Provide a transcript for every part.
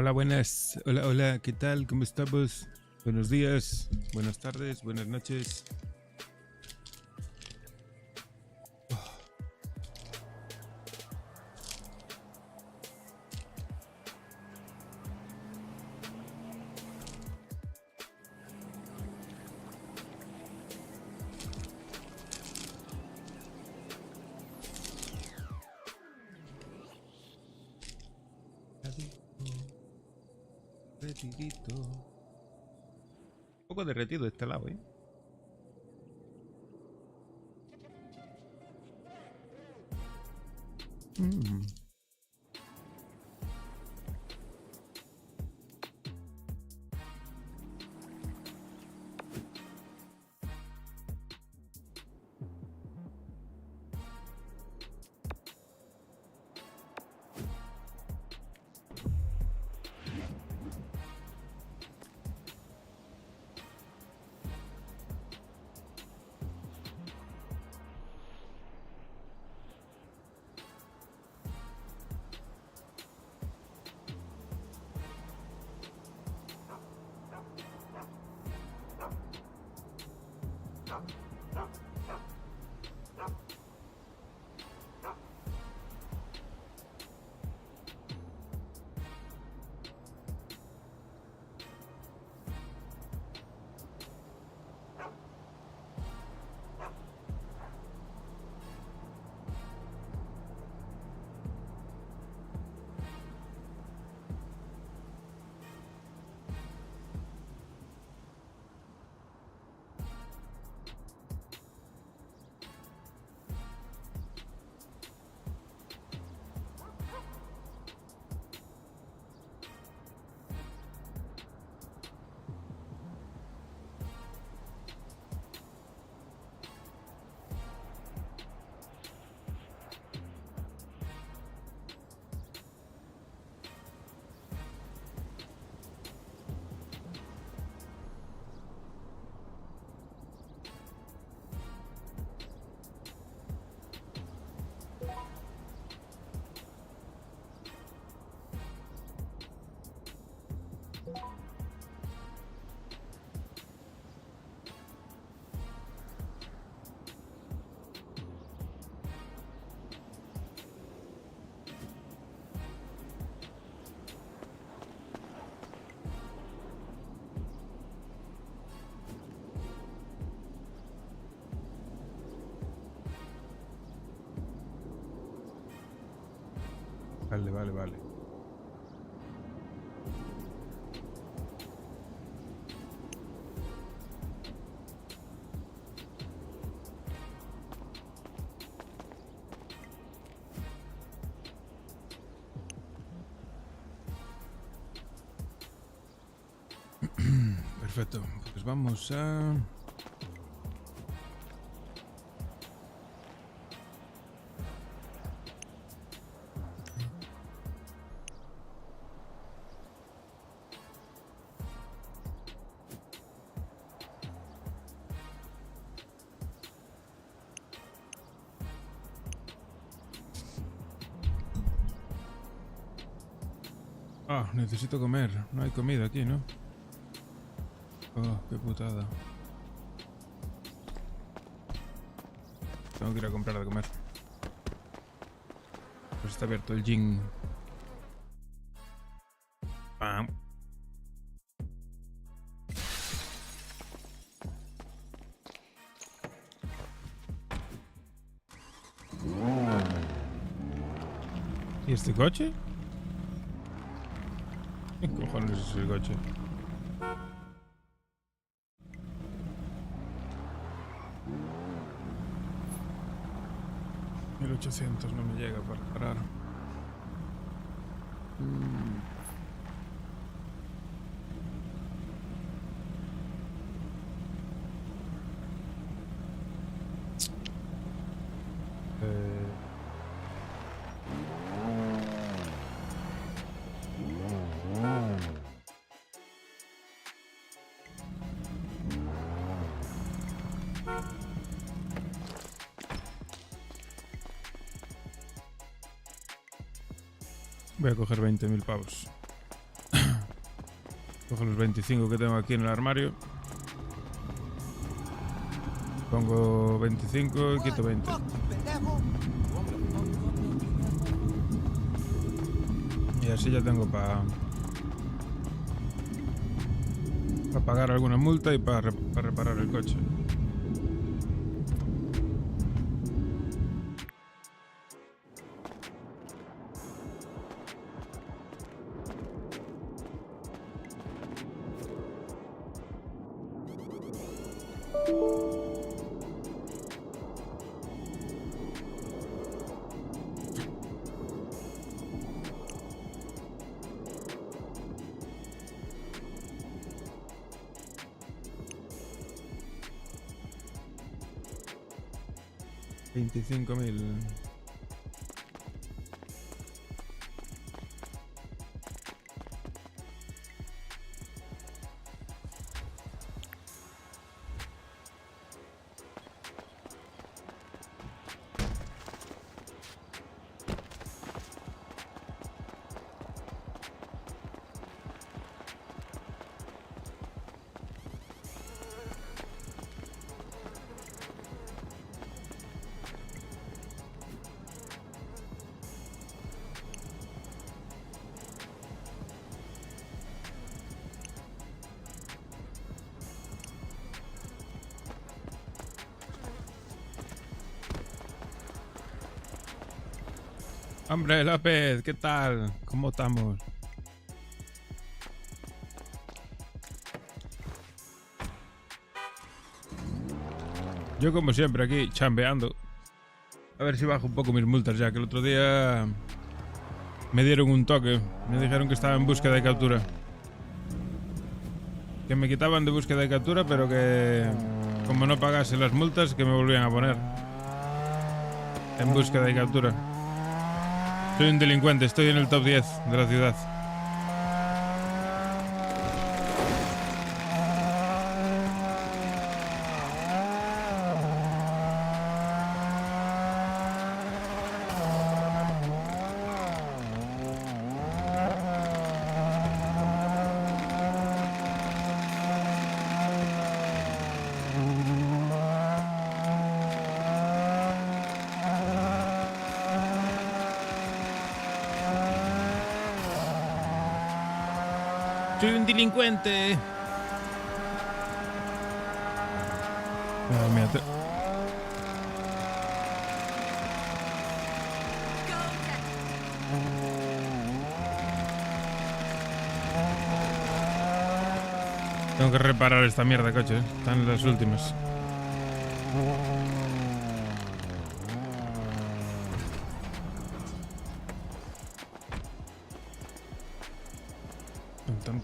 Hola, buenas. Hola, hola, ¿qué tal? ¿Cómo estamos? Buenos días, buenas tardes, buenas noches. Derretidito. Un poco derretido de este lado, ¿eh? Mm. Vale. Perfecto. Pues vamos a... Ah, necesito comer. No hay comida aquí, ¿no? Oh, qué putada. Tengo que ir a comprar de comer. Pues está abierto el gym. Pam. ¿Y este coche? ¿Qué cojones es el coche? 1800 no me llega para parar. Voy a coger 20.000 pavos. Cojo los 25 que tengo aquí en el armario. Pongo 25 y quito 20. Y así ya tengo para pagar alguna multa y para reparar el coche. $25.000. Hombre, López, ¿qué tal? ¿Cómo estamos? Yo como siempre aquí chambeando. A ver si bajo un poco mis multas ya, que el otro día me dieron un toque. Me dijeron que estaba en búsqueda de captura. Que me quitaban de búsqueda de captura, pero que como no pagase las multas, que me volvían a poner en búsqueda de captura. Soy un delincuente, estoy en el top 10 de la ciudad. Soy un delincuente. Mira, tengo que reparar esta mierda de coche, están las últimas.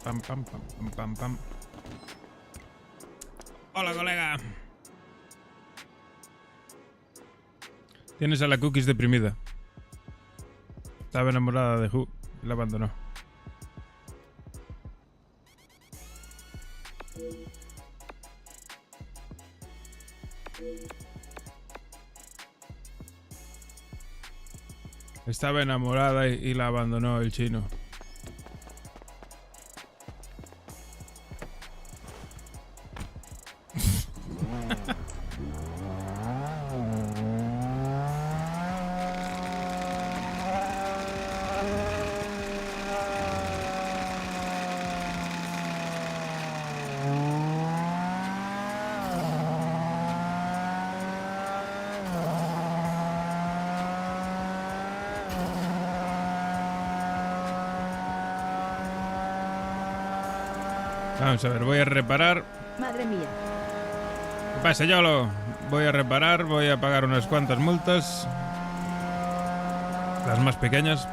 Pam, pam, pam, pam, pam, pam. Hola, colega. Tienes a la Cookies deprimida. Estaba enamorada de Who y la abandonó. Estaba enamorada y la abandonó el chino. Vamos a ver, voy a reparar. Madre mía. ¿Qué pasa, Yolo? Voy a reparar, voy a pagar unas cuantas multas. Las más pequeñas.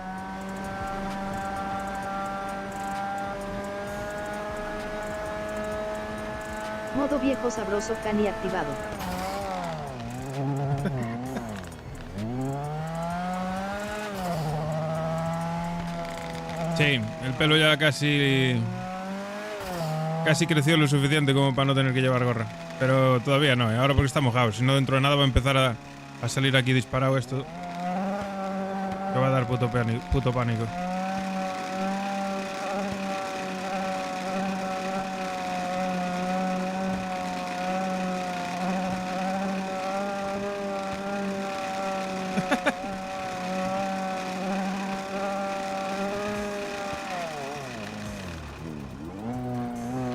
Modo viejo sabroso Cani activado. Sí, el pelo ya casi creció lo suficiente como para no tener que llevar gorra. Pero todavía no, ahora porque está mojado. Si no, dentro de nada va a empezar a salir aquí disparado esto. Me va a dar puto pánico.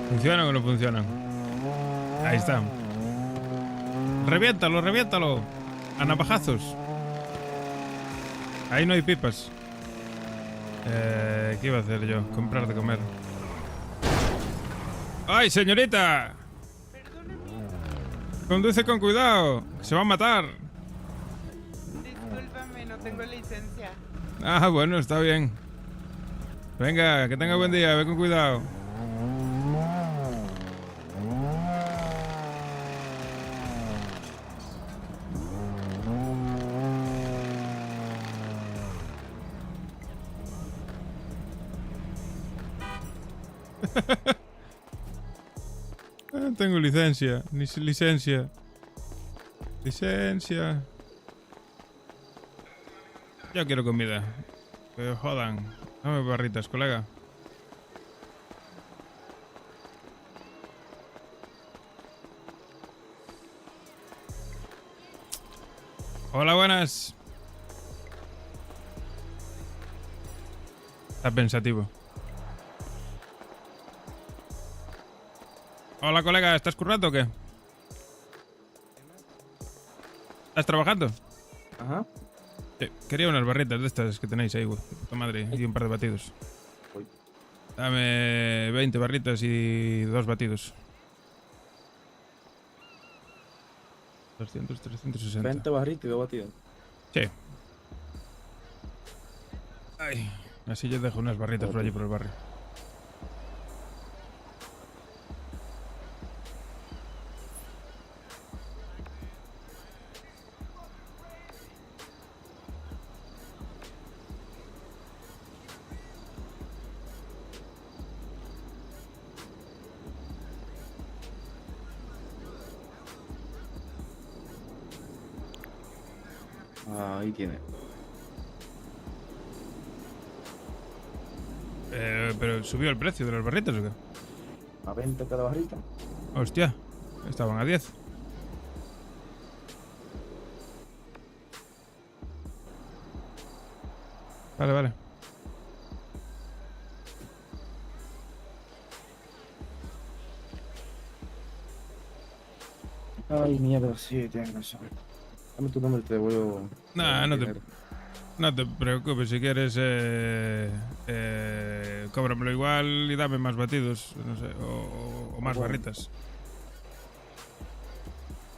¿Funcionan o no funcionan? Ahí está. Reviéntalo, reviéntalo. A navajazos. Ahí no hay pipas. ¿Qué iba a hacer yo? Comprar de comer. ¡Ay, señorita! Conduce con cuidado. Se va a matar. Discúlpame, no tengo licencia. Ah, bueno, está bien. Venga, que tenga buen día. Ve con cuidado. No tengo licencia. Ni licencia. Licencia. Yo quiero comida. Que jodan. Dame barritas, colega. Hola, buenas. Está pensativo. Hola, colega, ¿estás currando o qué? ¿Estás trabajando? Ajá. Sí, quería unas barritas de estas que tenéis ahí, güey. Puta madre, y un par de batidos. Uy. Dame 20 barritas y 2 batidos. 200, 360. 20 barritas y 2 batidos. Sí. Ay, así yo dejo unas barritas por allí por el barrio. Ah, ahí tiene. Pero subió el precio de las barritas o qué? A 20 cada barrita. Hostia, estaban a 10. Vale, vale. Ay, mierda, sí, tienes razón. Dame tu número y te devuelvo. Nah, el no te, dinero. no te preocupes, si quieres, cóbramelo igual y dame más batidos, no sé, o más Bueno. barritas.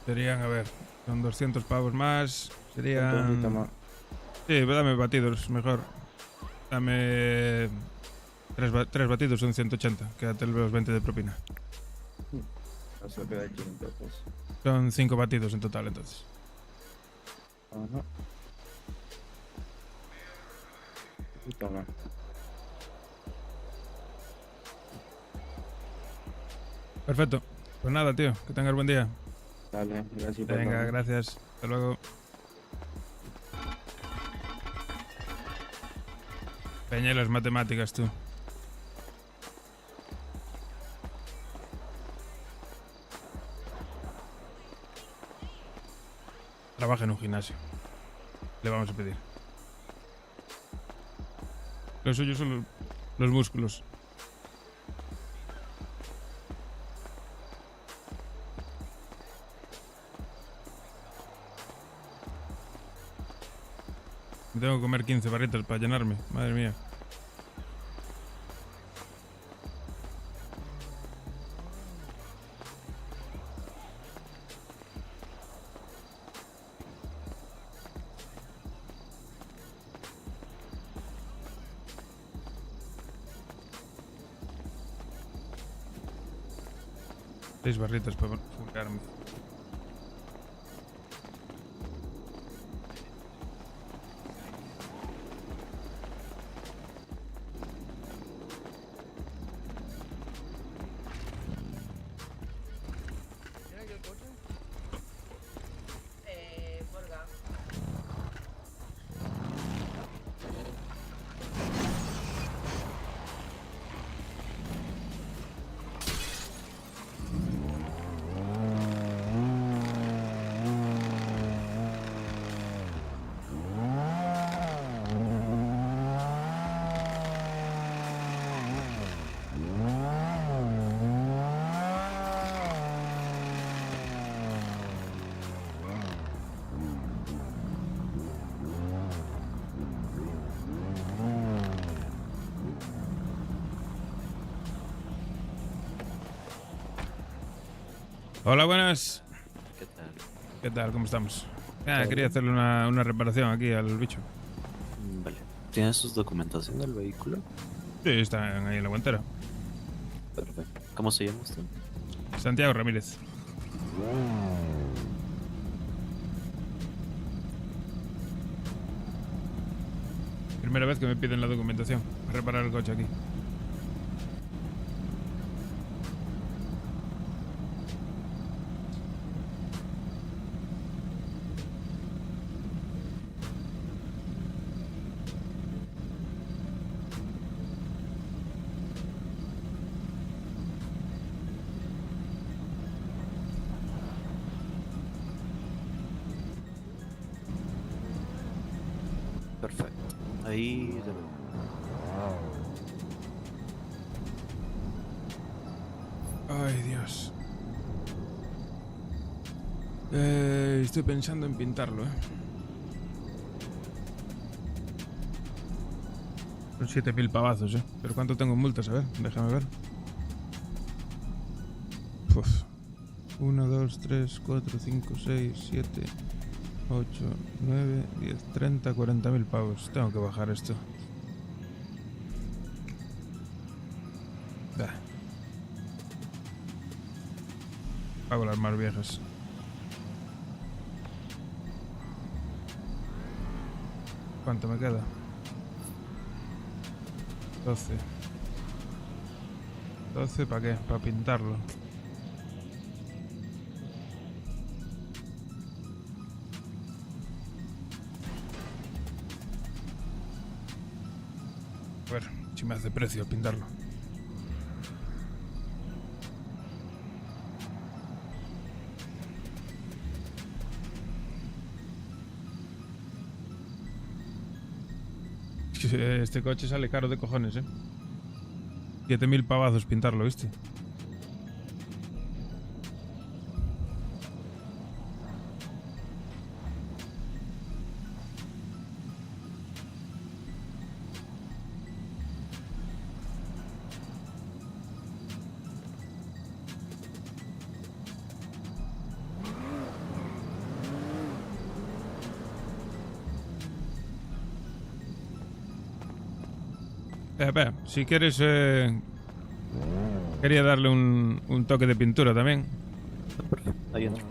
Serían, a ver, son 200 pavos más, ¿Cuánto barrita serían... más? Sí, dame batidos, mejor. Dame... 3 batidos son 180, quédate los 20 de propina. Eso queda aquí entonces. Son 5 batidos en total, entonces. Ajá. Y toma. Perfecto. Pues nada, tío, que tengas buen día. Dale, gracias por Venga, todo. gracias. Hasta luego. Peña y las matemáticas, tú. Trabaja en un gimnasio. Le vamos a pedir. Lo suyo son los músculos. Me tengo que comer 15 barritas para llenarme. Madre mía. Seis barritas para fugarme. Borga. Hola, buenas. ¿Qué tal? ¿Qué tal? ¿Cómo estamos? Ah, ¿Todo quería bien? hacerle una reparación aquí al bicho. Vale. ¿Tienes sus documentación del vehículo? Sí, están ahí en la guantera. Perfecto. ¿Cómo se llama usted? Santiago Ramírez. Primera vez que me piden la documentación para reparar el coche aquí. Perfecto. Ahí debe. Ay, Dios. Estoy pensando en pintarlo, Son 7.000 pavazos, Pero ¿cuánto tengo en multas? A ver, déjame ver. Uf. 1, 2, 3, 4, 5, 6, 7, 8, 9, 10, 30, 40.000 pavos. Tengo que bajar esto. Bah. Pago las más viejas. ¿Cuánto me queda? 12. ¿12 para qué? Para pintarlo. A ver si me hace precio pintarlo. Este coche sale caro de cojones, 7.000 pavazos pintarlo, ¿viste? Espera, si quieres, quería darle un toque de pintura también. Perfecto. Ahí entro.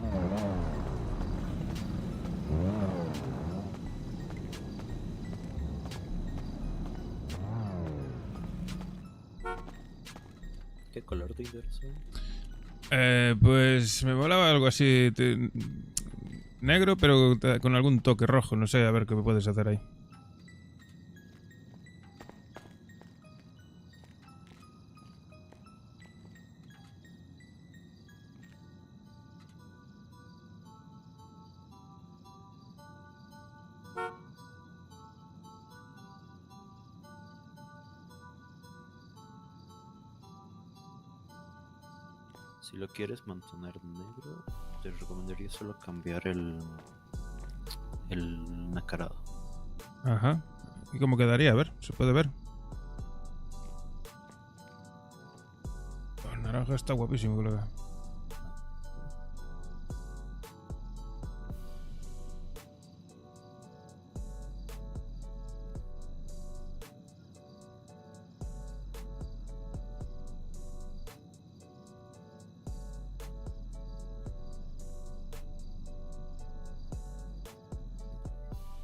¿Qué color te interesa? Pues me molaba algo así negro, pero con algún toque rojo. No sé, a ver qué puedes hacer ahí. Si lo quieres mantener negro, te recomendaría solo cambiar el nacarado. Ajá. ¿Y cómo quedaría? A ver, se puede ver. El naranja está guapísimo, colega.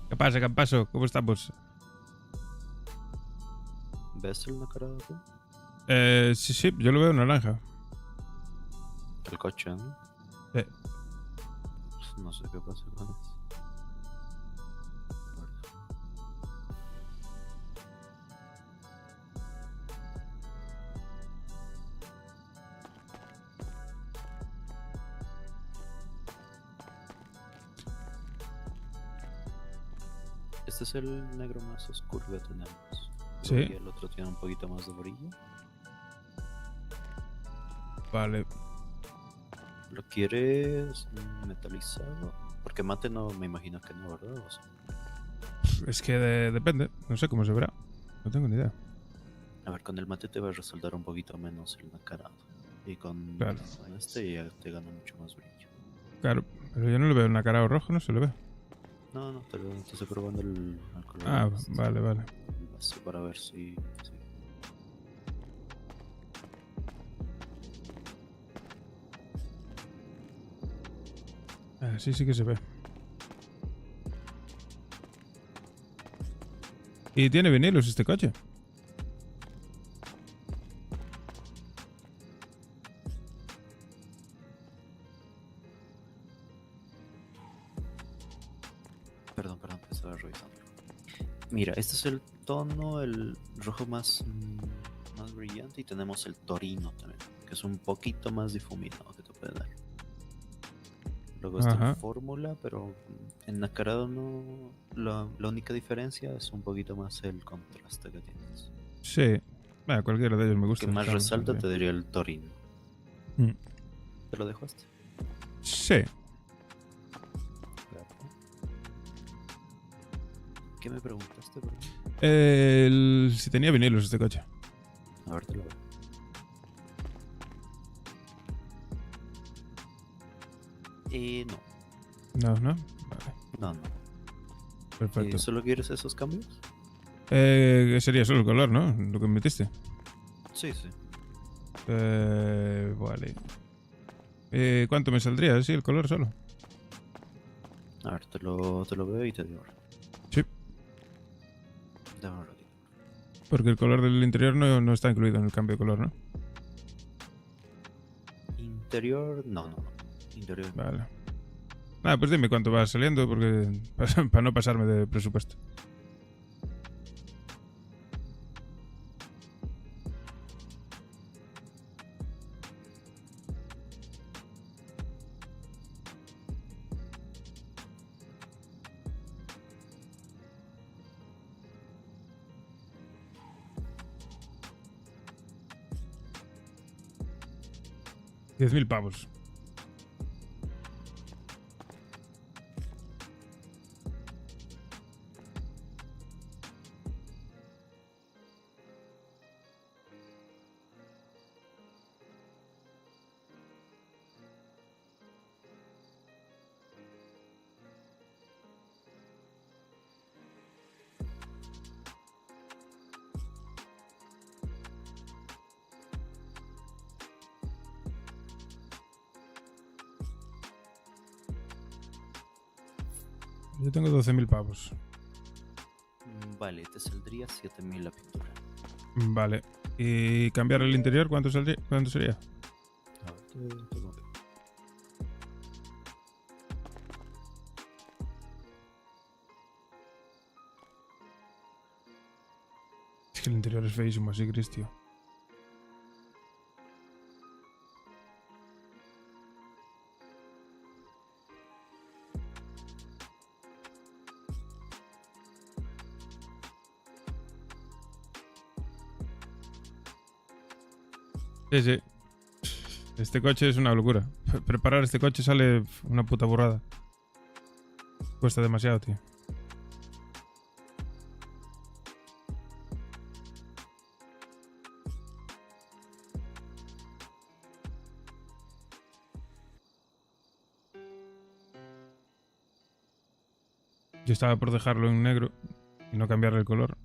¿Qué pasa? ¿Qué pasó? ¿Cómo estamos? ¿Ves el nacarado tú? Sí, sí, yo lo veo naranja. El coche, ¿no? Eh, Pues no sé qué pasa con eso. Este es el negro más oscuro que tenemos. Sí. Y el otro tiene un poquito más de brillo. Vale. ¿Lo quieres metalizado? Porque mate no, me imagino que no, ¿verdad? O sea, Es que depende. No sé cómo se verá. No tengo ni idea. a ver, con el mate te va a resaltar un poquito menos el nacarado. Y con Claro. este ya te gana mucho más brillo. Claro, pero yo no le veo un acarado rojo, no se lo ve. No, te estoy probando el color Ah, de este, vale, vale. el base para ver si. Así sí que se ve. ¿Y tiene vinilos este coche? Perdón, estaba revisando. Mira, este es el tono, el rojo más brillante, y tenemos el torino también, que es un poquito más difuminado que te puede dar. Luego está Ajá. el fórmula, pero en nacarado no. La única diferencia es un poquito más el contraste que tienes. Sí. Bueno, cualquiera de ellos me El gusta. que más están resalta bastante te diría el torino. bien. ¿Te lo dejaste? Sí. Claro. ¿Qué me preguntaste, bro? Si tenía vinilos este coche. A ver, te lo veo. No. No, no. Vale, No, no. perfecto. ¿Solo quieres esos cambios? Que sería solo el color, ¿no? Lo que metiste. Sí, sí. Vale. ¿Cuánto me saldría? Sí, el color solo. A ver, te lo veo y te digo. Sí. Dame un ratito. Porque el color del interior no está incluido en el cambio de color, ¿no? Interior, no. Interior. Vale. Nada, pues dime cuánto va saliendo, porque para no pasarme de presupuesto. £10.000. Yo tengo £12.000. Vale, te saldría 7.000 la pintura. Vale. ¿Y cambiar el interior cuánto saldría? ¿Cuánto sería? A ver, te lo veo. Es que el interior es feísimo así, Cristio. Sí, sí. Este coche es una locura. Preparar este coche sale una puta burrada. Cuesta demasiado, tío. Yo estaba por dejarlo en negro y no cambiarle el color.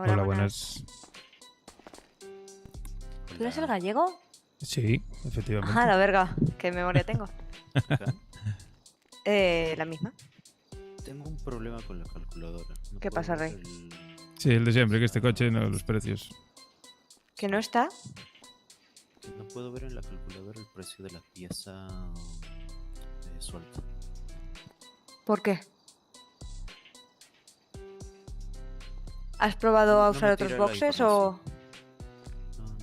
Hola, buenas. ¿Tú eres el gallego? Sí, efectivamente. Ajá, la verga. Qué memoria tengo. Acá. La misma. Tengo un problema con la calculadora. No ¿Qué puedo pasa, ver Rey? Sí, el de siempre, que este coche no, los precios. ¿Que no está? Que no puedo ver en la calculadora el precio de la pieza suelta. ¿Por qué? ¿Has probado a No usar me otros tira la boxes o...?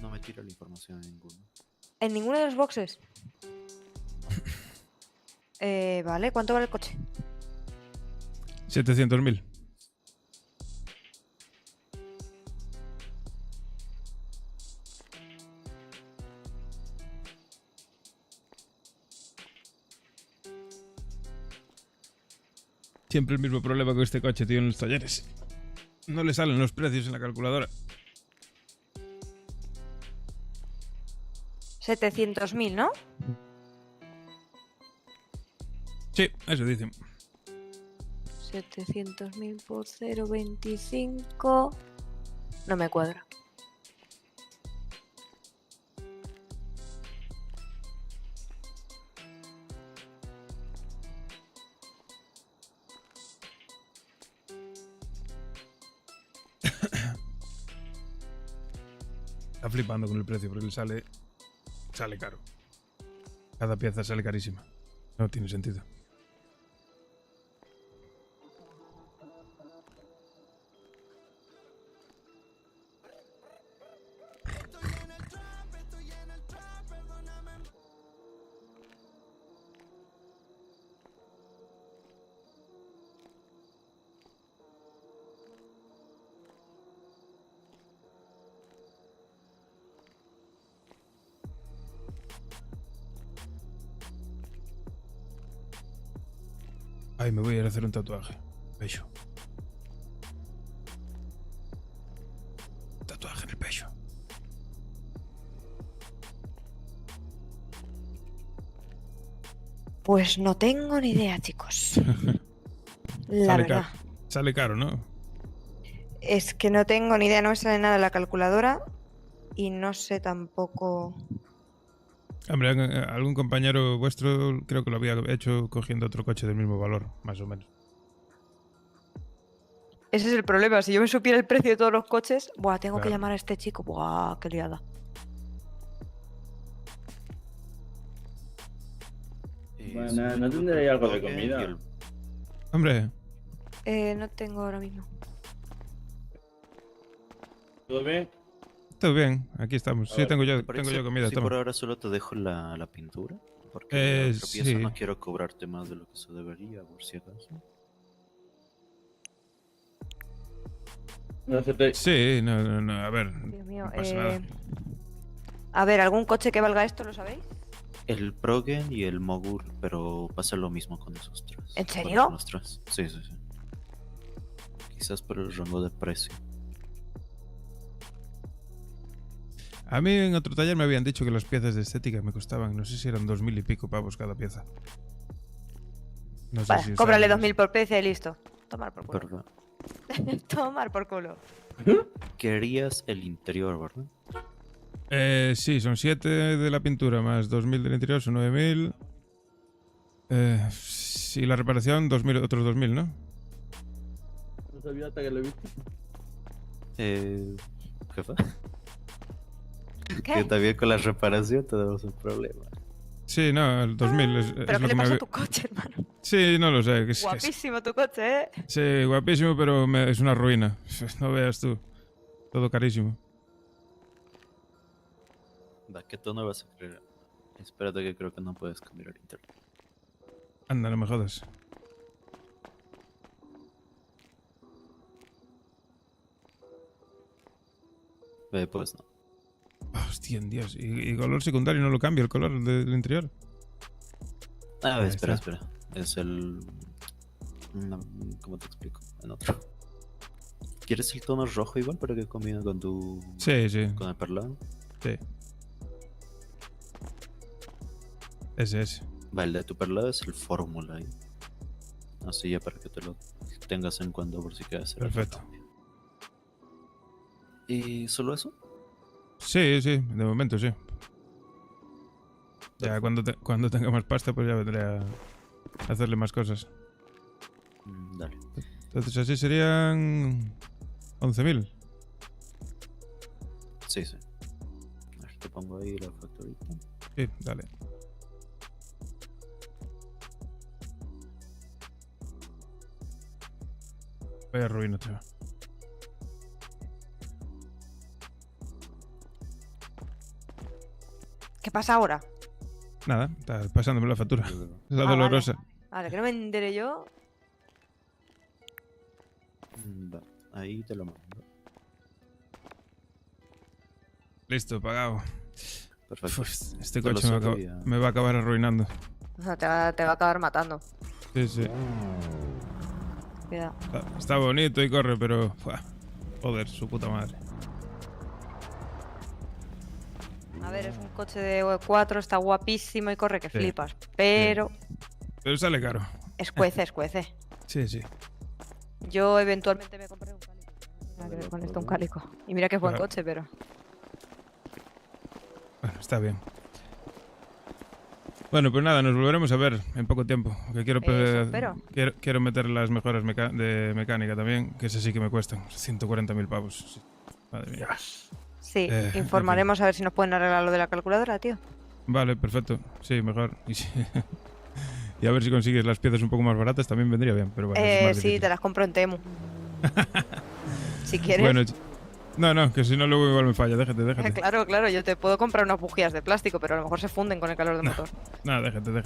No me tira la información en ninguno. ¿En ninguno de los boxes? Vale, ¿cuánto vale el coche? 700.000. Siempre el mismo problema con este coche, tío, en los talleres. No le salen los precios en la calculadora. 700.000, ¿no? Sí, eso dicen. 700.000 por 0,25. No me cuadra. Está flipando con el precio porque le sale caro. Cada pieza sale carísima. No tiene sentido. Ay, me voy a ir a hacer un tatuaje. Pecho. Tatuaje en el pecho. Pues no tengo ni idea, chicos. La Sale verdad. caro. Sale caro, ¿no? Es que no tengo ni idea, no me sale nada en la calculadora y no sé tampoco. Hombre, algún compañero vuestro creo que lo había hecho cogiendo otro coche del mismo valor, más o menos. Ese es el problema. Si yo me supiera el precio de todos los coches, buah, tengo que Claro. llamar a este chico. Buah, qué liada. Bueno, sobre ¿no todo tendréis el algo de toque y comida? Hombre, No tengo ahora mismo. ¿Todo bien? todo bien, aquí estamos. Sí, ver, tengo ¿te yo parece comida, si toma. por ahora solo te dejo la pintura? Porque la otra pieza sí. no quiero cobrarte más de lo que se debería, por si acaso. No se te... Sí, no, a ver, Dios mío. no pasa nada. A ver, ¿algún coche que valga esto, lo sabéis? El Progen y el Mogul, pero pasa lo mismo con esos tres. ¿En Bueno, serio? con los tres. Sí, sí, sí. Quizás por el rango de precio. A mí en otro taller me habían dicho que las piezas de estética me costaban, no sé si eran 2.000 y pico pavos cada pieza. No sé Vale, si cóbrale sabes. 2.000 por pieza y listo. Tomar por culo. Perdón. Tomar por culo. Querías el interior, ¿verdad? Sí, son 7 de la pintura más 2.000 del interior, son 9.000. Sí, la reparación, 2.000, otros 2.000, ¿no? No sabía hasta que lo viste. Jefa. ¿Qué? Que también con la reparación tenemos un problema. Sí, no, el 2.000 es ¿Pero lo qué que le me pasa a había- tu coche, hermano? Sí, no lo sé. Guapísimo tu coche, ¿eh? Sí, guapísimo, pero es una ruina. No veas tú. Todo carísimo. Da, ¿qué tono vas a querer? Espérate que creo que no puedes cambiar el interior. Anda, no me jodas. Pues no. Hostia, en Dios. ¿Y color secundario no lo cambia el color del interior? A Ahí ver, espera, está. espera. Es el... no, ¿cómo te explico? En otro. ¿Quieres el tono rojo igual para que combine con tu... Sí, sí. con el perlado? Sí. Ese. Vale, el de tu perlado es el fórmula ahí. Así ya para que te lo tengas en cuenta por si quieres hacer otro Perfecto. cambio. ¿Y solo eso? Sí, de momento sí. Ya Perfecto. cuando tenga más pasta, pues ya vendré a hacerle más cosas. Dale. Entonces así serían 11.000. Sí, sí. A ver, te pongo ahí la facturita. Sí, dale. Vaya ruina, tío. ¿Qué pasa ahora? Nada, está pasándome la factura. La Ah, dolorosa. Vale, que no me enteré yo. Va, ahí te lo mando. Listo, pagado. Perfecto. Uf, este Te lo coche sabía. me va a acabar arruinando. O sea, te va a acabar matando. Sí, sí. Cuidado. Está bonito y corre, pero... joder, su puta madre. A ver, es un coche de E4, está guapísimo y corre que Sí. flipas. Pero Pero sale caro. escuece. Sí, sí. Yo eventualmente me compré un cálico. Nada que ver con esto, un cálico. Y mira que es buen Claro. coche, pero... Bueno, está bien. Bueno, pues nada, nos volveremos a ver en poco tiempo. Que quiero, Eso espero. quiero meter las mejoras de mecánica también, que ese sí que me cuestan 140.000 pavos. Sí. Madre mía. Sí, en informaremos a ver si nos pueden arreglar lo de la calculadora, tío. Vale, perfecto. Sí, mejor. Y a ver si consigues las piezas un poco más baratas también vendría bien. Pero bueno, es más Sí, difícil. te las compro en Temu. Si quieres. Bueno, no, que si no luego igual me falla. Déjate. Claro, yo te puedo comprar unas bujías de plástico, pero a lo mejor se funden con el calor del motor. Nada, déjate. Da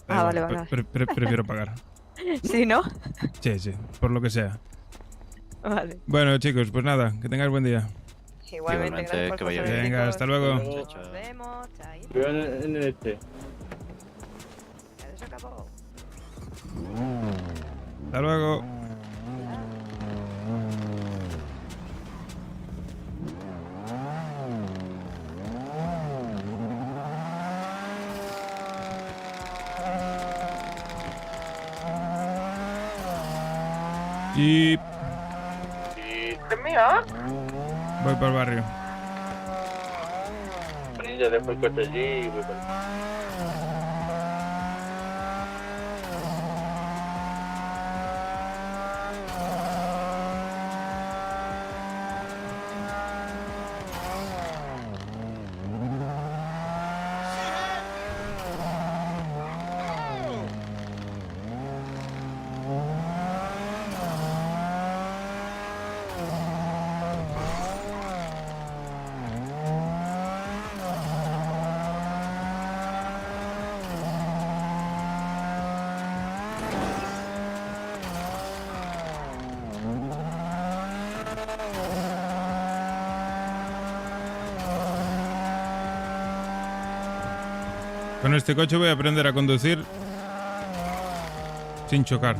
Ah, igual, vale. prefiero pagar. ¿Sí, no? Sí, por lo que sea. Vale. Bueno, chicos, pues nada, que tengáis buen día. Igualmente, Igualmente, gracias por que vaya estar bien. Venga, chicos. hasta luego. Nos vemos, chaito. Cuidado en el este. Ya se acabó. Hasta luego. Y ¿Es mía? voy para el barrio. Ya dejo el coche allí y voy para Con este coche voy a aprender a conducir sin chocar.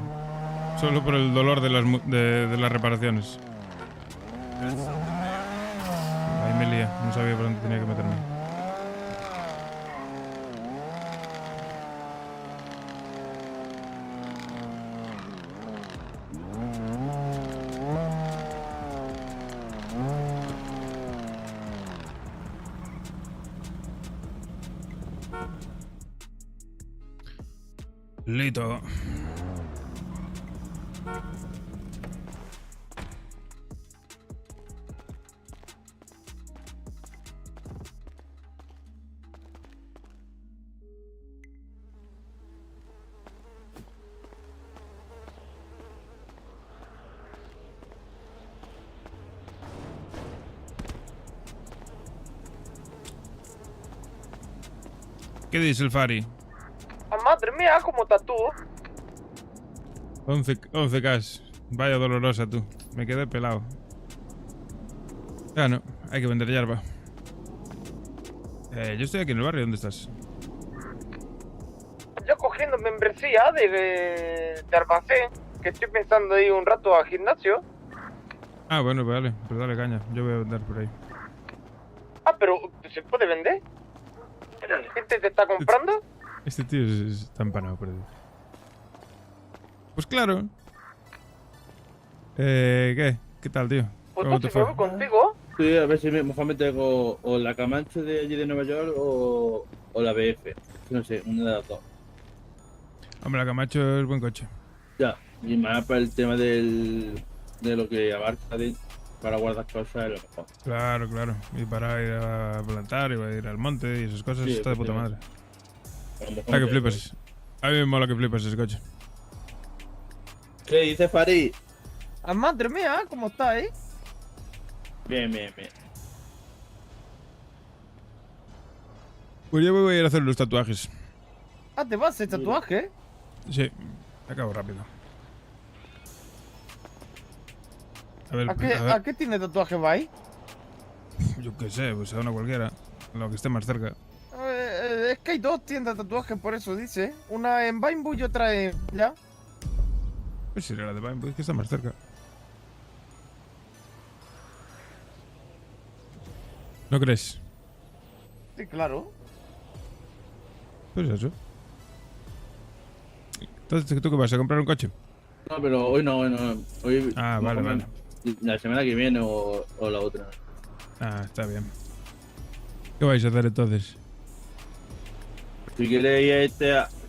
Solo por el dolor de las reparaciones. Ahí me lía, no sabía por dónde tenía que meterme. Lito. ¿Qué dice el Fari? Ah, madre mía, ¿cómo estás tú? 11K. Vaya dolorosa tú. Me quedé pelado. No, hay que vender hierba. Yo estoy aquí en el barrio, ¿dónde estás? Yo cogiendo membresía de almacén, que estoy pensando ir un rato al gimnasio. Ah, bueno, pues dale caña. Yo voy a vender por ahí. Ah, pero ¿se puede vender? ¿La gente te está comprando? Este tío está empanado por ahí. Pues claro. ¿Qué tal, tío? Pues ¿Cómo tú te si me fue? voy contigo. Sí, a ver si mejor me traigo o la Comanche de allí de Nueva York o la BF. No sé, una de las dos. Hombre, la Camacho es buen coche. Ya, y más para el tema de lo que abarca para guardar cosas es lo mejor. Claro. Y para ir a plantar, y para ir al monte y esas cosas, Sí, está de puta madre. A lo mejor La que me flipas. A mí me mola que flipas ese coche. ¿Qué dice Fari? Ah, madre mía, ¿cómo estás, Bien. Pues yo me voy a ir a hacer los tatuajes. Ah, ¿te vas a hacer tatuaje? Sí, acabo rápido. A ver, ¿A qué tiene tatuaje Bai? yo qué sé, pues a una cualquiera. Lo que esté más cerca. Es que hay dos tiendas de tatuajes, por eso dice. Una en Bainbu y otra en... ¿Ya? Pues sería la de Vine, pues que está más cerca. ¿No crees? Sí, claro. Pues eso. Entonces, ¿tú qué vas a comprar un coche? No, pero hoy no, hoy no. Hoy, Ah, más vale, o menos. La semana que viene o la otra. Ah, está bien. ¿Qué vais a hacer entonces? Si queréis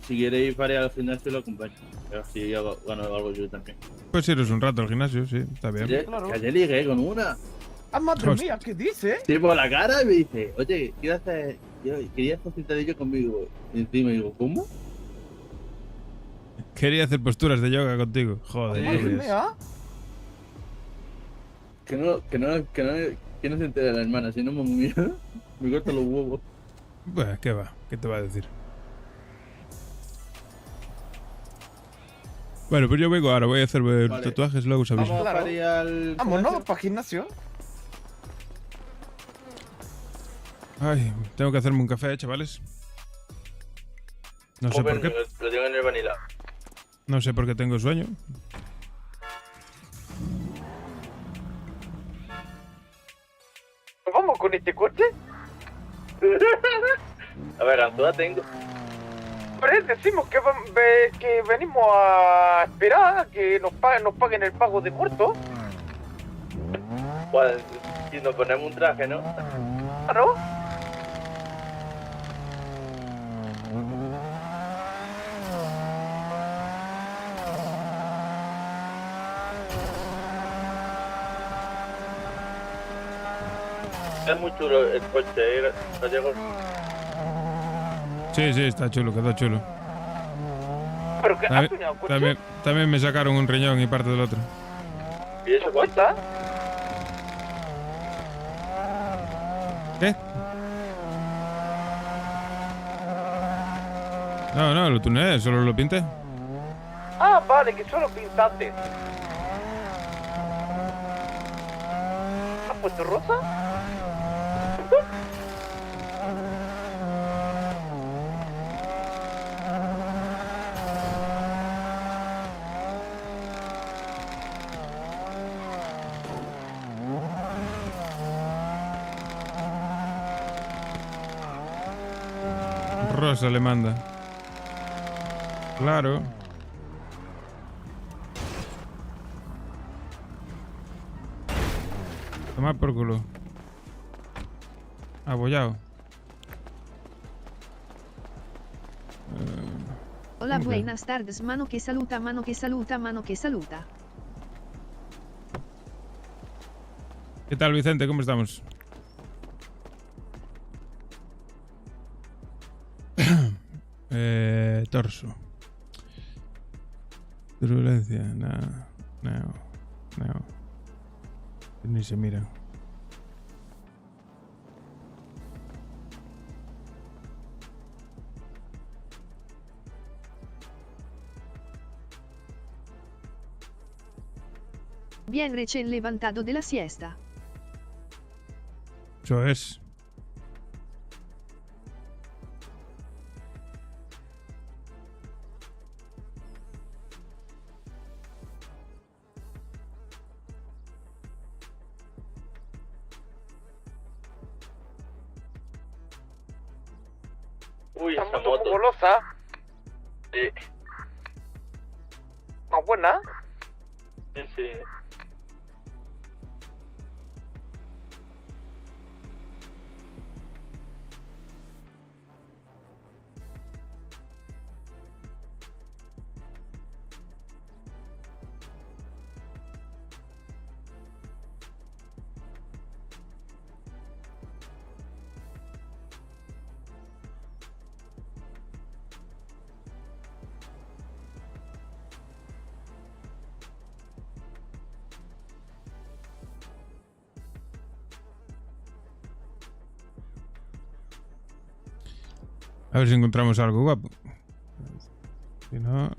si queréis ir al gimnasio lo acompaño. Así gano algo yo también. Pues iros un rato al gimnasio, sí, está bien. Claro. Que ayer ligué con una. ¡Ah, madre Hostia. mía! ¿Qué dice? Sí, por la cara y me dice, oye, quería hacer sentadillo conmigo. Y encima digo, ¿cómo? Quería hacer posturas de yoga contigo. Joder. ¡Madre Luis. mía! Que no se entere la hermana, si no me corta los huevos. Bueno, ¿qué va? ¿Qué te va a decir? Bueno, pues yo vengo ahora, voy a hacer Vale. tatuajes, luego os aviso. Vamos Claro. para ir al Vámonos gimnasio. para gimnasio. Ay, tengo que hacerme un café, chavales. No sé por qué. Lo tengo en el vanilla. No sé por qué tengo sueño. ¿Nos vamos con este coche? A ver, Antoa tengo. Pero decimos que venimos a esperar a que nos paguen el pago de muerto. Bueno, si nos ponemos un traje, ¿no? Claro. Es muy chulo el coche, Gallego. Sí, sí, está chulo, quedó chulo. ¿Pero qué? ¿Has También, soñado coche? también me sacaron un riñón y parte del otro. ¿Y eso ¿Te cuánto? cuesta? ¿Qué? No, no, lo tuneé, solo lo pinté. Ah, vale, que solo pintaste. ¿Has puesto rosa? Rosa le manda. Claro. Toma por culo. Abollado. Hola, Ok. buenas tardes, mano que saluda, mano que saluda, mano que saluda. ¿Qué tal, Vicente? ¿Cómo estamos? Torso. Turbulencia. No. Ni se mira. Bien recién levantado de la siesta. Eso es. Uy, Esta esa moto moto. como losa. Sí, Más buena. sí. A ver si encontramos algo guapo. Si no...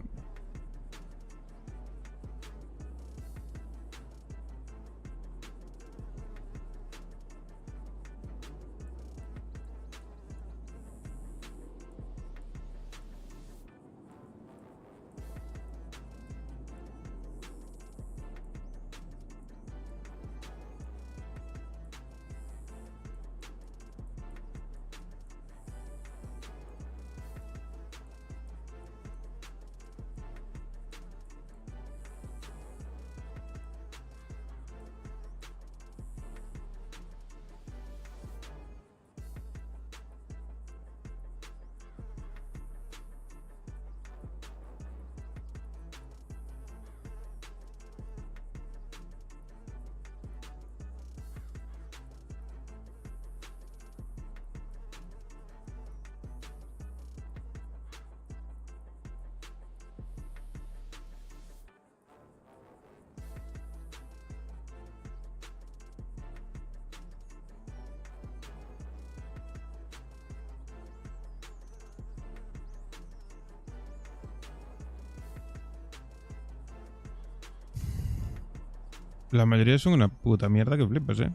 La mayoría son una puta mierda que flipas, ¿eh?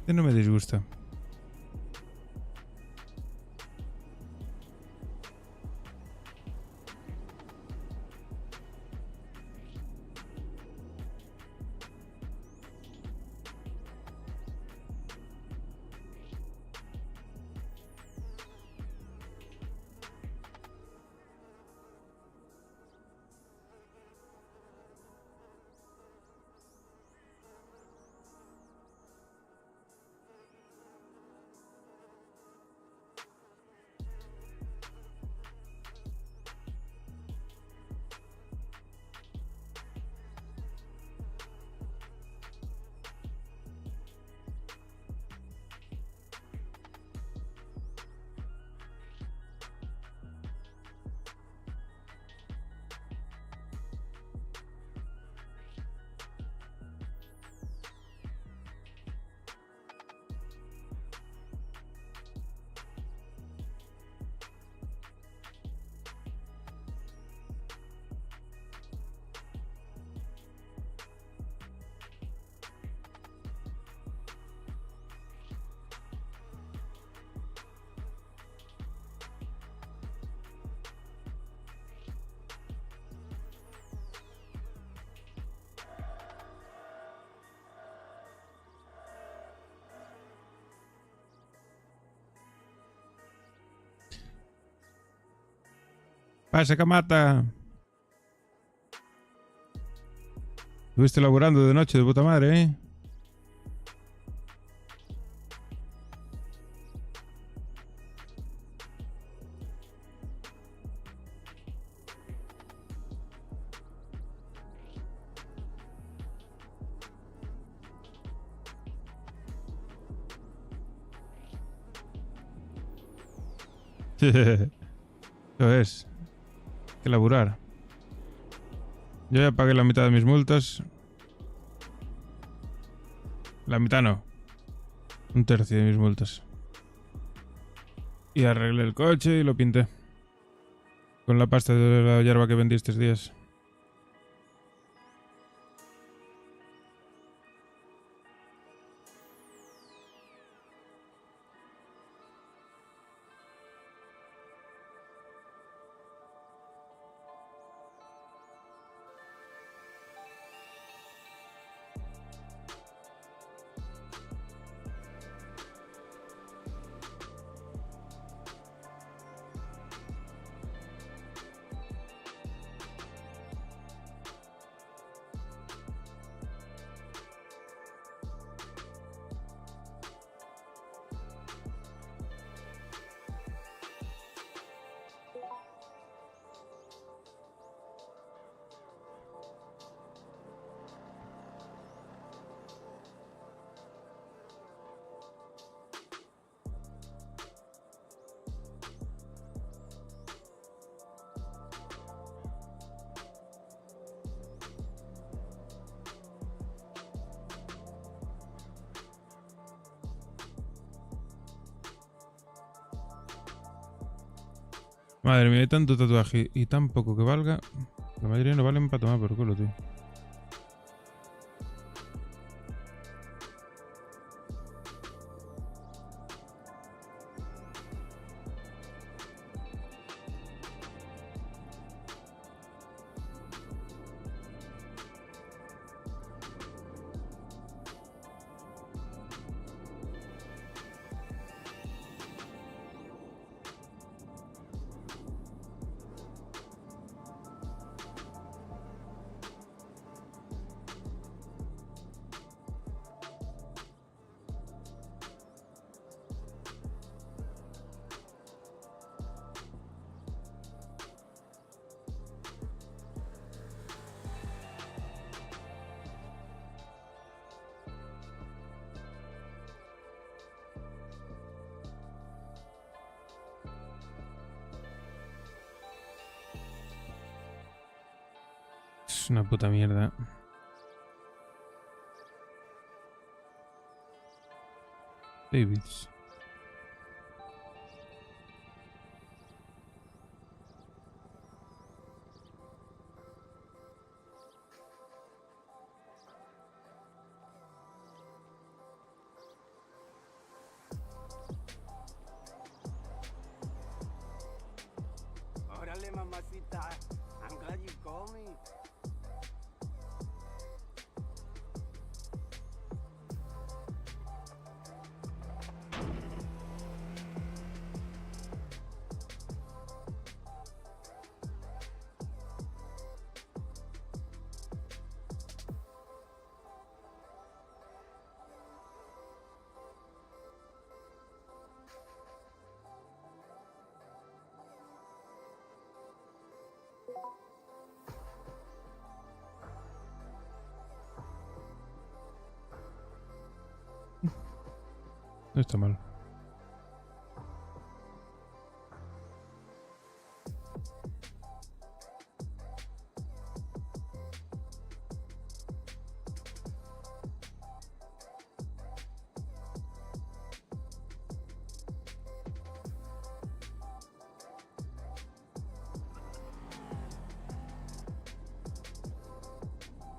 Este no me disgusta. Pasa, Camata. Estuviste laburando de noche de puta madre, ¿eh? Eso es. Hay que laburar. Yo ya pagué la mitad de mis multas. La mitad no. Un tercio de mis multas. Y arreglé el coche y lo pinté. Con la pasta de la hierba que vendí estos días. Madre mía, hay tanto tatuaje y tan poco que valga. La mayoría no valen para tomar por culo, tío. Es una puta mierda. Davids. Órale, mamacita. I'm glad you called me. No está mal.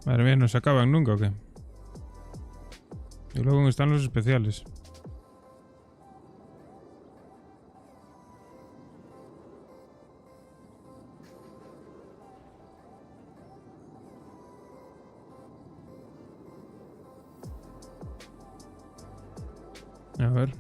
Madre mía, ¿no se acaban nunca o qué? Y luego están los especiales. A ver.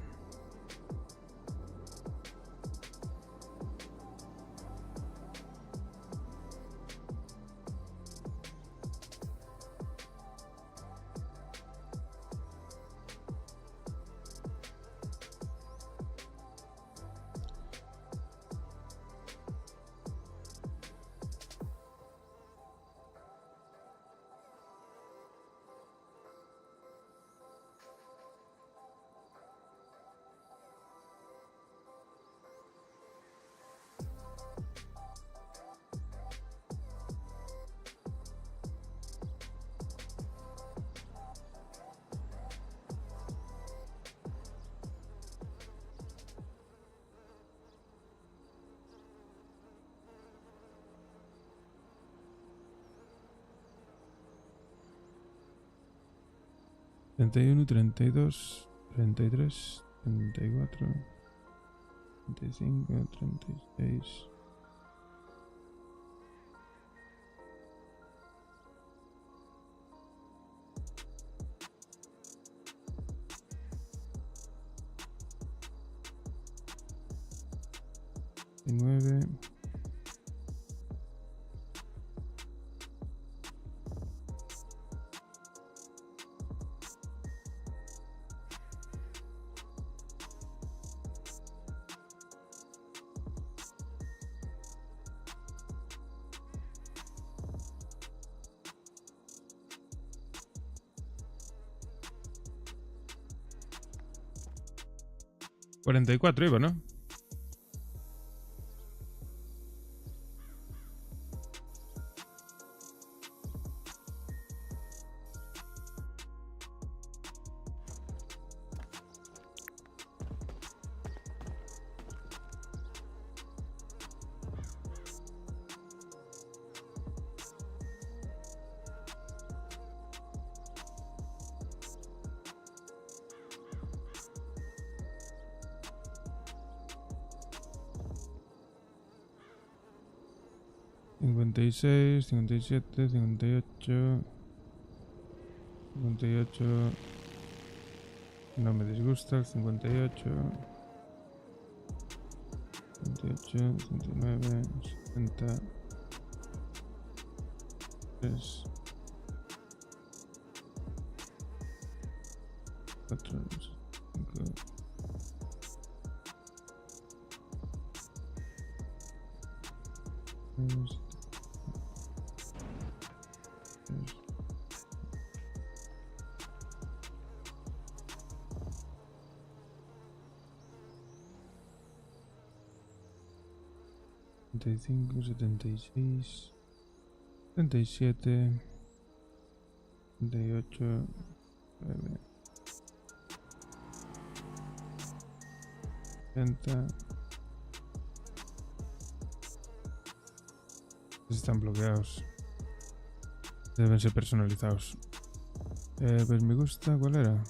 Treinta y uno, 32, 33, 34, 35, 36. Y 9. $44 iba, ¿no? $56, $57, $58, $58. No me disgusta, $58, $58, $69, $70, 3, 4, 5. $75, $76. 37, 38, 9, 30. Están bloqueados. Deben ser personalizados. Pues me gusta, ¿cuál era?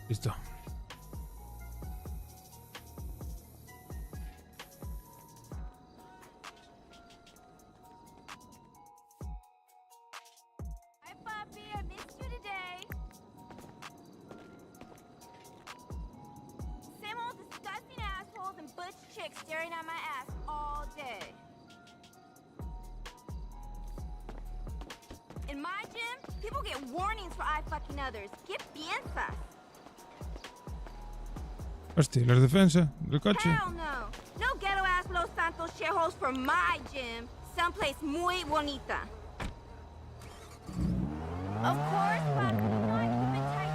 Listo. Hi, Poppy. I missed you today. Same old disgusting assholes and butch chicks staring at my ass all day. In my gym, people get warnings for eye fucking others. ¿Qué piensas? Hostia, ¿las defensas del coche? Hell no. No ghetto ass Los Santos shareholders for my gym. Someplace muy bonita. Of course, but come on, keep it tight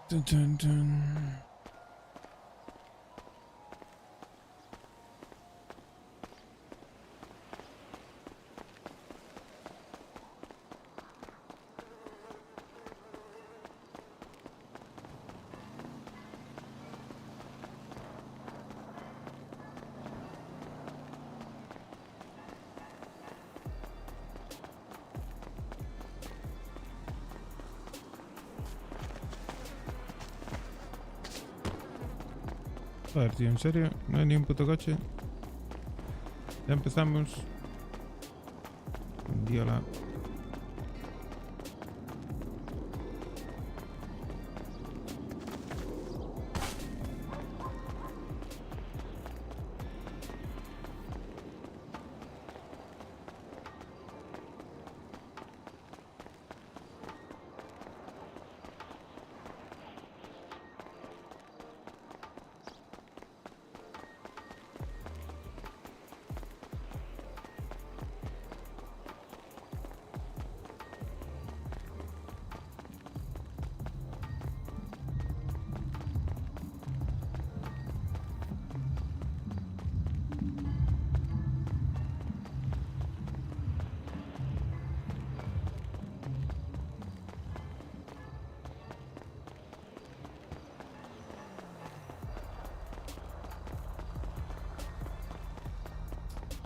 Dun, dun, dun. Joder, tío, ¿en serio? No hay ni un puto coche. Ya empezamos. Diola.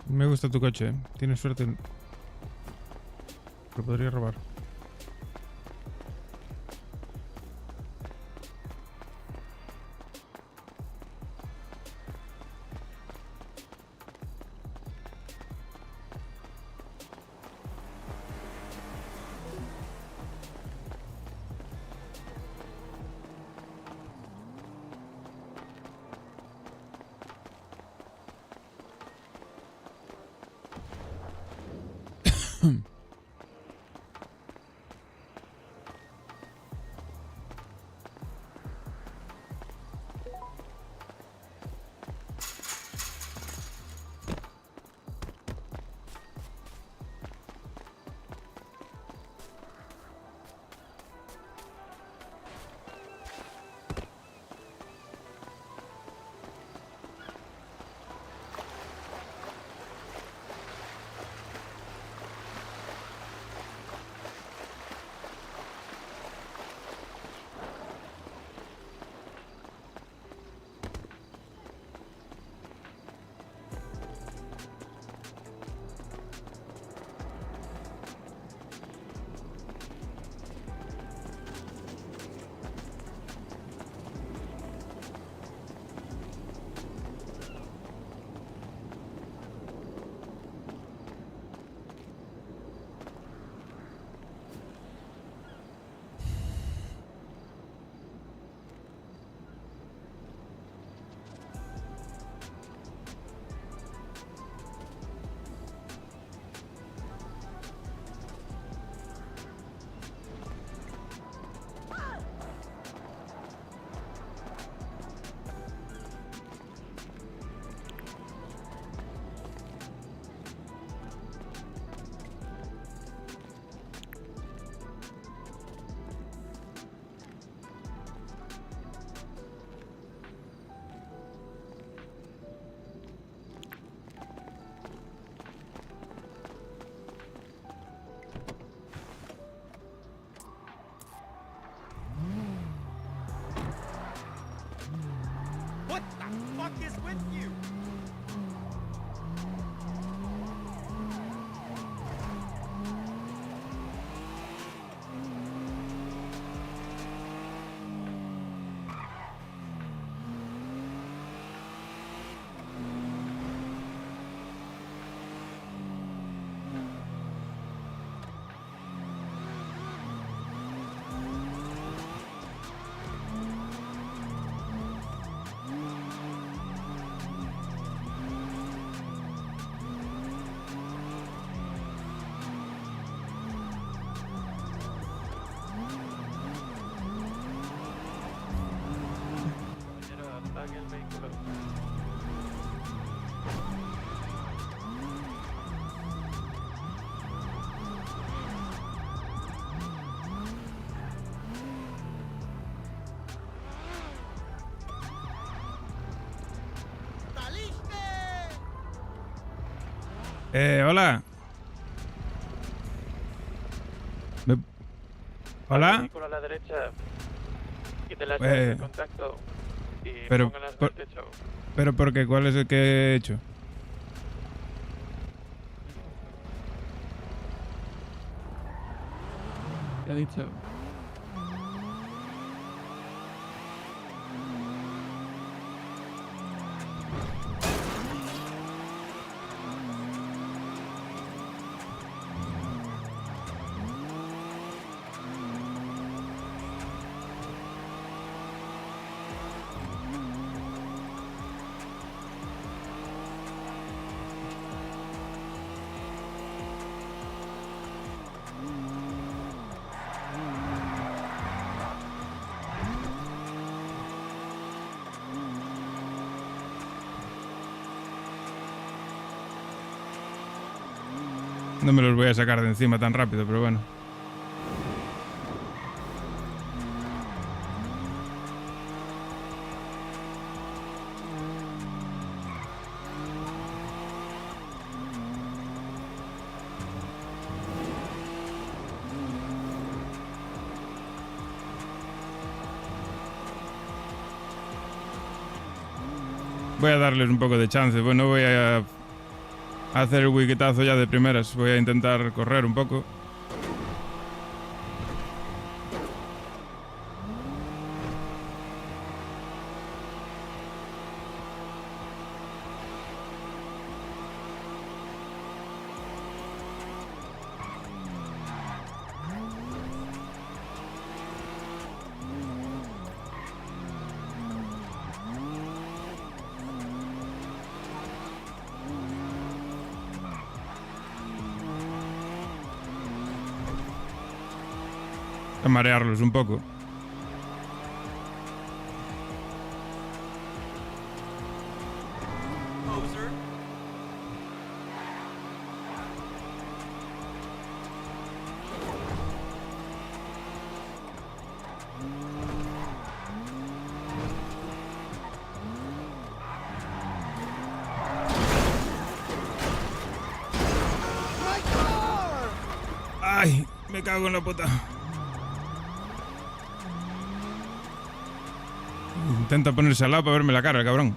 Me gusta tu coche, ¿eh? Tienes suerte. Lo podría robar. Hola. Hola. Vehículo a la derecha. Quítale Eh, el contacto y pero, póngalas en por- el techo. ¿Pero por qué? ¿Cuál es el que he hecho? ¿Qué ha dicho? No me los voy a sacar de encima tan rápido, pero bueno. Voy a darles un poco de chance. Bueno, voy a a hacer el wikitazo ya de primeras. Voy a intentar correr un poco. A marearlos un poco. ¡Ay! Me cago en la puta. Intenta ponerse al lado para verme la cara, el cabrón.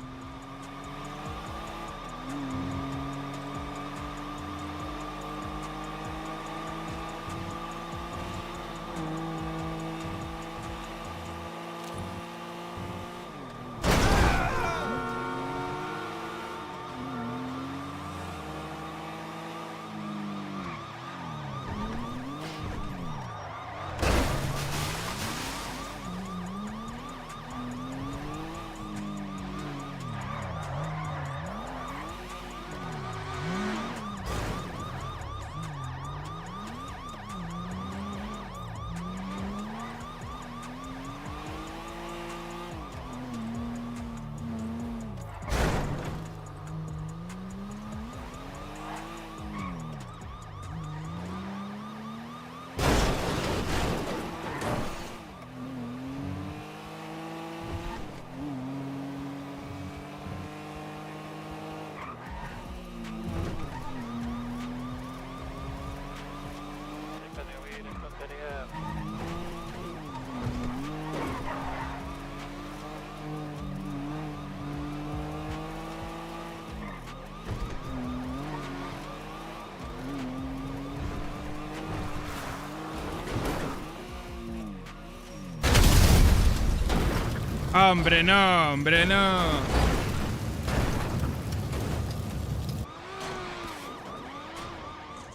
Hombre, no, hombre, no.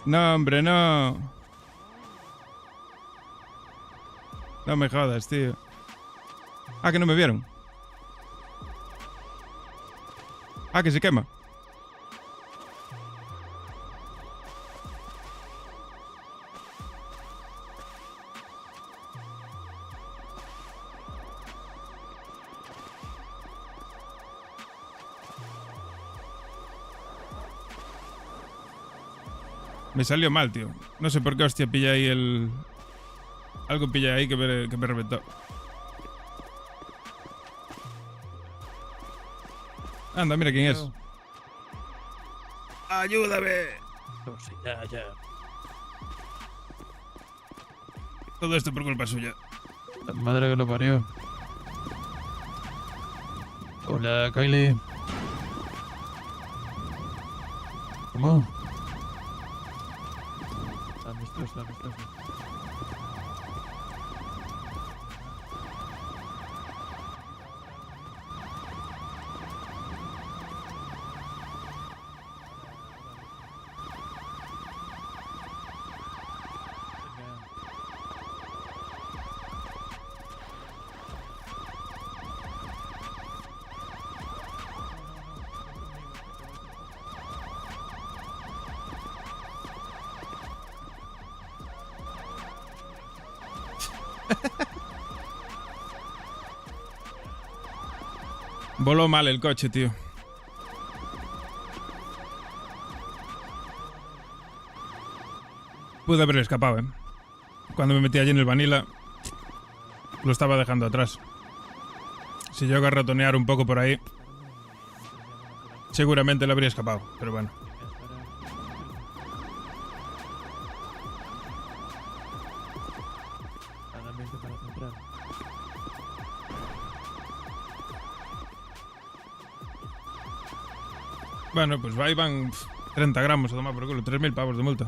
No, hombre, no. No me jodas, tío. Ah, que no me vieron. Ah, que se quema. Me salió mal, tío. No sé por qué, hostia, pilla ahí el... Algo pilla ahí que me reventó. Anda, mira quién es. ¡Ayúdame! Ya. Todo esto por culpa suya. La madre que lo parió. Hola, Kylie. ¿Cómo? Amistoso. Voló mal el coche, tío. Pude haber escapado, ¿eh? Cuando me metí allí en el Vanilla, lo estaba dejando atrás. Si llego a ratonear un poco por ahí, seguramente lo habría escapado, pero bueno. Bueno, pues ahí van 30 gramos a tomar por culo, 3.000 pavos de multa.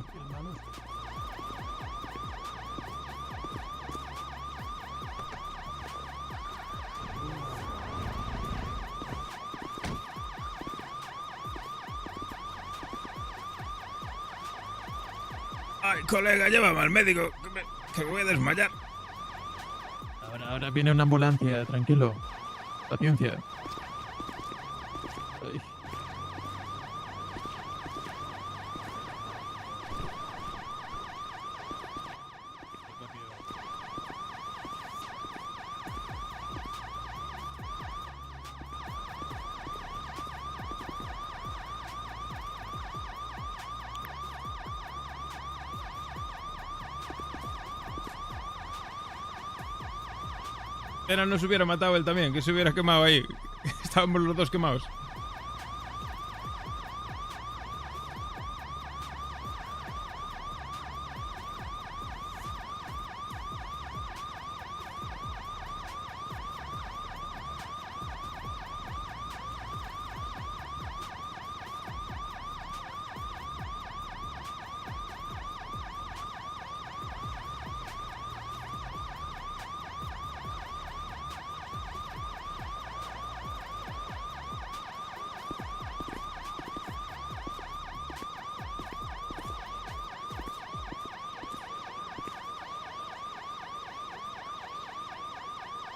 Ay, colega, llévame al médico, que me voy a desmayar. Ahora viene una ambulancia, tranquilo. Paciencia. Ay. Pena no se hubiera matado él también, que se hubiera quemado ahí. Estábamos los dos quemados.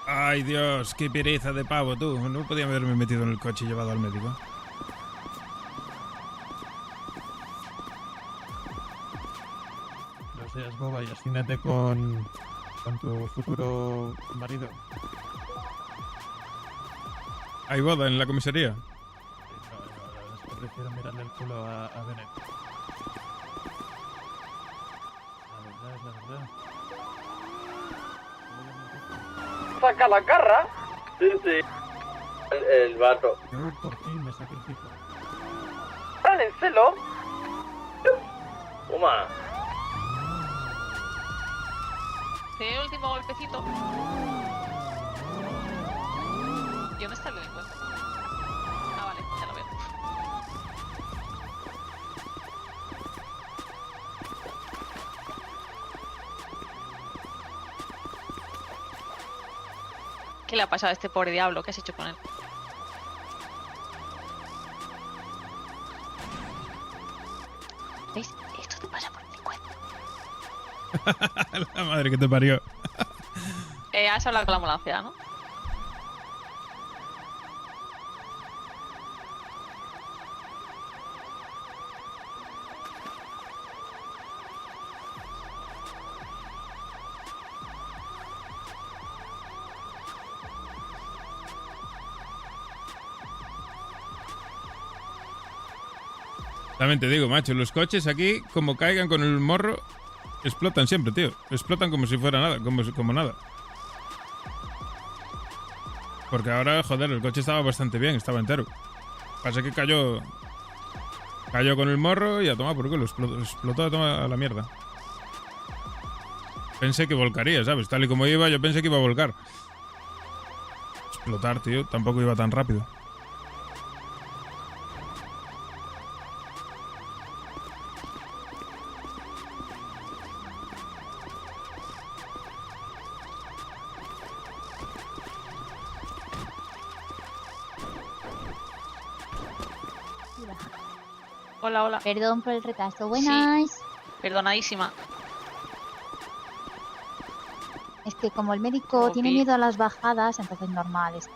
Ay, Dios, qué pereza de pavo, tú. No podía haberme metido en el coche y llevado al médico. No seas boba y asígnate con tu futuro marido. ¿Hay boda en la comisaría? No, es que prefiero mirarle el culo a Bennett. La verdad es la verdad. Saca la garra. Sí, sí. El vato. Yo por fin me sacrifico. ¿Están en celo? Toma. Sí, último golpecito. ¿Y dónde está el delincuente? Ah, vale, ya lo veo. ¿Qué le ha pasado a este pobre diablo? ¿Qué has hecho con él? ¿Veis? Esto te pasa por delincuente. La madre que te parió. Has hablado con la ambulancia, ¿no? También te digo, macho, los coches aquí, como caigan con el morro, explotan siempre, tío. Explotan como si fuera nada, como nada. Porque ahora, joder, el coche estaba bastante bien, estaba entero. Pasa que cayó con el morro y a tomar por culo, explotó a la mierda. Pensé que volcaría, ¿sabes? Tal y como iba, yo pensé que iba a volcar. Explotar, tío, tampoco iba tan rápido. Hola, hola. Perdón por el retraso. Buenas. Sí, perdonadísima. Es que como el médico tiene miedo a las bajadas, entonces normal, es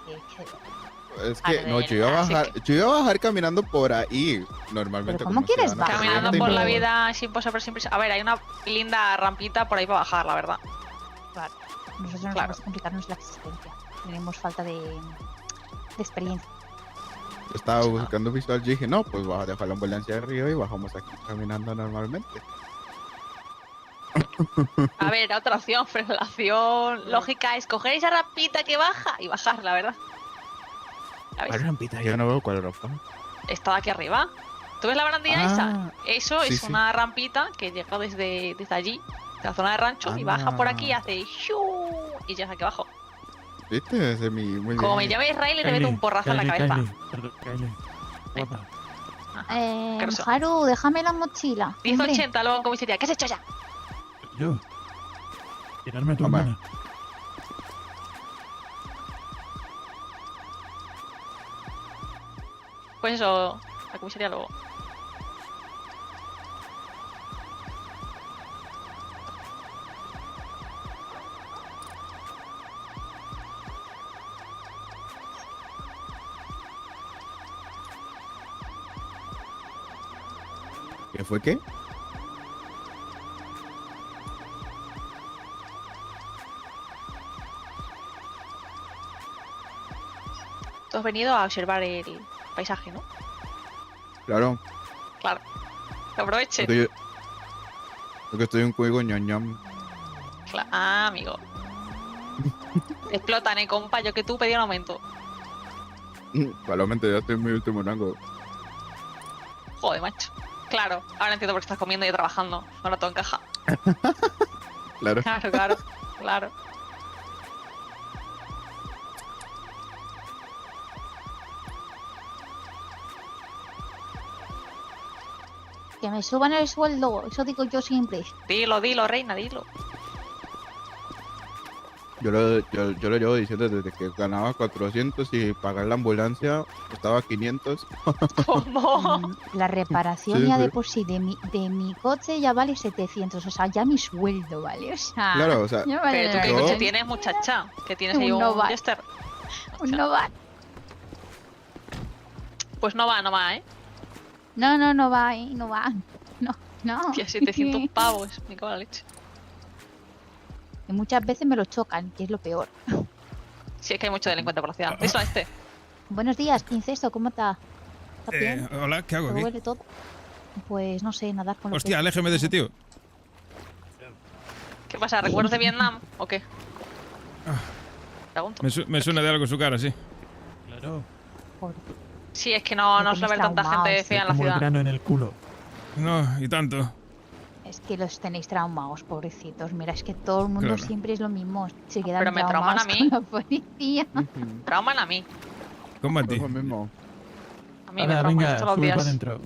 que no, yo iba a bajar caminando por ahí, normalmente. ¿Pero cómo quieres bajar? Caminando por la vida sin posar por siempre. A ver, hay una linda rampita por ahí para bajar, la verdad. Claro. Nosotros nos vamos a complicarnos la existencia. Tenemos falta de experiencia. Estaba buscando visual y dije, no, pues voy a dejar la ambulancia de Río y bajamos aquí caminando normalmente. A ver, otra opción, pero la opción lógica es coger esa rampita que baja y bajar, la verdad. ¿Cuál rampita? Yo no veo cuál rampa. Está aquí arriba. ¿Tú ves la barandilla esa? Eso sí, es sí. una rampita que llega desde allí, de la zona de rancho, y baja por aquí y hace ¡shuu! Y ya está aquí abajo. ¿Viste? Ese muy bien. Como me llame Israel y le meto un porrazo en la cabeza. Kylie, guapa. ¿Qué pasó? Haru, déjame la mochila. 1080 luego en comisaría. ¿Qué has hecho ya? Yo. Tirarme a tu Hombre. hermana. Pues eso, la comisaría luego. ¿Qué fue qué? Tú has venido a observar el paisaje, ¿no? Claro. Claro. Que aproveche. Porque estoy en juego ñoñam. Amigo. Explotan, compa. Yo que tú pedí un aumento. Probablemente ya estoy en mi último rango. Joder, macho. Claro, ahora entiendo por qué estás comiendo y trabajando. Ahora todo encaja. Claro. Claro. Que me suban el sueldo, eso digo yo siempre. Dilo, reina, dilo. Yo lo llevo diciendo desde que ganaba 400 y pagar la ambulancia costaba 500. ¿Cómo? La reparación Sí, ya sí. de por sí de mi coche ya vale 700, o sea, ya mi sueldo, ¿vale? O sea, Claro, o sea, ya vale Pero tú la qué yo- coche pena. tienes, muchacha. Que tienes ahí Un un Nova. Jester. Un Nova. Pues no va, ¿eh? No va, no va. No. Tía, 700 pavos. Me cago en la leche. Y muchas veces me lo chocan, que es lo peor. Sí, es que hay mucho delincuente por la ciudad. Eso, Buenos días, princeso, ¿cómo está? ¿Está bien? Hola, ¿qué hago ¿Te aquí? huele todo? Pues no sé, nadar con los Hostia, aléjeme de ese tío. ¿Qué pasa? ¿Recuerdos de Vietnam o qué? Pregunto. Me suena de algo su cara, sí. Claro. Sí, es que no Lo suele haber tenéis tanta gente traumados. fea en la Como el ciudad. grano en el culo. No, y tanto. Es que los tenéis traumados, pobrecitos. Mira, es que todo el mundo Claro. siempre es lo mismo. Se quedan Pero me trauman a traumados mí. con la policía. Trauman a mí. ¿Cómo a ti? Lo mismo. A mí me Ahora, trauman venga, todos los sube para días. adentro.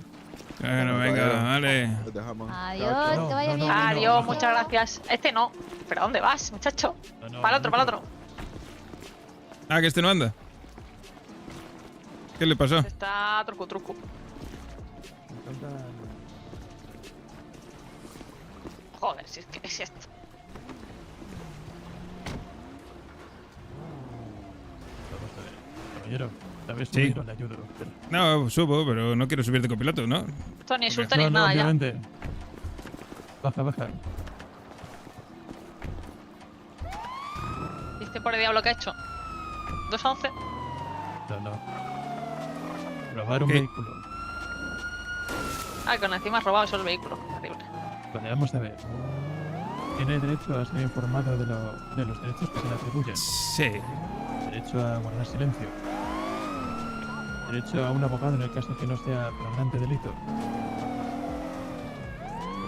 Bueno, venga, vale. Los dejamos. Adiós, No, que vaya no, bien. no. Adiós, muchas gracias. Este no. ¿Pero a dónde vas, muchacho? No, Para el otro. Ah, que este no anda. ¿Qué le pasó? Está truco. Joder, si es que es esto. Vamos a ver. Caballero, ¿sabes Sí. subir o le ayudo? No, subo, pero no quiero subir de copiloto, ¿no? Esto ni insulto No, ni no, nada ya. obviamente. Baja. ¿Viste por el diablo que ha hecho? 211. No. Robar un ¿Qué? vehículo. Ah, con encima has robado solo el vehículo. Terrible. Vale, vamos a ver. Tiene derecho a ser informado de los derechos que se le atribuyen. Sí. Derecho a guardar silencio. Derecho a un abogado en el caso que no sea flagrante delito.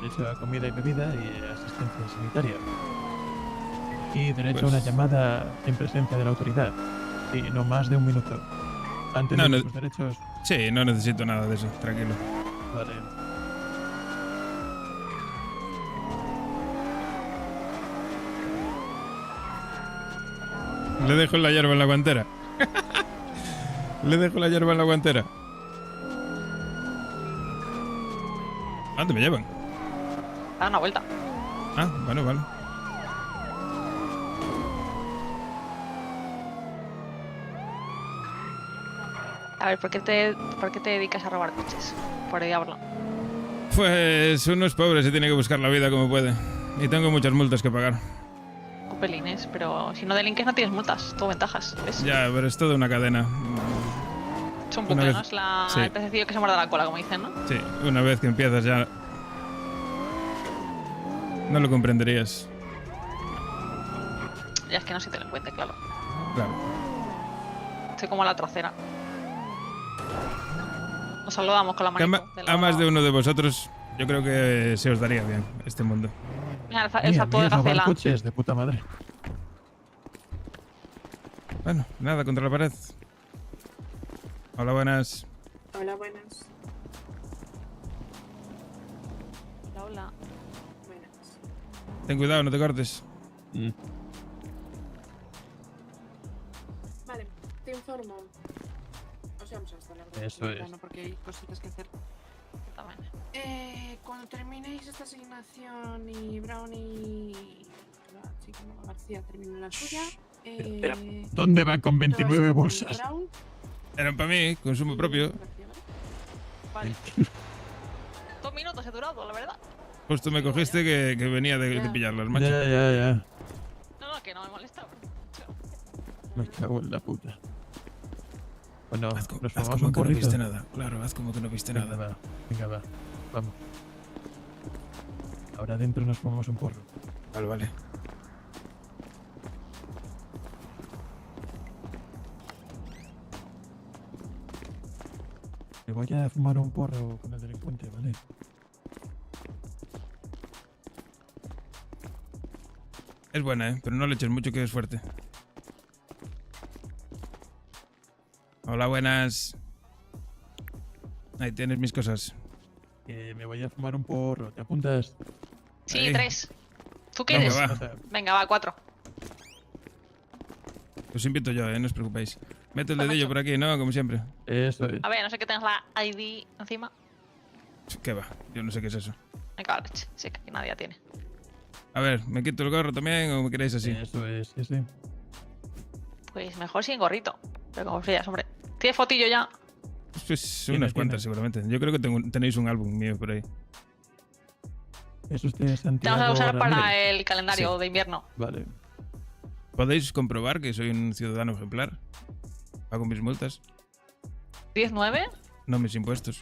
Derecho a comida y bebida y asistencia sanitaria. Y derecho a una Pues- llamada en presencia de la autoridad. Y no más de un minuto. Antes No, de no- sus derechos. Sí, no necesito nada de eso, tranquilo. Vale. Le dejo la hierba en la guantera. Le dejo la hierba en la guantera. ¿A dónde me llevan? Da una vuelta. Ah, bueno, vale. A ver, ¿por qué te dedicas a robar coches? Por el diablo. Pues uno es pobre, se tiene que buscar la vida como puede. Y tengo muchas multas que pagar. Copelines, pero si no delinques no tienes multas, todo ventajas, ¿ves? Ya, pero es toda una cadena. Es un una bucle, vez- ¿no? Es la... sí. el pececillo que se muerde la cola, como dicen, ¿no? Sí, una vez que empiezas ya... No lo comprenderías. Ya es que no soy delincuente, claro. Claro. Estoy como la trocera. Nos saludamos con la Que a, manita. a más de uno de vosotros, yo creo que se os daría bien este mundo. Mira, el salto de robar Gacela. coches de puta madre. Bueno, nada, contra la pared. Hola, buenas. Hola, buenas. hola. Ten cuidado, no te cortes. Vale, te informo. Os vamos a estar largo. Eso es. Porque hay cositas que hacer. Cuando terminéis esta asignación y Brownie, la chica Nova García termine la suya. Espera, ¿dónde va con 29 bolsas? Eran para mí, consumo propio. Vale. 2 minutos he durado, la verdad. Justo me cogiste que venía de pillarlas, macho. Ya. No, que no me molesta. Me cago en la puta. Bueno, nos Haz tomamos como un que no porrito. viste nada. Claro, haz como que no viste Venga, nada. va. Venga, va. Vamos. Ahora adentro nos fumamos un porro. Vale. Me voy a fumar un porro con el delincuente, ¿vale? Es buena, pero no le eches mucho que es fuerte. Hola, buenas. Ahí tienes mis cosas. Me voy a fumar un porro. ¿Te apuntas? Sí, Ahí. 3. ¿Tú quieres? Venga, Venga, va, 4. Os invito yo, no os preocupéis. Mete el dedillo por aquí, ¿no? Como siempre. Eso es. A ver, no sé que tengas la ID encima. ¿Qué va? Yo no sé qué es eso. Me cago en la leche. Sí, que aquí nadie la tiene. A ver, ¿me quito el gorro también o me queréis así? Eso es, sí. Pues mejor sin gorrito. Pero como frías, hombre. ¿Tienes fotillo ya? Pues unas cuantas seguramente. Yo creo que tenéis un álbum mío por ahí. ¿Es usted Te Santiago vamos a usar para Ramírez? el calendario de invierno. Vale. ¿Podéis comprobar que soy un ciudadano ejemplar? Pago mis multas, 19. no mis impuestos.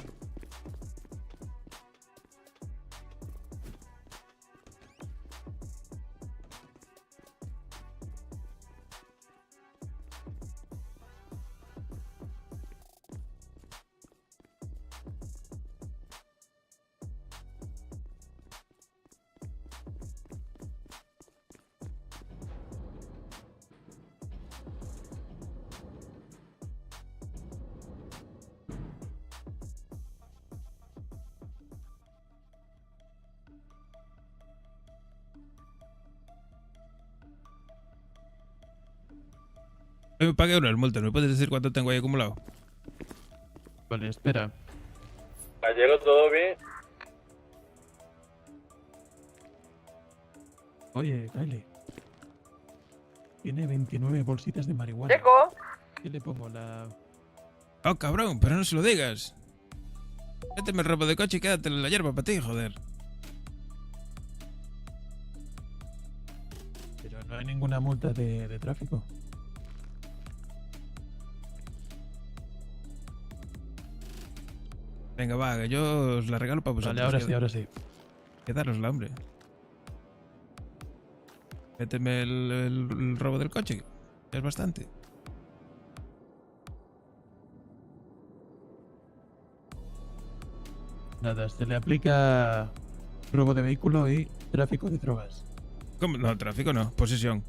Hoy me pagué unas multas, ¿me puedes decir cuánto tengo ahí acumulado? Vale, espera. Gallego, ¿todo bien? Oye, Kyle. Tiene 29 bolsitas de marihuana. ¡Checo! ¿Qué le pongo? La... Oh, cabrón, pero no se lo digas. Méteme el robo de coche y quédate la hierba para ti, joder. Pero no hay ninguna multa de tráfico. Venga, va, que yo os la regalo para vosotros. Vale, ahora sí. Quedárosla, hombre. Méteme el robo del coche. Es bastante. Nada, se le aplica robo de vehículo y tráfico de drogas. ¿Cómo? No, tráfico no, posesión.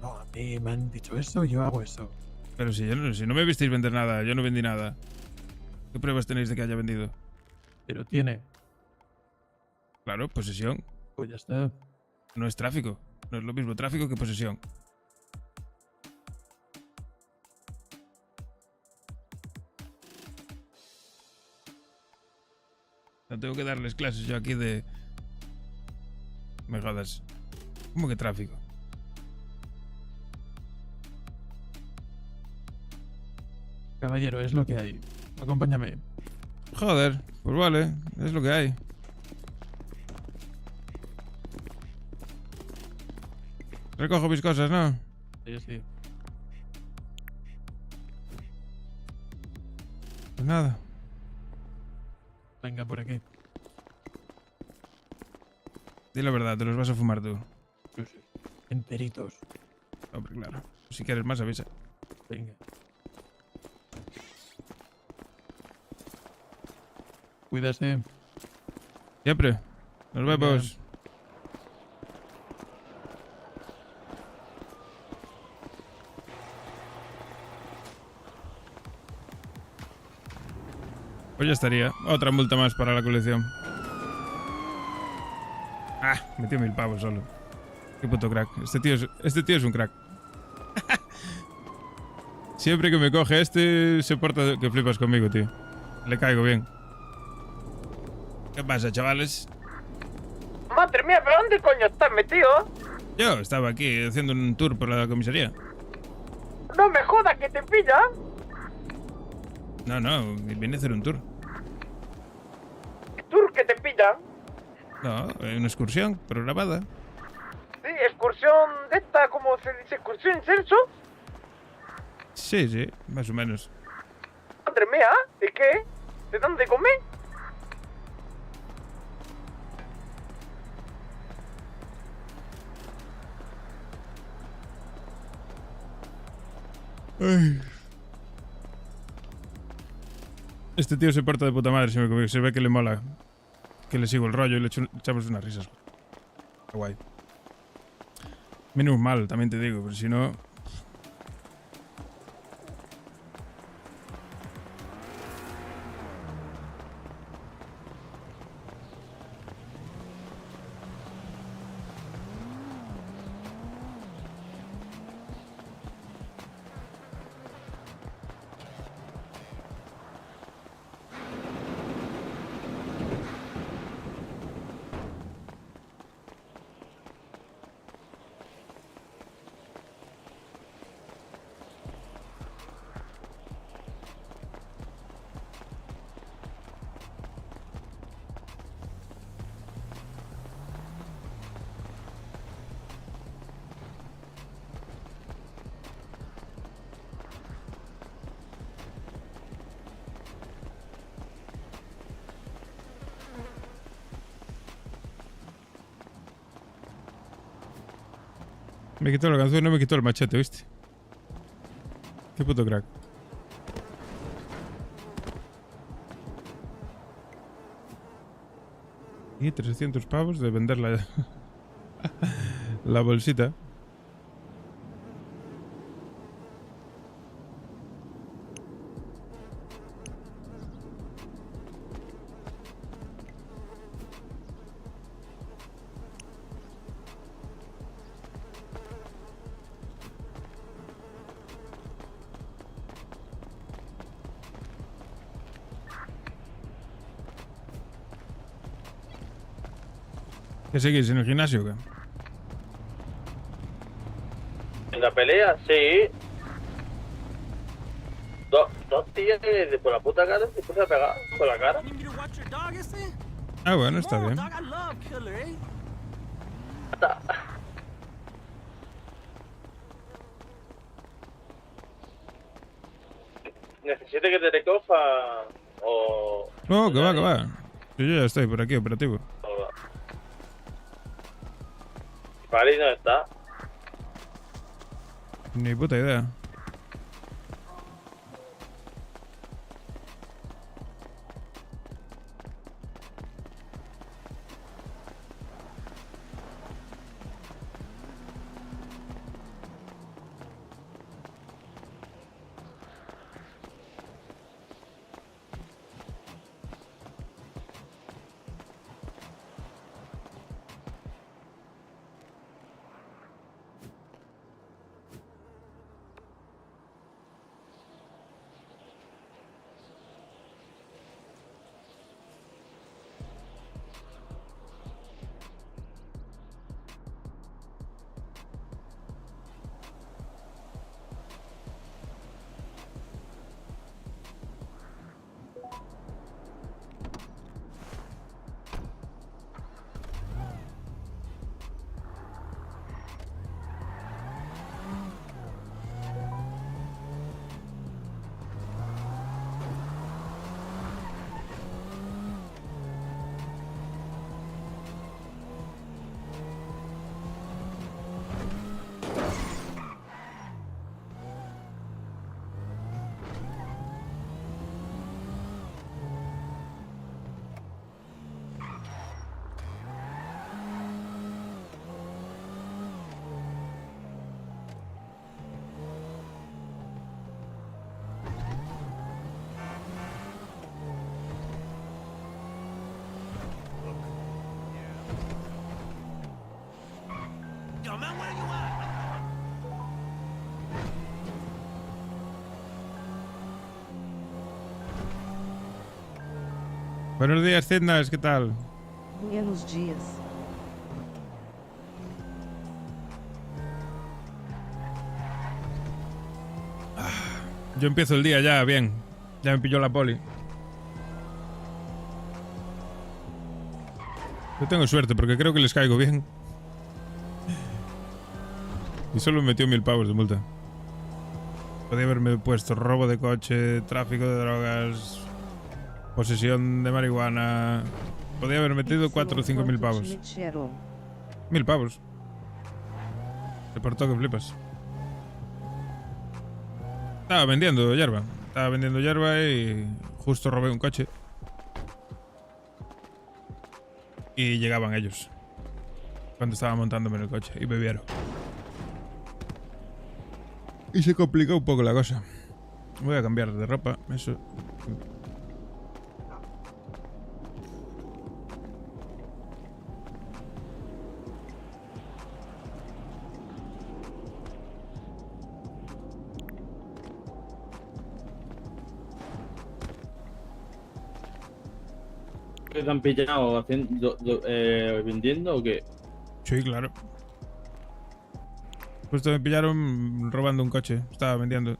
No, a mí me han dicho eso, yo hago eso. Pero si no me visteis vender nada, yo no vendí nada. ¿Qué pruebas tenéis de que haya vendido? Pero tiene. Claro, posesión. Pues ya está. No es tráfico. No es lo mismo tráfico que posesión. No tengo que darles clases yo aquí de... Me jodas. ¿Cómo que tráfico? Caballero, es lo que hay. Acompáñame. Joder, pues vale, es lo que hay. Recojo mis cosas, ¿no? Sí, sí. Pues nada. Venga, por aquí. Di la verdad, te los vas a fumar tú. Sí, sí. Enteritos. Hombre, claro. Si quieres más, avisa. Venga. Cuídase. Siempre. Nos vemos. Pues ya estaría. Otra multa más para la colección. Ah, metió 1000 pavos solo. Qué puto crack. Este tío es un crack. Siempre que me coge se porta que flipas conmigo, tío. Le caigo bien. ¿Qué pasa, chavales? Madre mía, ¿pero dónde coño estás metido? Yo estaba aquí haciendo un tour por la comisaría. No me jodas que te pilla. No, vine a hacer un tour. ¿Tour que te pilla? No, una excursión programada. Sí, excursión de esta, ¿cómo se dice? ¿Excursión incenso? Sí, más o menos. Madre mía, ¿y qué? ¿De dónde comí? Ay. Este tío se porta de puta madre, se ve que le mola. Que le sigo el rollo y le echamos unas risas. Qué guay. Menos mal, también te digo, pero si no... Me quitó la canción, no me quitó el machete, ¿viste? Qué puto crack. Y 300 pavos de vender la bolsita. ¿Qué seguís en el gimnasio o qué? ¿En la pelea? Sí. Dos tías que por la puta cara se puso a pegar por la cara. Ah, bueno, está bien. ¿Necesita que te recoja o...? No, que va. Yo ya estoy por aquí, operativo. París no está. Ni puta idea. Buenos días, Cidnas, ¿qué tal? Buenos días. Yo empiezo el día ya, bien. Ya me pilló la poli. Yo tengo suerte porque creo que les caigo bien. Y solo me metió 1000 pavos de multa. Podría haberme puesto robo de coche, tráfico de drogas, posesión de marihuana. Podría haber metido 4 o 5 mil pavos. 1000 pavos. Se portó que flipas. Estaba vendiendo hierba. Estaba vendiendo hierba y justo robé un coche. Y llegaban ellos. Cuando estaba montándome en el coche. Y bebieron. Y se complicó un poco la cosa. Voy a cambiar de ropa. Eso. ¿Qué te han pillado haciendo, vendiendo o qué? Sí, claro. Justo me pillaron robando un coche. Estaba vendiendo.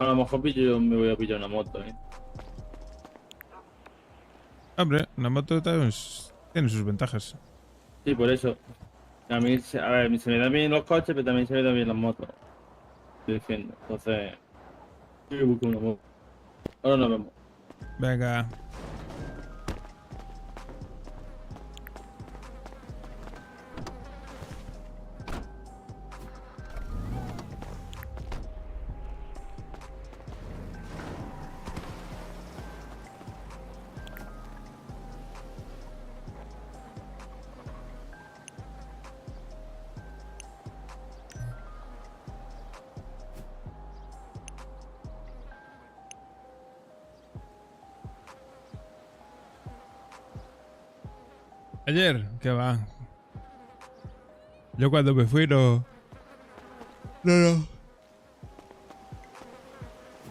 A lo mejor me voy a pillar una moto, Hombre, una moto tiene sus ventajas. Sí, por eso. A mí, a ver, se me dan bien los coches, pero también se me dan bien las motos. Estoy diciendo. Entonces, yo busco una moto. Ahora nos vemos. Venga. Ayer, ¿qué va? Yo cuando me fui no. No.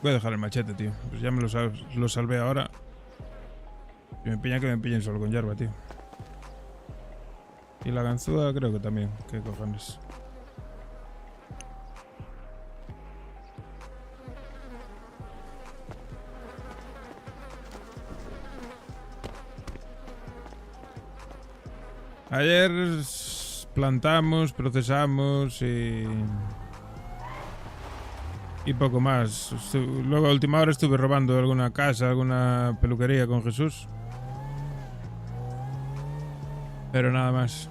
Voy a dejar el machete, tío. Pues ya me lo salvé ahora. Si me pillan, que me pillen solo con hierba, tío. Y la ganzúa creo que también. ¿Qué cojones? Ayer plantamos, procesamos y poco más. Luego a última hora estuve robando alguna casa, alguna peluquería con Jesús. Pero nada más.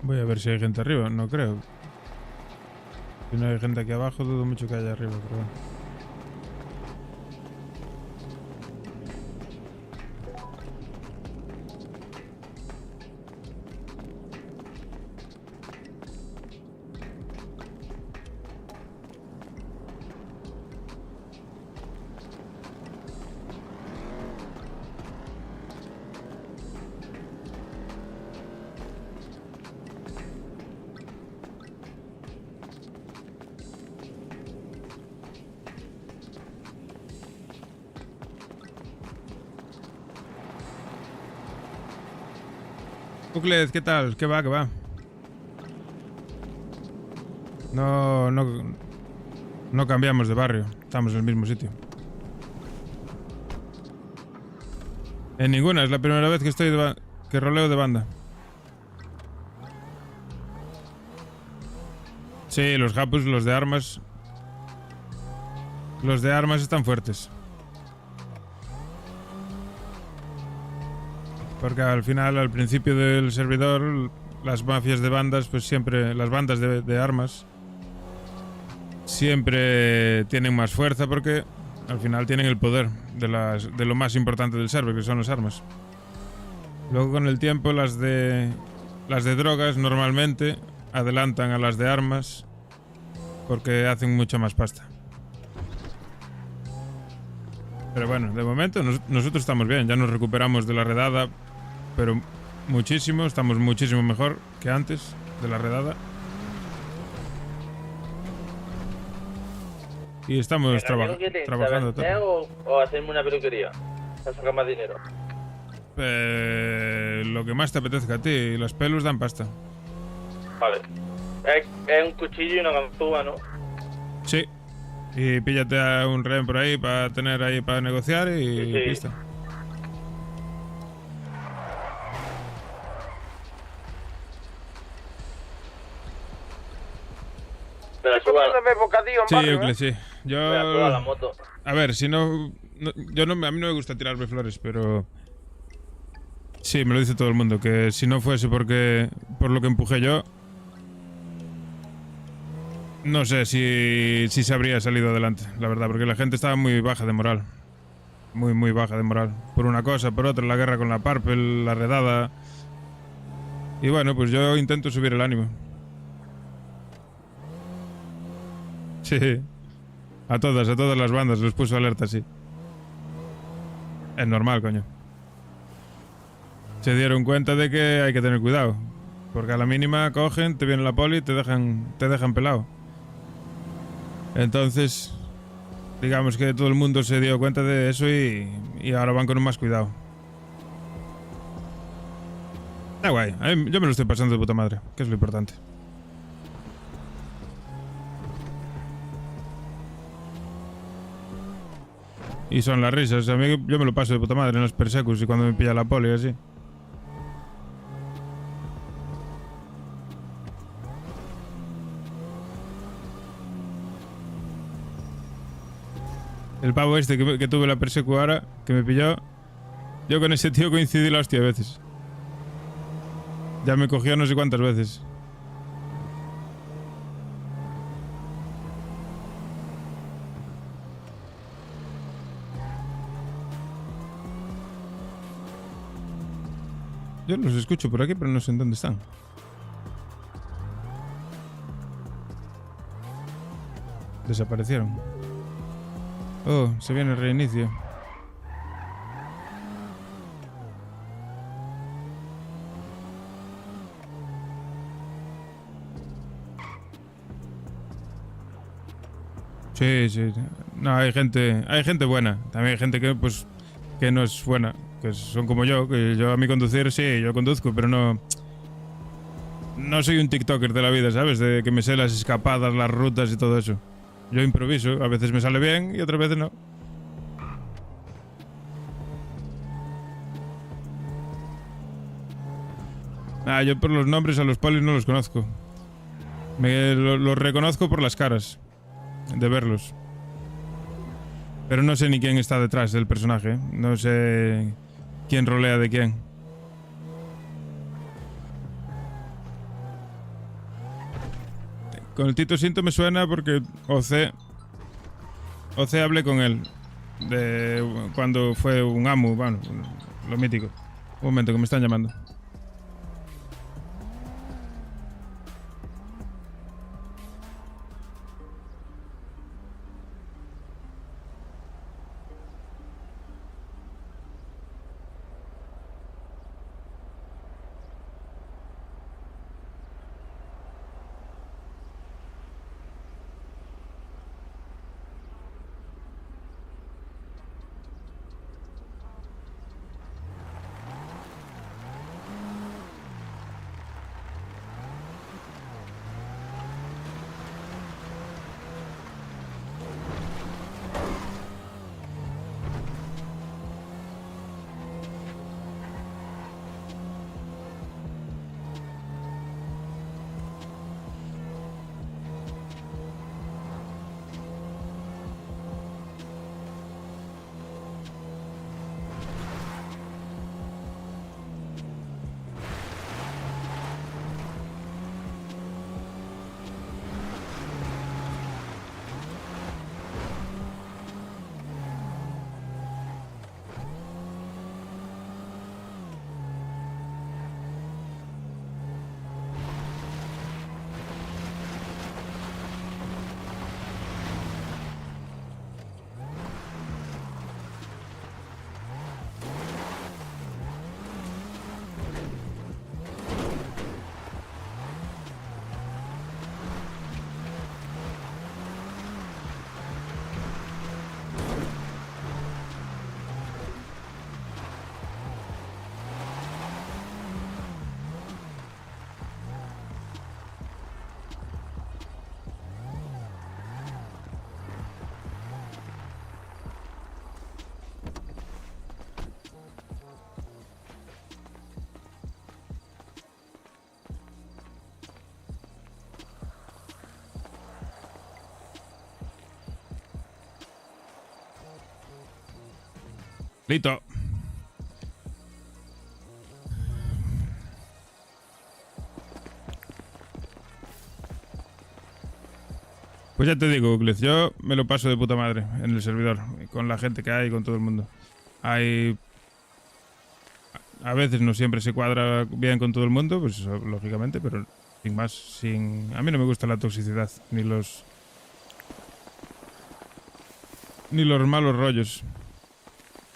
Voy a ver si hay gente arriba, no creo. Si no hay gente aquí abajo, dudo mucho que haya arriba, pero bueno. Bucles, ¿qué tal? ¿Qué va? ¿Qué va? No cambiamos de barrio. Estamos en el mismo sitio. En ninguna. Es la primera vez que estoy que roleo de banda. Sí, los Japus, los de armas. Los de armas están fuertes. Porque al final, al principio del servidor, las mafias de bandas, pues siempre, las bandas de armas, siempre tienen más fuerza porque al final tienen el poder de lo más importante del server, que son las armas. Luego con el tiempo las de drogas normalmente adelantan a las de armas porque hacen mucha más pasta. Pero bueno, de momento nosotros estamos bien, ya nos recuperamos de la redada, pero muchísimo, estamos muchísimo mejor que antes de la redada. Y estamos trabajando todo. ¿O hacerme una peluquería? Para sacar más dinero. Lo que más te apetezca a ti, los pelos dan pasta. Vale. Es un cuchillo y una ganzúa, ¿no? Sí. Y píllate a un rehén por ahí para tener ahí para negociar y Sí. listo. Pero Comiéndome bocadillo en Sí, barrio, Euclid, sí. suba la moto. A ver, si no... a mí no me gusta tirarme flores, pero... Sí, me lo dice todo el mundo, que si no fuese por lo que empujé yo... No sé si se habría salido adelante, la verdad, porque la gente estaba muy baja de moral. Muy, muy baja de moral. Por una cosa, por otra, la guerra con la Purple, la redada... Y bueno, pues yo intento subir el ánimo. Sí. A todas las bandas los puso alerta, sí. Es normal, coño. Se dieron cuenta de que hay que tener cuidado. Porque a la mínima cogen, te viene la poli y te dejan pelado. Entonces, digamos que todo el mundo se dio cuenta de eso y ahora van con más cuidado. Está guay. Yo me lo estoy pasando de puta madre, que es lo importante. Y son las risas. A mí yo me lo paso de puta madre en los persecus y cuando me pilla la poli y así. El pavo este que tuve la persecu ahora, que me pilló, yo con ese tío coincidí la hostia a veces. Ya me cogió no sé cuántas veces. Yo los escucho por aquí, pero no sé en dónde están. Desaparecieron. Oh, se viene el reinicio. Sí, sí. No, hay gente buena. También hay gente que no es buena. Que son como yo, que yo a mí conducir, sí, yo conduzco, pero no soy un TikToker de la vida, ¿sabes? De que me sé las escapadas, las rutas y todo eso. Yo improviso, a veces me sale bien y otras veces no. Yo por los nombres a los polis no los conozco. Los reconozco por las caras, de verlos. Pero no sé ni quién está detrás del personaje, no sé quién rolea de quién. Con el Tito Sinto me suena porque OC hablé con él de cuando fue un AMU, bueno, lo mítico. Un momento, que me están llamando. Listo. Pues ya te digo, Uclez, yo me lo paso de puta madre en el servidor, con la gente que hay, con todo el mundo. Hay... A veces no siempre se cuadra bien con todo el mundo, pues eso, lógicamente, pero sin más, sin... A mí no me gusta la toxicidad, ni los malos rollos.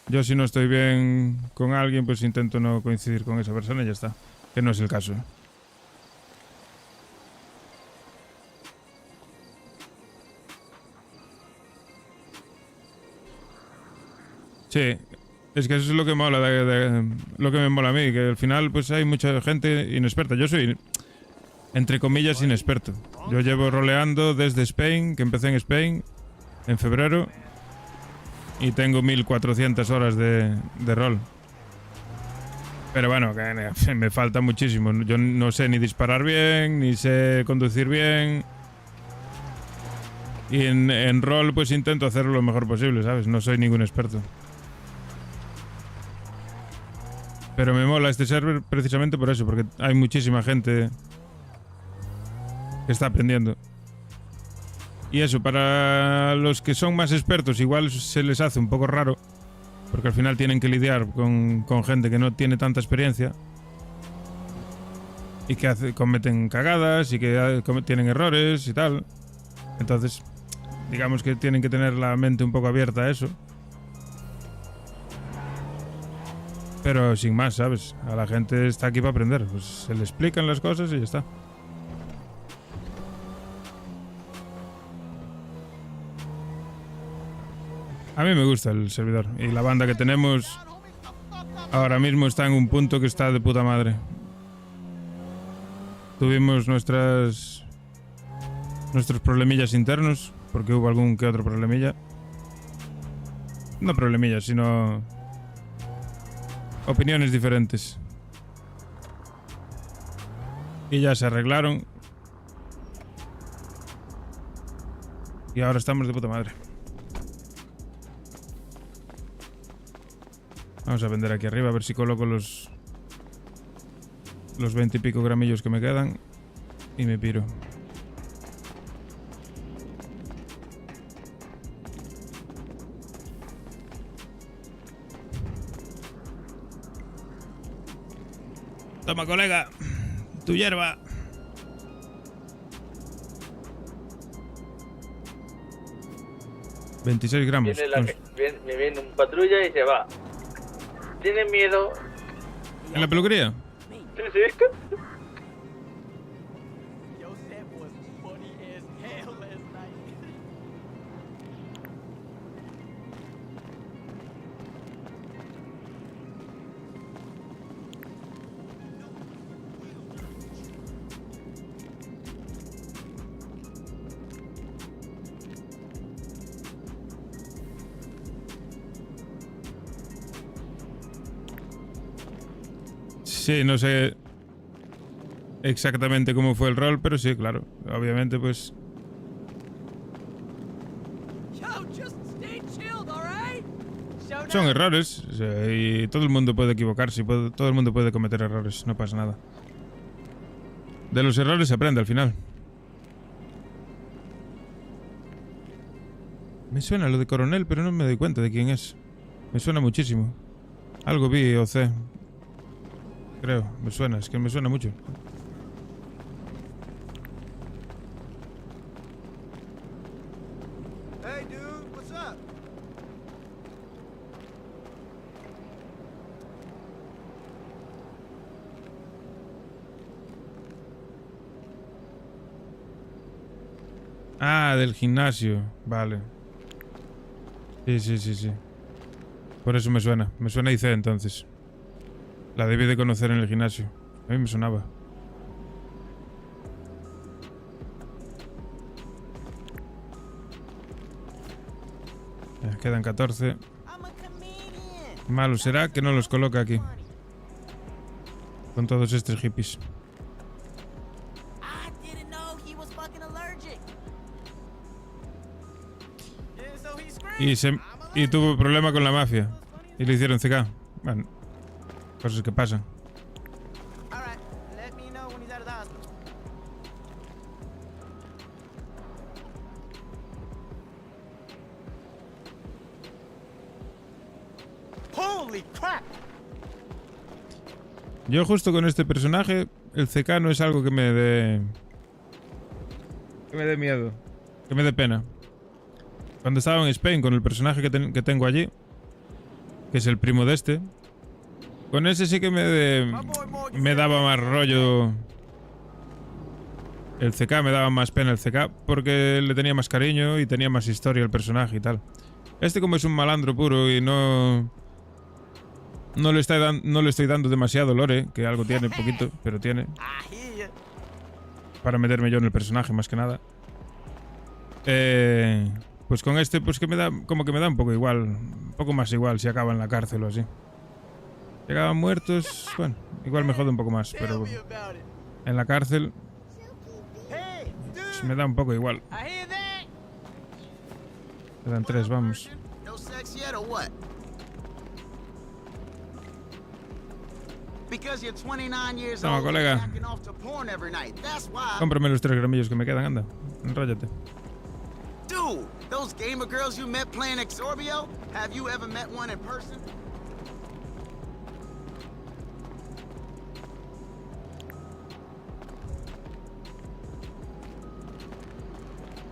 Yo si no estoy bien con alguien, pues intento no coincidir con esa persona y ya está. Que no es el caso. Sí, es que eso es lo que mola, lo que me mola a mí, que al final pues hay mucha gente inexperta. Yo soy, entre comillas, inexperto. Yo llevo roleando desde Spain, que empecé en Spain en febrero, y tengo 1400 horas de rol. Pero bueno, que me falta muchísimo. Yo no sé ni disparar bien, ni sé conducir bien. Y en rol pues intento hacerlo lo mejor posible, ¿sabes? No soy ningún experto. Pero me mola este server precisamente por eso, porque hay muchísima gente que está aprendiendo. Y eso, para los que son más expertos igual se les hace un poco raro, porque al final tienen que lidiar con gente que no tiene tanta experiencia y que cometen cagadas y que tienen errores y tal. Entonces, digamos que tienen que tener la mente un poco abierta a eso. Pero sin más, ¿sabes? A la gente está aquí para aprender. Pues se le explican las cosas y ya está. A mí me gusta el servidor. Y la banda que tenemos ahora mismo está en un punto que está de puta madre. Tuvimos nuestros problemillas internos, porque hubo algún que otro problemilla. No problemillas, sino... opiniones diferentes. Y ya se arreglaron. Y ahora estamos de puta madre. Vamos a vender aquí arriba a ver si coloco los 20 y pico gramillos que me quedan. Y me piro. Toma, colega, tu hierba. $26 gramos. Me viene un patrulla y se va. ¿Tiene miedo? ¿En la peluquería? Sí, sí. Sí, no sé exactamente cómo fue el rol, pero sí, claro. Obviamente, pues... son errores. O sea, y todo el mundo puede equivocarse. Todo el mundo puede cometer errores. No pasa nada. De los errores se aprende al final. Me suena lo de coronel, pero no me doy cuenta de quién es. Me suena muchísimo. Algo vi o sé. Creo, me suena, es que me suena mucho. Hey dude, what's up? Ah, del gimnasio, vale. Sí. Por eso me suena IC entonces. La debí de conocer en el gimnasio. A mí me sonaba. Ya, quedan 14. Malo será que no los coloca aquí. Con todos estos hippies. Y tuvo problema con la mafia. Y le hicieron CK. Bueno, cosas que pasan. Holy crap! Yo justo con este personaje, el CK no es algo que me dé... que me dé miedo. Que me dé pena. Cuando estaba en Spain con el personaje que tengo allí, que es el primo de este, con ese sí que me daba más rollo. El CK me daba más pena el CK porque le tenía más cariño y tenía más historia el personaje y tal. Este como es un malandro puro y no le estoy dando demasiado lore, que algo tiene, poquito, pero tiene. Para meterme yo en el personaje más que nada. Pues con este, pues que me da, como que me da un poco igual, un poco más igual si acaba en la cárcel o así. Si acaban muertos, bueno, igual me jode un poco más, pero en la cárcel pues me da un poco igual. Quedan 3, vamos. Toma, colega. Cómprame los 3 gramillos que me quedan, anda. Enróllate. Dude, those gamer girls you met playing Exorbio, have you ever met one in person?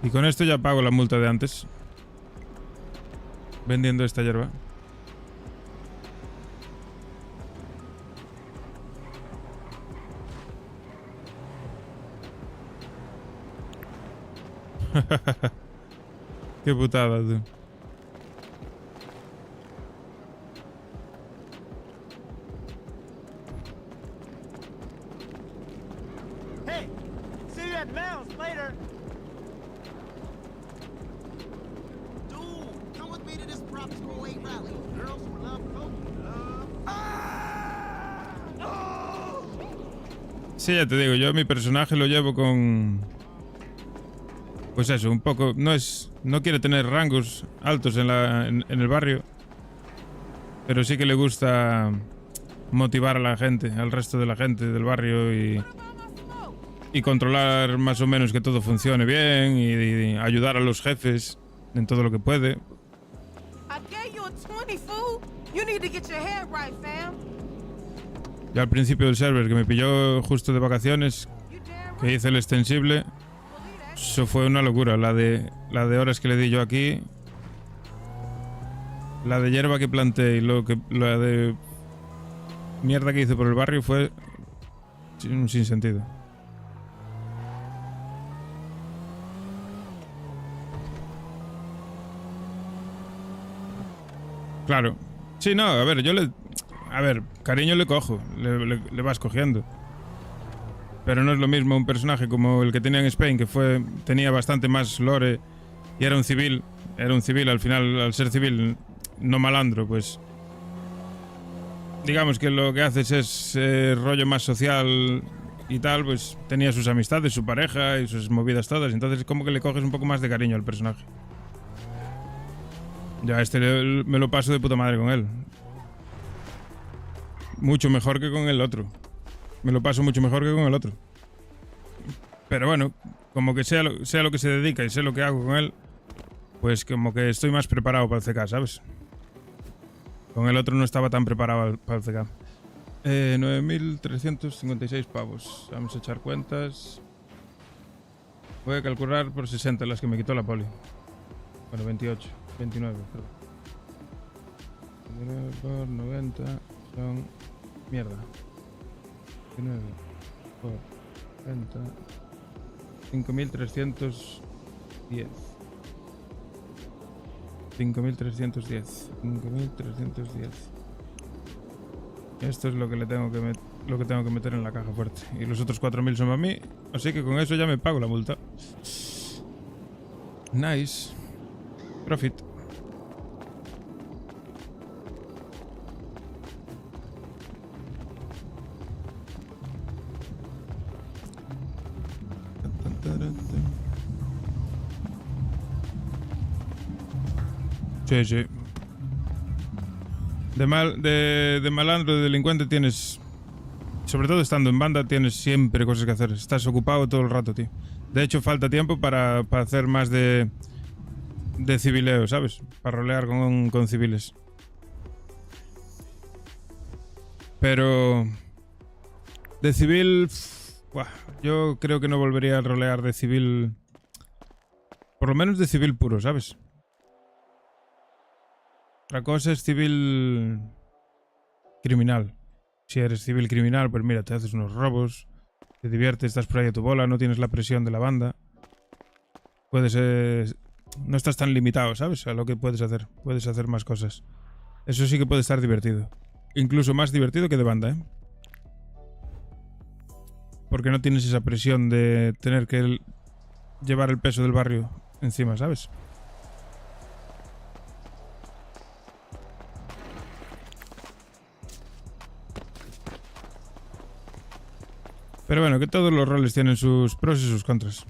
Y con esto ya pago la multa de antes. Vendiendo esta hierba. Qué putada, tú. Hey, see you at Mel's later. Dude, come with me to this Prop 208 rally. Girls who love coke, Sí, ya te digo, yo mi personaje lo llevo con... Pues eso, un poco... No quiere tener rangos altos en el barrio. Pero sí que le gusta motivar a la gente, al resto de la gente del barrio y controlar más o menos que todo funcione bien y ayudar a los jefes en todo lo que puede. Ya al principio del server, que me pilló justo de vacaciones, que hice el extensible, eso fue una locura. La de horas que le di yo aquí, la de hierba que planté y la de mierda que hice por el barrio fue un sinsentido. Claro. Sí, no, a ver, cariño le cojo, le vas cogiendo. Pero no es lo mismo un personaje como el que tenía en Spain, que tenía bastante más lore y era un civil. Era un civil, al final, al ser civil, no malandro, pues... Digamos que lo que haces es rollo más social y tal, pues tenía sus amistades, su pareja y sus movidas todas. Entonces como que le coges un poco más de cariño al personaje. Ya me lo paso de puta madre con él. Mucho mejor que con el otro. Me lo paso mucho mejor que con el otro. Pero bueno, como que sea lo que se dedica y sé lo que hago con él, pues como que estoy más preparado para el CK, ¿sabes? Con el otro no estaba tan preparado para el CK. 9.356 pavos. Vamos a echar cuentas. Voy a calcular por 60 las que me quitó la poli. Bueno, 28. 29, perdón. 29 por 90 son... Mierda. 29 por 30... 5.310. 5.310. 5.310. Esto es lo que tengo que meter en la caja fuerte. Y los otros 4.000 son para mí. Así que con eso ya me pago la multa. Nice. Profit. Sí, sí. De malandro, de delincuente tienes... Sobre todo estando en banda tienes siempre cosas que hacer. Estás ocupado todo el rato, tío. De hecho, falta tiempo para hacer más de civileo, ¿sabes? Para rolear con civiles. Pero... De civil... Buah, yo creo que no volvería a rolear de civil... Por lo menos de civil puro, ¿sabes? Otra cosa es civil... criminal. Si eres civil criminal, pues mira, te haces unos robos, te diviertes, estás por ahí a tu bola, no tienes la presión de la banda. Puedes... no estás tan limitado, ¿sabes? A lo que puedes hacer. Puedes hacer más cosas. Eso sí que puede estar divertido. Incluso más divertido que de banda, ¿eh? Porque no tienes esa presión de tener que llevar el peso del barrio encima, ¿sabes? Pero bueno, que todos los roles tienen sus pros y sus contras.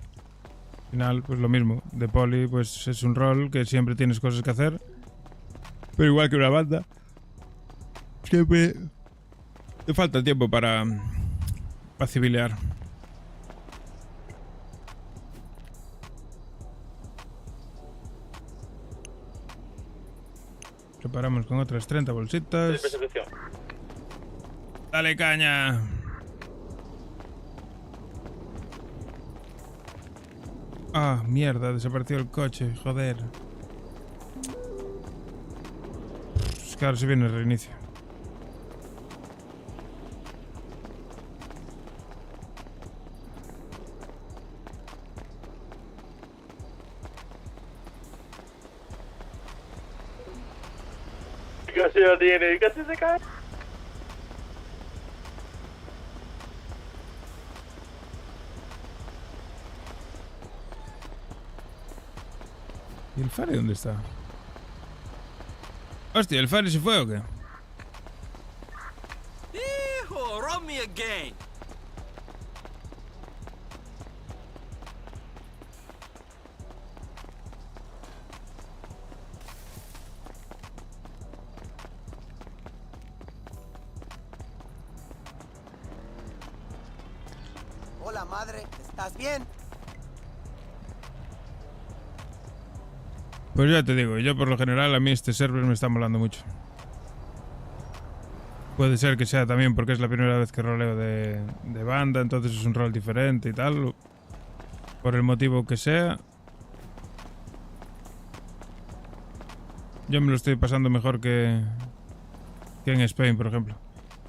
Al final, pues lo mismo. De poli, pues es un rol que siempre tienes cosas que hacer. Pero igual que una banda, siempre te falta tiempo para civilear. Preparamos con otras 30 bolsitas. Dale caña. Ah, mierda, desapareció el coche, joder. Es que ahora se viene el reinicio. Casi lo tiene, casi se cae. ¿Y el Fari dónde está? Hostia, ¿el Fari se fue o qué? Hijo, rob me again. Hola, madre, ¿estás bien? Pues ya te digo, yo por lo general a mí este server me está molando mucho. Puede ser que sea también porque es la primera vez que roleo de banda, entonces es un rol diferente y tal. Por el motivo que sea. Yo me lo estoy pasando mejor que en Spain, por ejemplo.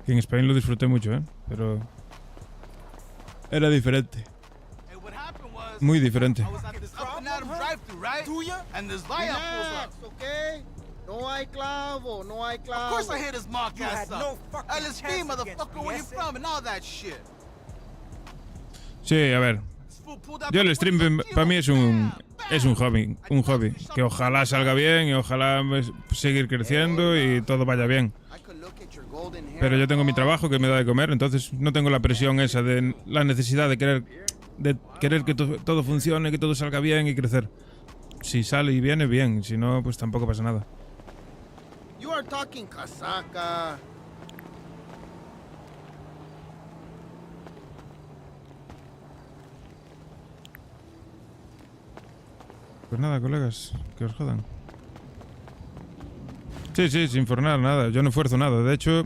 Que en Spain lo disfruté mucho, ¿eh? Pero... era diferente. Muy diferente. No hay clavo, no hay clavo. Of course I hear this mark ass up. LSD, motherfucker, where you from and all that shit. Sí, a ver. Yo el stream para mí es un hobby, que ojalá salga bien y ojalá seguir creciendo y todo vaya bien. Pero yo tengo mi trabajo que me da de comer, entonces no tengo la presión esa de la necesidad de querer que todo funcione, que todo salga bien y crecer. Si sale y viene, bien, si no, pues tampoco pasa nada. You are talking casaca. Pues nada, colegas, que os jodan. Sí, sin fornar nada, yo no fuerzo nada, de hecho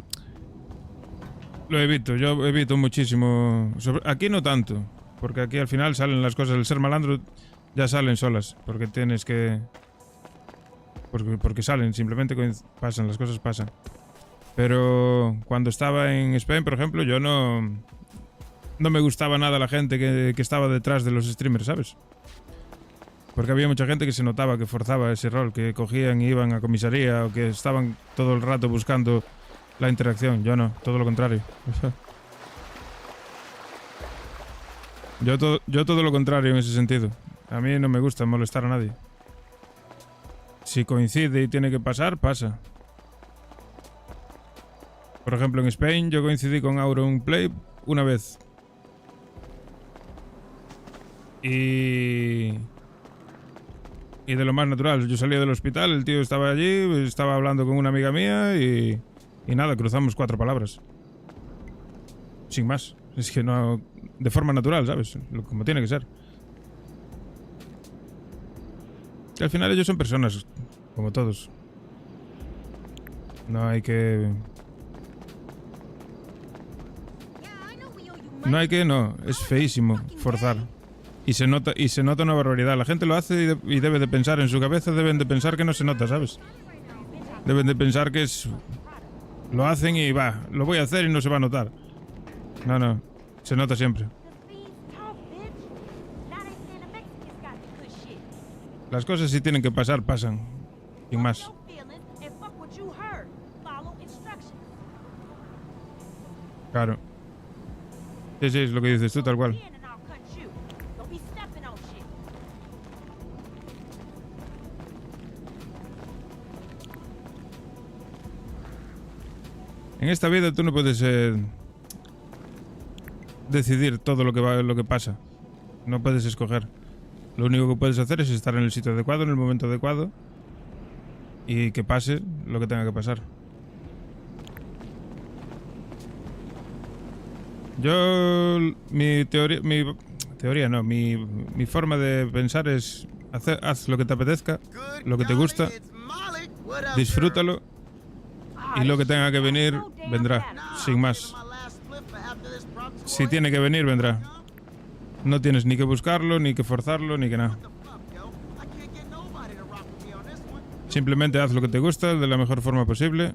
lo evito, yo evito muchísimo. Aquí no tanto, porque aquí al final salen las cosas, el ser malandro ya salen solas, porque tienes que... Porque salen, simplemente pasan, las cosas pasan. Pero cuando estaba en Spain, por ejemplo, yo no me gustaba nada la gente que estaba detrás de los streamers, ¿sabes? Porque había mucha gente que se notaba que forzaba ese rol, que cogían y iban a comisaría o que estaban todo el rato buscando la interacción. Yo no, todo lo contrario. Yo todo lo contrario en ese sentido. A mí no me gusta molestar a nadie. Si coincide y tiene que pasar, pasa. Por ejemplo, en Spain yo coincidí con Auronplay una vez. Y Y de lo más natural. Yo salí del hospital, el tío estaba allí, estaba hablando con una amiga mía y nada, cruzamos 4 palabras. Sin más. Es que no... De forma natural, ¿sabes? Como tiene que ser. Y al final ellos son personas, como todos. No hay que... No, es feísimo forzar. Y se nota una barbaridad. La gente lo hace y debe de pensar en su cabeza, deben de pensar que no se nota, ¿sabes? Deben de pensar que es... Lo hacen y va, lo voy a hacer y no se va a notar. No, se nota siempre. Las cosas si tienen que pasar, pasan. Sin más. Claro. Sí, es lo que dices tú, tal cual. En esta vida tú no puedes decidir todo lo que pasa. No puedes escoger. Lo único que puedes hacer es estar en el sitio adecuado, en el momento adecuado, y que pase lo que tenga que pasar. Yo, mi forma de pensar es haz lo que te apetezca, lo que te gusta, disfrútalo y lo que tenga que venir, vendrá, sin más. Si tiene que venir, vendrá. No tienes ni que buscarlo, ni que forzarlo, ni que nada. Simplemente haz lo que te gusta de la mejor forma posible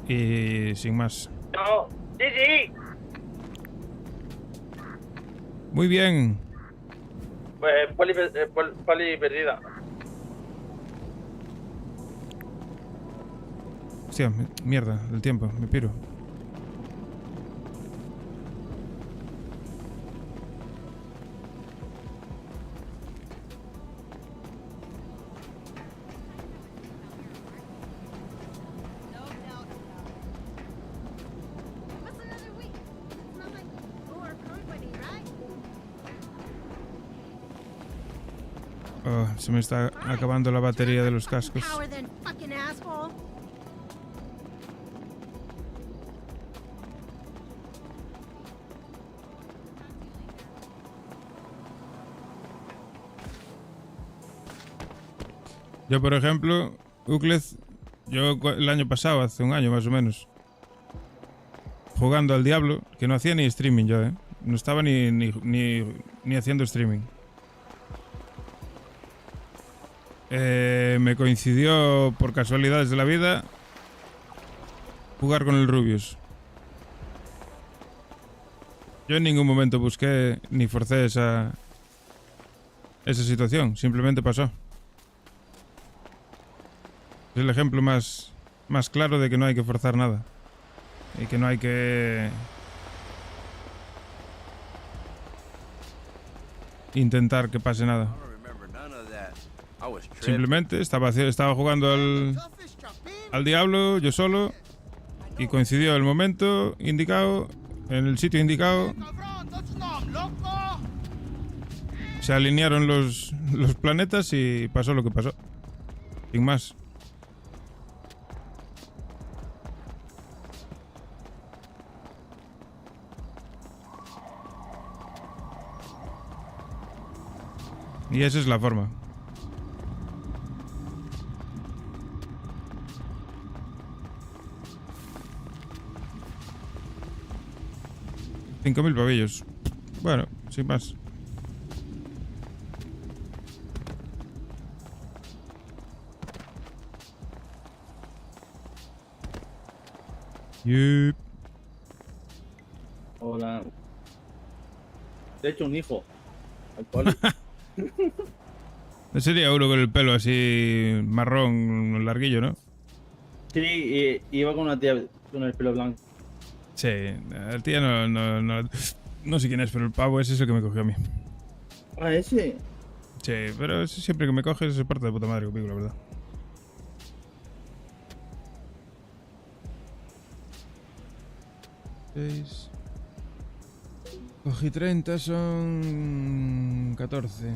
y sin más. Sí. Muy bien. Pues poli perdida. Hostia, mierda, el tiempo, me piro. Oh, se me está acabando la batería de los cascos. Yo, por ejemplo, Uclez, yo el año pasado, hace un año más o menos, jugando al Diablo, que no hacía ni streaming yo, no estaba ni haciendo streaming. Me coincidió por casualidades de la vida jugar con el Rubius. Yo en ningún momento busqué ni forcé esa situación, simplemente pasó. Es el ejemplo más claro de que no hay que forzar nada y que no hay que intentar que pase nada. Simplemente estaba jugando al Diablo yo solo y coincidió el momento indicado, en el sitio indicado. Se alinearon los planetas y pasó lo que pasó. Sin más. Y esa es la forma. $5.000 pavillos. Bueno, sin más. Yep. Hola. Te he hecho un hijo. Al poli. Sería uno con el pelo así marrón, larguillo, ¿no? Sí, y iba con una tía con el pelo blanco. Sí, el tío no sé quién es, pero el pavo ese es el que me cogió a mí. Ah, ese. Sí, pero siempre que me coges se parte de puta madre conmigo, la verdad. Cogí 30, son 14.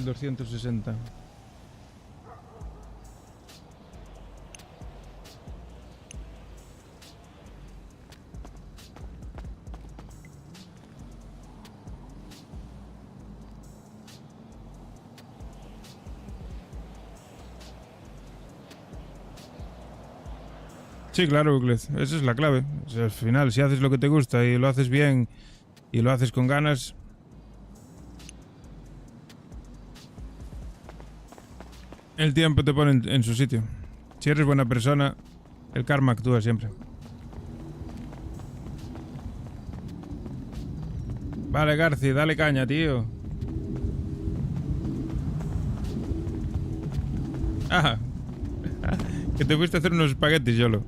1260. Sí, claro, Bucles. Esa es la clave. O sea, al final, si haces lo que te gusta y lo haces bien y lo haces con ganas, el tiempo te pone en su sitio. Si eres buena persona, el karma actúa siempre. Vale, Garci, dale caña, tío. Ah, que te fuiste a hacer unos espaguetis, Yolo.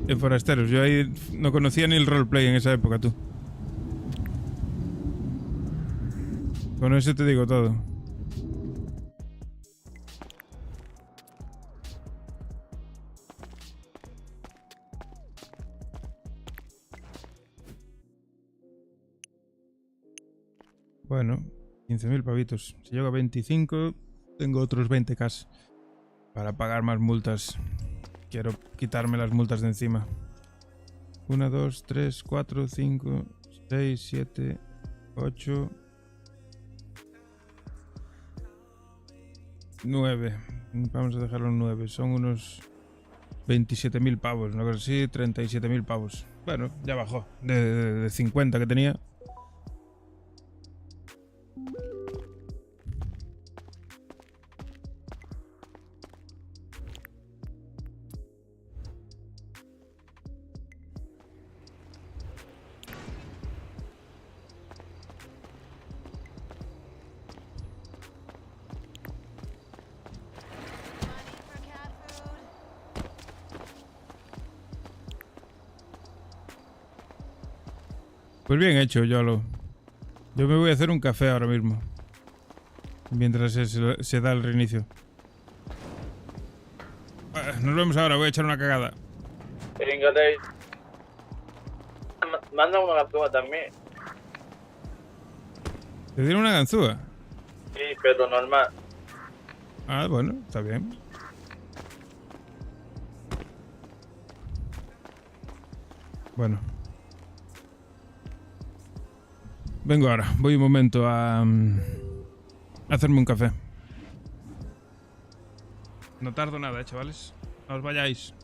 En Forasteros. Yo ahí no conocía ni el roleplay en esa época, tú. Con eso te digo todo. Bueno, 15.000 pavitos. Si llego a 25, tengo otros 20k para pagar más multas. Quiero quitarme las multas de encima. 1, 2, 3, 4, 5, 6, 7, 8, 9. Vamos a dejarlo en 9. Son unos 27.000 pavos, una cosa así, 37.000 pavos. Bueno, ya bajó. De 50 que tenía. Pues bien hecho, Yolo. Yo me voy a hacer un café ahora mismo. Mientras se da el reinicio. Nos vemos ahora, voy a echar una cagada. Ingate. Manda una ganzúa también. ¿Te dieron una ganzúa? Sí, pero normal. Ah, bueno, está bien. Bueno. Vengo ahora, voy un momento a hacerme un café. No tardo nada, chavales. No os vayáis.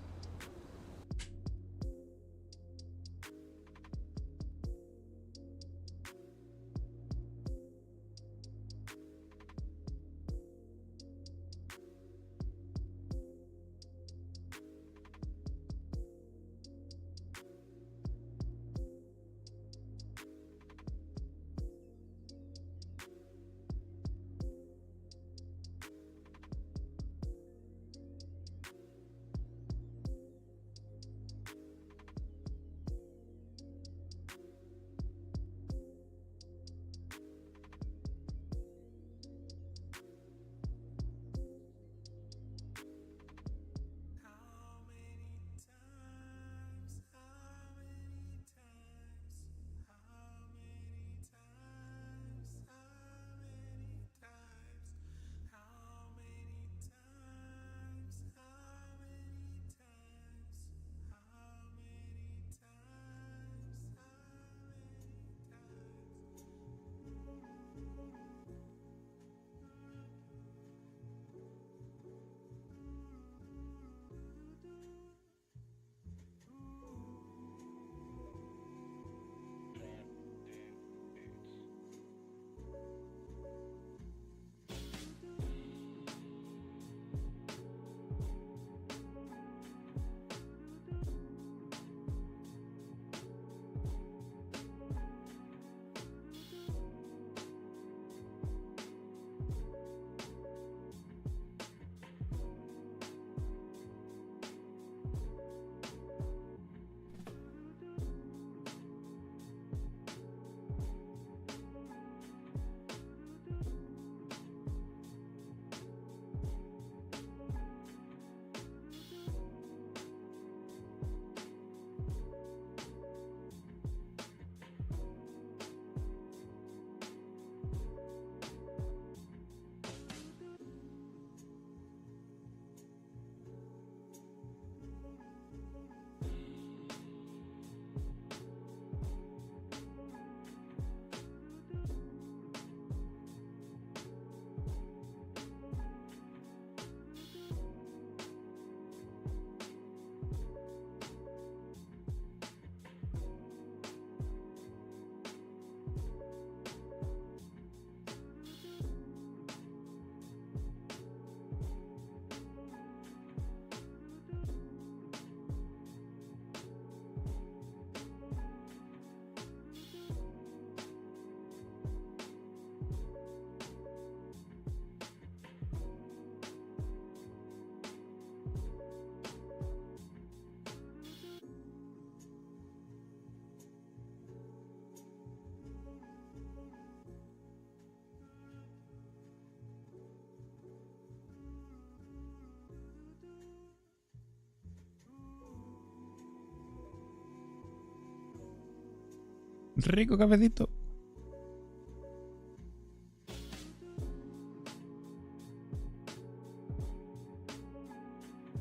Rico cafecito.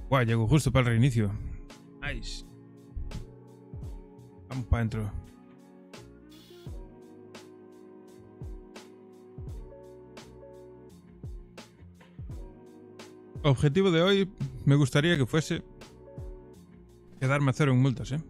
Guau, llegó justo para el reinicio. Nice. Vamos para adentro. Objetivo de hoy me gustaría que fuese quedarme a cero en multas, ¿eh?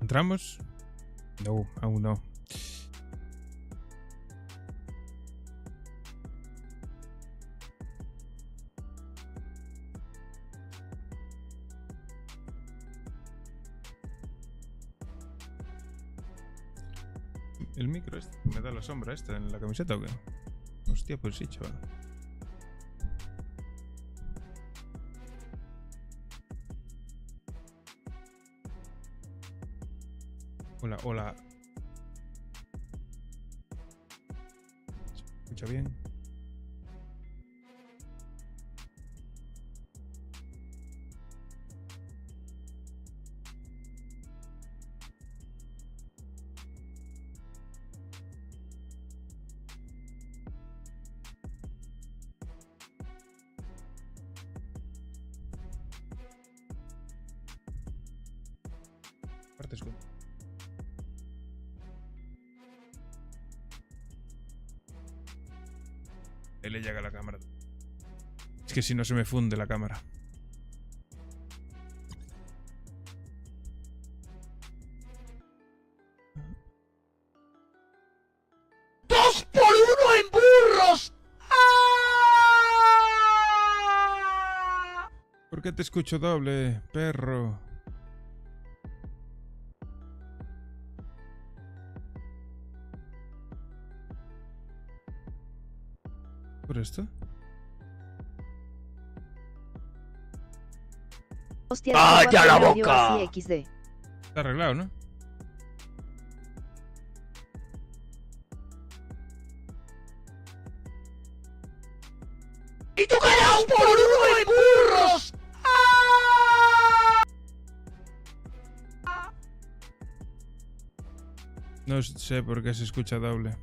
¿Entramos? No, aún no. El micro este me da la sombra esta en la camiseta o qué? Hostia, pues sí, chaval. Hola, hola. ¿Se escucha bien? Partes con... Ahí le llega la cámara. Es que si no se me funde la cámara. ¡2 por 1 en burros! ¿Por qué te escucho doble, perro? ¿Por esto? Hostia, ¡Calla la audio boca! así XD. Está arreglado, ¿no? ¡Y tú carajo por 1 en burros! No sé por qué se escucha doble.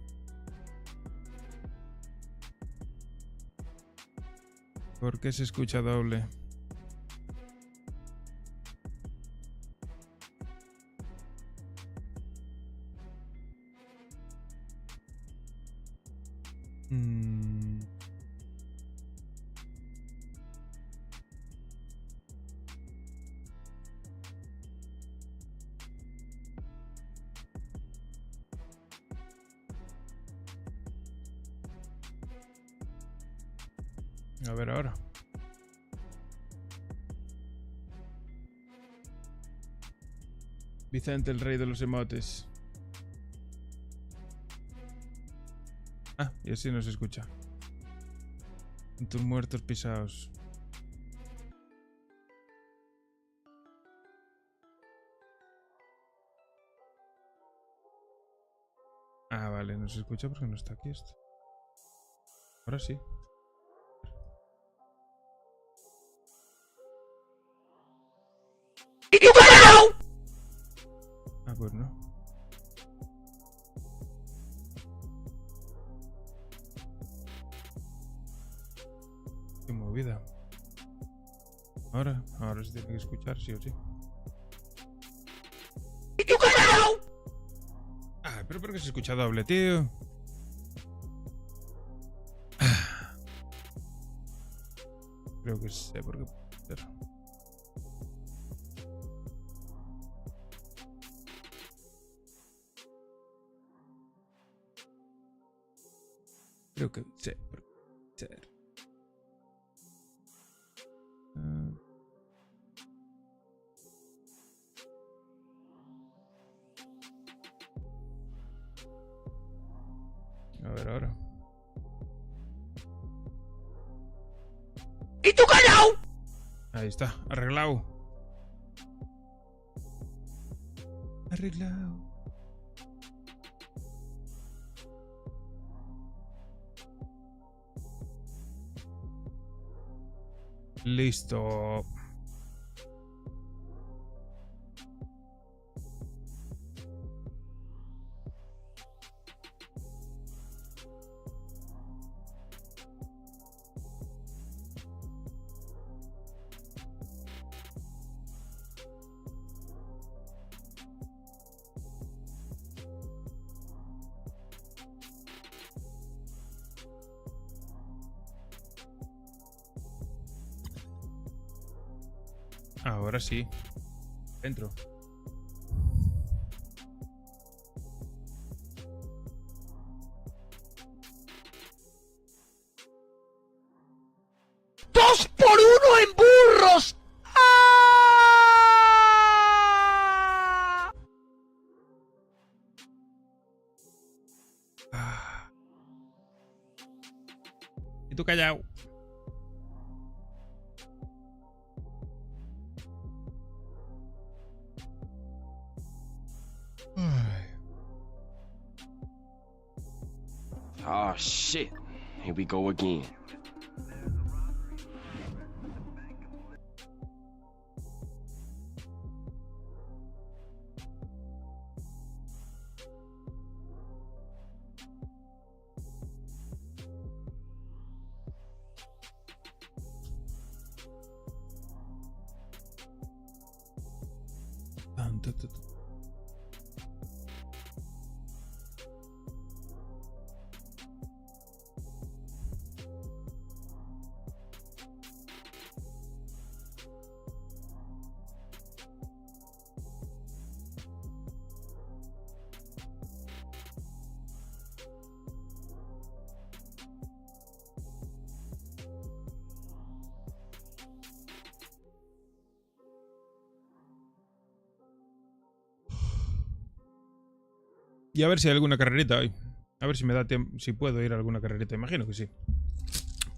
¿Por qué se escucha doble? A ver ahora. Vicente, el rey de los emotes. Ah, y así no se escucha. Tus muertos pisados. Ah, vale, no se escucha porque no está aquí esto. Ahora sí. Ah, pues no. Qué movida. Ahora se tiene que escuchar, sí o sí. tú callao! Ah, pero ¿por qué se escucha doble, tío? Creo que sé por qué puede ser. Creo que sé por qué puede ser. A ver ahora. ¡Y tú callao! Ahí está, arreglado. Arreglado. Listo. Ahora sí. Entro. ¡2 por 1 en burros! ¡Ah! Y tú callao. Oh shit. Here we go again. Y a ver si hay alguna carrerita hoy. A ver si me da tiempo, si puedo ir a alguna carrerita. Imagino que sí.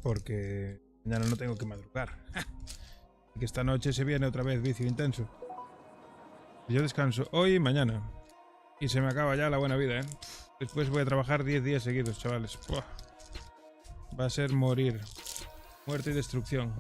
Porque mañana no tengo que madrugar. Y que esta noche se viene otra vez vicio intenso. Yo descanso hoy y mañana. Y se me acaba ya la buena vida, ¿eh? Después voy a trabajar 10 días seguidos, chavales. Buah. Va a ser morir. Muerte y destrucción.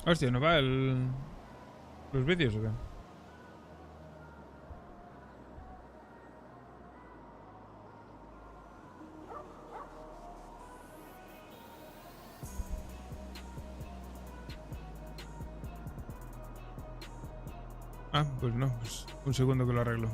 Hostia, ¿no va los vídeos o qué? Ah, pues no, pues un segundo que lo arreglo.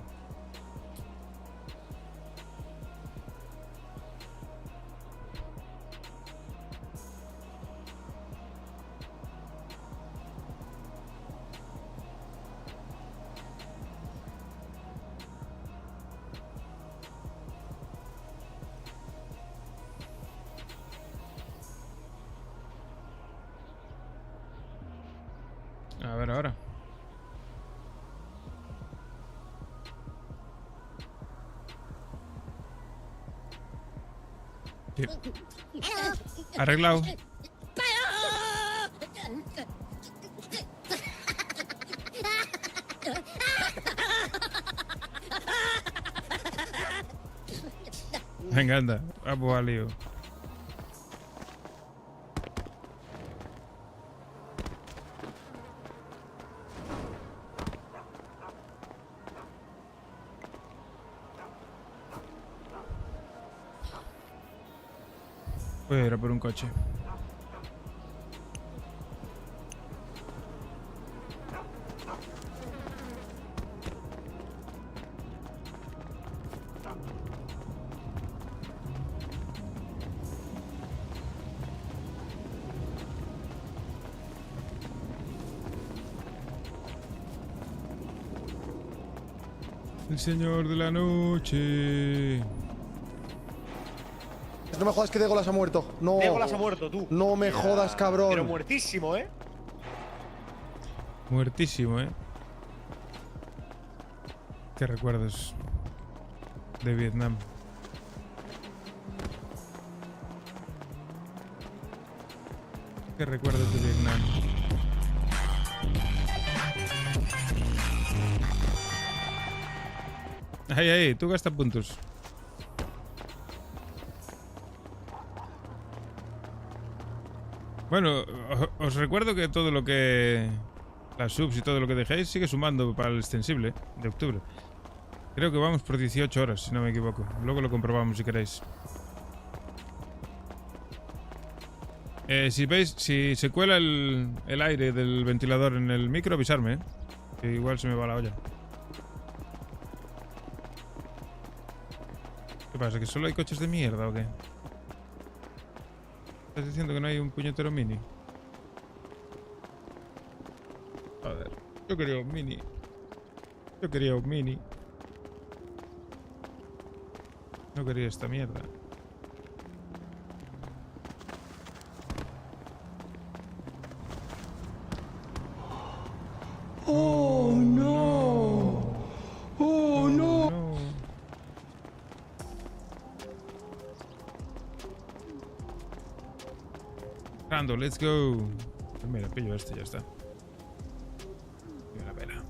A ver ahora. Sí. Arreglado. Venga, anda. Vamos al lío. Voy a ir a por un coche. El señor de la noche. No me jodas que Degolas ha muerto. No. Degolas ha muerto, tú. No me jodas, cabrón. Pero muertísimo, ¿eh? Muertísimo, ¿eh? Qué recuerdos de Vietnam. Qué recuerdos de Vietnam. Ay, tú gasta puntos. Bueno, os recuerdo que todo lo que... Las subs y todo lo que dejéis sigue sumando para el extensible de octubre. Creo que vamos por 18 horas, si no me equivoco. Luego lo comprobamos si queréis. Si veis, si se cuela el aire del ventilador en el micro, avisarme, ¿eh? Que igual se me va la olla. ¿Qué pasa? ¿Que solo hay coches de mierda o qué? ¿Estás diciendo que no hay un puñetero mini? Joder, yo quería un mini. Yo quería un mini. No quería esta mierda. Oh no. Oh no. Rando, let's go. Mira, pillo este, ya está. La pena.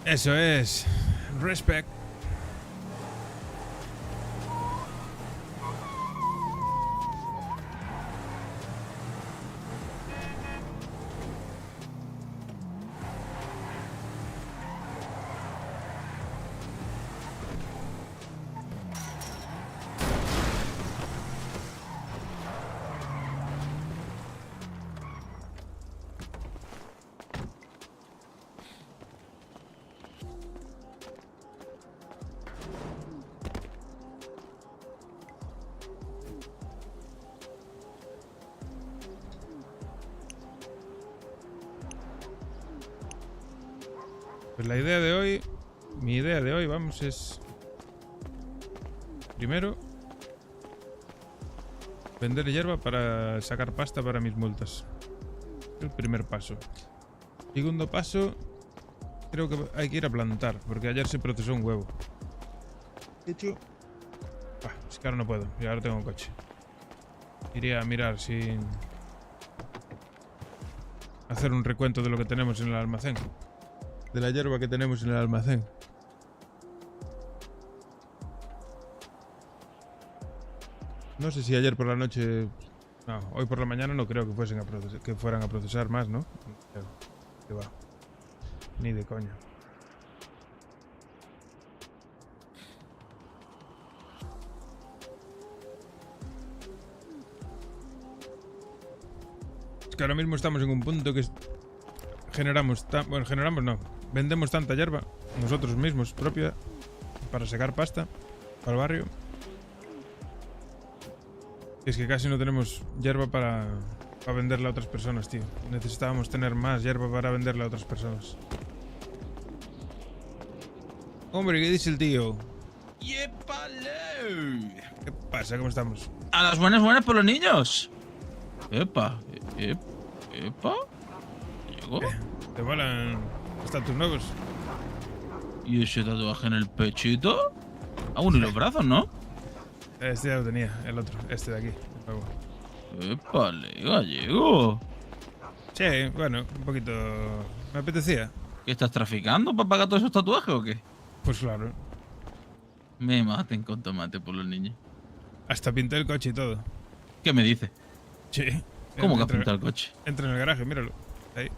Eso es. Respect. Pues la idea de hoy, mi idea de hoy, vamos, es primero vender hierba para sacar pasta para mis multas. El primer paso. Segundo paso, creo que hay que ir a plantar, porque ayer se procesó un huevo. De hecho, es que ahora no puedo, y ahora tengo un coche. Iría a mirar sin hacer un recuento de lo que tenemos en el almacén. De la hierba que tenemos en el almacén. No sé si ayer por la noche... No, hoy por la mañana no creo que fuesen a procesar, que fueran a procesar más, ¿no? Que va. Ni de coña. Es que ahora mismo estamos en un punto que generamos... Bueno, generamos no. Vendemos tanta hierba, nosotros mismos, propia, para sacar pasta, para el barrio. Es que casi no tenemos hierba para venderla a otras personas, tío. Necesitábamos tener más hierba para venderla a otras personas. Hombre, ¿qué dice el tío? ¡Yepale! ¿Qué pasa? ¿Cómo estamos? A las buenas por los niños. Epa. Epa. ¿Llegó? Te molan los tatuajes nuevos. ¿Y ese tatuaje en el pechito? Ah, bueno, y los brazos, ¿no? Este ya lo tenía, el otro, este de aquí, el nuevo. ¡Épale, gallego! Sí, bueno, un poquito. Me apetecía. ¿Qué estás traficando para pagar todos esos tatuajes o qué? Pues claro. Me maten con tomate por los niños. Hasta pinté el coche y todo. ¿Qué me dices? Sí. ¿Cómo que has Entra- pintado el coche? Entra en el garaje, míralo. Ahí.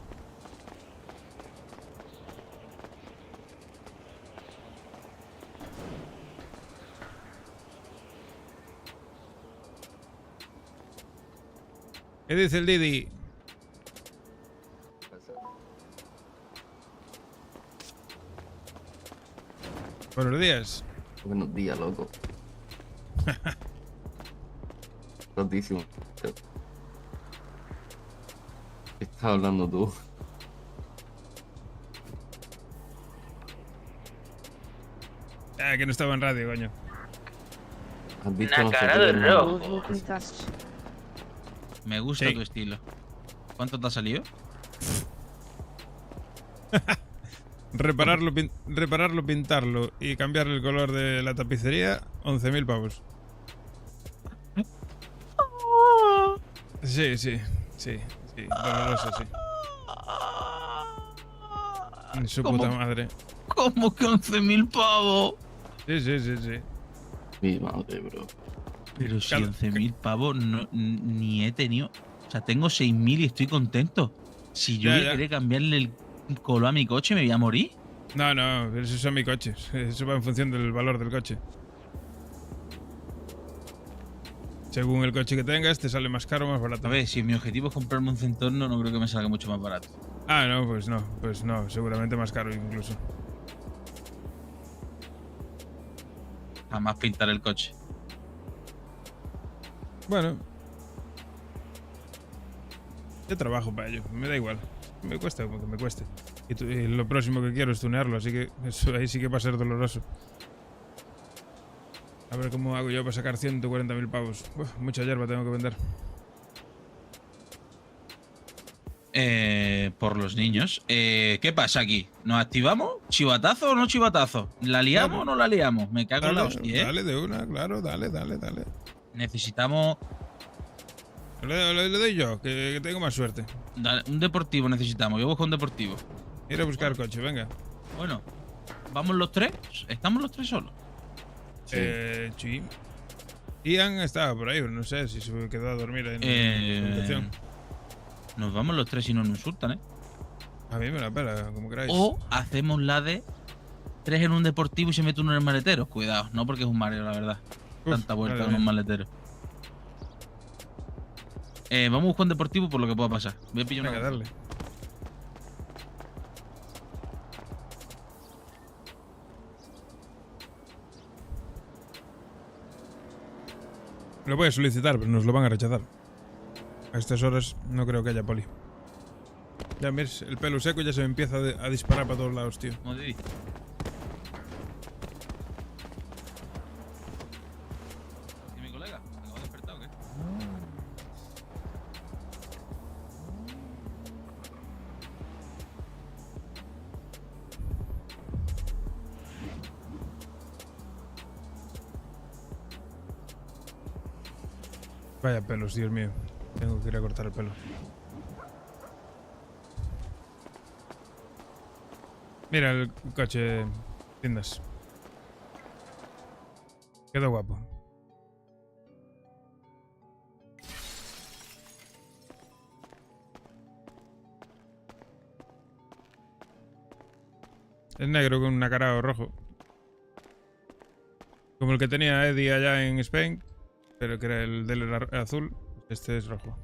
¿Qué dice el Didi? Buenos días. Buenos días, loco. Rotísimo. ¿Qué estás hablando tú? Ah, que no estaba en radio, coño. ¿Has visto Una nosotros cara de en- rojo. Me gusta Sí. tu estilo. ¿Cuánto te ha salido? Repararlo, pintarlo y cambiar el color de la tapicería, 11.000 pavos. Sí, sí, sí, sí, doloroso, sí. Ni su ¿Cómo? puta madre. ¿Cómo que 11.000 pavos? Sí, sí, sí, sí. Mi madre, bro. Pero si 11.000 pavos ni he tenido. O sea, tengo 6.000 y estoy contento. Si yo Ya, voy a ya. querer cambiarle el color a mi coche, ¿me voy a morir? No, no, pero esos son mis coches. Eso va en función del valor del coche. Según el coche que tengas, te sale más caro o más barato. A ver, si mi objetivo es comprarme un Centorno, no creo que me salga mucho más barato. Ah, no, pues no, seguramente más caro incluso. Jamás pintar el coche. Bueno. Yo trabajo para ello, me da igual. Me cuesta como que me cueste. Y lo próximo que quiero es tunearlo, así que eso ahí sí que va a ser doloroso. A ver cómo hago yo para sacar 140.000 pavos. Uf, mucha hierba tengo que vender. Por los niños. ¿Qué pasa aquí? ¿Nos activamos? ¿Chivatazo o no chivatazo? ¿La liamos o no la liamos? Me cago en la hostia, ¿eh? Dale de una, claro, dale. Necesitamos Le doy yo, que tengo más suerte. un deportivo, necesitamos. Yo busco un deportivo. Ir a buscar coche, venga. Bueno, ¿vamos los tres? ¿Estamos los tres solos? Sí. Ian estaba por ahí, pero no sé si se quedó a dormir en la habitación. Nos vamos los tres y no nos insultan, ¿eh? A mí me la pela, como queráis. O hacemos la de tres en un deportivo y se mete uno en el maletero. Cuidado, no porque es un mareo, la verdad. Tanta vuelta madre en un mía. maletero. Vamos a buscar un deportivo por lo que pueda pasar. Voy a pillar una. Venga, darle. Lo voy a solicitar, pero nos lo van a rechazar. A estas horas no creo que haya poli. Ya ves, el pelo seco ya se me empieza a disparar para todos lados, tío. Modi. ¿Y mi colega? ¿Acabo de despertar o qué? Vaya pelos, Dios mío. Tengo que ir a cortar el pelo. Mira el coche, tiendas. Queda guapo. Es negro con un acarado rojo. Como el que tenía Eddie allá en Spain, pero que era el del azul. Este es rojo.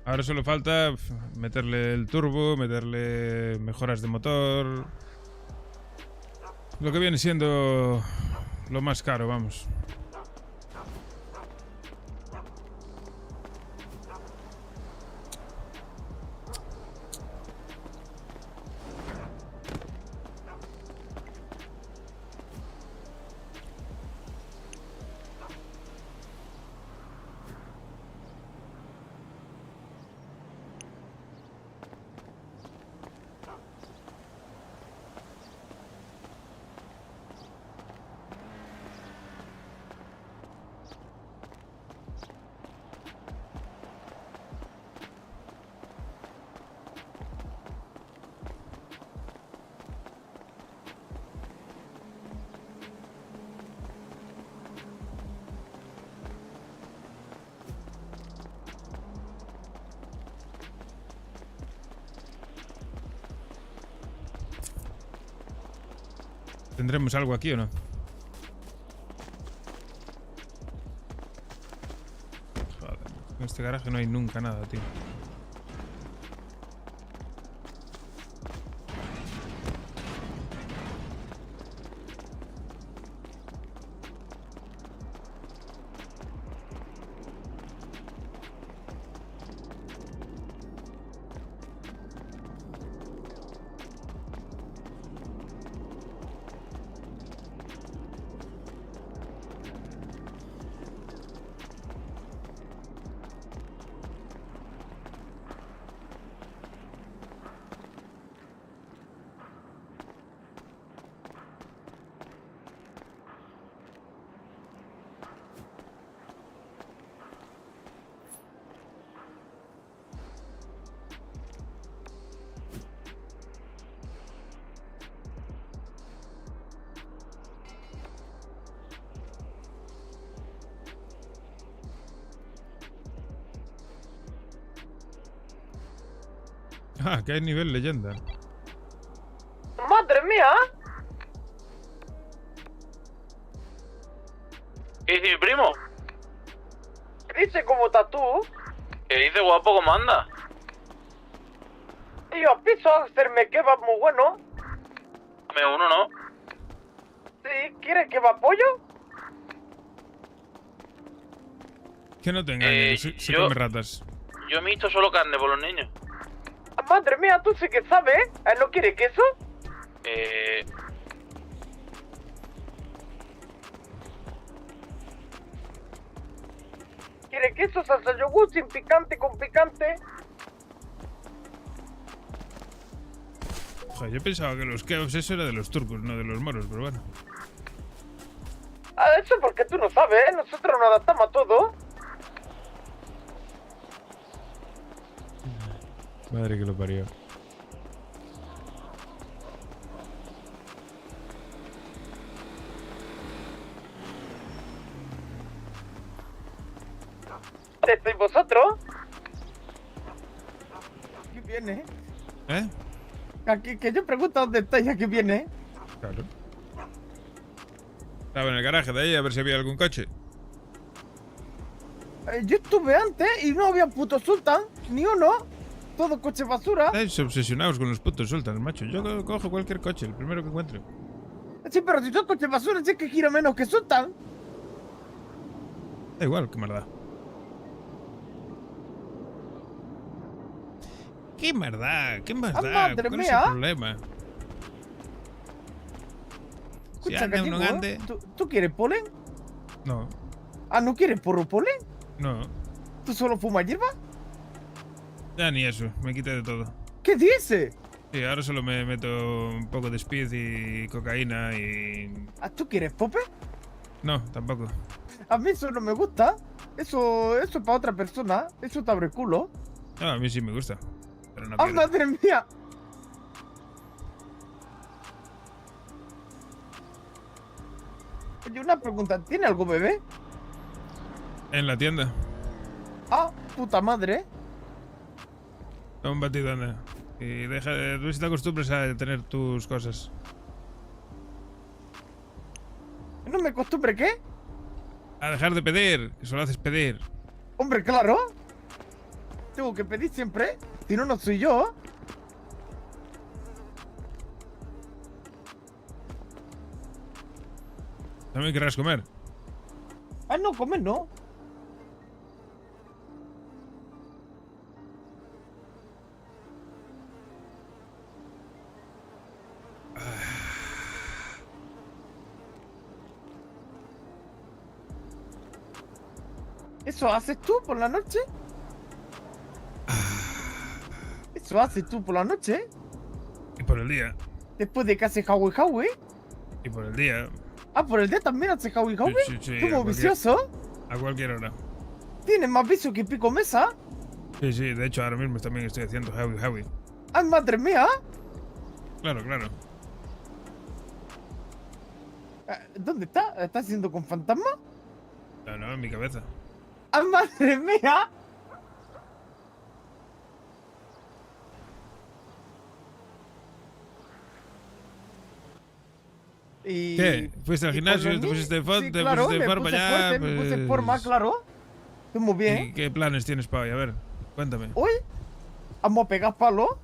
Ahora solo falta meterle el turbo, meterle mejoras de motor. Lo que viene siendo lo más caro, vamos. ¿Tendremos algo aquí o no? Joder, en este garaje no hay nunca nada, tío. Ah, que hay nivel leyenda. ¡Madre mía! ¿Qué dice mi primo? ¿Qué dice cómo estás tú? ¿Qué dice guapo? ¿Cómo anda? Tío, piso a hacerme kebab muy bueno. Dame uno, ¿no? ¿Sí? ¿Quieres kebab pollo? Que no te engañes, se come ratas. Yo me he visto solo carne por los niños. Madre mía, tú sí que sabes. ¿No quieres queso? ¿Quieres queso, salsa yogur, sin picante, con picante? Joder, yo pensaba que los kebabs eso era de los turcos, no de los moros, pero bueno. Ah, eso porque tú no sabes, ¿eh? Nosotros nos adaptamos a todo. Madre que lo parió. ¿Dónde estáis vosotros? Aquí viene. ¿Eh? Aquí, que yo pregunto dónde estáis, aquí viene. Claro. Estaba en el garaje de ahí a ver si había algún coche. Yo estuve antes y no había puto Sultan, ni uno. Todo coche basura. Estáis obsesionados con los putos sultanes, macho. Yo cojo cualquier coche, el primero que encuentre. Sí, pero si son coches basura, sí que gira menos que Sultan. Da igual, qué maldad. ¡Qué maldad! ¡Qué maldad! madre ¿Cuál es mía! el problema? Si Escucha, anda uno gallego, grande... ¿tú quieres polen? No, Ah, ¿no quieres porro polen? no. ¿Tú solo fumas hierba? Ya ni eso, me quité de todo. ¿Qué dices? Sí, ahora solo me meto un poco de speed y cocaína y... ¿Ah, tú quieres pope? No, tampoco. A mí eso no me gusta. Eso es para otra persona. Eso te abre el culo. No, a mí sí me gusta. Pero no ¡Ah, quiero. madre mía! Oye, una pregunta. ¿Tiene algo bebé? En la tienda. Ah, puta madre. Un batido, anda. Y deja de... Tú si te acostumbres a tener tus cosas. ¿No me acostumbre qué? A dejar de pedir, que solo haces pedir. Hombre, claro. Tengo que pedir siempre. Si no, no soy yo. ¿También querrás comer? Ah, no, comer no. ¿Eso haces tú por la noche? ¿Eso haces tú por la noche? Y por el día. Después de que haces Howie Howie. Y por el día. Ah, por el día también haces Howie Howie. Sí, sí, Como a cualquier- vicioso. A cualquier hora. Tienes más vicio que pico mesa. Sí, sí, de hecho ahora mismo también estoy haciendo Howie. ¡Ay, madre mía! Claro, claro. ¿Dónde está? ¿Está haciendo con fantasma? No, no, en mi cabeza. ¡Ay, madre mía! Y... ¿Qué? ¿Fuiste al y por gimnasio? los ¿Te pusiste niños- foto? sí, ¿Te claro, pusiste me forma puse ya? fuerte, me puse en forma, Pues- claro. Estoy muy bien. ¿Y qué planes tienes para hoy? A ver, cuéntame. Uy, vamos a pegar palo.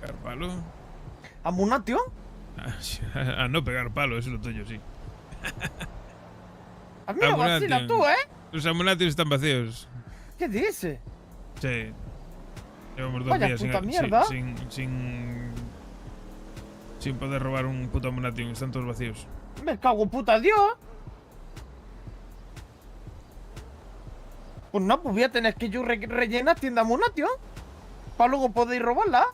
¿Pegar palo? ¿A Munatio? A no pegar palo, eso es lo tuyo, sí. A mí no vacila tú, ¿eh? Los amunatios están vacíos. ¿Qué dices? Sí. Llevamos 2 Vaya días puta mierda. sin poder robar un puto amunatio. Están todos vacíos. Me cago en puta Dios. Pues no, pues voy a tener que yo rellenar tienda Munatio. Para luego poder robarla.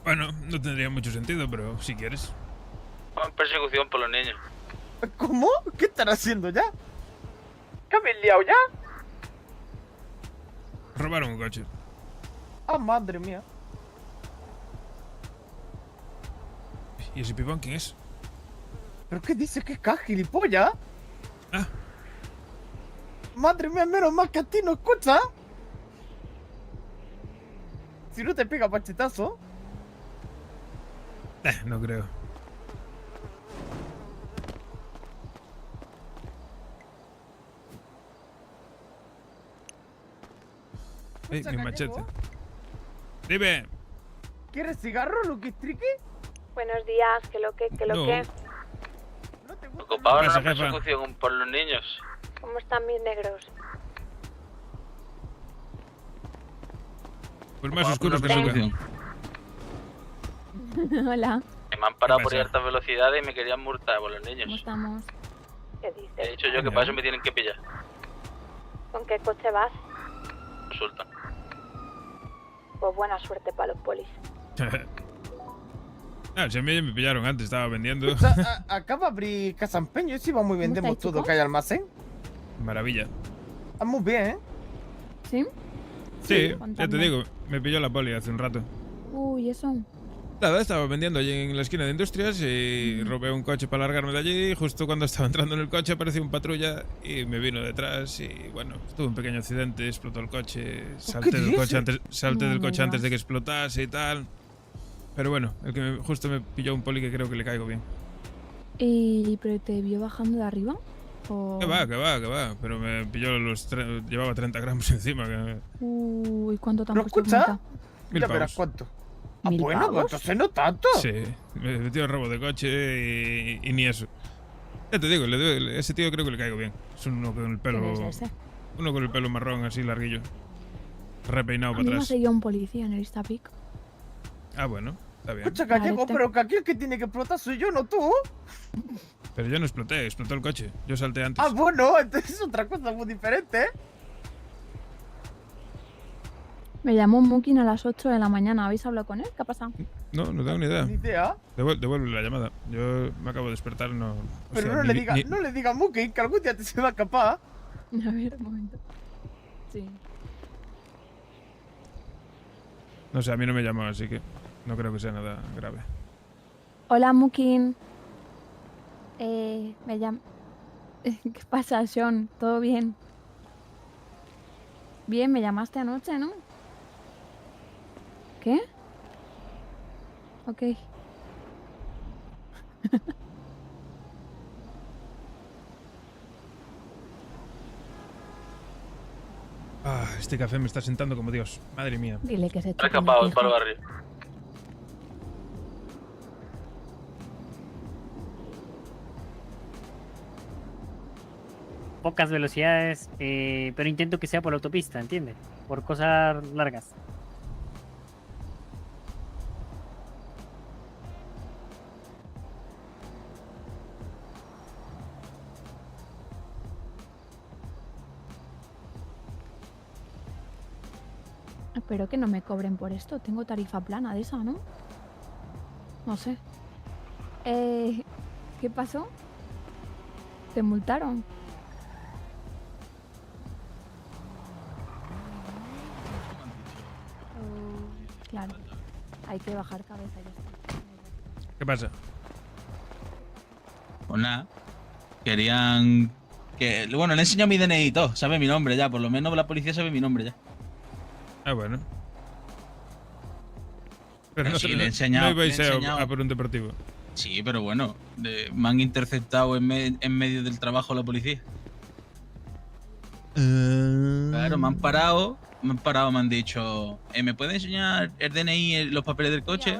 Bueno, no tendría mucho sentido, pero si quieres. Van persecución por los niños. ¿Cómo? ¿Qué están haciendo ya? ¿Qué habéis liado ya? Robaron un coche. Ah, madre mía. ¿Y ese pibón quién es? ¿Pero qué dices? ¿Qué es gilipollas? Ah. Madre mía, menos mal que a ti no escucha. Si no te pega pachetazo. No creo. Mi machete. Dime. ¿Quieres cigarro, Lucky Tricky? Buenos días, ¿qué lo que? No. Ocupaban pasa, una jefa? persecución por los niños. ¿Cómo están mis negros? Pues más Ocupaban oscuros que una nunca. persecución. Hola, Me han parado ¿Qué por pasa? altas velocidades y me querían multar por los ¿cómo niños. estamos? ¿Qué dices? He dicho yo que para eso me tienen que pillar. ¿Con qué coche vas? Resulta. Pues buena suerte para los polis. Si a mí me pillaron antes, estaba vendiendo. Acaba de abrir Casa Empeño. Si vamos y vendemos estáis, todo chicos? que hay almacén. Maravilla. Ah, muy bien, ¿eh? ¿Sí? Sí, ya te contadme. digo, me pilló la poli hace un rato. Uy, eso. Nada, estaba vendiendo allí en la esquina de Industrias y robé un coche para largarme de allí. Justo cuando estaba entrando en el coche apareció un patrulla y me vino detrás y bueno, tuve un pequeño accidente, explotó el coche, salté del coche antes de que explotase y tal. Pero bueno, el que justo me pilló un poli que creo que le caigo bien. ¿Pero te vio bajando de arriba? ¿O... Que va, pero me pilló llevaba 30 gramos encima. Uy, ¿cuánto te han ¿Pero puesto de escucha? multa? 1000 Ya verás pavos. cuánto. Ah, 1000 bueno, pavos. entonces no tanto. Sí, me metió en robo de coche y ni eso. Ya te digo, ese tío creo que le caigo bien. Es uno con el pelo. ¿Quién es ese? Uno con el pelo marrón así larguillo. Repeinado A para mí me ha atrás. seguido un policía en el Instapic. Ah, bueno, está bien. Escucha, Gallego, Vale, pero que aquí el que tiene que explotar soy yo, no tú. Pero yo no exploté, explotó el coche. Yo salté antes. Ah, bueno, entonces es otra cosa muy diferente, ¿eh? Me llamó Mukin a las 8 de la mañana. ¿Habéis hablado con él? ¿Qué ha pasado? No, no tengo ni idea. Ni idea. Devuelve la llamada. Yo me acabo de despertar, no. o Pero sea, no, ni- no le diga a Muki que algún día te se va a escapar. A ver, un momento. Sí. No sé, a mí no me llamó, así que no creo que sea nada grave. Hola, Mukin. Me llamo... ¿Qué pasa, Sean? ¿Todo bien? Bien, me llamaste anoche, ¿no? ¿Qué? Ok. Este café me está sentando como Dios. Madre mía. Dile que se Ha eche escapado con la para el pija. barrio. Pocas velocidades, pero intento que sea por la autopista, ¿entiendes? Por cosas largas. Espero que no me cobren por esto. Tengo tarifa plana de esa, ¿no? No sé. ¿Qué pasó? ¿Te multaron? Claro. Hay que bajar cabeza ya está. ¿Qué pasa? Pues nada. Querían que. Bueno, le he enseñado mi DNI y todo. Sabe mi nombre ya. Por lo menos la policía sabe mi nombre ya. Ah, bueno. Pero no, sí, no- le he enseñado. no ibais le he a enseñado. por un deportivo. Sí, pero bueno, me han interceptado en medio del trabajo la policía. Claro, me han parado, me han dicho, ¿me puede enseñar el DNI, los papeles del coche?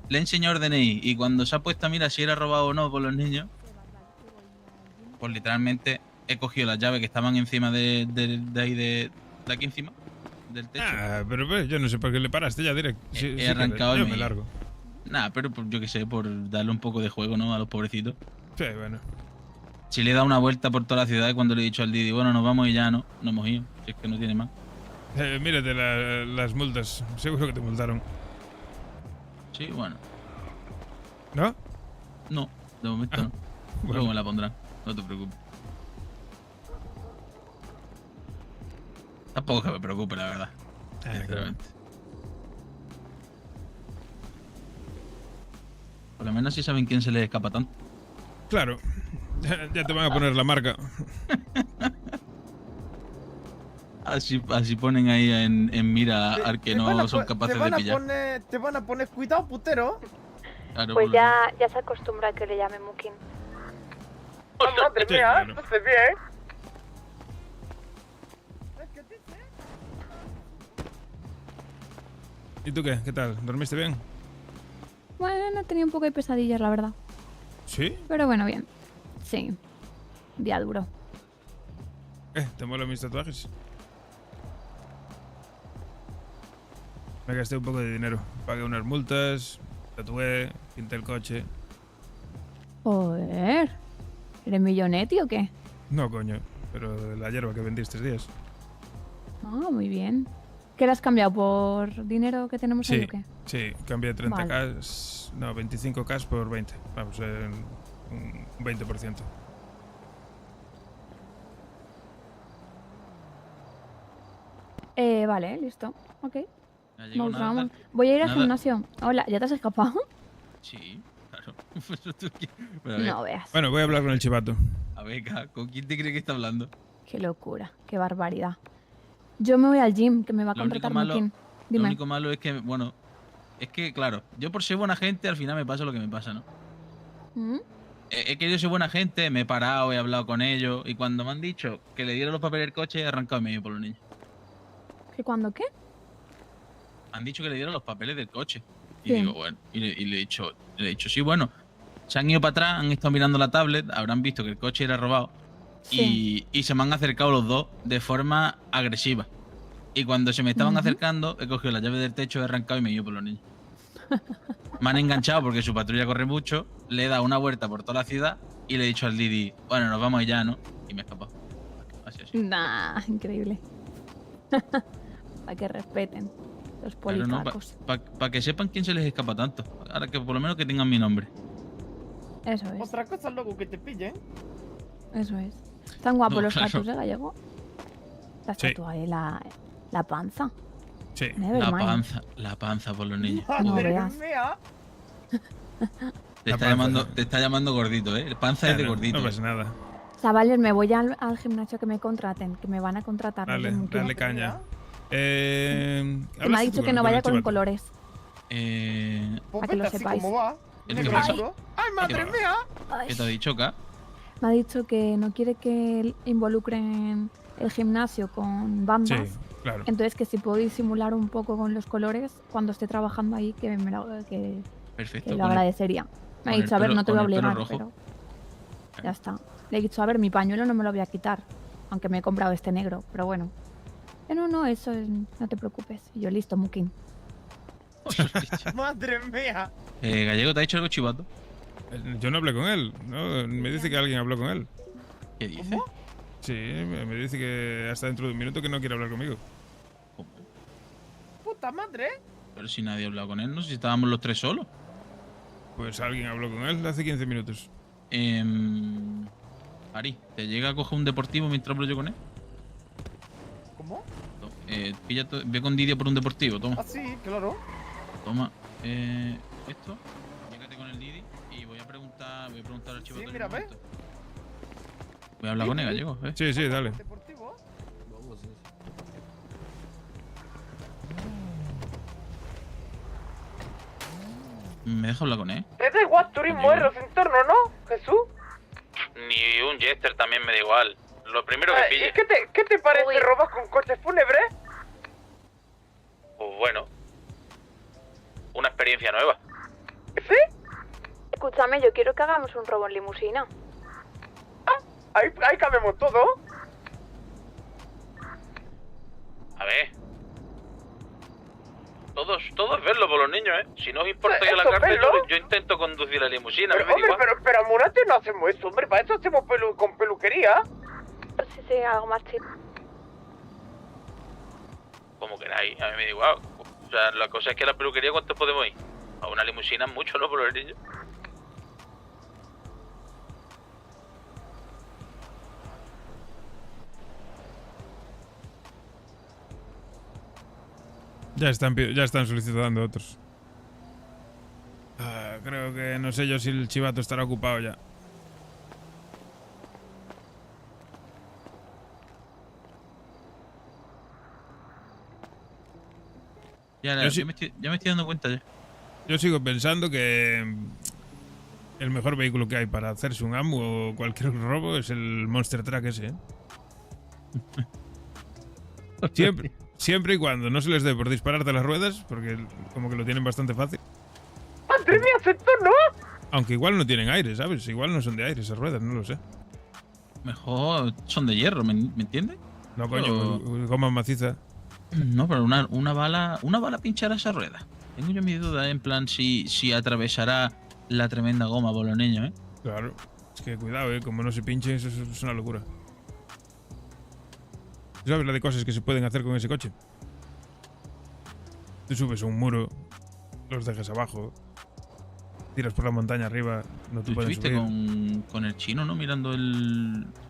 Le he enseñado el DNI y cuando se ha puesto a mirar si era robado o no por los niños, pues literalmente he cogido las llaves que estaban encima de ahí, de aquí encima, del techo. Ah, pero pues, yo no sé por qué le paraste ya directo. He arrancado yo y me largo. Nada, pero yo qué sé, por darle un poco de juego, ¿no? A los pobrecitos. Sí, bueno. Si le he dado una vuelta por toda la ciudad y cuando le he dicho al Didi, bueno, nos vamos y ya no hemos ido. Si es que no tiene más. Mírate las multas. Seguro que te multaron. Sí, bueno. ¿No? No, de momento no. bueno. Luego me la pondrán, no te preocupes. Tampoco que me preocupe, la verdad. Sinceramente. Por lo menos si saben quién se les escapa tanto. Claro. Ya te van a poner la marca. Así ponen ahí en mira al que no son capaces de pillar. Te van a poner cuidado, putero. Claro, Pues por lo ya se acostumbra a que le llame Mukin. Madre mía, no se ve, ¿eh? ¿Y tú qué? ¿Qué tal? ¿Dormiste bien? Bueno, tenía un poco de pesadillas, la verdad. ¿Sí? Pero bueno, bien. Sí. Día duro. ¿Te molan mis tatuajes? Me gasté un poco de dinero. Pagué unas multas, tatué, pinté el coche. Joder. ¿Eres millonetti o qué? No, coño. Pero la hierba que vendí estos días. Ah, muy bien. ¿Qué le has cambiado por dinero que tenemos ahí Sí, o qué? sí. Cambié 30k, Vale. no, 25k por 20. Vamos, un 20%. Vale, listo. Ok. ¿Ha llegado Vamos, nada? vamos. Voy a ir al Nada. gimnasio. Hola, ¿ya te has escapado? Sí, claro. Pero tú pero a ver, No veas. Bueno, voy a hablar con el chivato. A ver, ¿con quién te cree que está hablando? Qué locura, qué barbaridad. Yo me voy al gym, que me va a Lo único contratar malo, Mukin. lo Dime. único malo es que, bueno, es que, claro, yo por ser buena gente al final me pasa lo que me pasa, ¿no? ¿Mm? Es que yo soy buena gente, me he parado, he hablado con ellos y cuando me han dicho que le dieron los papeles del coche he arrancado en medio por los niños. ¿Qué cuándo qué? Han dicho que le dieron los papeles del coche. Y Bien. digo, bueno, y le he dicho, sí, bueno. Se han ido para atrás, han estado mirando la tablet, habrán visto que el coche era robado. Sí. Y se me han acercado los dos de forma agresiva. Y cuando se me estaban Ujú. acercando, he cogido la llave del techo, he arrancado y me he ido por los niños. Me han enganchado porque su patrulla corre mucho, le he dado una vuelta por toda la ciudad y le he dicho al Didi, bueno, nos vamos ya, ¿no? Y me he escapado. Así. Nah, increíble. Para que respeten los Claro, no, policacos. para que sepan quién se les escapa tanto. Ahora que por lo menos que tengan mi nombre. Eso es, Otra cosa luego que te pillen. eso es. Están guapos No, los claro. tatus de gallego. Las Sí. tatuajes, la panza. Sí. Nevermind. La panza por los niños. No Madre veas. mía. Te está llamando gordito, ¿eh? Panza es de gordito. No pasa nada. Chavales, me voy al gimnasio que me contraten, que me van a contratar. los de Dale, Mukin. dale caña. Que me ha ¿hablaste dicho tú que no el vaya con chivato? colores. Pues Para que lo vete así sepáis. como va. ¿El qué Negro pasa? duro. ¡Ay, madre ¿Qué va? mía! ¿Qué te ha dicho, K? Me ha dicho que no quiere que involucren el gimnasio con bandas. Sí, claro. Entonces que si puedo disimular un poco con los colores cuando esté trabajando ahí, que Perfecto. que lo con el- agradecería. Me ha con el dicho, a ver, pelo- no te voy a con el pelo obligar, rojo. pero ya está. Le he dicho, a ver, mi pañuelo no me lo voy a quitar, aunque me he comprado este negro, pero bueno. No, eso es, no te preocupes. Y yo, listo, Mukin. Madre mía. Gallego, ¿te ha dicho algo chivato? Yo no hablé con él. ¿No? Me dice que alguien habló con él. ¿Qué dice? Sí, me dice que hasta dentro de un minuto que no quiere hablar conmigo. Puta madre. Pero si nadie ha hablado con él, no sé si estábamos los tres solos. Pues alguien habló con él hace 15 minutos. Ari, ¿te llega a coger un deportivo mientras hablo yo con él? ¿Cómo? Ve con Didia por un deportivo, toma. Ah, sí, claro. Toma. Esto. Llégate con el Didi y voy a preguntar al chivato. Sí, mira, ve. Voy a hablar con él, Gallego. ¿eh? Sí, sí, dale. Deportivo. ¿Me deja hablar con él? Te da igual turismo en los entornos, ¿no, Jesús? Ni un Jester también me da igual. Lo primero que pille. ¿Y qué te parece robar con coches fúnebres? Pues bueno. Una experiencia nueva. ¿Sí? Escúchame, yo quiero que hagamos un robo en limusina. Ahí cabemos todo. A ver. Todos verlo por los niños, ¿eh? Si no os importa ir a la Eso, cárcel, verlo. yo intento conducir la limusina. Pero, me da hombre, igual. pero a Murate no hacemos eso, hombre. Para eso hacemos con peluquería. Sí, algo más chido. Como queráis, a mí me da igual. O sea, la cosa es que a la peluquería, ¿cuánto podemos ir? A una limusina mucho, ¿no? Por los niños. Ya están solicitando otros. Creo que no sé yo si el chivato estará ocupado ya. Ya me estoy dando cuenta ya. Yo sigo pensando que el mejor vehículo que hay para hacerse un AMU o cualquier robo es el Monster Truck ese, ¿eh? Siempre y cuando no se les dé por dispararte las ruedas, porque como que lo tienen bastante fácil. ¡Madre mía, sector, no! Aunque igual no tienen aire, ¿sabes? Igual no son de aire esas ruedas, no lo sé. Mejor son de hierro, ¿me entiendes? No, coño, goma maciza. No, pero una bala pinchará esa rueda. Tengo yo mi duda, en plan, si atravesará la tremenda goma por los niños, ¿eh? Claro. Es que cuidado, como no se pinche, eso es una locura. ¿Tú sabes la de cosas que se pueden hacer con ese coche? Tú subes a un muro, los dejas abajo, tiras por la montaña arriba, no te ¿Tú pueden estuviste subir. con el chino, no? Mirando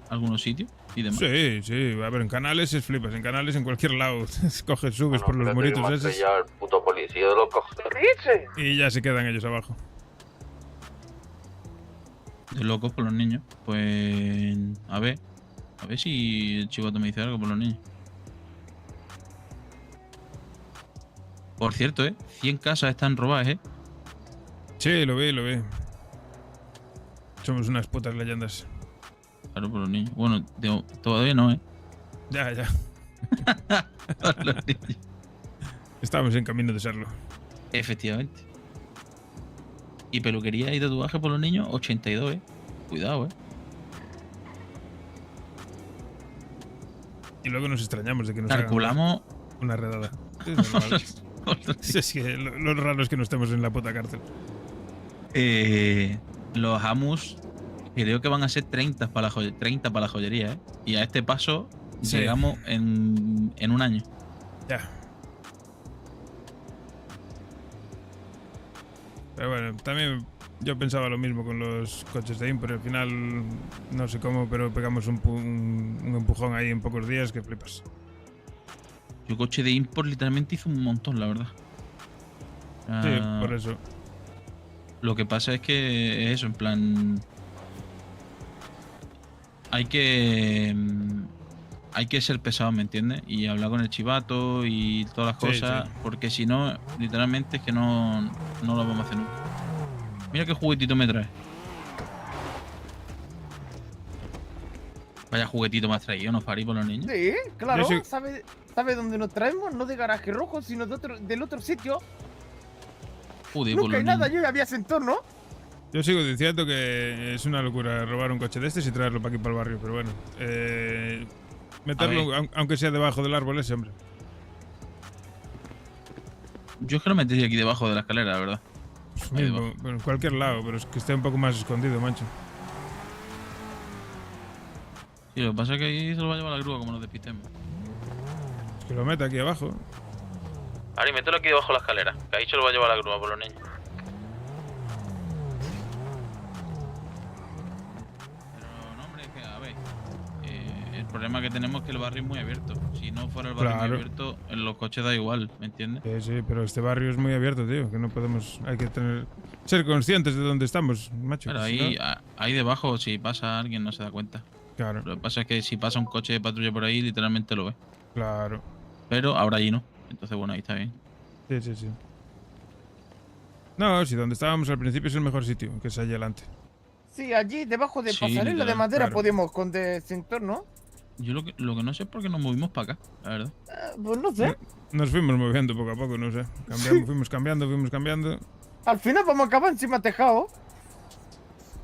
algunos sitios y demás. Sí. A ver, en canales es flipas. En canales, en cualquier lado. Coges, subes por los muritos esos. Ya el puto policía de los cojones. Y ya se quedan ellos abajo. De locos por los niños. Pues... A ver si el chivato me dice algo por los niños. Por cierto, 100 casas están robadas, Sí, lo vi. Somos unas putas leyendas. Claro, por los niños. Bueno, todavía no, Ya. Por los niños. Estamos en camino de serlo. Efectivamente. Y peluquería y tatuaje por los niños, 82, Cuidado, Y luego nos extrañamos de que nos calculamos hagan una redada. Es normal. Es que lo raro es que no estemos en la puta cárcel. Los AMUs creo que van a ser 30 para la joyería, Y a este paso llegamos en un año. Ya. Pero bueno, también yo pensaba lo mismo con los coches de import. Al final, no sé cómo, pero pegamos un empujón ahí en pocos días que flipas. Yo coche de import literalmente hizo un montón, la verdad. Sí, por eso. Lo que pasa es que es eso, en plan... Hay que ser pesado, ¿me entiendes? Y hablar con el chivato y todas las cosas, porque si no, literalmente es que no lo vamos a hacer nunca. Mira qué juguetito me trae. Vaya juguetito me has traído, ¿no, Fari, por los niños? Sí, claro. ¿Sabe dónde nos traemos? No de garaje rojo, sino del otro sitio. Joder, por Nunca hay los nada, niños. yo había ese entorno. Yo sigo diciendo que es una locura robar un coche de estos y traerlo para aquí, para el barrio, pero bueno. Meterlo, aunque sea debajo del árbol ese, hombre. Yo es que lo metería aquí debajo de la escalera, la verdad. Mismo, bueno, en cualquier lado, pero es que esté un poco más escondido, mancho. Sí, lo que pasa es que ahí se lo va a llevar la grúa como nos despistemos. Es que lo meta aquí abajo. Ari, mételo aquí debajo de la escalera, que ahí se lo va a llevar la grúa por los niños. Pero no, hombre, es que a ver, el problema que tenemos es que el barrio es muy abierto. Si no fuera el barrio muy abierto, en los coches da igual, ¿me entiendes? Sí, pero este barrio es muy abierto, tío, que no podemos... Hay que ser conscientes de dónde estamos, macho. Pero ahí debajo, si pasa alguien, no se da cuenta. Claro. Lo que pasa es que si pasa un coche de patrulla por ahí, literalmente lo ve. Claro. Pero ahora allí no. Entonces, bueno, ahí está bien. Sí. No, si donde estábamos al principio es el mejor sitio, que es allí adelante. Sí, allí debajo de Sí, pasarela de literal, madera claro. podíamos con sector, ¿no? Yo lo que no sé es por qué nos movimos para acá, la verdad. Pues no sé. Nos fuimos moviendo poco a poco, no sé. Fuimos cambiando. Al final vamos a acabar encima tejado.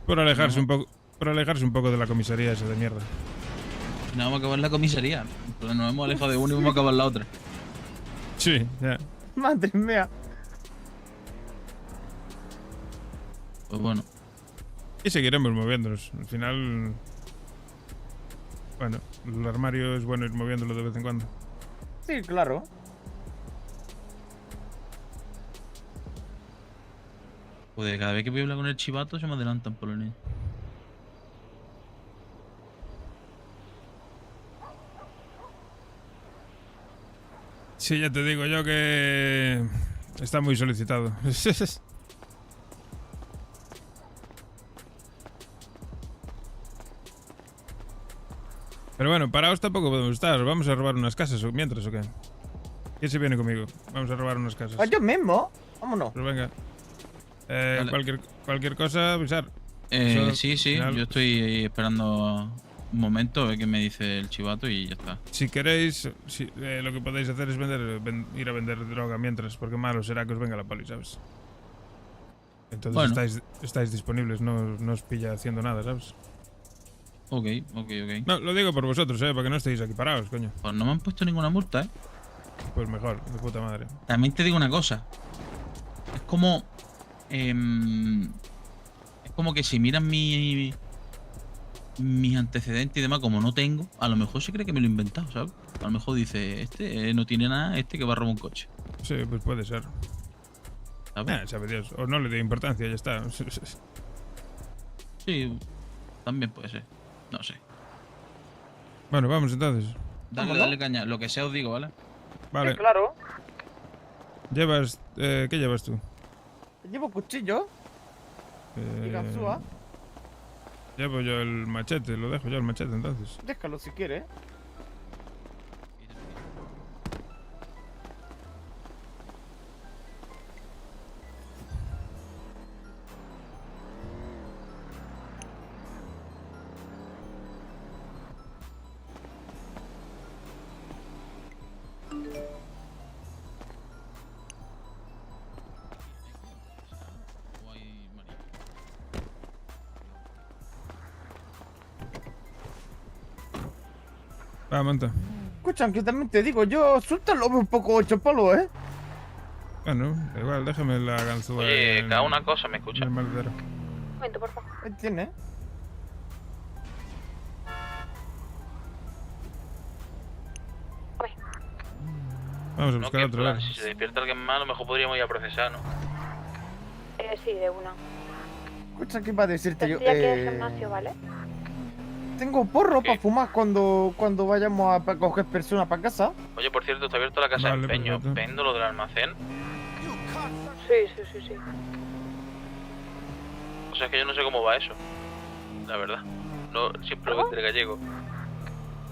Por alejarse un poco de la comisaría esa de mierda. No vamos a acabar en la comisaría. Pero nos hemos alejado de una y vamos a acabar en la otra. Sí, ya. Madre mía. Pues bueno. Y seguiremos moviéndonos. Al final... Bueno, el armario es bueno ir moviéndolo de vez en cuando. Sí, claro. Joder, cada vez que voy a hablar con el chivato se me adelantan por el niño. Sí, ya te digo yo que... Está muy solicitado. Pero bueno, parados tampoco podemos estar. ¿Vamos a robar unas casas o mientras o qué? ¿Quién se viene conmigo? Vamos a robar unas casas. Ah, yo mismo. Vámonos. Pues venga. Vale. Cualquier cosa, avisar. Sí, al final- yo estoy esperando un momento a ver qué me dice el chivato y ya está. Si queréis, lo que podéis hacer es ir a vender droga mientras, porque malo será que os venga la poli, ¿sabes? Entonces Bueno. estáis disponibles, no os pilla haciendo nada, ¿sabes? Ok. No, lo digo por vosotros, para que no estéis aquí parados, coño. Pues no me han puesto ninguna multa, ¿eh? Pues mejor, de puta madre. También te digo una cosa. Es como... es como que si miran mis antecedentes y demás, como no tengo, a lo mejor se cree que me lo he inventado, ¿sabes? A lo mejor dice, este no tiene nada, este que va a robar un coche. Sí, pues puede ser. ¿Sabes? Sabe Dios. O no le dé importancia, ya está. Sí, también puede ser. No sé. Bueno, vamos entonces. Dale caña. Lo que sea os digo, ¿vale? Vale. Sí, claro. ¿Llevas... ¿Qué llevas tú? Llevo cuchillo y ganzúa. Llevo yo el machete, lo dejo yo el machete entonces. Déjalo si quieres. Va, manta. Escucha, que también te digo, yo suéltalo un poco ocho palos, ¿eh? Bueno, da igual, déjame la ganzúa. Oye, en cada una cosa, ¿me escucha? el maletero. Un momento, por favor. Ahí tiene. Vamos a No, buscar que otro. en plan, ¿vale? si se despierta alguien más, a lo mejor podríamos ir a procesar, ¿no? Sí, de una. Escucha, ¿qué iba a decirte yo? Estoy aquí en el gimnasio, ¿vale? Tengo porro para fumar cuando vayamos a coger personas para casa. Oye, por cierto, está abierto la casa Vale, de empeño. perfecto. Vendo lo del almacén. Sí. O sea, es que yo no sé cómo va eso. La verdad. No, siempre lo vendré gallego.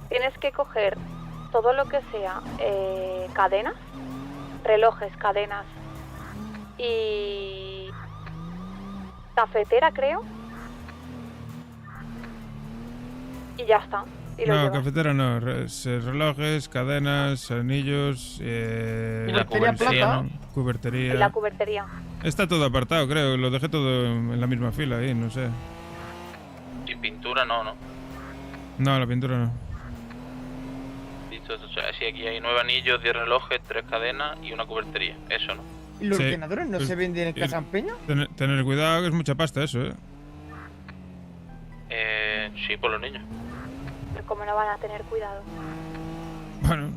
Tienes que coger todo lo que sea cadenas, relojes, cadenas y cafetera, creo. Y ya está. Y lo No, llevas. cafetera no. Relojes, cadenas, anillos, Y la cubertería, ¿no? cubertería. Y la cubertería. Está todo apartado, creo. Lo dejé todo en la misma fila ahí, no sé. Sin pintura, no, ¿no? No, la pintura no. Listo, o sea, sí, aquí hay 9 anillos, 10 relojes, 3 cadenas y una cubertería. Eso, ¿no? ¿Y los Sí, ordenadores no pues, se venden en casa empeño? Tener cuidado, que es mucha pasta eso, Sí, por los niños. Pero como no van a tener cuidado. Bueno,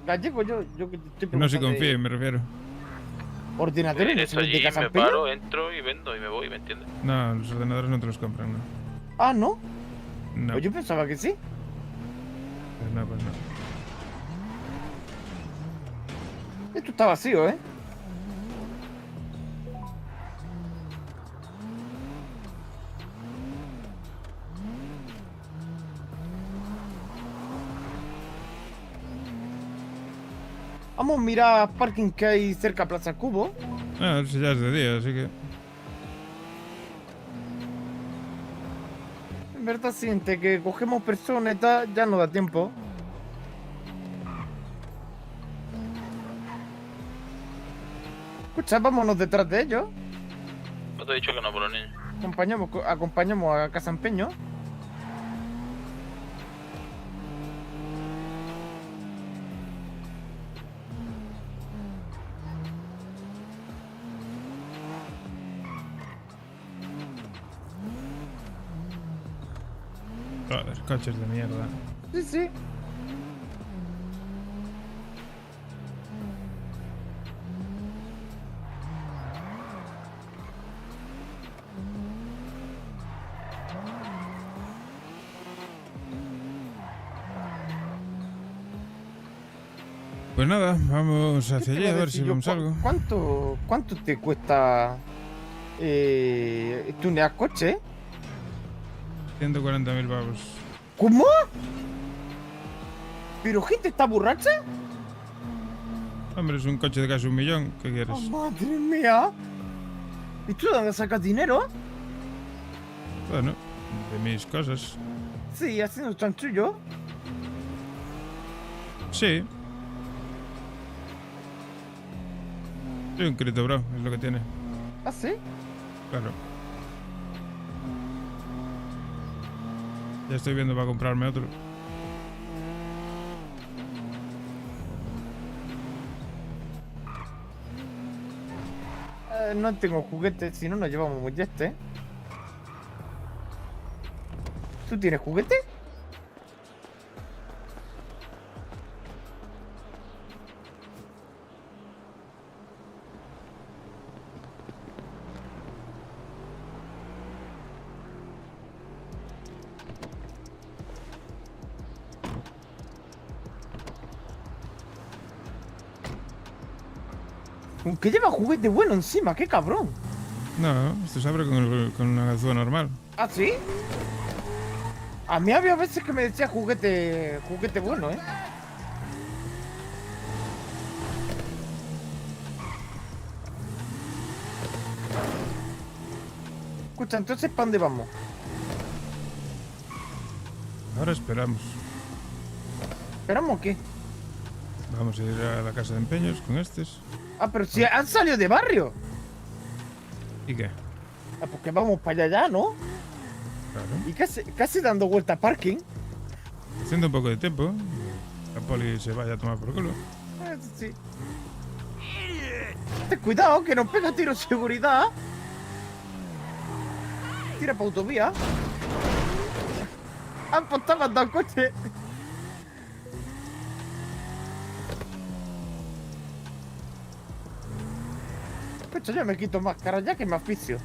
Gallego, yo que te estoy no se preguntando confíe, de me refiero. ¿Ordenadores no se Esto venden allí, en casa me empeño? paro, entro y vendo y me voy, ¿me entiendes? No, los ordenadores no te los compran, no. Ah, ¿no? No, Pues yo pensaba que sí. pues no, pues no. Esto está vacío, ¿eh? Vamos a mirar parking que hay cerca a Plaza Cubo. Ah, si ya es de día, así que... En verdad, siente que cogemos personas y tal, ya no da tiempo. Escucha, vámonos detrás de ellos. No te he dicho que no por los niños. Acompañamos a Casa Empeño. Joder, coches de mierda. Sí, sí. Pues nada, vamos hacia ¿Qué allí te a iba ver si decir yo? vemos algo. ¿Cuánto te cuesta tunear coche? 140.000 pavos. ¿Cómo? ¿Pero gente está borracha? Hombre, es un coche de casi 1 millón. ¿Qué quieres? Oh, madre mía. ¿Y tú de dónde sacas dinero? Bueno, de mis cosas. Sí, haciendo chanchullo. Sí. Soy un cripto, bro, es lo que tiene. ¿Ah, sí? Claro. Ya estoy viendo para comprarme otro. No tengo juguetes, si no nos llevamos muy este. ¿Tú tienes juguete? Aunque lleva juguete bueno encima, qué cabrón. No, esto se abre con una ganzúa normal. ¿Ah, sí? A mí había veces que me decía juguete bueno, ¿eh? Escucha, entonces, ¿para dónde vamos? Ahora esperamos. ¿Esperamos qué? Vamos a ir a la casa de empeños con estos. Ah, pero si han salido de barrio. ¿Y qué? Ah, pues que vamos para allá ya, ¿no? Claro. Y casi dando vuelta a parking. Haciendo un poco de tiempo. La poli se vaya a tomar por culo. Sí. Ten cuidado, que nos pega tiro de seguridad. Tira para autovía. Han postado mandado coche. Escucha, yo me quito máscara ya que me asfixio.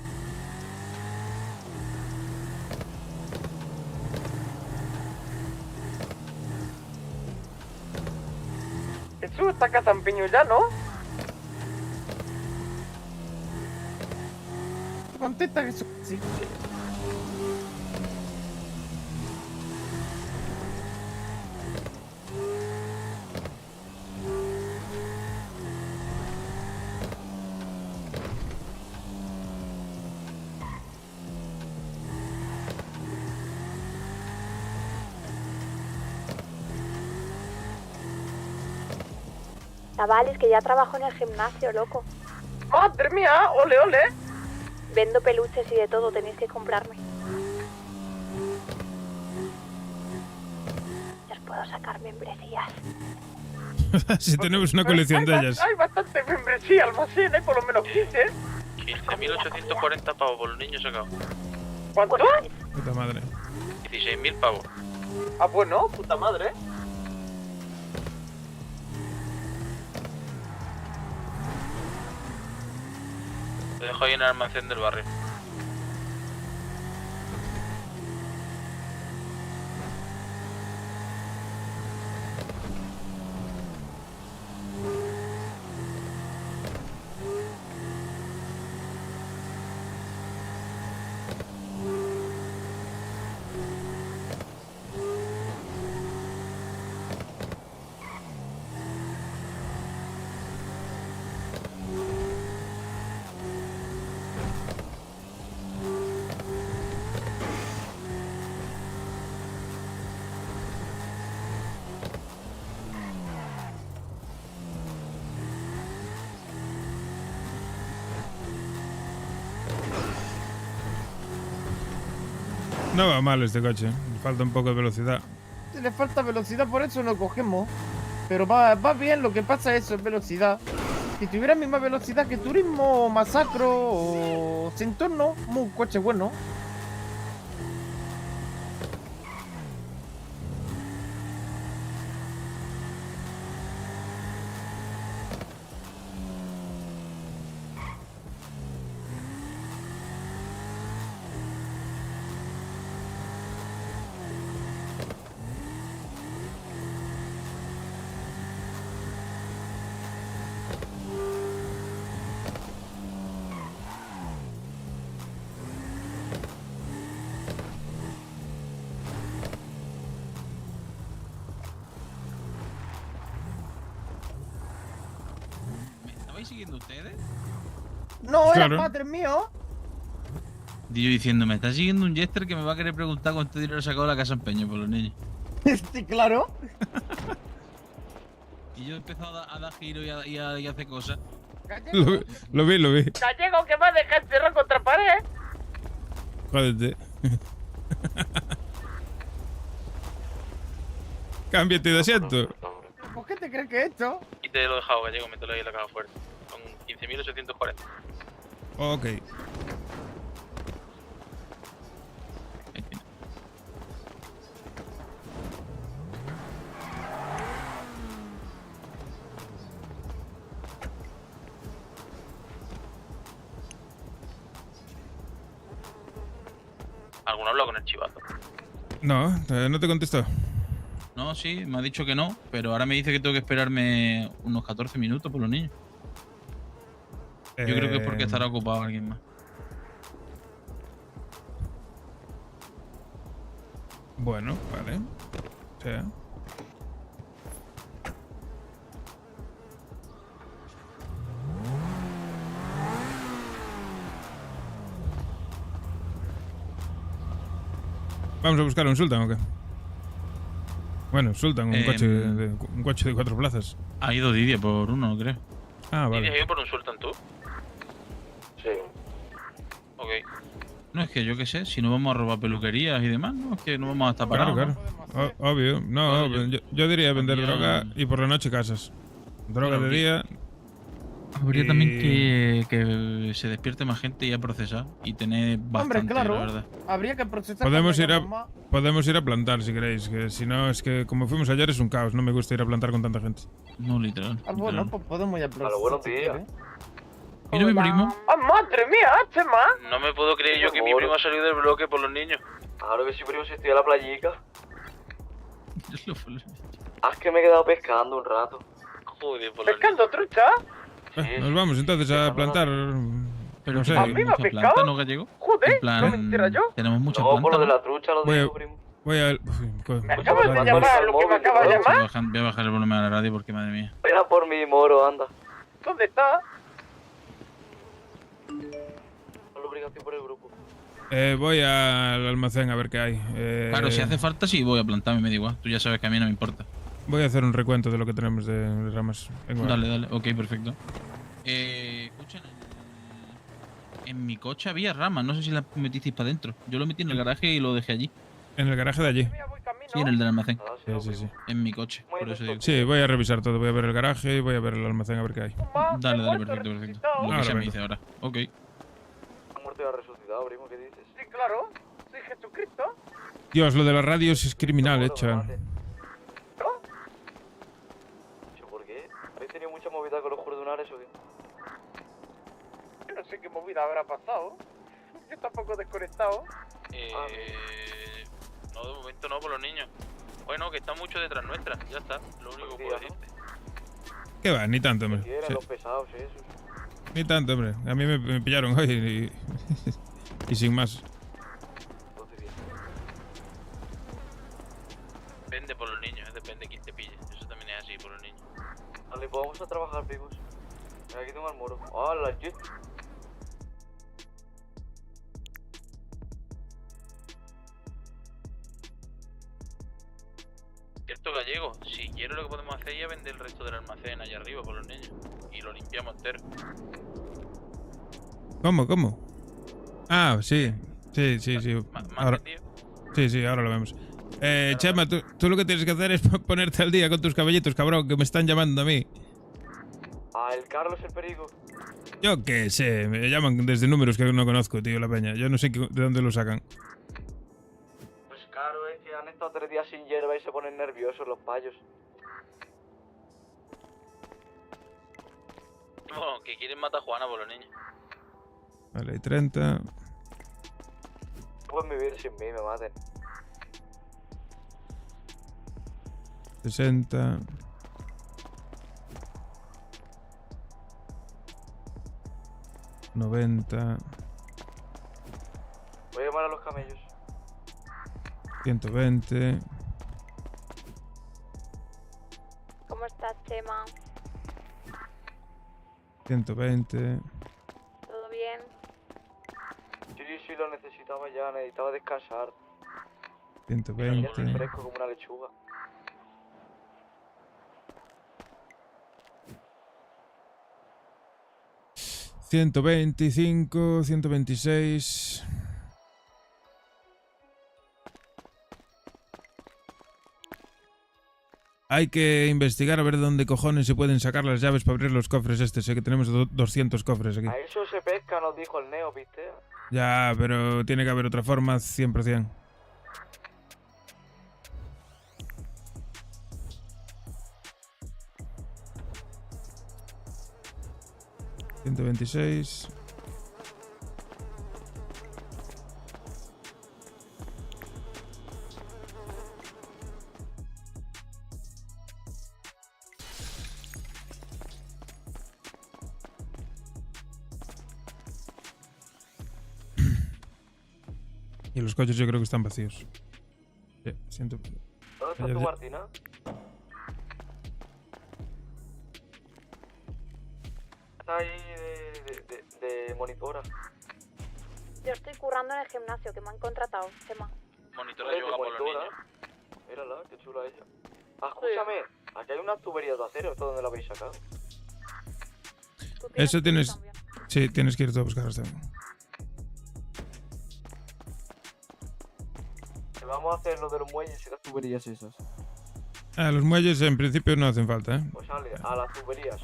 Eso está Casa Empeño ya, ¿no? Contesta que eso sí. Chavales, que ya trabajo en el gimnasio, loco. ¡Madre mía! ¡Ole, ole! Vendo peluches y de todo, tenéis que comprarme. Ya os puedo sacar membresías. Si tenemos una colección de ellas. Hay bastante membresía, almacén, hay por lo menos 15. 15.840 pavos por los niños sacados. ¿Cuánto? Puta madre. 16.000 pavos. Ah, bueno, puta madre. Te dejo ahí en el almacén del barrio. No va mal este coche, le falta un poco de velocidad. Si le falta velocidad, por eso no cogemos. Pero va bien, lo que pasa es eso, es velocidad. Si tuviera misma velocidad que Turismo, Masacro o Centorno, un coche bueno. ¿Estabais siguiendo ustedes? No, era Claro. padre mío. Y yo diciendo, me está siguiendo un Jester que me va a querer preguntar cuánto dinero he sacado de la casa empeño por los niños. Sí, claro. Y yo he empezado a dar giro y a hacer cosas. Lo vi. Gallego, que va a dejar cerrado contra pared. Jódete. Cámbiate de asiento. ¿Por qué te crees que he hecho? Y te lo he dejado, Gallego, mételo ahí en la caja fuerte. Son 15.840. Ok. ¿Alguno habló con el chivato? No, no te contesto. No, sí, me ha dicho que no, pero ahora me dice que tengo que esperarme unos 14 minutos por los niños. Yo creo que es porque estará ocupado alguien más. Bueno, vale. O sea. ¿Vamos a buscar un Sultan o qué? Bueno, Sultan, un coche de 4 plazas. Ha ido Didier por uno, creo. Ah, ¿Y vale. has ido por un Sultan tú? Sí. Ok. No, es que yo qué sé, si no vamos a robar peluquerías y demás, no, es que no vamos a estar parados. Claro. Obvio. No, yo diría vender droga y por la noche casas. Droga de día. Habría también que se despierte más gente y a procesar y tener bastante, Hombre, claro. la verdad. Habría que procesar. Podemos cuando ir, hagamos más. podemos ir a plantar si queréis, que si no es que como fuimos ayer es un caos, no me gusta ir a plantar con tanta gente. No, literal. Ah, bueno, pues podemos ir a procesar. buenos si días. quieres. Mira mi primo. ¡Ah, madre mía, Chema! No me puedo creer yo que mi primo ha salido del bloque por los niños. Claro que sí, primo, si estoy a la playica. Haz que me he quedado pescando un rato. Joder, por los ¿Pescando trucha? Nos vamos entonces a plantar. Pero no sé. ¿A mí me ha mucha pescado? planta, ¿no, Gallego? Joder, En plan, no me entera yo. tenemos mucha No, por planta. lo de ¿no? la trucha lo Voy a, digo, primo. voy a. ¿Me acabas de llamar lo que me acabas de llamar? Voy a bajar el volumen a la radio porque, madre mía. Espera por mi moro, anda. ¿Dónde está? La obligación por el grupo. Voy al almacén a ver qué hay. Claro, si hace falta, sí voy a plantarme, me da igual. Tú ya sabes que a mí no me importa. Voy a hacer un recuento de lo que tenemos de ramas. Vengo. Dale, ok, perfecto. Escuchen, en mi coche había ramas, no sé si las metisteis para adentro. Yo lo metí en el garaje y lo dejé allí. En el garaje de allí. Sí, en el del almacén. Sí. En mi coche, por eso digo. Sí, voy a revisar todo. Voy a ver el garaje y voy a ver el almacén a ver qué hay. Dale, perfecto. Lo que Ahora se me vengo. dice ahora. Ok. Ha muerto y ha resucitado, primo, ¿qué dices? Sí, claro. Soy Jesucristo. Dios, lo de las radios es criminal, hecha. ¿Por qué? ¿Habéis tenido mucha movida con los cordonares o qué? Yo no sé qué movida habrá pasado. Yo tampoco desconectado. No, de momento no, por los niños. Bueno, que están mucho detrás nuestra, ya está. Lo único que puedo decirte. ¿Qué va? Ni tanto, hombre. Eran Sí. los pesados esos. Ni tanto, hombre. A mí me pillaron hoy y sin más. Depende por los niños, depende de quién te pille. Eso también es así por los niños. Vale, pues vamos a trabajar, primos. Mira, aquí tengo el moro. ¡Hala, shit! Cierto, Gallego, si quieres lo que podemos hacer ya es vender el resto del almacén allá arriba por los niños. Y lo limpiamos entero. ¿Cómo? Ah, sí. Sí. ¿Más Ahora, vendido? Sí, ahora lo vemos. Chema, tú lo que tienes que hacer es ponerte al día con tus caballitos, cabrón, que me están llamando a mí. Ah, el Carlos el perigo. Yo qué sé, me llaman desde números que no conozco, tío, la peña. Yo no sé de dónde lo sacan. Pues claro, es que han estado 3 días sin hierba y se ponen nerviosos los payos. No, que quieren matar a Juana por los niños. Vale, hay 30. Pueden vivir sin mí, me maten. 60. 90. Voy a llamar a los camellos. 120. ¿Cómo estás, Chema? 120. ¿Todo bien? Sí, lo necesitaba ya, necesitaba descansar. 120. Estoy fresco como una lechuga. 125, 126. Hay que investigar a ver dónde cojones se pueden sacar las llaves para abrir los cofres Sé que tenemos 200 cofres aquí. A eso se pesca, nos dijo el Neo, ¿viste? Ya, pero tiene que haber otra forma 100%. $126. Y los coches yo creo que están vacíos. Sí, siento. ¿Dónde está tu Martina? Está ahí de monitora. Yo estoy currando en el gimnasio, que me han contratado, Chema. Monitora yoga por los niños. Mírala, qué chula ella. Ah, escúchame, aquí hay unas tuberías de acero, ¿esto dónde la habéis sacado? Eso tienes... Sí, tienes que ir tú a buscarlas también. Vamos a hacer lo de los muelles y las tuberías esas. Los muelles en principio no hacen falta, ¿eh? Pues sale, a las tuberías.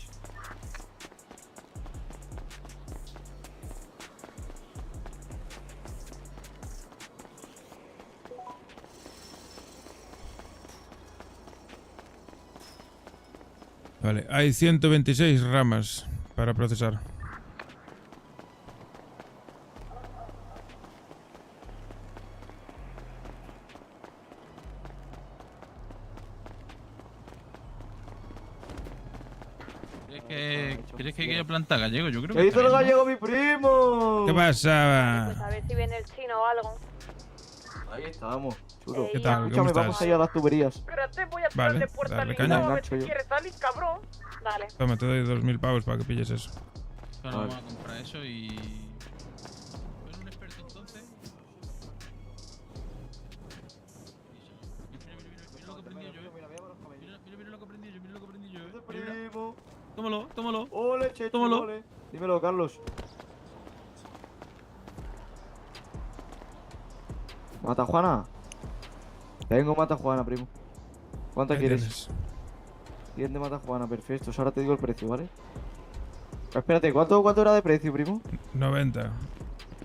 Vale, hay 126 ramas para procesar. ¿Crees que quiere plantar gallego? Yo creo que. ¿Qué hizo el gallego, mi primo? ¿Qué pasa? Pues a ver si viene el chino o algo. Ahí estamos, chulo. ¿Qué tal? ¿Cómo Escúchame, estás? vamos a ir a las tuberías. Espérate, voy a Vale, tirarle puerta dale al caña. niño a ver Engancho si yo. quiere salir, cabrón. Dale. Toma, te doy 2000 pavos para que pilles eso. Ahora vamos a comprar eso y. ¿Tú eres un experto entonces? Mira lo que aprendí yo, Mira lo que aprendí yo, Primo. Tómalo. Ole, che, Tómalo. ole. Dímelo, Carlos. ¿Mata Juana? Tengo mata Juana, primo. ¿Cuánta Ahí quieres? tienes. 100 de mata Juana, perfecto. Ahora te digo el precio, ¿vale? Espérate, ¿cuánto era de precio, primo? 90.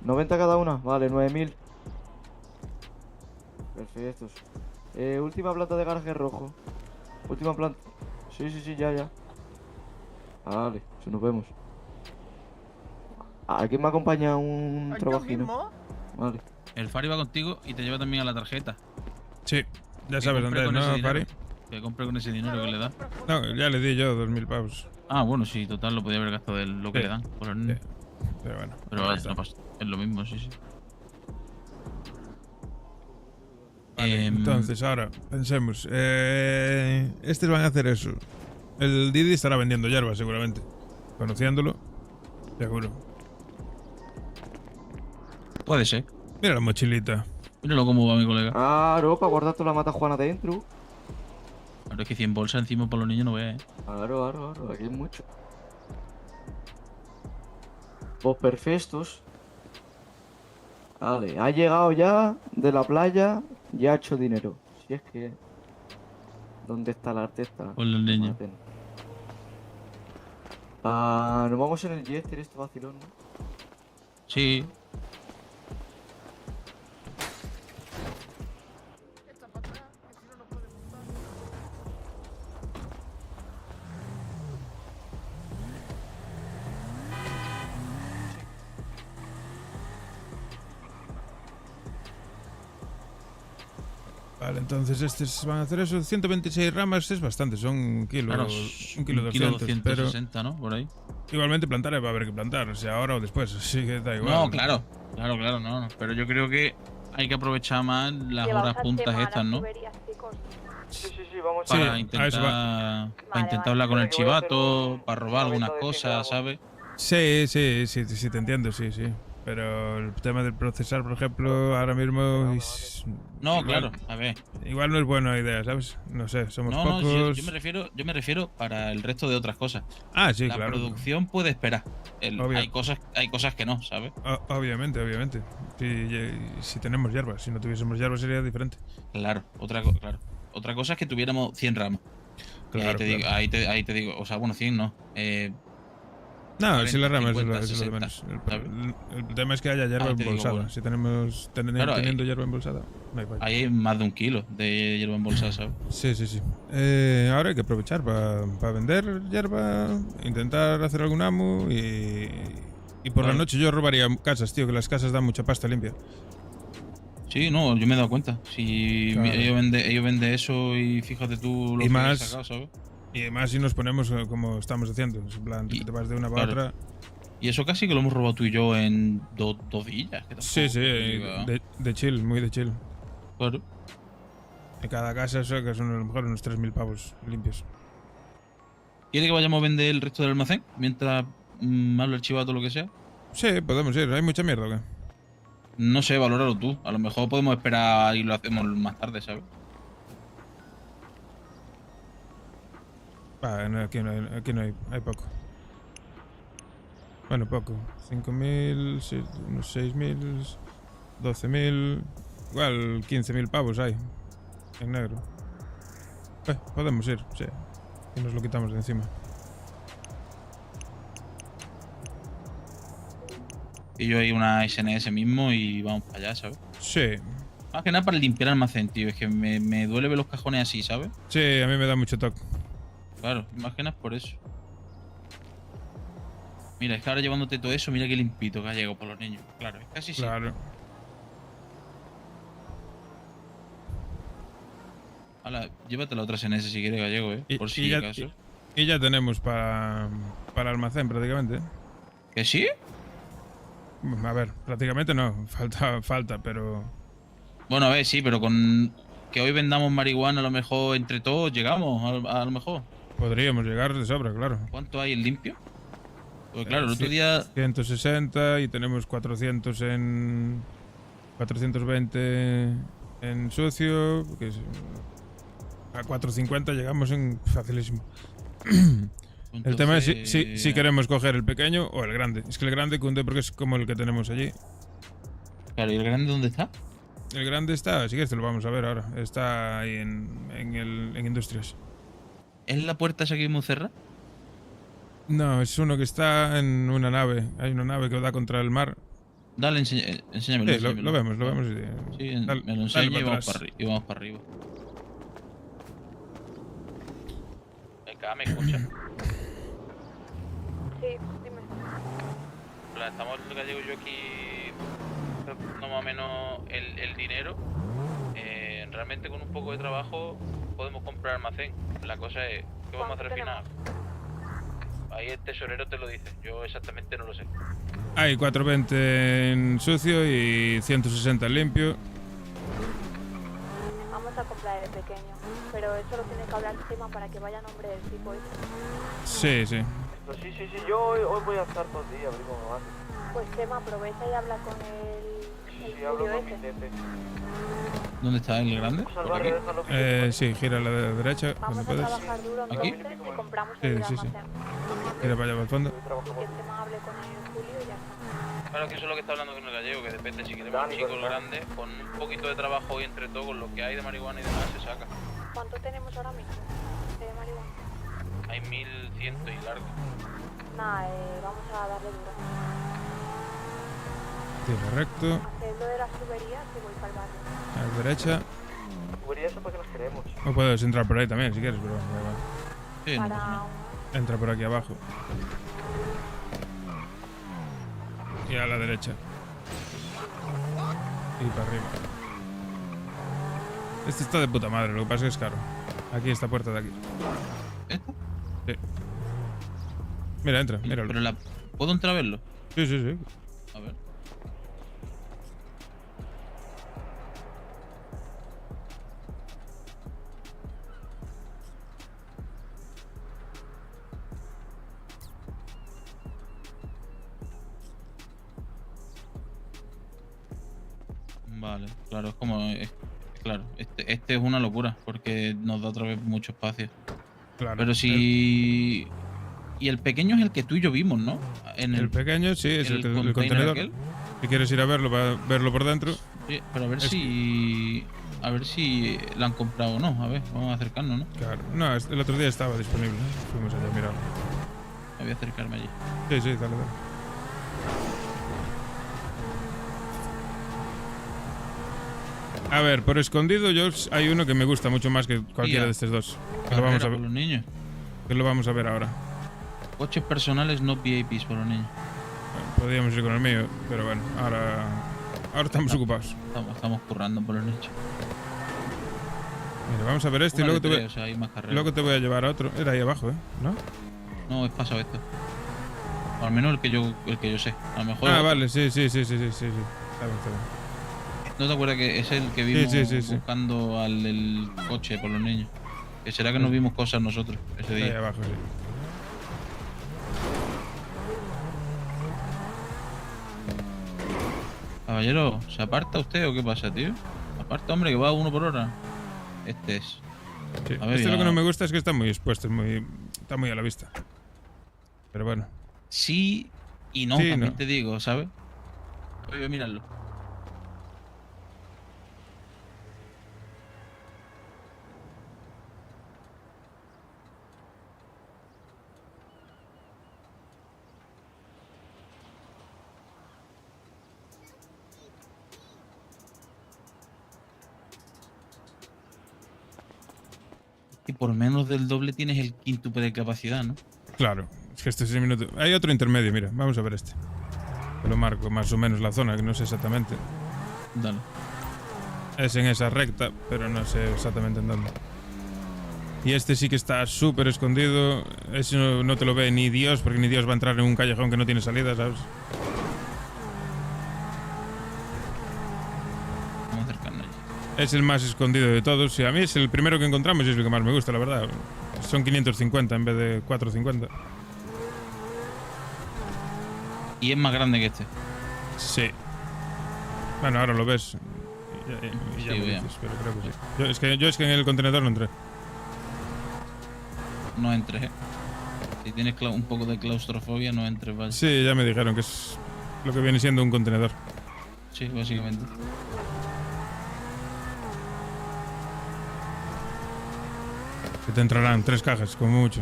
90 cada una, vale, 9000. Perfectos. Última planta de garaje rojo. Última planta. Sí, ya. Vale, eso nos vemos. ¿Alguien me acompaña un trabajino? Vale. El Fari va contigo y te lleva también a la tarjeta. Sí, ya sabes dónde es, ¿no, Fari? Que compre con ese dinero que le da. No, ya le di yo 2000 pavos. Ah, bueno, sí, total, lo podía haber gastado de lo que Sí. le dan por los niños. Pero bueno. Pero vale, no pasa. Es lo mismo, sí. Vale, entonces, ahora, pensemos. Estos van a hacer eso. El Didi estará vendiendo hierba, seguramente. Conociéndolo, seguro. Puede ser. Mira la mochilita. Míralo cómo va mi colega. Claro, para guardar toda la mata Juana dentro. Claro, es que 100 bolsas encima por los niños no veas, Claro, aquí hay mucho. Pues perfectos. Vale, ha llegado ya de la playa y ha hecho dinero. Si es que... ¿Dónde está la artista? Con los niños. Nos vamos en el Jester, este vacilón, ¿no? Sí. Vale, entonces estos van a hacer eso. 126 ramas es bastante, son un kilo. Claro, un kilo 200, 260, pero ¿no? Por ahí. igualmente plantar va a haber que plantar, sea ahora o después, así que da igual. No, claro, no. Pero yo creo que hay que aprovechar más las horas puntas estas, ¿no? Sí, vamos Para a intentar hablar con el chivato, para robar algunas cosas, ¿sabes? Sí, te entiendo, sí. Pero el tema del procesar, por ejemplo, ahora mismo... No, igual, claro, a ver. Igual no es buena idea, ¿sabes? No sé, somos No, pocos... yo me refiero para el resto de otras cosas. Ah, sí, la claro. La producción puede esperar. Hay cosas que no, ¿sabes? Obviamente. Si tenemos hierbas, si no tuviésemos hierbas sería diferente. Claro, otra cosa es que tuviéramos 100 ramas. Claro, ahí te digo, o sea, bueno, 100 no. No, 40, si las ramas 50, es lo de 60, menos. El tema es que haya hierba embolsada. Bueno. Si tenemos teniendo hierba embolsada, no hay fallo. Ahí hay más de 1 kilo de hierba embolsada, ¿sabes? Sí. Ahora hay que aprovechar para vender hierba, intentar hacer algún amo y por la noche yo robaría casas, tío, que las casas dan mucha pasta limpia. Sí, no, yo me he dado cuenta. Si Claro. ellos venden eso y fíjate tú lo Y que más- has sacado, ¿sabes? Y además si nos ponemos como estamos haciendo, en plan, que te vas de una para Claro. otra. Y eso casi que lo hemos robado tú y yo en dos días. que Sí, tampoco te diga. de chill, muy de chill. Claro. En cada casa eso que son a lo mejor unos 3.000 pavos limpios. ¿Quiere que vayamos a vender el resto del almacén? Mientras habla el chivato o lo que sea. Sí, podemos ir. ¿Hay mucha mierda o qué? No sé, valóralo tú. A lo mejor podemos esperar y lo hacemos más tarde, ¿sabes? No, aquí no hay poco. Bueno, poco. 5.000, unos 6.000, 12.000, igual 15.000 pavos hay en negro. Podemos ir, sí. Y nos lo quitamos de encima. Y yo hay una SNS mismo y vamos para allá, ¿sabes? Sí. Más que nada para limpiar el almacén, tío. Es que me duele ver los cajones así, ¿sabes? Sí, a mí me da mucho toque. Claro, más que nada por eso. Mira, es que ahora llevándote todo eso, mira qué limpito que ha llegado por los niños. Claro, es casi sí. Claro. Hala, llévate la otra SNS si quieres, Gallego, por si acaso. Y ya tenemos para almacén prácticamente. ¿Que sí? A ver, prácticamente no. Falta, pero... Bueno, a ver, sí, pero con que hoy vendamos marihuana, a lo mejor entre todos llegamos, a lo mejor. Podríamos llegar de sobra, claro. ¿Cuánto hay en limpio? Pues claro, el otro día... 160 y tenemos 400 en... 420 en sucio, que es, a 450 llegamos en facilísimo. El tema es si queremos coger el pequeño o el grande. Es que el grande cunde porque es como el que tenemos allí. Claro, ¿y el grande dónde está? El grande está, si quieres te lo vamos a ver ahora. Está ahí en Industrias. ¿Es la puerta esa que vimos cerrada? No, es uno que está en una nave. Hay una nave que da contra el mar. Dale, enséñamelo. Sí, lo vemos. Sí, me lo enseño y vamos para arriba. Venga, ¿me escuchas? Sí, dime. Estamos el Gallego y yo aquí no más o menos el dinero. Realmente con un poco de trabajo podemos comprar almacén. La cosa es, ¿qué vamos a hacer al final? Ahí el tesorero te lo dice, yo exactamente no lo sé. Hay 420 en sucio y 160 en limpio. Vamos a comprar el pequeño, pero eso lo tiene que hablar Chema para que vaya a nombre del tipo. Sí. Sí, yo hoy voy a estar todo el día, primo, antes. Pues Chema, aprovecha y habla con el Sí, hablo con mi jefe. ¿Dónde está el grande? ¿Por aquí? Sí, gira a la derecha. Vamos cuando a puedas. trabajar duro ¿Aquí? entonces y compramos Sí, el sí. almacén. Mira para allá, para el fondo. Claro, que eso es lo que está hablando con el gallego, que depende si queremos un chico grande, con un poquito de trabajo y entre todo, con lo que hay de marihuana y demás, se saca. ¿Cuánto tenemos ahora mismo de marihuana? Hay 1100 y largo. Nada, vamos a darle duro. Tira recto. Hacerlo de las tuberías y voy para el barrio. A la derecha. Tuberías son para que nos queremos. O puedes entrar por ahí también si quieres, pero da igual. Sí, no pasa Para nada. Entra por aquí abajo. Y a la derecha. Y para arriba. Este está de puta madre, lo que pasa es que es caro. Aquí, esta puerta de aquí. ¿Esta? Sí. Mira, entra, míralo. Pero la... ¿Puedo entrar a verlo? Sí, sí, sí. A ver. Vale, claro, es como... claro, este es una locura, porque nos da otra vez mucho espacio. Claro. Pero si... Y el pequeño es el que tú y yo vimos, ¿no? En El pequeño, sí, es el container contenedor. aquel. Si quieres ir a verlo, para verlo por dentro. Sí, pero a ver si... A ver si la han comprado o no. A ver, vamos a acercarnos, ¿no? Claro. No, el otro día estaba disponible. Fuimos allá a mirarlo. Voy a acercarme allí. Sí, sí, dale, dale. A ver, por escondido, hay uno que me gusta mucho más que cualquiera Tía, de estos dos. Que lo vamos a por ver. los niños. Que lo vamos a ver ahora. Coches personales no VIPs por los niños. Podríamos ir con el mío, pero bueno, ahora estamos ocupados. Estamos currando por los niños. Mira, vamos a ver este y Una luego de te, tres, o sea, hay más carreras. luego te voy a llevar a otro. Era ahí abajo, ¿eh? ¿No? No, es pasado esto. O al menos el que yo sé. A lo mejor. Ah, vale, sí. Está bien, está bien. ¿No te acuerdas que es el que vimos Sí. buscando al del coche por los niños? Que será que nos vimos cosas nosotros ese Ahí día. abajo, sí. Caballero, ¿se aparta usted o qué pasa, tío? Aparta, hombre, que va 1 por hora. Este es. Sí. A ver, Este ya. lo que no me gusta es que está muy expuesto, está muy a la vista. Pero bueno. Sí y no, Sí, también no. te digo, ¿sabes? Voy a mirarlo. Y por menos del doble tienes el quíntuple de capacidad, ¿no? Claro, es que este es el minuto. Hay otro intermedio, mira, vamos a ver este. Te lo marco más o menos la zona, que no sé exactamente. Dale. Es en esa recta, pero no sé exactamente en dónde. Y este sí que está súper escondido. Ese no te lo ve ni Dios, porque ni Dios va a entrar en un callejón que no tiene salida, ¿sabes? Vamos a acercarnos allí. Es el más escondido de todos. Y a mí es el primero que encontramos y es el que más me gusta, la verdad. Son 550 en vez de 450. Y es más grande que este. Sí. Bueno, ahora lo ves. Y ya Sí, me veamos. dices, pero creo que sí. Yo es que en el contenedor no entré. No entres, Si tienes un poco de claustrofobia, no entres, vale. Sí, ya me dijeron que es lo que viene siendo un contenedor. Sí, básicamente. Que te entrarán 3 cajas, como mucho.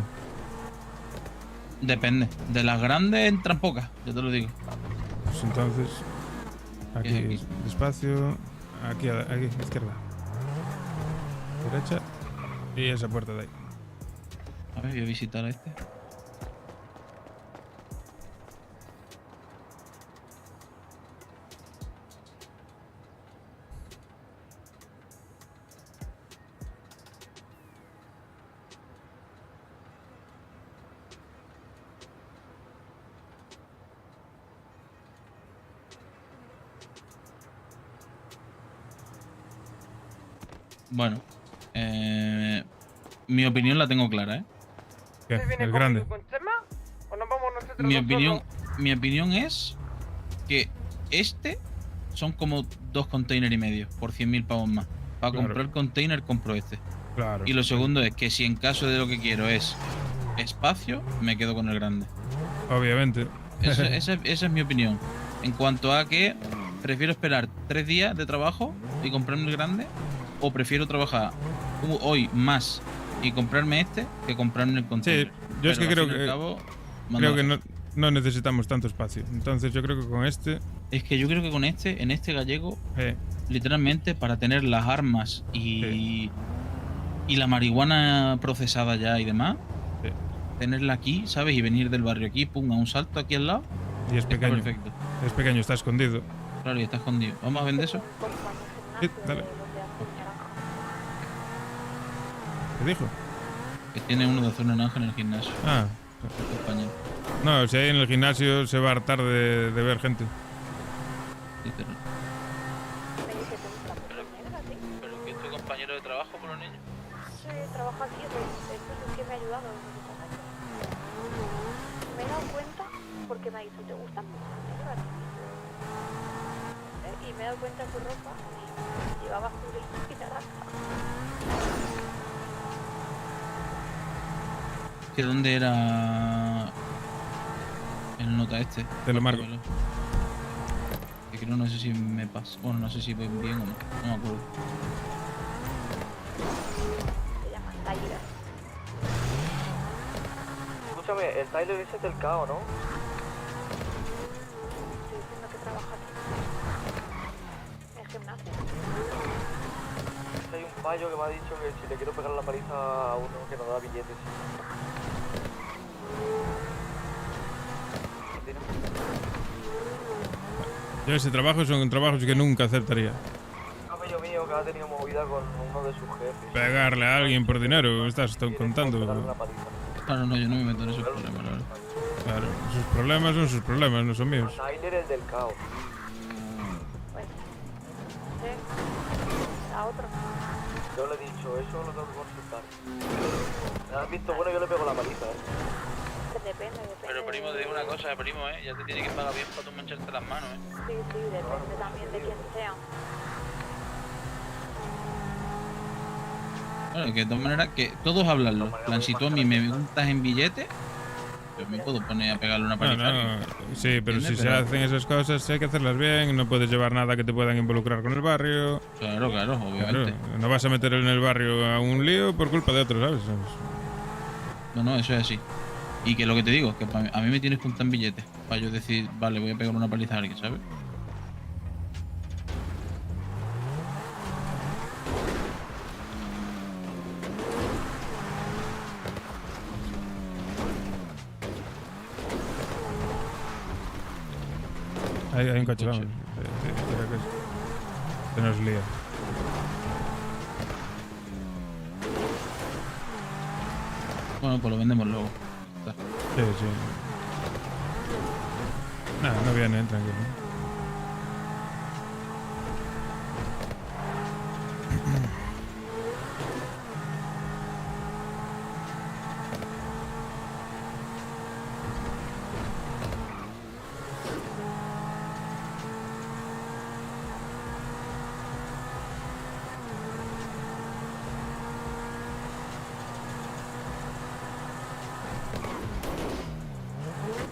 Depende. De las grandes entran pocas, yo te lo digo. Pues entonces, aquí, despacio, aquí izquierda, derecha y esa puerta de ahí. A ver, voy a visitar a este. Bueno, mi opinión la tengo clara, ¿eh? ¿Qué? El grande. ¿Con Chema? ¿O nos vamos nosotros Mi opinión es que este son como 2 containers y medio por 100.000 pavos más. Para Claro. comprar container compro este. Claro. Y lo segundo es que si en caso de lo que quiero es espacio, me quedo con el grande. Obviamente. Esa es mi opinión. En cuanto a que prefiero esperar 3 días de trabajo y comprarme el grande, o prefiero trabajar hoy más y comprarme este que comprarme el container. Sí, yo es que Pero, creo al fin y al cabo, creo que no necesitamos tanto espacio. Entonces yo creo que con este... Es que yo creo que con en este gallego, literalmente para tener las armas y la marihuana procesada ya y demás, tenerla aquí, ¿sabes? Y venir del barrio aquí, pum, a un salto aquí al lado. Y es pequeño. Perfecto. Es pequeño, está escondido. Claro, y está escondido. ¿Vamos a vender eso? Sí, dale. ¿Qué dijo? Que tiene uno de azul naranja en el gimnasio. Ah. Compañero. No, si hay en el gimnasio se va a hartar de ver gente. Literal. ¿Pero que es tu compañero de trabajo por los niños? Sí, trabajo aquí, esto es que me ha ayudado. Me he dado cuenta porque me ha dicho, ¿te gustan? Y me he dado cuenta de su ropa y llevaba azul y naranja. ¿Que dónde era el nota este? Te lo marco. Que creo, no sé si me pasa. Bueno, no sé si voy bien o no. No me acuerdo. Se llama Tyler. Escúchame, el Tyler ese es del CAO, ¿no? Estoy diciendo que trabaja aquí. En el gimnasio. Hay un payo que me ha dicho que si le quiero pegar la paliza a uno que nos da billetes. Yo ese trabajo son trabajos que nunca aceptaría. Un amigo mío que ha tenido movida con uno de sus jefes. Pegarle a alguien por dinero, estás contando. Claro, no, yo no me meto en esos problemas, la verdad. Claro, sus problemas son sus problemas, no son míos. Tyler es del CAO. A otro. Yo le he dicho, eso lo tengo que consultar. ¿Me has visto? Bueno, yo le pego la paliza, Depende. Pero primo, te digo una cosa, primo, ya te tiene que pagar bien para tú mancharte las manos, Sí, depende también de quién sea. Bueno, que de todas maneras, que todos hablanlo. En plan, si tú a mí me preguntas en billetes, yo me puedo poner a pegarle una paliza. No, sí, pero si se hacen esas cosas hay que hacerlas bien, no puedes llevar nada que te puedan involucrar con el barrio. Claro, obviamente. Claro, no vas a meter en el barrio a un lío por culpa de otros, ¿sabes? No, eso es así. Y que lo que te digo, que a mí me tienes que juntar en billetes, para yo decir, vale, voy a pegar una paliza a alguien, ¿sabes? Hay un coche, vamos. Se nos lía. Bueno, pues lo vendemos luego. Sí. No viene, tranquilo.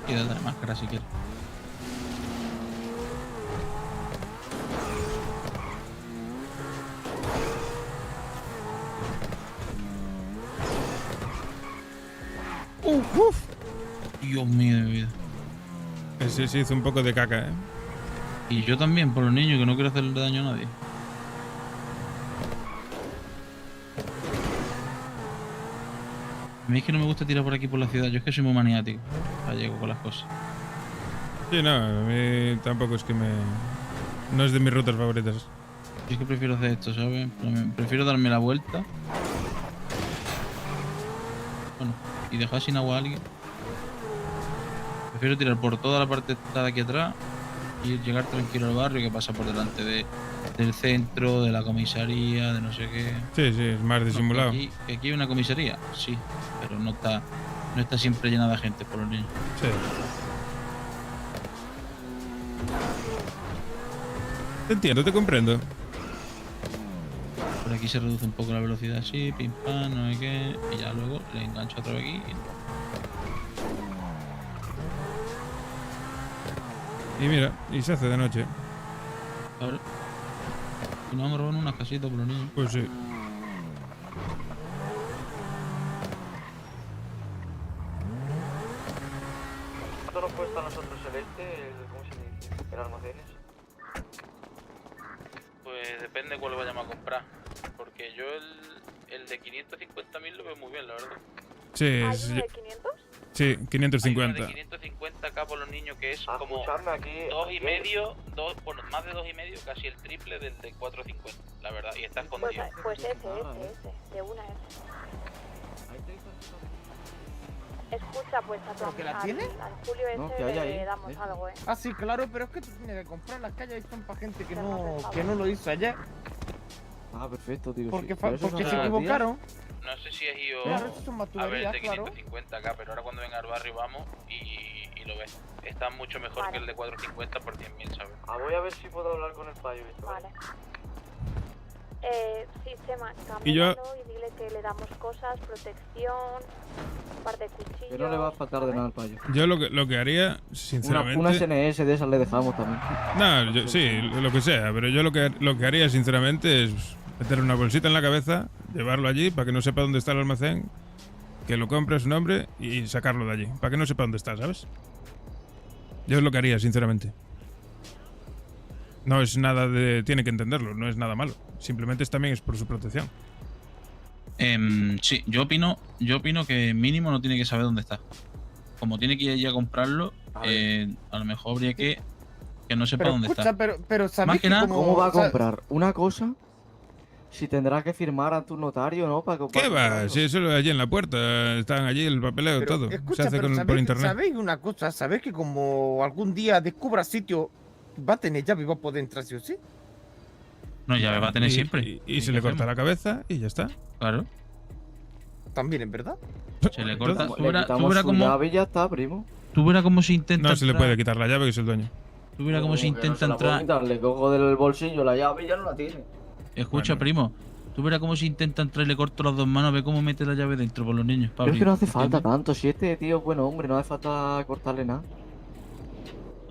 Quítate la máscara si quieres. Dios mío de mi vida. Ese sí hizo un poco de caca, ¿eh? Y yo también, por los niños, que no quiero hacerle daño a nadie. A mí es que no me gusta tirar por aquí por la ciudad. Yo es que soy muy maniático. Llego con las cosas. Sí, no, a mí tampoco es que me... No es de mis rutas favoritas. Yo es que prefiero hacer esto, ¿sabes? Prefiero darme la vuelta. Bueno, y dejar sin agua a alguien. Prefiero tirar por toda la parte de aquí atrás y llegar tranquilo al barrio, que pasa por delante del centro, de la comisaría, de no sé qué. Sí, es más disimulado. Que aquí hay una comisaría, sí, pero no está siempre llena de gente por los niños. Sí. Te entiendo, te comprendo. Por aquí se reduce un poco la velocidad así, pim pam, no sé qué, y ya luego le engancho otra vez aquí. Y mira, y se hace de noche. Claro. Y nos vamos a robar unas casitas por los niños. Pues sí. ¿Cuánto nos cuesta a nosotros ¿cómo se dice? El almacén? Pues depende cuál vayamos a comprar. Porque yo el de 550.000 lo veo muy bien, la verdad. Sí, ¿Hay sí. uno de 500? Sí, 550. Hay uno de 550 acá por los niños que es como Escuchadme aquí. 2,5, bueno, más de 2,5, casi el triple del de 450, la verdad, y está escondido. Pues ese, de una ese. Escucha, pues a tu ¿Que la al tiene? Julio ese No, que hay ahí, le damos algo, Ah, sí, claro, pero es que tú tienes que comprar las calles y son para gente que no lo hizo ayer. Ah, perfecto, tío. Porque, sí. Pero eso porque son se las equivocaron. No sé si es ido Claro, eso son a ver el matuderías, de claro. 550 acá, pero ahora cuando venga al barrio vamos y lo ves. Está mucho mejor que el de 450 por 100.000, ¿sabes? Voy a ver si puedo hablar con el payo. Vale. Sí, Chema, Y yo- cámbialo y dile que le damos cosas, protección, un par de cuchillos. Que no le va a faltar de nada al payo. Yo lo que haría, sinceramente... Una SNS de esas le dejamos también. No, sí, lo que sea, pero yo lo que haría, sinceramente, es meter una bolsita en la cabeza, llevarlo allí para que no sepa dónde está el almacén, que lo compre a su nombre y sacarlo de allí, para que no sepa dónde está, ¿sabes? Yo es lo que haría, sinceramente. No es nada de... Tiene que entenderlo, no es nada malo. Simplemente también es por su protección. Sí, yo opino que mínimo no tiene que saber dónde está. Como tiene que ir allí a comprarlo, a lo mejor habría que no sepa Pero dónde escucha, está. pero Más ¿sabéis que nada, ¿Cómo va a o sea, comprar una cosa si tendrá que firmar a tu notario, no? Para ¿Qué va? Si eso allí en la puerta, están allí el papeleo, pero todo. escucha, Se hace pero por ¿sabéis, internet. ¿sabéis una cosa? ¿Sabéis que como algún día descubra sitio, va a tener llave y va a poder entrar sí o sí? No, ya va a tener Y- siempre. Y se le corta la cabeza y ya está. Claro. También, en verdad. Se le corta. Le Tú verás quitamos su cómo, llave y ya está, primo. tú verás cómo se intenta No se le entrar. puede quitar la llave, que es el dueño. Tú verás cómo se Como que no intenta se la puedo entrar. quitar, le cojo del bolsillo la llave y ya no la tiene. Escucha, primo. Tú verás cómo se intenta entrar y le corto las dos manos. Ve cómo mete la llave dentro por los niños. Pero es que no hace falta tanto. Si este tío es buen hombre, no hace falta cortarle nada.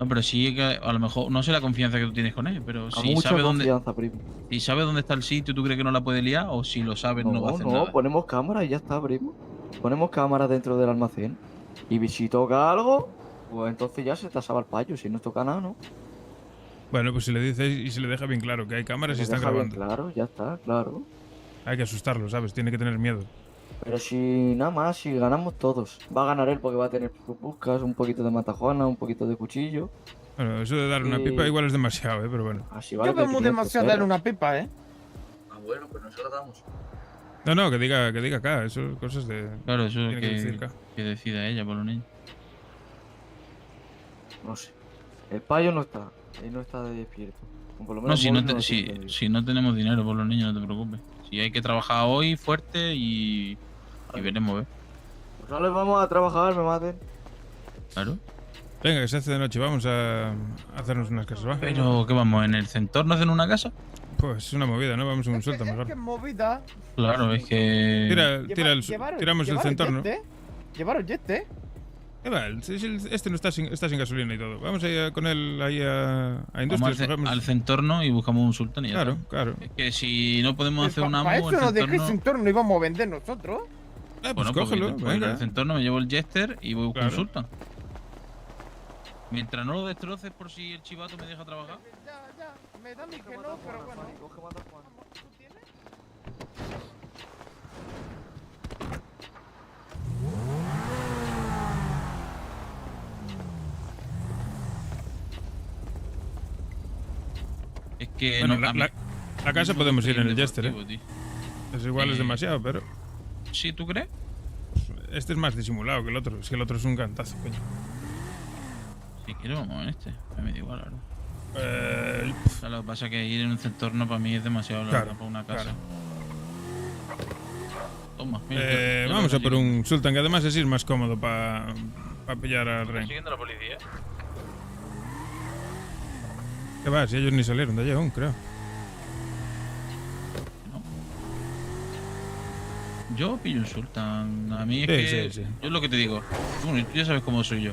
No, pero sí que a lo mejor, no sé la confianza que tú tienes con él, pero A si mucha sabe dónde, confianza, primo. si sabe dónde está el sitio, ¿tú crees que no la puede liar? O si lo sabe, no, va a hacer No, nada. ponemos cámara y ya está, primo. Ponemos cámara dentro del almacén. Y si toca algo, pues entonces ya se tasaba el payo. Si no toca nada, ¿no? Bueno, pues si le dices y se le deja bien claro que hay cámaras y Se están deja bien grabando. claro, ya está, claro. Hay que asustarlo, ¿sabes? Tiene que tener miedo. Pero si nada más, si ganamos todos. Va a ganar él porque va a tener buscas, un poquito de matajuana, un poquito de cuchillo. Bueno, eso de darle una pipa igual es demasiado, pero bueno. Así Yo vemos demasiado darle una pipa, ¿eh? Ah, bueno, pues no se la damos. No, que diga acá, eso cosas de... Claro, eso tiene que decir que, acá. que decida ella por los niños. No sé. El payo no está. Él no está de despierto. Por lo No, menos si no, móvil lo si, tiene. si no tenemos dinero por los niños, no te preocupes. Si hay que trabajar hoy fuerte y veremos, ¿ves? Pues no les vamos a trabajar, me maten. Claro. Venga, que se hace de noche, vamos a hacernos unas casas, ¿va? Pero, ¿qué vamos? ¿En el centro hacen una casa? Pues una movida, ¿no? Vamos a un suelta mejor. ¿Qué movida? Claro, es que... Tiramos el centorno. Llevaros jet, ¿eh? ¿Qué va? Este no está sin gasolina y todo. Vamos a ir con él ahí a Vamos Industrias. al centorno y buscamos un sultán y ya Claro, está. claro. Es que si no podemos hacer un amo, Para eso el nos dejéis centorno... en torno y vamos a vender nosotros. Pues Bueno, cógelo, pues venga. en el centorno me llevo el Jester y voy a buscar Claro. un sultán. Mientras no lo destroces por si el chivato me deja trabajar. Ya, me da mi que no, pero bueno. ¿Tú tienes? Es que Bueno, no, a mí- la casa no podemos ir en el estoy Jester, ¿eh? deportivo, tío. Es igual, es Eh, demasiado, pero... ¿Sí, tú crees? Este es más disimulado que el otro. Es que el otro es un cantazo, coño. Si quiero, vamos en este. Me da igual, la verdad. Eh, O sea, lo que pasa es que ir en un centorno para mí es demasiado largo Claro, para una casa. claro. Toma, mira, ya vamos lo a por un Sultan, que además es ir más cómodo para pillar al ¿Está rey. siguiendo la policía? ¿Qué va? Si ellos ni salieron de allí aún, creo. Yo pillo un sultán. A mí es Sí, que. sí, sí. Yo es lo que te digo. Bueno, tú ya sabes cómo soy yo.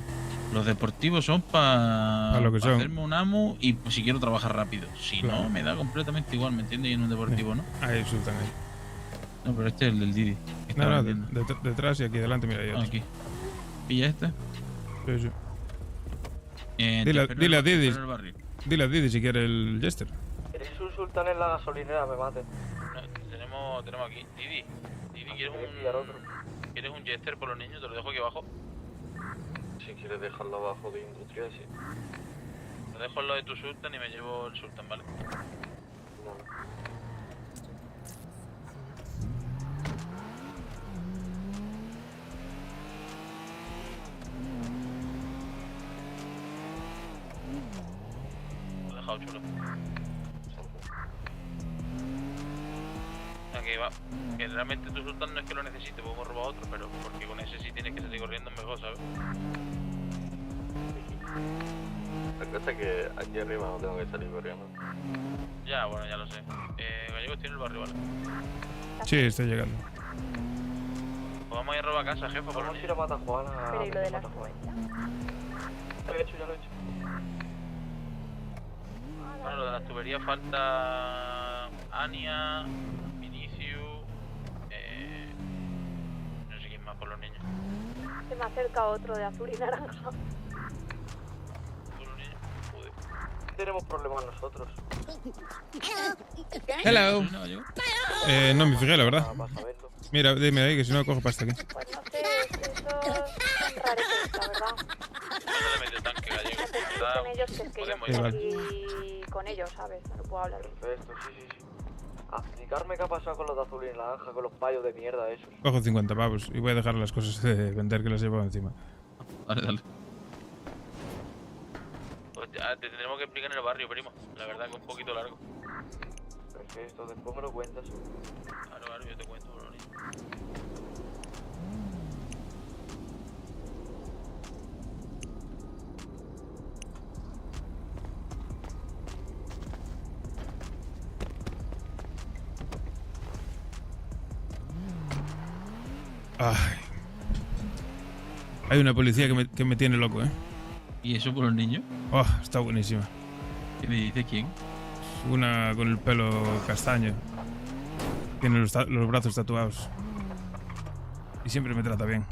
Los deportivos son para lo que son. hacerme un amo y pues, si quiero trabajar rápido. Si Claro. no, me da completamente igual, ¿me entiendes? Y en un deportivo, ¿no? Ahí, Sultan, ahí. No, pero este es el del Didi. que No, estaba no, vendiendo. detrás y aquí delante, mira, ahí otro. Aquí. ¿Pilla este? Sí, sí. Te Dile, espero dile a en el- Didi. espero en el barrio. Dile a Didi si quiere el Jester. ¿Queréis un sultán en la gasolinera? Me mate. No, tenemos aquí. Didi, ¿quieres un Jester por los niños? Te lo dejo aquí abajo. Si quieres dejarlo abajo de industria, sí. Lo dejo en lo de tu Sultan y me llevo el Sultan, ¿vale? Lo he dejado chulo. Aquí va. Que realmente tu Sultan no es que lo necesite, podemos robar otro, pero porque con ese sí tienes que salir corriendo mejor, ¿sabes? La cosa es que aquí arriba no tengo que salir corriendo. Ya, bueno, ya lo sé. Gallego, estoy en el barrio, ¿vale? Sí, estoy llegando. Pues vamos a ir a robar casa, jefa, por Vamos a ir a Matajuana. Pero ¿y lo de las Lo he hecho, ya lo he hecho. Bueno, lo de las tuberías falta Ania, Vinicius, no sé quién más por los niños. Se me acerca otro de azul y naranja. Tenemos problemas nosotros. Hello. No me fijé, la verdad. Vas a verlo. Mira, dime ahí que si no cojo pasta aquí. Pues no sé, esos son raretos, la verdad. Eso de medio tanque gallego. Necesito con ellos, que es que yo Podemos estoy ir. aquí con ellos, ¿sabes? No puedo hablar. Perfecto, sí. A explicarme qué ha pasado con los de azul y naranja, con los payos de mierda esos. Cojo 50 pavos y voy a dejar las cosas de vender que las llevo encima. Dale, dale. Pues ya, te tendremos que explicar en el barrio, primo. La verdad que es un poquito largo. Perfecto, después me lo cuentas. Claro, yo te cuento por los niños. Ay. Hay una policía que me tiene loco, ¿eh? ¿Y eso por los niños? Oh, está buenísima. ¿Qué me dice quién? Una con el pelo castaño. Tiene los brazos tatuados. Y siempre me trata bien.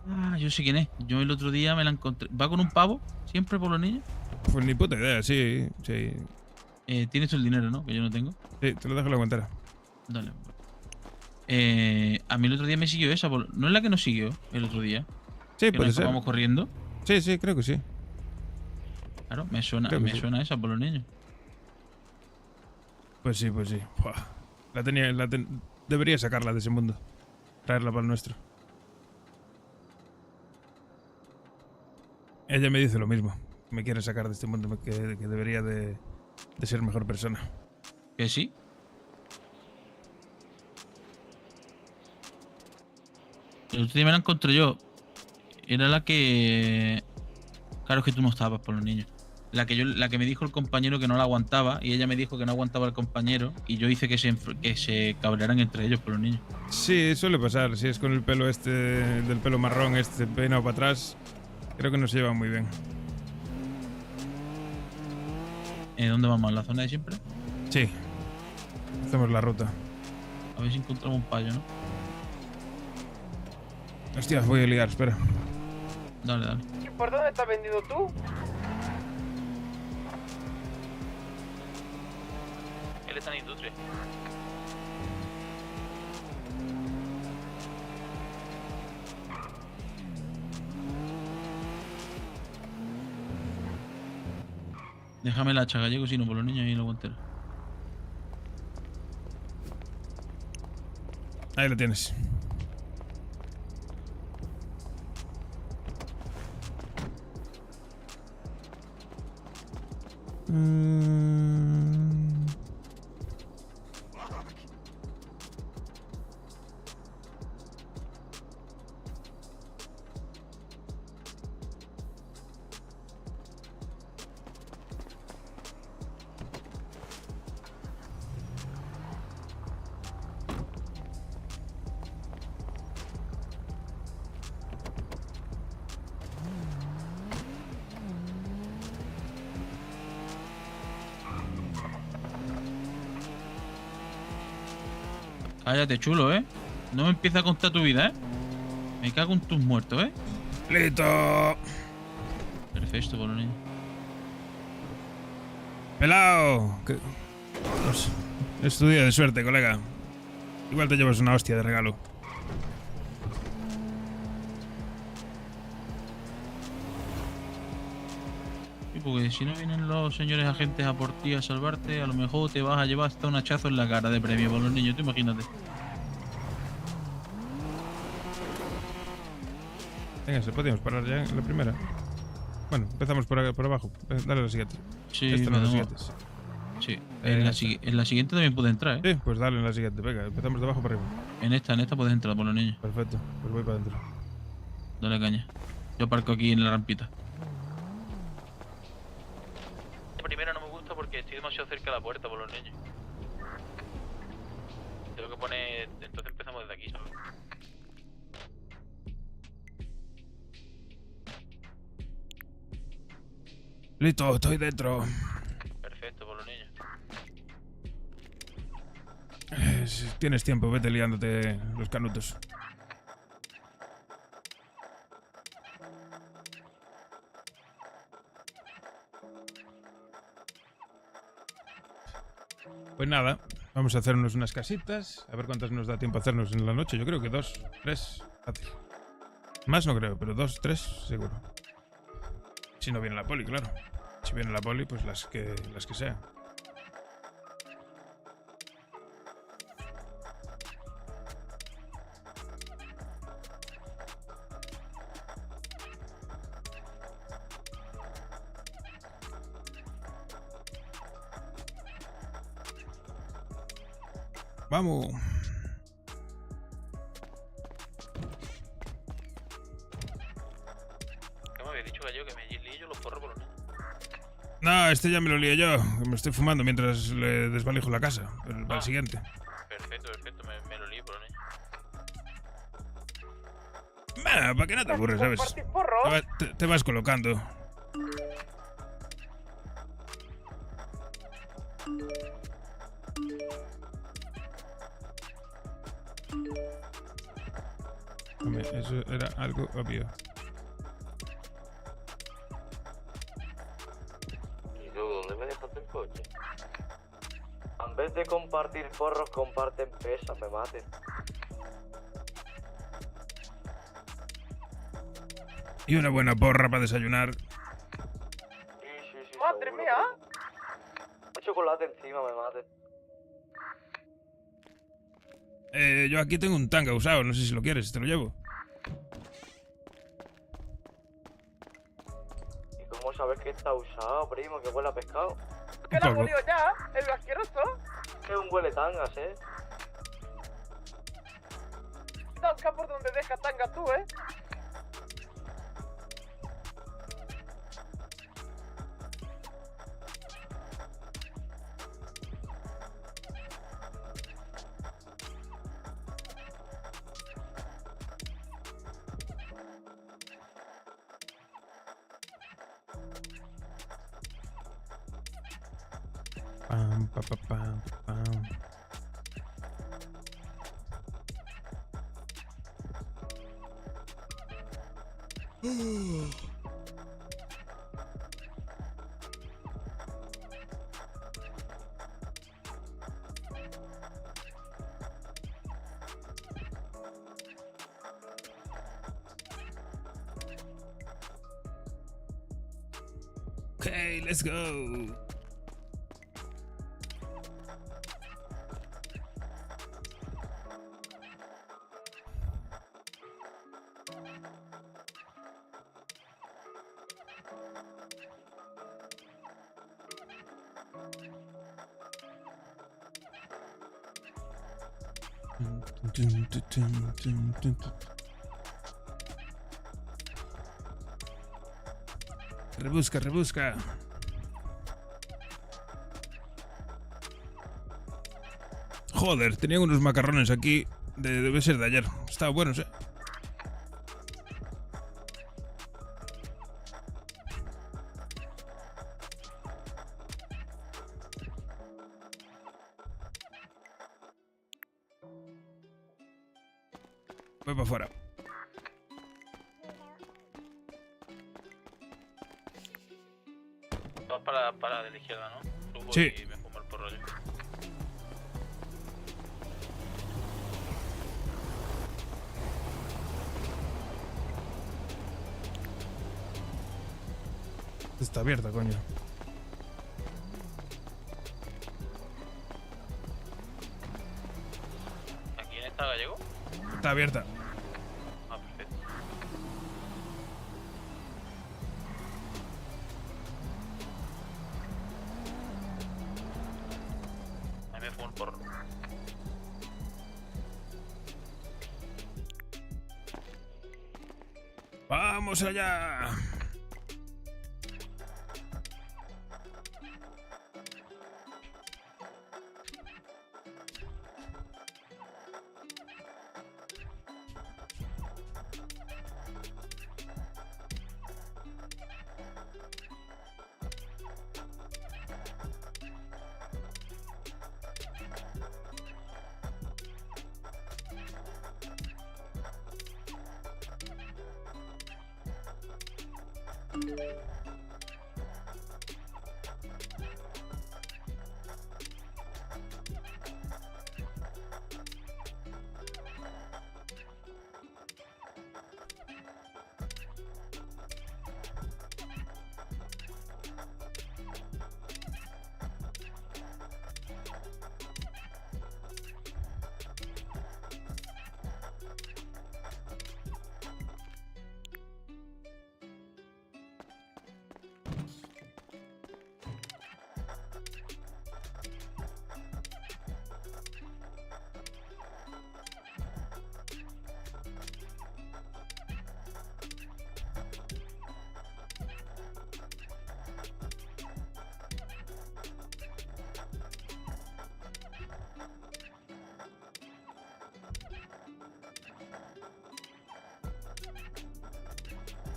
Ah, yo sé quién es. Yo el otro día me la encontré. ¿Va con un pavo? ¿Siempre por los niños? Pues ni puta idea, sí. Tienes el dinero, ¿no? Que yo no tengo. Sí, te lo dejo en la guantera. Dale. A mí el otro día me siguió esa. ¿No es la que nos siguió el otro día? Sí, ¿Que puede nos ser. Vamos corriendo. Sí, creo que sí. Claro, me suena sí. esa por los niños. Pues sí. Buah. Debería sacarla de ese mundo. Traerla para el nuestro. Ella me dice lo mismo. Me quiere sacar de este mundo, que debería de ser mejor persona. ¿Que sí? El otro día me la encontré yo. Era la que... Claro, es que tú no estabas por los niños. La que me dijo el compañero que no la aguantaba y ella me dijo que no aguantaba el compañero y yo hice que se cabrearan entre ellos por los niños. Sí, suele pasar. Si es con el pelo del pelo marrón, peinado para atrás, creo que no se llevan muy bien. ¿Dónde vamos? ¿En la zona de siempre? Sí. Hacemos la ruta. A ver si encontramos un payo, ¿no? Hostia, voy a liar, espera. Dale. ¿Por dónde estás vendido tú? Él está en industria. Déjame la hacha gallego, si no por los niños y la guantera. Ahí lo tienes. Cállate, chulo, ¿eh? No me empieza a contar tu vida, ¿eh? Me cago en tus muertos, ¿eh? ¡Listo! Perfecto, por los niños. ¡Pelao! Pues, es tu día de suerte, colega. Igual te llevas una hostia de regalo. Sí, porque si no vienen los señores agentes a por ti a salvarte, a lo mejor te vas a llevar hasta un hachazo en la cara de premio por los niños, tú imagínate. Venga, se podíamos parar ya en la primera. Bueno, empezamos por abajo. Dale a la siguiente. Sí, Esta no es la siguiente. Sí. En la siguiente también puede entrar, ¿eh? Sí, pues dale en la siguiente. Venga, empezamos de abajo para arriba. En esta puedes entrar por los niños. Perfecto, pues voy para adentro. Dale caña. Yo aparco aquí en la rampita. Primero no me gusta porque estoy demasiado cerca de la puerta por los niños. Tengo que poner... Entonces empezamos desde aquí, ¿sabes? Listo, estoy dentro. Perfecto, por los niños. Si tienes tiempo, vete liándote los canutos. Pues nada, vamos a hacernos unas casitas. A ver cuántas nos da tiempo a hacernos en la noche. Yo creo que 2, 3, fácil. Más no creo, pero 2, 3 seguro. Si no viene la poli, claro. Si viene la poli, pues las que sean. Vamos. ¿Qué me había dicho, Gallego? Que me lié yo los porros por los niños. No, este ya me lo lié yo. Me estoy fumando mientras le desvalijo la casa. Pero para el siguiente. Perfecto. Me lo lié por los niños. Para que no te aburres, ¿sabes? Te vas colocando. Hombre, eso era algo obvio. ¿Y tú dónde me dejaste el coche? En vez de compartir porros, comparten pesas, me maten. Y una buena porra para desayunar. Sí, ¡Madre mía! Chocolate encima, me maten. Yo aquí tengo un tanga usado, no sé si lo quieres, te lo llevo. ¿Y cómo sabes que está usado, primo? Que huele a pescado. ¿Qué la murió ya? ¿El asqueroso? Es un huele tangas, Toca por donde deja tanga tú, Pam, pa, pa, pam, pam. Okay, let's go. Rebusca, rebusca. Joder, tenían unos macarrones aquí. Debe ser de ayer. Estaban buenos, Voy para afuera. Vas para de la izquierda, ¿no? Subo Sí. y me fumo el porro yo. Está abierta, coño. ¿Aquí en esta Gallego? Está abierta. Ah, perfecto. Ahí me fumo el porro. ¡Vamos allá!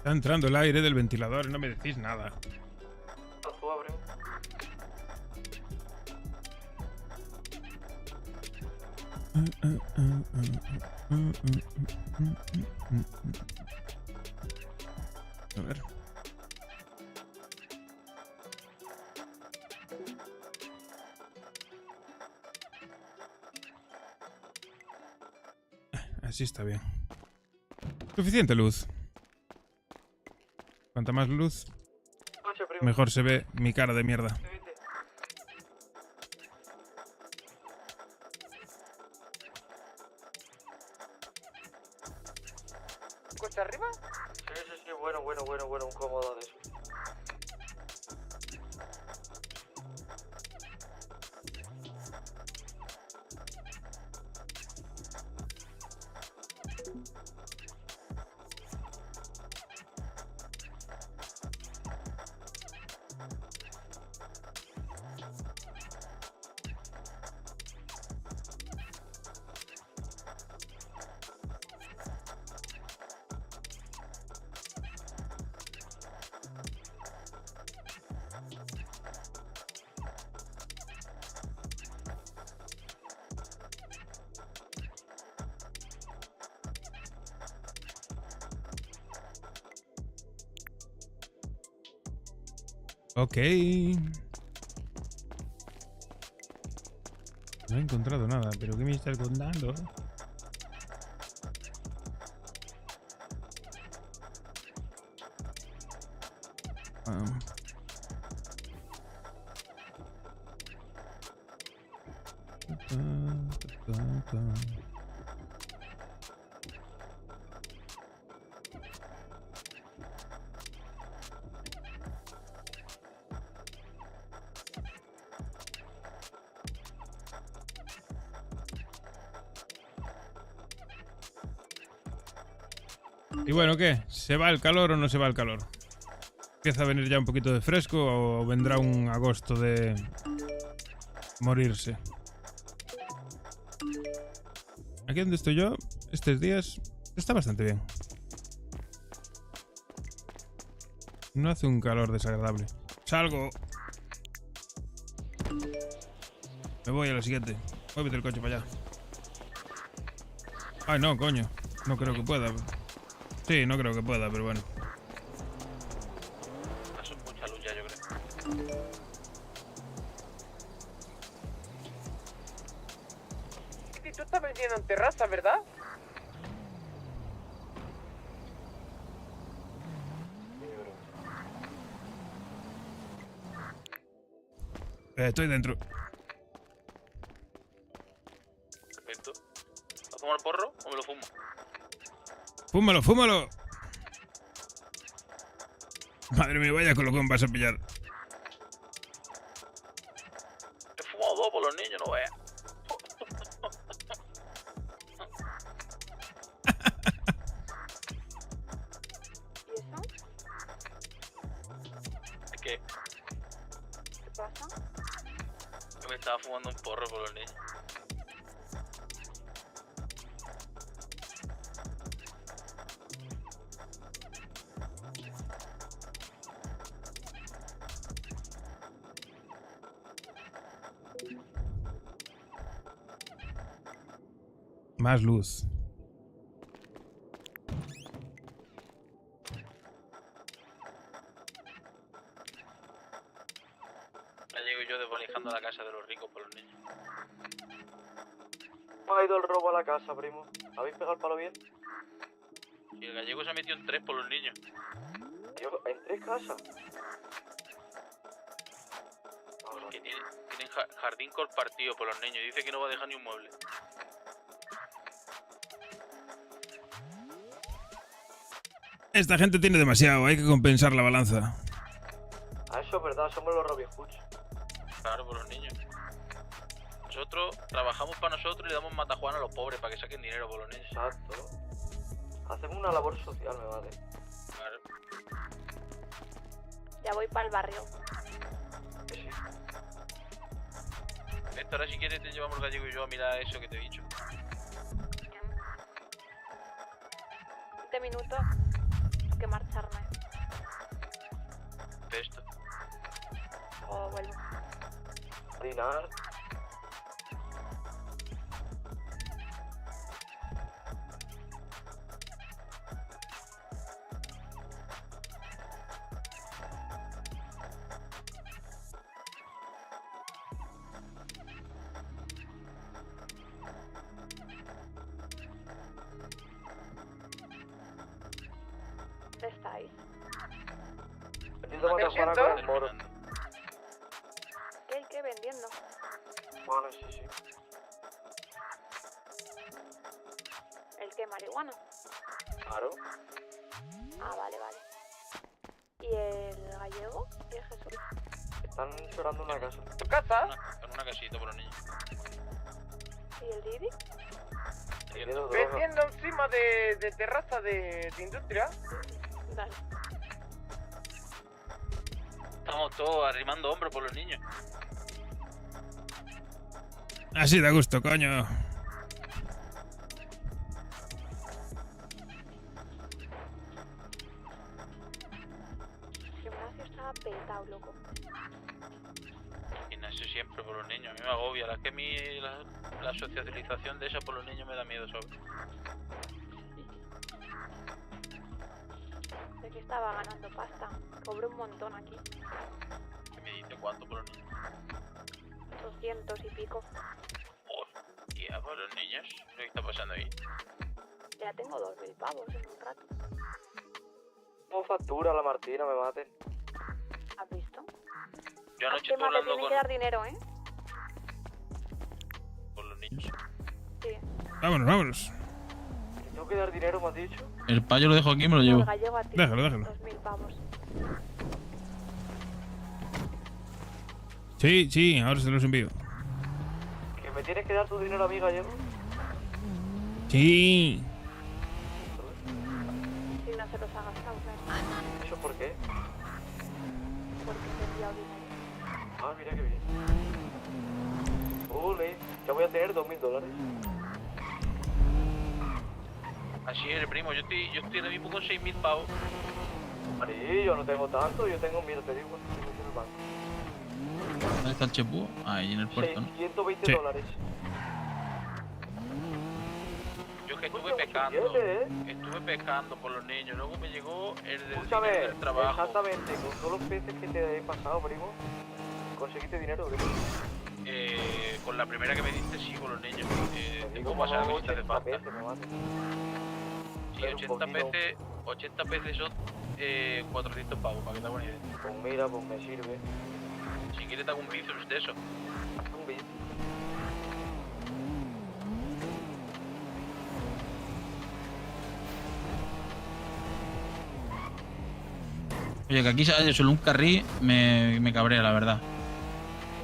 Está entrando el aire del ventilador y no me decís nada. A ver. Así está bien. Suficiente luz. Cuanta más luz, mejor se ve mi cara de mierda. ¿Cuesta arriba? Sí, bueno, un cómodo de eso. Ok. No he encontrado nada, pero ¿qué me estás contando? Y bueno, ¿qué? ¿Se va el calor o no se va el calor? ¿Empieza a venir ya un poquito de fresco o vendrá un agosto de morirse? Aquí donde estoy yo, estos días, está bastante bien. No hace un calor desagradable. ¡Salgo! Me voy a la siguiente. Muévete el coche para allá. ¡Ay, no, coño! No creo que pueda. Sí, no creo que pueda, pero bueno. Eso es mucha luz ya, yo creo. Sí, tú estás vendiendo en terraza, ¿verdad? Estoy dentro. Perfecto. ¿Vas a fumar porro o me lo fumo? ¡Fúmalo, fúmalo! Madre mía, vaya colocón vas a pillar. He fumado dos por los niños, no veas. ¿Y eso? Es que ¿Qué pasa? me estaba fumando un porro por los niños. Más luz. Ya llego yo desvalijando la casa de los ricos por los niños. ¿Cómo ha ido el robo a la casa, primo? ¿Habéis pegado el palo bien? Y el gallego se ha metido en 3 por los niños. ¿En 3 casas? Que tienen jardín compartido por los niños. Dice que no va a dejar ni un mueble. Esta gente tiene demasiado, hay que compensar la balanza. Eso es verdad, somos los Robin Hoods. Claro, por los niños. Nosotros trabajamos para nosotros y le damos matajuana a los pobres para que saquen dinero por los niños. Exacto. Hacemos una labor social, me vale. Claro. Ya voy para el barrio. Esto ahora si quieres te llevamos el gallego y yo a mirar eso que te he dicho. 20 minutos. Que marcharme. De esto. O vuelvo. Dinar. ¿Dónde estáis? Vendiendo matajuana con el moro. ¿Qué vendiendo? Bueno, sí, sí. ¿El qué? ¿Marihuana? Claro. Ah, vale, vale. ¿Y el gallego? ¿Y el Jesús? Están llorando una casa. ¿Tu casa? En una casita por los niños. ¿Y el Didi? Vendiendo encima de terraza de industria. Dale. Estamos todos arrimando hombros por los niños. Así da gusto, coño. El gimnasio estaba petado, loco. Gimnasio siempre por los niños. A mí me agobia. La que a mí la socialización de esa por los niños me da miedo, ¿sabes? Sé que estaba ganando pasta. Cobré un montón aquí. ¿Qué me dice cuánto por los niños? 200 y pico. Hostia, por los niños. ¿Qué está pasando ahí? Ya tengo 2000 pavos en un rato. ¿Cómo factura la Martina? Me maten. ¿Has visto? Yo anoche Este estuve te hablando tiene con... que dar dinero, ¿eh? por los niños. Sí. Vámonos, vámonos. ¿Tengo que dar dinero, me has dicho? El payo lo dejo aquí y me lo llevo. El gallego a ti. Déjalo, déjalo. 2000 pavos. Sí, sí, ahora se los envío. ¿Que me tienes que dar tu dinero a mí, gallego? Sí. Si no se los ha gastado, claro. ¿Eso por qué? Porque te he enviado dinero. Ah, mira qué bien. Ole, ya voy a tener $2000. Así es, primo. Yo estoy ahora mismo con 6.000 pavos. Marí, yo no tengo tanto, yo tengo, mira, te digo, tengo en el banco. ¿Dónde está el chepú? Ahí en el puerto, ¿no? $120. Sí. Yo es que estuve pescando. Estuve pescando por los niños. Luego me llegó el Escúchame, dinero del trabajo. exactamente, con todos los peces que te he pasado, primo, conseguiste dinero, primo. Con la primera que me diste, sí, con los niños. Tengo que pasar la visita de falta. Sí, 80 peces son 400 pavos, para que te hagas una idea. Pues mira, pues me sirve. Si quieres te hago un bíceps de eso. Un bit. Oye, que aquí se haya solo un carril me cabrea, la verdad.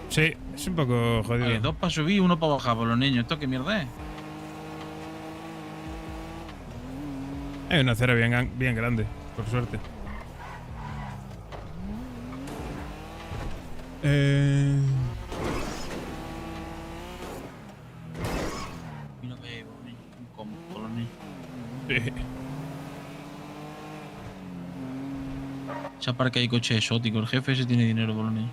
Sí, es un poco jodido. Oye, 2 para subir y 1 para bajar por los niños. ¿Esto qué mierda es? Hay una acera bien grande, por suerte. Y no veo un combo por los niños. Sí. Esa parque hay coche exótico. El jefe ese tiene dinero por los niños.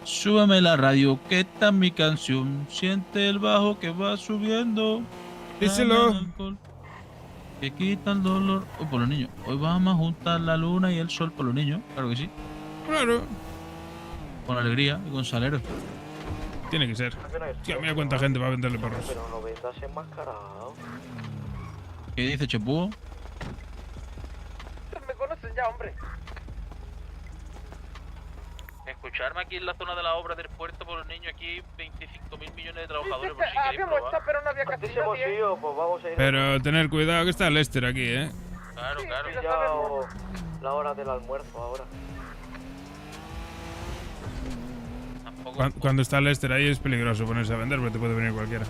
Súbeme la radio, que está mi canción. Siente el bajo que va subiendo. Díselo. Dame alcohol, que quita el dolor. Hoy por los niños. Hoy vamos a juntar la luna y el sol por los niños. Claro que sí. Claro. Con alegría y con salero. Tiene que ser. Tío, mira cuánta gente va a venderle porros. Pero no vendas enmascarado. ¿Qué dice Chepugo? Me conocen ya, hombre. Escucharme aquí en la zona de la obra del puerto por los niños. Aquí hay 25.000 millones de trabajadores por si queréis Habíamos probar. estado, pero no había casi nadie. Pues vamos a ir. Pero tener cuidado que está Lester aquí, ¿eh? Claro, claro. Ya la hora del almuerzo ahora. Cuando está Lester ahí es peligroso ponerse a vender porque te puede venir cualquiera.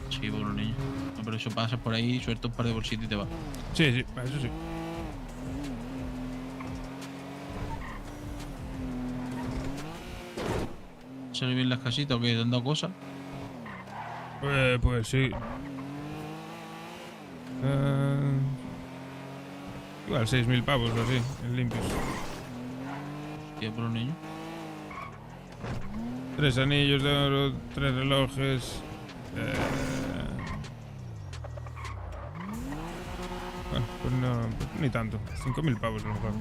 Sí, por los niños. No, pero eso pasa por ahí, suelta un par de bolsitos y te va. Sí, sí, eso sí. ¿Sale bien las casitas o qué? ¿Te han dado cosas? Pues sí. Igual 6.000 pavos o así, en limpios. Hostia, por los niños. 3 anillos de oro, 3 relojes. Bueno, pues no, pues ni tanto. 5.000 pavos a lo mejor.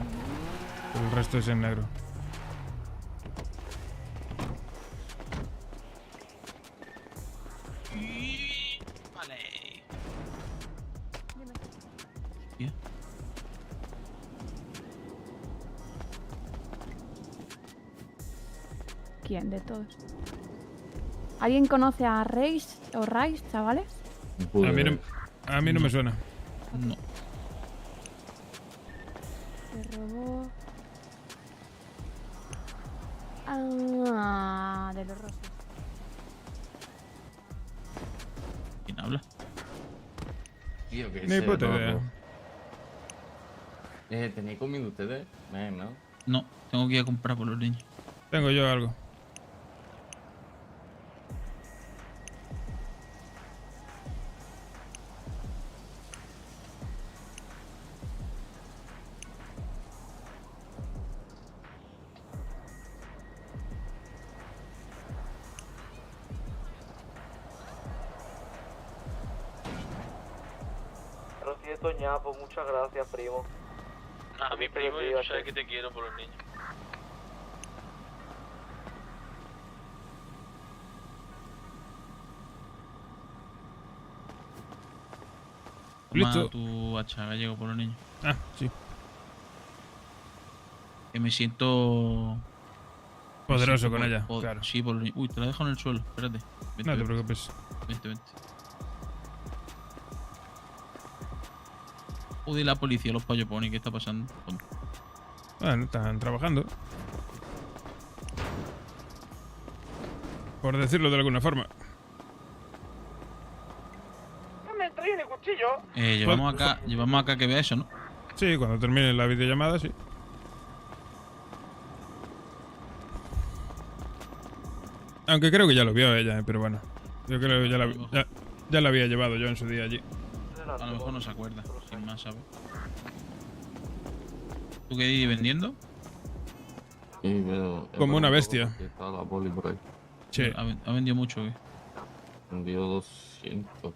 Pero el resto es en negro. Vale. ¿Quién de todos? ¿Alguien conoce a Reis o Rice, chavales? A mí no me suena. No. Se robó. Ah, de los rosas. ¿Quién habla? Tío, que Ni puta idea. ¿Tenéis comido ustedes? ¿No? No, tengo que ir a comprar por los niños. Tengo yo algo. Rocío Toñapo, muchas gracias, primo. A mi primo, yo sabes que te quiero por los niños. Toma tu hacha gallego por los niños. Ah, sí. Que me siento... Poderoso con ella, claro. Sí, por los niños. Uy, te la dejo en el suelo, espérate. Vente, No te preocupes. Vente, vente. Joder, la policía, los payos pony, ¿qué está pasando? Bueno, están trabajando. Por decirlo de alguna forma. No me traí ni cuchillo. Llevamos acá que vea eso, ¿no? Sí, cuando termine la videollamada, sí. Aunque creo que ya lo vio ella, pero bueno. Yo creo que ya la había llevado yo en su día allí. a lo mejor no se acuerda, sin más, ¿sabes? ¿Tú qué dices vendiendo? Sí, pero... Como una bestia. Está la poli por ahí. Sí. ¿Ha vendido mucho o qué? Vendió 200.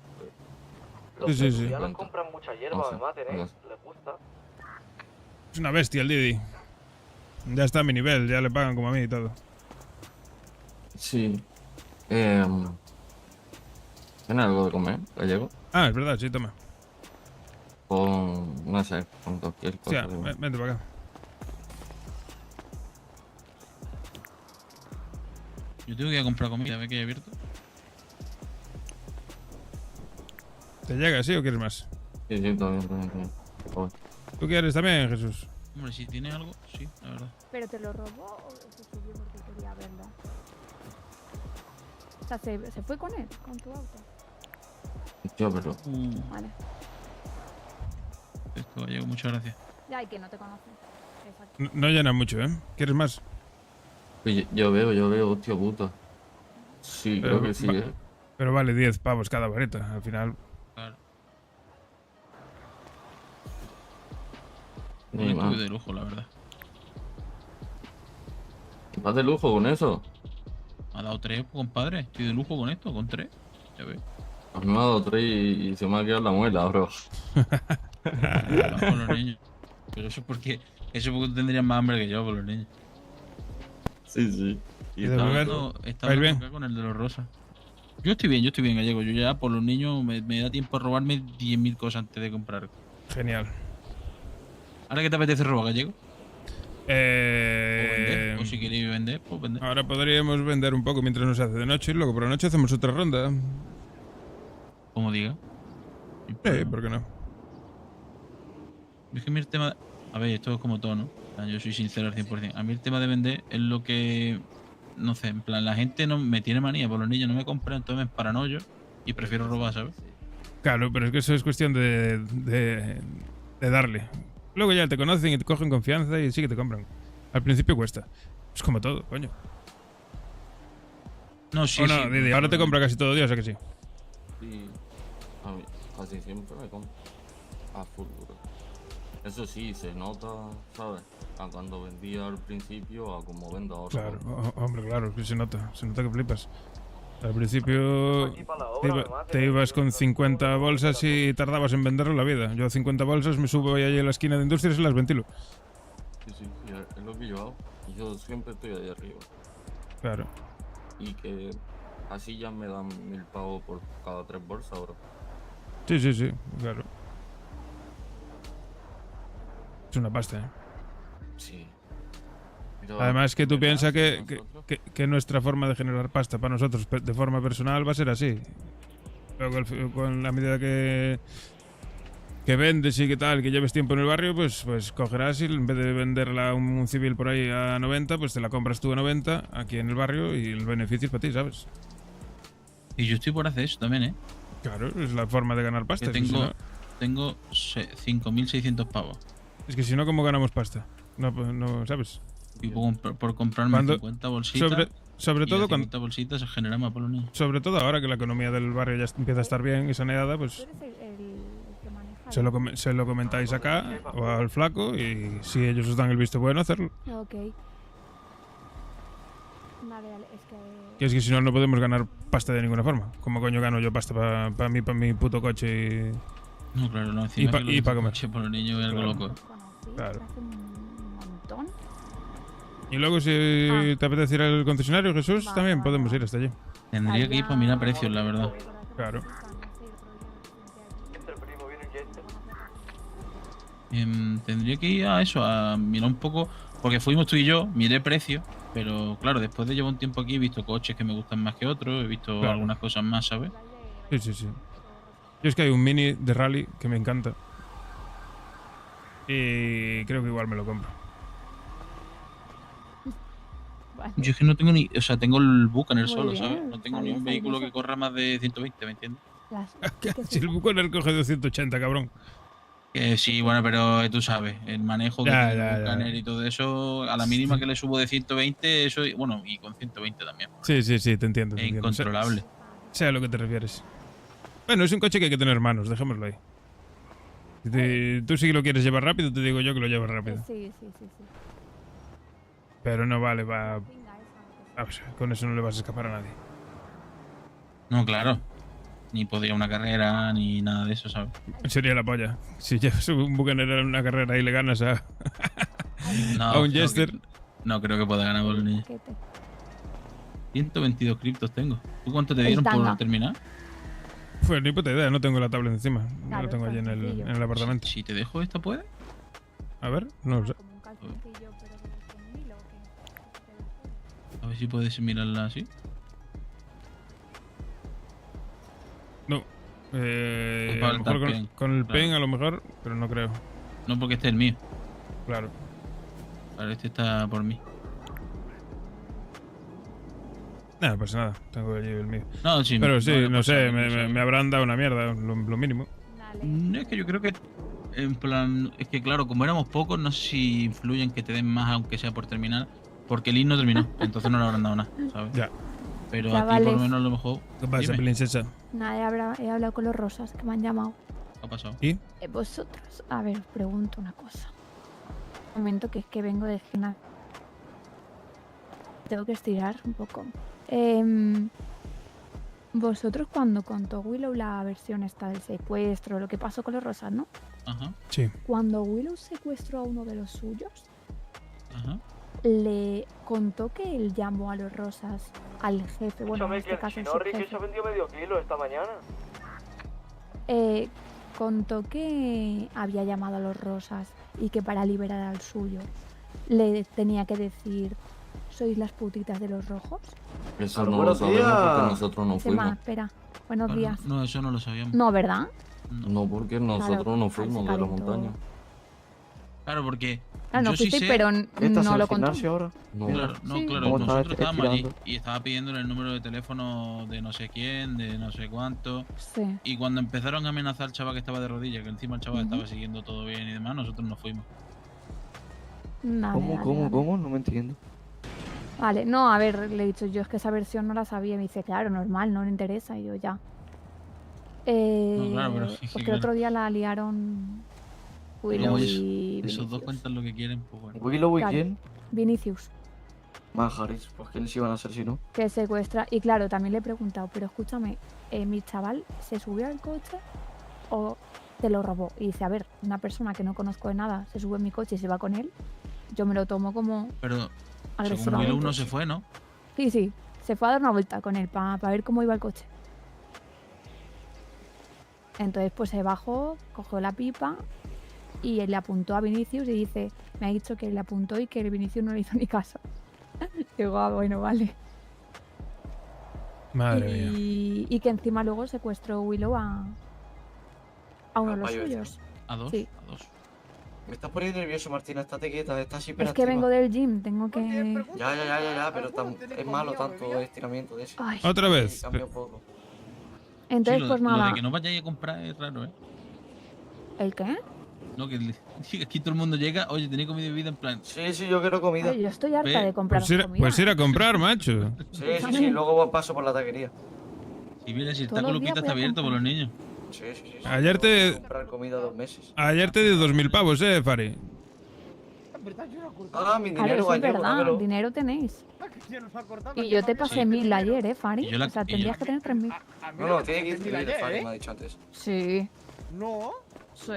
Sí. Ya no compran mucha hierba, además, tenéis, les gusta. Es una bestia el Didi. Ya está a mi nivel, ya le pagan como a mí y todo. Sí. ¿Tiene algo de comer, gallego? Ah, es verdad, sí, toma. Con, no sé, con cualquier cosa. Hostia, vente para acá. Yo tengo que ir a comprar comida, a ver que hay abierto. ¿Te llega, sí, o quieres más? Sí, también. Joder. ¿Tú quieres también, Jesús? Hombre, si tiene algo, sí, la verdad. ¿Pero te lo robó o se subió porque quería verlo? O sea, ¿se fue con él, con tu auto? Tío, pero... Vale. Esto, Gallego, muchas gracias. Ya, y que no te conoce. Exacto. No llena mucho, ¿eh? ¿Quieres más? Yo veo, hostia puta. Sí, creo que sí, Pero vale 10 pavos cada vareta, al final. Claro. Ni Un más. estudio de lujo, la verdad. ¿Vas de lujo con eso? Me ha dado 3, compadre. Estoy de lujo con esto, con 3. Ya ves. A mí me ha dado 3 y se me ha quedado la muela, bro. Con los niños. Pero eso porque tendrían más hambre que yo por los niños. Sí. ¿Y de beber? Estaba bien? con el de los rosas. Yo estoy bien, Gallego. Yo ya por los niños me da tiempo a robarme 10.000 cosas antes de comprar. Genial. ¿Ahora qué te apetece robar, Gallego? O si queréis vender, pues vender. Ahora podríamos vender un poco mientras nos hace de noche y luego por la noche hacemos otra ronda. Como diga. ¿Por qué no? Es que a mí el tema... A ver, esto es como todo, ¿no? O sea, yo soy sincero al 100%. A mí el tema de vender es lo que... No sé, en plan, la gente no me tiene manía por los niños, no me compran, entonces me paranoio y prefiero robar, ¿sabes? Claro, pero es que eso es cuestión de darle. Luego ya te conocen y te cogen confianza y sí que te compran. Al principio cuesta. Es como todo, coño. No, sí, ¿O no, sí. Didi? Ahora te compra casi todo Dios, ¿a que sí? Sí. A mí casi siempre me compro. A full, bro. Eso sí, se nota, ¿sabes? A cuando vendía al principio a como vendo ahora. Claro, hombre, claro, que se nota que flipas. Al principio te ibas con 50 bolsas y tardabas en venderlo la vida. Yo 50 bolsas me subo ahí a la esquina de industrias y las ventilo. Sí, es lo que yo hago. Y yo siempre estoy ahí arriba. Claro. Y que así ya me dan 1000 pavos por cada 3 bolsas ahora. Sí, claro. Es una pasta, ¿eh? Sí. Además que tú piensas que nuestra forma de generar pasta para nosotros de forma personal va a ser así. Luego con la medida que vendes y que tal, que lleves tiempo en el barrio, pues cogerás y en vez de venderla a un civil por ahí a 90, pues te la compras tú a 90 aquí en el barrio y el beneficio es para ti, ¿sabes? Y yo estoy por hacer eso también, ¿eh? Claro, es la forma de ganar pasta. Que tengo 5.600 pavos. Es que si no, ¿cómo ganamos pasta? No ¿sabes? Y por comprarme 50 bolsitas. Sobre todo 50 bolsitas se genera más por los niños. Sobre todo ahora que la economía del barrio ya empieza a estar bien y saneada, pues se lo comentáis acá o al flaco y si ellos os dan el visto bueno, hacerlo. Ok. Vale, Que es que si no, no podemos ganar pasta de ninguna forma. ¿Cómo coño gano yo pasta para mi puto coche y... No, claro, no. Encima y para comer. Por los niños es algo loco. Claro. un montón. Y luego si te apetece ir al concesionario, Jesús, también podemos ir hasta allí. Tendría que ir para mirar precios, la verdad. Claro. Tendría que ir a eso, a mirar un poco, porque fuimos tú y yo, miré precios, pero claro, después de llevar un tiempo aquí he visto coches que me gustan más que otros, he visto algunas cosas más, ¿sabes? Sí. Yo es que hay un Mini de rally que me encanta. Y creo que igual me lo compro. Yo es que no tengo ni... O sea, tengo el Bucaner Muy solo, bien, ¿sabes? No tengo ni un vehículo que corra más de 120, ¿me entiendes? Si el Bucaner coge 280, cabrón. Sí, bueno, pero tú sabes, el manejo que tiene el Bucaner y todo eso, a la mínima que le subo de 120, eso, bueno, y con 120 también. Sí, te entiendo. Es incontrolable. Sé a lo que te refieres. Bueno, es un coche que hay que tener manos, dejémoslo ahí. Tú sí que lo quieres llevar rápido, te digo yo que lo llevas rápido. Sí. Pero no vale, va... Vamos, con eso no le vas a escapar a nadie. No, claro. Ni podría una carrera, ni nada de eso, ¿sabes? Sería la polla. Si llevas un bucanero en una carrera y le ganas a... No, a un creo Jester... no creo que pueda ganar por el niño. 122 criptos tengo. ¿Tú cuánto te dieron por terminar? Pues ni puta idea, no tengo la tabla encima. Claro, lo tengo allí en el apartamento. Si te dejo esta, ¿puede? A ver, no lo sé. A ver si puedes mirarla así. No. A lo mejor con el pen, a lo mejor, pero no creo. No, porque este es el mío. Claro. Ahora este está por mí. No pasa nada, tengo allí el mío. No, sí, pero sí, no pasa, sé, me habrán dado una mierda, lo mínimo. No, es que yo creo que, en plan, es que claro, como éramos pocos, no sé si influye en que te den más, aunque sea por terminar, porque el no terminó, entonces no le habrán dado nada, ¿sabes? Ya. Pero a ti por lo menos a lo mejor... ¿Qué pasa, princesa? Nada, he hablado con los rosas que me han llamado. ¿Qué ha pasado? ¿Y? Vosotros, a ver, os pregunto una cosa. Un momento, que es que vengo del gimnasio. Tengo que estirar un poco. Vosotros cuando contó Willow la versión esta del secuestro, lo que pasó con los rosas, ¿no? Ajá. Sí. Cuando Willow secuestró a uno de los suyos, Ajá. le contó que él llamó a los rosas al jefe, bueno, en este caso el subjefe. se ha vendido medio kilo esta mañana. Contó que había llamado a los rosas y que para liberar al suyo le tenía que decir: ¿sois las putitas de los rojos? Eso no lo sabemos porque nosotros no fuimos. Espera, buenos días. No, eso no lo sabíamos. No, ¿verdad? No, porque nosotros no fuimos de la montaña. Claro, porque... no fuisteis, pero no lo contó. Ahora? No. Claro, Sí. Nosotros estábamos allí estirando? y estaba pidiéndole el número de teléfono de no sé quién, de no sé cuánto. Sí. Y cuando empezaron a amenazar al chaval que estaba de rodillas, que encima el chaval estaba siguiendo todo bien y demás, nosotros nos fuimos. ¿Cómo? No me entiendo. Vale, no, a ver, le he dicho yo, es que esa versión no la sabía. Me dice, claro, normal, no le interesa. Y yo, ya. claro, pero sí, porque claro. el otro día la liaron Willow y Esos dos Vinicius. cuentan lo que quieren, pues bueno. ¿Willow y Claro, quién? Vinicius, Majaris, pues quiénes iban a ser si no. que secuestra. Y claro, también le he preguntado, pero escúchame, mi chaval se subió al coche o te lo robó. Y dice, a ver, una persona que no conozco de nada se sube en mi coche y se va con él, yo me lo tomo como Pero según agresivamente. Willow no se fue, ¿no? Sí, se fue a dar una vuelta con él para ver cómo iba el coche. Entonces pues se bajó, cogió la pipa y le apuntó a Vinicius y dice, me ha dicho que le apuntó y que el Vinicius no le hizo ni caso. Digo, bueno, vale. Madre mía. Y que encima luego secuestró Willow a uno de los payo ese. suyos. A dos, Sí. a dos. Me estás poniendo nervioso, Martina, estate quieta, estás Es hiperactiva. que vengo del gym, tengo que... Ya, pero es malo tanto estiramiento de ese. Ay. Otra vez. Sí, cambia un poco. Entonces Sí, pues lo nada. de que no vayáis a comprar es raro, ¿eh? ¿El qué? No, que aquí todo el mundo llega, oye, tenéis comida y bebida en plan. Sí, yo quiero comida. Ay, yo estoy harta de comprar comida. Pues ir a comprar, macho. Sí, luego paso por la taquería. Si vienes, si Todos está los días Colupita, voy está a abierto por los niños. Sí. Ayer te... Comprar comida 2 meses. Ayer te di 2.000 pavos, Fari. Ah, mi Claro, dinero eso es gallego, verdad, dámelo. dinero tenéis. Y yo te pasé 1.000 ayer, Fari. Y yo la- O sea, y yo- tendrías que tener 3.000. No, tiene que ir de Fari, ¿eh? me ha dicho antes. Sí. No. Sí.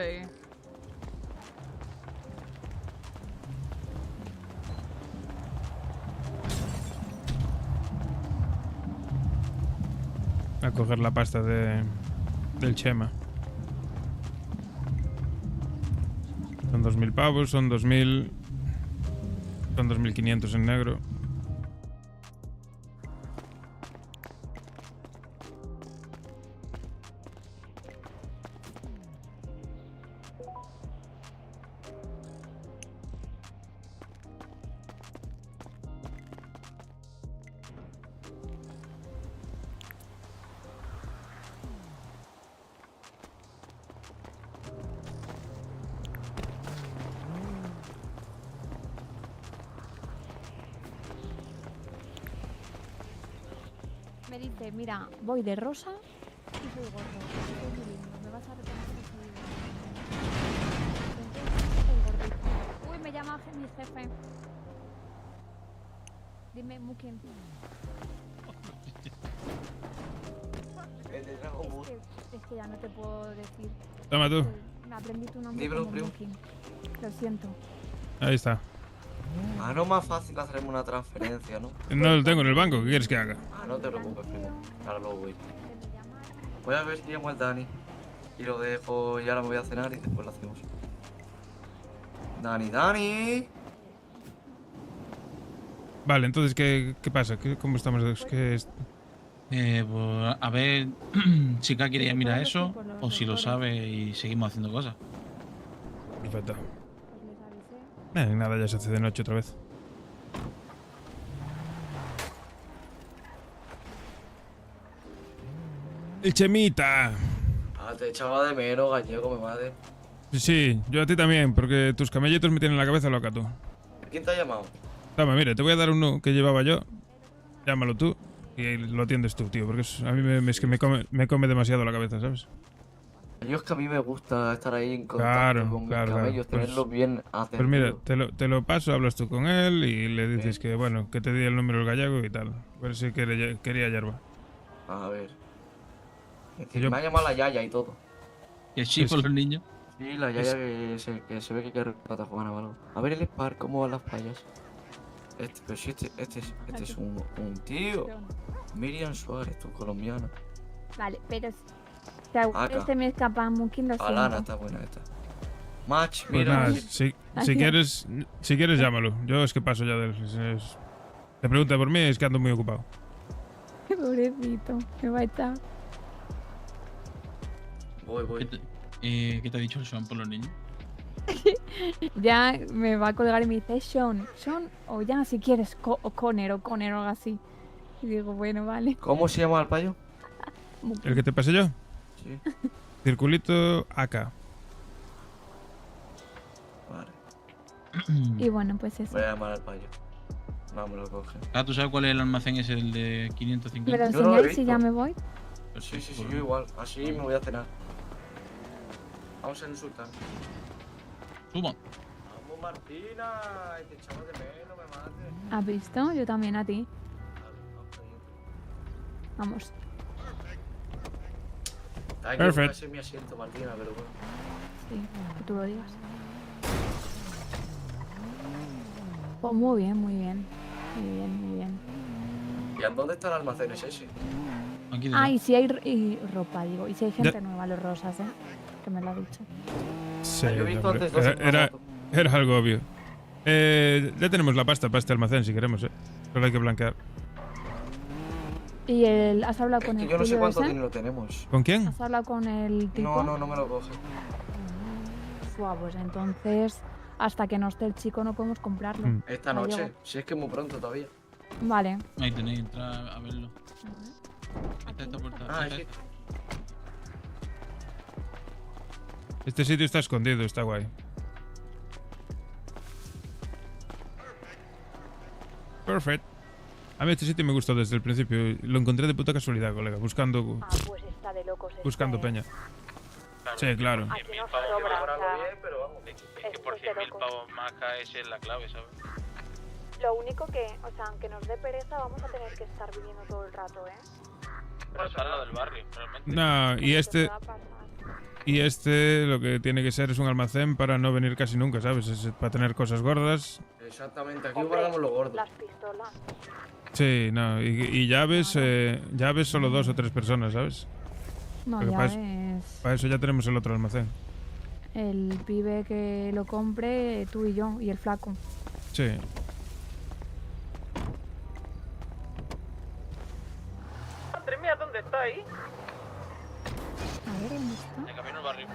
A coger la pasta del Chema. Son 2.000 pavos, son 2.000... Son 2.500 en negro. Me dice, mira, voy de rosa y soy gordo. Soy muy lindo, me vas a reconocer que soy lindo. me llama mi jefe. Dime, Mukin. Es que ya no te puedo decir. Toma tú. Me aprendí tu nombre Dímelo, como primo. Mukin. Lo siento. Ahí está. Ah, no es más fácil hacerme una transferencia, ¿no? No lo tengo en el banco. ¿Qué quieres que haga? Ah, no te preocupes, primo. Ahora luego voy. Voy a ver si llamo al Dani. Y lo dejo y ahora me voy a cenar y después lo hacemos. Dani. Vale, entonces, ¿qué pasa? ¿Cómo estamos? Pues a ver, chica quería mirar eso, o si lo sabe y seguimos haciendo cosas. Perfecto. Nada, ya se hace de noche otra vez. ¡El Chemita! Ah, te echaba de menos, gallego, mi madre. Sí, yo a ti también, porque tus camellitos me tienen la cabeza loca, tú. ¿Quién te ha llamado? Toma, mira, te voy a dar uno que llevaba yo. Llámalo tú y lo atiendes tú, tío, porque a mí es que me come demasiado la cabeza, ¿sabes? Yo es que a mí me gusta estar ahí en contacto con mis camellos, tenerlos bien atendidos. Pues mira, te lo paso, hablas tú con él y le dices que, bueno, que te di el número del gallego y tal. Pero sí quería hierba. A ver. Es Que decir, me ha llamado la Yaya y todo. ¿Y sí por los niños? Sí, la Yaya que se ve que quiere rescatar a Juana o algo. A ver el Spar, ¿cómo van las playas? Pero si este es un tío. Miriam Suárez, tu colombiana. Vale, pero si alguna vez se me escapa Mukin, lo siento. Alana, está buena esta. Match, Pues mira. nada, si quieres llámalo. Yo es que paso ya de él. Te pregunta por mí, es que ando muy ocupado. Pobrecito, me va a echar. Voy. ¿Qué te ha dicho el Sean por los niños? Ya me va a colgar y me dice Sean, o ya si quieres Conner o algo así. Y digo, bueno, vale. ¿Cómo se llama el payo? ¿El que te pasé yo? Sí. Circulito AK. Y bueno, pues eso. Voy a llamar al payo. No me lo coge. Ah, ¿tú sabes cuál es el almacén? Es el de 550. ¿Me lo Yo no lo he enseñáis si ya visto. me voy? Sí, yo igual. Así me voy a cenar. Vamos a insultar. Subo. Vamos, Martina. Te echamos de menos, me mates. ¿Has visto? Yo también a ti. Vamos. Ay, Perfect. ese es mi asiento, Martina, pero bueno. Sí, que tú lo digas. Pues muy bien, muy bien. Muy bien. ¿Y a dónde está el almacén ese? Aquí Ah, y si hay ropa, digo. Y si hay gente nueva, los rosas, que me lo ha dicho. Sí, Yo he visto hombre, antes dos en era algo obvio. Ya tenemos la pasta para este almacén si queremos, Solo hay que blanquear. ¿Y has hablado con el Yo no sé Julio cuánto ese? dinero tenemos. ¿Con quién? ¿Has hablado con el tipo? No me lo coge. Buah, pues entonces, hasta que no esté el chico no podemos comprarlo. Esta Gallego. noche, si es que es muy pronto todavía. Vale. Ahí tenéis, entra a verlo. Esta puerta. Ah, es que... Este sitio está escondido, está guay. Perfect. A mí este sitio me gustó desde el principio. Lo encontré de puta casualidad, colega, buscando Pues está de locos. buscando peña. Sí, claro. Aquí nos sobra, o sea, Es que por 100.000 pavos más KS es la clave, ¿sabes? lo único que, o sea, aunque nos dé pereza, vamos a tener que estar viviendo todo el rato, Pero está al lado del barrio, realmente. No, y este lo que tiene que ser es un almacén para no venir casi nunca, ¿sabes? Es para tener cosas gordas. Exactamente, aquí guardamos lo gordo. Las pistolas. Sí, no, y llaves, llaves solo 2 o 3 personas, ¿sabes? No, Porque ya para, es para eso ya tenemos el otro almacén. el pibe que lo compre, tú y yo, y el flaco. Sí. Madre mía, ¿dónde está ahí? A ver, ¿dónde está? En camino al barrio.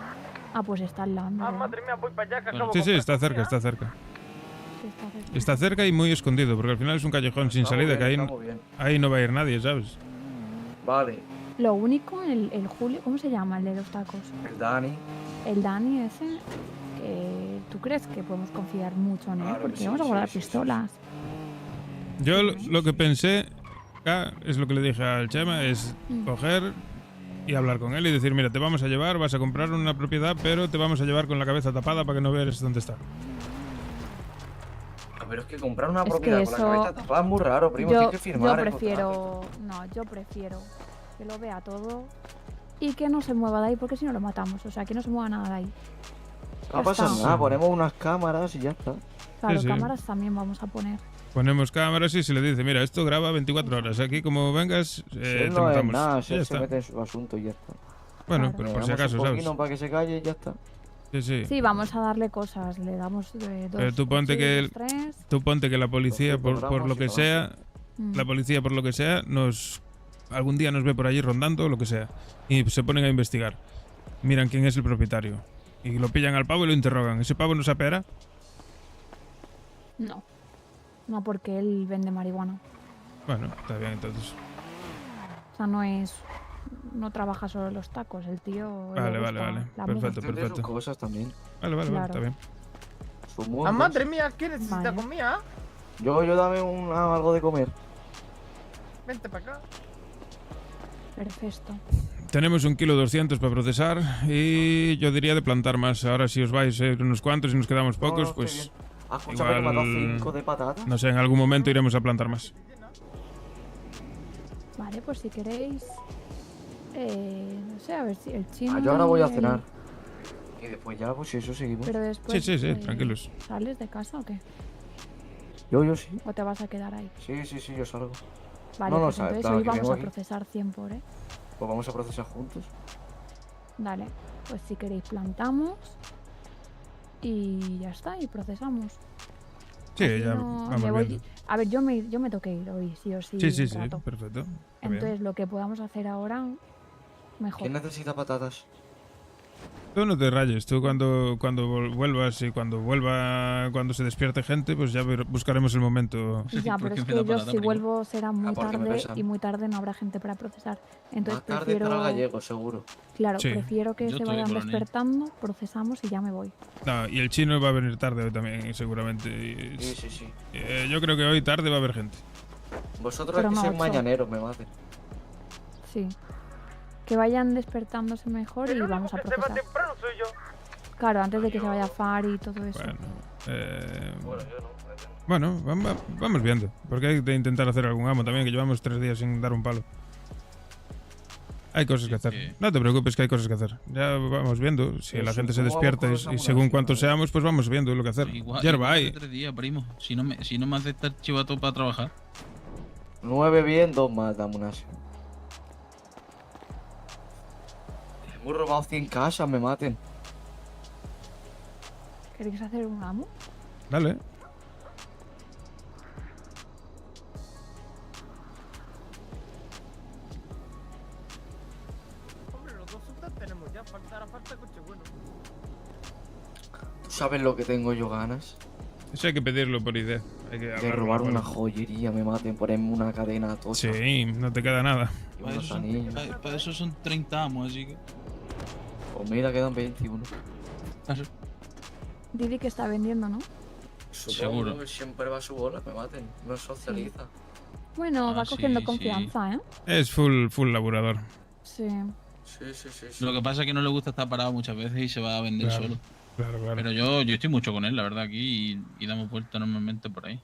Ah, pues está al lado. Ah, mira. madre mía, voy para allá que acabo Sí, con está cerca, está cerca. Sí, está cerca. Está cerca y muy escondido, porque al final es un callejón sin salida, bien, que estamos bien. ahí no va a ir nadie, ¿sabes? Vale, Lo único, el Julio, ¿cómo se llama el de los tacos? el Dani. El Dani ese, ¿tú crees que podemos confiar mucho en él? Claro que Porque sí, vamos a sí, guardar sí, pistolas. Yo lo que pensé, acá, es lo que le dije al Chema, es coger y hablar con él y decir, mira, te vamos a llevar, vas a comprar una propiedad, pero te vamos a llevar con la cabeza tapada para que no veas dónde está. pero es que comprar una Es propiedad que con la eso- cabeza tapada es muy raro, primo. Tienes que firmar. yo el prefiero. No, yo prefiero que lo vea todo y que no se mueva de ahí, porque si no lo matamos. O sea, que no se mueva nada de ahí. contrato. No Ya pasa está. nada, ponemos unas cámaras y ya está. Claro, Sí, sí. cámaras también vamos a poner. Ponemos cámaras y se le dice, mira, esto graba 24 horas. Aquí, como vengas, Si te él no es matamos. nada, Y si ya él se está. mete en su asunto y ya está. Bueno, Claro. pero Le por si damos acaso, un ¿sabes? poquito para que se calle y ya está. Sí, sí. Sí, vamos a darle cosas. Le damos dos. Pero tú ponte cuchillos, que tres. tú ponte que la policía, por lo que sea, Mm. la policía por lo que sea, algún día nos ve por allí rondando o lo que sea y se ponen a investigar. Miran quién es el propietario y lo pillan al pavo y lo interrogan. ¿Ese pavo no se apera? No. No, porque él vende marihuana. Bueno, está bien entonces. O sea, no es. No trabaja solo en los tacos. El tío. le Vale, gusta vale, vale. la Perfecto, Tiene sus perfecto. cosas también. Vale, vale, vale, Claro. está bien. Sus Ah, mundos. madre mía, ¿qué necesita Vale. comida? Yo dame algo de comer. Vente para acá. Perfecto. Tenemos 1,2 kg para procesar y yo diría de plantar más. Ahora si os vais unos cuantos y nos quedamos pocos, estoy pues bien. Ah, escúchame, que me ha dado 5 de patatas. no sé, en algún momento iremos a plantar más. Vale, pues si queréis. No sé, a ver si el chino. Ah, yo ahora voy a y el- cenar. Y después ya, pues eso seguimos. Pero después. Sí, sí, sí, tranquilos. ¿Sales de casa o qué? Yo sí. ¿O te vas a quedar ahí? Sí, yo salgo. Vale, No, pues sabe, entonces nada, hoy que vamos vengo a aquí. procesar 100 por, ¿eh? Pues vamos a procesar juntos. Dale, pues si queréis plantamos y ya está, y procesamos. Sí, Así ya no vamos me voy- viendo. A ver, yo me tengo que ir hoy, sí o sí. Sí, sí, un sí, rato. perfecto. Está bien. Entonces, lo que podamos hacer ahora, mejor. ¿Quién necesita patatas? Tú no te rayes, tú cuando vuelvas y cuando se despierte gente, pues ya buscaremos el momento. Ya, pero es que yo si vuelvo será muy porque me tarde pesan. y muy tarde no habrá gente para procesar. Entonces Más tarde prefiero. estará gallego, seguro. Claro, Sí. prefiero que Yo se estoy vayan con los niños. despertando, procesamos y ya me voy. No, y el chino va a venir tarde hoy también, seguramente. Y- Sí. yo creo que hoy tarde va a haber gente. Vosotros Pero hay que no, ser 8. mañaneros, me maten. Sí. Que vayan despertándose mejor y vamos a Que se va procesar. temprano soy yo. Claro, antes de que se vaya Far y todo eso. Bueno, vamos viendo, porque hay que intentar hacer algún amo también, que llevamos 3 días sin dar un palo. Hay cosas que hacer. No te preocupes que hay cosas que hacer. Ya vamos viendo. Si la gente se despierta y según cuántos seamos, pues vamos viendo lo que hacer. Igual, Hierba igual hay. hace 3 días, primo. Si no me acepta el chivato para trabajar. 9 bien, 2 más, dame una. Hemos robado 100 casas, me maten. ¿Queréis hacer un amo? Dale. Hombre, los dos subtas tenemos ya. Falta coche bueno. ¿Tú sabes lo que tengo yo ganas? Eso hay que pedirlo por idea. Hay que De hablarlo, robar una hablarlo. joyería, me maten, ponerme una cadena tocha. Sí, no te queda nada. Y Para unos eso, son, anillos. para eso son 30 amos, así que. Pues mira, quedan 21. Didi que está vendiendo, ¿no? Seguro. Que siempre va a su bola, me maten. No socializa. Bueno, va sí, cogiendo sí. confianza, ¿eh? Es full laburador. Sí. Sí. Lo que pasa es que no le gusta estar parado muchas veces y se va a vender Claro, solo. Claro. Pero yo estoy mucho con él, la verdad, aquí y damos vuelta normalmente por ahí.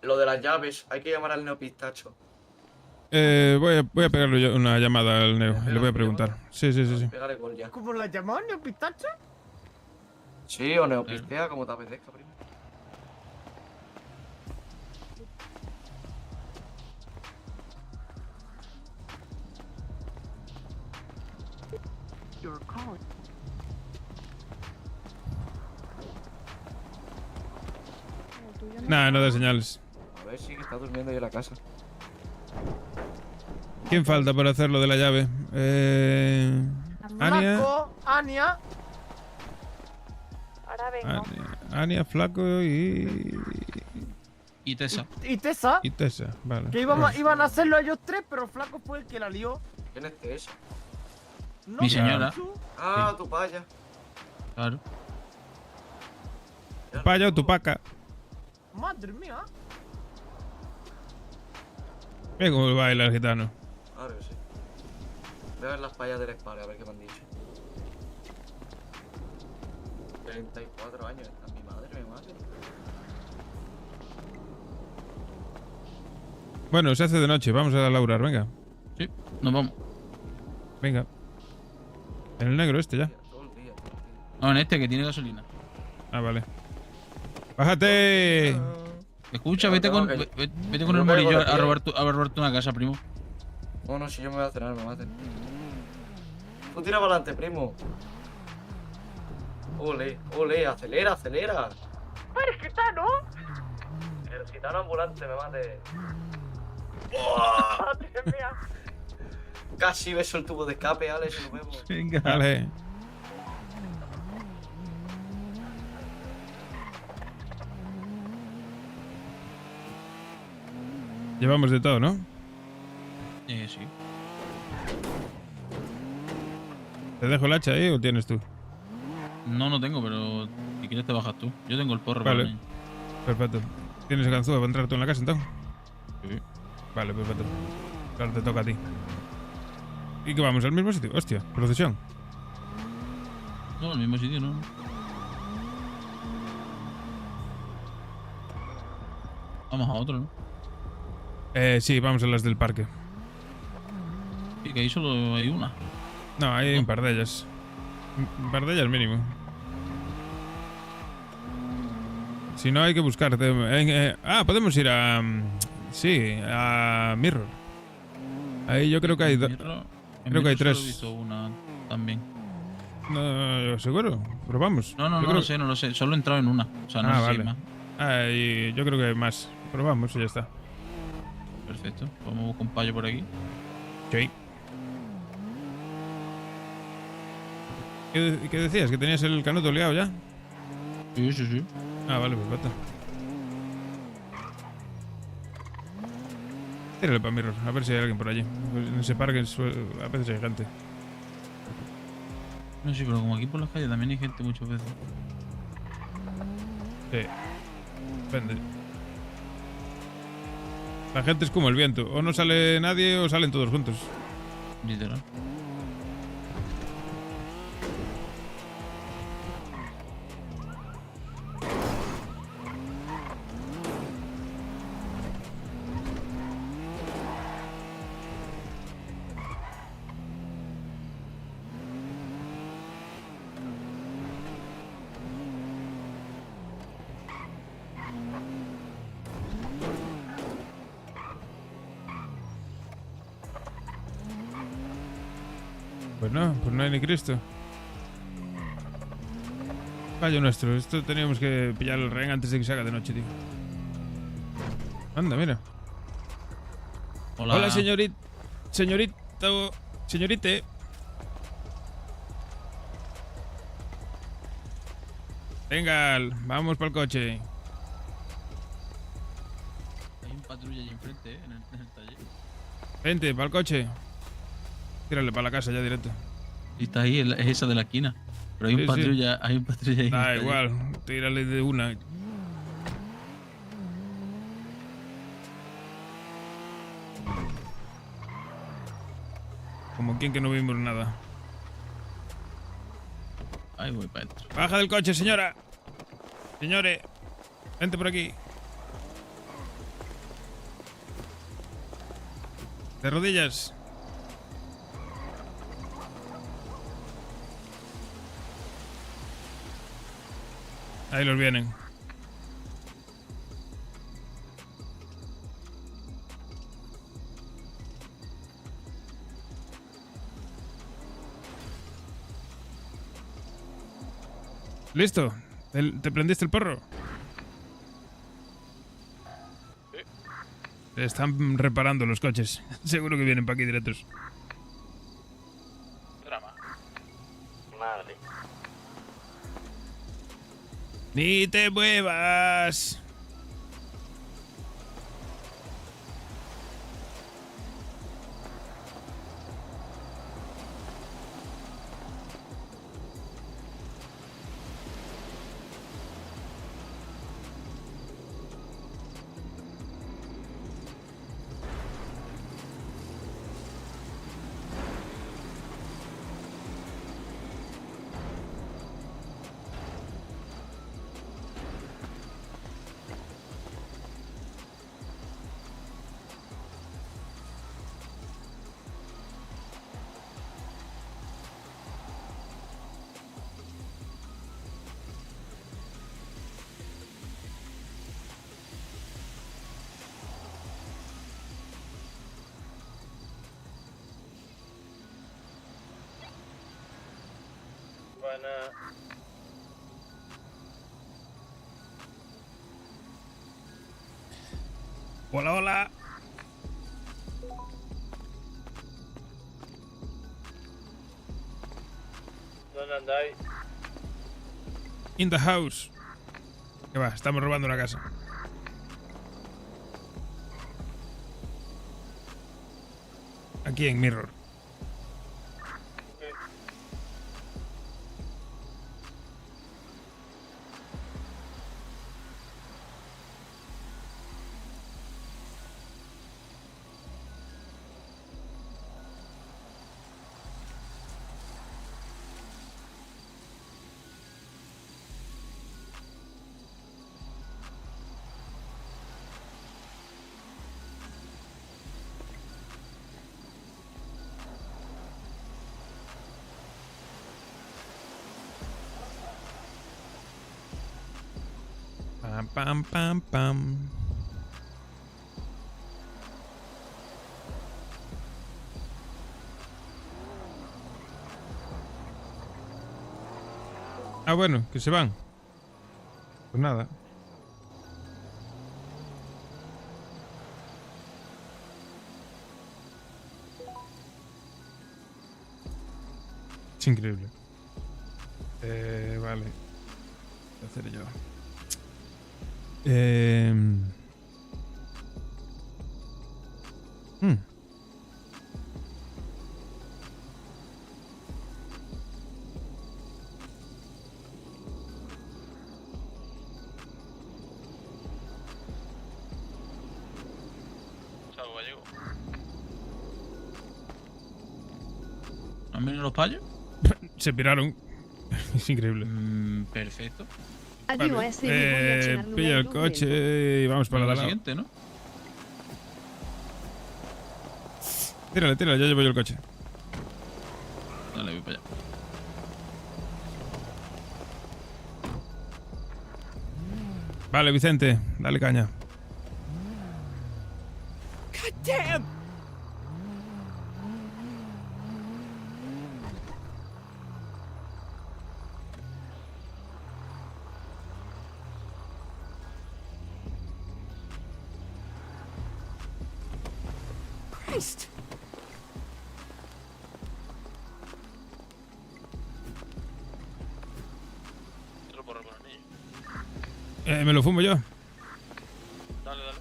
Lo de las llaves, hay que llamar al neopistacho. Voy a pegarle yo una llamada al Neo y le voy a preguntar. Sí. Pégale gol ya. ¿Cómo la llaman, neopistacho? Sí, o neopistea, como te apetezca, primo. Nada, no da señales. A ver si está durmiendo ahí en la casa. ¿Quién falta para hacer lo de la llave? Ania. Flaco, Ania. Ahora vengo. Ania, Flaco y Tessa. Y Tessa. Y Tessa, vale. Que iban a hacerlo ellos tres, pero Flaco fue el que la lió. ¿Quién es Tessa? No, Mi señora. Ah, tu paya. Claro. Paya o Tupaca. Madre mía. Mira cómo baila el gitano. Claro que sí. Voy a ver las payas del espalda, a ver qué me han dicho. 34 años, está mi madre, me madre. Bueno, se hace de noche. Vamos a laurar, venga. Sí, nos vamos. Venga. En el negro este ya. No, en este que tiene gasolina. Ah, vale. ¡Bájate! Escucha, vete con el morillo a robarte una casa, primo. No, si yo me voy a cenar, me maten. Tú tira para adelante, primo. Ole, acelera. ¡Eres gitano! El gitano ambulante me mate. ¡Madre mía! Casi beso el tubo de escape, Alex, nos vemos. Venga. Vale. Llevamos de todo, ¿no? Sí. ¿Te dejo el hacha ahí o tienes tú? No tengo, pero si quieres te bajas tú. Yo tengo el porro. Vale. Perfecto. ¿Tienes el ganzúa para entrar tú en la casa entonces? Sí. Vale, perfecto. Claro, te toca a ti. ¿Y qué vamos? ¿Al mismo sitio? Hostia, procesión. No, al mismo sitio, no. Vamos a otro, ¿no? Sí, vamos a las del parque. Sí, que ahí solo hay una. No, hay un par de ellas. Un par de ellas mínimo. Si no, hay que buscar. Podemos ir a... sí, a Mirror. Ahí yo creo que hay dos. Creo que hay tres. He visto una también. No, seguro. Pero vamos. No lo sé. Solo he entrado en una. O sea, no sé si hay vale. más. Y yo creo que hay más. Pero vamos y ya está. Perfecto. Vamos con Payo por aquí. Sí. ¿Qué decías? ¿Que tenías el canuto liado ya? Sí. Ah, vale, perfecto. Tírale para Mirror, a ver si hay alguien por allí. En ese parque a veces hay gente. No, sí, pero como aquí por las calles también hay gente muchas veces. Sí. Depende. La gente es como el viento. O no sale nadie o salen todos juntos. Literal. Pues no hay ni Cristo. Fallo nuestro. Esto teníamos que pillar el rehén antes de que se haga de noche, tío. Anda, mira. Hola, señorita. Señorite. Venga, vamos para el coche. Hay un patrulla allí enfrente, en el taller. Vente, para el coche. Tírale para la casa ya directo. Y está ahí, es esa de la esquina. Pero hay un patrulla, hay un patrulla ahí. Da igual, tírale de una. Como quien que no vimos nada. Ahí voy para adentro. Baja del coche, señora. Señores, vente por aquí. De rodillas. Ahí los vienen. ¿Listo? ¿Te prendiste el porro? Sí. Están reparando los coches. Seguro que vienen para aquí directos. Drama. Madre. ¡Ni te muevas! Buenas. Hola, hola. ¿Dónde andáis? In the house. ¿Qué va? Estamos robando una casa. Aquí en Mirror. Pam, pam, pam, pam. Ah, bueno, que se van. Pues nada. Es increíble. Vale. Voy a hacer yo. Chao, gallego. ¿Han venido los payos? Se piraron. Es increíble. Perfecto. Adiós, me voy a llenar lugar Pilla el donde coche y vamos para la la siguiente, ¿no? Tírale, tírale, ya llevo yo el coche. Dale, voy para allá. Vale, Vicente, dale caña. God damn! Christ! Te lo porro con el niño. Me lo fumo yo. Dale, dale.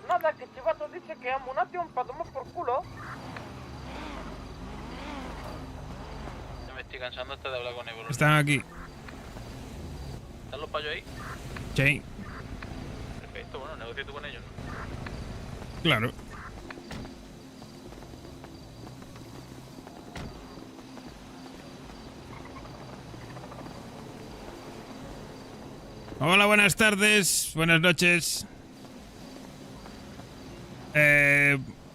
Nada, que Chivato dice que Amunation para tomar por culo. Ya me estoy cansando hasta de hablar con Evo. Están aquí. ¿Están los payos ahí? Sí, Perfecto, bueno, negocia tú con ellos, ¿no? claro. Hola, buenas tardes, buenas noches.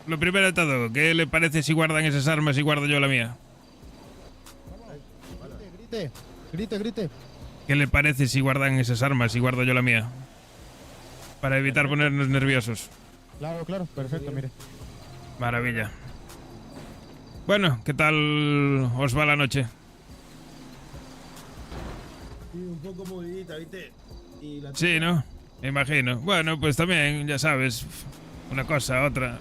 Lo primero de todo, ¿qué le parece si guardan esas armas y guardo yo la mía? Grite, grite, grite. ¿Qué le parece si guardan esas armas y guardo yo la mía? Para evitar ponernos nerviosos. Claro, claro, perfecto, mire. Maravilla. Bueno, ¿qué tal os va la noche? Sí, un poco movidita, ¿viste? Y la Sí, ¿no? Me imagino. Bueno, pues también, ya sabes, una cosa, otra.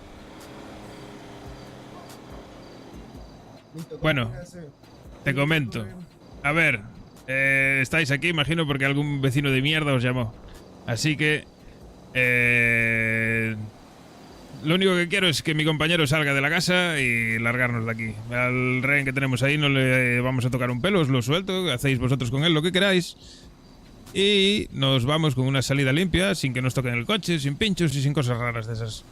Bueno, te comento. A ver, estáis aquí, imagino, porque algún vecino de mierda os llamó. Así que... lo único que quiero es que mi compañero salga de la casa y largarnos de aquí. Al rehén que tenemos ahí no le vamos a tocar un pelo, os lo suelto, hacéis vosotros con él lo que queráis. Y nos vamos con una salida limpia, sin que nos toquen el coche, sin pinchos y sin cosas raras de esas.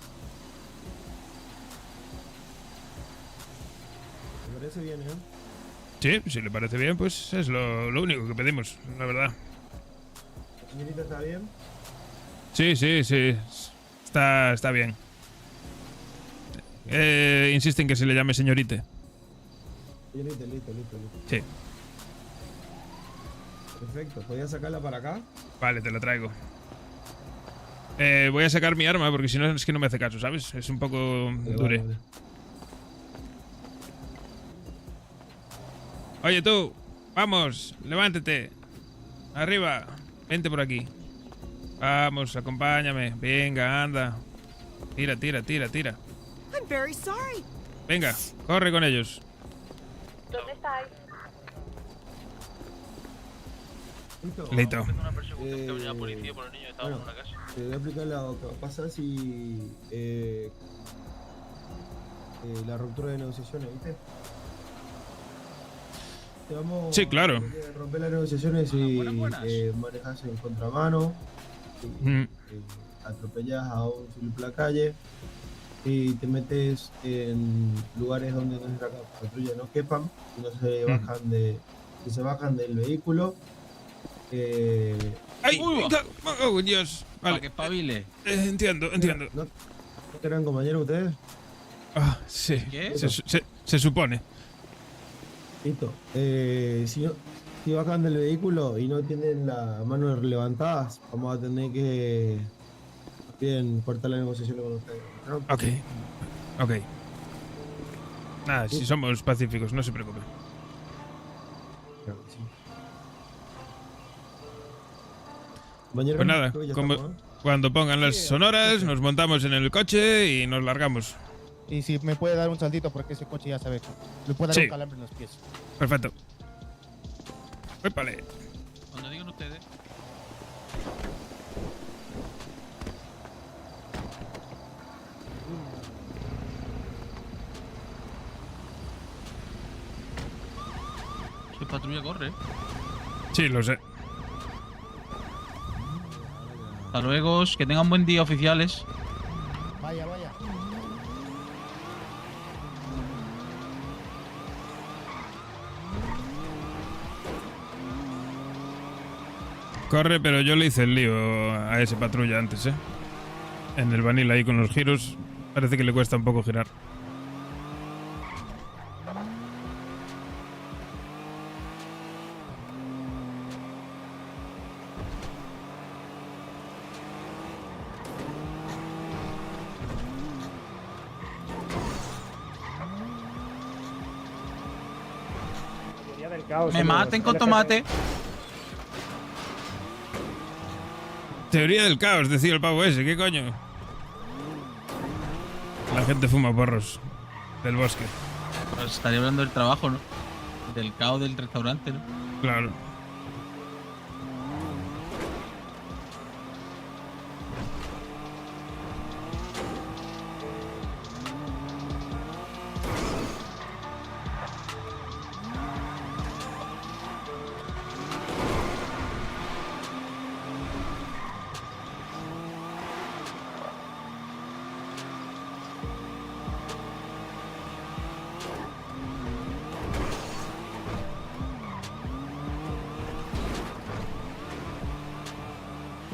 Me parece bien, ¿eh? Sí, si le parece bien, pues es lo único que pedimos, la verdad. ¿La señorita está bien? Sí, sí, sí. Está bien. Insisten que se le llame señorite. Listo, listo, listo. Sí. Perfecto. ¿Podías sacarla para acá? Vale, te la traigo. Voy a sacar mi arma porque si no es que no me hace caso, ¿sabes? Es un poco dure. Vale. Oye tú, vamos, levántate. Arriba, vente por aquí. Vamos, acompáñame. Venga, anda. Tira, tira, tira, tira. I'm very sorry. Venga, corre con ellos. ¿Dónde estáis? Listo. Bueno, te voy a explicar lo que va a pasar si la ruptura de negociaciones, ¿viste? Te vamos Sí, claro. a romper las negociaciones y manejas en contramano, atropellas a un civil por la calle y te metes en lugares donde nuestra patrulla no quepan y no se bajan si se bajan del vehículo. ¡Ay! ¡Oh, Dios! Vale. Para que espabile. Entiendo. ¿No eran compañeros ustedes? Ah, sí. ¿Qué? Se supone. Listo. Si bajan del vehículo y no tienen las manos levantadas, vamos a tener que bien cortar la negociación con ustedes, ¿no? Ok. Nada, si somos pacíficos, no se preocupe. Claro que sí. Compañero, Pues nada, creo que ya como, estamos, ¿no? cuando pongan las sonoras, nos montamos en el coche y nos largamos. Y si me puede dar un saltito porque ese coche ya sabe. Le puede dar Sí. un calambre en los pies. Perfecto. Épale. Cuando digan ustedes. Si patrulla corre. Sí, lo sé. Hasta luego, que tengan buen día, oficiales. Vaya, vaya. Corre, pero yo le hice el lío a ese patrulla antes, ¿eh? En el vanilla ahí con los giros, parece que le cuesta un poco girar. Me maten con tomate. Teoría del caos, decía el pavo ese, ¿qué coño? La gente fuma porros del bosque. Pues estaría hablando del trabajo, ¿no? Del caos del restaurante, ¿no? Claro.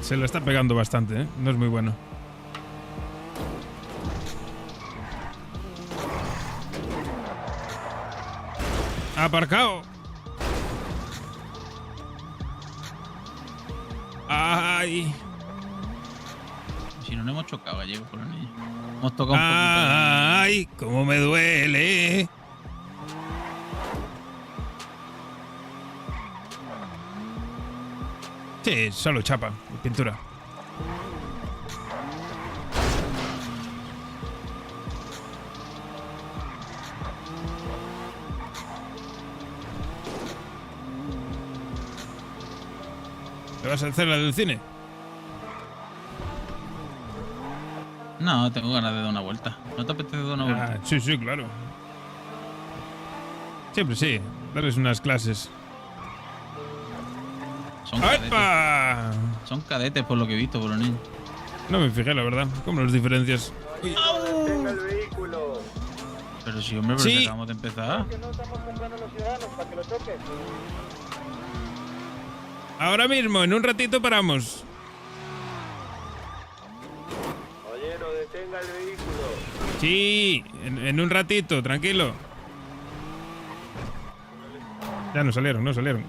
Se lo está pegando bastante, ¿eh? No es muy bueno. ¡Aparcado! ¡Ay! Si no hemos chocado, gallego, con los niños. Hemos tocado un poquito. ¡Ay! ¡Cómo me duele! Sí, solo chapa y pintura. ¿Te vas a hacer la del cine? No, tengo ganas de dar una vuelta. ¿No te apetece dar una vuelta? Sí, sí, claro. Siempre sí. Darles unas clases. Son cadetes. Son cadetes por lo que he visto, por los niños. No me fijé, la verdad. ¿Cómo las diferencias? Detenga el vehículo. Pero sí, hombre, pero Sí. si acabamos de empezar. Que no estamos comprando los ciudadanos para que lo toquen. Ahora mismo, en un ratito paramos. Caballero, detenga el vehículo. Sí, en un ratito, tranquilo. Ya no salieron, no salieron.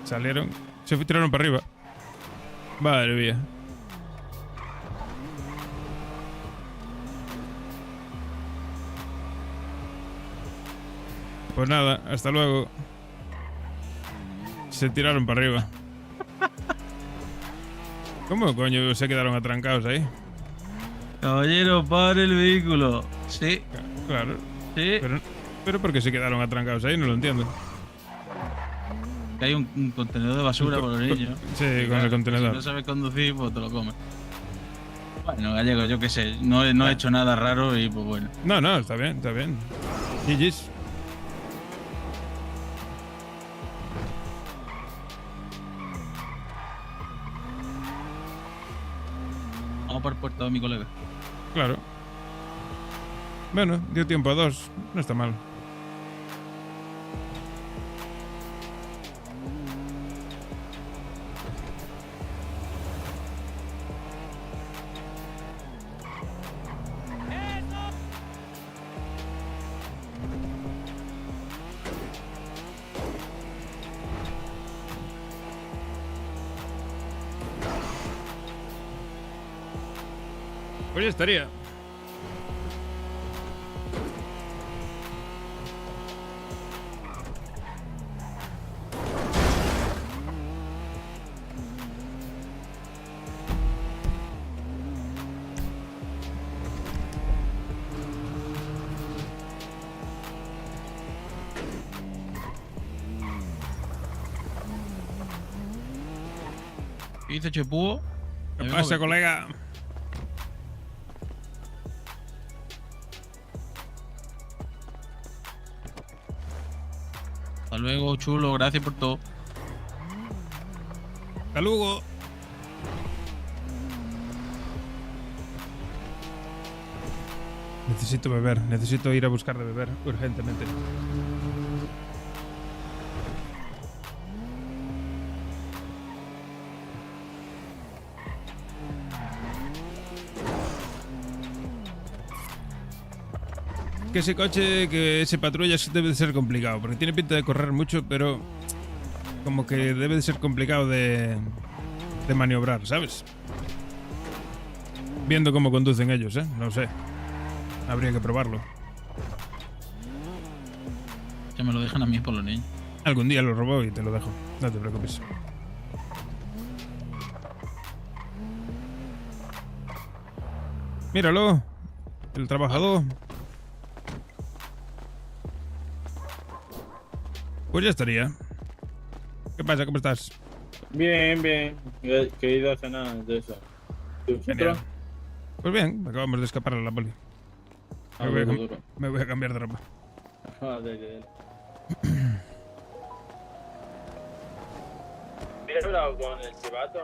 Salieron. Se tiraron para arriba. Madre mía. Pues nada, hasta luego. Se tiraron para arriba. ¿Cómo coño se quedaron atrancados ahí? Caballero, pare el vehículo. Sí. Claro. Sí. Pero ¿por qué se quedaron atrancados ahí? No lo entiendo. Que hay un contenedor de basura por los niños. Sí, con el contenedor. Si no sabes conducir, pues te lo comes. Bueno, Gallego, yo qué sé. No he hecho nada raro y pues bueno. No, está bien, está bien. GG's. Vamos por el puerto de mi colega. Claro. Bueno, dio tiempo a 2. No está mal. Pues ya estaría. ¿Qué dice Chepúo? ¿Qué pasa, colega? Hasta luego, chulo. Gracias por todo. Hasta luego. Necesito beber. Necesito ir a buscar de beber urgentemente. Que ese coche, que ese patrulla debe de ser complicado, porque tiene pinta de correr mucho, pero como que debe de ser complicado de maniobrar, ¿sabes? Viendo cómo conducen ellos, ¿eh? No sé. Habría que probarlo. Que me lo dejan a mí por los niños. Algún día lo robo y te lo dejo. No te preocupes. Míralo. El trabajador. Pues ya estaría. ¿Qué pasa? ¿Cómo estás? Bien, bien. Que he ido a cenar de eso. Genial. Pues bien, acabamos de escapar a la poli. Me voy a cambiar de ropa. ¿Has hablado con el chivato?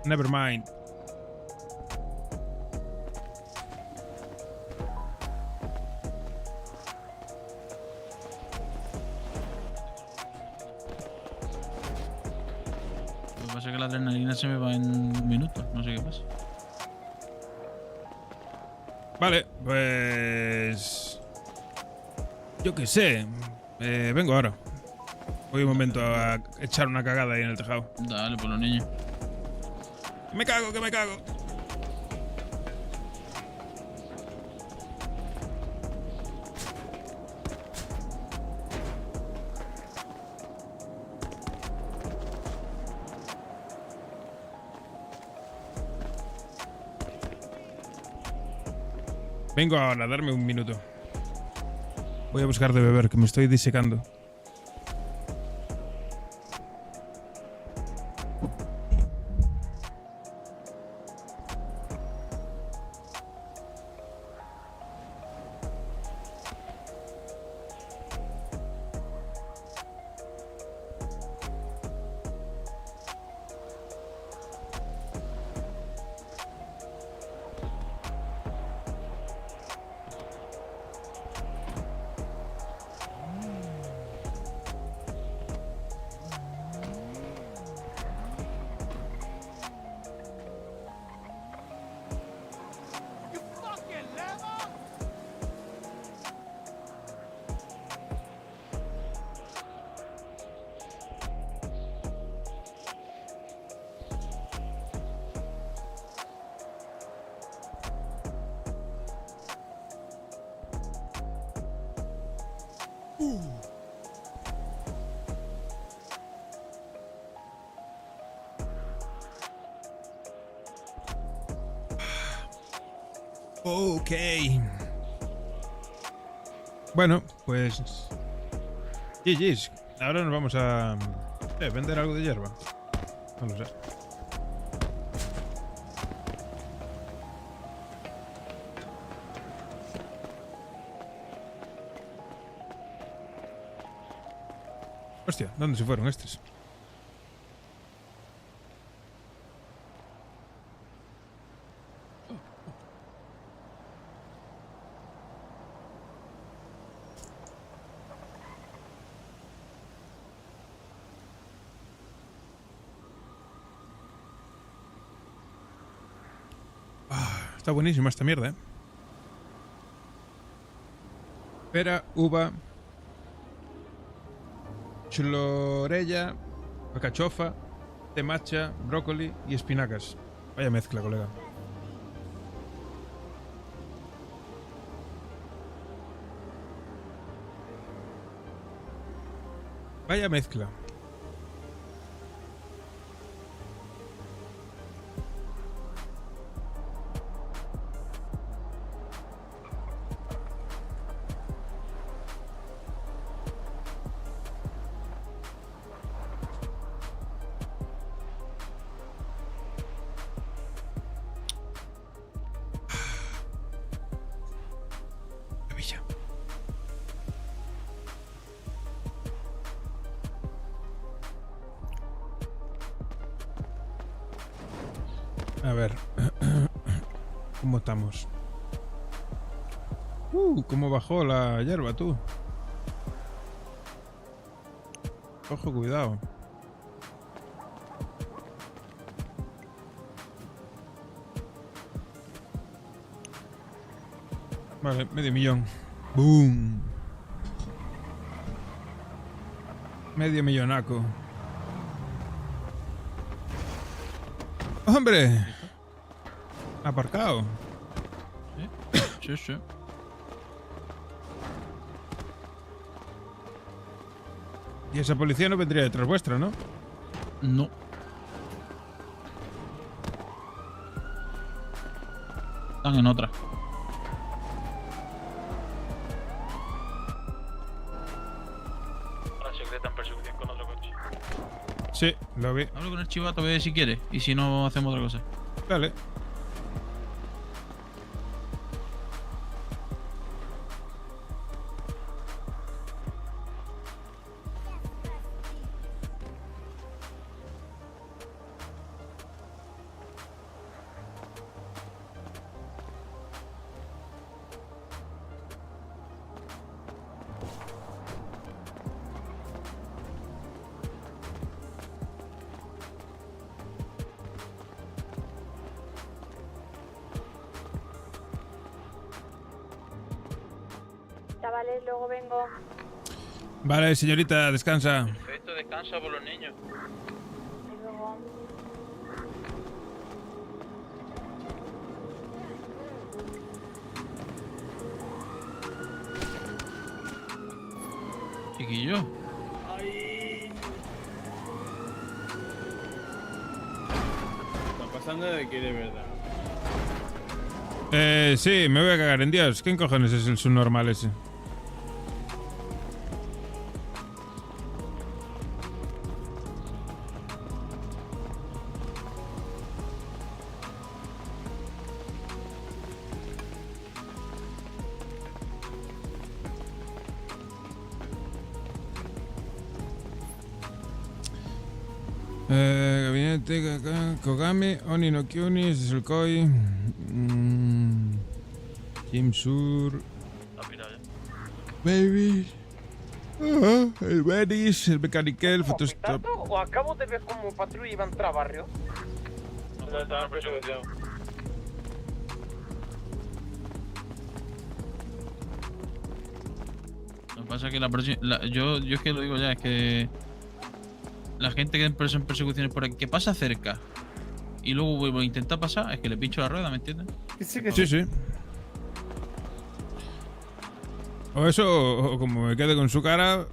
Never mind. Lo que pasa es que la adrenalina se me va en un minuto. No sé qué pasa. Vale, pues... Yo qué sé. Vengo ahora. Voy un momento a echar una cagada ahí en el tejado. Dale, por los niños. Me cago, que me cago. Vengo ahora, darme un minuto. Voy a buscar de beber, que me estoy disecando. Ok. Bueno, pues... GG's. Ahora nos vamos a... vender algo de hierba. No lo sé. Hostia, ¿dónde se fueron estos? Está buenísima esta mierda, ¿eh? Pera, uva, chulorella, alcachofa, té matcha, brócoli y espinacas. Vaya mezcla, colega. Vaya mezcla. A ver. ¿Cómo estamos? ¿Cómo bajó la hierba, tú? Ojo, cuidado. Vale, medio millón. ¡Boom! Medio millonaco. ¡Hombre! Aparcado. Sí, sí. Y esa policía no vendría detrás vuestra, ¿no? No. Están en otra. La secreta en persecución con otro coche. Sí, lo vi. Hablo con el chivato, ve si quiere. Y si no, hacemos otra cosa. Dale. Chavales, luego vengo. Vale, señorita, descansa. Perfecto, descansa por los niños. Luego. Chiquillo. Está pasando de que de verdad. Sí, me voy a cagar en Dios. ¿Quién cojones es el subnormal ese? Gabinete, Kogami, Oni no Kyuni, ese es el Koi. Kim Sur. Baby. El Benis, el Mecanical, Photostop. ¿O acabo de ver cómo patrulla iba a entrar a barrio? No, estaba en persecución. Lo que pasa es que la próxima. Yo es que lo digo ya, es que. La gente que en persecuciones por aquí, que pasa cerca y luego vuelvo a intentar pasar, es que le pincho la rueda, ¿me entiendes? Sí, sí. O eso, o como me quede con su cara...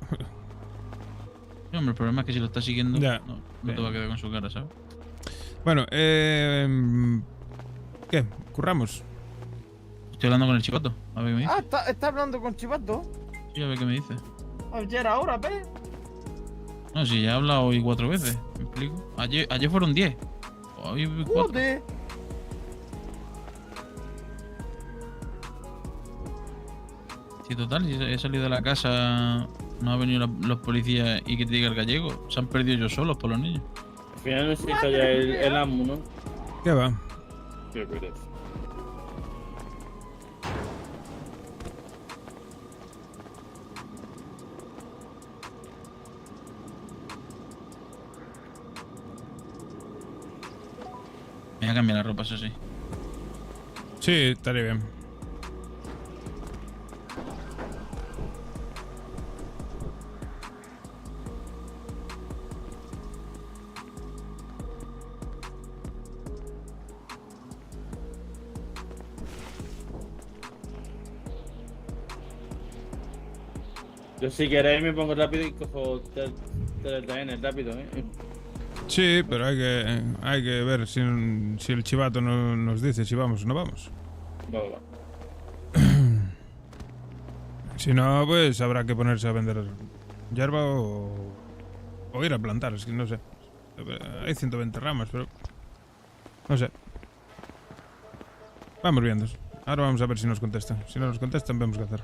Sí, hombre, el problema es que si lo estás siguiendo, Ya. no te va a quedar con su cara, ¿sabes? Bueno, ¿qué? ¿Curramos? Estoy hablando con el chivato, a ver qué me dice. Ah, está hablando con Chivato. Sí, a ver qué me dice. Ayer ahora, ¿ves? No, si ya he hablado hoy 4 veces, ¿me explico? Ayer fueron 10. Hoy 4. Joder. Sí, total, si he salido de la casa, no ha venido los policías y que te diga el gallego. Se han perdido ellos solos por los niños. Al final necesita ya el amo, ¿no? ¿Qué va? Qué pereza. Me voy a cambiar la ropa, eso sí. Sí, estaría bien. Yo si queréis me pongo rápido y cojo TN rápido, ¿eh? Sí, pero hay que ver si el chivato nos dice si vamos o no vamos. Va. Si no, pues habrá que ponerse a vender hierba o ir a plantar, es que no sé. Hay 120 ramas, pero... No sé. Vamos viendo. Ahora vamos a ver si nos contestan. Si no nos contestan, vemos qué hacer.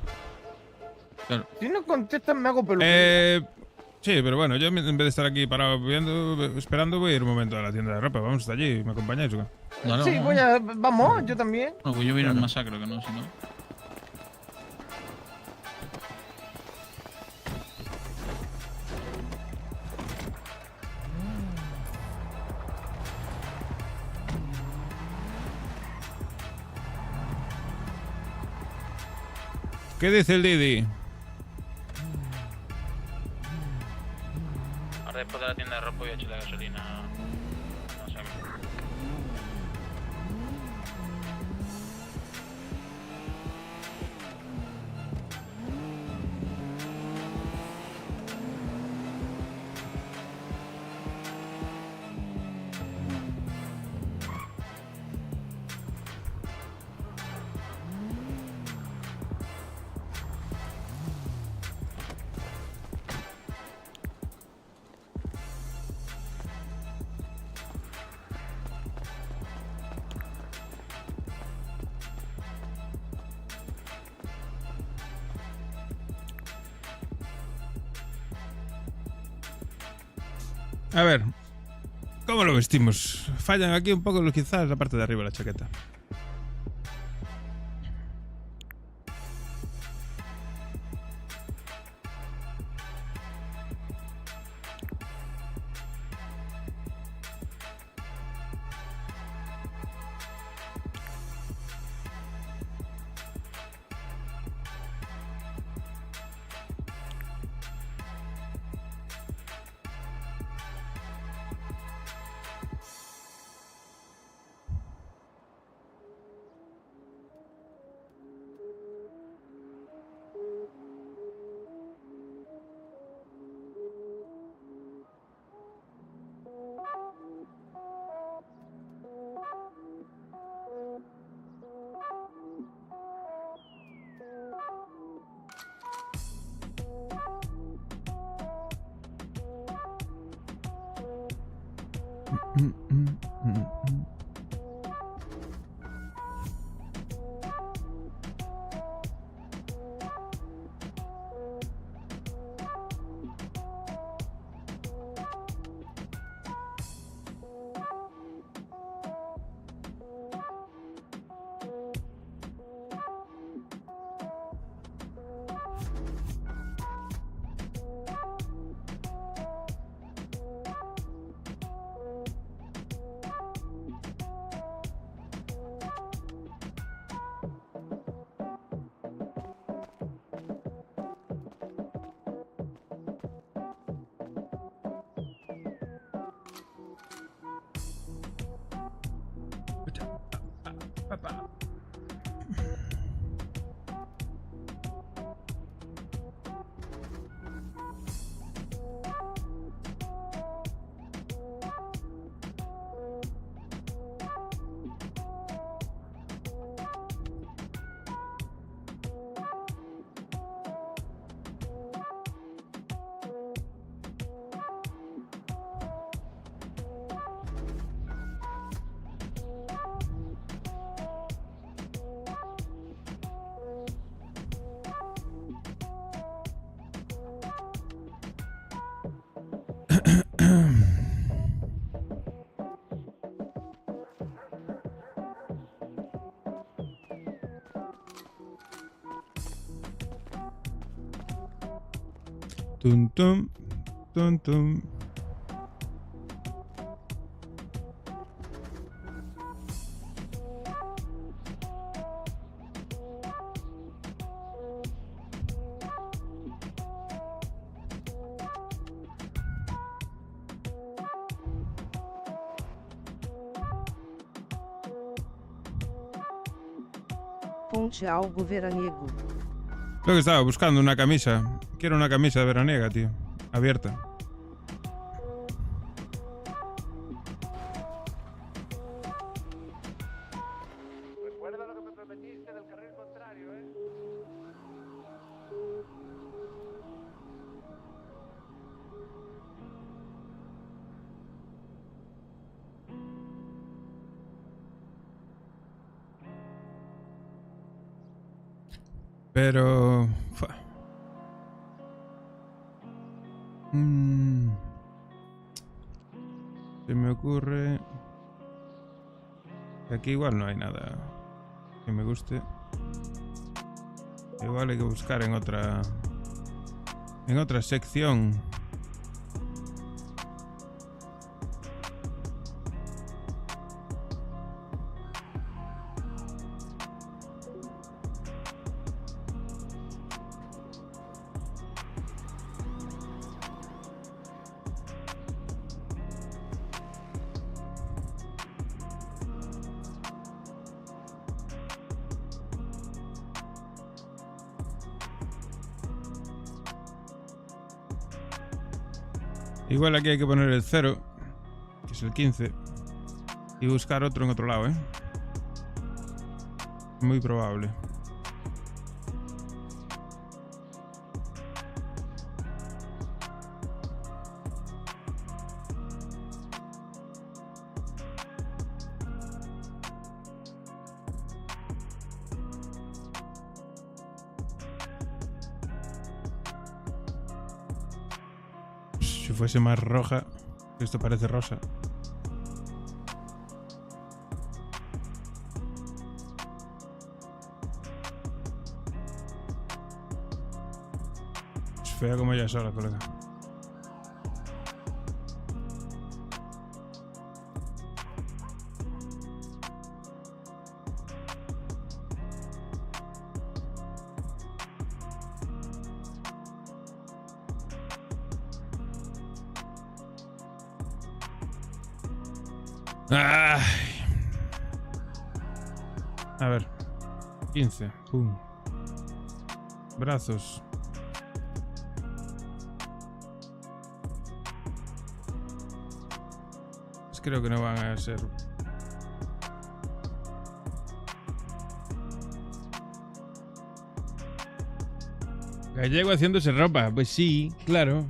Claro. Si no contestan, me hago peludo. Sí, pero bueno, yo en vez de estar aquí parado esperando, voy a ir un momento a la tienda de ropa. Vamos hasta allí, ¿me acompañáis o qué? Claro. Sí, vamos, yo también. No, pues yo voy a ir al masacre, que no, si no. ¿Qué dice el Didi? Ahora después de la tienda de ropa voy a echar la gasolina. No sé. A ver, ¿cómo lo vestimos? Fallan aquí un poco quizás la parte de arriba de la chaqueta. Tum, tum, tum, tum. Ponte algo veraniego. Lo que estaba buscando, una camisa. Quiero una camisa veraniega, tío. Abierta. Recuerda lo que me prometiste del carril contrario, ¿eh? Pero... Se me ocurre... que aquí igual no hay nada que me guste. Igual hay que buscar en otra... en otra sección. Igual aquí hay que poner el 0, que es el 15, y buscar otro en otro lado, ¿eh? Muy probable. Si fuese más roja, esto parece rosa. Es fea como ella sola, colega. Ay. A ver. 15. Pum. Brazos. Pues creo que no van a ser... Gallego haciéndose ropa. Pues sí, claro.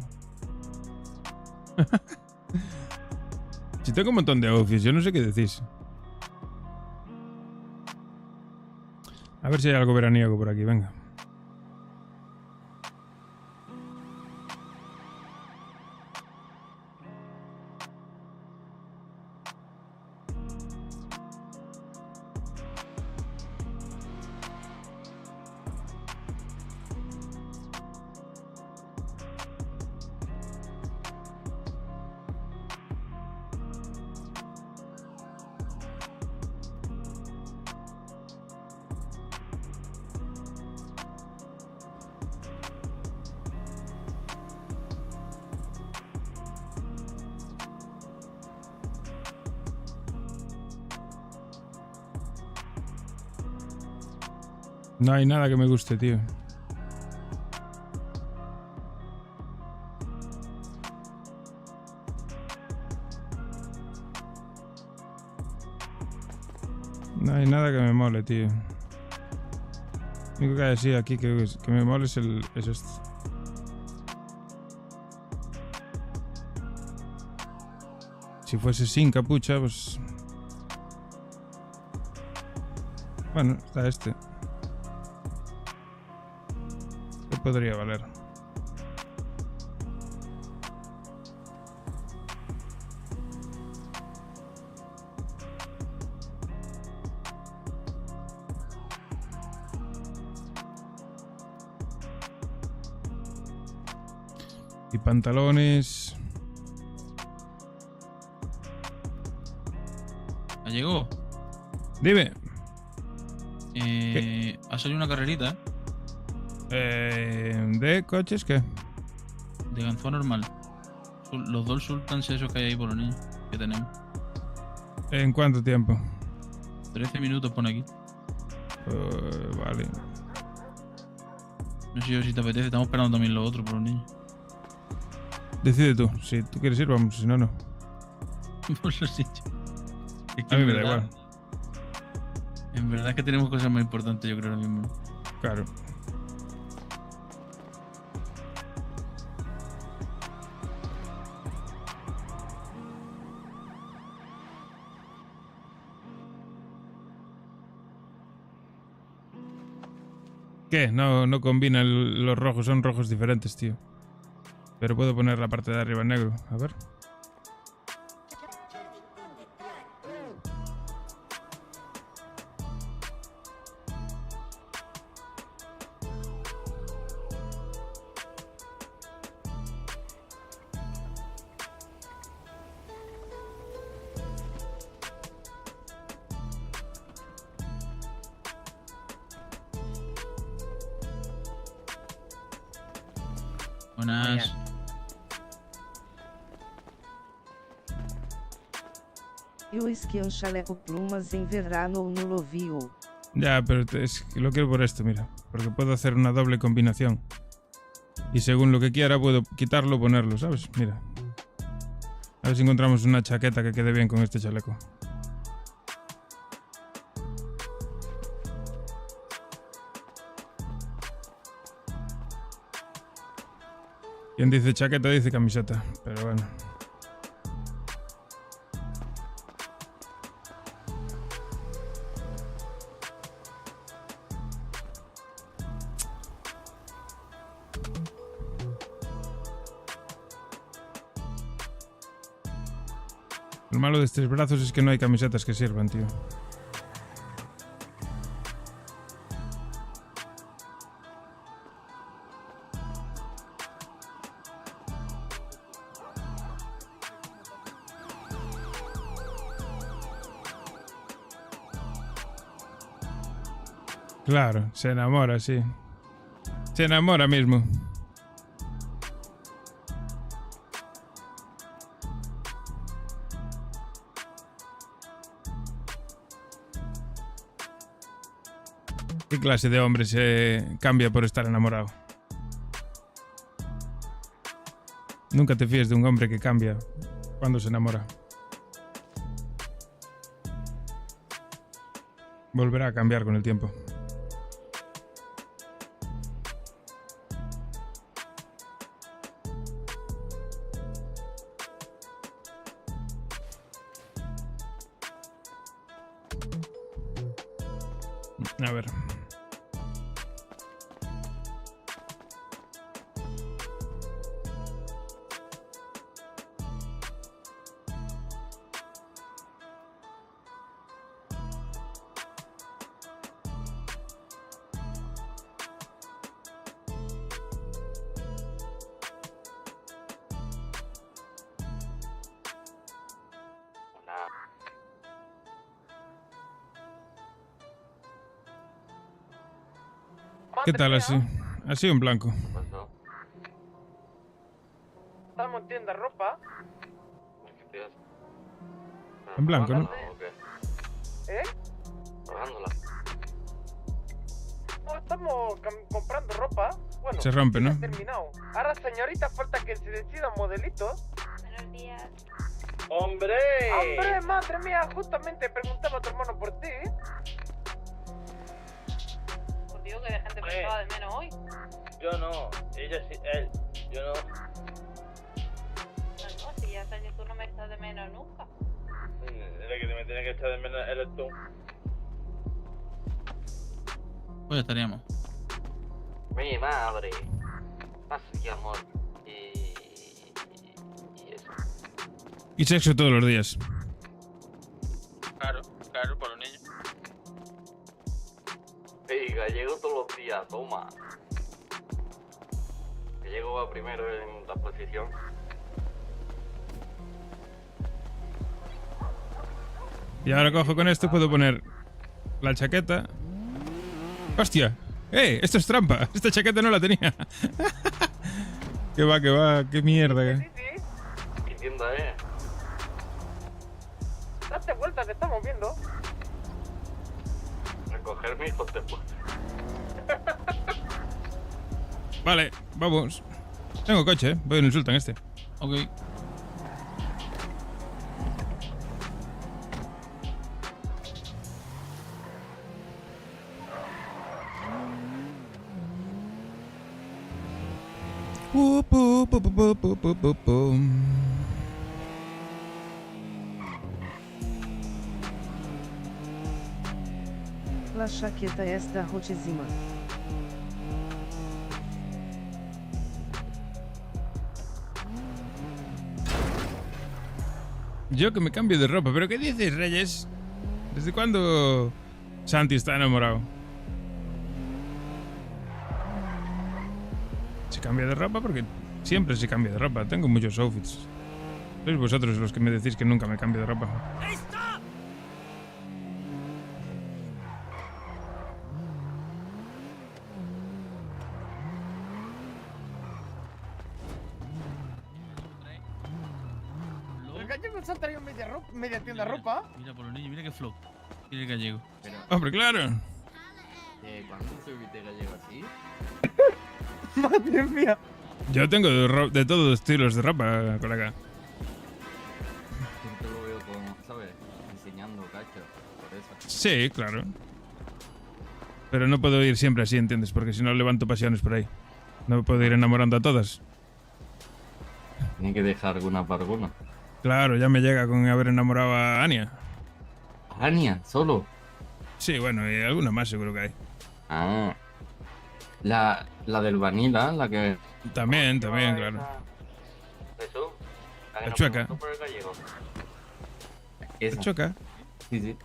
Si tengo un montón de outfits, yo no sé qué decís. A ver si hay algo veraniego por aquí, venga. No hay nada que me guste, tío. No hay nada que me mole, tío. Lo único que hay así aquí que me mole es esto. Si fuese sin capucha, pues... Bueno, está este. ¿Qué podría valer? Y pantalones. ¿Llegó? Dime. Ha salido una carrerita, ¿De coches qué? de ganzúa normal. Los dos sultans esos que hay ahí por los niños que tenemos. ¿En cuánto tiempo? 13 minutos pone aquí. Vale. No sé yo si te apetece, estamos esperando también los otros por los niños. Decide tú. Si tú quieres ir, vamos. Si no, no. Por los niños. Es que A mí en me da verdad- igual. En verdad es que tenemos cosas más importantes, yo creo, ahora mismo. Claro. ¿Qué? No combina los rojos, son rojos diferentes, tío. Pero puedo poner la parte de arriba en negro. A ver. Buenas. Eu esquiei um chaleco plumas em verano no Lovio. Ya, pero lo quiero por esto, mira. Porque puedo hacer una doble combinación. Y según lo que quiera puedo quitarlo o ponerlo, ¿sabes? Mira. A ver si encontramos una chaqueta que quede bien con este chaleco. Quien dice chaqueta dice camiseta, pero bueno. Lo malo de estos brazos es que no hay camisetas que sirvan, tío. Claro, se enamora, sí. Se enamora mismo. ¿Qué clase de hombre se cambia por estar enamorado? Nunca te fíes de un hombre que cambia cuando se enamora. Volverá a cambiar con el tiempo. A ver. ¿Qué tal así? Así en blanco. Estamos en tienda de ropa. En blanco, ¿no? ¿Eh? No, estamos comprando ropa. Bueno, Se rompe, ¿no? ya terminado. Ahora, señorita, falta que se decidan modelitos. Buenos días. ¡Hombre! ¡Hombre, madre mía! Justamente preguntaba a tu hermano por ti. Pues digo que de gente me echaba de menos hoy. Yo no, ella sí, él, yo no. No, si ya sabes que tú no me echas de menos nunca. El que me tiene que echar de menos eres tú. Pues ya estaríamos. Mi madre. Así, amor. Y eso. Y sexo todos los días. Claro, claro, por los niños. Ey, gallego todos los días, toma. Gallego va primero, en la posición. Y ahora cojo con esto, puedo poner la chaqueta. ¡Hostia! Esto es trampa. Esta chaqueta no la tenía. Que va, qué mierda. ¿Qué tienda es? Date vuelta, te estamos viendo. Recoger hijos de puta. Vale, vamos. Tengo coche, voy en el Sultan este. Ok. La chaqueta está rotísima. Yo que me cambio de ropa. ¿Pero qué dices, Reyes? ¿Desde cuándo Santi está enamorado? ¿Se cambia de ropa? Porque siempre se cambia de ropa. Tengo muchos outfits. Sois vosotros los que me decís que nunca me cambio de ropa. El gallego se ha traído media tienda de ropa. Mira por los niños, mira qué flow. Mira el gallego. Hombre, claro. ¿Cuándo se viste gallego así? Madre mía. Yo tengo de todos estilos de ropa, colega. Siempre lo veo con, ¿sabes? Enseñando cacho, por eso. Sí, claro. Pero no puedo ir siempre así, ¿entiendes? Porque si no levanto pasiones por ahí. No me puedo ir enamorando a todas. Tiene que dejar alguna para alguna. Claro, ya me llega con haber enamorado a Ania. ¿Ania? ¿Solo? Sí, bueno, y alguna más seguro que hay. Ah. La del Vanilla, la que... También, claro. ¿Eso? La chueca. Por el gallego. La chueca. Sí, sí.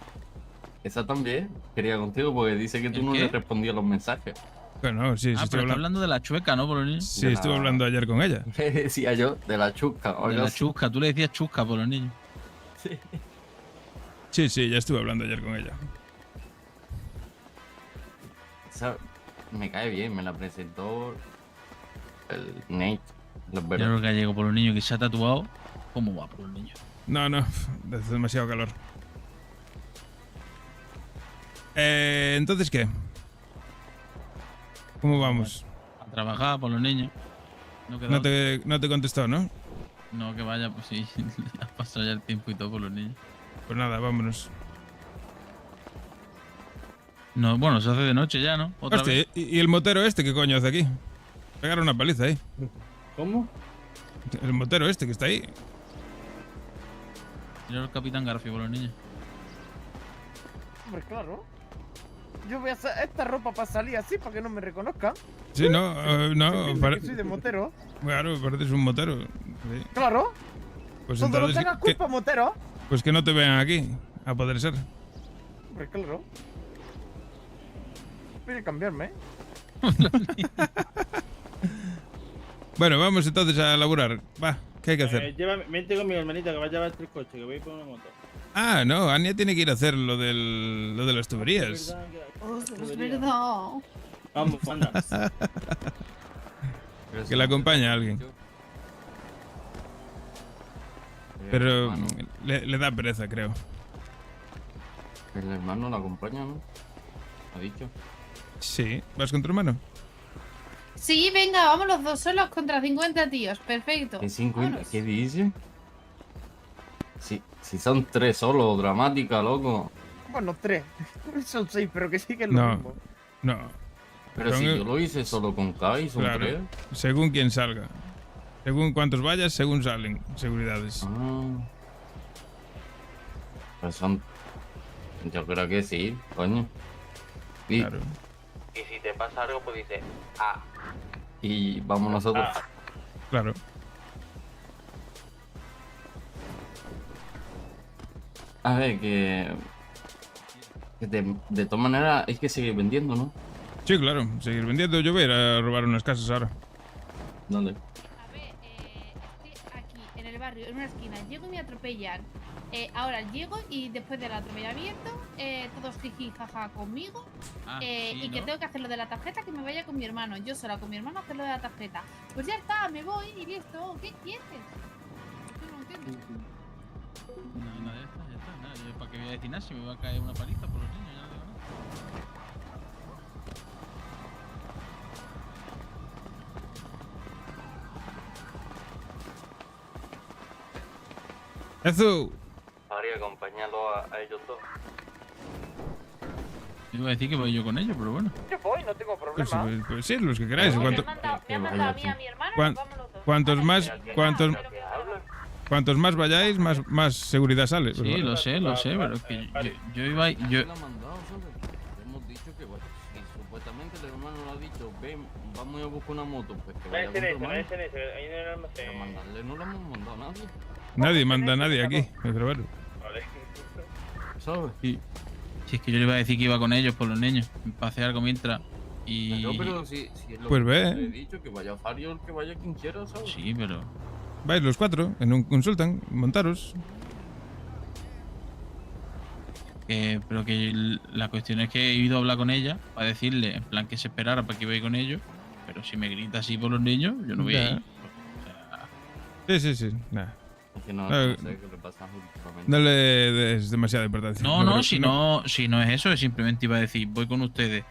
Esa también quería contigo porque dice que tú no le respondías los mensajes. Bueno, sí, Ah, pero está hablando de la chueca, ¿no, Polonillo? Sí, estuve hablando ayer con ella. ¿Qué decía yo? De la chusca. De la chusca, tú le decías chusca, Polonillo. Sí, ya estuve hablando ayer con ella. Esa me cae bien, me la presentó el Nate. Mira el gallego, Polonillo, que se ha tatuado. ¿Cómo va, Polonillo? No, hace demasiado calor. Entonces, ¿qué? ¿Cómo vamos? A trabajar, Polonillo. No te contestó, ¿no? No, que vaya, pues sí. Ha pasado ya el tiempo y todo, Polonillo. Pues nada, vámonos. No, bueno, se hace de noche ya, ¿no? Otra Hostia, vez. ¿y el motero este qué coño hace aquí? Pegaron una paliza ahí. ¿Cómo? El motero este que está ahí. Mira el Capitán Garfio, Polonillo. Hombre, claro. Yo voy a hacer esta ropa para salir así, para que no me reconozcan. Sí, no. Que soy de motero. Claro, pareces un motero. Sí. Claro. Pues Todo entonces, no tengas culpa, motero. pues que no te vean aquí, a poder ser. Hombre, claro. Voy a cambiarme, ¿eh? Bueno, vamos entonces a laburar. Va, ¿qué hay que hacer? Vente conmigo, hermanita, que va a llevar 3 coches, que voy por una moto. Ah, no, Ania tiene que ir a hacer lo de las tuberías. Es verdad. Vamos, anda. Que la acompaña alguien. Pero le da pereza, creo. El hermano la acompaña, ¿no? ¿Ha dicho? Sí, ¿vas con tu hermano? Sí, venga, vamos los dos solos contra 50 tíos. Perfecto. ¿Qué 50? Vámonos. ¿Qué dice? Si son 3 solo, dramática, loco. Bueno, 3. Son 6, pero que sí que es lo No, mismo. no. Pero si yo lo hice solo con K y son 3. Claro, según quien salga. Según cuántos vayas, según salen seguridades. Pues son... Yo creo que sí, coño. Y, Claro. y si te pasa algo, pues dices, y vamos nosotros. Claro. A ver, que de todas maneras hay que seguir vendiendo, ¿no? Sí, claro, seguir vendiendo. Yo voy a ir a robar unas casas ahora. ¿Dónde? el barrio, en una esquina, llego y me atropellan. Ahora llego y después del atropellamiento, todos jiji jaja conmigo. Sí, y que ¿no? tengo que hacer lo de la tarjeta, que me vaya con mi hermano. Yo sola con mi hermano a hacer lo de la tarjeta. Pues ya está, me voy y listo. ¿Qué quieres? Yo no entiendo. Nada de estas, ya está. Nada, yo para qué voy a decir nada si me va a caer una paliza por los niños, ya no digo nada. ¡Ezu! Haría acompañarlo a ellos dos. Yo iba a decir que voy yo con ellos, pero bueno. Yo voy, no tengo Pues, problema. pues sí, los que queráis. Me han mandado a mí a mi hermano. Cuan- Cuantos más vayáis, más seguridad sale. Sí, lo sé, pero es que yo iba... Yo... Lo ha mandado, ¿sabes? Hemos dicho que, bueno, si supuestamente el hermano lo ha dicho, ven, vamos a buscar una moto, pues que vaya con tu hermano. ahí en el almacén. Pero mandarle no lo hemos mandado a nadie. Nadie manda a nadie aquí. Pero bueno. Vale. ¿Sabes? Sí. Si es que yo le iba a decir que iba con ellos, por los niños, para hacer algo mientras. Y... Pero si es lo Pues que ve. le he dicho, que vaya Fario, que vaya quien quiera, ¿sabes? Sí, pero... Vais los 4 en un consultan, montaros. Pero que la cuestión es que he ido a hablar con ella para decirle, en plan, que se esperara para que iba a ir con ellos. Pero si me grita así por los niños, yo no voy a ir. Sí. Nada. Es que no No, sé qué le pasa últimamente. no le des demasiada importancia. No, creo- si no es eso, es simplemente iba a decir, voy con ustedes,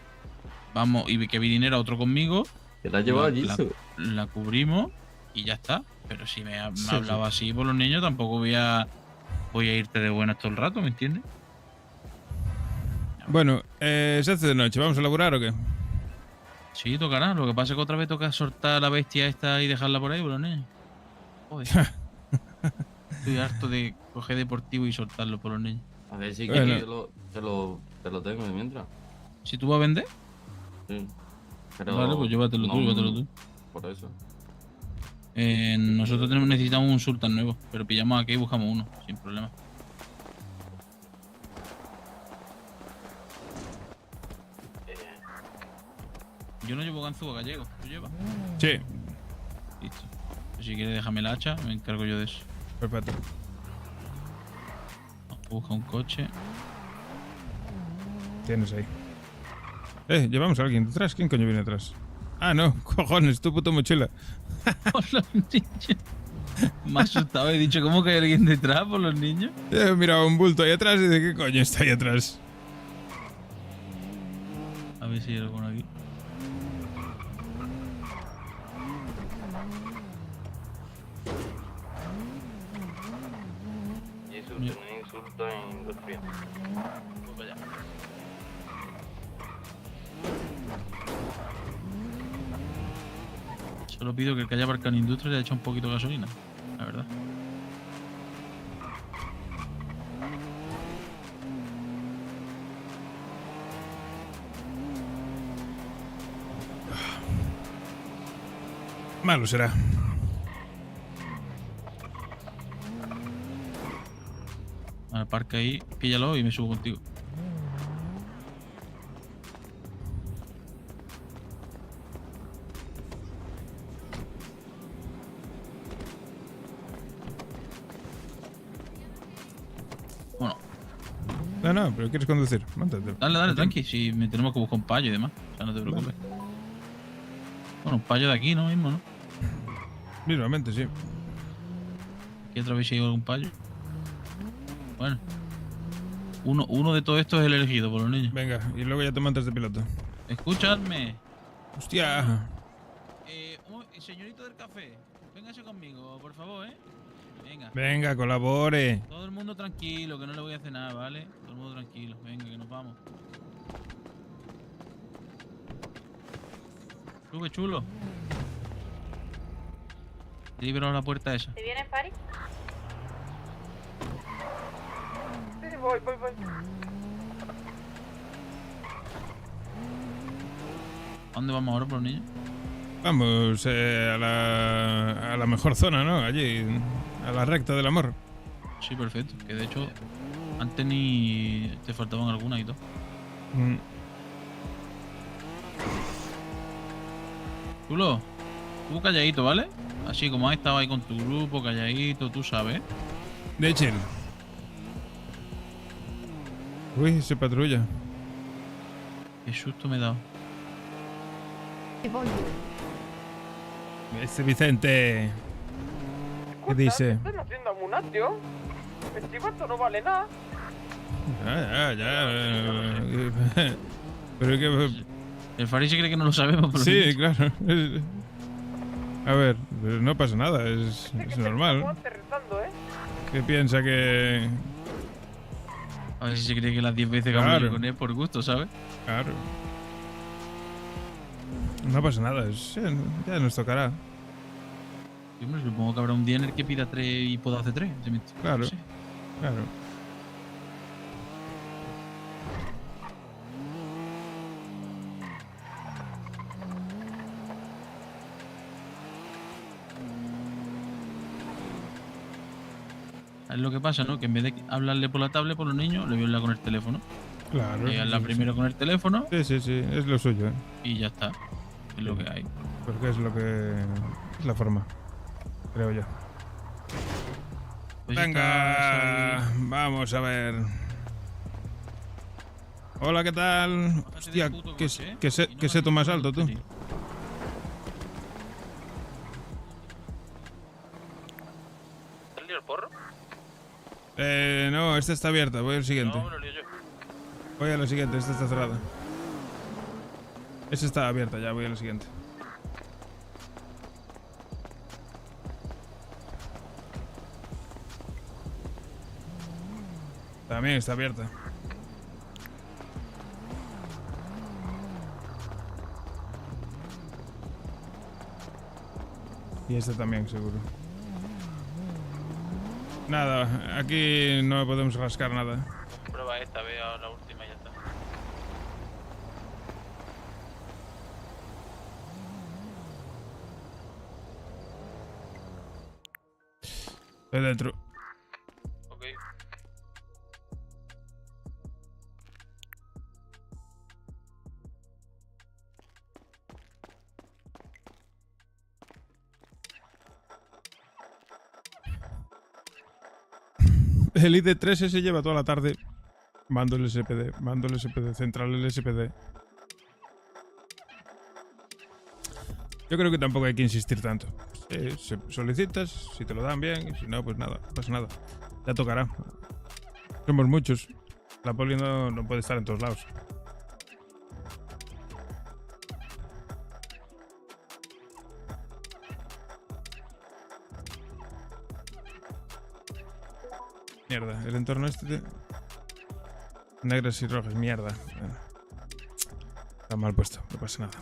vamos, y que viniera otro conmigo. Que la lleva allí, ¿sabes? La cubrimos y ya está. Pero si me ha Sí, hablado así por los niños, tampoco voy a irte de buenas todo el rato, ¿me entiendes? Bueno, se hace de noche. ¿Vamos a laburar o qué? Sí, tocará. Lo que pasa es que otra vez toca soltar a la bestia esta y dejarla por ahí por los niños. Joder. Estoy harto de coger deportivo y soltarlo por los niños. A ver si Bueno. quieres, te lo tengo de mientras. Si tú vas a vender, Sí. Pero vale, pues llévatelo tú, llévatelo tú. Por eso. Nosotros necesitamos un sultán nuevo, pero pillamos aquí y buscamos uno, sin problema. Yo no llevo ganzúa gallego, ¿tú llevas? Sí. Listo. Pues si quieres déjame la hacha, me encargo yo de eso. Perfecto. Busca un coche. Tienes ahí. Llevamos a alguien detrás. ¿Quién coño viene detrás? Ah, no. Cojones, tu puta mochila. Por los niños. Me ha asustado, he dicho, ¿cómo que hay alguien detrás por los niños? He mirado un bulto ahí atrás y de qué coño está ahí atrás. A ver si hay alguno aquí. Y eso es un insulto industrial. Pues vaya. Solo pido que el que haya aparcado en industria le haya echado un poquito de gasolina, la verdad. Malo será. Aparca ahí, píllalo y me subo contigo. Bueno. No, pero ¿quieres conducir? Mántate. Dale, tranqui, si me tenemos que buscar un payo y demás. O sea, no te preocupes. Bueno, un payo de aquí, ¿no? Mismo, ¿no? Mismamente, sí. Aquí otra vez si hay algún payo. Bueno. Uno de todos estos es el elegido por los niños. Venga, y luego ya te montas de piloto. Escuchadme. Hostia. Señorito del café, véngase conmigo, por favor, ¿eh? Venga. Venga, colabore. Todo el mundo tranquilo, que no le voy a hacer nada, ¿vale? Todo el mundo tranquilo. Venga, que nos vamos. Sube, chulo. Libero la puerta esa. ¿Te vienes, Pari? Sí, voy. ¿A dónde vamos ahora por los niños? Vamos a la mejor zona, ¿no? Allí, a la recta del amor. Sí, perfecto. Que de hecho, antes ni te faltaban algunas y todo. Chulo, tú calladito, ¿vale? Así como has estado ahí con tu grupo, calladito, tú sabes. De chill. Uy, se patrulla. Qué susto me he dado. Este Vicente. ¿Qué dice? Están haciendo amunatio. El chivato no vale nada. Ya. Pero que... El Farisi cree que no lo sabemos. Pero sí, claro. A ver, pues no pasa nada, es normal. ¿Qué piensa que...? A ver si se cree que las 10 veces que vamos a ir con él por gusto, ¿sabes? Claro. No pasa nada, ya nos tocará. Yo me supongo que habrá un día en el que pida 3 y pueda hacer 3. Claro, no sé. claro. Es lo que pasa, ¿no? Que en vez de hablarle por la tablet por los niños, le voy a hablar con el teléfono. Claro. Y hablar primero con el teléfono. Sí, es lo suyo, ¿eh? Y ya está. Es lo que hay. Porque es lo que... es la forma, creo yo. Pues venga, vamos a ver. Hola, ¿qué tal? Hostia, ¿qué seto más alto, tú? ¿Te lío el porro? No, esta está abierta, voy al siguiente. No, me lo lío yo. Voy a la siguiente, esta está cerrada. Esta está abierta, ya voy a la siguiente. También está abierta. Y esta también, seguro. Nada, aquí no podemos rascar nada. Prueba esta, veo la última y ya está. Estoy dentro. Ok. El ID3 se lleva toda la tarde. Mando el SPD, central el SPD. Yo creo que tampoco hay que insistir tanto. Solicitas, si te lo dan bien, y si no, pues nada, no pasa nada. Ya tocará. Somos muchos. La poli no puede estar en todos lados. Mierda, el entorno este... Negras y rojas, mierda. Está mal puesto, no pasa nada.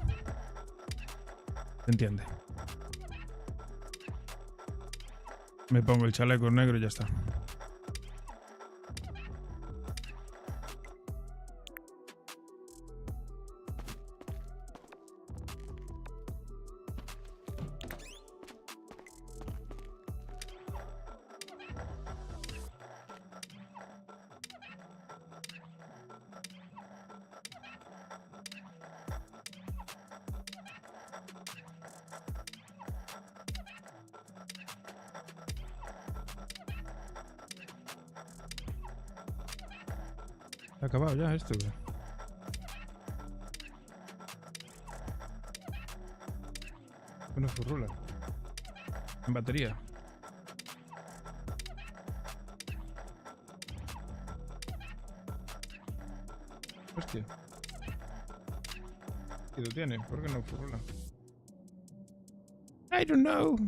Se entiende. Me pongo el chaleco negro y ya está. ¿Ha acabado ya esto? Una furrula. En batería. Hostia. ¿Qué lo tiene? ¿Por qué no furrula? I don't know.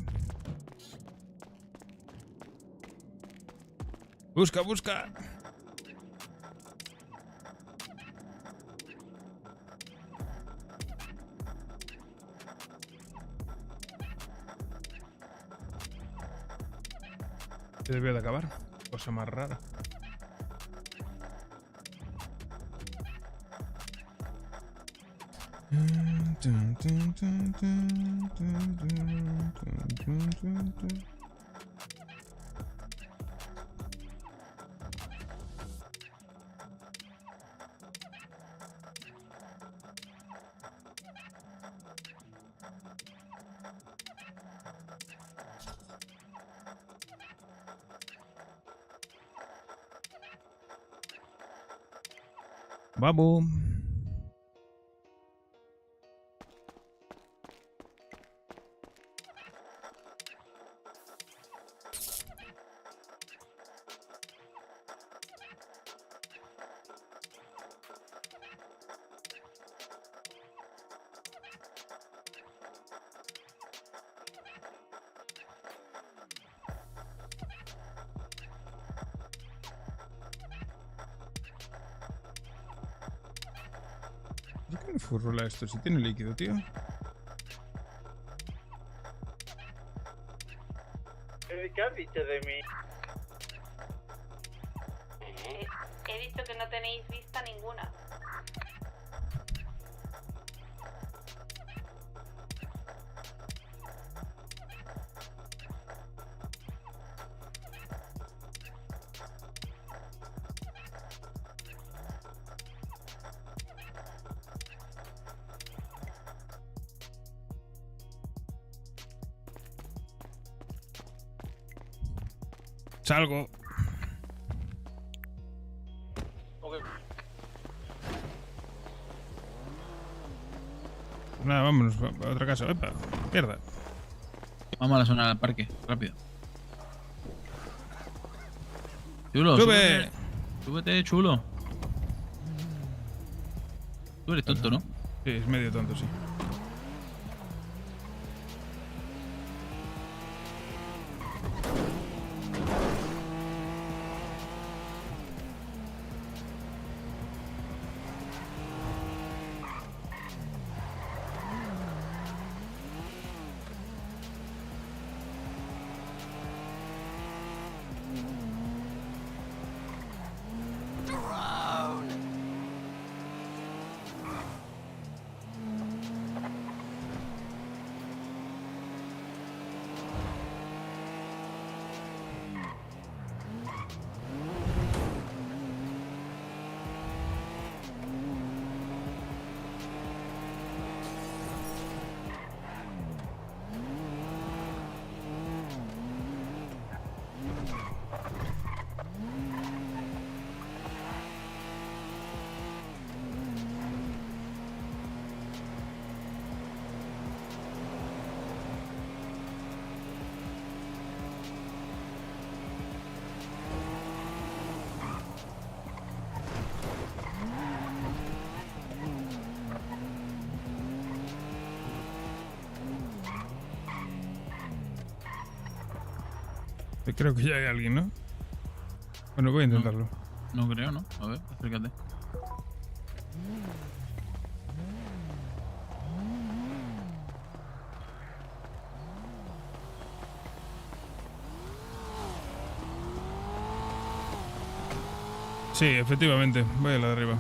Busca, busca. Se debió de acabar. Cosa más rara. Vamos. ¿Por qué no furrola esto? Si tiene líquido, tío. ¿Qué has dicho de mí? He dicho que no tenéis vista ninguna. Salgo. Nada, vámonos a otra casa. ¡Epa! Mierda. Vamos a la zona del parque, rápido. Chulo, ¡Sube! Súbete, chulo. Tú eres tonto, ¿no? Sí, es medio tonto, sí. Creo que ya hay alguien, ¿no? Bueno, voy a intentarlo. No creo, ¿no? A ver, acércate. Sí, efectivamente. Voy a la de arriba.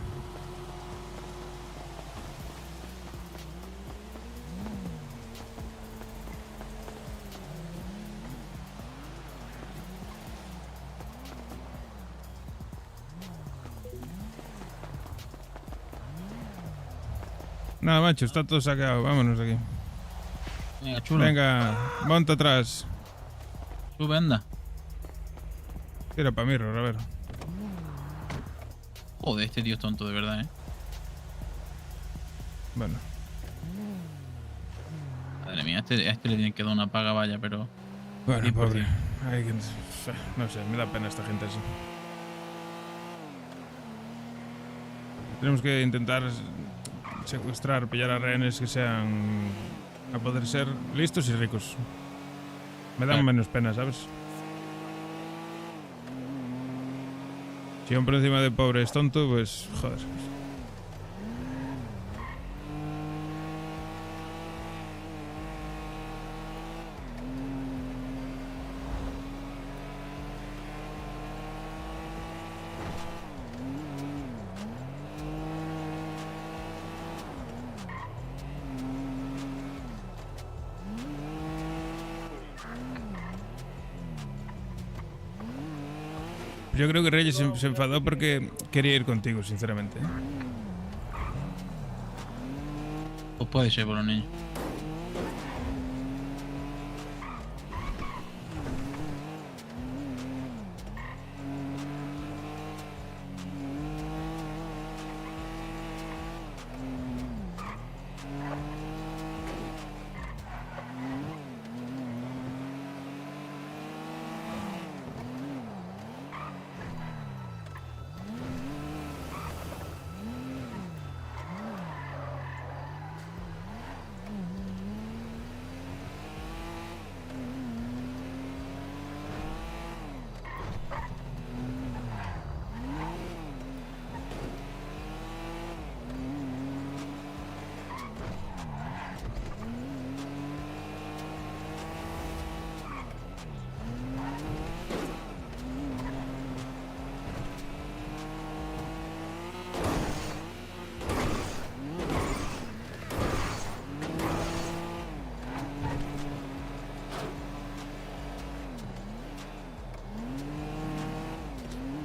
Nada, macho, está todo saqueado. Vámonos de aquí. Venga, chulo. Venga, monta atrás. Sube, anda. Tira para Mirror, a ver. Joder, este tío es tonto, de verdad, ¿eh? Bueno. Madre mía, a este le tienen que dar una paga, vaya, pero... Bueno, pobre. Hay que... No sé, me da pena esta gente así. Tenemos que intentar secuestrar, pillar a rehenes que sean, a poder ser, listos y ricos. Me dan menos pena, ¿sabes? Si aún por encima de pobre es tonto, pues joder. Yo creo que Reyes se enfadó porque quería ir contigo, sinceramente. Pues puede ser por los niños.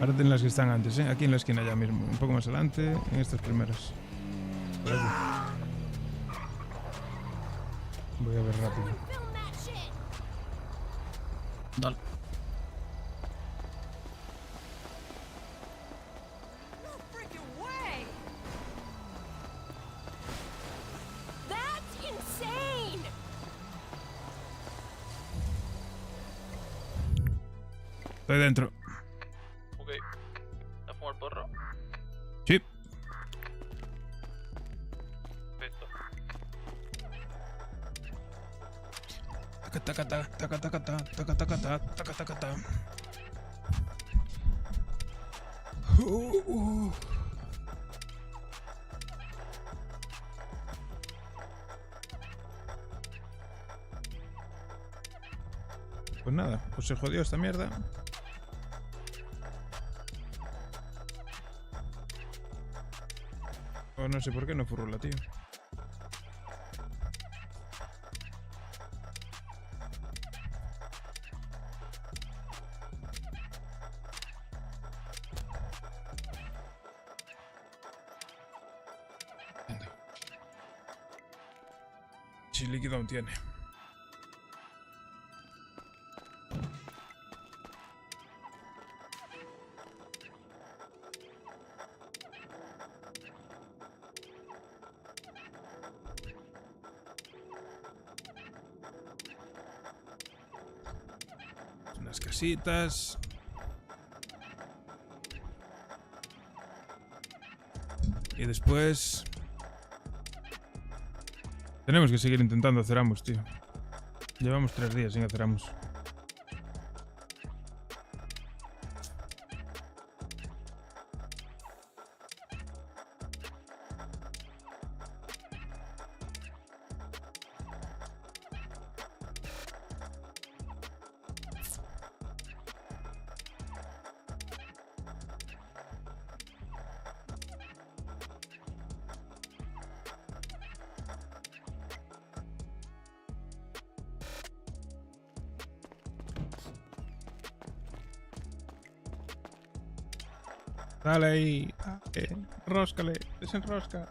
Párate en las que están antes, ¿eh? Aquí en la esquina ya mismo. Un poco más adelante, en estas primeras. Por aquí. Voy a ver rápido. Dale. Estoy dentro. Ok. ¿Te has fumado el porro? Sí. Perfecto. Taca, taca, taca, taca, taca, taca, taca, taca, taca, taca, taca. Pues nada, pues se jodió esta mierda. O no sé por qué no furula, tío. Si líquido aún tiene. Unas casitas. Y después... Tenemos que seguir intentando hacer ambos, tío. Llevamos 3 días sin hacer ambos. Dale ahí. Róscale. Desenrosca.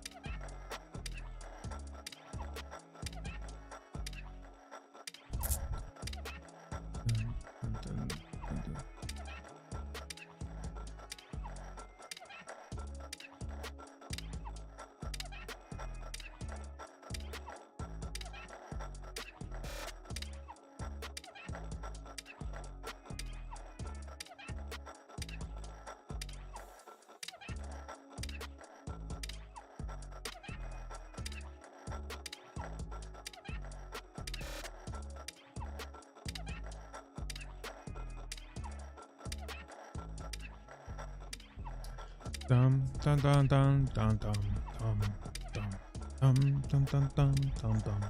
Tam tam tam tam tam tam tam tam tam tam tam tam tam.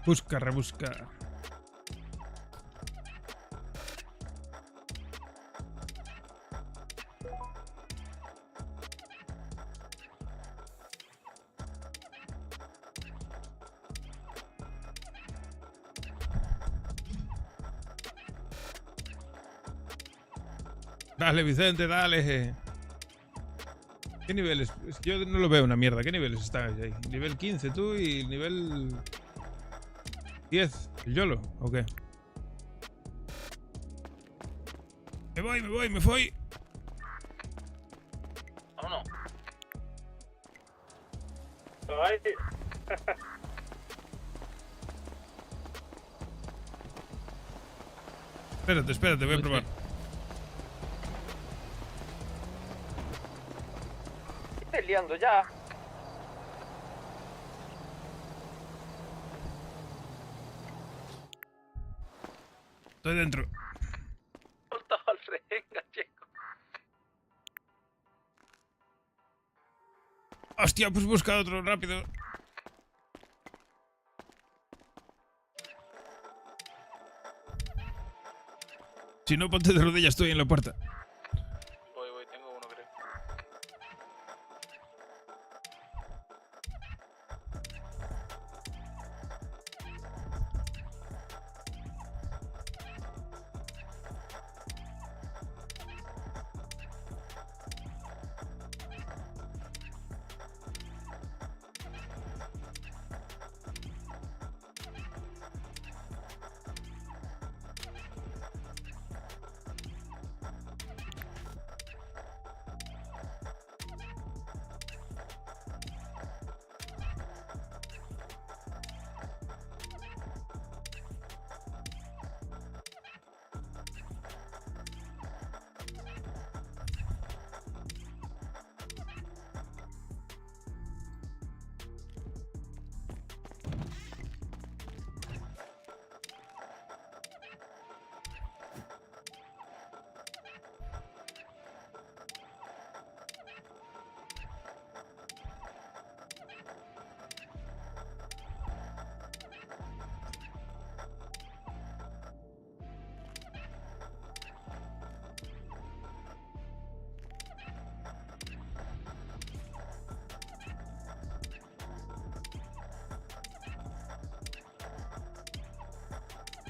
Busca, rebusca. Dale, Vicente, dale. ¿Qué niveles? Es que yo no lo veo una mierda. ¿Qué niveles están ahí? Nivel 15 tú y nivel 10. ¿El YOLO? ¿O qué? Me voy, me voy. Vámonos. Espérate, voy a probar. Estoy liando ya. Estoy dentro. Soltado al renga, chico. Hostia, pues busca otro, rápido. Si no, ponte de rodillas, estoy en la puerta. Voy, tengo uno, creo.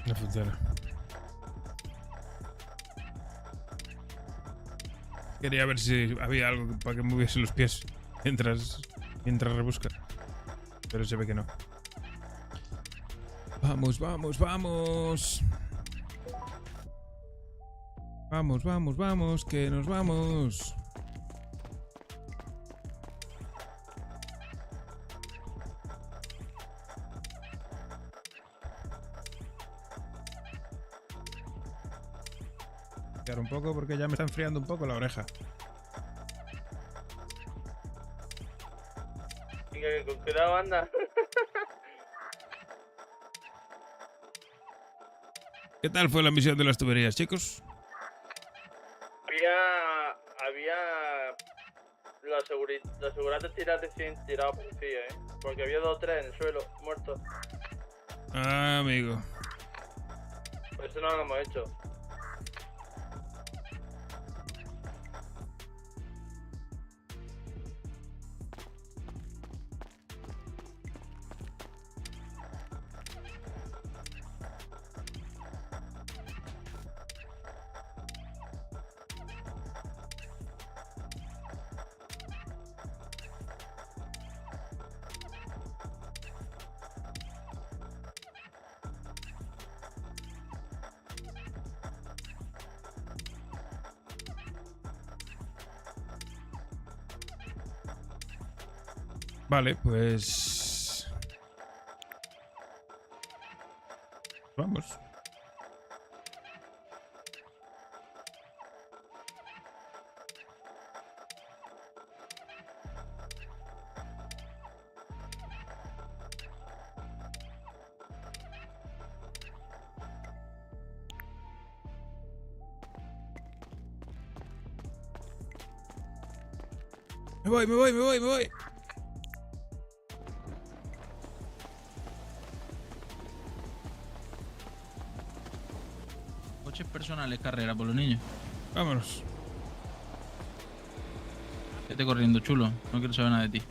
No funciona. Quería ver si había algo para que moviese los pies mientras rebusca. Pero se ve que no. Vamos, vamos, vamos. Vamos, vamos, vamos, que nos vamos. Un poco porque ya me está enfriando un poco la oreja. Con cuidado, anda. ¿Qué tal fue la misión de las tuberías, chicos? Había la seguridad tirada policía, porque había 2 o 3 en el suelo, muertos. Ah, amigo. Por eso no lo hemos hecho. Vale, pues... Vamos. Me voy. Coches personales, carrera por los niños. Vámonos. Vete corriendo, chulo. No quiero saber nada de ti.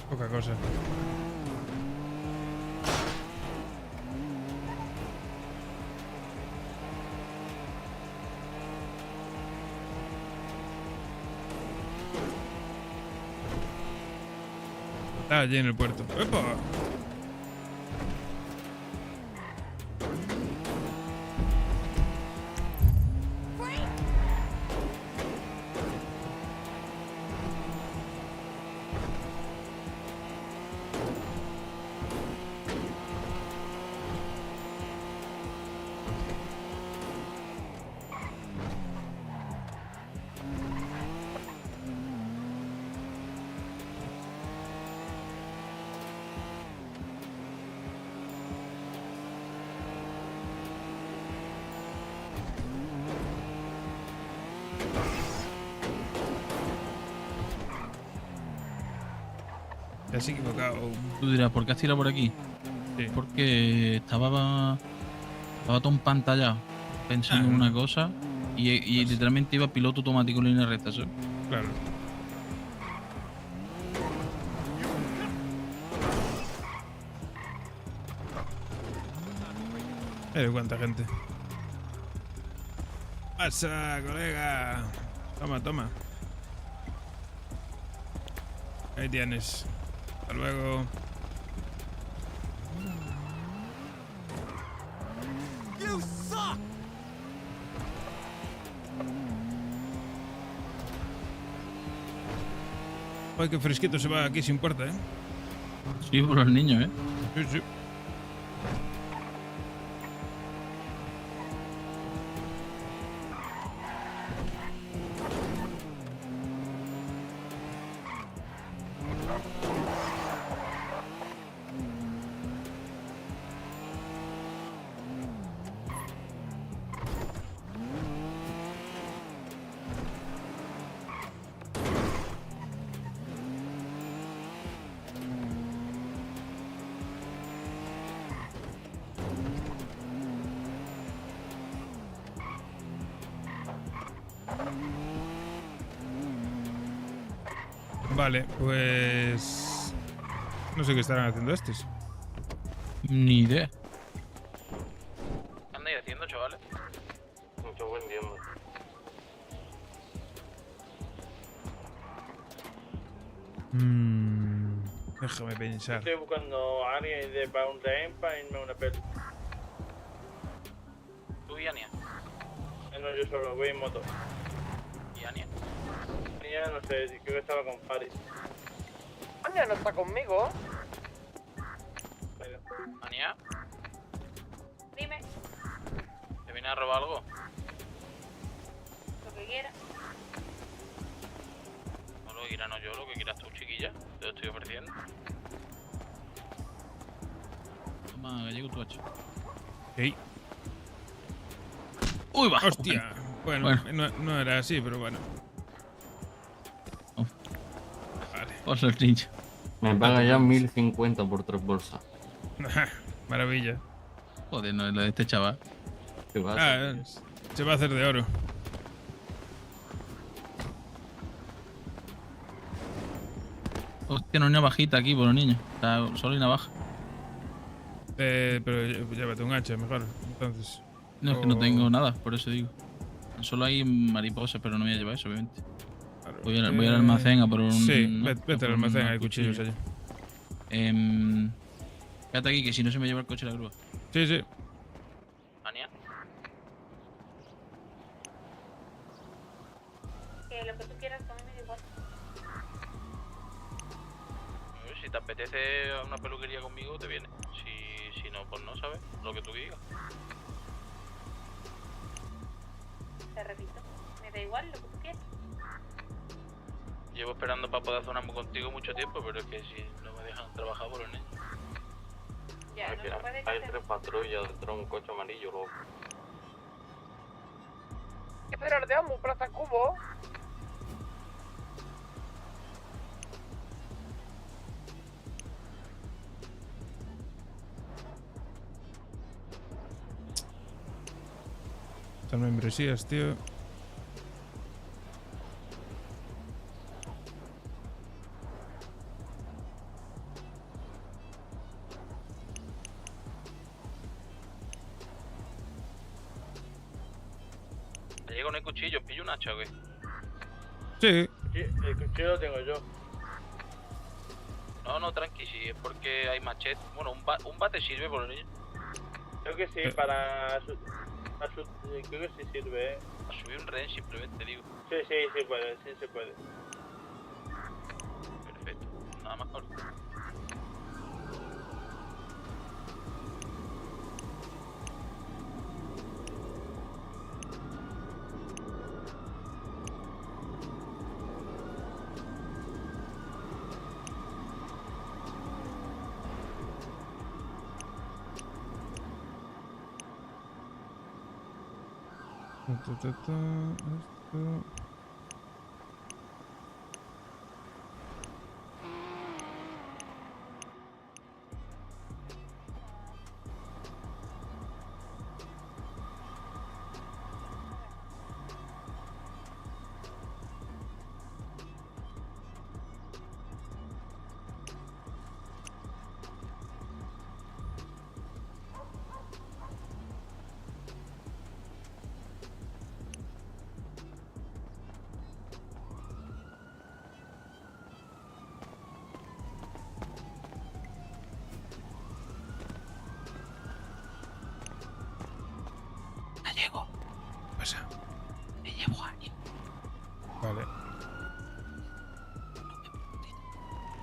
Poca cosa. Está allí en el puerto. ¡Epa! Te has equivocado. Tú dirás, ¿por qué has tirado por aquí? Sí. Porque estaba todo empantallado pensando en una cosa y literalmente iba piloto automático en línea recta, ¿sabes? Claro. Mira cuánta gente. Pasa, colega. Toma, toma. Ahí tienes. Hasta luego. You suck! Ay, qué fresquito se va aquí sin puerta, ¿eh? Sí, por los niños, ¿eh? Sí, sí. Vale, pues... No sé qué estarán haciendo estos. Ni idea. ¿Qué andáis haciendo, chavales? Mucho vendiendo. Déjame pensar. Estoy buscando a alguien de para un rehén para irme a una peli. ¿Tú y Ania? No, yo solo voy en moto. ¿Y Ania? Ania no sé, creo que estaba con Faris. Ania no está conmigo. ¿Ania? Dime, ¿Te viene a robar algo? lo que quieras. No lo que quieras, no yo, lo que quieras tú, chiquilla. Te lo estoy ofreciendo. Toma, gallego tu hacha. Ey. Uy, va. Hostia. Bueno, no era así, pero bueno. Vale. Por los niños. Me paga ya 1050 por 3 bolsas. Maravilla. Joder, no es lo de este chaval. ¿Qué pasa? Ah, se va a hacer de oro. Hostia, no hay una bajita aquí por los niños. Está solo hay una baja. Pero llévate un hacha mejor, entonces. No, es que no tengo nada, por eso digo. Solo hay mariposas, pero no me voy a llevar eso, obviamente. Claro, Voy al almacén a por un... Sí, no, vete al almacén, hay cuchillos allí. Quédate aquí, que si no se me lleva el coche la grúa. Sí, sí. ¿Ania? Que lo que tú quieras, a mí me da igual. Si te apetece una peluquería conmigo, te viene. Si no, pues no, ¿sabes? Lo que tú digas. Te repito, me da igual lo que tú quieras. Llevo esperando para poder hacer un contigo mucho tiempo, pero es que si no me dejan trabajar por los niños. Ya, no se puede Hay hacer. 3 patrullas dentro de un coche amarillo, loco. Esperar de amo, Plaza Cubo. Estas membresías, tío. ¿Te llega un cuchillo? ¿Pillo un hacha o qué? Sí. Sí, el cuchillo lo tengo yo. No, tranqui, si es porque hay machete. Bueno, un bate sirve por los niños. Creo que sí, creo que sí sirve, ¿eh? A subir un rehén simplemente, digo. Sí puede, sí se puede. Perfecto, nada más corto. Esto.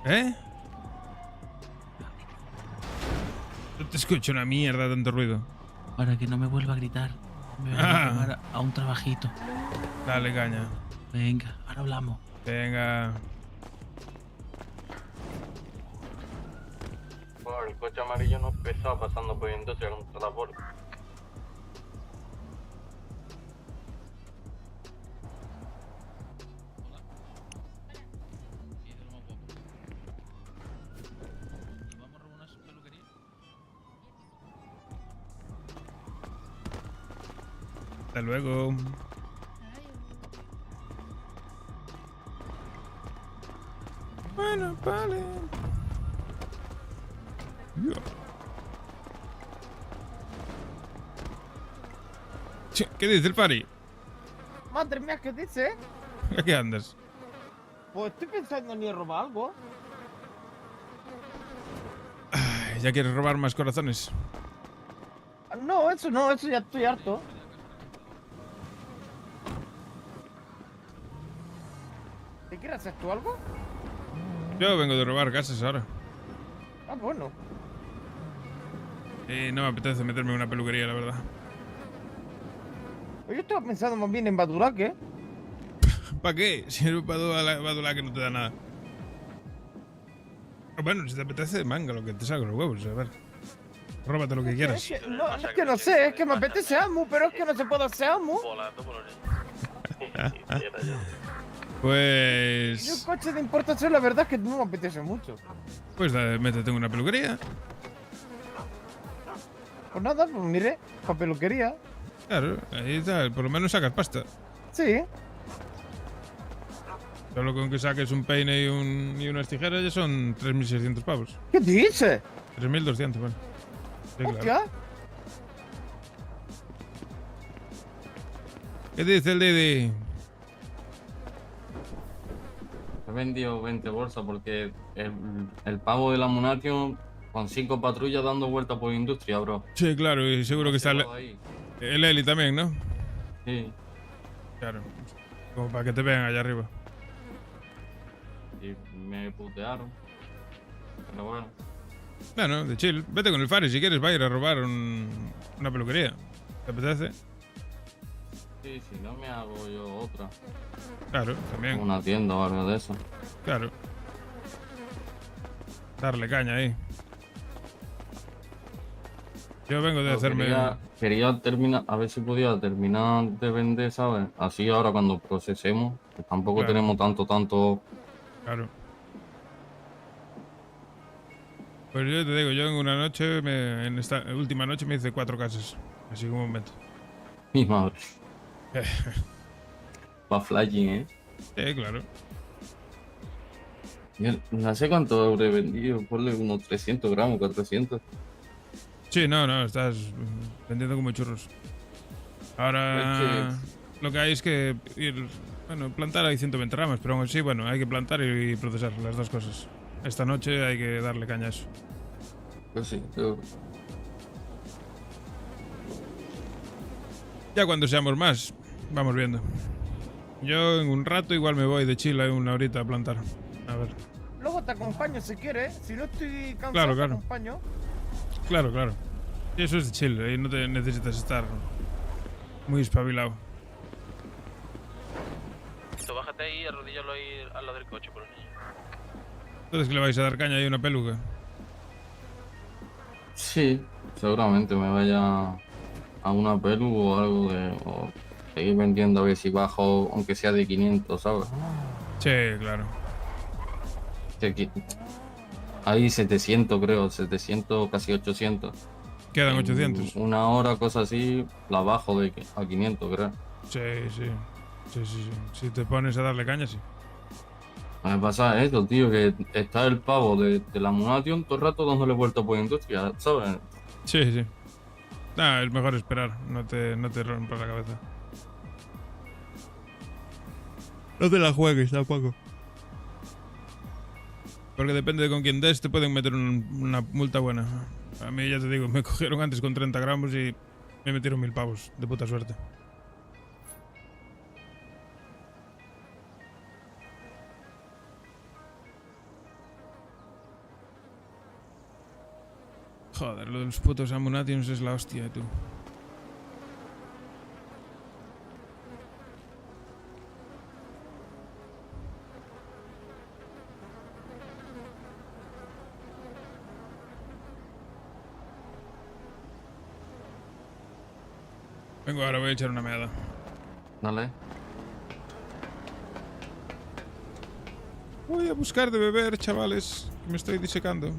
¿Eh? No te escucho una mierda, tanto ruido. Para que no me vuelva a gritar. Me voy a llamar a un trabajito. Dale, caña. Venga, ahora hablamos. Venga. Bueno, el coche amarillo no pesado pasando por industria contra la puerta. Hasta luego. Bueno, vale. Che, ¿qué dice el pari? Madre mía, ¿qué dice? ¿A qué andas? Pues estoy pensando en ir a robar algo. Ay, ¿ya quieres robar más corazones? No, eso ya estoy harto. ¿Te quieres hacer tú algo? Yo vengo de robar casas ahora. Ah, bueno. No me apetece meterme en una peluquería, la verdad. Yo estaba pensando más bien en Badulaque. ¿Para qué? Si eres Badulaque que no te da nada. Bueno, si te apetece, manga, lo que te salga los huevos, a ver. Róbate lo que quieras. Es que no sé, es que me apetece Amu, pero es que no se puede hacer Amu. Pues... Yo coche de importación, la verdad es que no me apetece mucho. Pues métete en una peluquería. Pues nada, pues mire, pa' peluquería. Claro, ahí está, por lo menos sacas pasta. Sí. Solo con que saques un peine y unas tijeras ya son 3.600 pavos. ¿Qué dices? 3.200, bueno. Sí, Hostia. claro. ¿Qué dice el Didi? He vendido 20 bolsas porque el pavo de la Munation con 5 patrullas dando vueltas por industria, bro. Sí, claro, y seguro que está ahí. el Eli también, ¿no? Sí. Claro, como para que te vean allá arriba. Y me putearon. Pero bueno. Bueno, de chill. Vete con el Fari si quieres, va a ir a robar una peluquería. ¿Te apetece? Sí, si no me hago yo otra. Claro, también. Una tienda o algo de eso. Claro. Darle caña ahí. Yo vengo de Pero hacerme... Quería terminar, a ver si podía terminar de vender, ¿sabes? Así ahora cuando procesemos, pues tampoco Claro. tenemos tanto... Claro. Pues yo te digo, yo en una noche, en esta última noche me hice 4 casas. Así como un momento. Mi madre. Va flying, ¿eh? Sí, claro. Yo no sé cuánto habré vendido, ponle unos 300 gramos, 400. Sí, no, estás vendiendo como churros. Ahora, lo que hay es que plantar hay 120 ramas, pero aún así, bueno, hay que plantar y procesar las dos cosas. Esta noche hay que darle caña a eso. Pues sí, yo... Ya cuando seamos más, vamos viendo. Yo en un rato igual me voy de Chile una horita a plantar. A ver. Luego te acompaño si quieres. Si no estoy cansado, Claro, te claro. acompaño. Claro. Y eso es de Chile, ahí no te necesitas estar muy espabilado. Tú bájate ahí y arrodíllalo ahí al lado del coche por los niños. Entonces, ¿que le vais a dar caña ahí a una peluca? Sí, seguramente me vaya a una pelu o algo de... O seguir vendiendo a ver si bajo, aunque sea de 500, ¿sabes? Sí, claro. Hay 700 creo, 700, casi 800. Quedan En 800. Una hora, cosa así, la bajo a 500 creo. Sí. Si te pones a darle caña, sí. Me pasa esto, tío, que está el pavo de la Munation todo el rato dándole vuelta por industria, ¿sabes? Sí. Nah, es mejor esperar, no te rompas la cabeza. No te la juegues tampoco. Porque depende de con quién des, te pueden meter una multa buena. A mí, ya te digo, me cogieron antes con 30 gramos y me metieron 1000 pavos. De puta suerte. Joder, lo de los putos Ammunatiums es la hostia, tú. Vengo, ahora voy a echar una meada. Dale. Voy a buscar de beber, chavales, que me estoy disecando.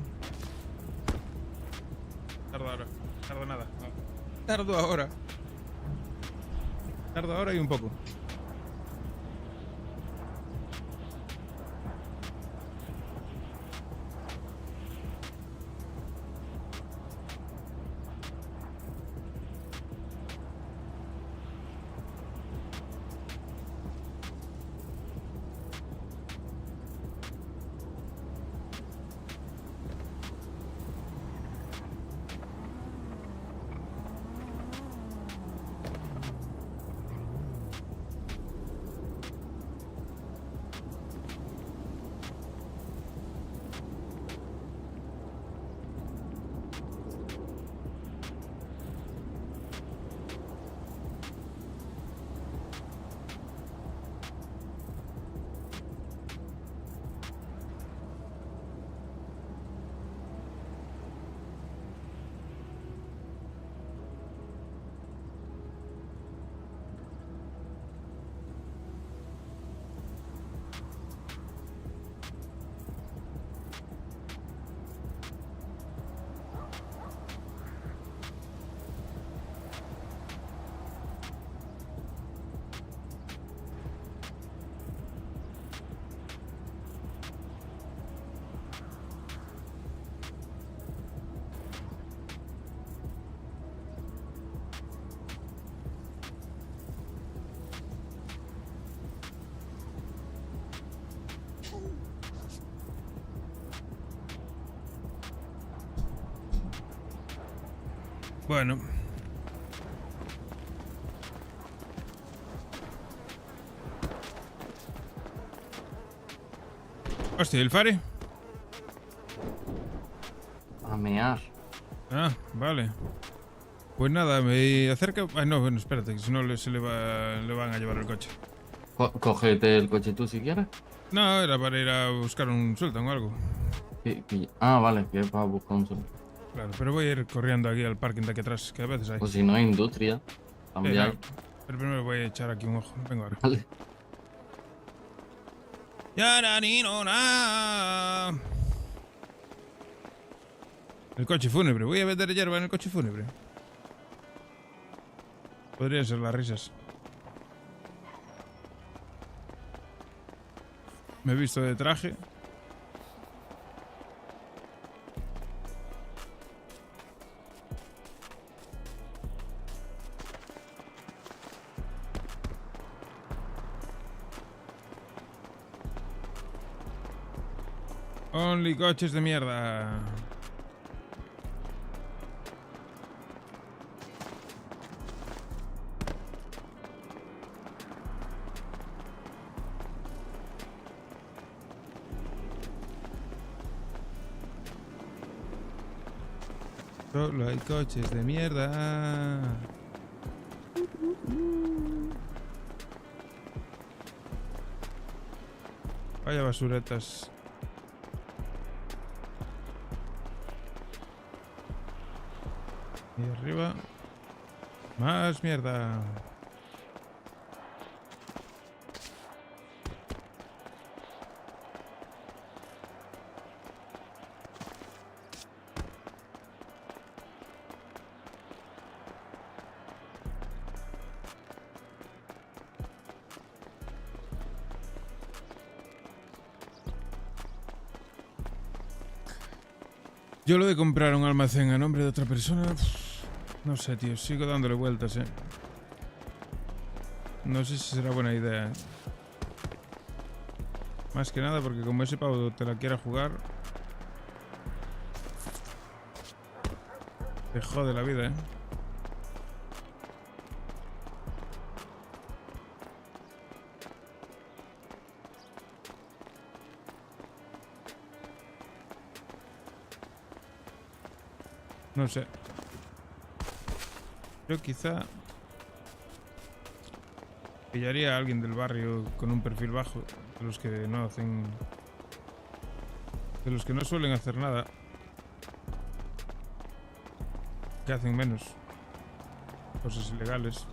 Tardo ahora. Tardo nada. Tardo ahora. Tardo ahora y un poco. Bueno. Hostia, ¿el Fare? A mear. Ah, vale. Pues nada, me acerca... Ah, no, bueno, espérate, que si no le van a llevar el coche. Cógete el coche tú si quieres. No, era para ir a buscar un Sultan o algo. Ah, vale, que es para buscar un Sultan. Claro, pero voy a ir corriendo aquí al parking de aquí atrás, que a veces hay. Pues si no hay industria, también hay. No, pero primero voy a echar aquí un ojo. Vengo ahora. Vale. El coche fúnebre. Voy a vender hierba en el coche fúnebre. Podrían ser las risas. Me he visto de traje. Only coches de mierda. Solo hay coches de mierda. Vaya basuretas. Y arriba. Más mierda. Yo lo de comprar un almacén a nombre de otra persona, no sé, tío, sigo dándole vueltas, No sé si será buena idea, Más que nada porque como ese pavo te la quiera jugar, te jode la vida, No sé. Yo quizá pillaría a alguien del barrio con un perfil bajo, de los que no hacen... de los que no suelen hacer nada. Que hacen menos cosas ilegales.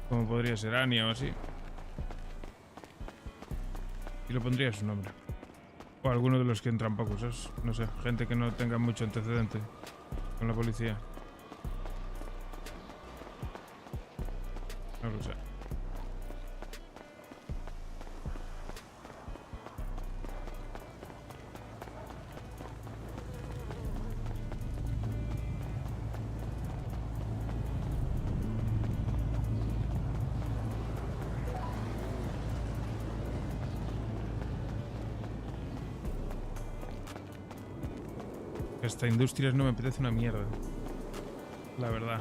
Como podría ser Ania o así. Y le pondría su nombre. O alguno de los que entran pocos, ¿sabes? No sé, gente que no tenga mucho antecedente con la policía. No lo sé. Esta industria no me apetece una mierda. La verdad.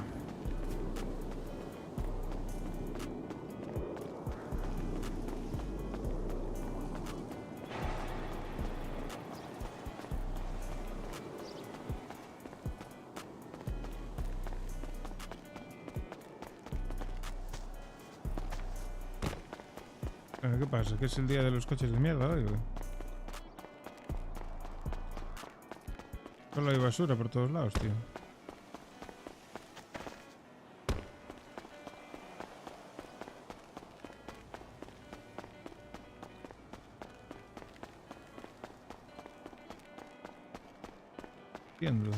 ¿Qué pasa? ¿Que es el día de los coches de mierda hoy? Solo hay basura por todos lados, tío. Entiendo.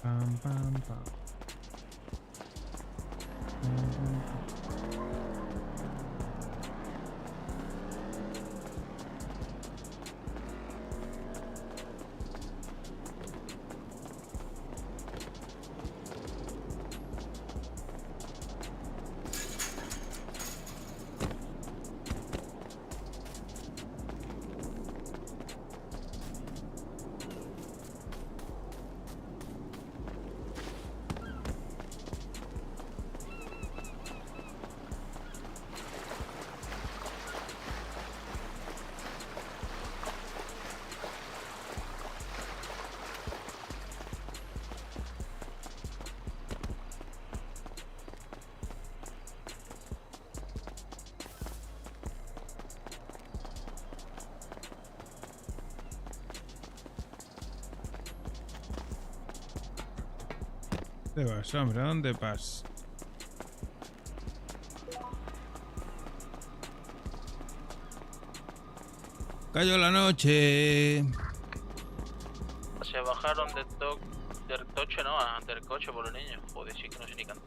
Pam, pam, pam. ¿Dónde vas, hombre? ¿A dónde vas? Cayó la noche. Se bajaron del toche, no, del coche por los niños. Joder, sí que no sé ni cantar.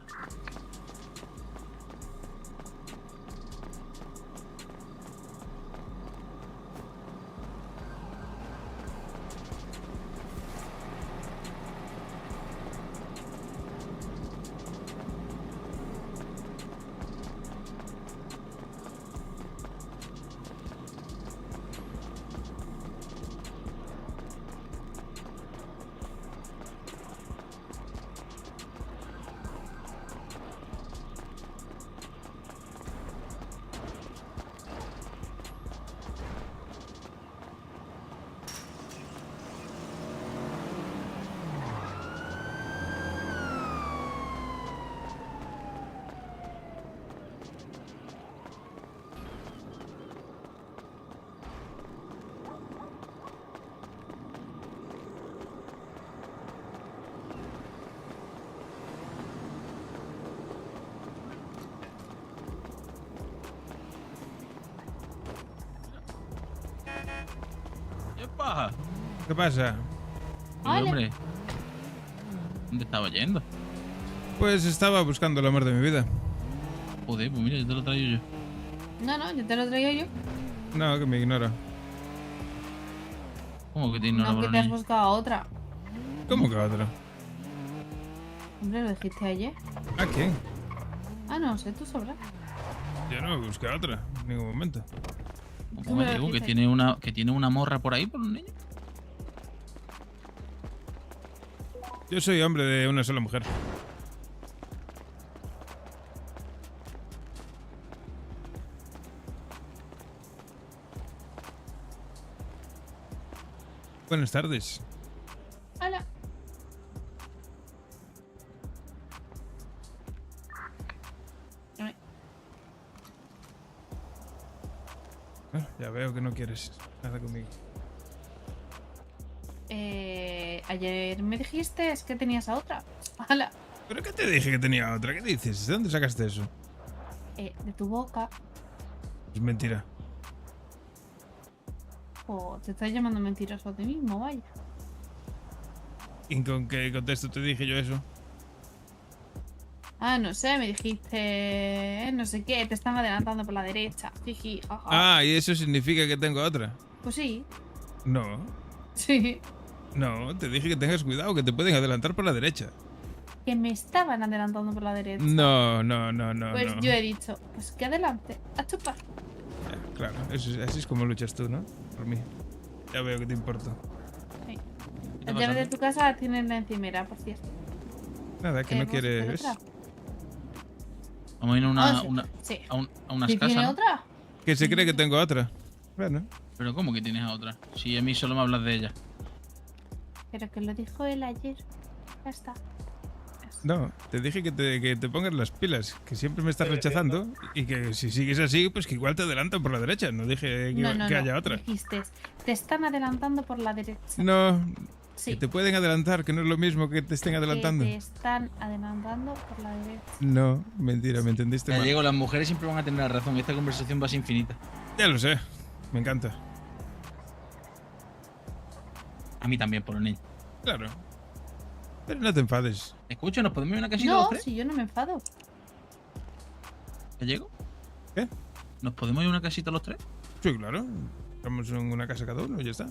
¿Qué pasa? ¿Qué pasa? Oye, hombre, ¿dónde estaba yendo? Pues estaba buscando el amor de mi vida. Joder, pues mira, yo te lo traigo yo. No, yo te lo traigo yo. No, que me ignora. ¿Cómo que te ignora, No, que te has Boloñi? buscado a otra. ¿Cómo que otra? Hombre, lo dijiste ayer. ¿A quién? Ah, no sé, tú sabrás. Yo no me busqué a otra en ningún momento. ¿Cómo me digo que tiene una morra por ahí, por los niños? Yo soy hombre de una sola mujer. Buenas tardes. Hola. Ya veo que no quieres nada conmigo. Ayer me dijiste que tenías a otra. Hola. ¿Pero qué te dije que tenía otra? ¿Qué dices? ¿De dónde sacaste eso? De tu boca. Es mentira. O te estás llamando mentiroso a ti mismo, vaya. ¿Y con qué contexto te dije yo eso? Ah, no sé, me dijiste... no sé qué, te están adelantando por la derecha. Jiji, jaja. Ah, ¿y eso significa que tengo otra? Pues sí. No. Sí. No, te dije que tengas cuidado, que te pueden adelantar por la derecha. Que me estaban adelantando por la derecha. No. Pues no. yo he dicho, pues que adelante, a chupar. Claro, así es como luchas tú, ¿no? Por mí. Ya veo que te importa. Sí. Las llaves de tu casa las tienen la encimera, por cierto. Nada, que no ¿vamos a hacer quieres... otra? Vamos a ir Sí. a unas ¿Sí casas, tiene ¿no? otra? Que se cree que tengo otra. Bueno. Pero ¿cómo que tienes a otra? Si a mí solo me hablas de ella. Pero que lo dijo él ayer. Ya está. No, te dije que te pongas las pilas, que siempre me estás rechazando y que si sigues así, pues que igual te adelantan por la derecha. No dije que haya otra. Dijiste, te están adelantando por la derecha. No, Sí. que te pueden adelantar, que no es lo mismo que te estén adelantando. Que te están adelantando por la derecha. No, mentira, me entendiste mal. Diego, las mujeres siempre van a tener la razón. Esta conversación va a ser infinita. Ya lo sé, me encanta. A mí también, por los niños. Claro. Pero no te enfades. Escucha, ¿nos podemos ir a una casita No, los tres? si yo no me enfado. ¿Gallego? ¿Qué? ¿Nos podemos ir a una casita los tres? Sí, claro. Estamos en una casa cada uno y ya está.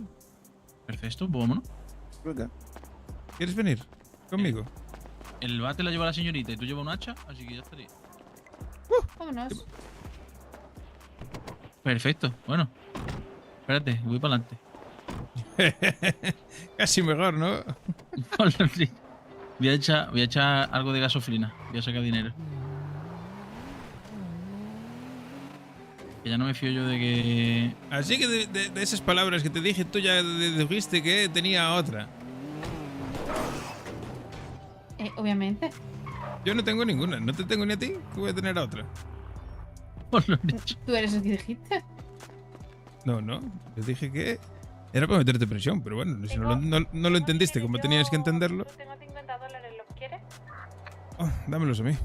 Perfecto, pues vámonos. Venga. ¿Quieres venir conmigo? El bate la lleva la señorita y tú llevas un hacha, así que ya estaría. Vámonos. Perfecto, bueno. Espérate, voy para adelante. Casi mejor, ¿no? Voy a echar algo de gasolina. Voy a sacar dinero. Que ya no me fío yo de que... Así que de esas palabras que te dije, tú ya dedujiste que tenía otra. Obviamente. Yo no tengo ninguna, no te tengo ni a ti, que voy a tener a otra. Tú eres el que dijiste. No, yo dije que era para meterte presión, pero bueno, si no lo entendiste como tenías que entenderlo. Tengo $50, ¿los quieres? Oh, dámelos a mí. No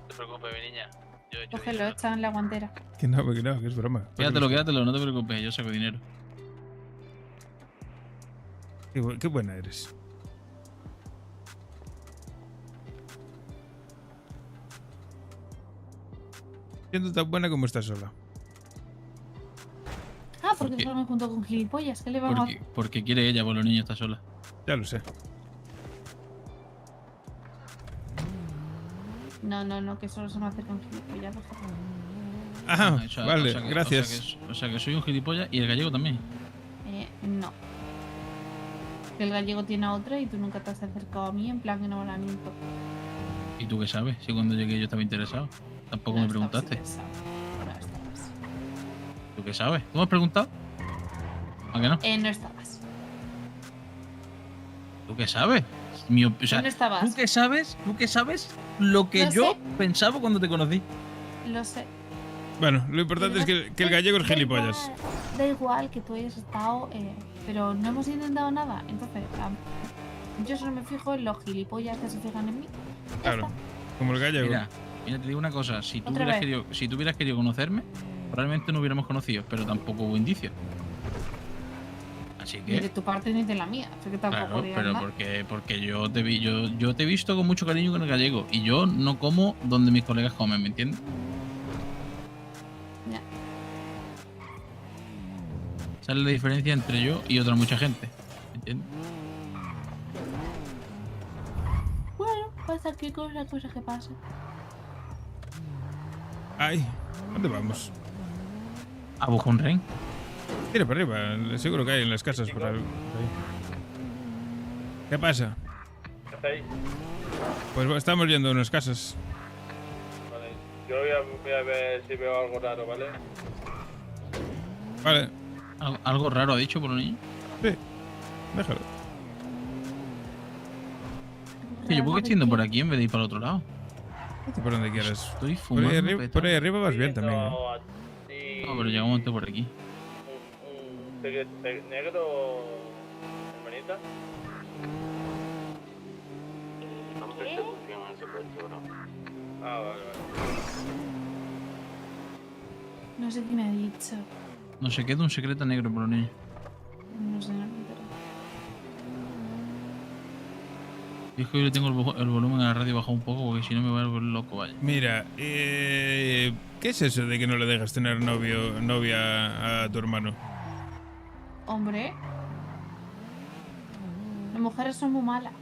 te preocupes, mi niña. Yo he hecho Cógelo, está en la guantera. Que no, que es broma. Quédatelo, no te preocupes, yo saco dinero. Qué buena eres. Siendo tan buena como estás sola. Ah, porque solo me junto con gilipollas. ¿Qué le vamos a hacer? Porque quiere ella, por los niños está sola. Ya lo sé. No, que solo se me hace con gilipollas. Ah, O sea, vale, o sea que- gracias. O sea que soy un gilipollas y el gallego también. No. Que el gallego tiene a otra y tú nunca te has acercado a mí en plan que no me la miento. ¿Y tú qué sabes? Si cuando llegué yo estaba interesado. Tampoco me preguntaste. ¿Tú qué sabes? ¿Tú me has preguntado? ¿A qué no? No estabas. ¿Tú qué sabes? O sea, ¿Dónde estabas? ¿Tú qué sabes lo que Lo yo sé. pensaba cuando te conocí? Lo sé. Bueno, lo importante es que el gallego es gilipollas. Da igual que tú hayas estado, pero no hemos intentado nada. Entonces, yo solo me fijo en los gilipollas que se fijan en mí. Claro, como el gallego. Mira, te digo una cosa. Si tú Otra hubieras querido conocerme, probablemente no hubiéramos conocido, pero tampoco hubo indicios. Así Ni de que... tu parte ni de la mía. Así que tampoco Claro, digas pero nada. porque yo te he visto con mucho cariño con el gallego y yo no como donde mis colegas comen, ¿me entiendes? Esa es la diferencia entre yo y otra mucha gente. ¿Entiendes? Bueno, pasa que cosa que pasa. Ay, ¿dónde vamos? A Bujunren. Tira para arriba, seguro que hay en las casas por ahí. ¿Qué pasa? ¿Qué hacéis? Pues estamos yendo a unas casas. Vale, yo voy a ver si veo algo raro, ¿vale? Vale. ¿Algo raro ha dicho por un niño? Sí, déjalo. Que yo porque estoy yendo por aquí en vez de ir para el otro lado. Por donde quieras. Estoy fumando. Por ahí arriba vas bien también. ¿eh? No, pero llega un momento por aquí. ¿Negro, hermanita? No persecución en ese puesto, bro. Ah, vale. No sé qué me ha dicho. No se queda un secreto negro por un niño. No sé, no me entero. Y es que hoy le tengo el volumen a la radio bajado un poco porque si no me voy a volver loco, vaya. Mira, ¿qué es eso de que no le dejas tener novia a tu hermano? Hombre. Las mujeres son muy malas.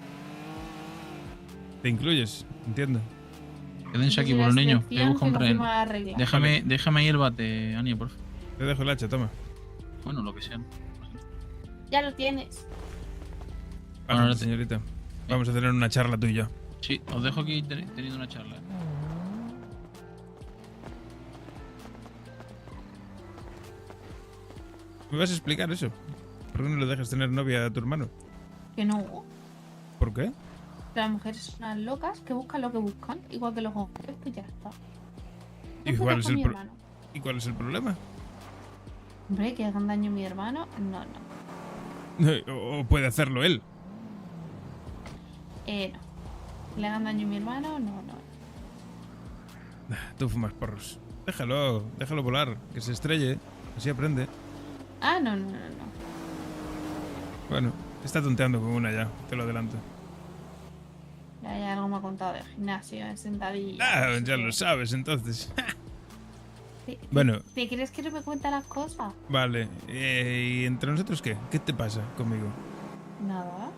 ¿Te incluyes? Entiendo. Quédense aquí Yo soy por los la niños. Te excepción busco un que rehén. confirma la regla. Déjame ahí el bate, Ania, por favor. Te dejo el hacha, toma. Bueno, lo que sea. Ya lo tienes. Pásate, señorita. Vamos a tener una charla tú y yo. Sí, os dejo aquí teniendo una charla. ¿Me vas a explicar eso? ¿Por qué no le dejas tener novia a tu hermano? Que no. ¿Por qué? Las mujeres son unas locas que buscan lo que buscan. Igual que los hombres, pues ya está. ¿Y No cuál puedo es con el mi hermano. ¿Y cuál es el problema? Hombre, que hagan daño a mi hermano. No, no. O puede hacerlo él. No. Que le hagan daño a mi hermano, no, no. Tú fumas porros. Déjalo volar, que se estrelle. Así aprende. Ah, no, no, no, no. Bueno, está tonteando con una ya, te lo adelanto. Ya algo me ha contado de gimnasio, en sentadilla. Ah, ya lo sabes entonces. ¿Te- Bueno. ¿Te crees que no me cuenta las cosas? Vale, ¿y entre nosotros qué? ¿Qué te pasa conmigo? Nada.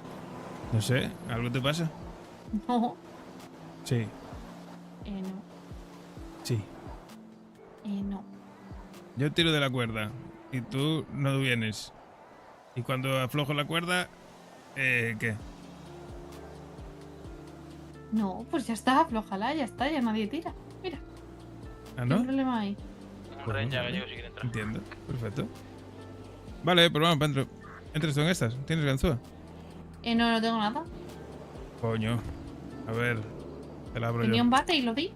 No sé, ¿algo te pasa? No. Sí, No. sí. No. Yo tiro de la cuerda y tú no vienes. Y cuando aflojo la cuerda, ¿qué? No, pues ya está, aflójala, ya está, ya nadie tira. Mira, ¿Ah, ¿qué no? problema hay? Un rehén ya gallego si quiere entrar. Entiendo, perfecto. Vale, pues vamos para adentro. ¿Entras tú en estas? ¿Tienes ganzúa? No, no tengo nada. Coño. A ver, te la abro yo. Tenía un bate y lo di.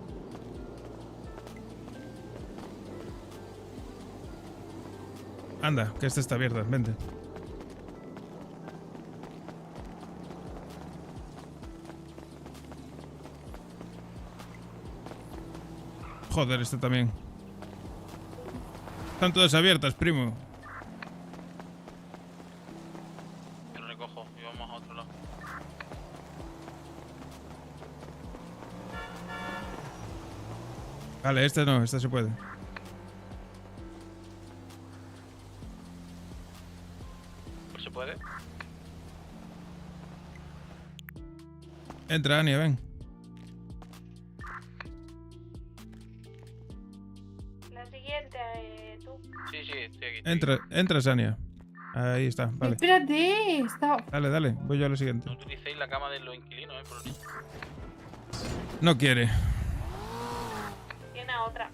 Anda, que esta está abierta, vente. Joder, esta también. Están todas abiertas, primo. Yo lo recojo y vamos a otro lado. Vale, esta no, esta se puede. Pues se puede. Entra, Ania, ven. La siguiente, tú. Sí, estoy aquí. Entra, Ania. Ahí está, vale. Espérate, está. Dale, voy yo a lo siguiente. No utilicéis la cama de los inquilinos, por los niños. No quiere. Tiene otra.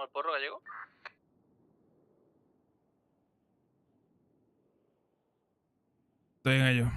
el porro gallego? Estoy en ello.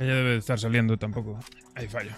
Ella debe de estar saliendo tampoco. Hay fallo.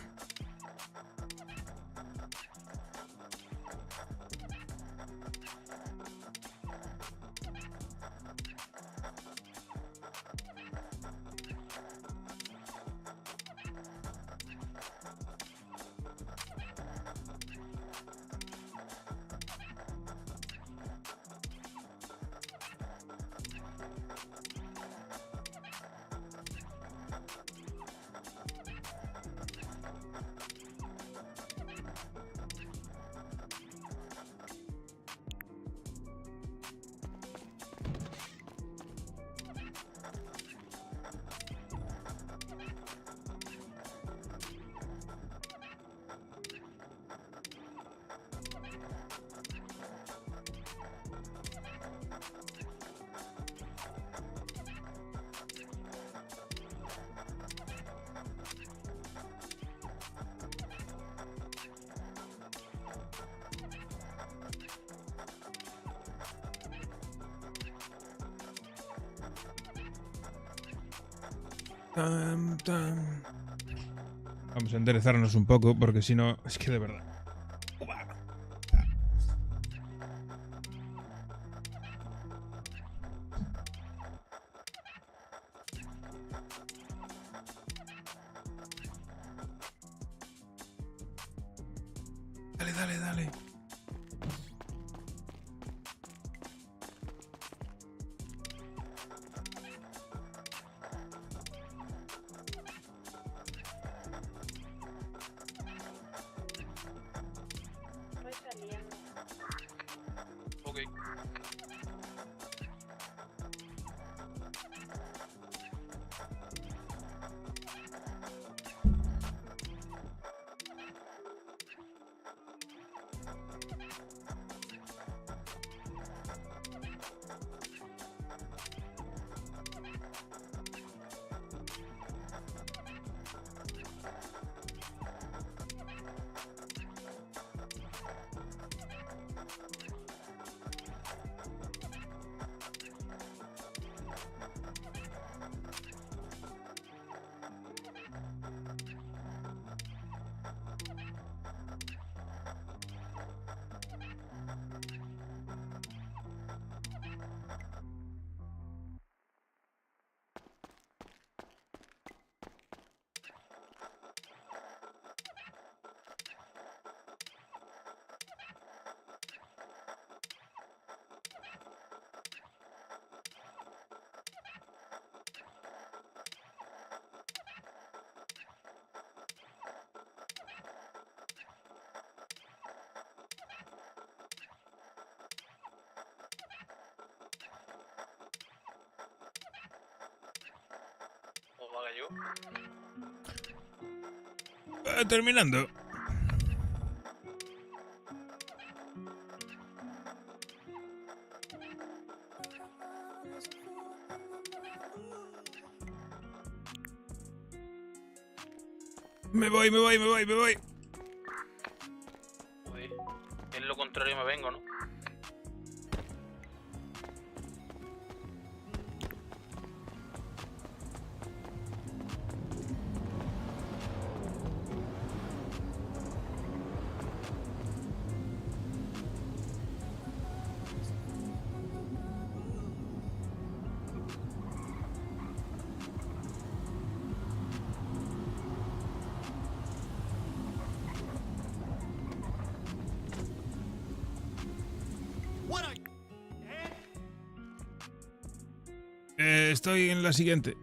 Vamos a enderezarnos un poco porque si no, es que de verdad. Dale, dale, dale. Ok. ¿Cómo va Gallego? Terminando. Me voy. Joder. En lo contrario me vengo, ¿no? estoy en la siguiente.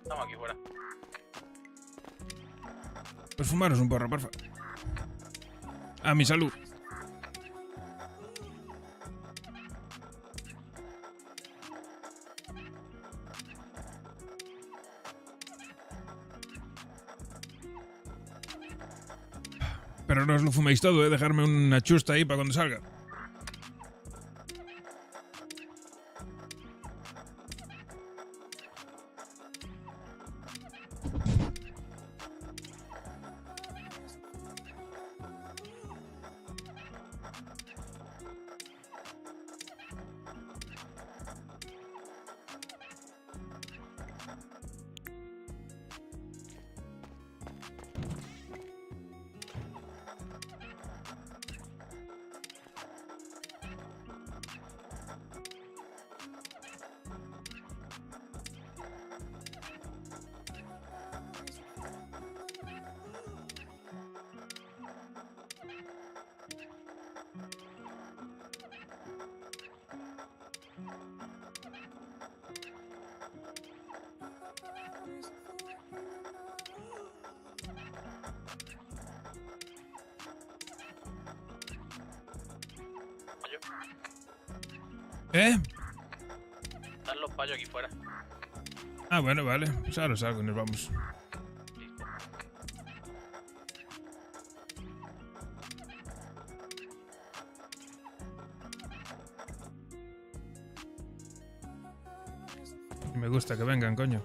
Estamos aquí fuera. Pues fumaros un porro, porfa. A mi salud. Pero no os lo fuméis todo, dejarme una chusta ahí para cuando salga. ¿Eh? Están los payos aquí fuera. Ah, bueno, vale. Pues ahora salgo y nos vamos. Me gusta que vengan, coño.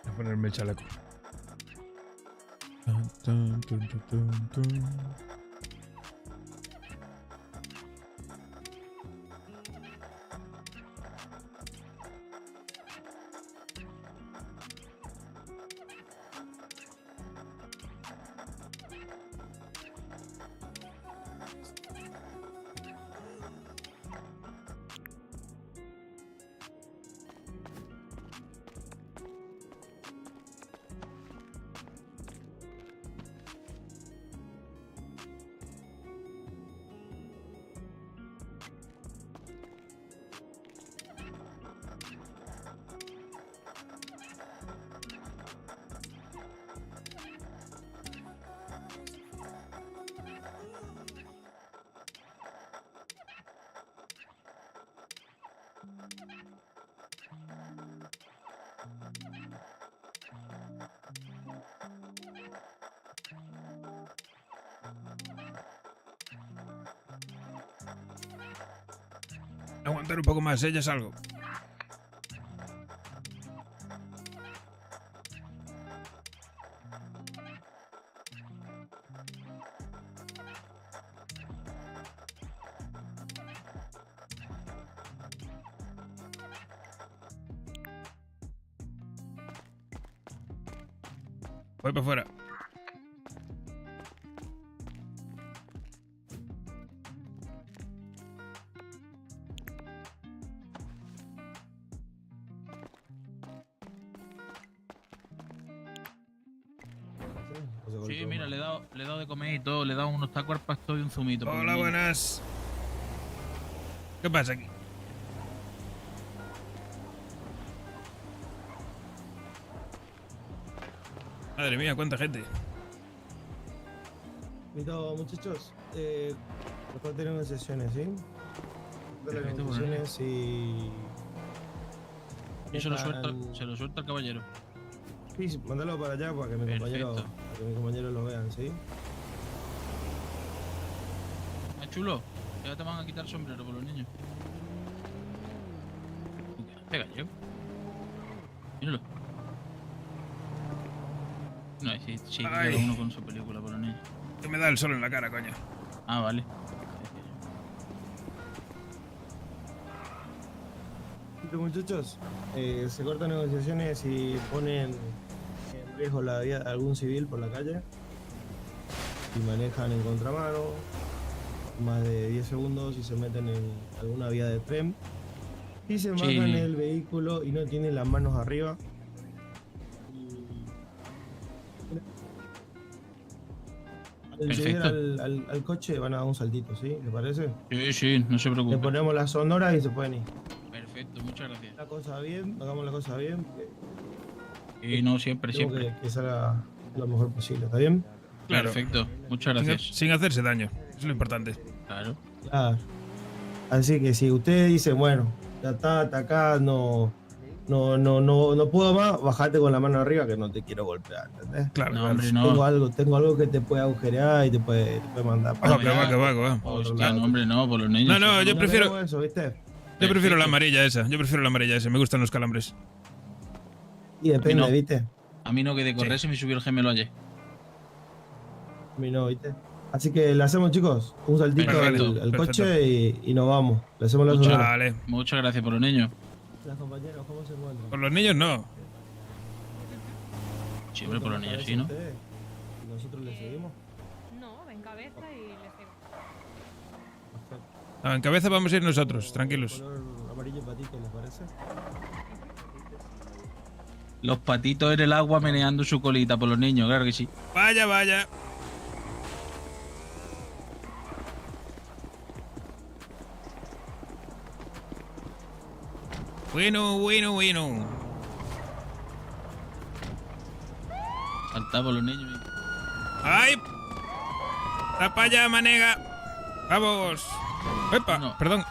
Voy a ponerme el chaleco. Tun, tun, tun, tun, tun. Aguantar un poco más, ya salgo. Voy para afuera. Sí, mira, le he dado de comer y todo, le he dado unos tacos al pastor y un zumito. por Hola, el niño. buenas. ¿Qué pasa aquí? Madre mía, cuánta gente. Listo, muchachos. Después tenemos sesiones, ¿sí? De las Perfecto, negociaciones y... Yo se lo suelto al caballero. Sí, mándalo para allá para que mis compañeros lo vean, ¿sí? Ah, chulo, ya te van a quitar el sombrero por los niños. Este gallego. Míralo. No, sí, cada Ay. uno con su película por los niños. Que me da el sol en la cara, coño. Ah, vale. Estos muchachos, se cortan negociaciones y ponen en riesgo la vida de algún civil por la calle. Si manejan en contramano, más de 10 segundos y se meten en alguna vía de tren. Si se bajan el vehículo y no tienen las manos arriba. Al llegar al coche van a dar un saltito, ¿sí? ¿Les parece? Sí, no se preocupe. Le ponemos las sonoras y se pueden ir. Perfecto, muchas gracias. La cosa bien, hagamos la cosa bien. Y no, siempre. Que salga lo mejor posible, ¿está bien? Claro. Perfecto, muchas gracias. Sin hacerse daño, es lo importante. Claro. Así que si ustedes dicen, bueno, ya está, acá, no puedo más, bajate con la mano arriba que no te quiero golpear, ¿entendés? Claro, no, hombre, no. Tengo algo que te puede agujerear y te puede mandar para va. Hostia, no, hombre, no, por los niños. No, yo prefiero eso, ¿viste? Yo prefiero la amarilla esa, me gustan los calambres. Y depende, ¿viste? A mí no, que de correr se me subió el gemelo ayer. A mí no, ¿viste? Así que le hacemos, chicos, un saltito al coche y nos vamos. Le hacemos la Vale. Muchas gracias por los niños. Las compañeras, ¿cómo se encuentran? Por los niños no. Siempre por los niños, sí, ¿no? ¿Y nosotros le seguimos? No, en cabeza y le sigo. No, en cabeza vamos a ir nosotros, tranquilos. Color amarillo patito, ¿les parece? Los patitos en el agua meneando su colita por los niños, claro que sí. Vaya. Bueno. Saltá por los niños. ¡Ay! ¡Tapa allá, manega! ¡Vamos! ¡Epa! No. Perdón.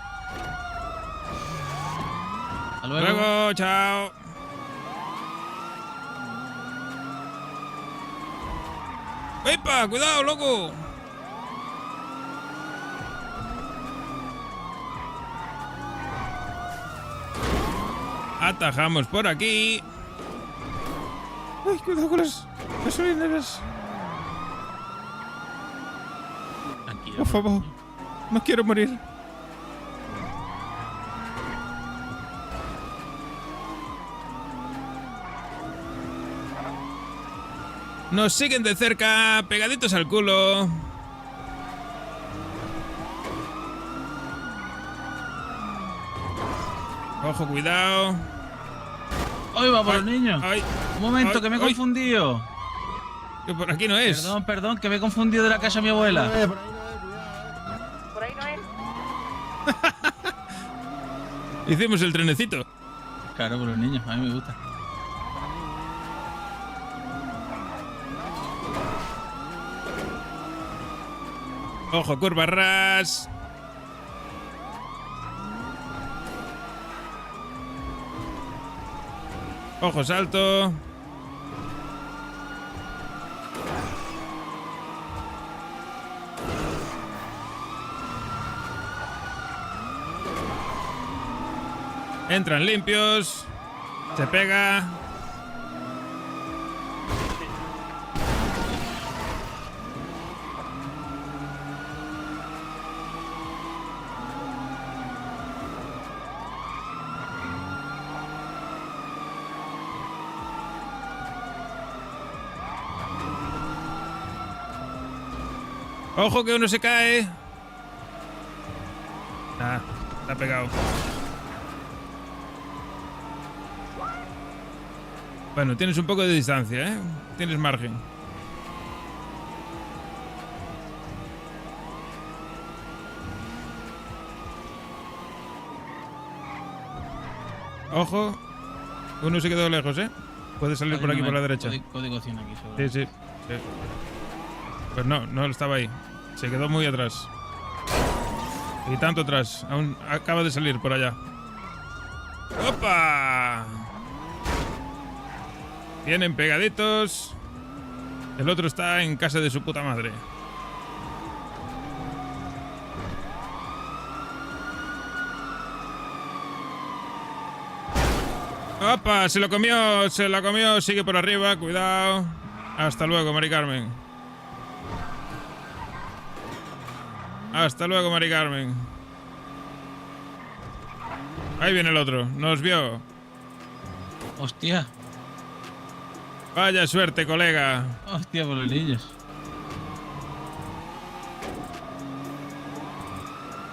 Hasta luego. Chao. ¡Epa! ¡Cuidado, loco! Atajamos por aquí. ¡Ay, cuidado con las gasolineras! Por favor, no quiero morir. Nos siguen de cerca, pegaditos al culo. Ojo, cuidado. ¡Ay, va por los niños! Un momento, que me he confundido. Que por aquí no es. Perdón, que me he confundido de la casa de mi abuela. Por ahí no es. Hicimos el trenecito. Claro, por los niños, a mí me gusta. Ojo, curva ras. Ojo, salto. Entran limpios. Se pega. Ojo que uno se cae. Ah, está pegado. Bueno, tienes un poco de distancia, ¿eh? Tienes margen. Ojo. Uno se quedó lejos, ¿eh? Puede salir por aquí, por la derecha. Código 100 aquí, seguro. Sí. Pues no estaba ahí. Se quedó muy atrás. Y tanto atrás. Aún acaba de salir por allá. ¡Opa! Vienen pegaditos. El otro está en casa de su puta madre. ¡Opa! Se lo comió. Sigue por arriba. Cuidado. Hasta luego, Mari Carmen. Hasta luego, Mari Carmen. Ahí viene el otro. Nos vio. Hostia. Vaya suerte, colega. Hostia, por los niños.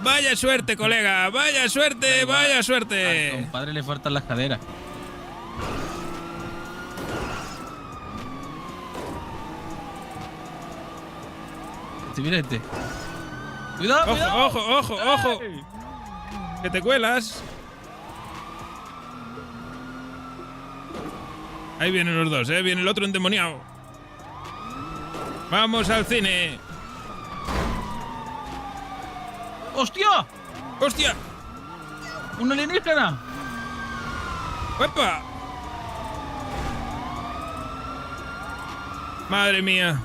Vaya suerte, colega. Vaya suerte, vaya Al suerte. compadre le faltan las caderas. Mira este. Cuidado, Ojo, cuidado. ojo, ojo, ojo. Que te cuelas. Ahí vienen los dos, viene el otro endemoniado. Vamos al cine. ¡Hostia! ¡Hostia! ¡Un alienígena! ¡Epa! Madre mía.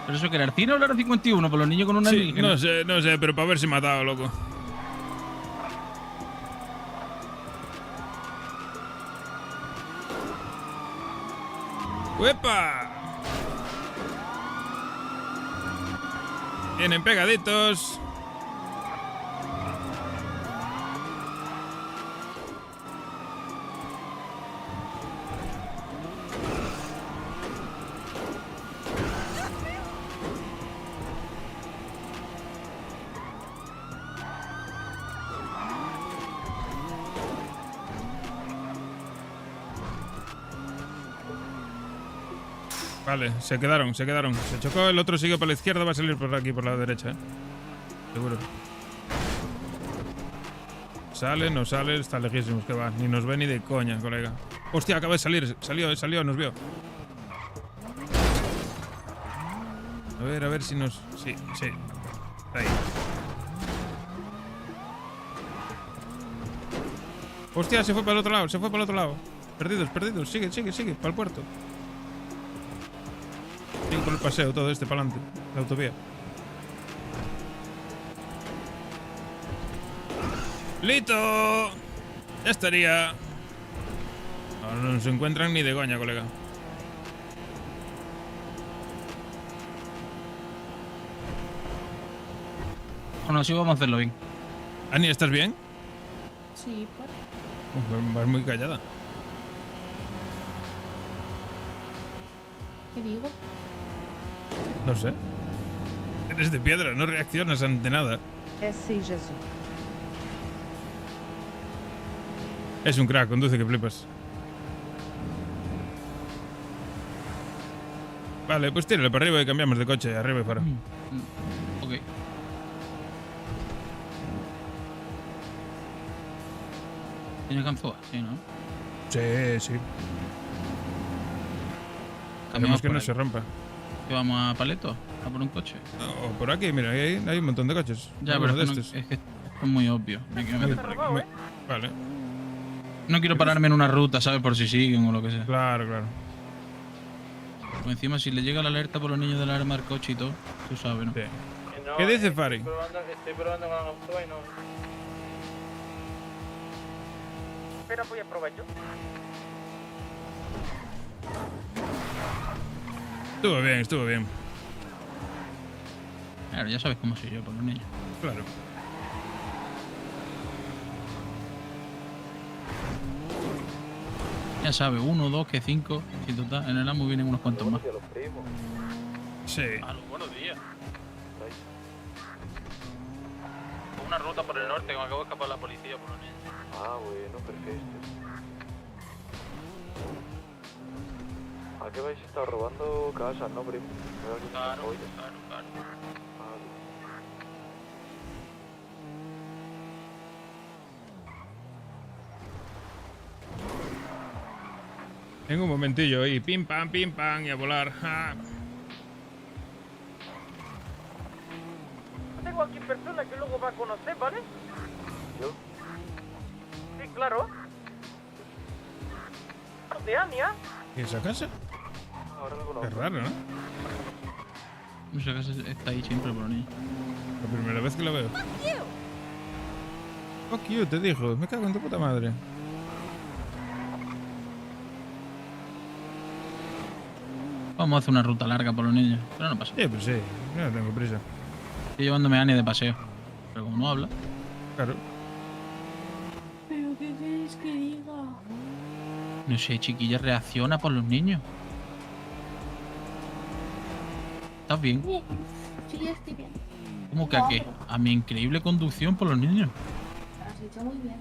¿Pero eso que era el cine o el Área 51? Por los niños con una Sí, alienígena. no sé, pero para haberse matado, loco. ¡Uepa! Vienen pegaditos. Vale, se quedaron. Se chocó, el otro sigue por la izquierda, va a salir por aquí, por la derecha, seguro. Sale, no sale, está lejísimos que va. Ni nos ve ni de coña, colega. Hostia, acaba de salir, salió, nos vio. A ver si nos... Sí, está ahí. Hostia, se fue para el otro lado, Perdidos, sigue, para el puerto. Sigue por el paseo todo este para adelante, la autovía. ¡Lito! Ya estaría. Ahora no se encuentran ni de coña, colega. Bueno, así vamos a hacerlo bien. Ani, ¿estás bien? Sí, por... Vas muy callada. ¿Qué digo? No sé. Eres de piedra, no reaccionas ante nada. Sí, Jesús. Es un crack, conduce que flipas. Vale, pues tírale para arriba y cambiamos de coche, arriba y fuera. Ok. ¿Tiene ganzúa? Sí, ¿no? Sí. Cambiamos que no se rompa. ¿Que vamos a Paleto? ¿A por un coche? O por aquí, mira, hay un montón de coches. Ya, pero es que esto es muy obvio. Vale. No quiero pararme en una ruta, ¿sabes? Por si siguen o lo que sea. Claro. Pues encima, si le llega la alerta por los niños del arma del coche y todo, tú sabes, ¿no? Sí. ¿Qué dice Fari? Estoy probando con la moto y no. Espera, voy a probar yo. Estuvo bien. Claro, ya sabes cómo soy yo por los niños. Claro. Ya sabes, 1, 2, que 5. Si total, en el AMU vienen unos cuantos más. Sí. Buenos días. Una ruta por el norte que me acabo de escapar la policía por los niños. Ah, bueno, perfecto. ¿A qué vais a estar robando casas, no, primo? Claro. Tengo un momentillo ahí, pim pam, y a volar. Tengo aquí personas que luego va a conocer, ¿vale? ¿Yo? Sí, claro. De Ania. ¿Y esa casa? Qué raro, ¿no? Esa casa está ahí siempre por los niños. La primera vez que la veo. Fuck you, te dijo. Me cago en tu puta madre. Vamos a hacer una ruta larga por los niños. Pero no pasa. Sí, pues sí. No tengo prisa. Estoy llevándome a Ania de paseo. Pero como no habla. Claro. ¿Pero qué queréis que diga? No sé, chiquilla, reacciona por los niños. ¿Estás bien? Bien, sí, ya estoy bien. ¿Cómo que a qué? A mi increíble conducción por los niños. Lo has hecho muy bien.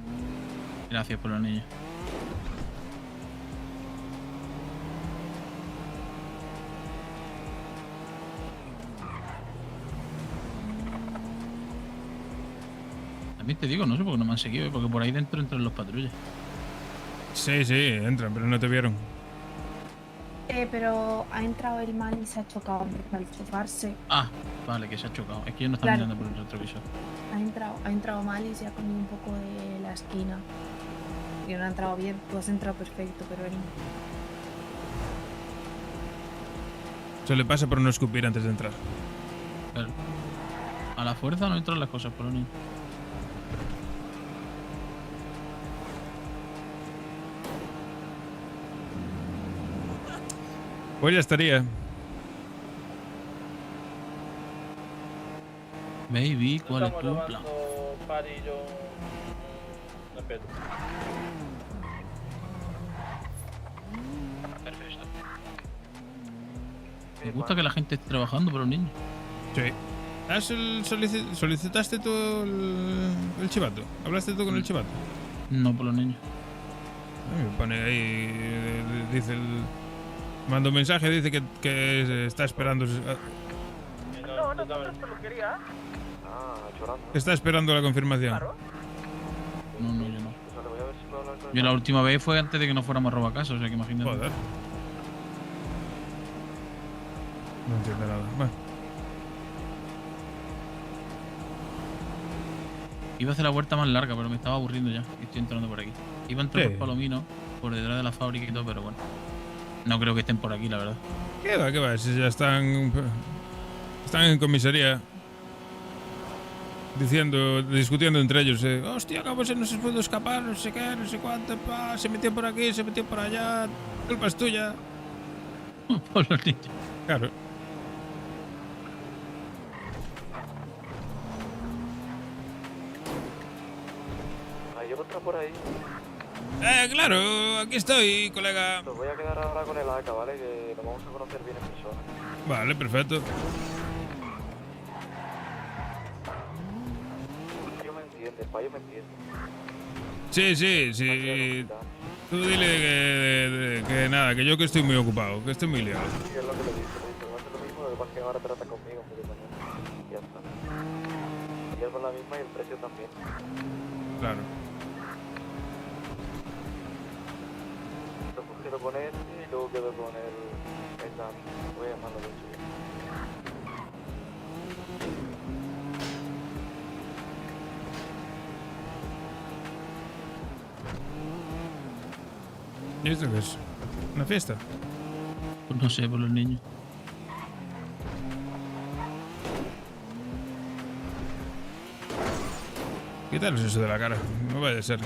Gracias por los niños. También te digo, no sé por qué no me han seguido, porque por ahí dentro entran los patrullas. Sí, entran, pero no te vieron. Pero ha entrado el mal y se ha chocado al chocarse. Ah, vale, que se ha chocado. Es que yo no estaba Claro. mirando por el retrovisor. Ha entrado mal y se ha comido un poco de la esquina. Y no ha entrado bien, tú has entrado perfecto, pero él no. Se le pasa por no escupir antes de entrar. Claro. A la fuerza no entran las cosas por los niños. Pues ya estaría. Baby, ¿cuál es tu plan? Pari y yo. Respeto. Perfecto. Me gusta que la gente esté trabajando por los niños. Sí. ¿Solicitaste tú el chivato? ¿Hablaste tú con el chivato? No por los niños. Me pone ahí, dice el... Manda un mensaje, dice que está esperando... No, esto lo quería. Que está esperando la confirmación. No, yo no. Yo la última vez fue antes de que nos fuéramos a robar casa, o sea que imagínate. Joder. No entiendo nada. Bueno. Iba a hacer la vuelta más larga, pero me estaba aburriendo ya. Y estoy entrando por aquí. Iba a entrar Sí. por Palomino, por detrás de la fábrica y todo, pero bueno. No creo que estén por aquí, la verdad. ¿Qué va? Si ya están en comisaría. Discutiendo entre ellos. Hostia, cómo se nos pudo escapar, no sé qué, no sé cuánto. Se metió por aquí, se metió por allá. Culpa es tuya. Por los niños. Claro. ¿Hay otra por ahí? Claro, aquí estoy, colega. Nos voy a quedar ahora con el AK, ¿vale? Que nos vamos a conocer bien en persona. Vale, perfecto. Yo me entiende, el payo me entiende. Sí. Tú dile que nada, que yo que estoy muy ocupado, que estoy muy liado. Sí, es lo que le dice, va a hacer lo mismo, lo que pasa es que ahora trata conmigo un poquito más. Y ya está. Y es con la misma y el precio también. Claro. Entonces quedo con él y luego quedo con el Dani. Voy a llamarlo de hecho. ¿Y esto qué es? ¿Una fiesta? Pues no sé, por los niños. Quítalos eso de la cara, no vaya a ser.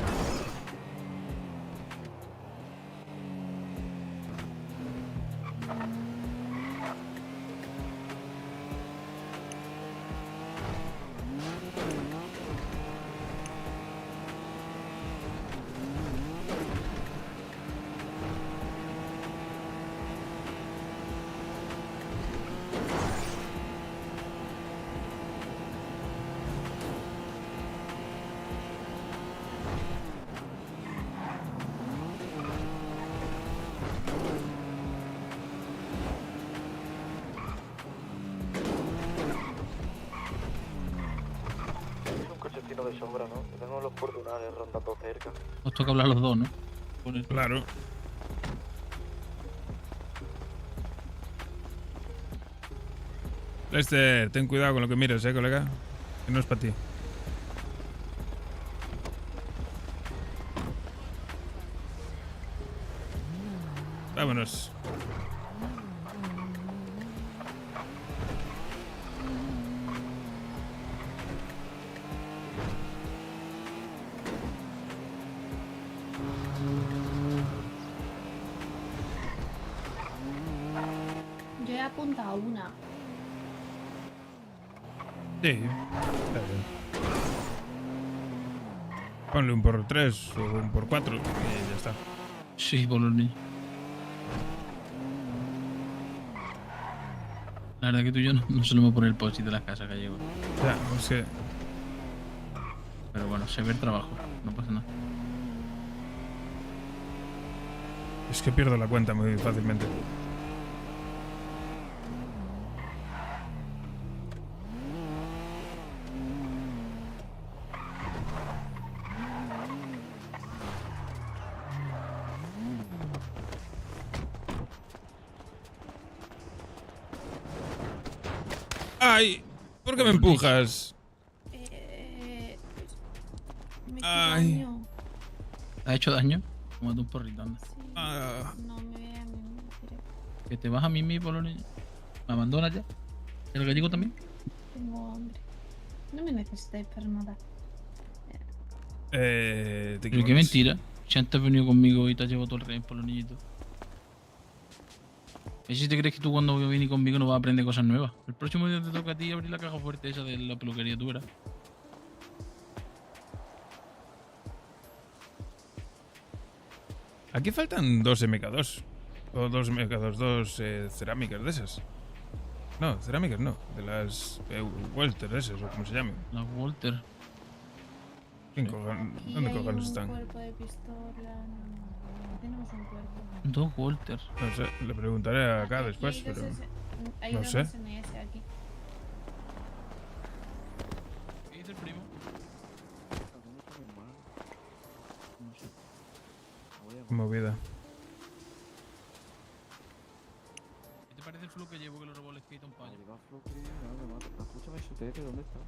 De sobra, ¿no? Tenemos los fortunales rondando cerca. Os toca hablar los dos, ¿no? Claro. Lester, ten cuidado con lo que miras, colega. Que no es para ti. Vámonos. Yo he apuntado una. Sí. Está bien. Ponle un por 3 o un por 4 y ya está. Sí, por los niños. La verdad que tú y yo no solemos poner post de las casas gallegos. Ya, o sea, Pero bueno, se ve el trabajo, no pasa nada. es que pierdo la cuenta muy fácilmente. ¡Ay! ¿Por qué me empujas? Me he hecho Ay. daño. ¿Te ha hecho daño? Como tú un porrito, anda. Ah, No me vea a mí. Que te vas a mimir por los niños. ¿Me abandonas ya? ¿El gallego también? Tengo hambre. No me necesitáis para nada. te Pero qué equivocas. mentira. Si antes has venido conmigo y te has llevado todo el rehén por los niñitos. ¿Y si te crees que tú cuando vienes conmigo no vas a aprender cosas nuevas? El próximo día te toca a ti abrir la caja fuerte esa de la peluquería, tú verás. Aquí faltan 2 MK2. O 2 MK2, 2 cerámicas de esas. No, cerámicas no. De las Walter esas, o como se llamen. Las Walter. ¿Dónde cojones están? Cuerpo de pistola. No tenemos un cuerpo. Dos Walter. No sé, le preguntaré acá después, Hay dos pero... hay no dos sé. SNS aquí. ¿Qué dice el primo? Movida. ¿Qué te parece el flow que llevo que lo robó el skate a un payo? Escúchame, su tete, ¿dónde está?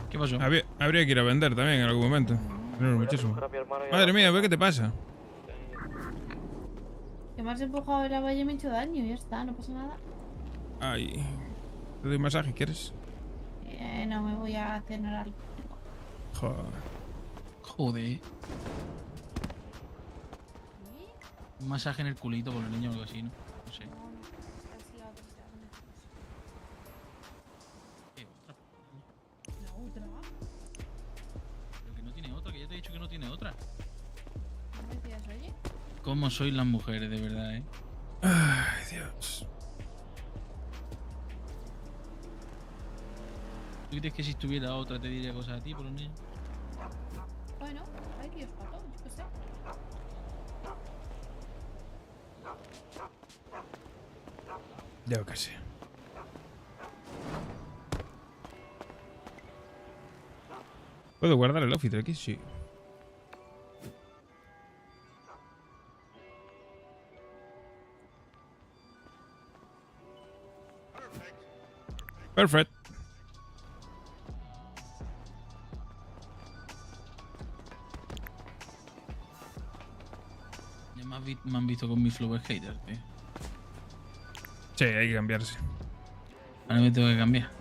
¿Qué pasó? Habría que ir a vender también en algún momento. No, muchísimo. Madre mía, ¿qué te pasa? Que me has empujado de la valla y me he hecho daño. Ya está, no pasa nada. Ay. ¿Te doy masaje, quieres? No, me voy a cenar algo. Joder. Joder. Un masaje en el culito con el niño o algo así, ¿no? No sé. ¿La otra? Pero que no tiene otra, que ya te he dicho que no tiene otra. ¿No me decías, oye? ¿Cómo sois las mujeres, de verdad, eh? Ay, Dios. ¿Tú crees que si estuviera otra te diría cosas a ti por los niños? Bueno, hay que ir para todos, yo qué sé. Yo qué sé. ¿Puedo guardar el outfit aquí? Sí. Perfecto. Ya me han visto con mi flow hater, tío. Sí, hay que cambiarse. Ahora me tengo que cambiar.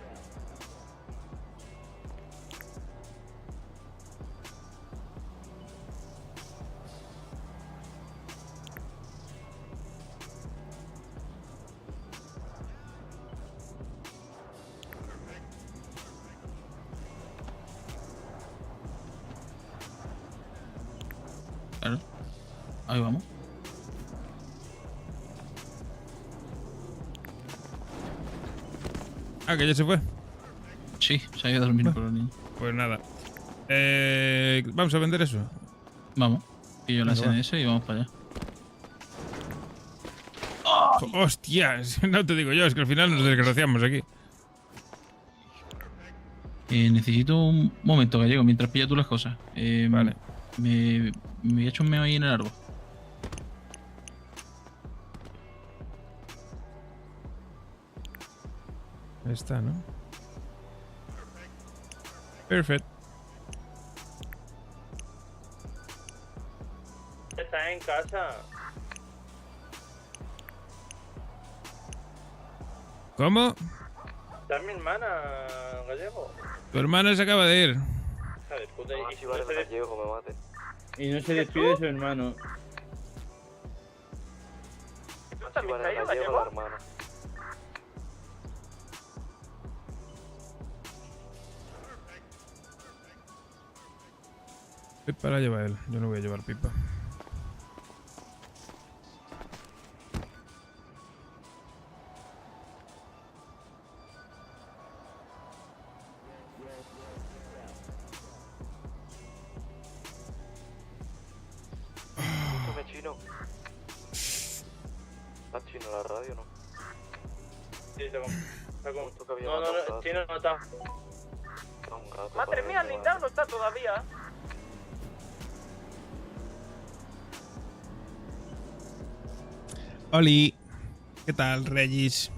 Claro. Ahí vamos. Ah, que ya se fue. Sí, se ha ido a dormir por los niños. Pues nada. Vamos a vender eso. Vamos. Y yo la Venga, va. SNS y vamos para allá. ¡Hostias! No te digo yo, es que al final nos desgraciamos aquí. Necesito un momento, Gallego, mientras pillas tú las cosas. Vale. Me he hecho un meo ahí en el árbol. Ahí está, ¿no? Perfecto. ¿Estás en casa? ¿Cómo? ¿Está mi hermana, Gallego? Tu hermana se acaba de ir. Joder, puta, No, si vale Gallego, me mate. y no se despide de su hermano. ¿Tú también Gallego, la hermana? Pipa la lleva él. Yo no voy a llevar pipa. Escúchame, chino. ¿Estás chino en la radio, no? Sí, está con... Justo que había No, matado un gato. Chino no está. Está un gato, Madre padre, mía, mi Lindau no está todavía. Oli. ¿Qué tal, Regis?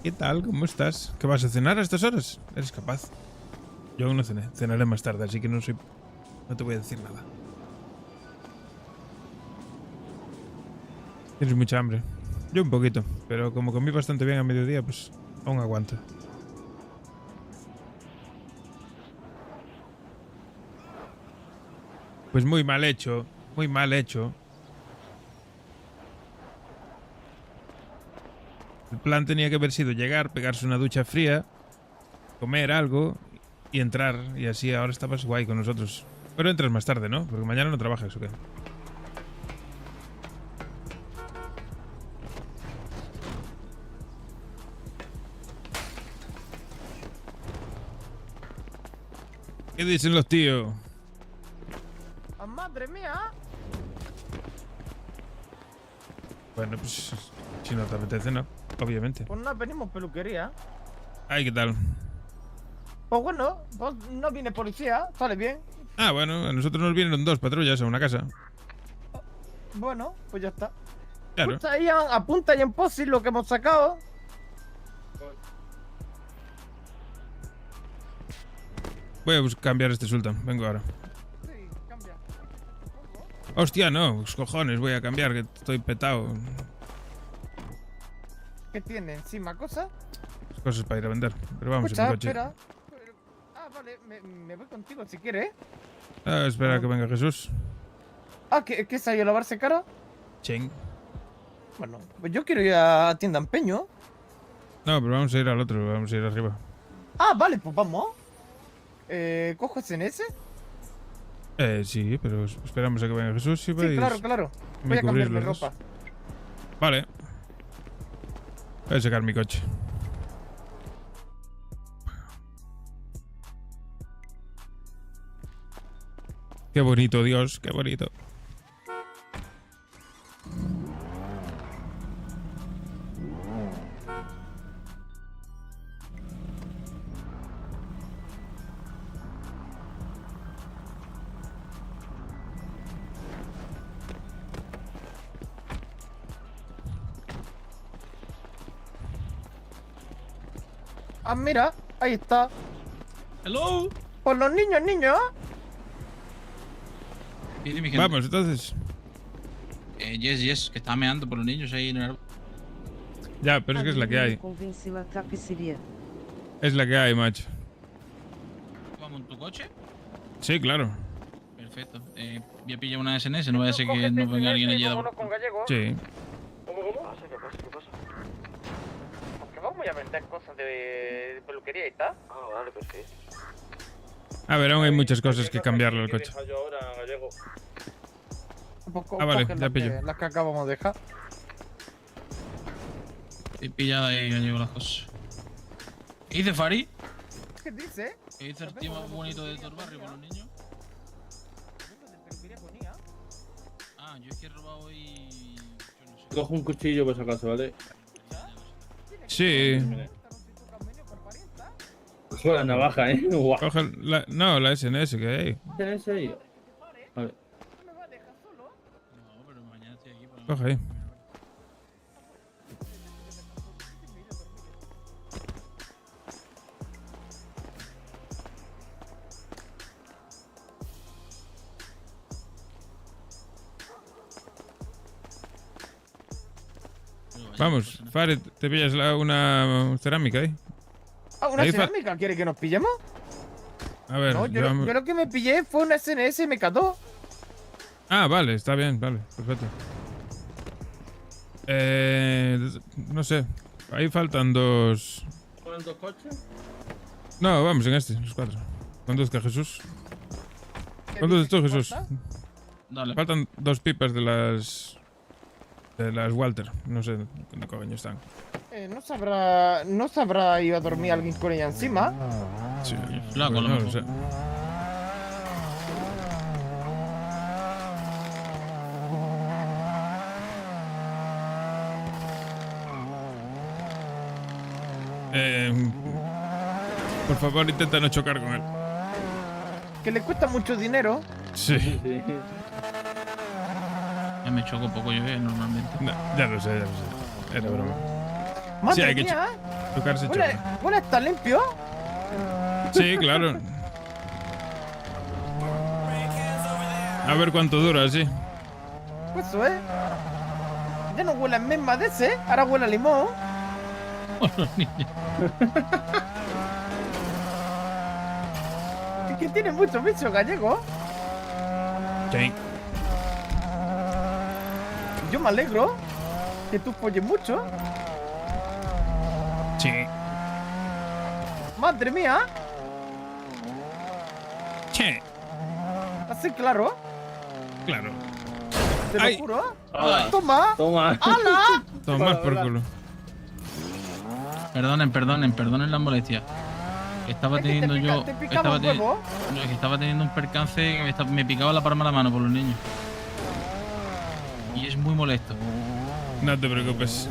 ¿Qué tal? ¿Cómo estás? ¿Qué vas a cenar a estas horas? ¿Eres capaz? Yo aún no cené. Cenaré más tarde, así que no soy... No te voy a decir nada. Tienes mucha hambre. Yo un poquito, pero como comí bastante bien a mediodía, pues aún aguanto. Pues muy mal hecho. Muy mal hecho. El plan tenía que haber sido llegar, pegarse una ducha fría, comer algo y entrar. Y así ahora estabas guay con nosotros. Pero entras más tarde, ¿no? Porque mañana no trabajas, ¿o qué? ¿Qué dicen los tíos? ¡Ah, madre mía! Bueno, pues si no te apetece, no. Obviamente. Pues no venimos peluquería. Ay, ¿qué tal? Pues bueno, pues no viene policía, sale bien. Ah, bueno, a nosotros nos vienen 2 patrullas a una casa. Bueno, pues ya está. Claro. Apunta ahí, apunta ahí en posi lo que hemos sacado. Voy a cambiar este sultán. Vengo ahora. Sí, cambia. Hostia, no. Pues cojones, voy a cambiar, que estoy petado. ¿Qué tiene encima? ¿Cosa? Cosas para ir a vender. Pero vamos Escucha, en mi coche. espera. Ah, vale, me voy contigo si quieres. Ah, espera a que venga Jesús. Ah, ¿qué es ahí a lavarse cara? Ching. Bueno, pues yo quiero ir a tienda empeño. No, pero vamos a ir al otro. Vamos a ir arriba. Ah, vale, pues vamos. ¿Cojo SNS? Sí, pero esperamos a que venga Jesús y Sí, claro, claro. Voy a cambiar mi ropa. Vale. Voy a sacar mi coche. Qué bonito, Dios, qué bonito. Ah, mira, ahí está. Hello. Por los niños, niños. Vamos, entonces. Yes, que estaba meando por los niños ahí en el árbol. Ya, pero es que es la que hay. Convenceu a tapicería. Es la que hay, macho. ¿Vamos en tu coche? Sí, claro. Perfecto. Voy a pillar una SNS, no vaya a ser que no venga alguien allí a dar. Con Gallego. Sí. ¿Qué pasa? ¿Qué pasa? ¿Qué pasa? Porque vamos a vender cosas de peluquería y tal. Ah, vale, perfecto. A ver, aún hay muchas cosas que cambiarle al coche. Yo ahora, Gallego. Ah, vale, Coge ya las pillo. las que acabamos de dejar. Estoy pillada y ya llevo las cosas. ¿Qué dice Fari? ¿Qué dice? ¿Qué dice el tío más bonito de todo el barrio por los niños? Ah, yo es que he robado hoy. Yo no sé. Cojo un cuchillo por si acaso, ¿vale? Sí. Cojo la navaja, ¿eh? Guau. Coge no, la SNS que hay. ¿Tienes ahí? Vale. No, pero mañana estoy aquí para. Coge ahí. Vamos, Farid, ¿te pillas una cerámica ahí? Ah, ¿una Ahí cerámica? ¿Quieres que nos pillemos? A ver, No, yo lo que me pillé fue una SNS MK2. Ah, vale, está bien, vale, perfecto. No sé, ahí faltan dos... ¿Ponen 2 coches? No, vamos en este, los 4. Conduzca, Jesús. Conduces tú, Jesús. Dale. Faltan 2 pipas de las Walter. No sé dónde coño están. ¿No sabrá ido a dormir alguien con ella encima? Sí, Flaco, pues lo no mejor. lo sé. Por favor, intenta no chocar con él. Que le cuesta mucho dinero. Sí. Ya me choco poco yo, normalmente. No, ya lo sé. Era broma. Madre Sí, hay que mía. chocarse ¿Huele, choca. ¿Huele está limpio? Sí, claro. A ver cuánto dura, sí. Pues eso, Ya no huele a misma de ese, ahora huele a limón. Es que tiene mucho bicho gallego. Sí. Yo me alegro que tú folles mucho. Sí. Madre mía. Sí. Así claro. Claro. Te lo Ay. juro. Ah, Toma. Toma. ¡Hala! Toma por culo. Perdonen las molestias. Estaba Es que teniendo yo. te picaba un huevo. No, es que estaba teniendo un percance que me picaba la palma de la mano por los niños. Y es muy molesto. No te preocupes.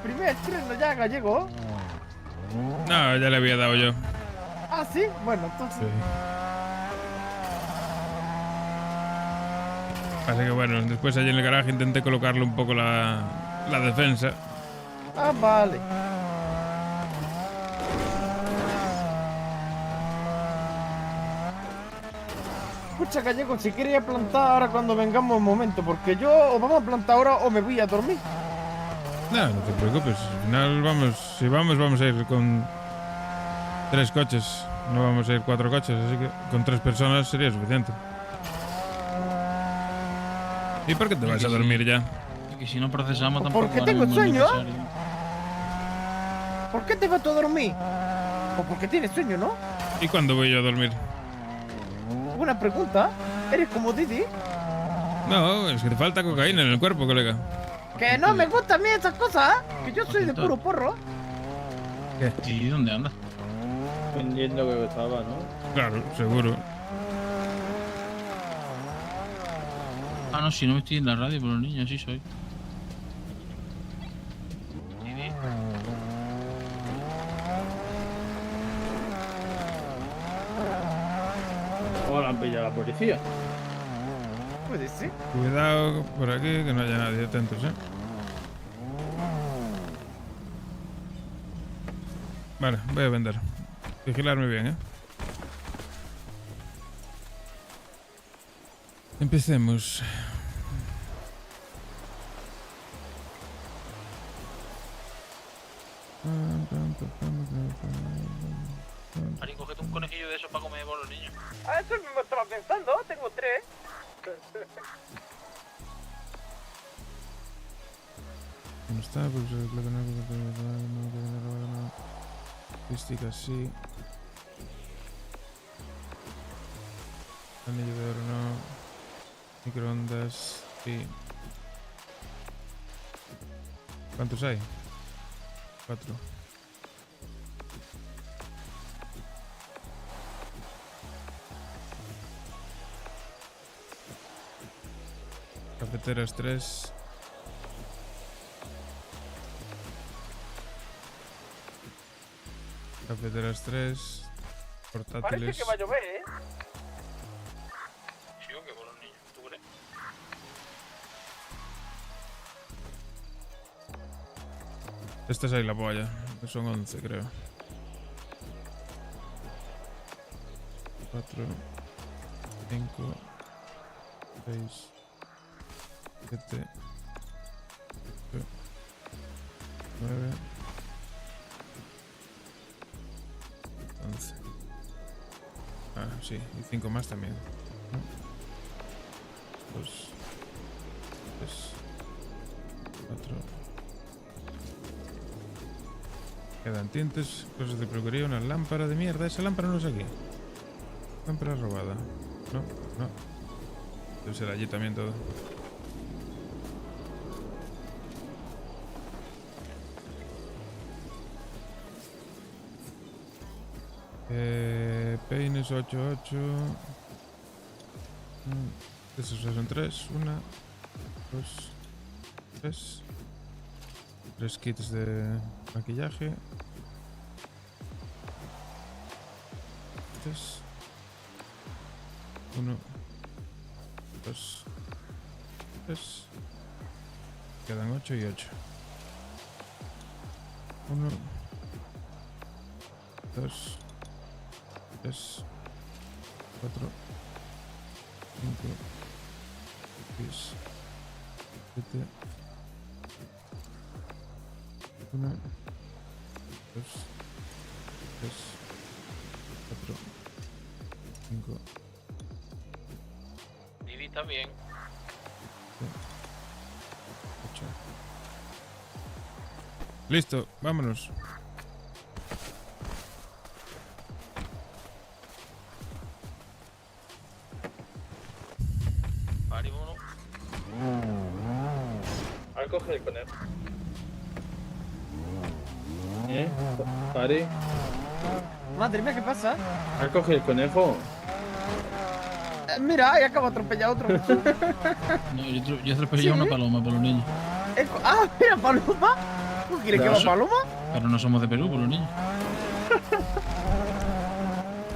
Primer estreno ya gallego. No, ya le había dado yo. Ah, sí. Bueno, entonces. Sí. Así que bueno, después allí en el garaje intenté colocarle un poco la defensa. Ah, vale. Escucha, gallego, si quería plantar ahora cuando vengamos un momento, porque yo o vamos a plantar ahora o me voy a dormir. No, no te preocupes. Al final vamos, si vamos a ir con 3 coches. No vamos a ir 4 coches, así que con 3 personas sería suficiente. ¿Y por qué te vas a dormir ya? Que si no procesamos tampoco. Porque ahora tengo mismo es sueño. necesario. ¿Por qué te vas a dormir? O porque tienes sueño, ¿no? ¿Y cuándo voy yo a dormir? Una pregunta. ¿Eres como Didi? No, es que te falta cocaína en el cuerpo, colega. Que no me gustan a mí esas cosas, que yo soy de puro porro. ¿Qué? Sí, ¿dónde andas? Vendiendo que estaba, ¿no? Claro, seguro. Ah, no, si no estoy en la radio por los niños, sí soy. ¿O la han pillado la policía? Puede ser. Cuidado por aquí, que no haya nadie. Atentos, Vale, voy a vender. Vigilarme bien, Empecemos. Ari, cógete un conejillo de esos para comer por los niños. Ah, eso mismo estaba pensando, tengo 3. ¿Dónde está? Pues lo que no. Logística, sí. Anillo de oro, no. Microondas, sí. ¿Cuántos hay? 4. Cafeteras 3. Cafeteras 3. Portátiles. Parece que va a llover, Sí, o que por los niños, ¿tú crees? Esta es ahí la polla. Son 11, creo. 4, 5, 6, 7, 8, 9, 11. Ah, sí, y 5 más también. 2, 3, 4. Quedan tintes, cosas de peluquería, una lámpara de mierda. Esa lámpara no es aquí. Lámpara robada. No, no. Debe ser allí también todo. Peines 8. Esos son 3. 1, 2, 3. 3 kits de maquillaje. 3. 1, 2, 3. Quedan 8 y 8. 1, 2, 3, 4, 5, 6, 7, 1, 2, 3, 4, 5. Didi está bien. 8. Listo, vámonos. Pari, uno. Al coger el conejo. Pari. Madre mía, ¿qué pasa? Al coger el conejo. Mira, ahí acabo de atropellar a otro. No, yo atropellé a una paloma por los niños. Ah, mira, paloma. ¿Tú quieres que va paloma? Pero no somos de Perú por los niños.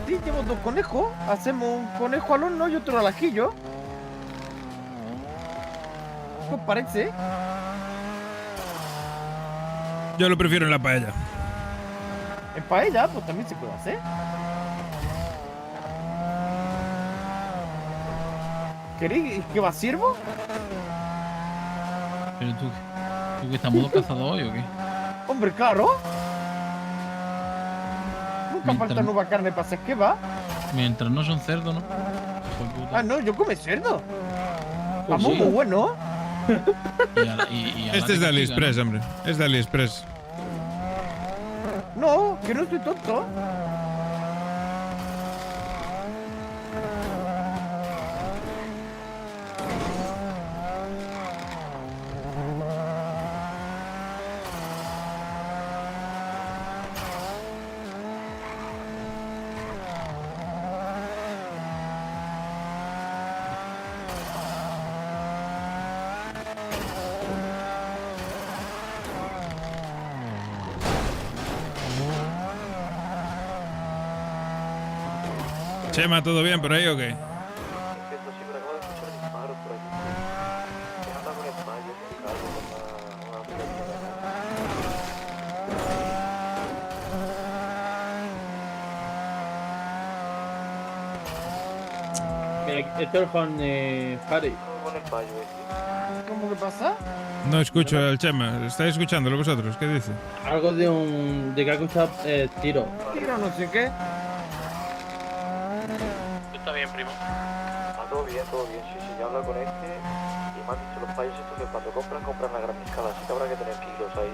Sí, llevo 2 conejos. Hacemos un conejo al horno y otro al ajillo. ¿Qué os parece? Yo lo prefiero en la paella. En paella, pues también se puede hacer. ¿Queréis que va siervo? Pero tú que estás modo cazador hoy o qué? Hombre, claro. Nunca falta nueva carne para hacer que va. Mientras no son cerdos, ¿no? Hijo de puta. Ah, no, yo come cerdo. Pues Vamos, sí. muy bueno. Este es de AliExpress, hombre. Es de AliExpress. No, que no estoy tonto. Chema, ¿todo bien por ahí o qué? Esto sí, pero acabo de escuchar disparos por aquí. ¿Qué anda con el mayo? Calvo, con una Esto es con Pari. con el mayo, ¿Cómo que pasa? No escucho al Chema. ¿Estáis escuchándolo vosotros? ¿Qué dice? Algo de que ha escuchado tiro. Tiro no sé qué. ¿Tú estás bien, primo? Ah, todo bien, sí, ya he hablado con este y me han dicho los payos estos que cuando compran a gran escala, así que habrá que tener kilos ahí.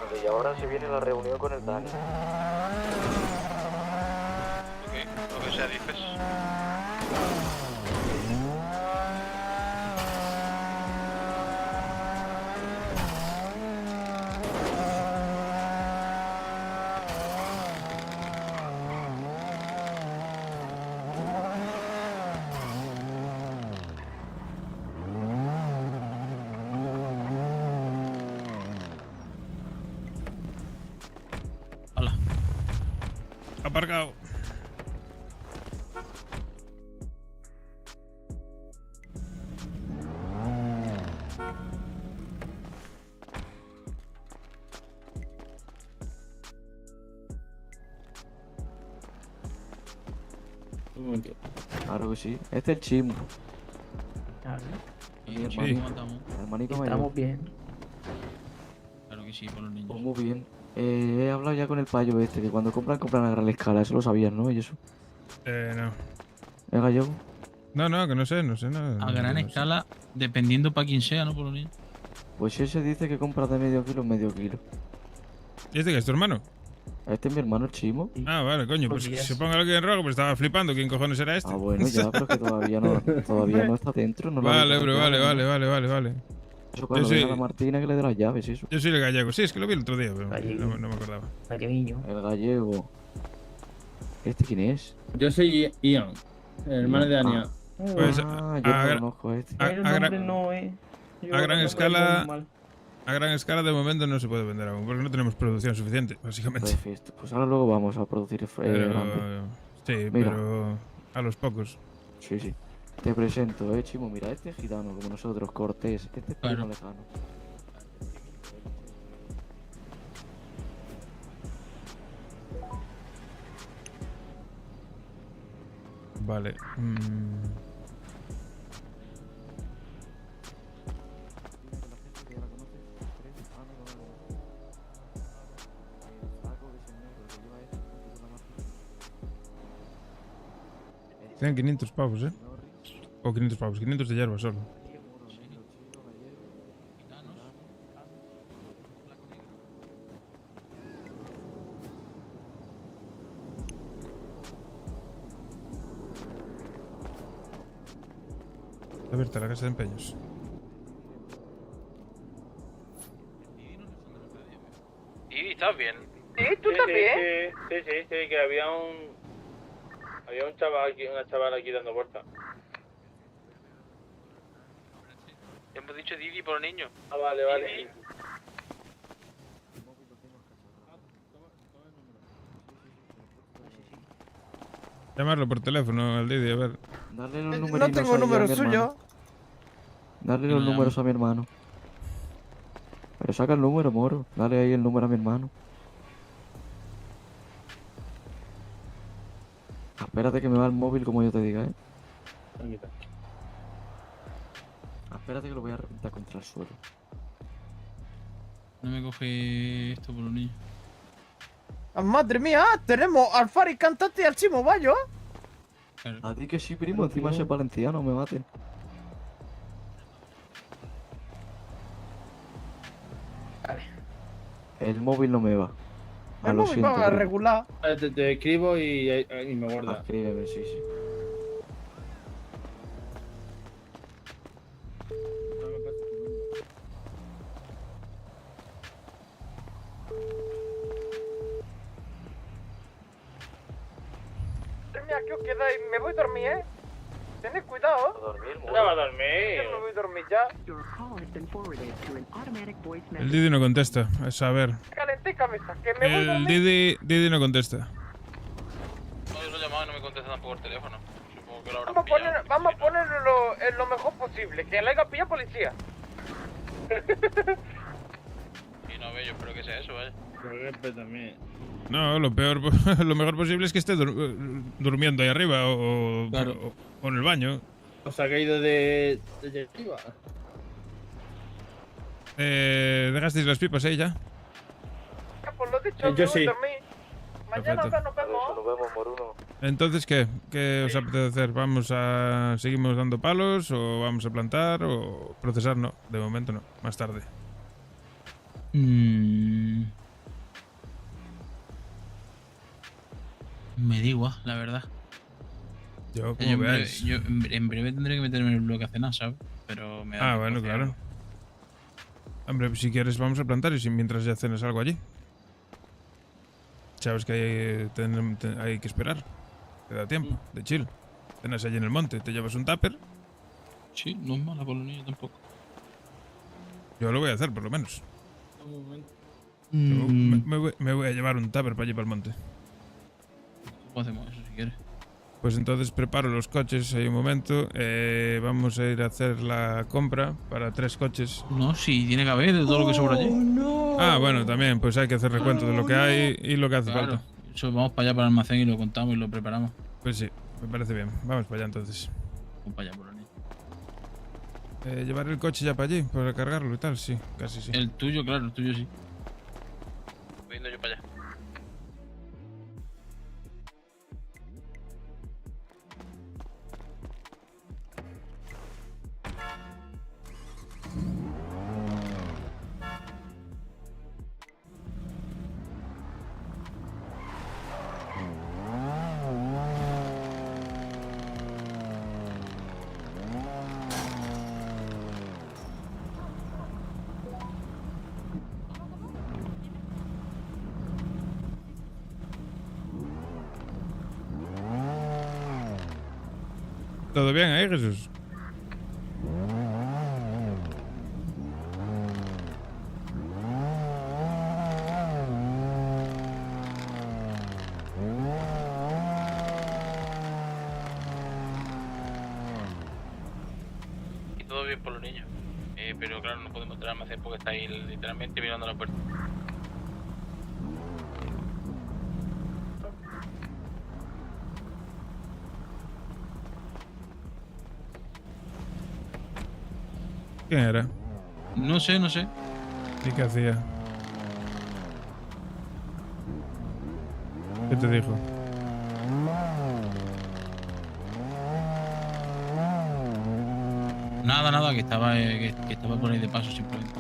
Vale, y ahora se viene la reunión con el Dani. Ok, lo que sea dices. Aparcado. Un momento. Claro que sí. Este es el Chimo. Claro. Mi Sí. hermanito. ¿Cómo estamos? Hermanito Estamos mayor. bien. Claro que sí, por los niños. Pues muy bien. He hablado ya con el payo este, que cuando compran a gran escala. Eso lo sabías, ¿no? Y eso. No. ¿Es gallego? No, que no sé nada. A gran escala, dependiendo para quién sea, ¿no? Por los niños. Pues ese dice que compra de medio kilo en medio kilo. ¿Y este que es tu hermano? Este es mi hermano el Chimo. Ah, vale, coño, pues que se ponga alguien en rojo, pues estaba flipando. ¿Quién cojones era este? Ah, bueno, ya, pero que todavía no está dentro. No lo Vale, ha visto bro, todavía. vale. Eso cuando venga la Martina que le dé las llaves, eso. Yo soy el gallego, sí, es que lo vi el otro día, pero no me acordaba. El gallego. ¿Este quién es? Yo soy Ian, el hermano de Ania. Pues yo no conozco a este. a gran escala... A gran escala de momento no se puede vender aún, porque no tenemos producción suficiente, básicamente. Perfecto. Pues ahora luego vamos a producir grande. Sí, Mira. pero a los pocos. Sí. Te presento, Chimo. Mira, este es gitano como nosotros, Cortés. Este es primo lejano. Vale. Tienen 500 pavos, ¿eh? O 500 pavos, 500 de hierba solo. Está abierta la casa de empeños. ¿Y estás bien? Sí, tú también. Sí, que había un chaval aquí, una chavala aquí dando vueltas. Hemos dicho Didi por niño. Ah, vale. Llamarlo por teléfono al Didi, a ver. Dale los No numeritos tengo ahí a número mi hermano. suyo. Dale los números a mi hermano. Pero saca el número, moro. Dale ahí el número a mi hermano. Espérate que me va el móvil como yo te diga, ¿eh? Espérate que lo voy a reventar contra el suelo. No me coge esto por los niños. Ah, madre mía, tenemos al Fari cantante y al Chimo Bayo. A ti que sí, primo. Encima ese valenciano, me maten. El móvil no me va. El móvil va a regular. Te escribo y me guarda. Escríbeme, sí. Mira, ¿qué os quedáis? Me voy a dormir, ¿eh? Tened cuidado. No va a dormir. Yo me voy a dormir ya. El Didi no contesta, a saber. Calenté cabeza, que me voy a El dormir. Didi no contesta. No, yo lo he llamado y no me contesta tampoco el teléfono. Supongo que lo habrá Vamos a ponerlo en lo mejor posible, que le haya pillado policía. Y no, yo espero que sea eso, vaya. Pero también. No, lo peor, lo mejor posible es que esté durmiendo ahí arriba o en el baño. ¿Os ha caído de arriba? ¿Dejasteis las pipas ahí ya? Pues lo dicho, Yo me voy sí. a dormir. Mañana Perfecto. nos vemos. Nos vemos, Moruno. Entonces, ¿qué os apetece hacer? ¿Seguimos dando palos o vamos a plantar o procesar? No, de momento no, más tarde. Me da igual, la verdad. Yo, como en breve, veáis. en breve tendré que meterme en el bloque a cenar, ¿sabes? Pero me da Bueno, claro. Hombre, si quieres vamos a plantar y si mientras ya cenas algo allí. Sabes que hay que esperar. Te da tiempo, de chill. Cenas allí en el monte, te llevas un tupper. Sí, no es mala por los niños tampoco. Yo lo voy a hacer, por lo menos. Un momento. Me voy a llevar un tupper para allí, para el monte. ¿Cómo hacemos eso si quieres? Pues entonces preparo los coches ahí un momento. Vamos a ir a hacer la compra para 3 coches. No, sí, tiene que haber de todo lo que sobra allí. Ah, bueno, también, pues hay que hacer recuento de lo que hay y lo que hace Claro. falta. Eso, vamos para allá para el almacén y lo contamos y lo preparamos. Pues sí, me parece bien. Vamos para allá entonces. Vamos para allá por ahí. ¿Llevar el coche ya para allí? ¿Para cargarlo y tal? Sí, casi sí. El tuyo, claro, el tuyo sí. Voy yendo yo para allá. ¿Todo bien ahí, Jesús? Y todo bien por los niños. Pero claro, no podemos entrar al almacén porque está ahí literalmente mirando la puerta. ¿Quién era? No sé, no sé. ¿Y qué hacía? ¿Qué te dijo? Nada, nada, que estaba por ahí de paso simplemente.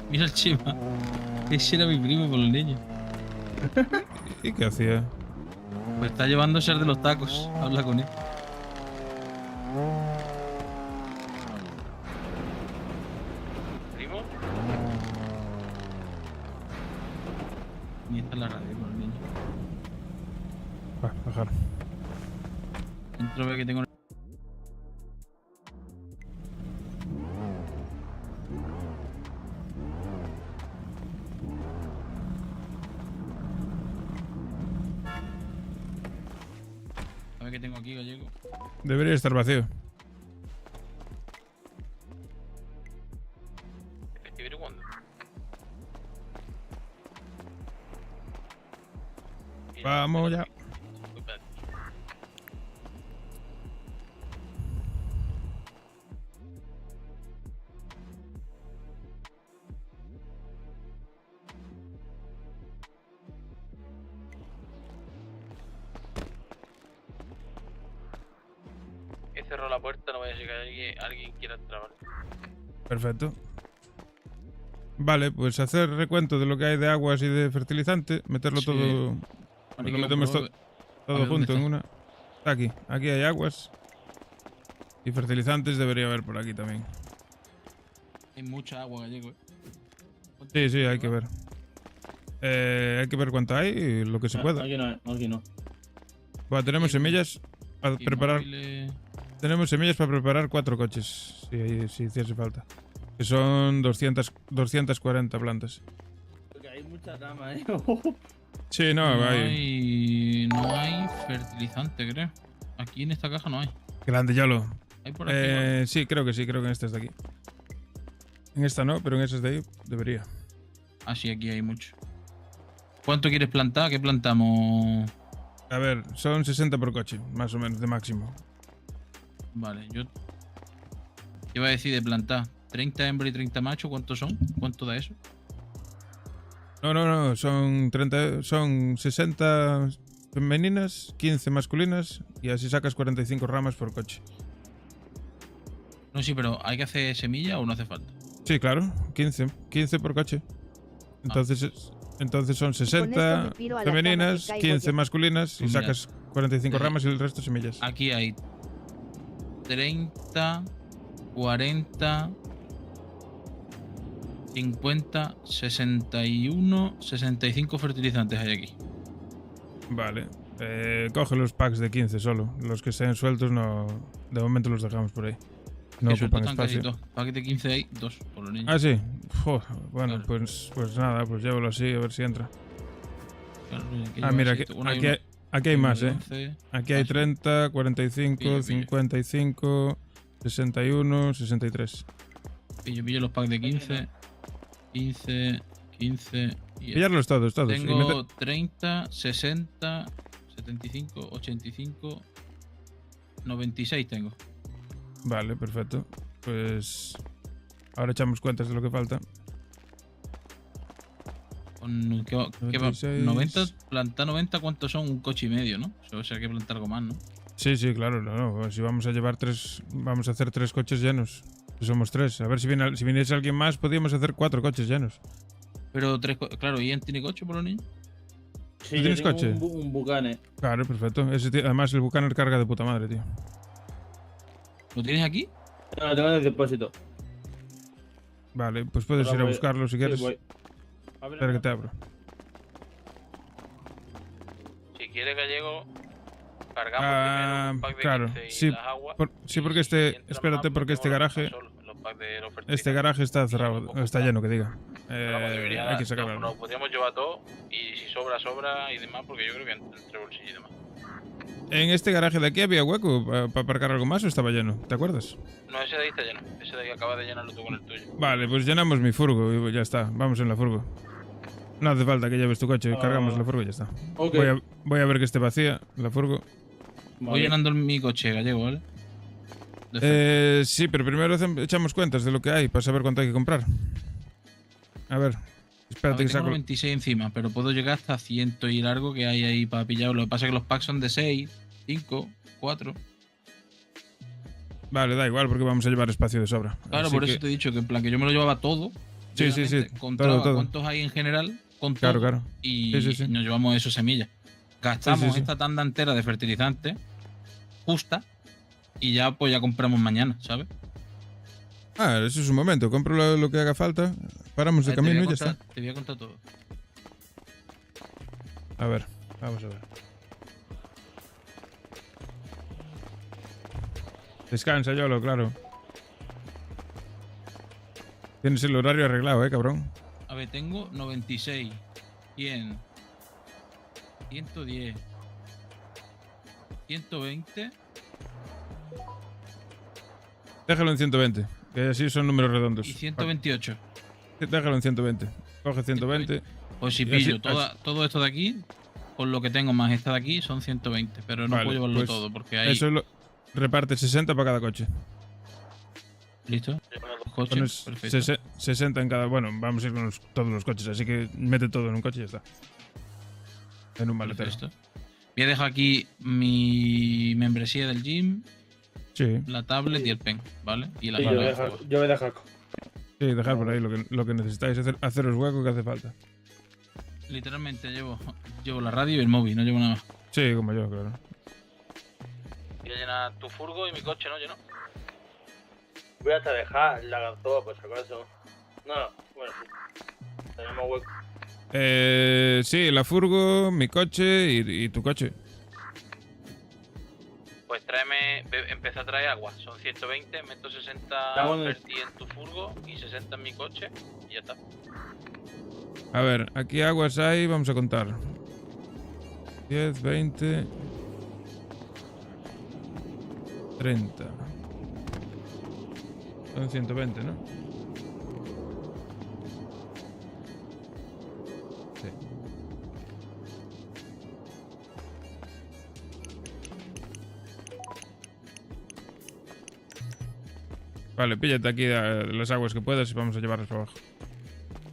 Mira el Chema. Ese era mi primo con los niños. ¿Y qué hacía? Pues está llevándose el de los tacos. Habla con él. ¿Primo? Y esta es la radio con los niños. Va, bajar. Entro a ver que tengo. A ver qué tengo aquí, gallego. Debería estar vacío. Estoy averiguando. Vamos ya. He cerrado la puerta, no voy a llegar alguien quiera entrar, ¿vale? Perfecto. Vale, pues hacer recuento de lo que hay de aguas y de fertilizante, meterlo Sí. todo. Ahora Lo que metemos compruebo todo a ver junto dónde en está. una. Está aquí. Aquí hay aguas. Y fertilizantes debería haber por aquí también. Hay mucha agua, gallego. Sí, sí, hay que ver. Hay que ver cuánto hay y lo que se pueda. Aquí no, aquí no. Bueno, tenemos semillas para Y preparar. móviles. Tenemos semillas para preparar 4 coches, si hiciese falta. Que son 240 plantas. Porque hay mucha rama, Sí, no, hay. No hay fertilizante, creo. Aquí en esta caja no hay. Grande, Yolo. Hay por aquí, ¿no? Sí, creo que en esta es de aquí. En esta no, pero en esas de ahí debería. Ah, sí, aquí hay mucho. ¿Cuánto quieres plantar? ¿Qué plantamos? A ver, son 60 por coche, más o menos, de máximo. Vale, yo iba a decir de plantar 30 hembras y 30 machos. ¿Cuántos son? ¿Cuánto da eso? No, son 60 femeninas, 15 masculinas y así sacas 45 ramas por coche. No, sí, pero ¿hay que hacer semilla o no hace falta? Sí, claro, 15 por coche. Entonces son 60 me piro a la femeninas, cama que caigo 15 ya. masculinas y Pues mira, sacas 45 ramas y el resto semillas. Aquí hay 30, 40, 50, 61, 65 fertilizantes hay aquí. Vale. Coge los packs de 15 solo. Los que estén sueltos no. De momento los dejamos por ahí. No Que sueltos ocupan están casi espacio. todos. Paquete 15 hay 2 por los niños. Ah, sí. Bueno, pues nada, pues llévalo así a ver si entra. Claro, aquí Ah, lleva mira, 7. Uno hay aquí hay uno más, de ¿eh? 11. Aquí hay 30, 45, Pillo. 55, 61, 63. Pillo los packs de 15. 15, 15 y... Pillarlos todos. Tengo 30, 60, 75, 85, 96 tengo. Vale, perfecto. Pues ahora echamos cuentas de lo que falta. ¿Qué va? 90, plantar 90, ¿cuántos son? Un coche y medio, ¿no? O sea, hay que plantar algo más, ¿no? Sí, claro. No. Si vamos a llevar vamos a hacer 3 coches llenos. Si somos 3. A ver si viniese alguien más, podríamos hacer 4 coches llenos. Pero 3, claro, ¿Ian tiene coche por los niños? Sí, ¿Tú tienes yo tengo coche? Un Bucane. Claro, perfecto. Además, el Bucaner carga de puta madre, tío. ¿Lo tienes aquí? No, lo tengo en el depósito. Vale, pues puedes Ahora ir a voy. buscarlo si Sí, quieres. voy. Espera que te abro. Si quiere Gallego, cargamos Ah, primero un pack de claro. 15 y Sí, las aguas. porque espérate, porque este garaje... Este garaje está cerrado, está lleno, que diga. Hay que sacarlo. Nos podríamos llevar todo y si sobra y demás, porque yo creo que entre bolsillo y demás. ¿En este garaje de aquí había hueco para aparcar algo más o estaba lleno? ¿Te acuerdas? No, ese de ahí está lleno. Ese de ahí acaba de llenarlo tú con el tuyo. Vale, pues llenamos mi furgo y ya está. Vamos en la furgo. No hace falta que lleves tu coche, cargamos la furgo y ya está. Ok. Voy a ver que esté vacía la furgo. Voy llenando mi coche, Gallego, ¿vale? Sí, pero primero echamos cuentas de lo que hay para saber cuánto hay que comprar. A ver, espérate que tengo saco. 96 encima, pero puedo llegar hasta 100 y largo que hay ahí para pillar. Lo que pasa es que los packs son de 6, 5, 4. Vale, da igual porque vamos a llevar espacio de sobra. Claro, Así por eso te he dicho que en plan que yo me lo llevaba todo. Sí. Contaba Todo. cuántos hay en general con todo. Claro. Y Sí. nos llevamos eso semillas. Gastamos Sí. esta tanda entera de fertilizante justa y ya pues ya compramos mañana, ¿sabes? Eso es un momento. Compro lo que haga falta. Paramos de camino y ya está. Te voy a contar todo. A ver, vamos a ver. Descansa, Yolo, claro. Tienes el horario arreglado, cabrón. A ver, tengo 96, 100, 110, 120. Déjalo en 120, que así son números redondos. Y 128. Déjalo en 120. Coge 120. Pues si Y así- pillo todo esto de aquí, con lo que tengo más esta de aquí, son 120. Pero no Vale, puedo llevarlo pues todo porque hay... Eso reparte 60 para cada coche. ¿Listo? Los coches, Pones perfecto. 60 en cada. Bueno, vamos a ir con todos los coches, así que mete todo en un coche y ya está. En un maletero. Perfecto. Voy a dejar aquí mi membresía del gym, Sí. la tablet y el pen, ¿vale? Y la Sí, yo carga voy de a dejar- fuego. yo voy a dejar. Sí, dejar por ahí lo que necesitáis. Haceros hueco que hace falta. Literalmente llevo la radio y el móvil, no llevo nada más. Sí, como yo, claro. Voy a llenar tu furgo y mi coche, ¿no? Lleno. Voy hasta dejar la ganzúa, por si acaso. No, bueno, sí. Tenemos hueco. Sí, la furgo, mi coche y tu coche. Pues empieza a traer agua. Son 120, meto 60 Vámonos. vertí en tu furgo y 60 en mi coche y ya está. A ver, aquí aguas hay, vamos a contar. 10, 20, 30. Son 120, ¿no? Sí. Vale, píllate aquí las aguas que puedas y vamos a llevarlas para abajo.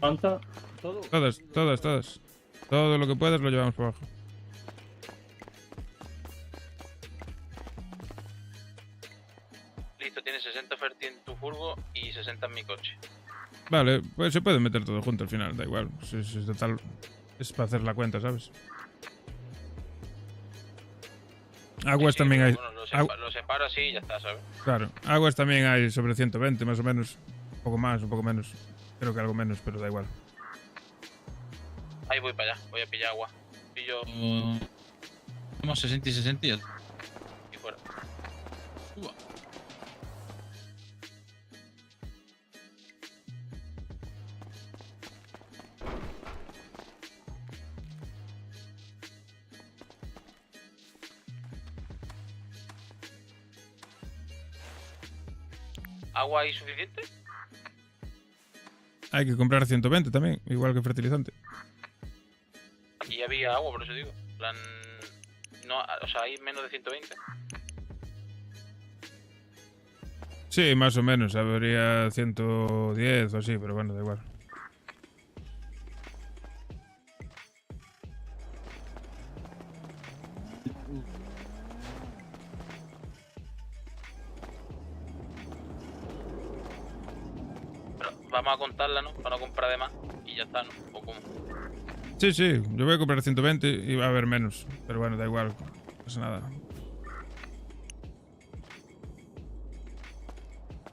¿Cuánta? ¿Todo? Todas. Todo lo que puedas lo llevamos para abajo. Listo, tienes 60 vertí en tu furgo y 60 en mi coche. Vale, pues se puede meter todo junto al final, da igual. Es total. Es para hacer la cuenta, ¿sabes? Aguas Sí, también pero hay. bueno, lo separo así y ya está, ¿sabes? Claro, aguas también hay sobre 120, más o menos. Un poco más, un poco menos. Creo que algo menos, pero da igual. Ahí voy para allá, voy a pillar agua. Pillo Tenemos 60 y 60 y ya. y fuera. Uva. ¿Agua ahí suficiente? Hay que comprar 120 también, igual que fertilizante. Aquí había agua, por eso digo. En plan, no, o sea, hay menos de 120. Sí, más o menos, habría 110 o así, pero bueno, da igual. Pero vamos a contarla, ¿no? Para no comprar de más y ya está, ¿no? ¿O cómo? Sí, sí, yo voy a comprar 120 y va a haber menos, pero bueno, da igual, no pasa nada.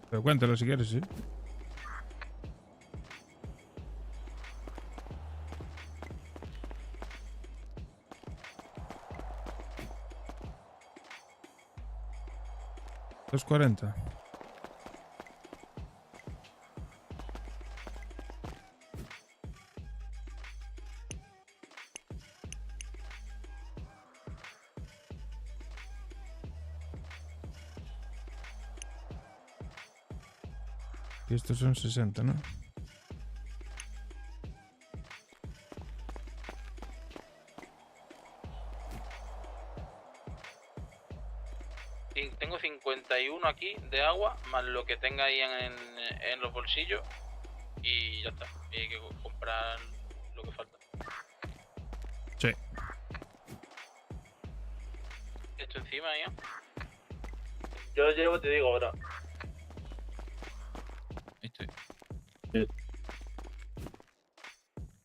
Pero cuéntalo si quieres, sí. $2.40. Y estos son 60, ¿no? Tengo 51 aquí de agua, más lo que tenga ahí en los bolsillos. Y ya está. Y hay que comprar lo que falta. Sí. Esto encima ya. Yo llevo, te digo ahora. Estoy.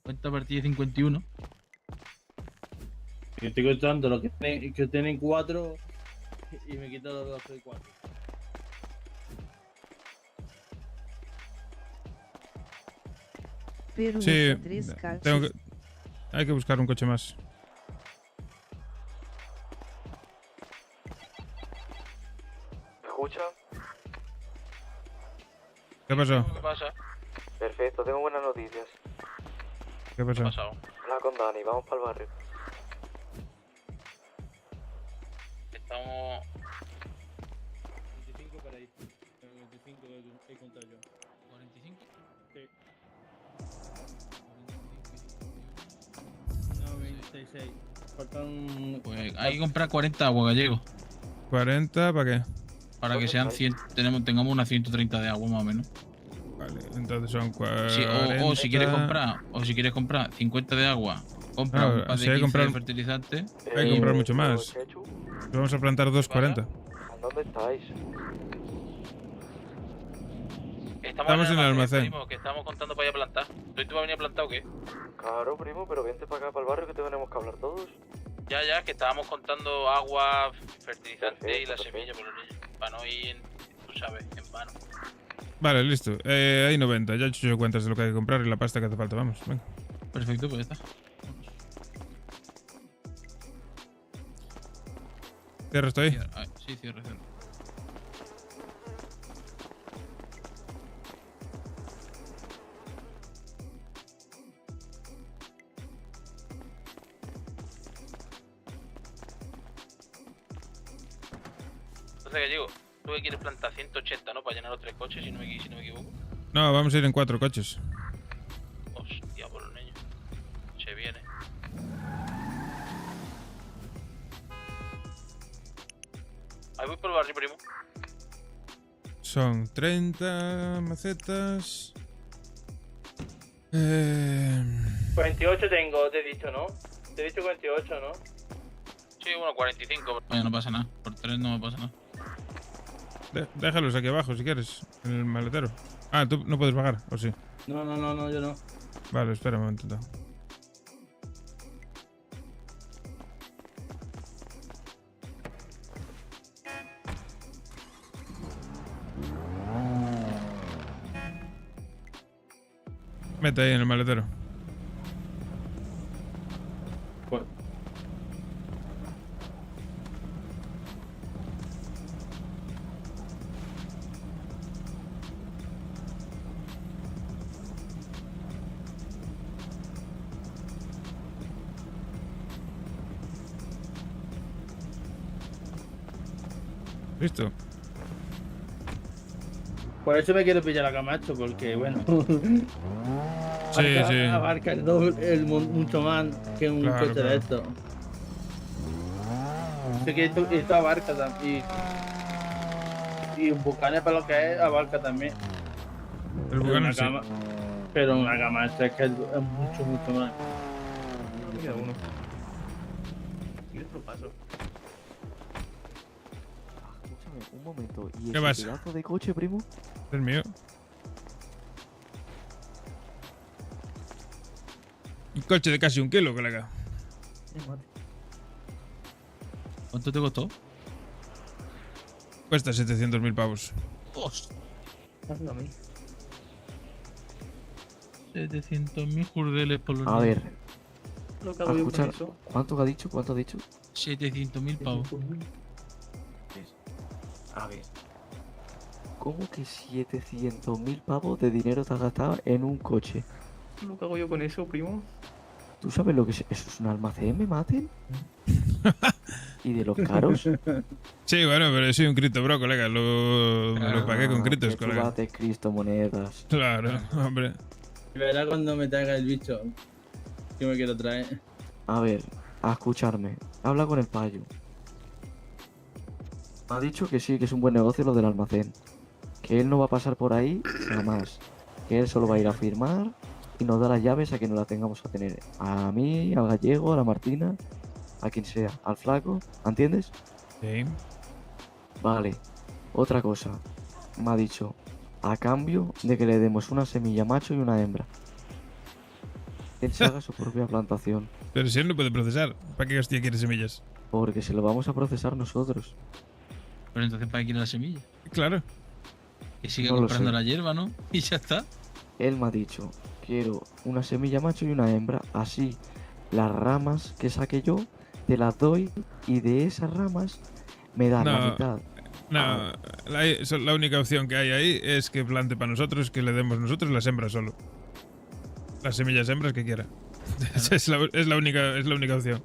Cuenta partida 51. Yo estoy contando lo que tienen 4 y me quito los 2 y 4. Pero Sí, tres cachos. hay que buscar un coche más. ¿Escucha? ¿Qué pasó? ¿Qué pasa? Perfecto, tengo buenas noticias. ¿Qué pasó? Habla con Dani, vamos para el barrio. Estamos... 25 para ahí. 25 he contado yo. ¿45? Sí. No, 26. Faltan... Pues hay que comprar 40 agua gallego. ¿40 para qué? Para que sean 100, tengamos unas 130 de agua más o menos. Vale, entonces son 40. Sí, o si quieres comprar 50 de agua, compra un par de 15 de fertilizante. Hay que comprar mucho más. Vamos a plantar 2.40. ¿Dónde estáis? Estamos en el almacén. Primo, que estamos contando para ir a plantar. ¿Tú vas a venir a plantar o qué? Claro, primo, pero vente para acá, para el barrio, que tenemos que hablar todos. Ya, que estábamos contando agua, fertilizante y la semilla por los niños. Para no ir, tú sabes, en vano. Vale, listo. Hay 90. Ya he hecho yo cuentas de lo que hay que comprar y la pasta que hace falta. Vamos, venga. Perfecto, pues ya está. ¿Cierro esto ahí? Sí, cierro. Entonces, Gallego, tú que quieres plantar 180, ¿no? Para llenar los 3 coches, si no me equivoco. No, vamos a ir en 4 coches. Hostia, por los niños. Se viene. Ahí voy por el barrio, primo. Son 30 macetas. 48 tengo, te he dicho, ¿no? Te he dicho 48, ¿no? Sí, bueno, 45. Oye, no pasa nada. Por 3 no me pasa nada. Déjalos aquí abajo si quieres, en el maletero. Ah, tú no puedes bajar, ¿o sí? No, yo no. Vale, espera un momento. Mete ahí en el maletero. Listo. Por eso me quiero pillar a Camacho, porque bueno. Sí, sí. Abarca mucho más que un Claro, coche claro. de esto. Sé que esto abarca también. Y un Bucane para lo que es, abarca también. El Pero Bucane una sí. pero una Camacho es que es mucho, mucho más. Mira uno. Y otro paso. Escúchame, un momento. ¿Y ¿Qué ese pasa? pedazo de coche, primo? Es mío. Un coche de casi 1 kilo, colega. ¿Cuánto te costó? Cuesta 700.000 pavos. ¡Hostia! 700.000 jurdeles por los A ver. niños. A escuchar, ¿cuánto ha dicho? ¿Cuánto ha dicho? 700.000 pavos. A ver. ¿Cómo que 700.000 pavos de dinero te has gastado en un coche? ¿Lo que hago yo con eso, primo? ¿Tú sabes lo que es? ¿Eso es un almacén, me maten? ¿Y de los caros? Sí, bueno, pero soy un cripto bro, colega. Me lo pagué con criptos, que tú colega. bates Cristo monedas. Claro, hombre. Y verá cuando me traiga el bicho que me quiero traer. A ver, a escucharme. Habla con el payo. Me ha dicho que sí, que es un buen negocio lo del almacén. Que él no va a pasar por ahí jamás. Que él solo va a ir a firmar y nos da las llaves a quien no la tengamos a tener. A mí, al gallego, a la Martina, a quien sea, al flaco. ¿Entiendes? Sí. Vale. Otra cosa. Me ha dicho, a cambio de que le demos una semilla macho y una hembra. Él se haga su propia plantación. Pero si él no puede procesar, ¿para qué hostia quiere semillas? Porque se lo vamos a procesar nosotros. Pero entonces, ¿para qué quiere la semilla? Claro. Que siga No lo comprando sé. la hierba, ¿no? Y ya está. Él me ha dicho, quiero una semilla macho y una hembra. Así, las ramas que saque yo, te las doy y de esas ramas me da la No, mitad. no, la única opción que hay ahí es que plante para nosotros, que le demos nosotros las hembras solo. Las semillas hembras que quiera. Es la única opción.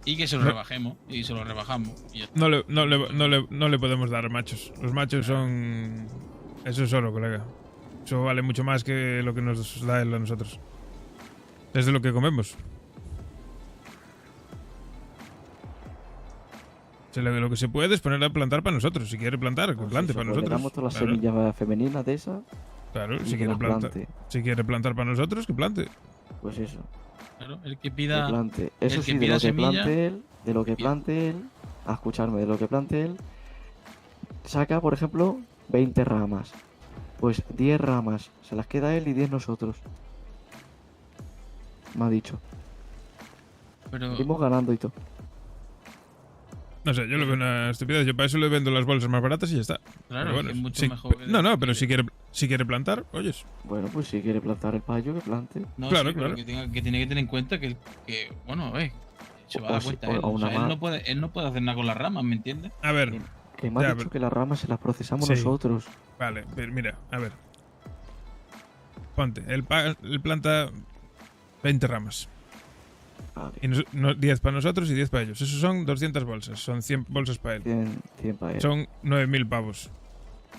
Y que se lo No. rebajemos. Y se lo rebajamos. Y ya está. No le podemos dar machos. Los machos son... Eso es oro, colega. Eso vale mucho más que lo que nos da él a nosotros. Es de lo que comemos. Si lo que se puede es poner a plantar para nosotros. Si quiere plantar, que plante para Pues le nosotros. damos todas las Claro. semillas femeninas de esas. Claro, y si que quiere, las plante. si quiere plantar para nosotros, que plante. Pues eso. Claro, el que Que pida. plante. Eso el sí, que de pida lo que semilla. plante él, de lo que plante él, a escucharme, de lo que plante él, saca, por ejemplo, 20 ramas. Pues 10 ramas se las queda él y 10 nosotros. Me ha dicho. Pero. Seguimos ganando y todo. No sé, yo lo veo una estupidez. Yo para eso le vendo las bolsas más baratas y ya está. Claro, Pero es que es mucho sí, mejor que No, pero si quiere plantar, oyes. Bueno, pues si quiere plantar el payo, que plante. No, Claro, sí, pero claro. que tiene que tener en cuenta que bueno, se va a dar cuenta él. o O sea, una más. él no puede hacer nada con las ramas, ¿me entiendes? A ver. Que me ha Ya, dicho pero- que las ramas se las procesamos Sí. nosotros. Vale, pero mira, a ver. Ponte, él planta 20 ramas. Y 10 para nosotros y 10 para ellos. Eso son 200 bolsas. Son 100 bolsas para él. 100 para él. Son 9.000 pavos.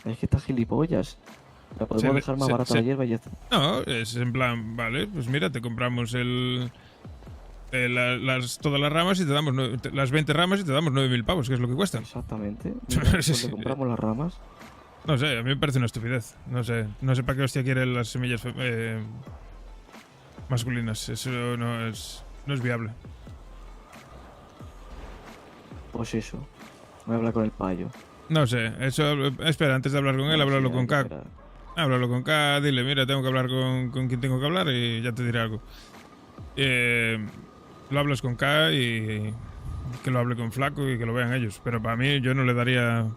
Es que está gilipollas. La podemos dejar más barata la hierba y ya está. No, es en plan, vale, pues mira, te compramos todas las ramas y te damos las 20 ramas y te damos 9.000 pavos, que es lo que cuestan. Exactamente. Mira, pues le compramos las ramas. No sé, a mí me parece una estupidez. No sé para qué hostia quiere las semillas masculinas. Eso no es viable. Pues eso. Voy a hablar con el payo. No sé, eso. Espera, antes de hablar con él, háblalo con K. Háblalo con K, dile, mira, tengo que hablar con quien tengo que hablar y ya te diré algo. Lo hablas con K y que lo hable con Flaco y que lo vean ellos. Pero para mí yo no le daría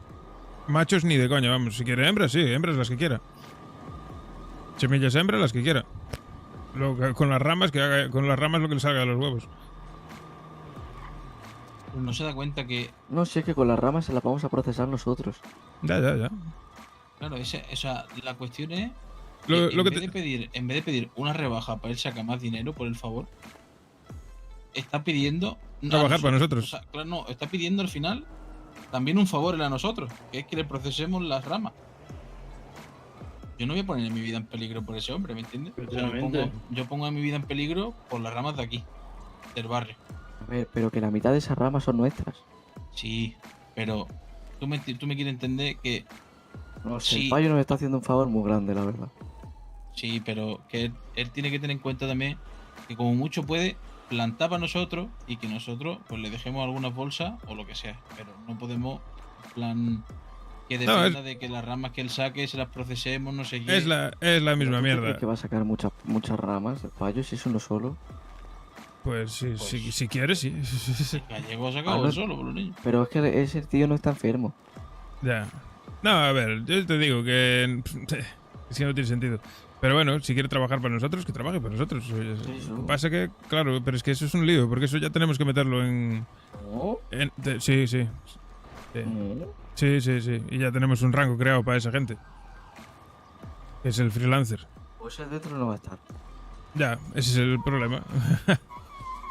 machos ni de coña, vamos. Si quiere hembras, sí, hembras las que quiera. Semillas hembras las que quiera. Luego, con las ramas, que haga con las ramas lo que le salga de los huevos. No se da cuenta que. No sé, que con las ramas se las vamos a procesar nosotros. Ya. Claro, la cuestión es. Lo en, que vez de pedir una rebaja para él sacar más dinero, por el favor, está pidiendo. Trabajar para nosotros. O sea, claro, no, está pidiendo al final también un favor a nosotros, que es que le procesemos las ramas. Yo no voy a poner mi vida en peligro por ese hombre, ¿me entiendes? O sea, Efectivamente. yo pongo mi vida en peligro por las ramas de aquí, del barrio. A ver, pero que la mitad de esas ramas son nuestras. Sí, pero tú me quieres entender que... No sé, Sí. el payo nos está haciendo un favor muy grande, la verdad. Sí, pero que él tiene que tener en cuenta también que como mucho puede plantar para nosotros y que nosotros pues le dejemos algunas bolsas o lo que sea. Pero no podemos, en plan, que No, dependa de que las ramas que él saque se las procesemos, no sé qué. Es la misma ¿Tú mierda. crees que va a sacar muchas ramas el payo si es uno solo? Pues sí, si quieres, sí. Gallego ha Ah, sacado no- él solo por los niños. Pero es que ese tío no está enfermo. Ya. No, a ver, yo te digo que... Es que no tiene sentido. Pero bueno, si quiere trabajar para nosotros, que trabaje para nosotros. Lo que pasa que, claro, pero es que eso es un lío, porque eso ya tenemos que meterlo en... Sí. Sí. Y ya tenemos un rango creado para esa gente. Que es el freelancer. Pues el dentro no va a estar. Ya, ese es el problema.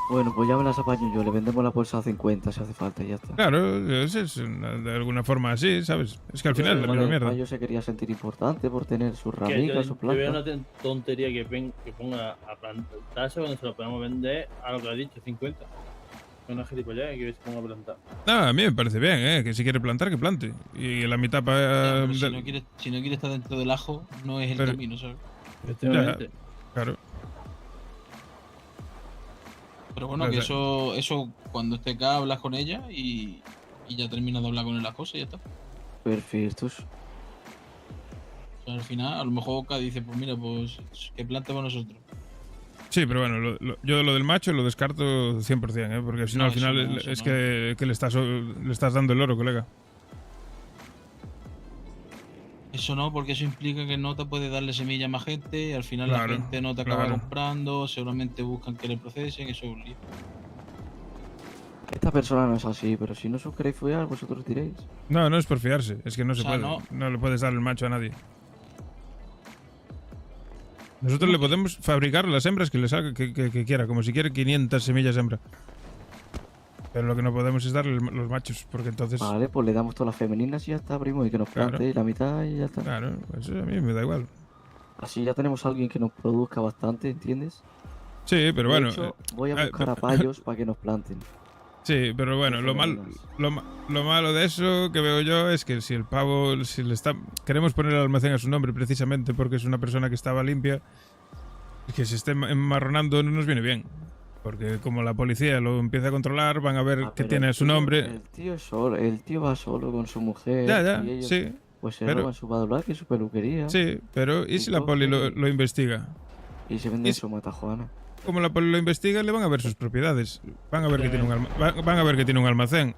Bueno, pues ya me las apaño yo. Le vendemos la bolsa a 50 si hace falta y ya está. Claro, de alguna forma así, ¿sabes? Es que al final es la misma El mierda. payo se quería sentir importante por tener sus Que ramitas, yo su veo planta. una tontería que ponga a plantarse cuando se lo podemos vender a lo que ha dicho, 50. Una gilipollez que se ponga a plantar. No, a mí me parece bien, que si quiere plantar, que plante. Y la mitad para... Pero si no quiere estar dentro del ajo, no es el Pero- camino, ¿sabes? Ya, claro. Pero bueno, O que sea- eso cuando esté acá hablas con ella y ya terminas de hablar con él las cosas y ya está. Perfectos. O sea, al final, a lo mejor Oka dice, pues mira, pues que plante para nosotros. Sí, pero bueno, yo lo del macho lo descarto 100%, porque si no, No, al final eso no, eso es no. que le estás dando el oro, colega. Eso no, porque eso implica que Nota puede darle semilla a más gente y al final Claro, la gente no te acaba claro. comprando, seguramente buscan que le procesen, eso es un lío. Esta persona no es así, pero si no os queréis follar, vosotros diréis. No, no es por fiarse, es que no se O sea, puede. no. No le puedes dar el macho a nadie. Nosotros le podemos fabricar las hembras que le salga, que quiera, como si quiere 500 semillas hembra. Pero lo que no podemos es darle los machos, porque entonces... Vale, pues le damos todas las femeninas y ya está, primo, y que nos plante Claro. y la mitad y ya está. Claro, eso a mí me da igual. Así ya tenemos a alguien que nos produzca bastante, ¿entiendes? Sí, pero De bueno... hecho, voy a eh, buscar a payos para que nos planten. Sí, pero bueno, lo malo de eso que veo yo es que si el pavo, si le está, queremos poner el almacén a su nombre precisamente porque es una persona que estaba limpia, que se esté enmarronando no nos viene bien. Porque como la policía lo empieza a controlar, van a ver que Pero tiene el su tío- nombre. El tío es solo, el tío va solo con su mujer. Ya, y ellos, sí, Pues se pero- roban su badulaque y su peluquería. Sí, pero ¿y si la poli lo investiga? Y se venden ¿Y si- su matajuana. Como la poli lo investiga, le van a ver sus propiedades. Van a ver que tiene van a ver que tiene un almacén.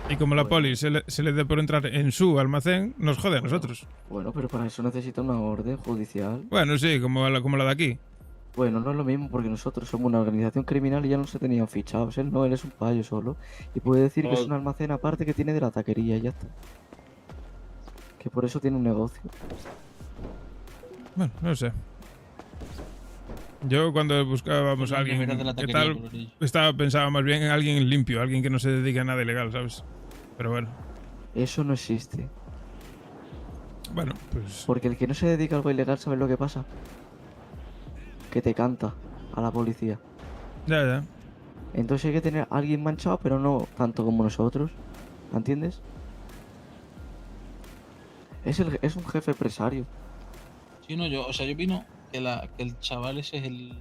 Y como la poli se le dé por entrar en su almacén, nos jode a nosotros. Bueno, pero para eso necesita una orden judicial. Bueno, sí, como la de aquí. Bueno, no es lo mismo porque nosotros somos una organización criminal y ya no se tenían fichados. Él no, él es un payo solo. Y puede decir que es un almacén aparte que tiene de la taquería y ya está. Que por eso tiene un negocio. Bueno, no sé. Yo cuando buscábamos a alguien verás de la que taquería, tal, por ahí. pensaba más bien en alguien limpio, alguien que no se dedique a nada ilegal, ¿sabes? Pero bueno, Eso no existe. bueno, pues Porque el que no se dedica a algo ilegal, ¿sabes lo que pasa? Que te canta a la policía. ya. Entonces hay que tener a alguien manchado, pero no tanto como nosotros. ¿Entiendes? Es un jefe empresario. Sí, no, yo opino que el chaval ese es el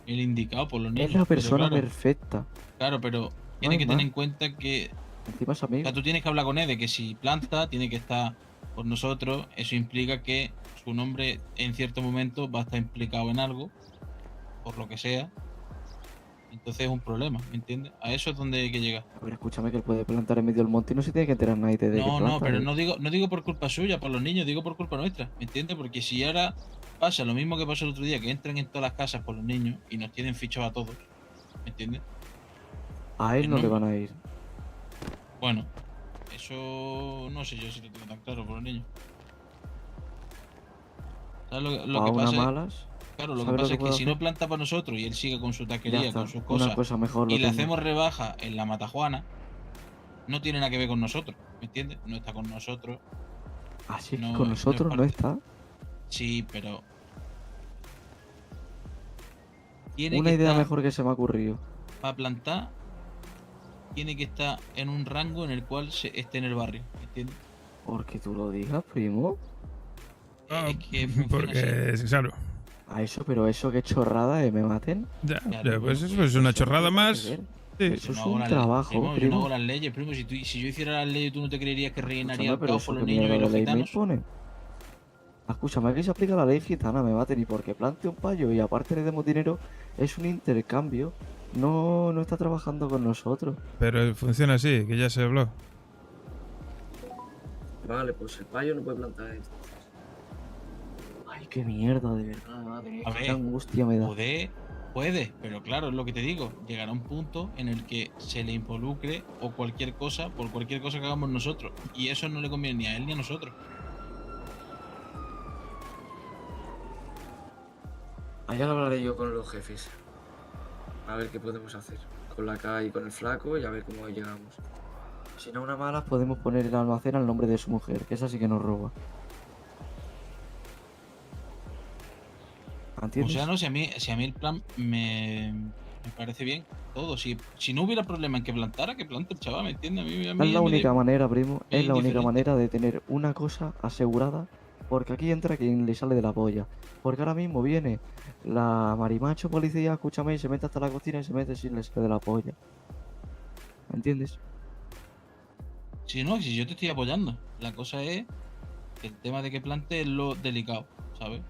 indicado por los niños. Es la pero persona claro, perfecta. Claro, pero tiene hay que tener más. en cuenta que Encima es o amigo. sea, tú tienes que hablar con él de que si planta, tiene que estar por nosotros. Eso implica que su nombre en cierto momento va a estar implicado en algo, por lo que sea. Entonces es un problema, ¿me entiendes? A eso es donde hay que llegar. A ver, escúchame que él puede plantar en medio del monte y no se tiene que enterar nadie de que No, planta. no, pero ¿eh? no digo por culpa suya, por los niños, digo por culpa nuestra, ¿me entiendes? Porque si ahora pasa lo mismo que pasó el otro día, que entran en todas las casas por los niños y nos tienen fichados a todos, ¿me entiendes? A él no no. le van a ir. Bueno, eso no sé yo si lo tengo tan claro por los niños. ¿Sabes lo A que unas pasa? malas. Claro, lo que ¿sabes pasa es que puedo si no hacer? planta para nosotros y él sigue con su Ya taquería, está, con sus una cosas, cosa mejor lo y le tengo. hacemos rebaja en la matajuana, no tiene nada que ver con nosotros, ¿me entiendes? No está con nosotros. Así que No, con no es nosotros no parte. está. Sí, pero... Tiene Una que idea estar, mejor que se me ha ocurrido. para plantar, tiene que estar en un rango en el cual esté en el barrio, ¿entiendes? Porque tú lo digas, primo. Es que funciona Porque, claro. A eso, pero eso qué chorrada, me maten. Ya, Claro, ya, pues bueno, eso es una chorrada más. Sí. Eso es No hago un las- trabajo, primo, yo no primo. hago las leyes, primo. Si yo hiciera las leyes, tú no te creerías que rellenaría Escúchame, el pero caos eso por los que niños y mierda los de ley me gitanos. impone. Escúchame, aquí se aplica la ley gitana, me maten. Y porque plante un payo y aparte le demos dinero, es un intercambio. No está trabajando con nosotros. Pero funciona así, que ya se habló. Vale, pues el payo no puede plantar esto. Ay, qué mierda, de verdad, madre. A Qué ver, angustia me da. puede, pero claro, es lo que te digo. Llegará un punto en el que se le involucre o cualquier cosa por cualquier cosa que hagamos nosotros. Y eso no le conviene ni a él ni a nosotros. Allá lo hablaré yo con los jefes. A ver qué podemos hacer. Con la K y con el flaco y a ver cómo llegamos. Si no, una mala, podemos poner el almacén al nombre de su mujer, que esa sí que nos roba. O ¿Entiendes? sea, no, si a mí el plan me parece bien todo. Si no hubiera problema en que plantara, que plante el chaval, ¿me entiendes? A mí Es la me da única igual. manera, primo, Es es la única indiferente. manera de tener una cosa asegurada, porque aquí entra quien le sale de la polla. Porque ahora mismo viene la marimacho policía, escúchame, y se mete hasta la cocina y se mete sin le sale de la polla. ¿Entiendes? Si no, si yo te estoy apoyando. La cosa es que el tema de que plante es lo delicado, ¿sabes?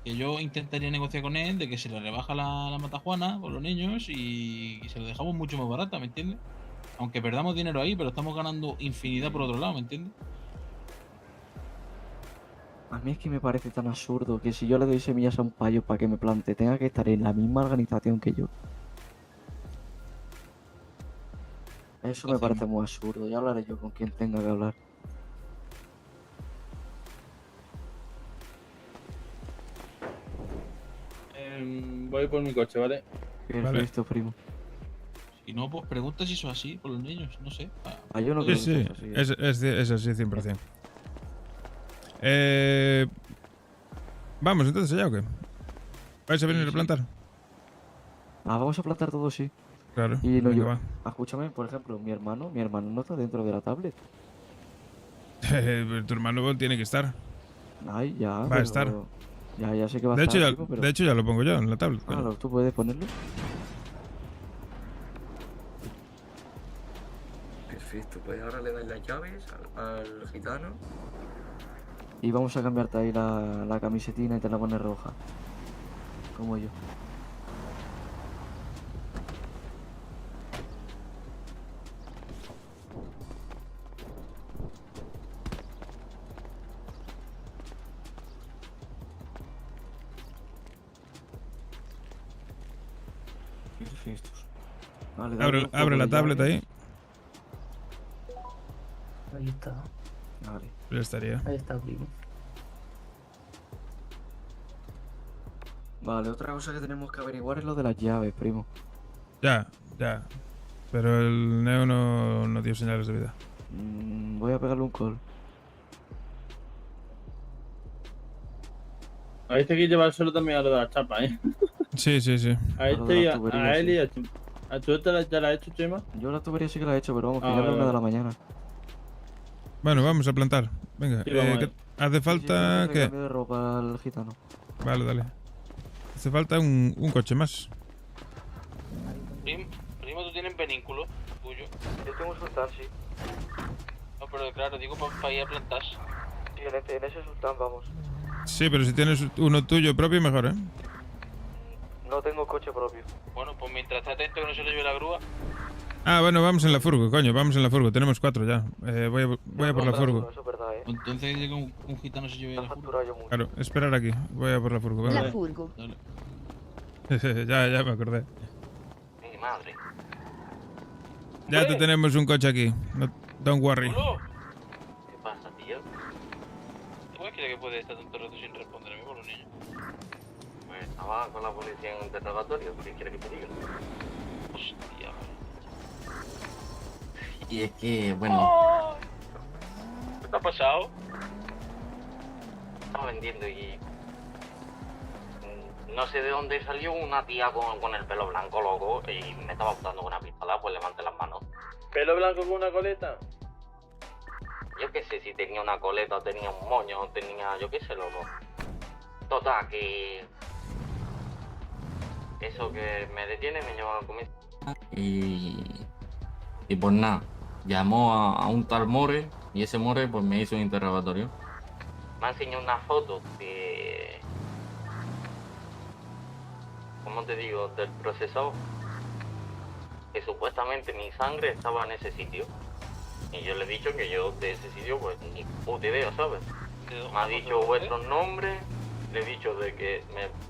Que yo intentaría negociar con él de que se le rebaja la matajuana por los niños y se lo dejamos mucho más barata, ¿me entiendes? Aunque perdamos dinero ahí, pero estamos ganando infinidad por otro lado, ¿me entiendes? A mí es que me parece tan absurdo que si yo le doy semillas a un payo para que me plante, tenga que estar en la misma organización que yo. Eso me parece muy absurdo. Ya hablaré yo con quien tenga que hablar. Voy por mi coche, ¿vale? Perfecto, primo. Si no, pues pregunta si eso es así por los niños, no sé. Ah, yo no Sí, creo sí, que sea así. es así 100%. Vamos, entonces, ¿ya o qué? ¿Vais a venir a plantar? Ah, vamos a plantar todo, sí. Claro, Y no venga, yo. va. Escúchame, por ejemplo, mi hermano no está dentro de la tablet. Tu hermano tiene que estar. Ay, ya. Va a pero- estar. Ya sé que va a De estar. hecho, ya, primo, pero- de hecho, ya lo pongo yo en la tablet. coño. Claro, tú puedes ponerlo. Perfecto, pues ahora le dais las llaves al gitano. Y vamos a cambiarte ahí la camisetina y te la pones roja. Como yo. Perfecto. Vale, dale un poco Abre la de tablet llave. ahí. Ahí está. Vale. Ya estaría. Ahí está, primo. Vale, otra cosa que tenemos que averiguar es lo de las llaves, primo. Ya. Pero el Neo no dio señales de vida. Voy a pegarle un call. A este hay que llevárselo también a lo de la chapa, ¿eh? Sí. A Lo de este y las a tuberías, él sí. y a Chema. ¿A tú ya la has hecho, Chema? Yo la tubería sí que la he hecho, pero vamos, que Ah, ya es la vale, 1 de la vale. mañana. Bueno, vamos a plantar. Venga, Sí, vamos ¿qué- ahí. hace falta Sí, qué? cambio de ropa al gitano. Dale. Hace falta un coche más. Primo, tú tienes vehículo tuyo. Yo tengo un sultán, sí. No, pero claro, digo para ir a plantar. Sí, en ese sultán vamos. Sí, pero si tienes uno tuyo propio, mejor, ¿eh? No tengo coche propio. Bueno, pues mientras esté atento que no se le lleve la grúa. Ah, bueno, vamos en la furgo, coño, vamos en la furgo. Tenemos 4 ya. Voy a por la furgo. Eso es verdad, Entonces llega un gitano se lleve la furgo. Claro, esperar aquí. Voy a por la furgo. venga. La furgo. ya me acordé. Mi madre. Ya te tenemos un coche aquí. No, don't worry. ¿Qué pasa, tío? ¿Tú crees que puede estar tanto rato sin responder a mí por los niños? Pues estaba con la policía en un interrogatorio, ¿qué quiere que te diga? Hostia, Y es que, bueno, pasado? Estaba vendiendo y... No sé de dónde salió una tía con el pelo blanco, loco, y me estaba apuntando con una pistola, pues levanté las manos. ¿Pelo blanco con una coleta? Yo qué sé si tenía una coleta, tenía un moño, tenía... yo qué sé, loco. Total, que... Eso que me detiene me lleva a la comida. Y pues nada, llamó a un tal More, y ese More pues me hizo un interrogatorio. Me ha enseñado una foto de... ¿Cómo te digo? Del procesado. Que supuestamente mi sangre estaba en ese sitio. Y yo le he dicho que yo de ese sitio pues ni puta idea, ¿sabes? Me ha dicho vuestros nombres, le he dicho de que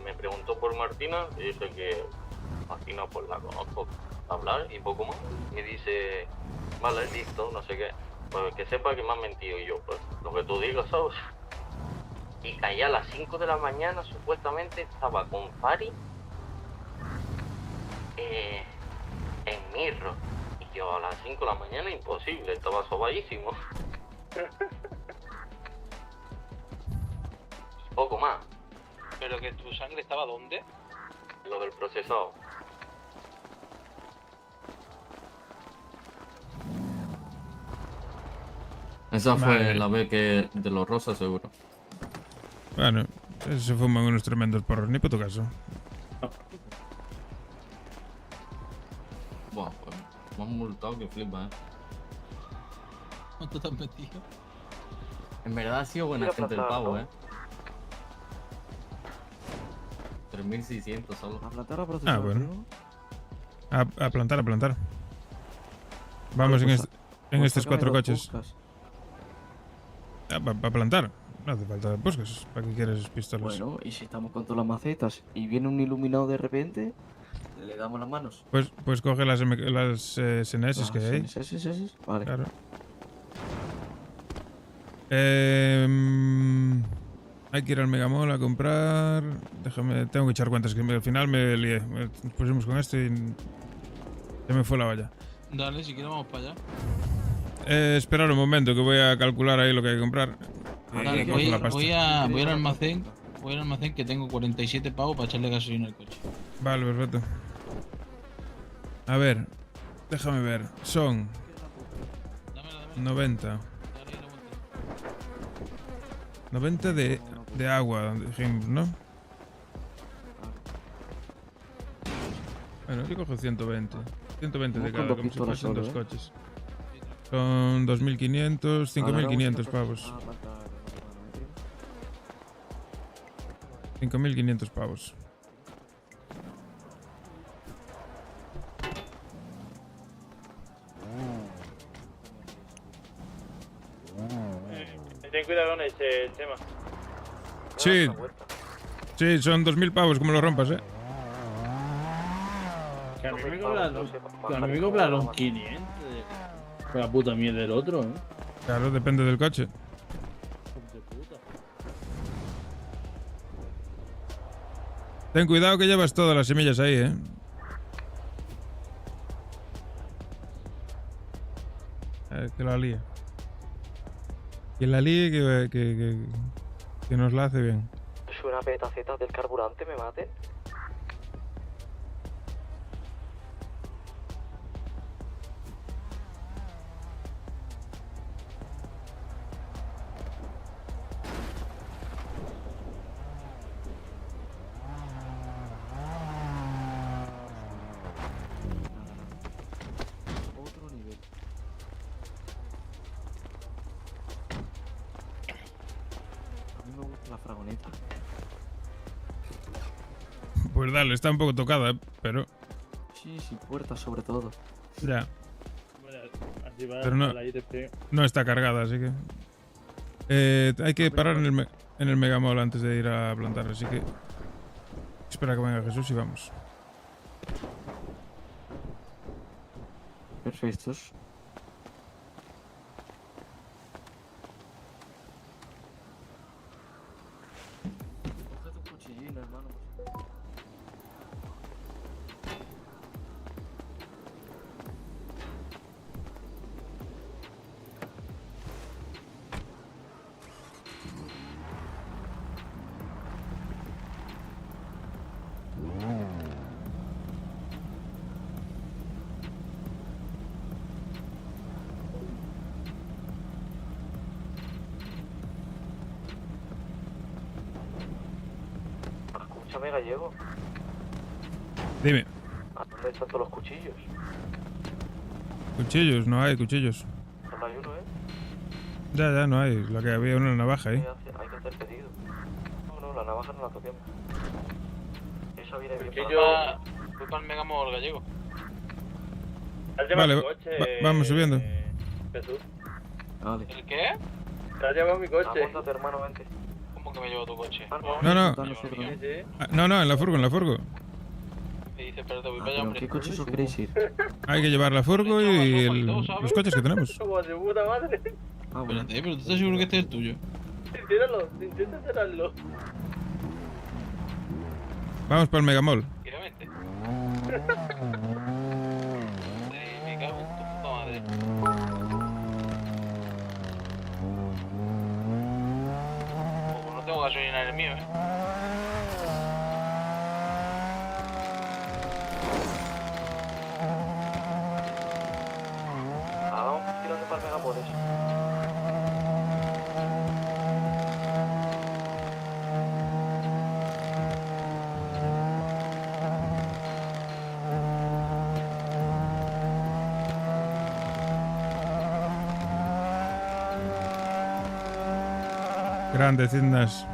me preguntó por Martina, y dije que Martina pues la conozco, hablar y poco más. Me dice, vale, listo, no sé qué. Pues que sepa que me han mentido, y yo, pues lo que tú digas, ¿sabes? Y caí a las 5 de la mañana, supuestamente estaba con Fari en Mirro. Y yo a las 5 de la mañana imposible, estaba sobadísimo. Poco más. ¿Pero que tu sangre estaba dónde? Lo del procesado. Esa fue Vale. la vez que de los rosas seguro. Bueno, se fuman unos tremendos porros, ni puto caso. Buah, pues me han multado que flipa, ¿Cuánto te has metido? En verdad ha sido buena gente el pavo, 3.600 solo. ¿A plantar o procesar? Ah, bueno. A plantar, a plantar. Vamos Vale, en pues estos sácame 4 dos coches. buscas. Para plantar. No hace falta buscas. ¿Para qué quieres pistolas? Bueno, y si estamos con todas las macetas y viene un iluminado de repente, le damos las manos. Pues coge las SNS que hay. SNS, vale. Claro. Hay que ir al Megamall a comprar. Déjame, tengo que echar cuentas, que al final me lié. Nos pusimos con esto y se me fue la valla. Dale, si quieres vamos para allá. Esperar un momento, que voy a calcular ahí lo que hay que comprar. Dale, Y cojo la pasta. voy al almacén. Voy al almacén que tengo 47 pavos para echarle gasolina al coche. Vale, perfecto. A ver, déjame ver. Son 90. 90 de agua, dijimos, ¿no? Bueno, yo cojo 120. 120 de cada, como si fuesen dos coches. Son 2.500, 5.500 pavos. 5.500 pavos. Ten cuidado con ese tema. Sí. Sí, son 2.000 pavos, como lo rompas, Que a mí me cobraron 500. Con la puta mierda del otro, Claro, depende del coche. Ten cuidado que llevas todas las semillas ahí, que la líe. Que la líe, que nos la hace bien. Suena petaceta del carburante, me maten. Otro nivel. A mí me gusta la fragoneta. Pues dale, está un poco tocada, pero Sí, sin puertas sobre todo. ya. Así va Pero no, al aire feo. no está cargada, así que... hay que parar en el Megamall antes de ir a plantar, así que... Espera que venga Jesús y vamos. Perfectos. Coge tu cuchillín, hermano. Escúchame, Gallego. Dime. ¿A dónde están todos los cuchillos? Cuchillos, no hay cuchillos. Solo hay uno, ¿eh? Ya, no hay. La que había una navaja ahí. Hay que hacer pedido. No, la navaja no la toquemos. Eso viene bien Que para yo voy para el Megamall gallego. Vale, vamos subiendo. Jesús. Vale. ¿El qué? Te has llevado mi coche. Apúntate, hermano, vente. ¿Cómo que me llevo tu coche? No. Sí, sí. No, en la furgo. Me dice, espérate, voy para allá, ¿Pero en hombre. qué coche os queréis ir? Hay que llevar la furgo y los coches que tenemos. Como de puta madre. Ah, bueno. Espérate, pero tú estás seguro que este es el tuyo. Tíralo, intenta tirarlo. Vamos para el Megamall. Tranquilamente. Me cago en tu puta madre. Como no tengo gasolina en el mío, Vamos tirando para el Megamall eso. Grande, Cidnas.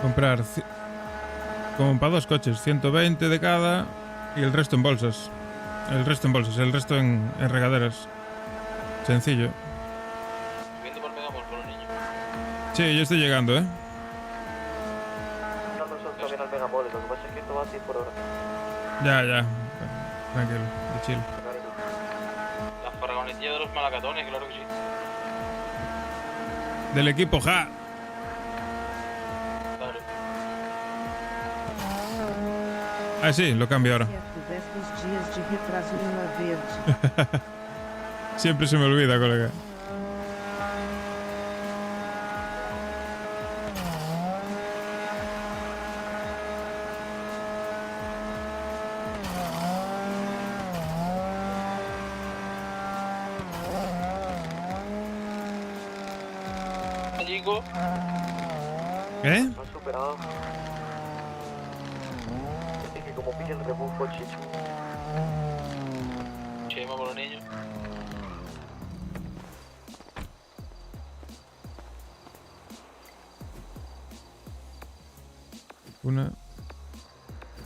Comprar como para 2 coches, 120 de cada y el resto en bolsas. El resto en regaderas. Sencillo. Viendo por Megamall con los niños. Sí, yo estoy llegando, ¿eh? No son también al Megamall, lo que pasa es que esto va a 100 por hora. Ya. Tranquilo, de chill. Las faragonetillas de los malacatones, claro que sí. Del equipo Ja. Claro. Ah, sí, lo cambio ahora. Tivesse dias de retraso em La Verde. Siempre se me olvida, colega. Gallico. ¿Eh? Lo han superado. Es que como pilla el rebufo, chicho. Chema por los niños. Una,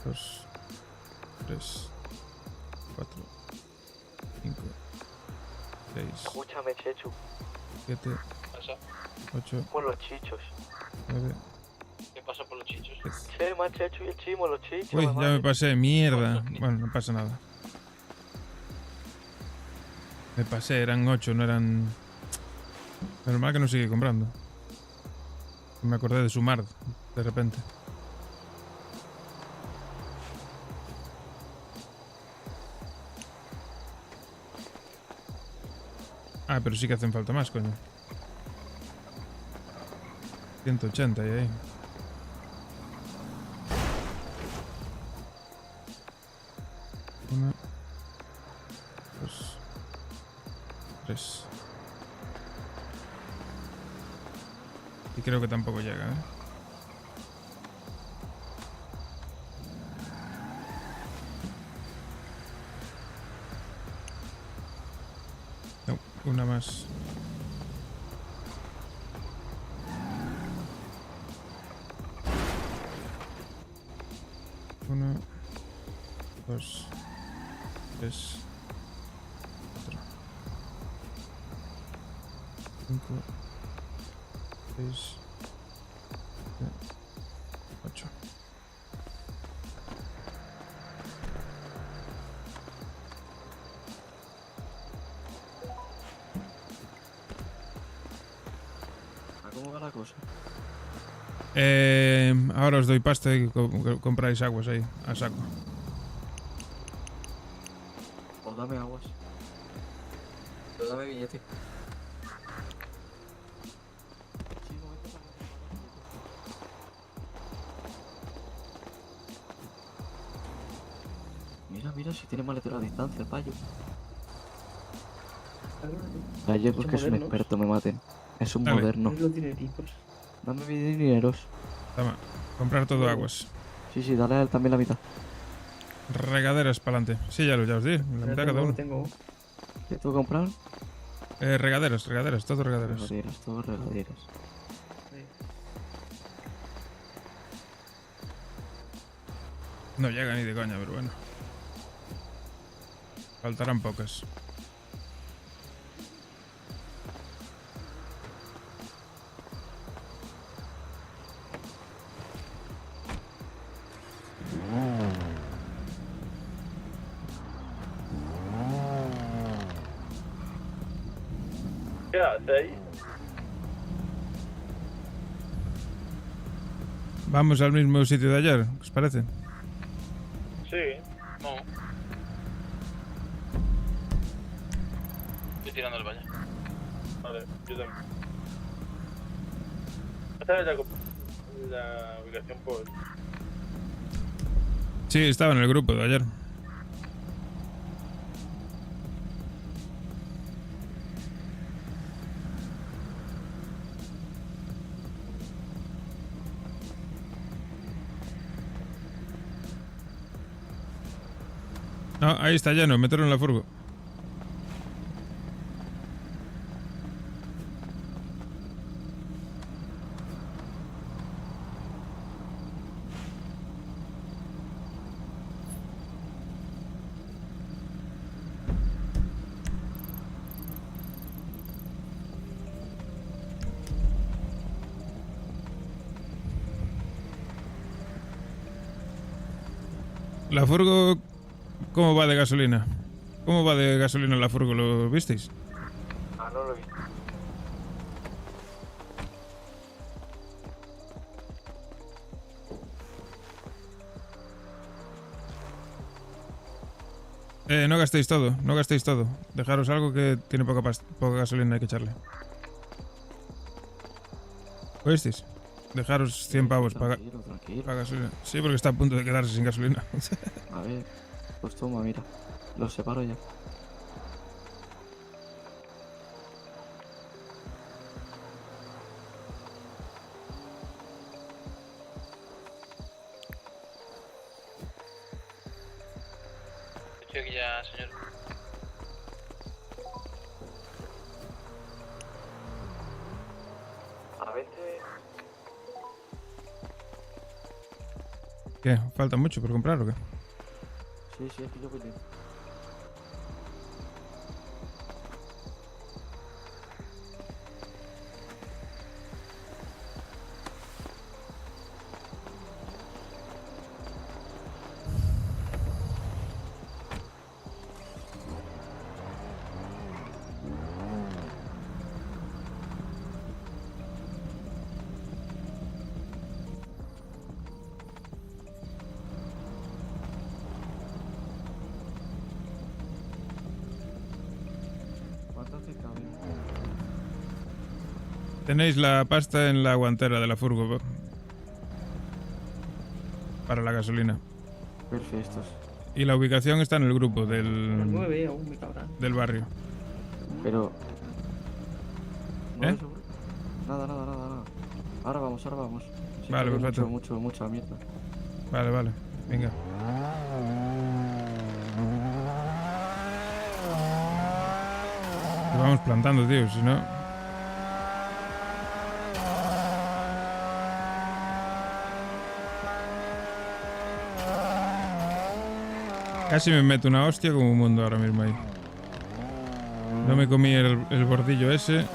2, 3, 4, 5, 6, Escúchame, Chechu. 7, ¿Pasa? 8, Por los chichos. 9. ¿Qué pasa por los chichos? Chema, Chechu y el chimo, los chichos. Uy, mamá. ya me pasé, mierda. Bueno, no pasa nada. Me pasé, eran 8, no eran... Normal que no sigue comprando. Me acordé de sumar, de repente. Ah, pero sí que hacen falta más, coño. 180 y ahí. Una, 2, 3. Y creo que tampoco llega, ¿eh? No, una más. Una, 2, 3, 4, 5, 6, 8. ¿Cómo va la cosa? Ahora os doy pasta y compráis aguas ahí, a saco. Pues dame aguas. Pero dame billete. Mira, mira, si tiene maletero a distancia el payo. Ayer porque es un experto, me maten. Es un Dale. moderno. Los dineritos. Dame mis dineros. Toma, comprar todo aguas. Sí, sí, dale a él también la mitad. Regaderas para adelante. Sí, ya os di, la mitad cada uno. ¿Qué tengo que comprar? Regaderas, todo regaderas. Regaderas, todo regaderas. No llega ni de coña, pero bueno. Faltarán pocas. ¿Qué hace ahí? Vamos al mismo sitio de ayer, ¿os parece? Sí. No. Estoy tirando el valle. Vale, yo también. Esta es la ubicación por... Sí, estaba en el grupo de ayer. No, ahí está lleno, meterlo en la furgo. La furgo, ¿cómo va de gasolina? ¿Cómo va de gasolina la furgo? ¿Lo visteis? Ah, no lo vi. No gastéis todo, no gastéis todo. Dejaros algo que tiene poca gasolina, hay que echarle. ¿Oísteis? Dejaros 100 pavos para gasolina. Sí, porque está a punto de quedarse sin gasolina. A ver, pues toma, mira. Los separo ya. Estoy aquí ya, señor. A veces... ¿Qué? ¿Falta mucho por comprar o qué? Sí, sí, es que yo voy bien. Tenéis la pasta en la guantera de la furgo para la gasolina. Perfectos. Y la ubicación está en el grupo del 9 aún me cabrán. del barrio. Pero... ¿Eh? Nada, nada, nada, nada. Ahora vamos, ahora vamos. Sí, Vale, que hay perfecto. mucha mierda. Vale, vale. Venga. Te vamos plantando, tío, si no... Casi me meto una hostia como un mundo ahora mismo ahí. No me comí el bordillo ese. De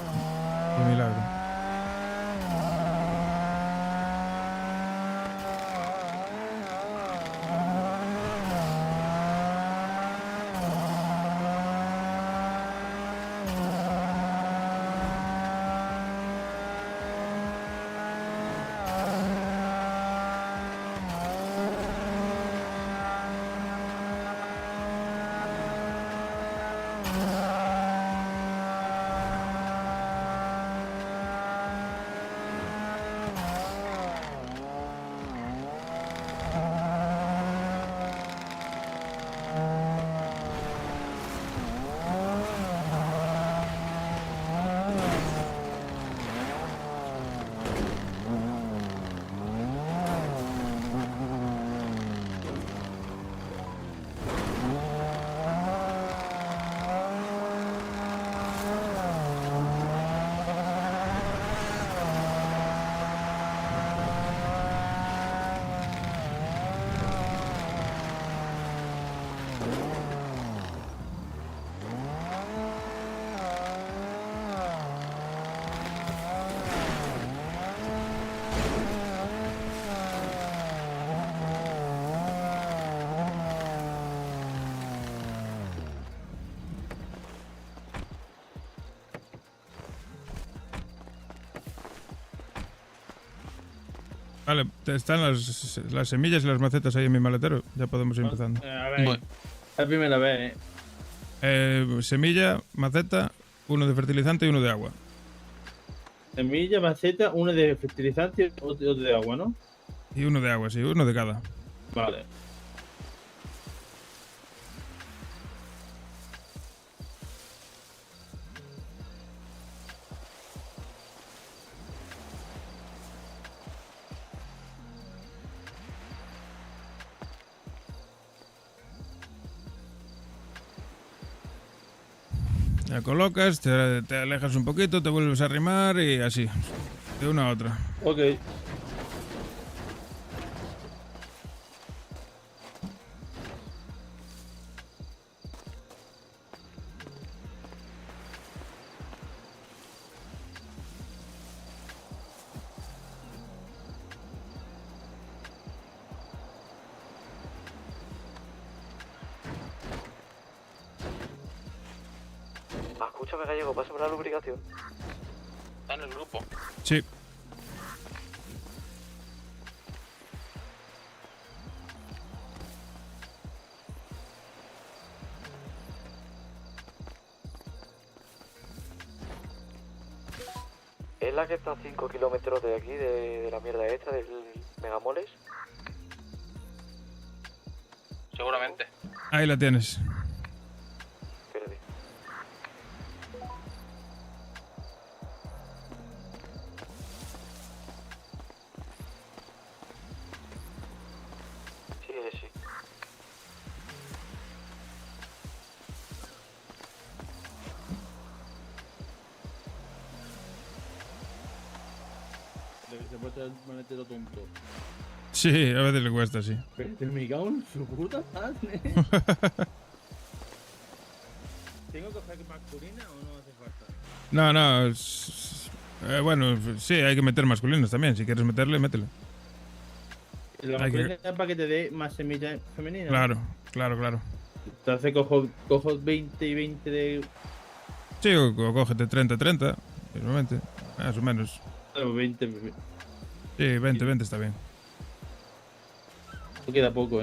milagro. Vale, están las semillas y las macetas ahí en mi maletero. Ya podemos ir empezando. A ver, es la primera vez, Semilla, maceta, uno de fertilizante y uno de agua. Semilla, maceta, uno de fertilizante y otro de agua, ¿no? Y uno de agua, sí, uno de cada. Vale. La colocas, te alejas un poquito, te vuelves a arrimar y así. De una a otra. Ok. Escúchame, Gallego, pásame la lubricación. Está en el grupo. Sí. ¿Es la que está a 5 kilómetros de aquí, de la mierda esta, del Megamoles? Seguramente. Ahí la tienes. Espérate. Sí, sí. Se puede estar el maletero tonto. Sí, a veces le cuesta, sí. Pero me cago en su puta madre. ¿Tengo que coger masculina o no hace falta? No, bueno, sí, hay que meter masculinos también. Si quieres meterle, métele. La Hay masculina es para que te dé más semillas femeninas. Claro. Entonces cojo 20 y 20 de... Sí, o cógete 30, normalmente. Más o menos. 20. Sí, 20 está bien. No queda poco,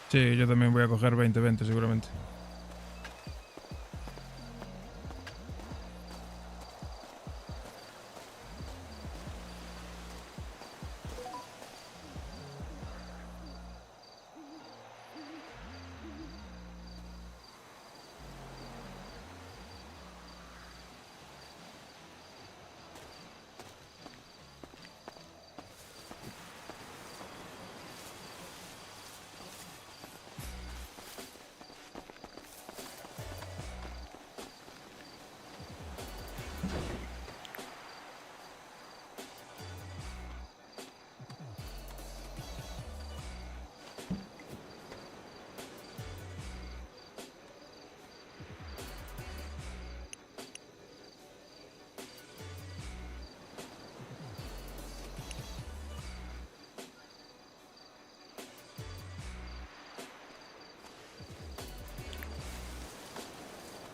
Sí, yo también voy a coger 20 seguramente.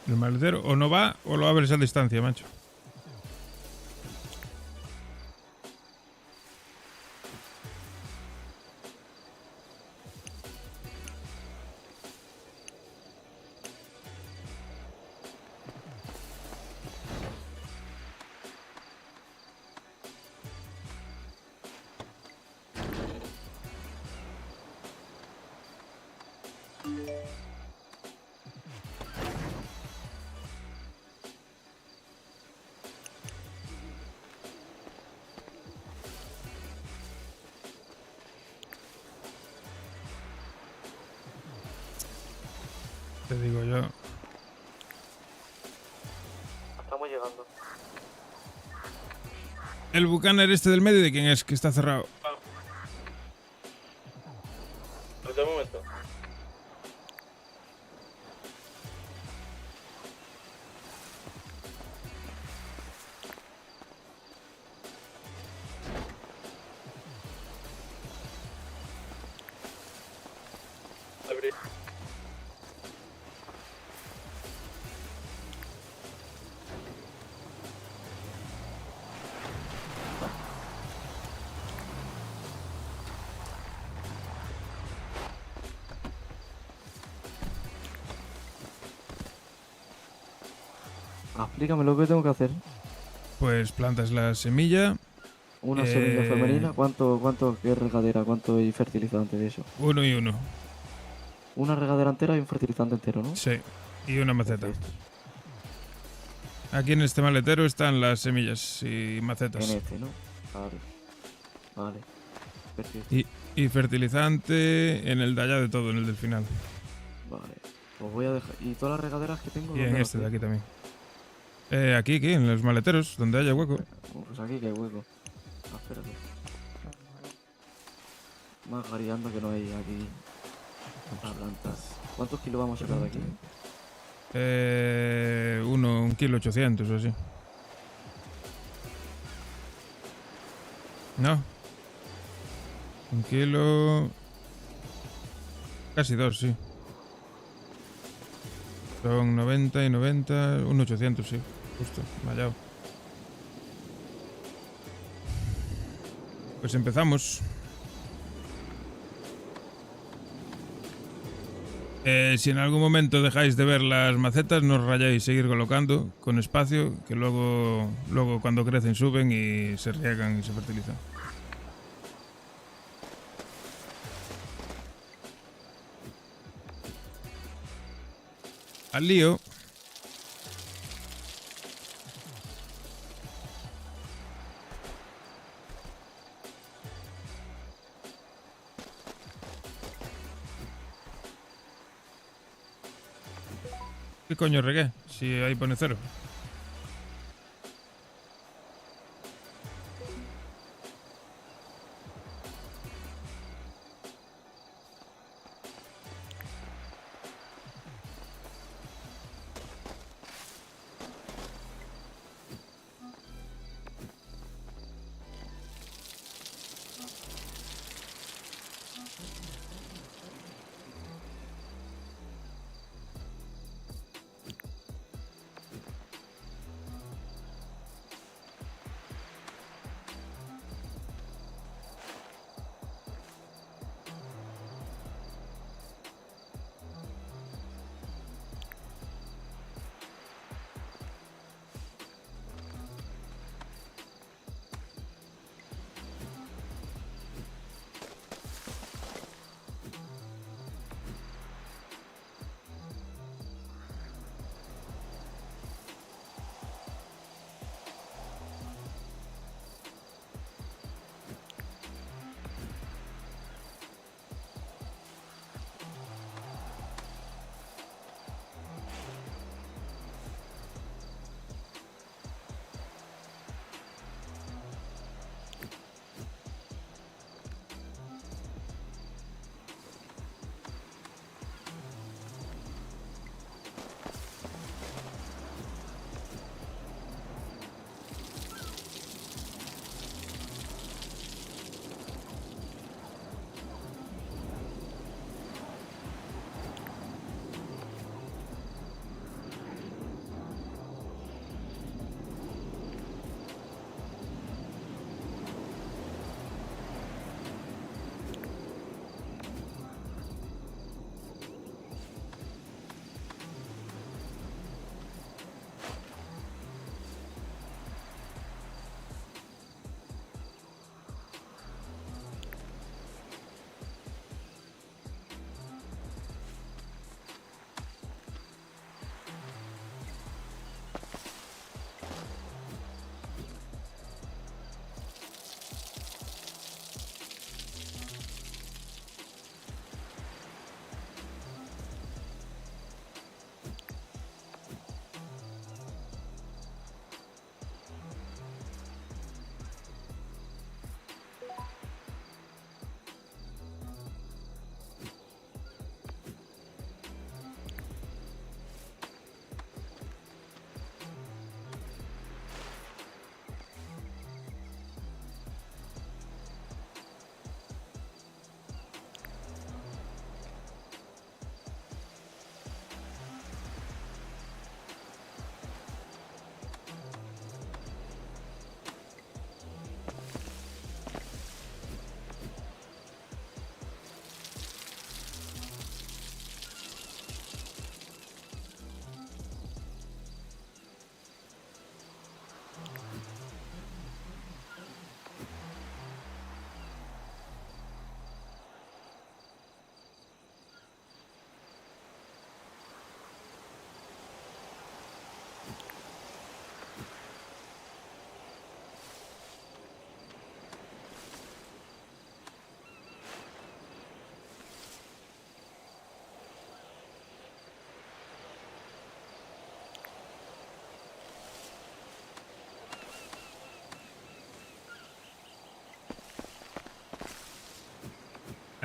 El maletero o no va o lo abres a distancia, macho. Te digo yo. Estamos llegando. El Buchanan este del medio, ¿de quién es? Que está cerrado. Un momento. Abrir. Explícame lo que tengo que hacer. Pues plantas la semilla. Una semilla femenina, ¿cuánto qué regadera? ¿Cuánto hay fertilizante de eso? 1 y 1. Una regadera entera y un fertilizante entero, ¿no? Sí. Y una maceta. Aquí en este maletero están las semillas y macetas. En este, ¿no? Vale. Perfecto. Y fertilizante en el de allá de todo, en el del final. Vale. Pues voy a dejar. ¿Y todas las regaderas que tengo? Y en dónde este de las aquí también. Aquí, en los maleteros, donde haya hueco. tengo? Pues aquí que hay hueco. Espérate. Más variando que no hay aquí. Las plantas. ¿Cuántos kilos vamos a sacar de aquí? 1 kilo 800 o así. No. 1 kilo... Casi 2, sí. Son 90 y 90... 1.800, sí. Justo, vallado. Pues empezamos. Si en algún momento dejáis de ver las macetas, no os rayáis, seguir colocando con espacio, que luego cuando crecen suben y se riegan y se fertilizan. Al lío. ¿Qué coño regué? Si ahí pone 0.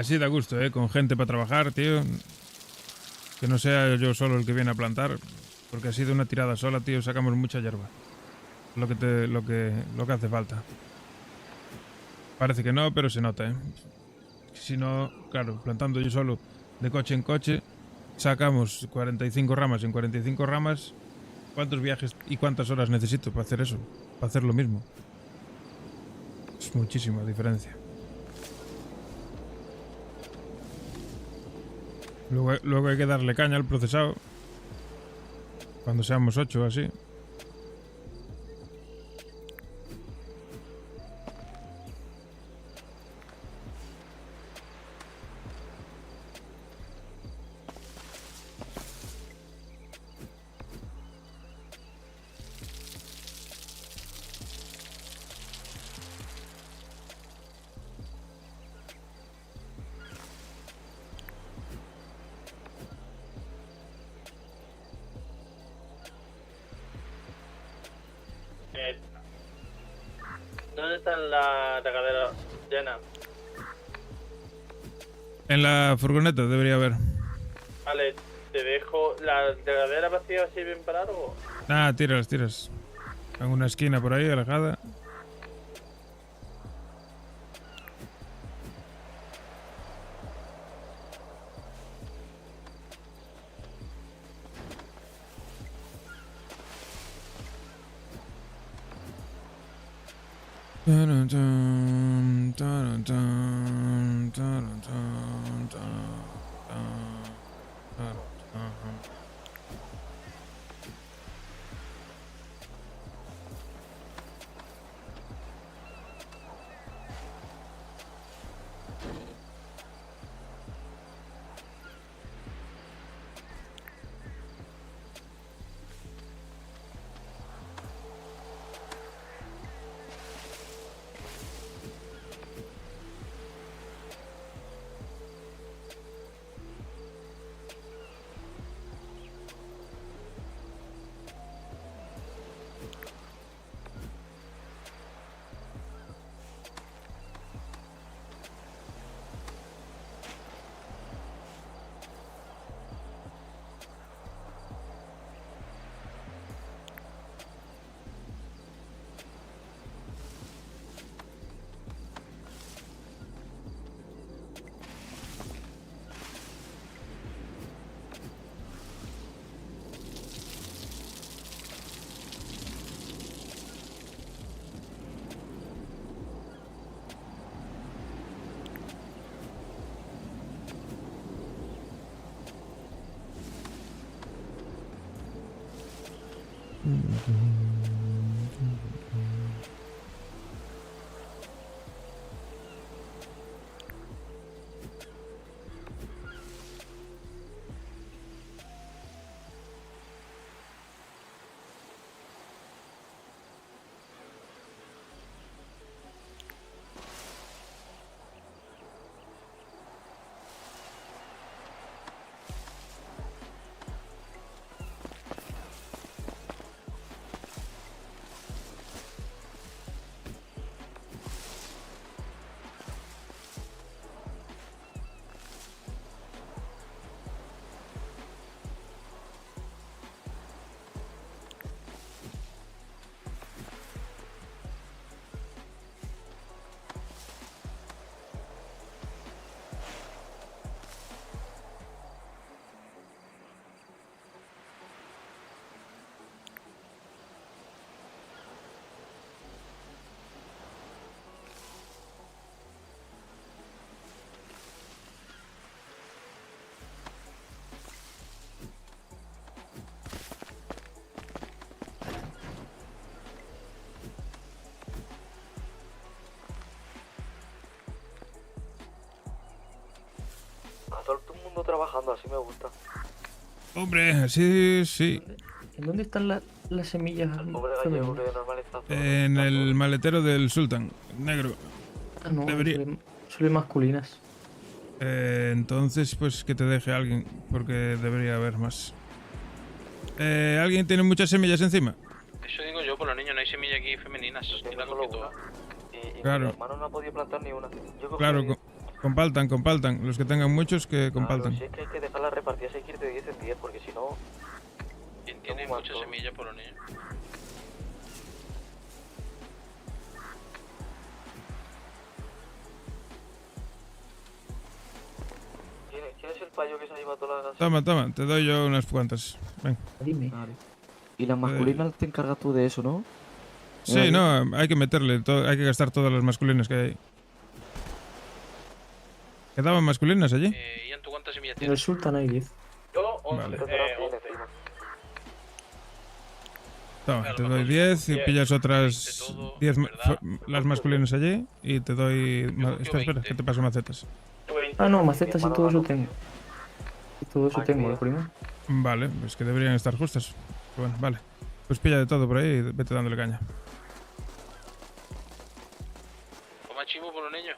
Así da gusto, con gente para trabajar, tío. Que no sea yo solo el que viene a plantar. Porque ha sido una tirada sola, tío. Sacamos mucha hierba. Lo que hace falta. Parece que no, pero se nota, Si no, claro, plantando yo solo de coche en coche, sacamos 45 ramas. En 45 ramas, ¿cuántos viajes y cuántas horas necesito para hacer eso? Para hacer lo mismo. Es muchísima diferencia. Luego hay que darle caña al procesado. Cuando seamos 8 o así. ¿Dónde está la regadera llena? En la furgoneta debería haber. Vale, te dejo. ¿La regadera vacía sirve para algo? Ah, tiras. En una esquina por ahí, alejada. A todo el mundo trabajando, así me gusta. Hombre, así sí. ¿En dónde están las semillas? Pobre gallego que de normal está. En el maletero del Sultan, negro. Ah, no, Debería. Suelen masculinas. Entonces, pues que te deje alguien, porque debería haber más. ¿Alguien tiene muchas semillas encima? Eso digo yo, por los niños, no hay semillas aquí femeninas. Y la cogí toda. Y Claro. mi hermano no ha podido plantar ni una. Yo cogí Claro, Compartan, compartan. Los que tengan muchos, que compartan. Si es que hay que dejarla repartida, hay que ir de 10 en 10, porque si no... ¿Quién tiene muchas semillas por los niños? ¿Quién es el payo que se ha llevado todas las... Toma, toma, te doy yo unas cuantas. Ven. Dime. Vale. Y las masculinas te encargas tú de eso, ¿no? Sí, no, hay que meterle, hay que gastar todas las masculinas que hay. ¿Quedaban masculinas allí? Ian, ¿tú cuántas semillas En el tienes? Sultan hay 10. Yo 11. Vale. 11. Toma, te doy 10 y pillas otras 10 las masculinas allí y te doy... Espera, que te paso macetas. Ah, no, macetas y todo eso tengo. Todo eso tengo, lo primo. Vale, pues que deberían estar justas. Bueno, vale. Pues pilla de todo por ahí y vete dándole caña. Toma chivo por los niños.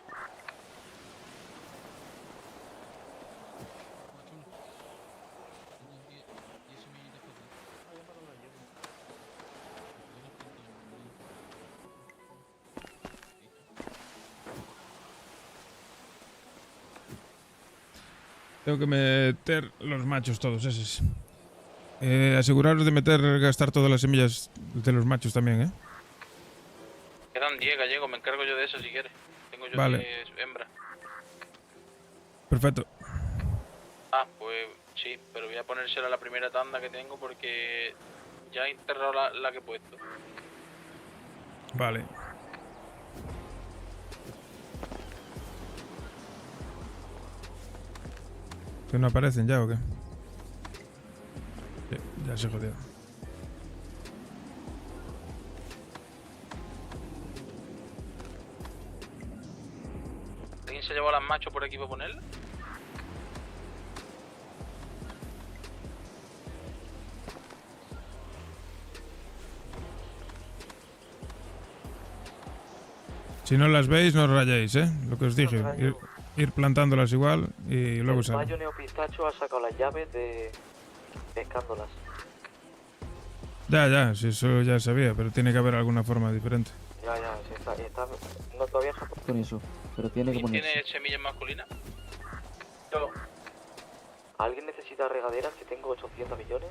Tengo que meter los machos todos, esos. Aseguraros de gastar todas las semillas de los machos también, ¿eh? Quedan 10 gallegos, me encargo yo de eso si quieres. Tengo yo Vale. 10 hembras. Perfecto. Ah, pues sí, pero voy a ponérsela a la primera tanda que tengo porque ya he enterrado la que he puesto. Vale. ¿Que no aparecen ya o qué? Sí, ya se jodió. ¿Alguien se llevó a las machos por aquí para ponerla? Si no las veis, no os rayéis, ¿eh? Lo que os dije. Ir plantándolas igual y luego El sale. payo neopistacho ha sacado las llaves de pescándolas. Ya, si eso ya sabía, pero tiene que haber alguna forma diferente. Ya, sí, está no todavía está Con eso, pero tiene que ¿Quién ponerse. tiene semillas masculinas? Yo. ¿Alguien necesita regaderas? Que tengo 800 millones.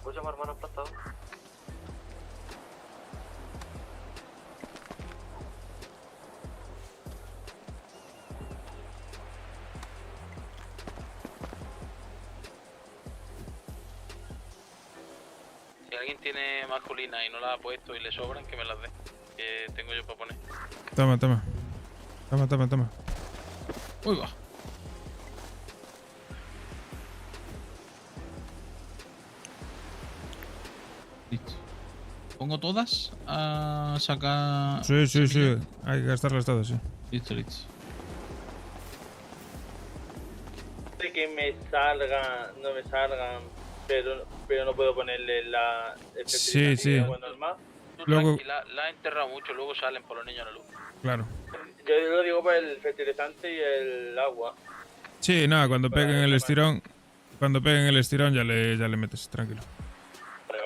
¿Puedo llamar hermano plantado? Si alguien tiene masculina y no la ha puesto y le sobran, que me las dé. Que tengo yo para poner. Toma. Uy, va. Listo. ¿Pongo todas a sacar...? Sí. Hay que gastarlas todas, sí. Listo. De que me salgan, no me salgan, pero no puedo ponerle el Sí. agua normal. Luego- La ha enterrado mucho, luego salen por los niños a la luz. Claro. Yo lo digo por el fertilizante y el agua. Sí, nada, cuando peguen el estirón... Cuando peguen el estirón ya le metes, tranquilo. Vale.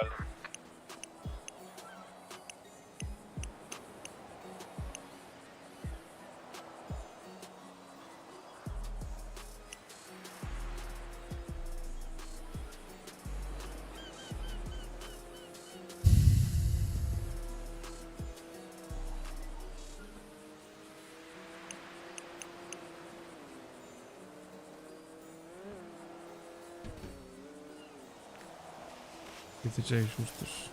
Dieciséis justos.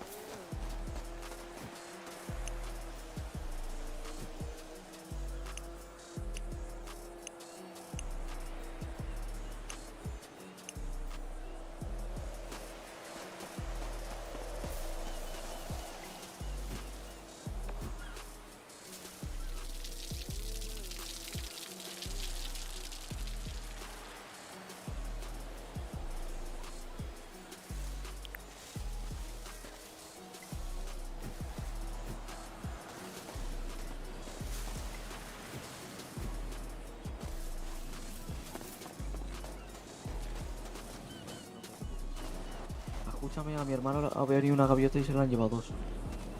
escúchame, a mi hermano ha venido una gaviota y se la han llevado 2.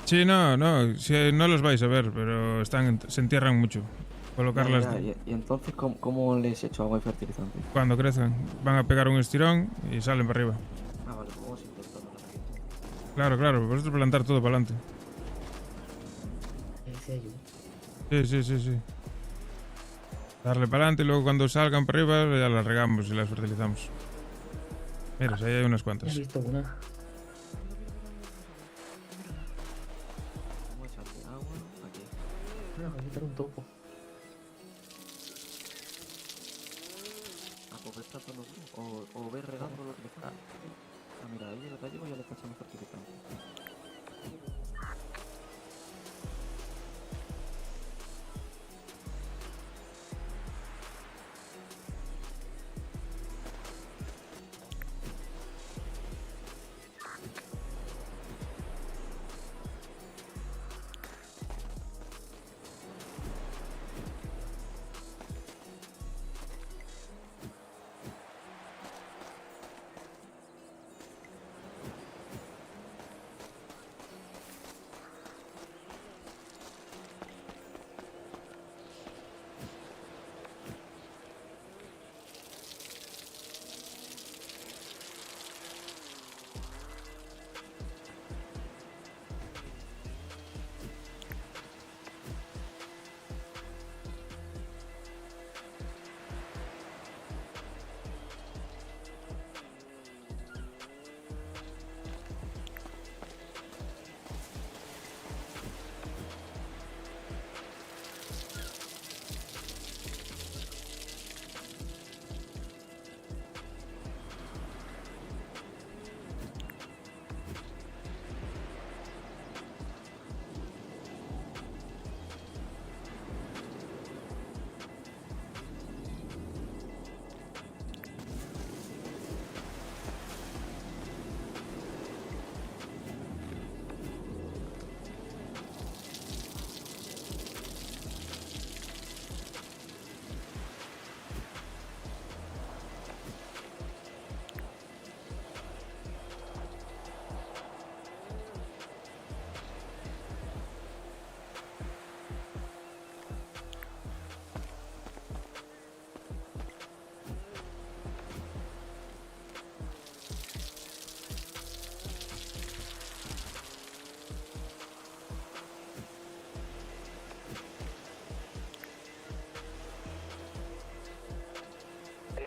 Sí, no, si no los vais a ver, pero se entierran mucho. Colocarlas Y entonces, ¿cómo les echo agua y fertilizante? cuando crezcan. Van a pegar un estirón y salen para arriba. Ah, vale, pues vamos a intentarlo. Claro, vosotros plantar todo para adelante. Sí. Darle para adelante y luego cuando salgan para arriba ya las regamos y las fertilizamos. Mira, ahí hay unas cuantas. He visto una. Vamos a echarle agua aquí. Mira, voy a quitar un topo. Ah, pues ves tratando tú. O ves regando lo que le falta. Ah, mira, ahí en el gallego ya le está echando fertilizante.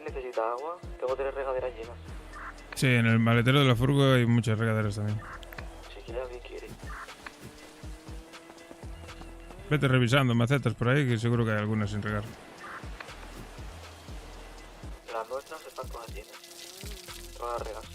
¿Necesita agua? Tengo 3 regaderas llenas. Sí, en el maletero de la furgo hay muchas regaderas también. Si quiere alguien quiere. Vete revisando macetas por ahí, que seguro que hay algunas sin regar. Las nuestras están todas llenas. Todas regas.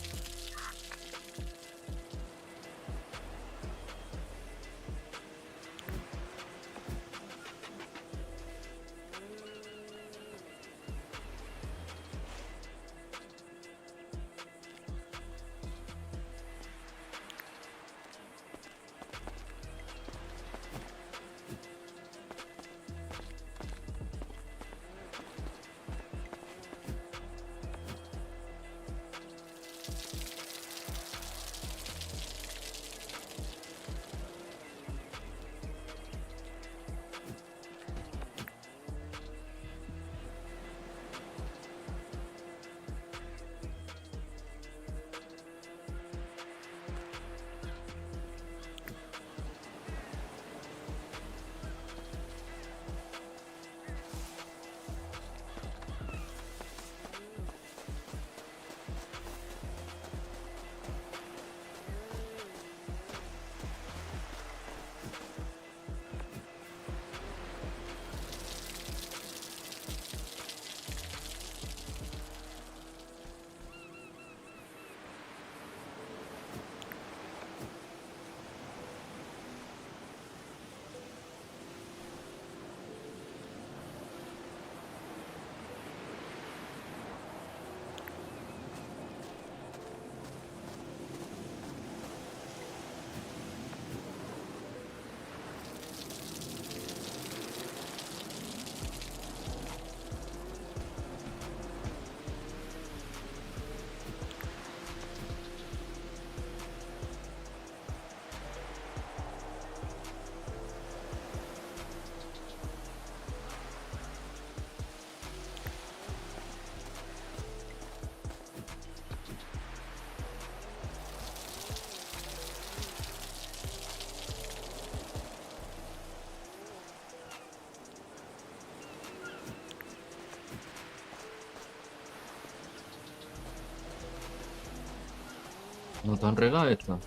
¿No te han regado esta?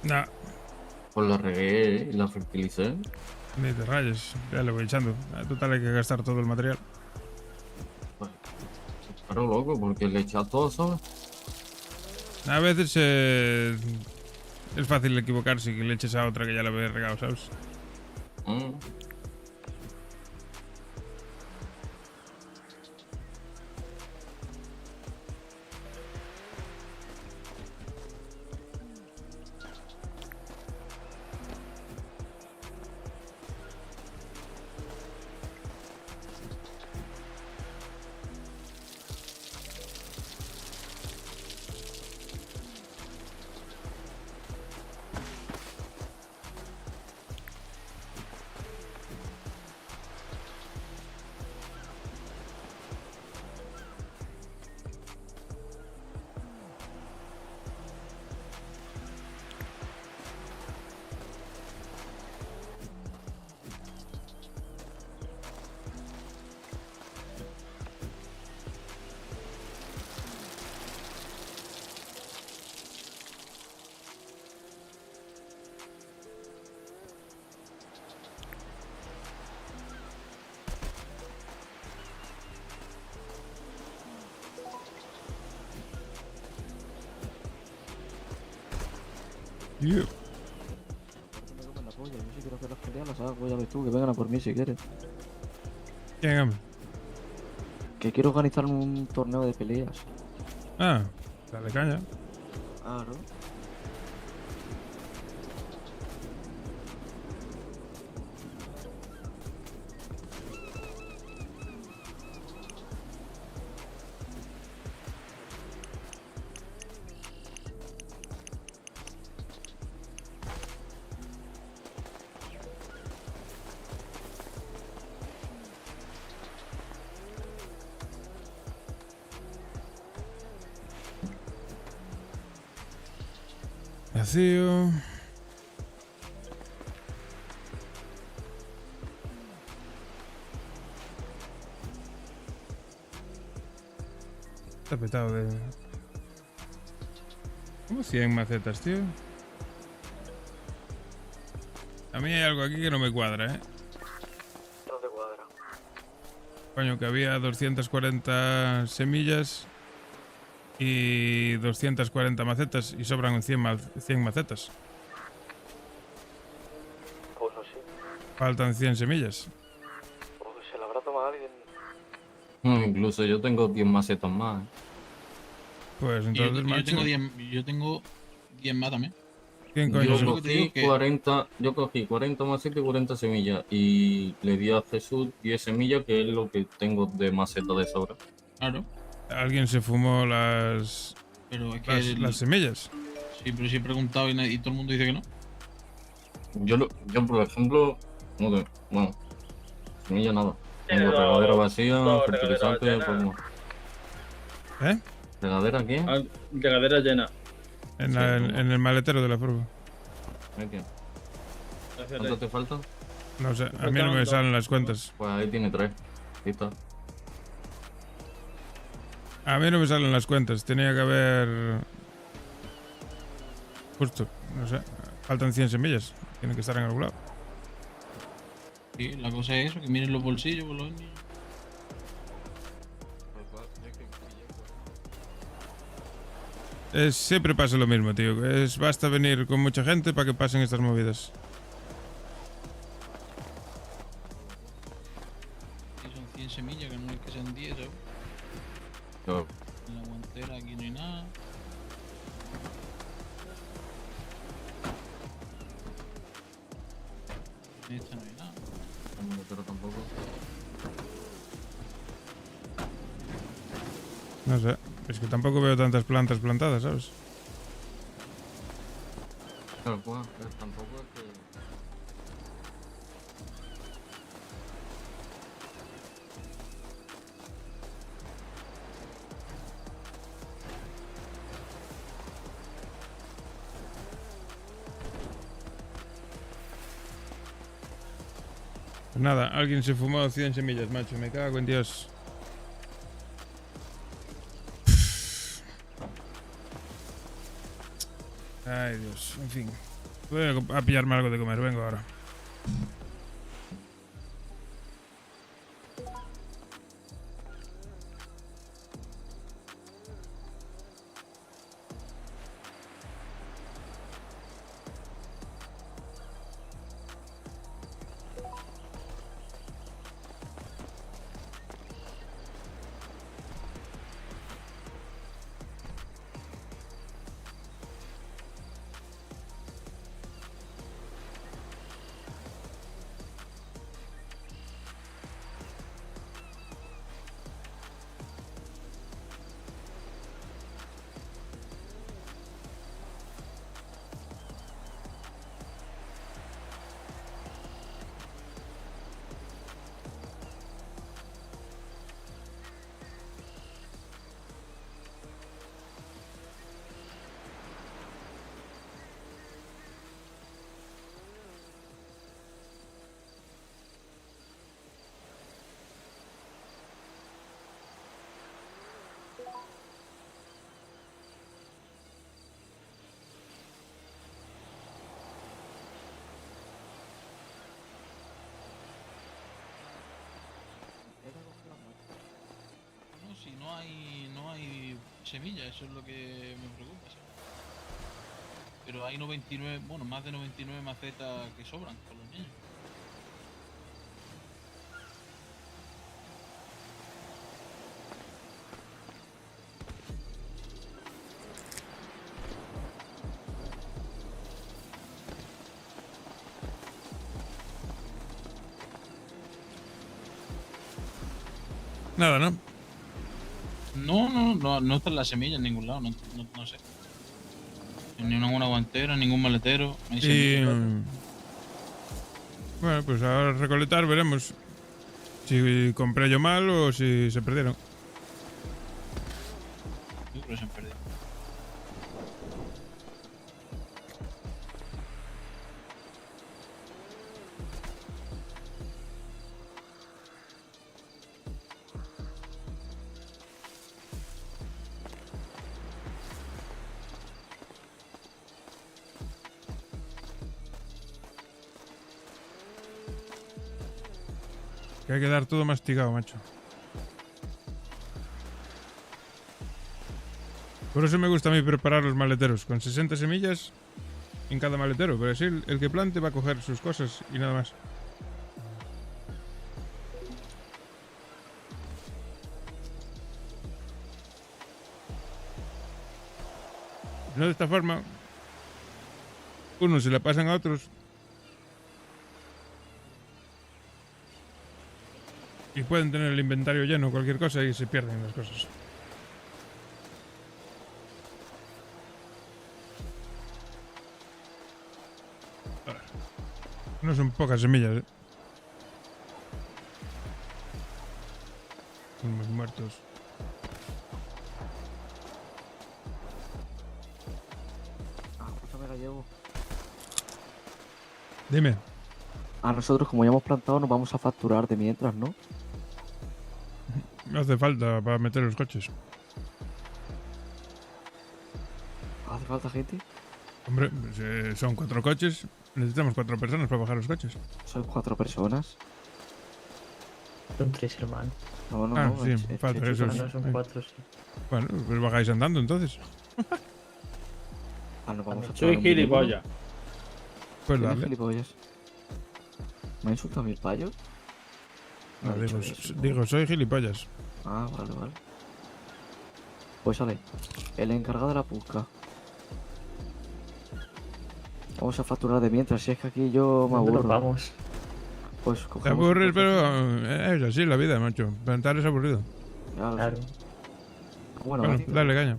No, Pues la regué y la fertilicé. ni te rayes, ya le voy echando. Total, hay que gastar todo el material. Claro, loco, porque le echas todo, ¿sabes? A veces es fácil equivocarse y que le eches a otra que ya la había regado, ¿sabes? Yeah. Me comen la polla, yo sí quiero hacer las peleas, las hago, ya ves tú, que vengan a por mí si quieres. Venga. Que quiero organizar un torneo de peleas. Ah, dale caña. Claro. Vacío. Está petado de... ¿Cómo 100 macetas, tío? A mí hay algo aquí que no me cuadra, ¿eh? No te cuadra. Coño, que había 240 semillas y 240 macetas y sobran 100 macetas. Pues no sé. Faltan 100 semillas. Porque se la habrá tomado alguien. Incluso yo tengo 10 macetas más. Pues entonces, yo tengo 10 más también. ¿Quién coño? Yo cogí 40 macetas y 40 semillas y le di a Jesús 10 semillas, que es lo que tengo de maceta de sobra. Claro. Alguien se fumó las... Pero es que las semillas. Sí, pero sí he preguntado y todo el mundo dice que no. Yo por ejemplo, no tengo, bueno, semilla nada. Tiene Tengo dos- regadera vacía, dos fertilizante, regaderas polvo. ¿Eh? ¿Regadera aquí? Regadera llena. En el maletero de la furgo. Aquí. ¿Cuánto te falta? No sé, a mí no me salen las cuentas. Pues ahí tiene 3. Ahí está. A mí no me salen las cuentas, tenía que haber... Justo, no sé, faltan 100 semillas, tienen que estar en algún lado. Sí, la cosa es eso, que miren los bolsillos, por los niños. Siempre pasa lo mismo, tío. Basta venir con mucha gente para que pasen estas movidas. Sí, son 100 semillas, que no es que sean 10, ¿sabes? Claro. En la guantera aquí no hay nada. En esta no hay nada. En la guantera tampoco. No sé, es que tampoco veo tantas plantas plantadas, ¿sabes? Claro, pues, tampoco es que... Pues nada, alguien se fumó 100 semillas, macho, me cago en Dios. Ay, Dios. En fin. Voy a pillarme algo de comer. Vengo ahora. No, si no hay semillas, eso es lo que me preocupa, ¿sabes? Pero hay 99, bueno, más de 99 macetas que sobran con los niños. Nada, ¿no? No están las semillas en ningún lado, no sé. Ni una guantera, ningún maletero. No hay Y... semillas. Bueno, pues a recolectar veremos si compré yo mal o si se perdieron. Yo creo que se han perdido. Que hay que dar todo mastigado, macho. Por eso me gusta a mí preparar los maleteros, con 60 semillas en cada maletero, pero así el que plante va a coger sus cosas y nada más. No, de esta forma, unos se la pasan a otros y pueden tener el inventario lleno, cualquier cosa, y se pierden las cosas. No son pocas semillas, ¿eh? Unos muertos. Escúchame, Gallego. Dime. A nosotros, como ya hemos plantado, nos vamos a facturar de mientras, ¿no? No hace falta para meter los coches. ¿Hace falta gente? Hombre, son 4 coches. Necesitamos 4 personas para bajar los coches. ¿Son 4 personas? Son 3, hermano. No, no, Ah, no. sí, falta eso. No, son 4, sí. Bueno, pues bajáis andando entonces. Ah, nos vamos a Soy echar un gilipollas. Pues ¿Quién es dale. gilipollas? ¿Me ha insultado a mi payo? No, ha dicho digo, eso, digo, soy gilipollas. Ah, vale, vale. Pues sale. El encargado de la pusca. Vamos a facturar de mientras, si es que aquí yo me ¿Dónde nos aburro. vamos? Pues Te cogemos... aburres, pero es así la vida, macho. Plantar es aburrido. Ya lo sé. Claro. Bueno, Bueno, vale. dale caña.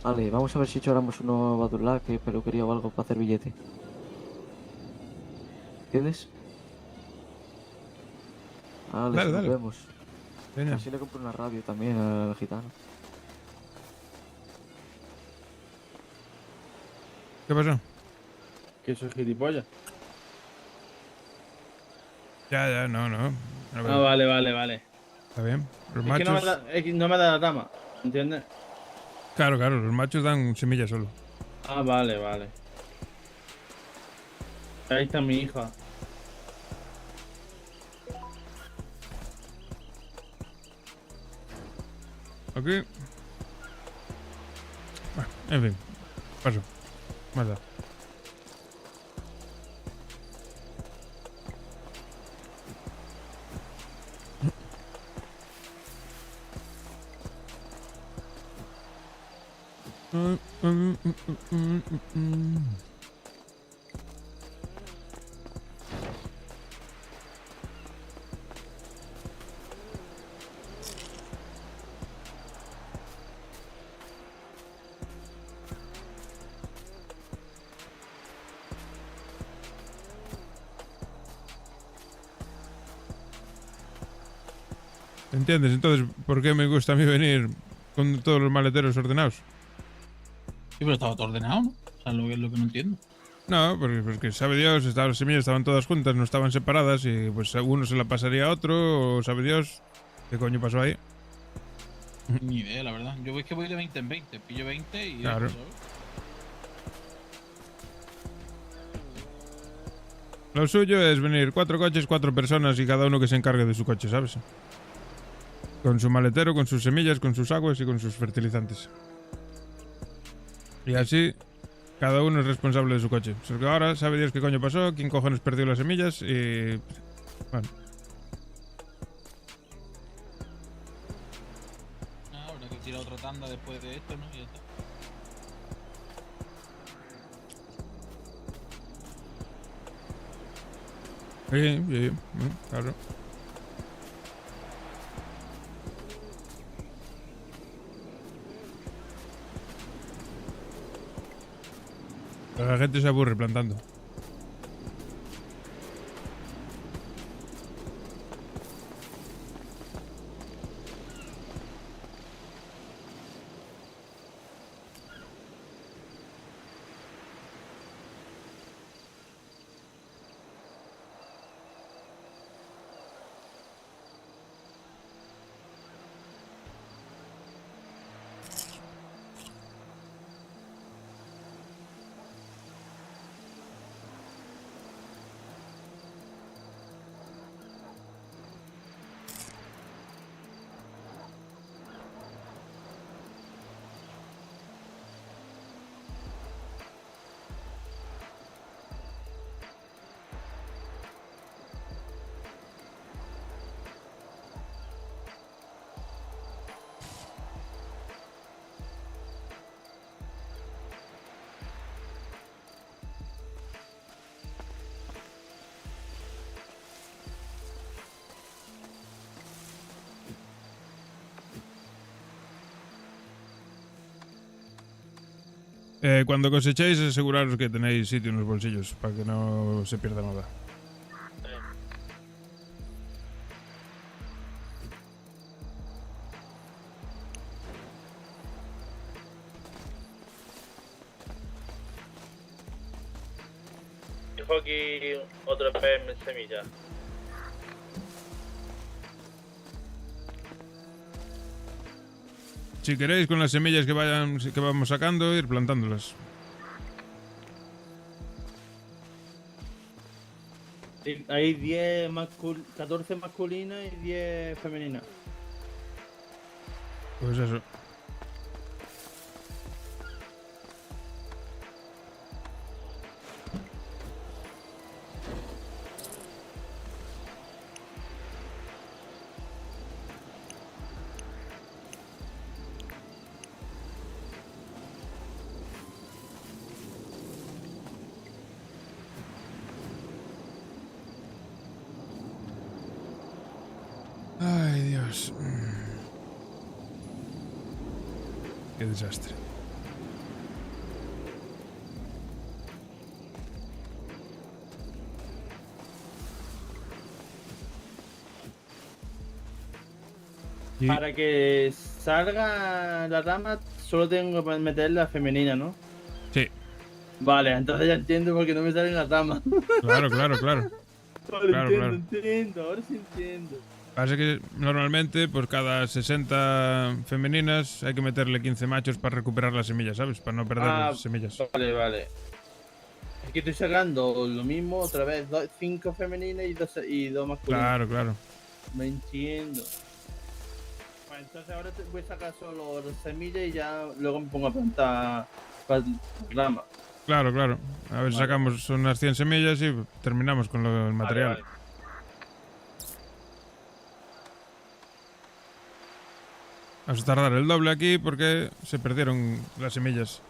Vale, vamos a ver si echáramos uno Badulac, peluquería o algo para hacer billete. ¿Entiendes? Vale, Dale, sí, nos dale. vemos. Venga. Así le compro una radio también al gitano. ¿Qué pasó? Que soy gilipollas. Ya, no. A ver, Ah, vale. está bien. Los Es que no me machos. da, es que no me da la dama, ¿entiendes? Claro, los machos dan semillas solo. Ah, vale, vale. Ahí está mi hija. Aquí. Bueno, en fin. Paso. Más da. ¿Entiendes? Entonces, ¿por qué me gusta a mí venir con todos los maleteros ordenados? Sí, pero estaba todo ordenado, ¿no? O sea, lo que no entiendo. No, porque sabe Dios, las semillas estaban todas juntas, no estaban separadas y pues uno se la pasaría a otro, o sabe Dios qué coño pasó ahí. Ni idea, la verdad. Yo es que voy de 20 en 20, pillo 20 y... Claro. ¿sabes? Lo suyo es venir 4 coches, 4 personas y cada uno que se encargue de su coche, ¿sabes? Con su maletero, con sus semillas, con sus aguas y con sus fertilizantes. Y así, cada uno es responsable de su coche. Porque ahora sabe Dios qué coño pasó, quién cojones perdió las semillas y... Bueno. Habrá que tirar otra tanda después de esto, ¿no? Y ya está. Sí, claro. Pero la gente se aburre plantando. Cuando cosechéis, aseguraros que tenéis sitio en los bolsillos para que no se pierda nada. Dejo aquí otro pez en semilla. Si queréis, con las semillas que vamos sacando, ir plantándolas. Hay 14 masculinas y 10 femeninas. Pues eso. Ay, Dios. Qué desastre. Y- Para que salga la dama, solo tengo que meter la femenina, ¿no? Sí. Vale, entonces ya entiendo por qué no me salen las damas. Claro. Vale, Claro, entiendo, claro. entiendo, ahora sí entiendo. Pasa que normalmente por cada 60 femeninas hay que meterle 15 machos para recuperar las semillas, ¿sabes? Para no perder las semillas. Vale, vale. Es que estoy sacando lo mismo otra vez, 5 femeninas y dos masculinas. Claro, claro. Me entiendo. Bueno, entonces ahora voy a sacar solo las semillas y ya luego me pongo a plantar ramas. Claro, claro. A ver, sacamos unas 100 semillas y terminamos con el material. Vale. Vamos a tardar el doble aquí porque se perdieron las semillas.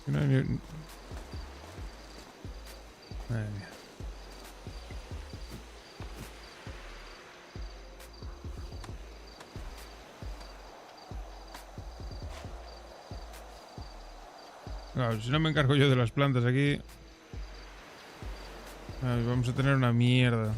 No hay ni... Madre mía. Claro, si no me encargo yo de las plantas aquí, vamos a tener una mierda.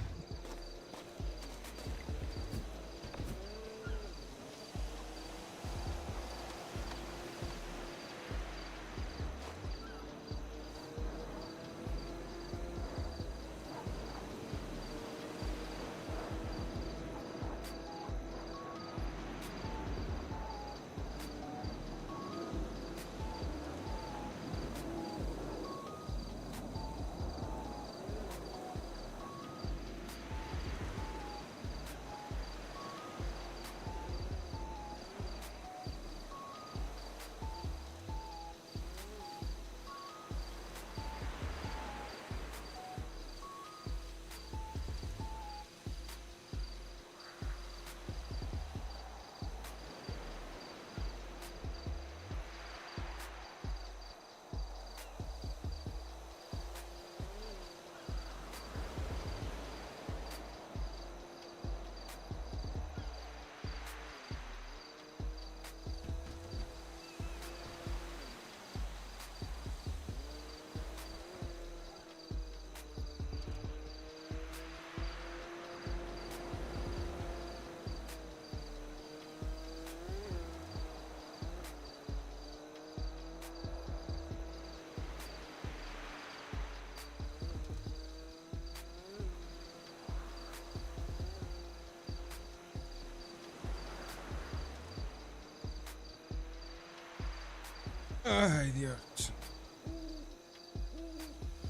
Ay, Dios.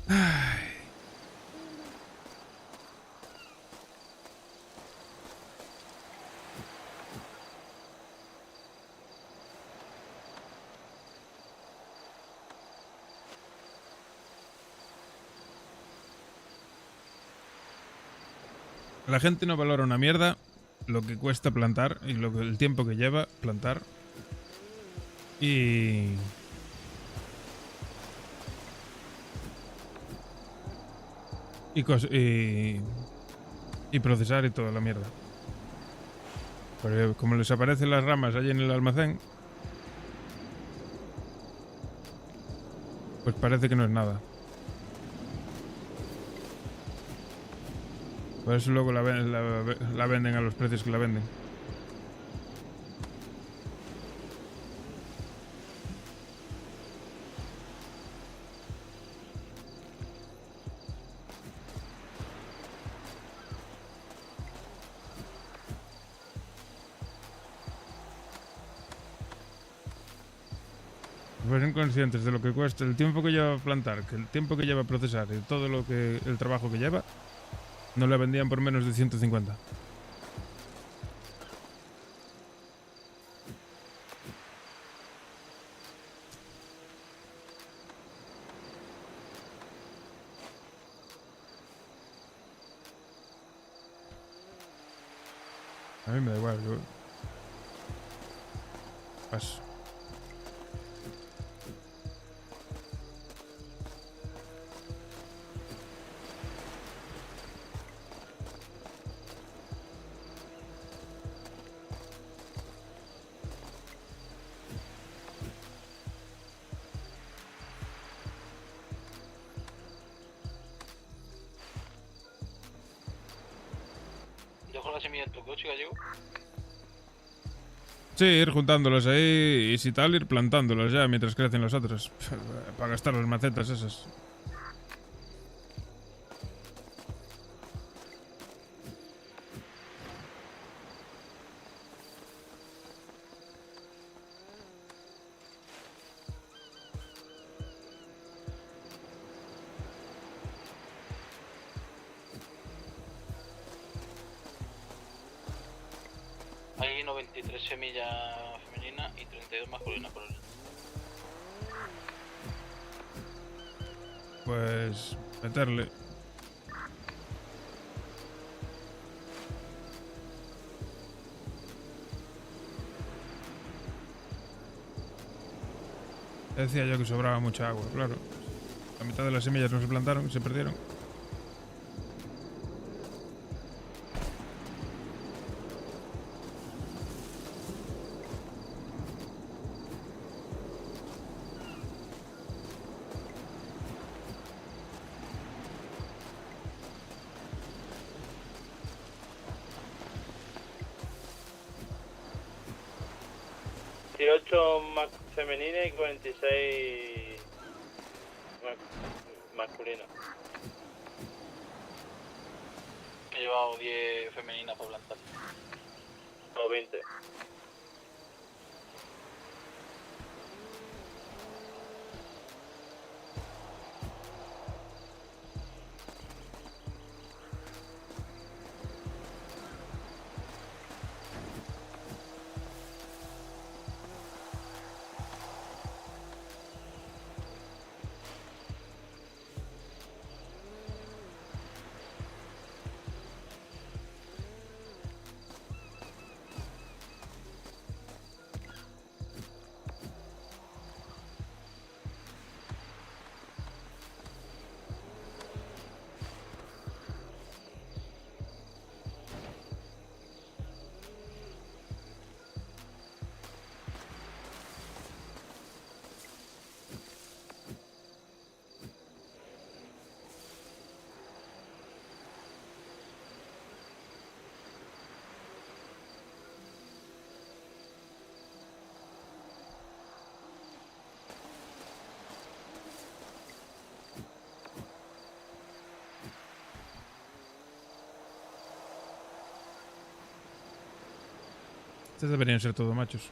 Ay. La gente no valora una mierda lo que cuesta plantar y el tiempo que lleva plantar. Y procesar y toda la mierda. Porque como les aparecen las ramas allí en el almacén, pues parece que no es nada. Por eso luego la venden a los precios que la venden. Pues son conscientes de lo que cuesta, el tiempo que lleva plantar, que el tiempo que lleva procesar y todo el trabajo que lleva, no la vendían por menos de 150. A mí me da igual, yo... Paso. ¿Dejo la semilla en tu coche, Gallego? Sí, ir juntándolas ahí y si tal, ir plantándolas ya mientras crecen las otras. Para gastar las macetas esas. Hay 93 semillas femeninas y 32 masculinas por el. Pues... meterle. Decía yo que sobraba mucha agua, claro. La mitad de las semillas no se plantaron, se perdieron. Más femeninas y 46 masculinas. He llevado 10 femeninas para plantar. O 20. Estos deberían ser todos machos.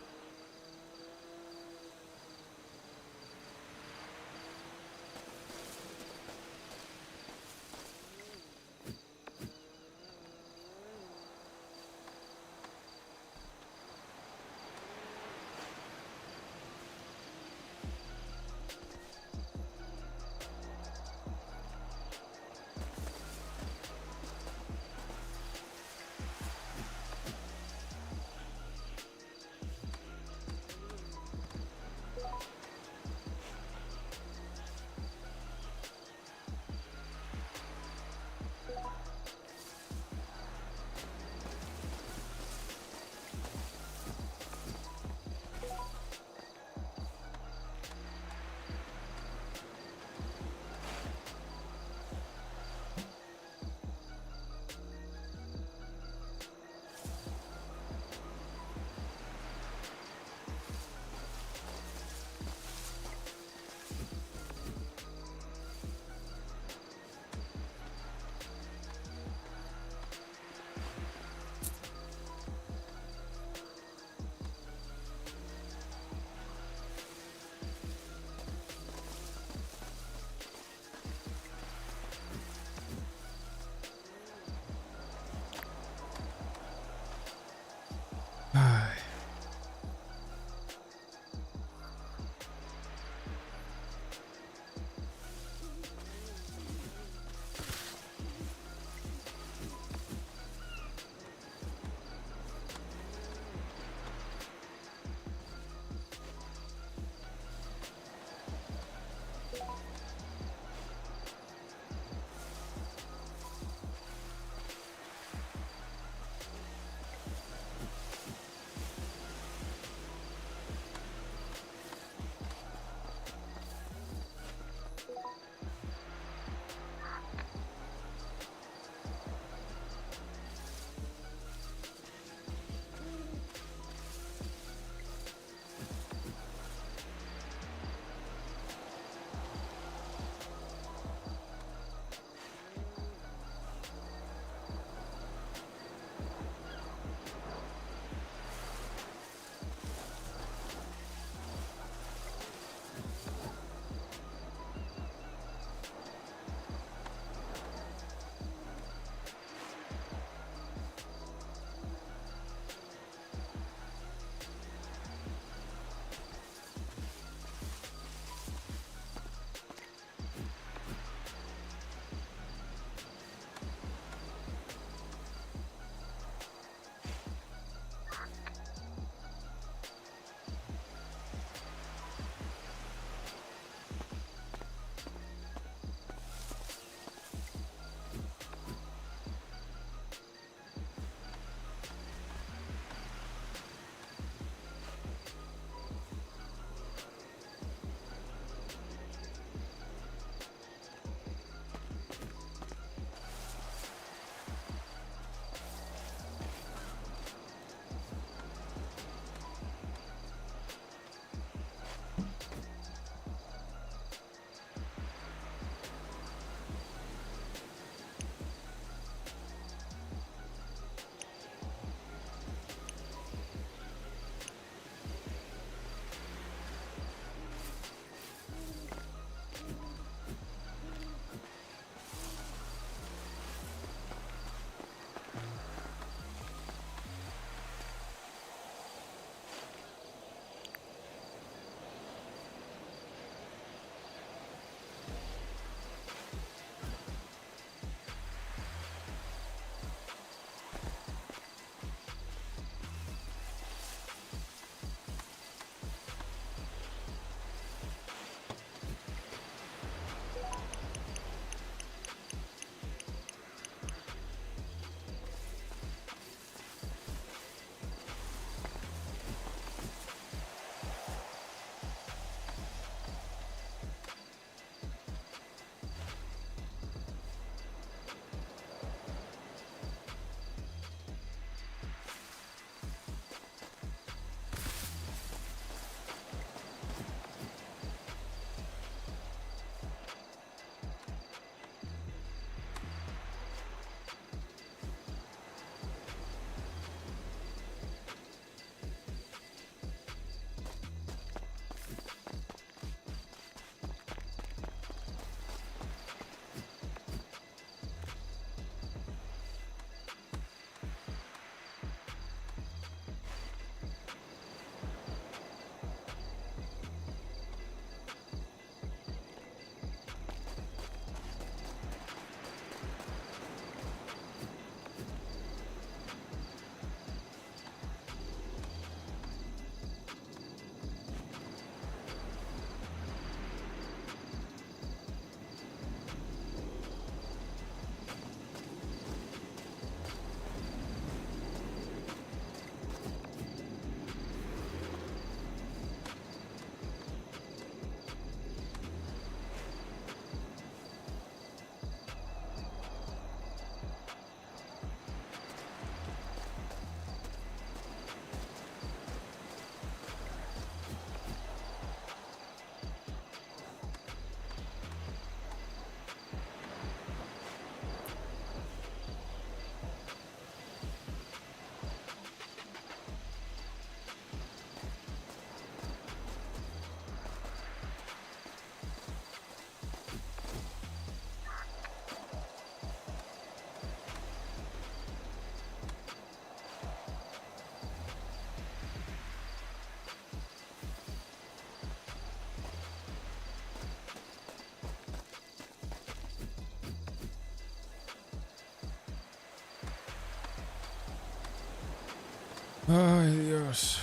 Ay, Dios.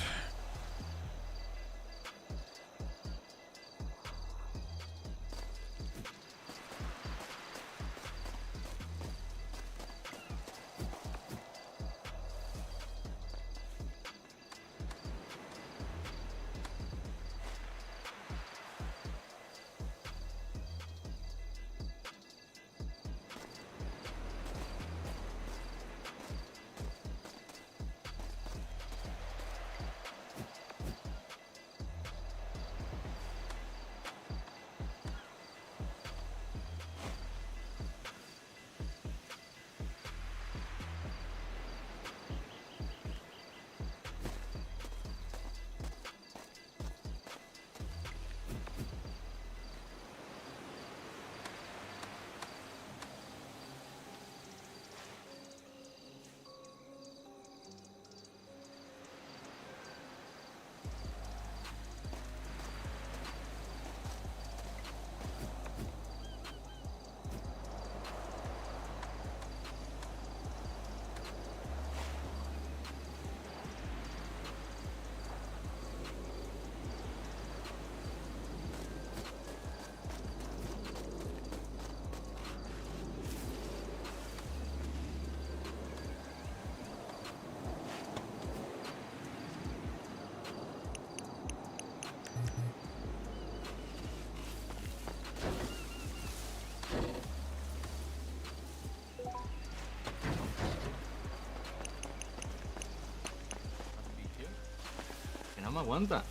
Que no me aguanta.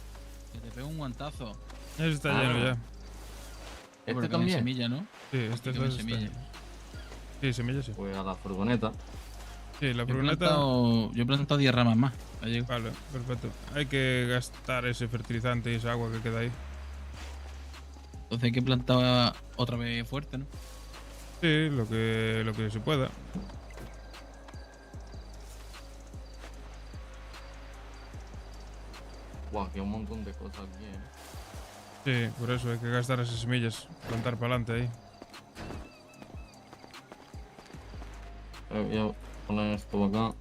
Que te pego un guantazo. Ese está lleno ya. ¿Este también? Semilla, ¿no? Sí, este Con es semilla. Sí, semilla sí. Pues a la furgoneta. Sí, la Yo he furgoneta. yo he plantado 10 ramas más. Vale, perfecto. Hay que gastar ese fertilizante y esa agua que queda ahí. Entonces hay que plantar otra vez fuerte, ¿no? Sí, lo que se pueda. Guau, aquí hay un montón de cosas aquí, ¿eh? Sí, por eso hay que gastar esas semillas. Plantar para adelante ahí. Voy a poner esto acá.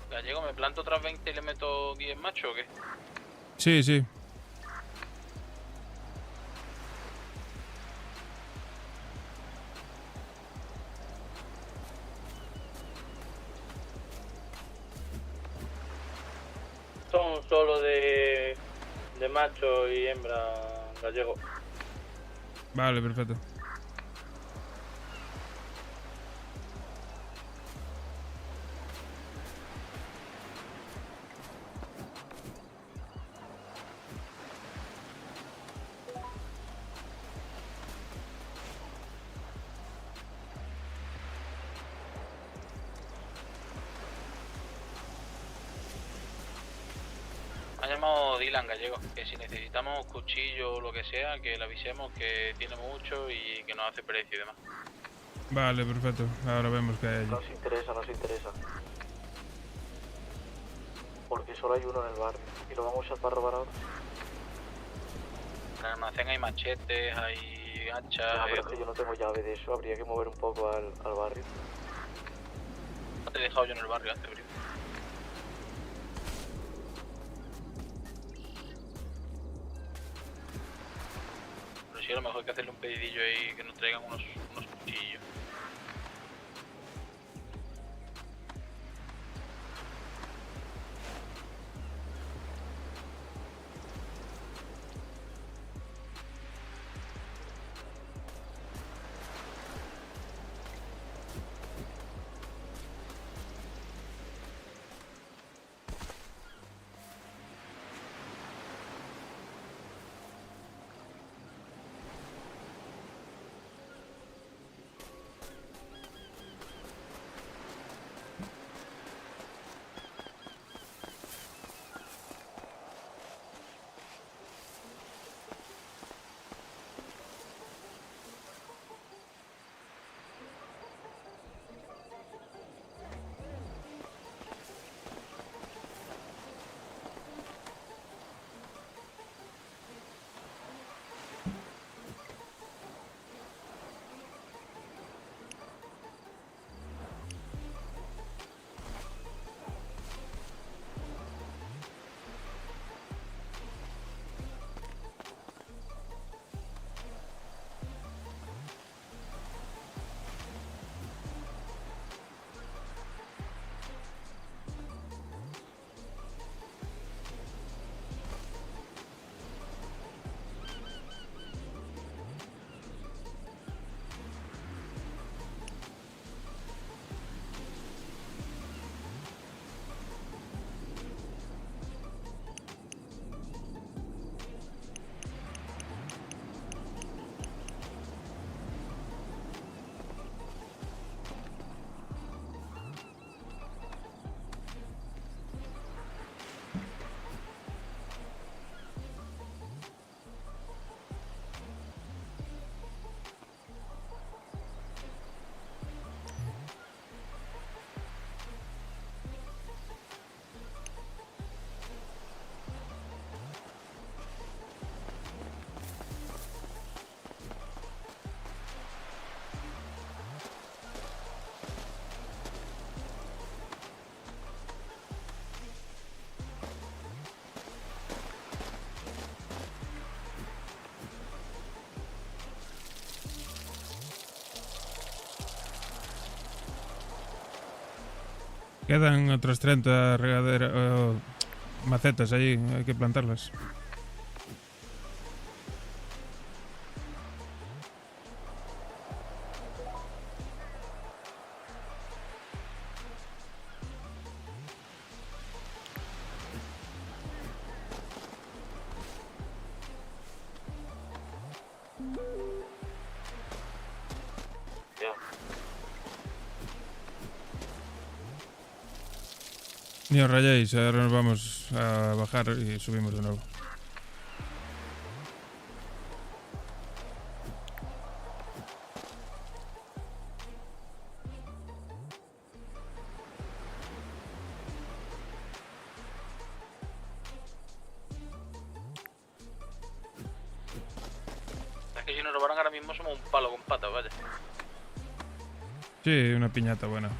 Gallego, ¿me planto otras 20 y le meto 10 machos o qué? Sí, sí. Son solo de macho y hembra, Gallego. Vale, perfecto. Me ha llamado Dylan, Gallego, que si necesitamos cuchillo o lo que sea, que le avisemos que tiene mucho y que nos hace precio y demás. Vale, perfecto. Ahora vemos qué hay allí. Nos interesa, nos interesa. Porque solo hay uno en el barrio y lo vamos a usar para robar ahora. En el almacén hay machetes, hay hachas. Ya, pero es que yo no tengo llave de eso, habría que mover un poco al barrio. No te he dejado yo en el barrio antes, bro. Pero sí, a lo mejor hay que hacerle un pedidillo ahí que nos traigan unos cuchillos. Quedan otras 30 regaderas, macetas allí, hay que plantarlas. Ya. Ni os rayéis, ahora nos vamos a bajar y subimos de nuevo. Es que si nos robaran ahora mismo somos un palo con patas, vaya. Sí, una piñata buena.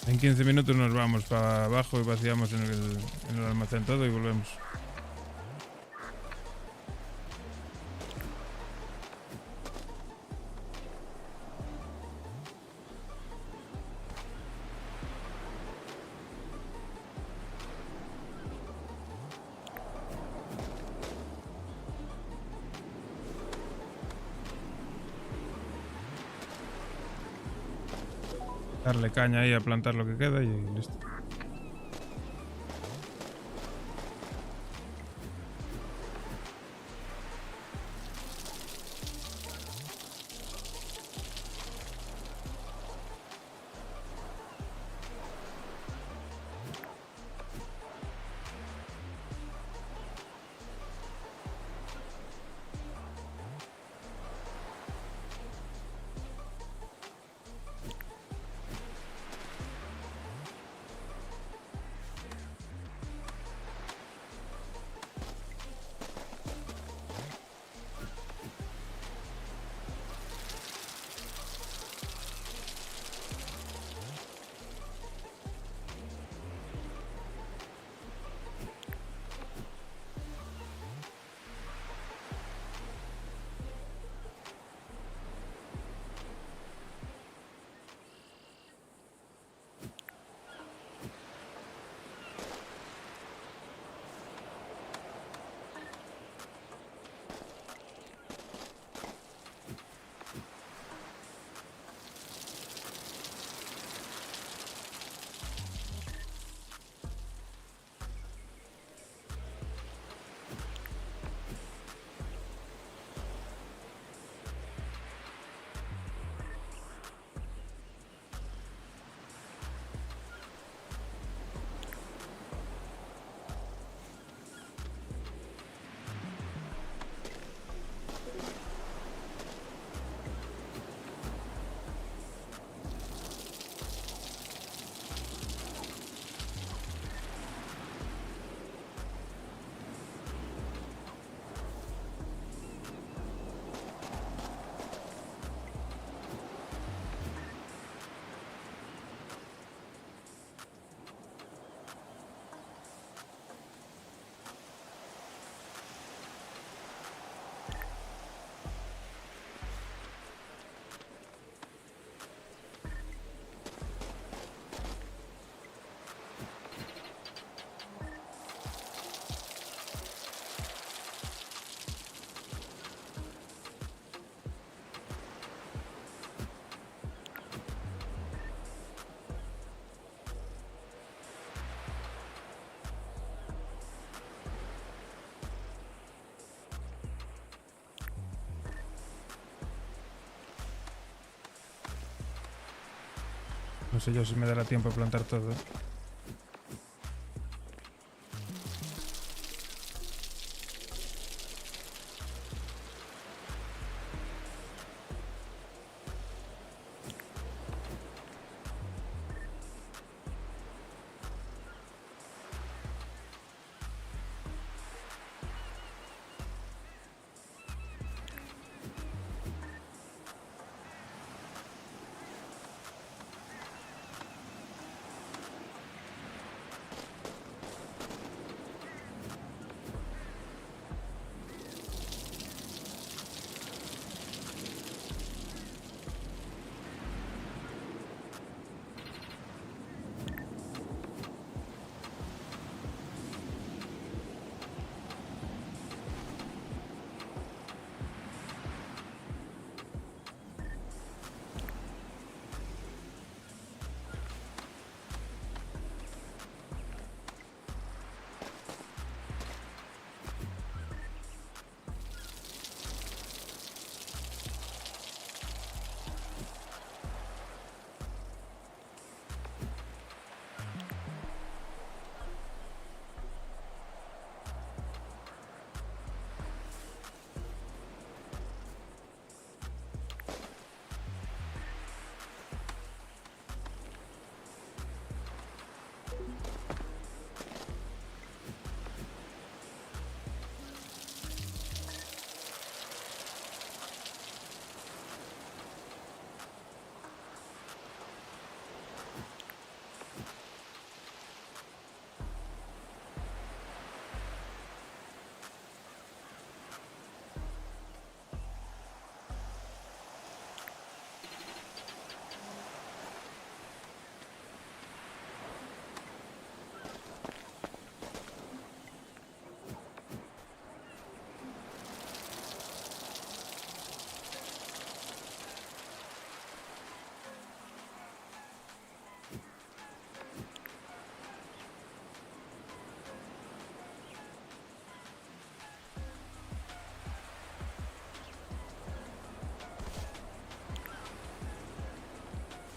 En 15 minutos nos vamos para abajo y vaciamos en el almacén todo y volvemos. Darle caña ahí a plantar lo que queda y listo. No sé yo si me dará tiempo a plantar todo.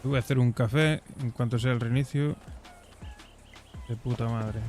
Voy a hacer un café en cuanto sea el reinicio. De puta madre.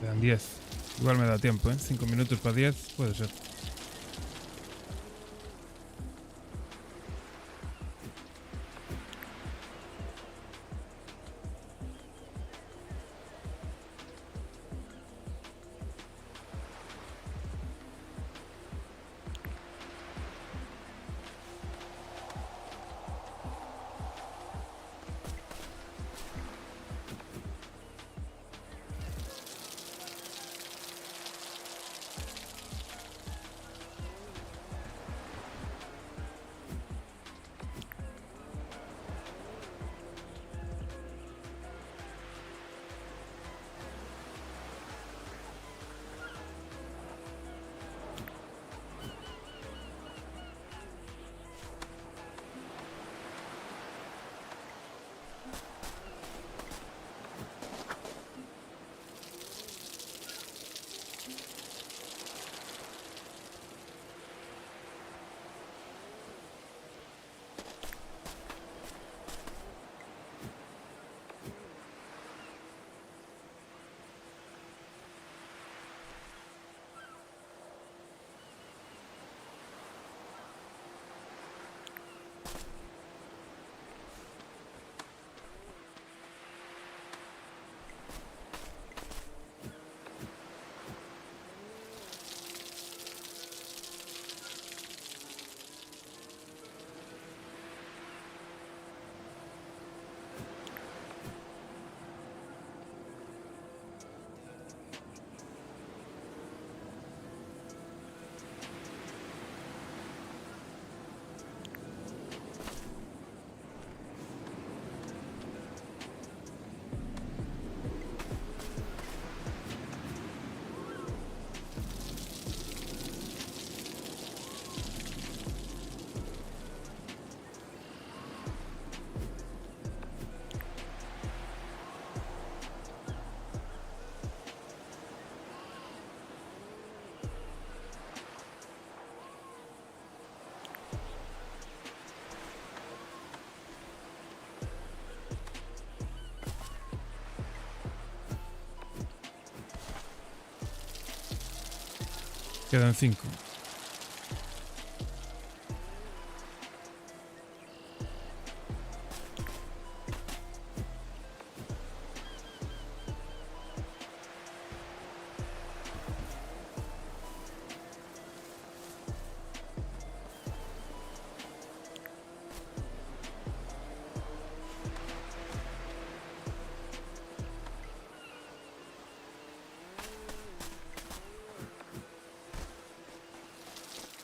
Quedan 10. Igual me da tiempo, ¿eh? 5 minutos para 10 puede ser. Quedan 5.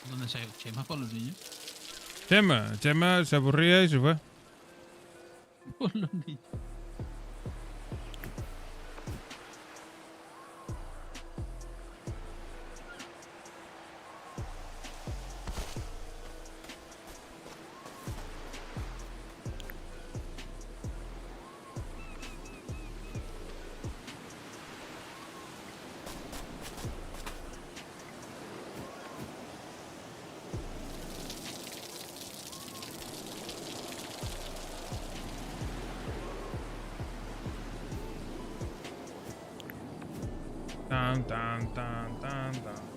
¿Dónde se ha ido Chema con los niños? Chema se aburría y se fue. Con los niños. Tan, tan, tan, tan, tan.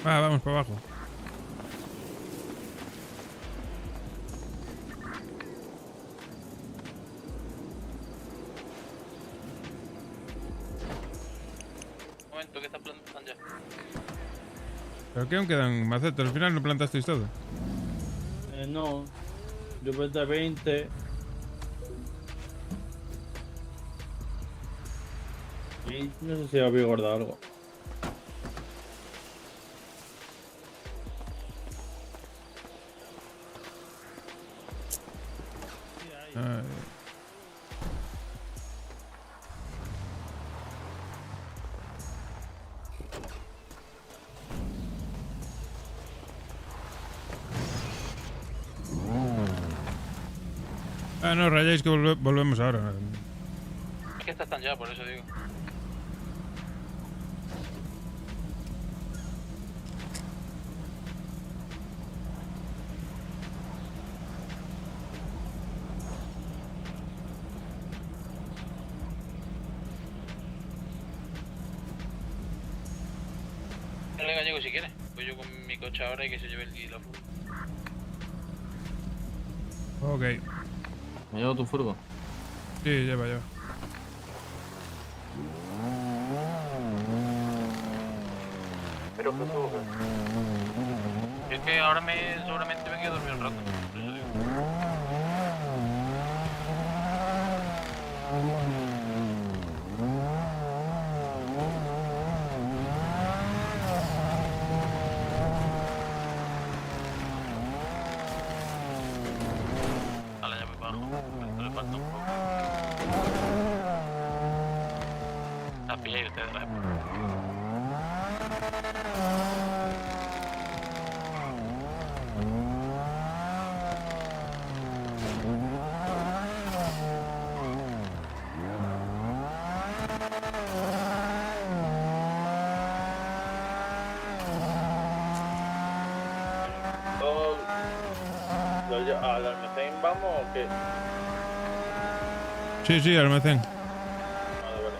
Vamos para abajo. Un momento, que estás plantando ya. ¿Pero qué aún quedan macetas? Al final no plantasteis todo. No. Yo planté 20. Y no sé si había guardado algo. Ay. Ah, no, rayáis que volvemos ahora. Es que están ya, por eso digo. Dale Gallego si quieres. Voy yo con mi coche ahora y que se lleve la furgo. Ok. ¿Me llevo tu furgo? Sí, lleva. Pero Jesús, Es que ahora seguramente me quedo dormido un rato. Por eso digo. Ahora ya me bajo. Esto le falta un poco. La pilláis ustedes, ¿vale? ¿Al almacén vamos o qué? Sí, almacén. Vale, vale.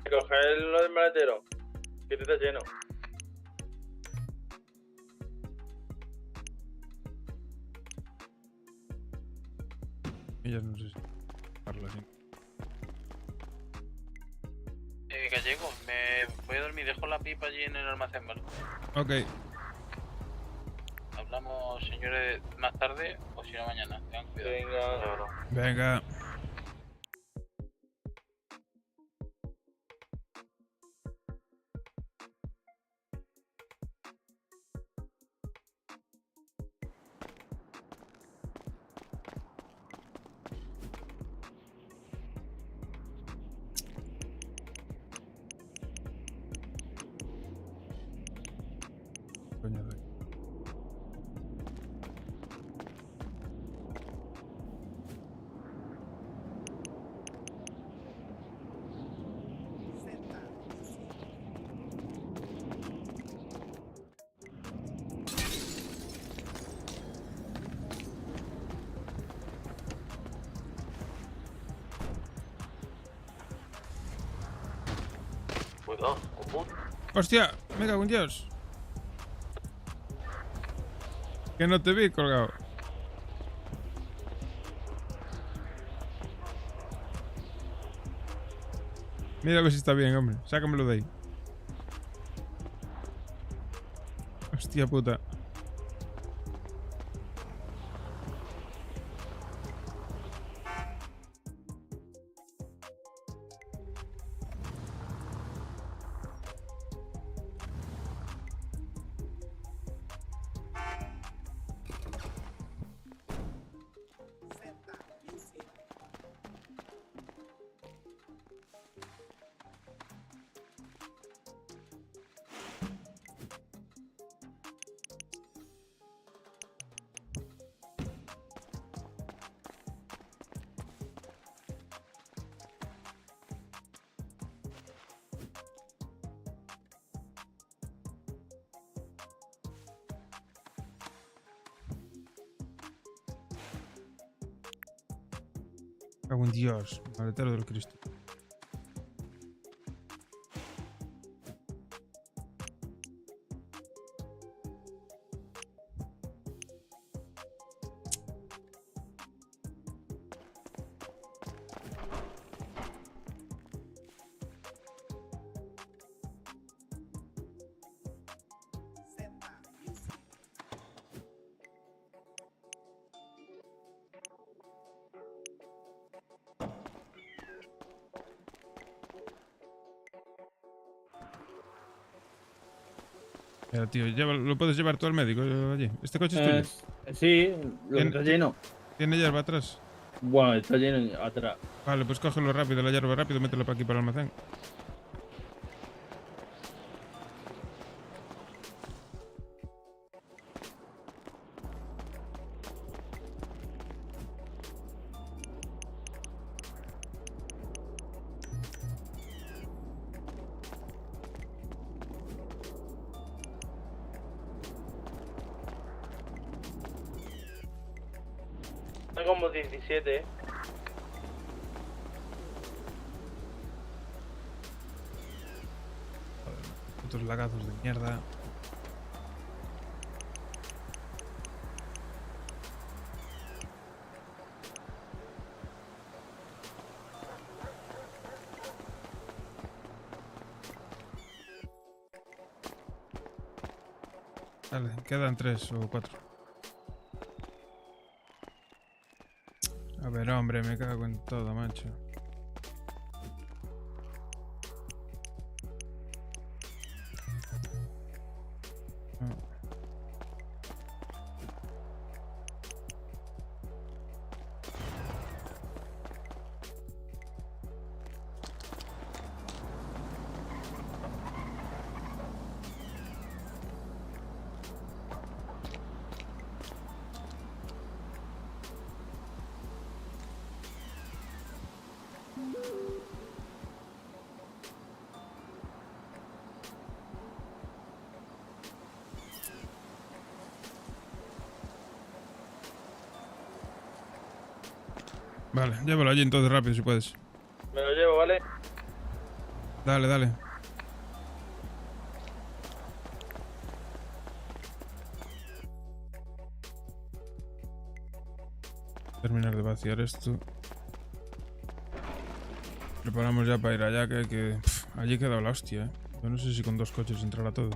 Coger lo del maletero, que te está lleno. Ellas no sé si parla así. Gallego, me voy a dormir, dejo la pipa allí en el almacén, ¿vale? Ok. Hablamos, señores, más tarde o si no mañana. Tengan cuidado. Venga. Coño de... Cuidado, común. ¡Hostia! Me cago en Dios. Que no te vi colgado. Mira a ver si está bien, hombre. Sácamelo de ahí. Hostia puta. Cago en Dios, maletero del Cristo. Mira, tío, lo puedes llevar tú al médico allí. ¿Este coche es tuyo? Sí, lo está lleno. ¿Tiene hierba atrás? Bueno, está lleno atrás. Vale, pues cógelo rápido, la hierba rápido, mételo para aquí, para el almacén. Está como 17, Putos lagazos de mierda. Vale, quedan 3 o 4. A ver, hombre, me cago en todo, macho. Vale, llévalo allí entonces rápido si puedes. Me lo llevo, ¿vale? Dale, dale. Terminar de vaciar esto. Preparamos ya para ir allá, que hay que... allí queda la hostia, ¿eh? Yo no sé si con 2 coches entrará todo.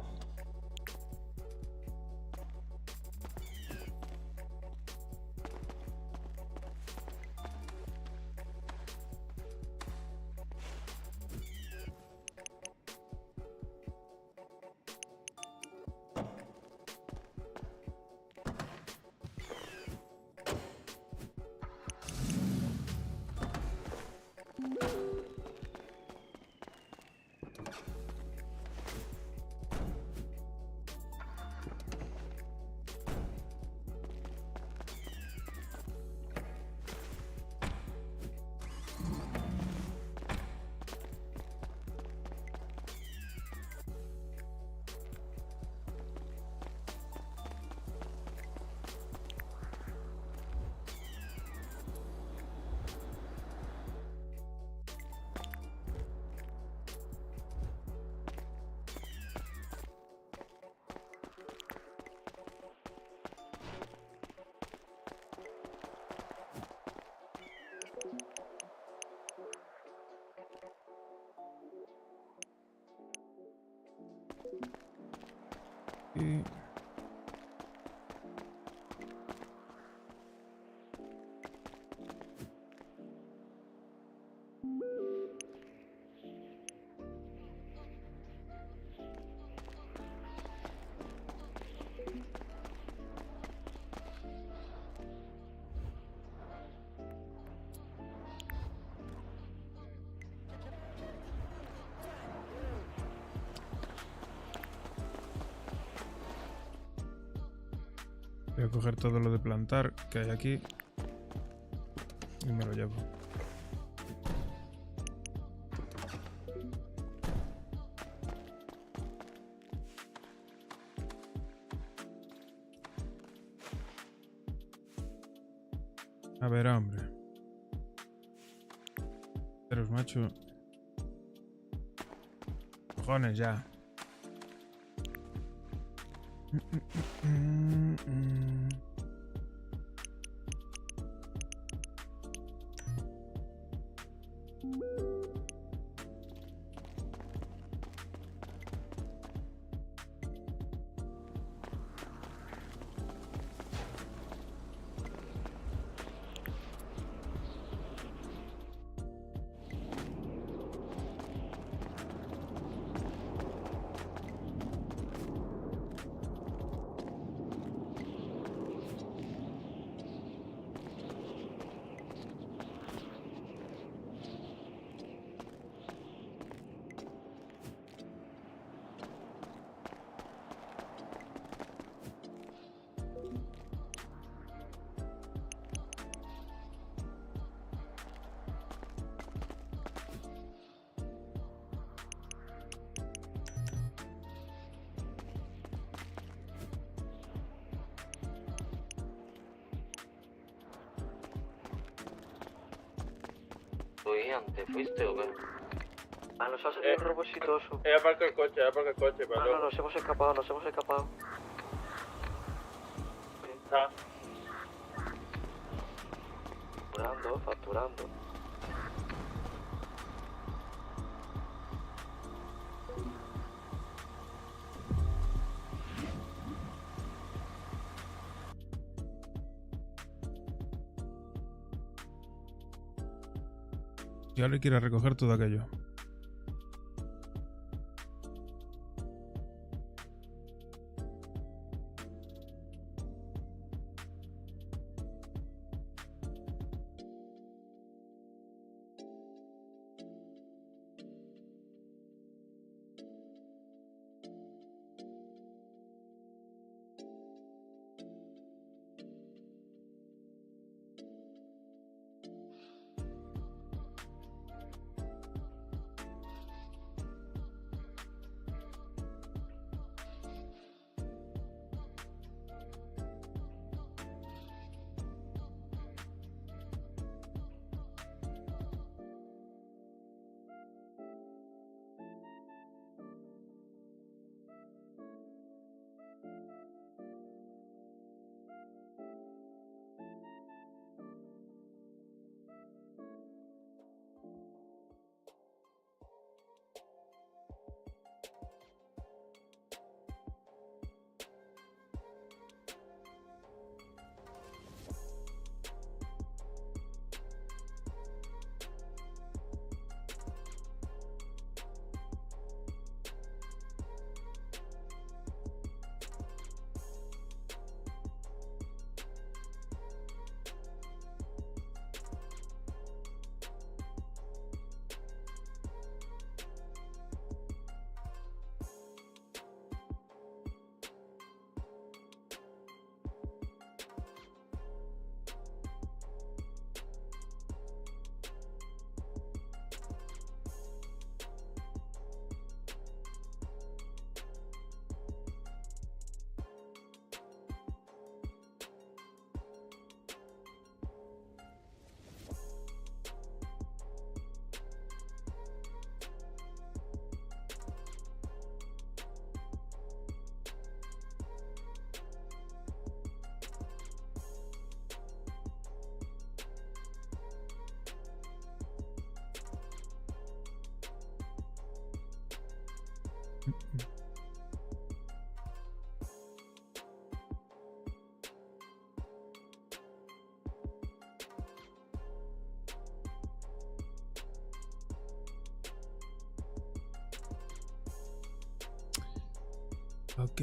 Y... voy a coger todo lo de plantar que hay aquí y me lo llevo. A ver, hombre. Pero macho. Cojones ya. ¿Tu Ian, te fuiste o qué? Ah, nos ha salido un robo exitoso. Aparca el coche, para No, nos hemos escapado, Está. Facturando. Yo le quiero recoger todo aquello. Ok.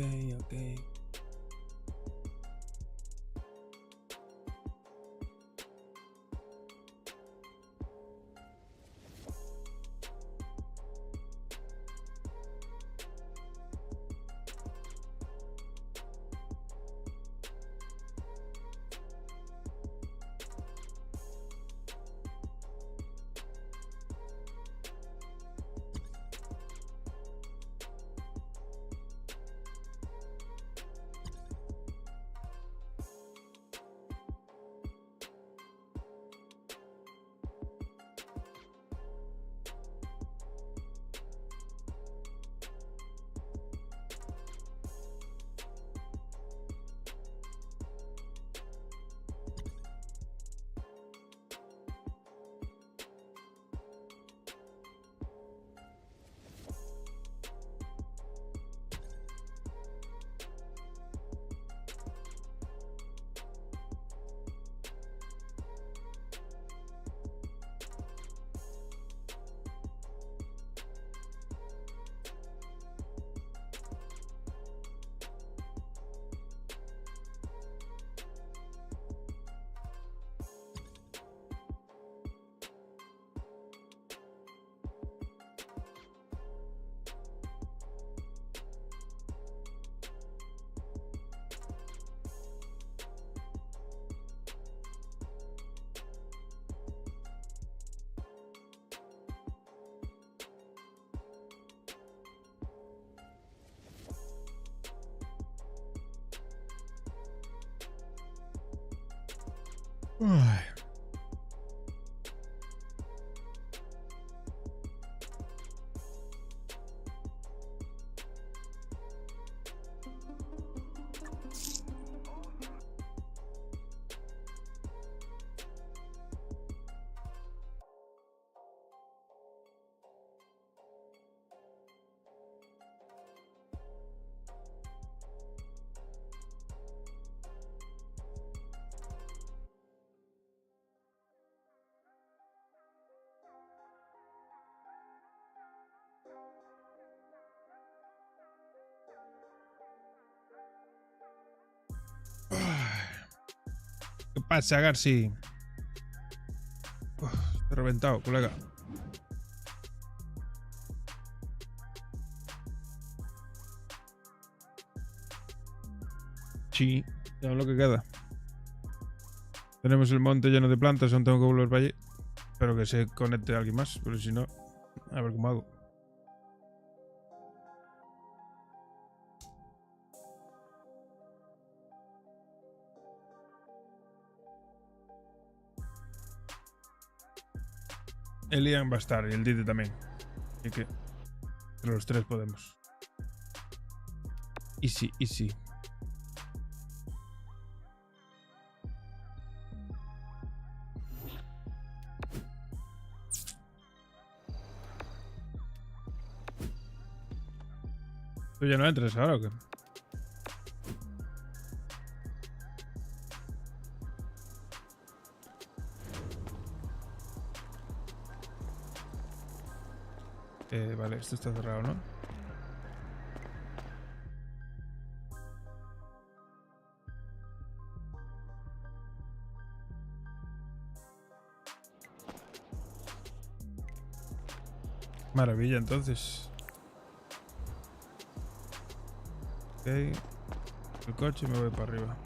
Ay. ¿Qué pasa, Garci? Te he reventado, colega. Sí, ya lo que queda. Tenemos el monte lleno de plantas, aún tengo que volver para allí. Espero que se conecte alguien más, pero si no, a ver cómo hago. El Ian va a estar y el Didi también. Así que entre los tres podemos. Easy, easy. ¿Tú ya no entras ahora o qué? Vale, esto está cerrado, ¿no? Maravilla, entonces. Ok. El coche y me voy para arriba.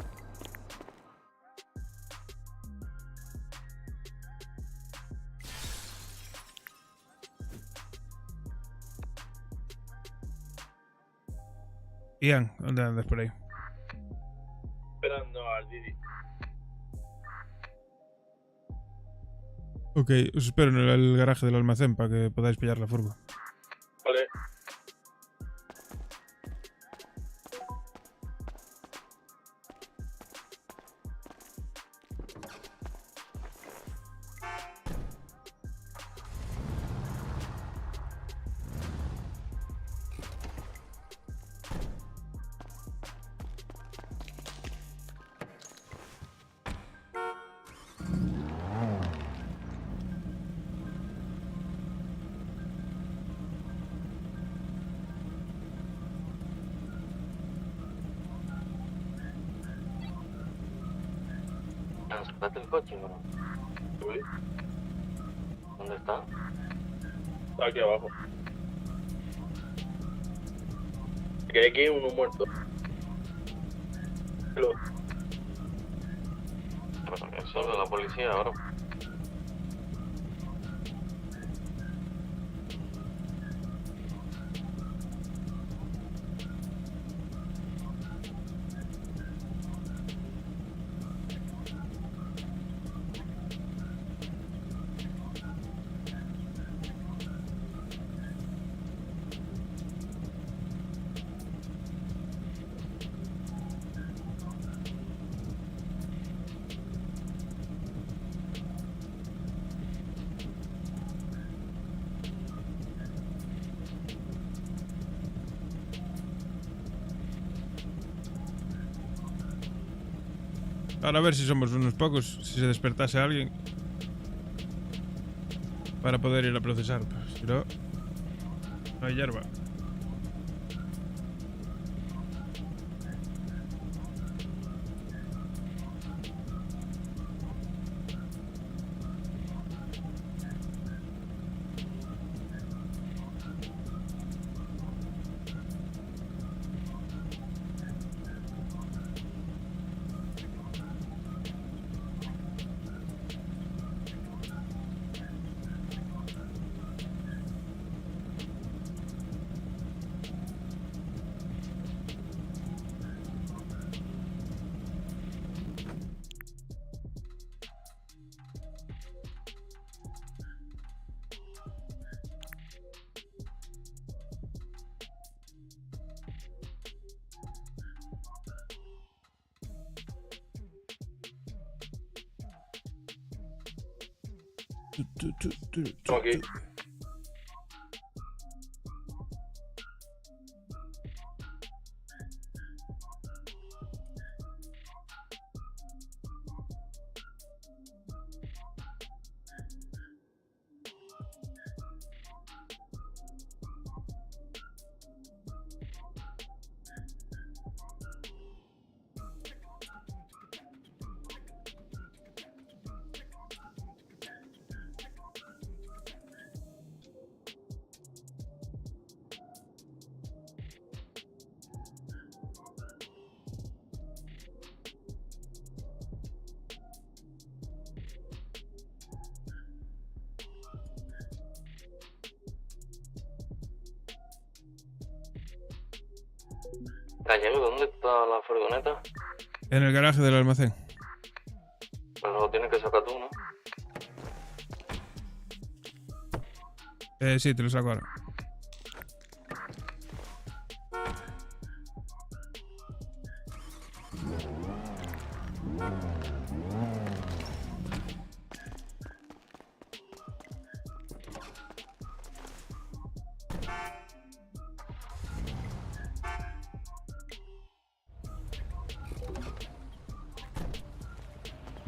Ian, ¿dónde andas por ahí? Esperando al Didi. Ok, os espero en el garaje del almacén para que podáis pillar la furgo. Vale. ¿Sacaste el coche o no? Sí. ¿Dónde está? Está aquí abajo. Que hay aquí uno muerto. Eso de la policía ahora. Ahora a ver si somos unos pocos, si se despertase alguien. Para poder ir a procesar, pues, si no, no hay hierba. Aquí. Gallego, ¿dónde está la furgoneta? En el garaje del almacén. Pues lo tienes que sacar tú, ¿no? Sí, te lo saco ahora.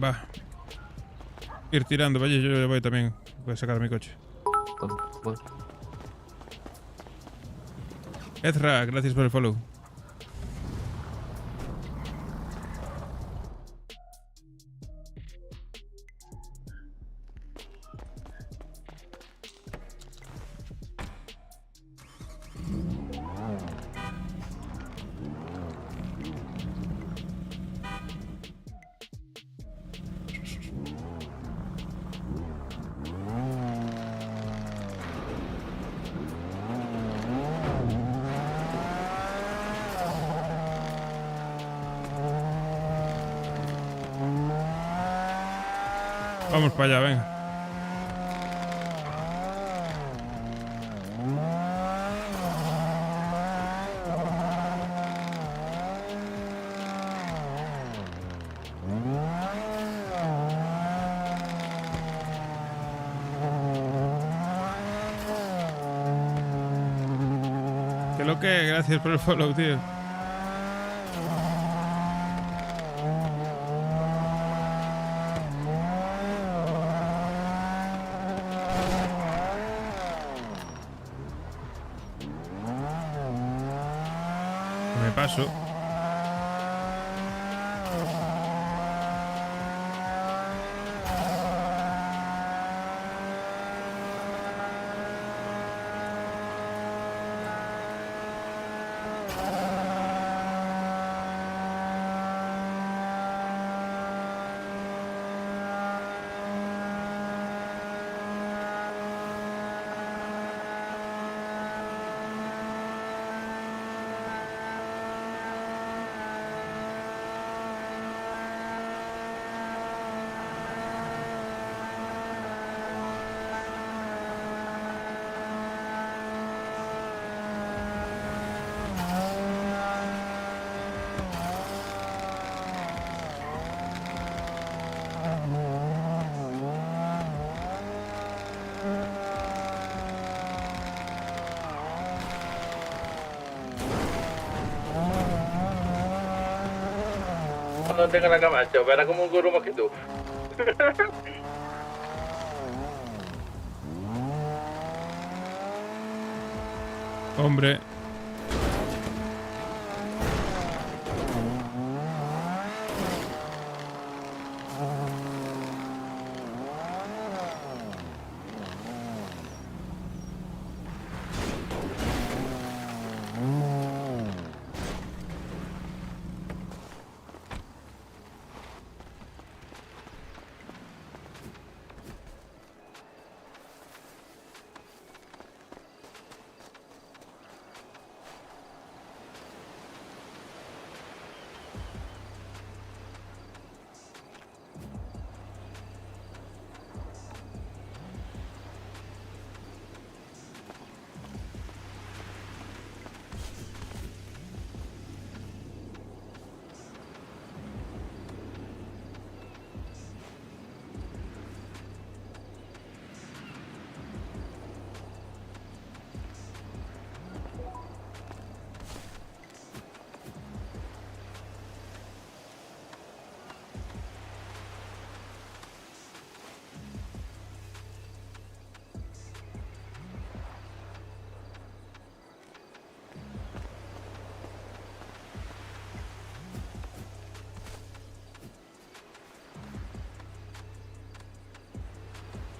Va. Ir tirando, vaya, yo voy también. Voy a sacar mi coche. Ezra, gracias por el follow. Vamos para allá, venga. ¿Qué lo que? Gracias por el follow, tío. Me paso. Cuando tenga la Camacho, verás como un gurú más que tú. Hombre.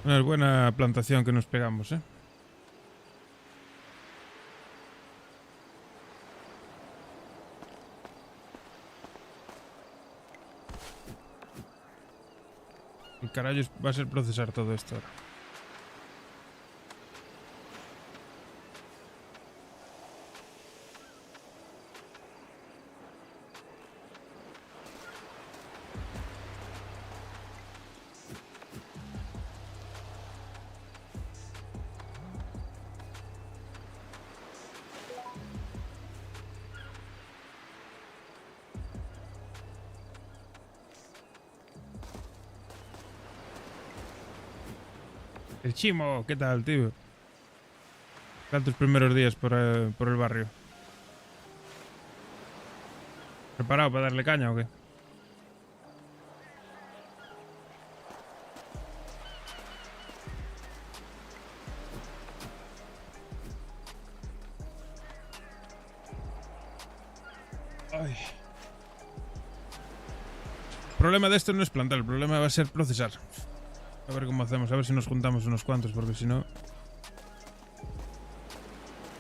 Una buena plantación que nos pegamos, ¿eh? El carajo va a ser procesar todo esto ahora. El Chimo, ¿qué tal, tío? ¿Qué tal tus primeros días por el barrio? ¿Preparado para darle caña o qué? Ay. El problema de esto no es plantar, el problema va a ser procesar. A ver cómo hacemos, a ver si nos juntamos unos cuantos, porque si no...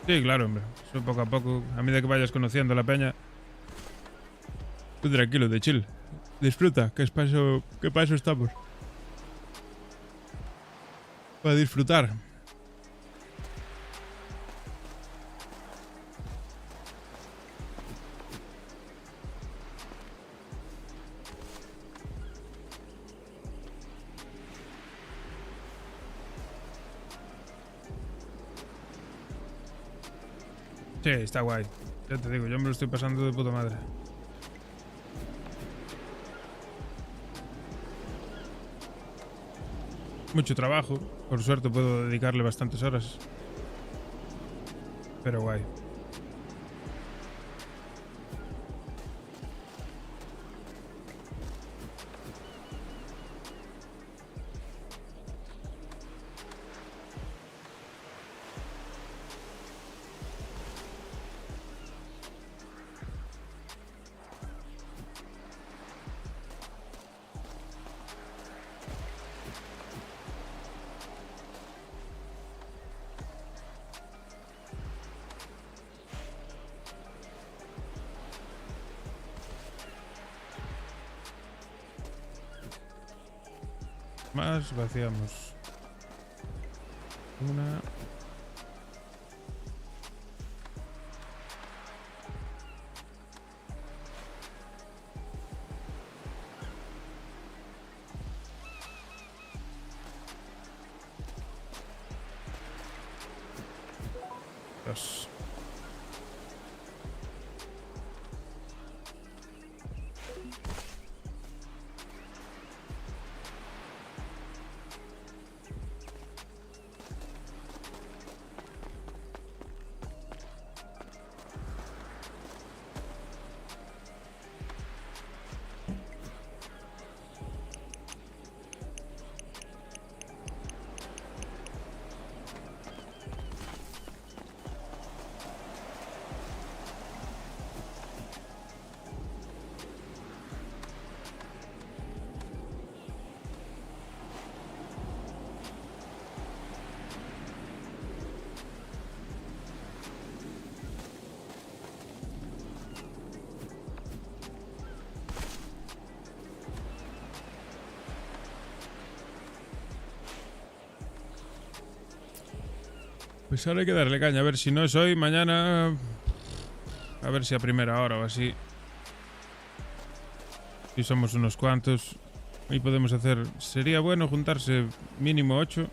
Sí, claro, hombre. Eso poco a poco, a medida que vayas conociendo la peña. Tú tranquilo, de chill. Disfruta, que para eso estamos. Para disfrutar. Sí, está guay. Ya te digo, yo me lo estoy pasando de puta madre. Mucho trabajo. Por suerte puedo dedicarle bastantes horas. Pero guay. Más vaciamos. Una. Dos. Pues ahora hay que darle caña, a ver si no es hoy, mañana. A ver si a primera hora o así. Si somos unos cuantos. Y podemos hacer. Sería bueno juntarse mínimo 8.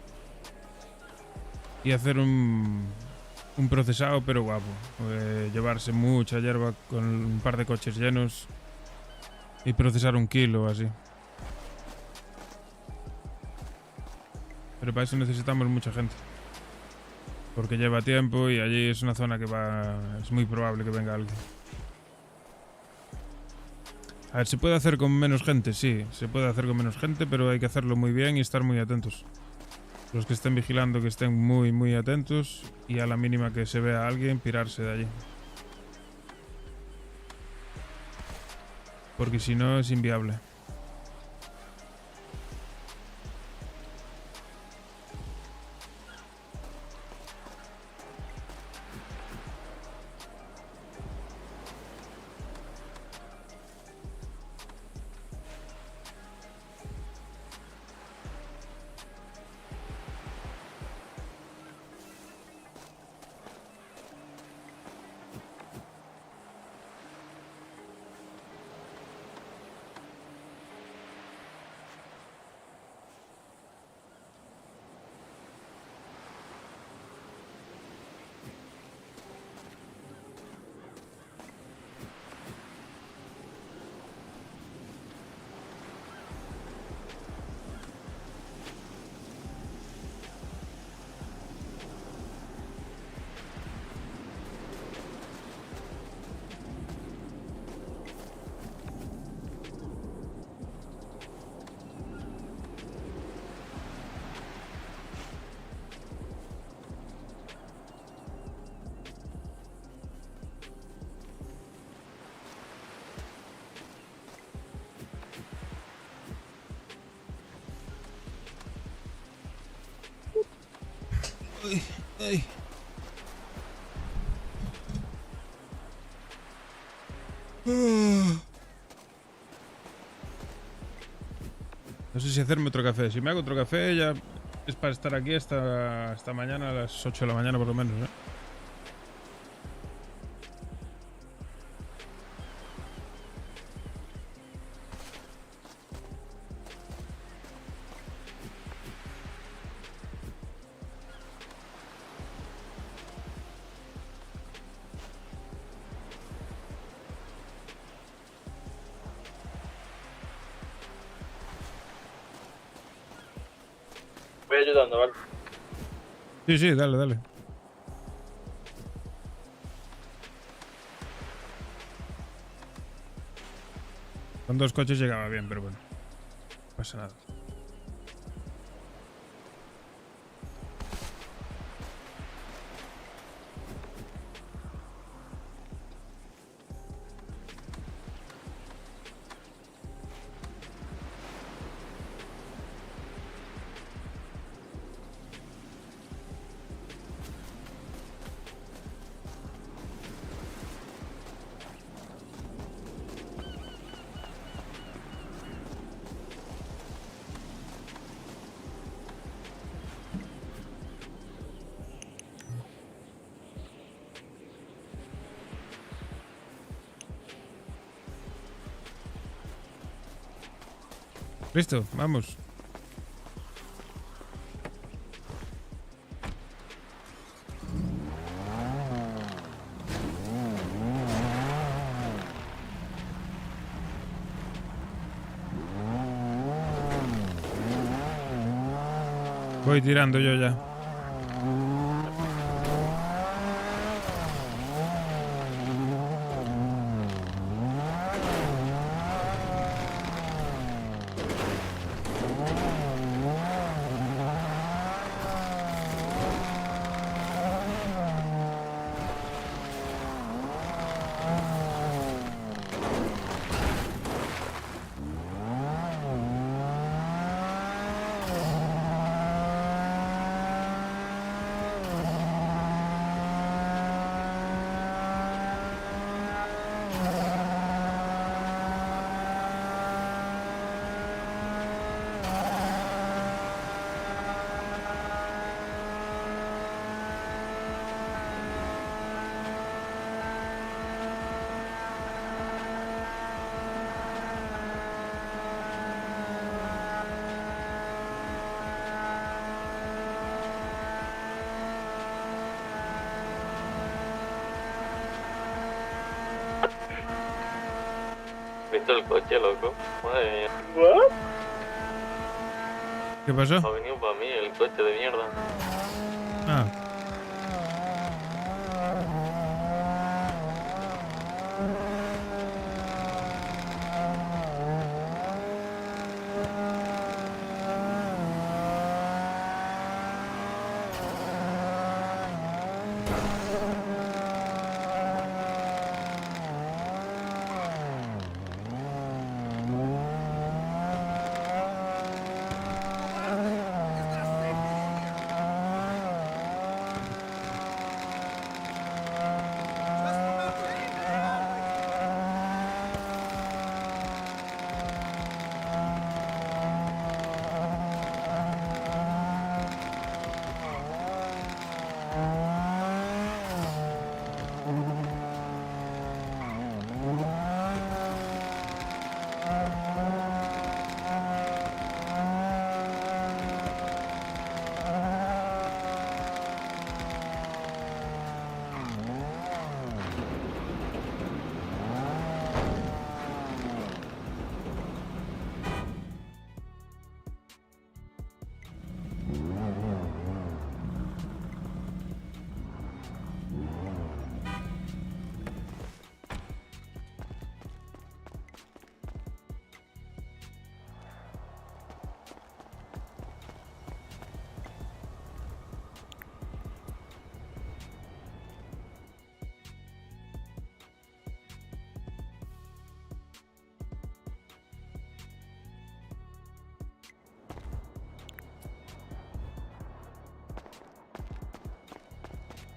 Y hacer un procesado pero guapo. Llevarse mucha hierba con un par de coches llenos. Y procesar 1 kilo o así. Pero para eso necesitamos mucha gente. Porque lleva tiempo y allí es una zona que es muy probable que venga alguien. A ver, ¿se puede hacer con menos gente? Sí, se puede hacer con menos gente, pero hay que hacerlo muy bien y estar muy atentos. Los que estén vigilando, que estén muy, muy atentos y a la mínima que se vea a alguien, pirarse de allí. Porque si no es inviable. Ay, ay. No sé si hacerme otro café. Si me hago otro café ya es para estar aquí hasta mañana a las 8 de la mañana por lo menos, ¿eh? Voy ayudando, ¿vale? Sí, sí, dale, dale. Con 2 coches llegaba bien, pero bueno. No pasa nada. Listo, vamos. Voy tirando yo ya. ¿Visto el coche, loco? Madre mía. ¿Qué pasó? Ha venido para mí el coche de mierda. Ah.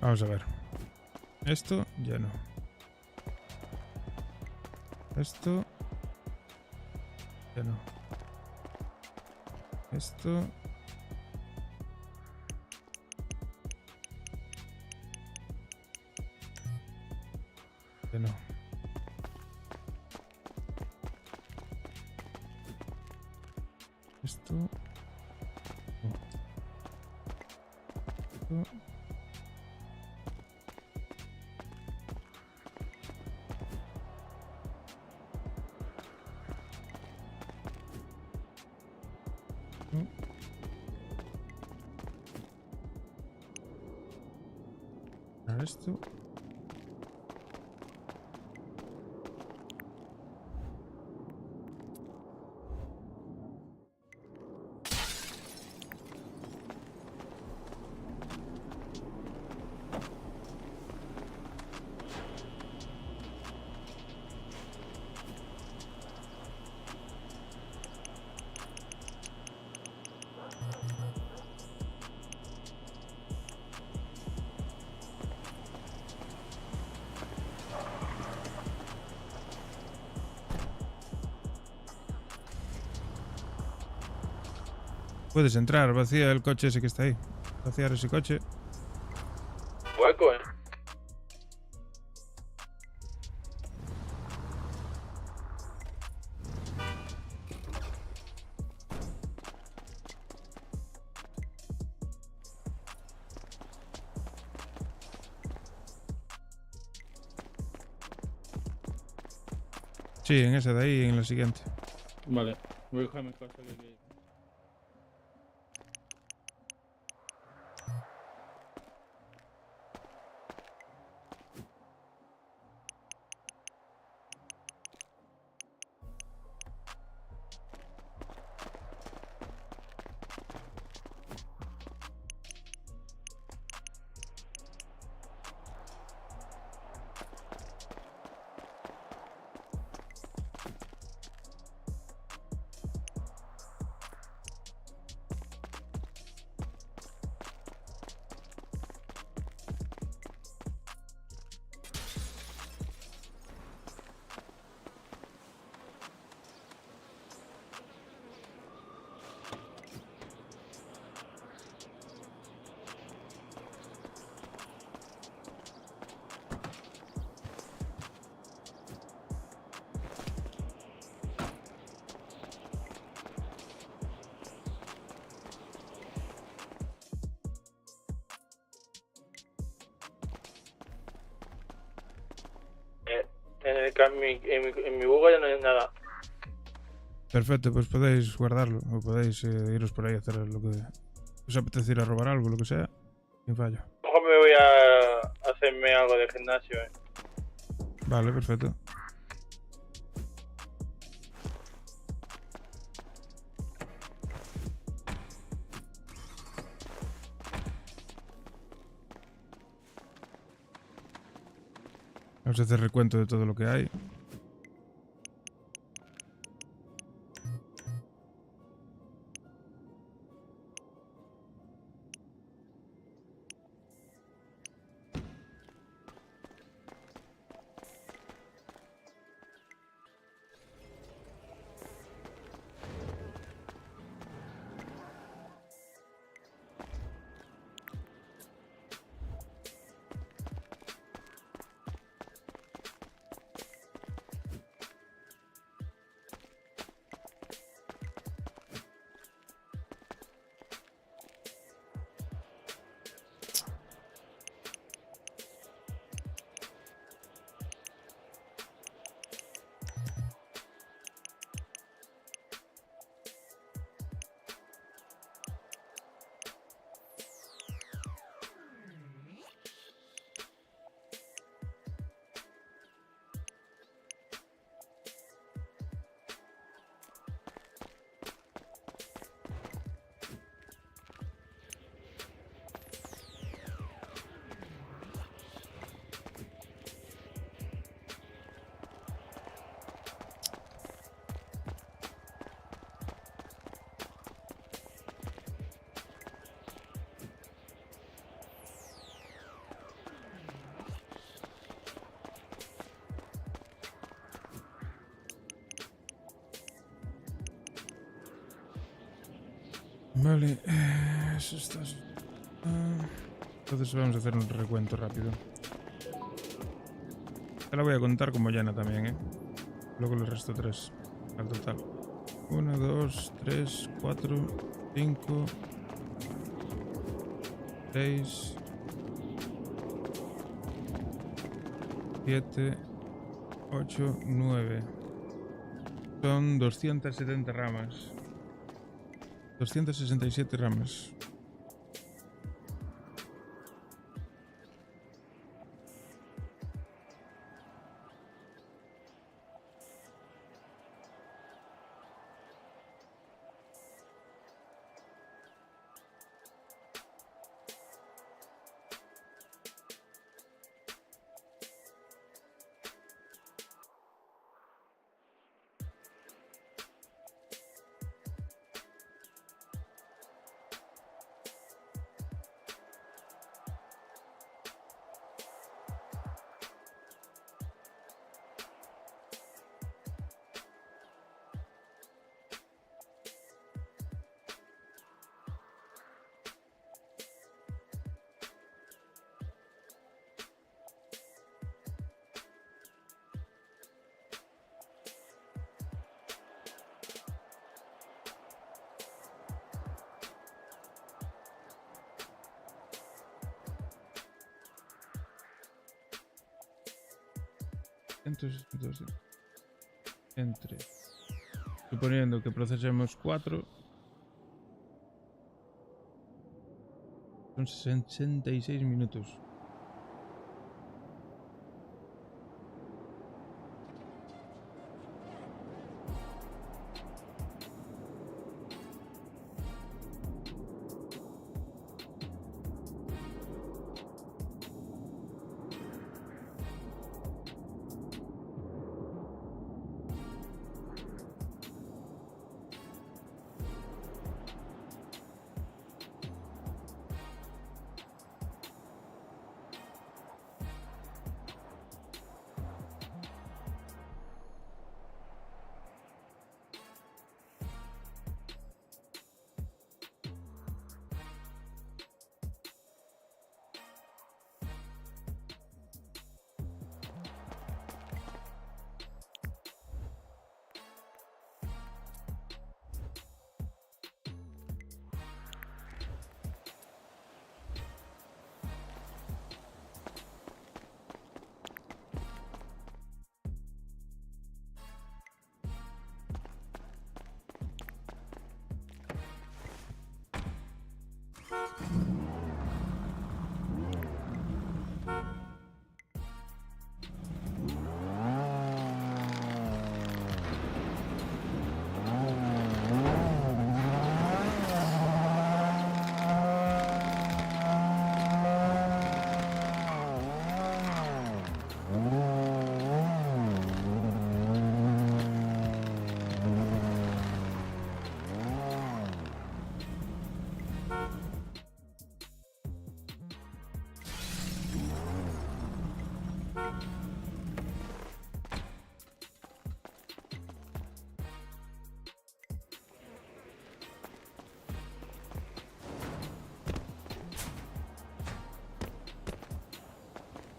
Vamos a ver. Esto ya no. Esto ya no. Esto ya no. Esto no. Esto. No. Ahora esto. Puedes entrar, vacía el coche ese que está ahí. Vaciar ese coche. Hueco, Sí, en esa de ahí y en la siguiente. Vale, voy a dejar mi cosa aquí. En mi buga ya no hay nada. Perfecto, pues podéis guardarlo. O podéis iros por ahí a hacer lo que os apetece, ir a robar algo, lo que sea. Sin fallo. Mejor me voy a hacerme algo de gimnasio, Vale, perfecto. Vamos a hacer recuento de todo lo que hay. Vale, eso está. Entonces vamos a hacer un recuento rápido. Te la voy a contar como llana también, ¿eh? Luego le resto 3 al total. 1, 2, 3, 4, 5, 6, 7, 8, 9. Son 270 ramas. 267 ramas. Entonces, entre, suponiendo que procesemos 4, son 66 minutos.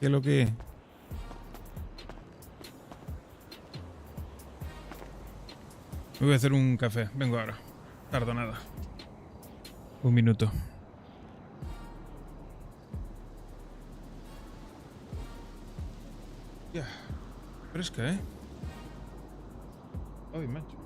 ¿Qué es lo que? Me voy a hacer un café. Vengo ahora. Tardo nada. 1 minuto. Ya. Fresca, ¿eh? Ay, macho.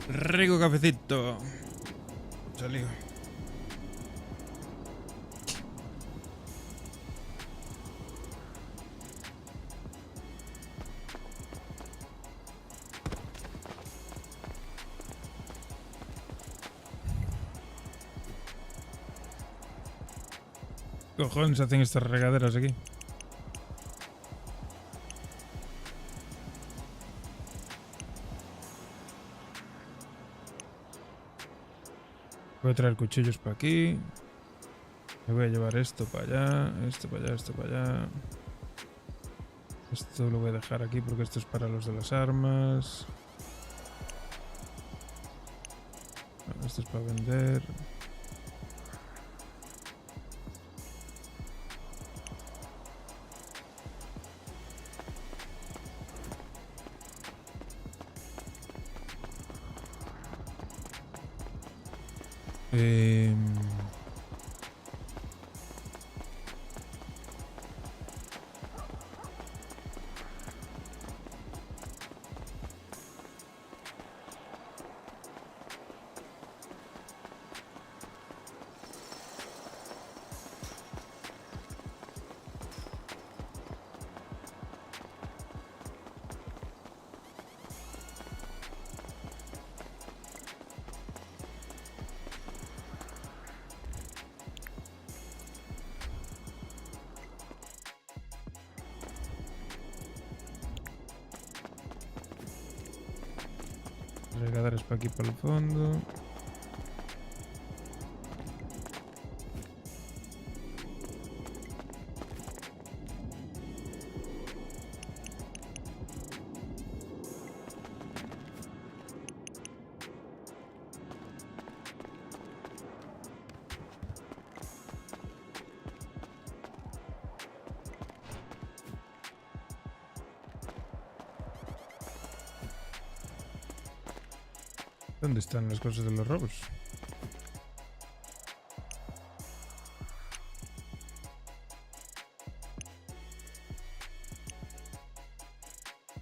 Rico cafecito. Salió. ¿Qué cojones hacen estas regaderas aquí? Voy a traer cuchillos para aquí. Me voy a llevar esto para allá, esto para allá, esto para allá. Esto lo voy a dejar aquí porque esto es para los de las armas. Bueno, esto es para vender. Regaderas para aquí, para el fondo. ¿Dónde están las cosas de los robos?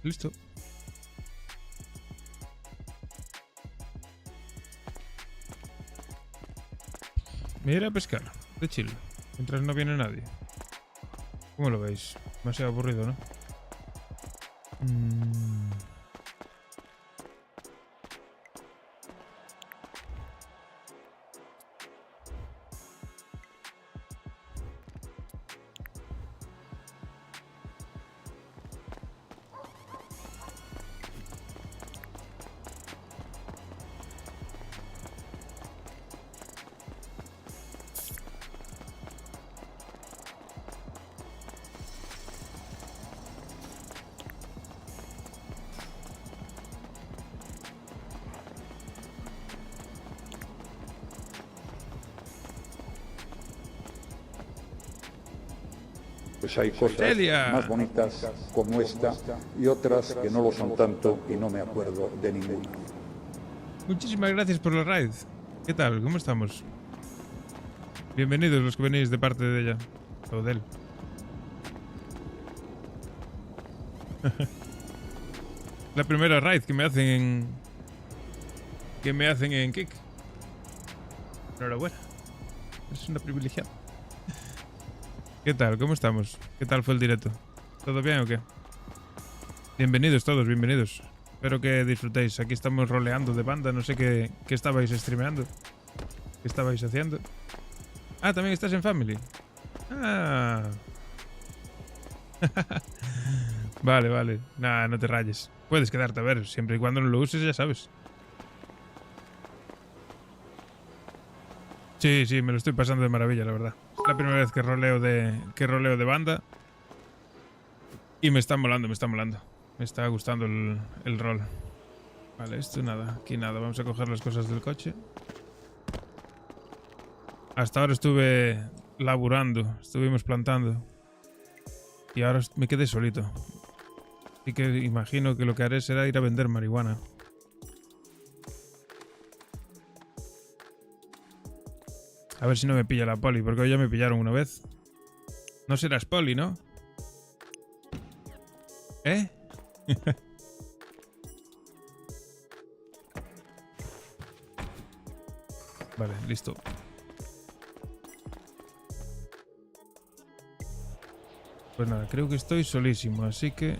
Listo. Me iré a pescar, de chill, mientras no viene nadie. ¿Cómo lo veis? Demasiado aburrido, ¿no? Pues hay cosas Celia. más bonitas como esta y otras que no lo son tanto y no me acuerdo de ninguna. Muchísimas gracias por la raid. ¿Qué tal? ¿Cómo estamos? Bienvenidos los que venís de parte de ella. O de él. La primera raid que me hacen en... Kick. Enhorabuena. Es una privilegiada. ¿Qué tal? ¿Cómo estamos? ¿Qué tal fue el directo? ¿Todo bien o qué? Bienvenidos todos, bienvenidos. Espero que disfrutéis. Aquí estamos roleando de banda. No sé qué estabais streameando. ¿Qué estabais haciendo? Ah, también estás en Family. Ah. Vale, vale. Nah, no te rayes. Puedes quedarte a ver, siempre y cuando no lo uses, ya sabes. Sí, sí, me lo estoy pasando de maravilla, la verdad. Es la primera vez que roleo de banda. Y me está molando, me está molando. Me está gustando el rol. Vale, esto nada, aquí nada. Vamos a coger las cosas del coche. Hasta ahora estuve laburando, estuvimos plantando. Y ahora me quedé solito. Así que imagino que lo que haré será ir a vender marihuana. A ver si no me pilla la poli, porque hoy ya me pillaron una vez. No serás poli, ¿no? ¿Eh? Vale, listo. Pues nada, creo que estoy solísimo, así que...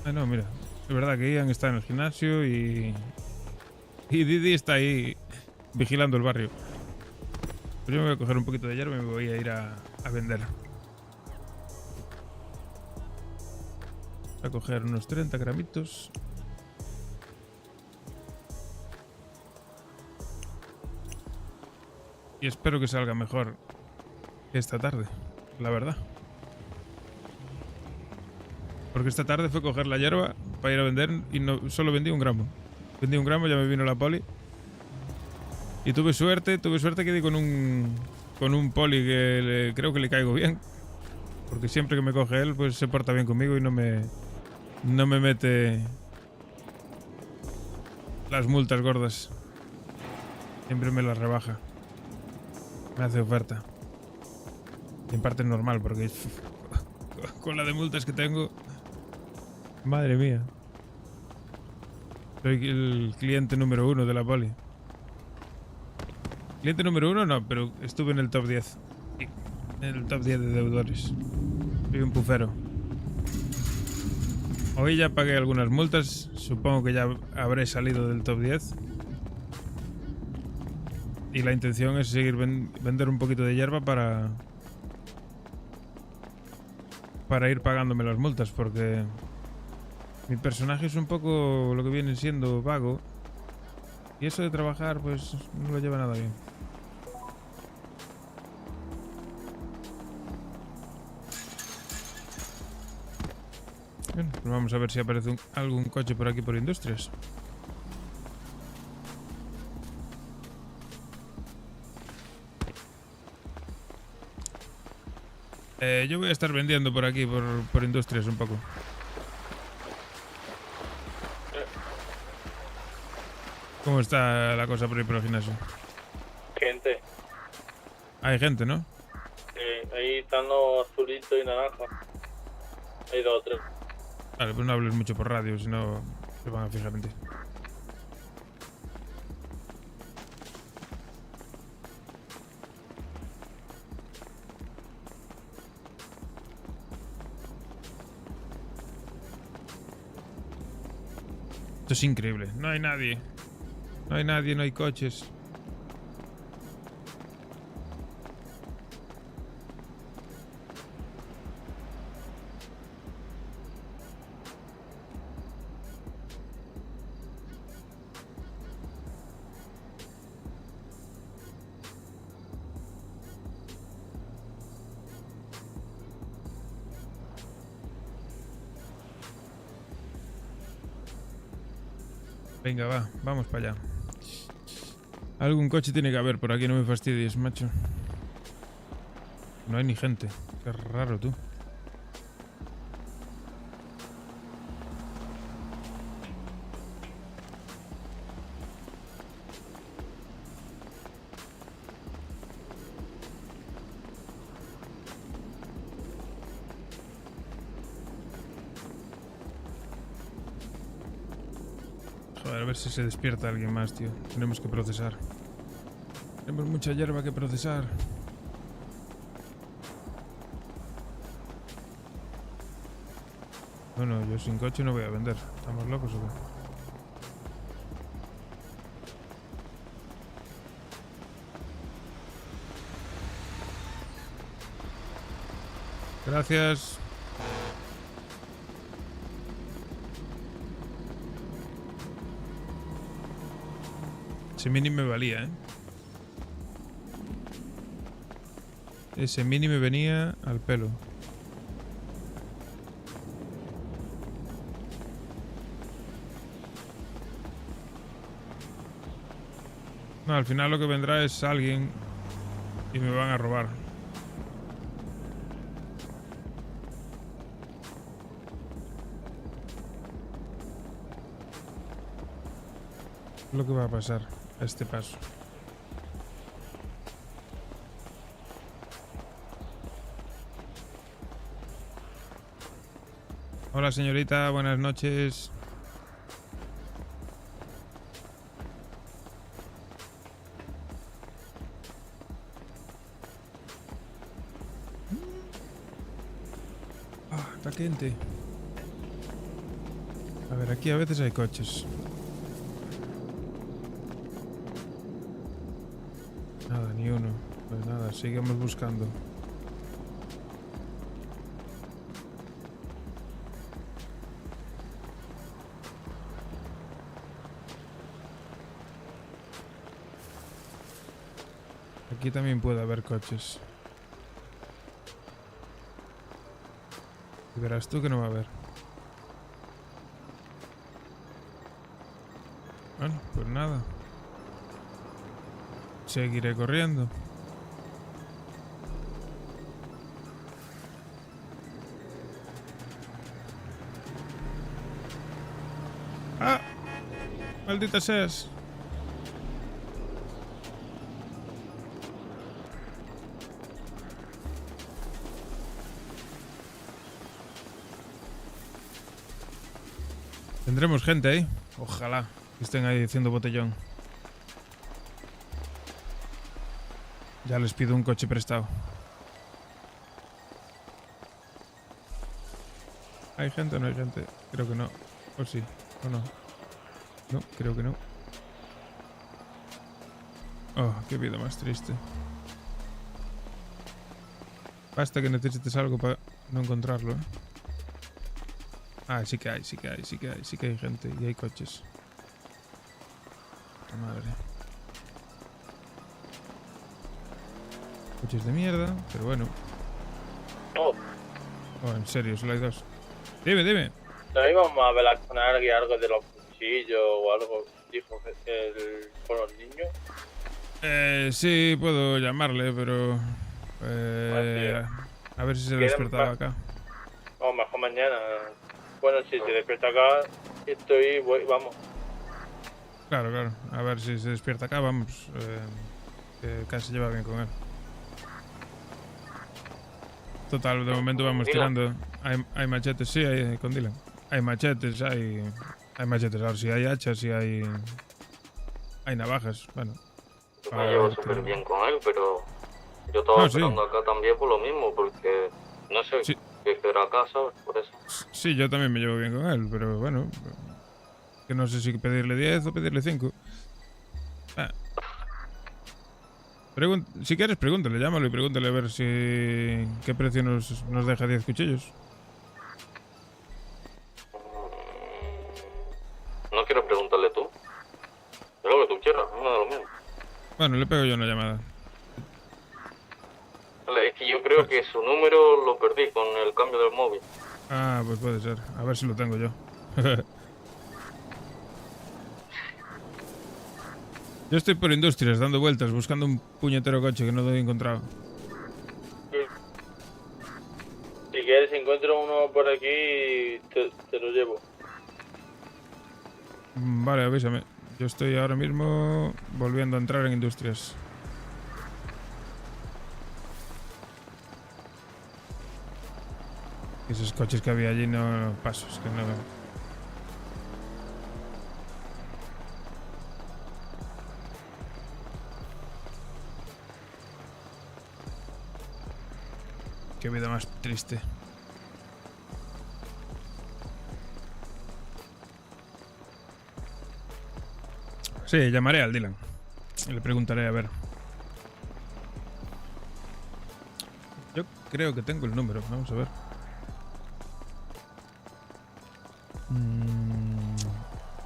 Ah, no, mira. Es verdad que Ian está en el gimnasio y Didi está ahí vigilando el barrio. Pues yo me voy a coger un poquito de hierba y me voy a ir a vender. Voy a coger unos 30 gramitos. Y espero que salga mejor que esta tarde, la verdad. Porque esta tarde fue coger la hierba para ir a vender y no, solo vendí 1 gramo. Vendí 1 gramo, ya me vino la poli. Y tuve suerte que di con un poli que creo que le caigo bien. Porque siempre que me coge él, pues se porta bien conmigo y no me mete las multas gordas. Siempre me las rebaja. Me hace oferta. Y en parte es normal, porque con la de multas que tengo... Madre mía. Soy el cliente número 1 de la poli. Cliente número 1 no, pero estuve en el top 10. En el top 10 de deudores. Soy un pufero. Hoy ya pagué algunas multas. Supongo que ya habré salido del top 10. Y la intención es seguir vender un poquito de hierba para ir pagándome las multas, porque mi personaje es un poco lo que viene siendo vago. Y eso de trabajar, pues no lo lleva nada bien. Bueno, pues vamos a ver si aparece algún coche por aquí por Industrias. Yo voy a estar vendiendo por aquí, por Industrias un poco. ¿Cómo está la cosa por ahí por el gimnasio? Gente. Hay gente, ¿no? Ahí están los azulitos y naranjas. Hay 2 o 3. Vale, pues no hables mucho por radio, si no se van a fijar en ti. Esto es increíble. No hay nadie. No hay nadie, no hay coches. Venga, va, vamos para allá. Algún coche tiene que haber por aquí, no me fastidies, macho. No hay ni gente. Qué raro, tú. Joder, a ver si se despierta alguien más, tío. Tenemos que procesar. Tenemos mucha hierba que procesar. Bueno, yo sin coche no voy a vender. ¿Estamos locos o qué? Gracias. Ese mini me valía, ¿eh? Ese mini me venía al pelo. No, al final lo que vendrá es alguien y me van a robar. Es lo que va a pasar a este paso. Hola señorita, buenas noches. Está quente. A ver, aquí a veces hay coches. Nada, ni uno. Pues nada, sigamos buscando. Aquí también puede haber coches. Y verás tú que no va a haber. Bueno, pues nada. Seguiré corriendo. ¡Ah! ¡Maldita seas! Tendremos gente ahí. Ojalá que estén ahí haciendo botellón. Ya les pido un coche prestado. ¿Hay gente o no hay gente? Creo que no. ¿O sí? ¿O no? No, creo que no. Oh, qué vida más triste. Basta que necesites algo para no encontrarlo, ¿eh? Ah, sí que hay, sí que hay, sí que hay, sí que hay gente y hay coches. Puta madre. Coches de mierda, pero bueno. Oh, en serio, solo hay dos. Dime, dime. ¿No íbamos a hablar con alguien algo de los cuchillos o algo? Dijo con los niños. Sí, puedo llamarle, pero... a ver si se despertaba acá. O mejor mañana. Bueno, si se despierta acá, vamos. Claro, claro. A ver si se despierta acá, vamos. Que casi lleva bien con él. Total, de momento vamos tirando. Hay machetes, sí, hay con Dylan. Hay machetes, hay machetes. Ahora sí hay hachas, sí hay navajas. Bueno. Yo me llevo súper bien con él, pero yo estaba esperando acá también por lo mismo, porque no sé qué era acá, ¿sabes? Por eso. Sí, yo también me llevo bien con él, pero bueno. Que no sé si pedirle 10 o pedirle 5. Si quieres, pregúntale, llámalo y pregúntale a ver si qué precio nos deja 10 cuchillos. No quiero preguntarle tú. Es lo que tú quieras, no me da lo mismo. Bueno, le pego yo una llamada. Vale, es que yo creo que su número lo perdí con el cambio del móvil. Ah, pues puede ser. A ver si lo tengo yo. Yo estoy por Industrias dando vueltas, buscando un puñetero coche que no lo he encontrado. Si quieres, encuentro uno por aquí, te lo llevo. Vale, avísame. Yo estoy ahora mismo volviendo a entrar en Industrias. Esos coches que había allí no paso, es que no... Qué vida más triste. Sí, llamaré al Dylan. Y le preguntaré a ver. Yo creo que tengo el número. Vamos a ver.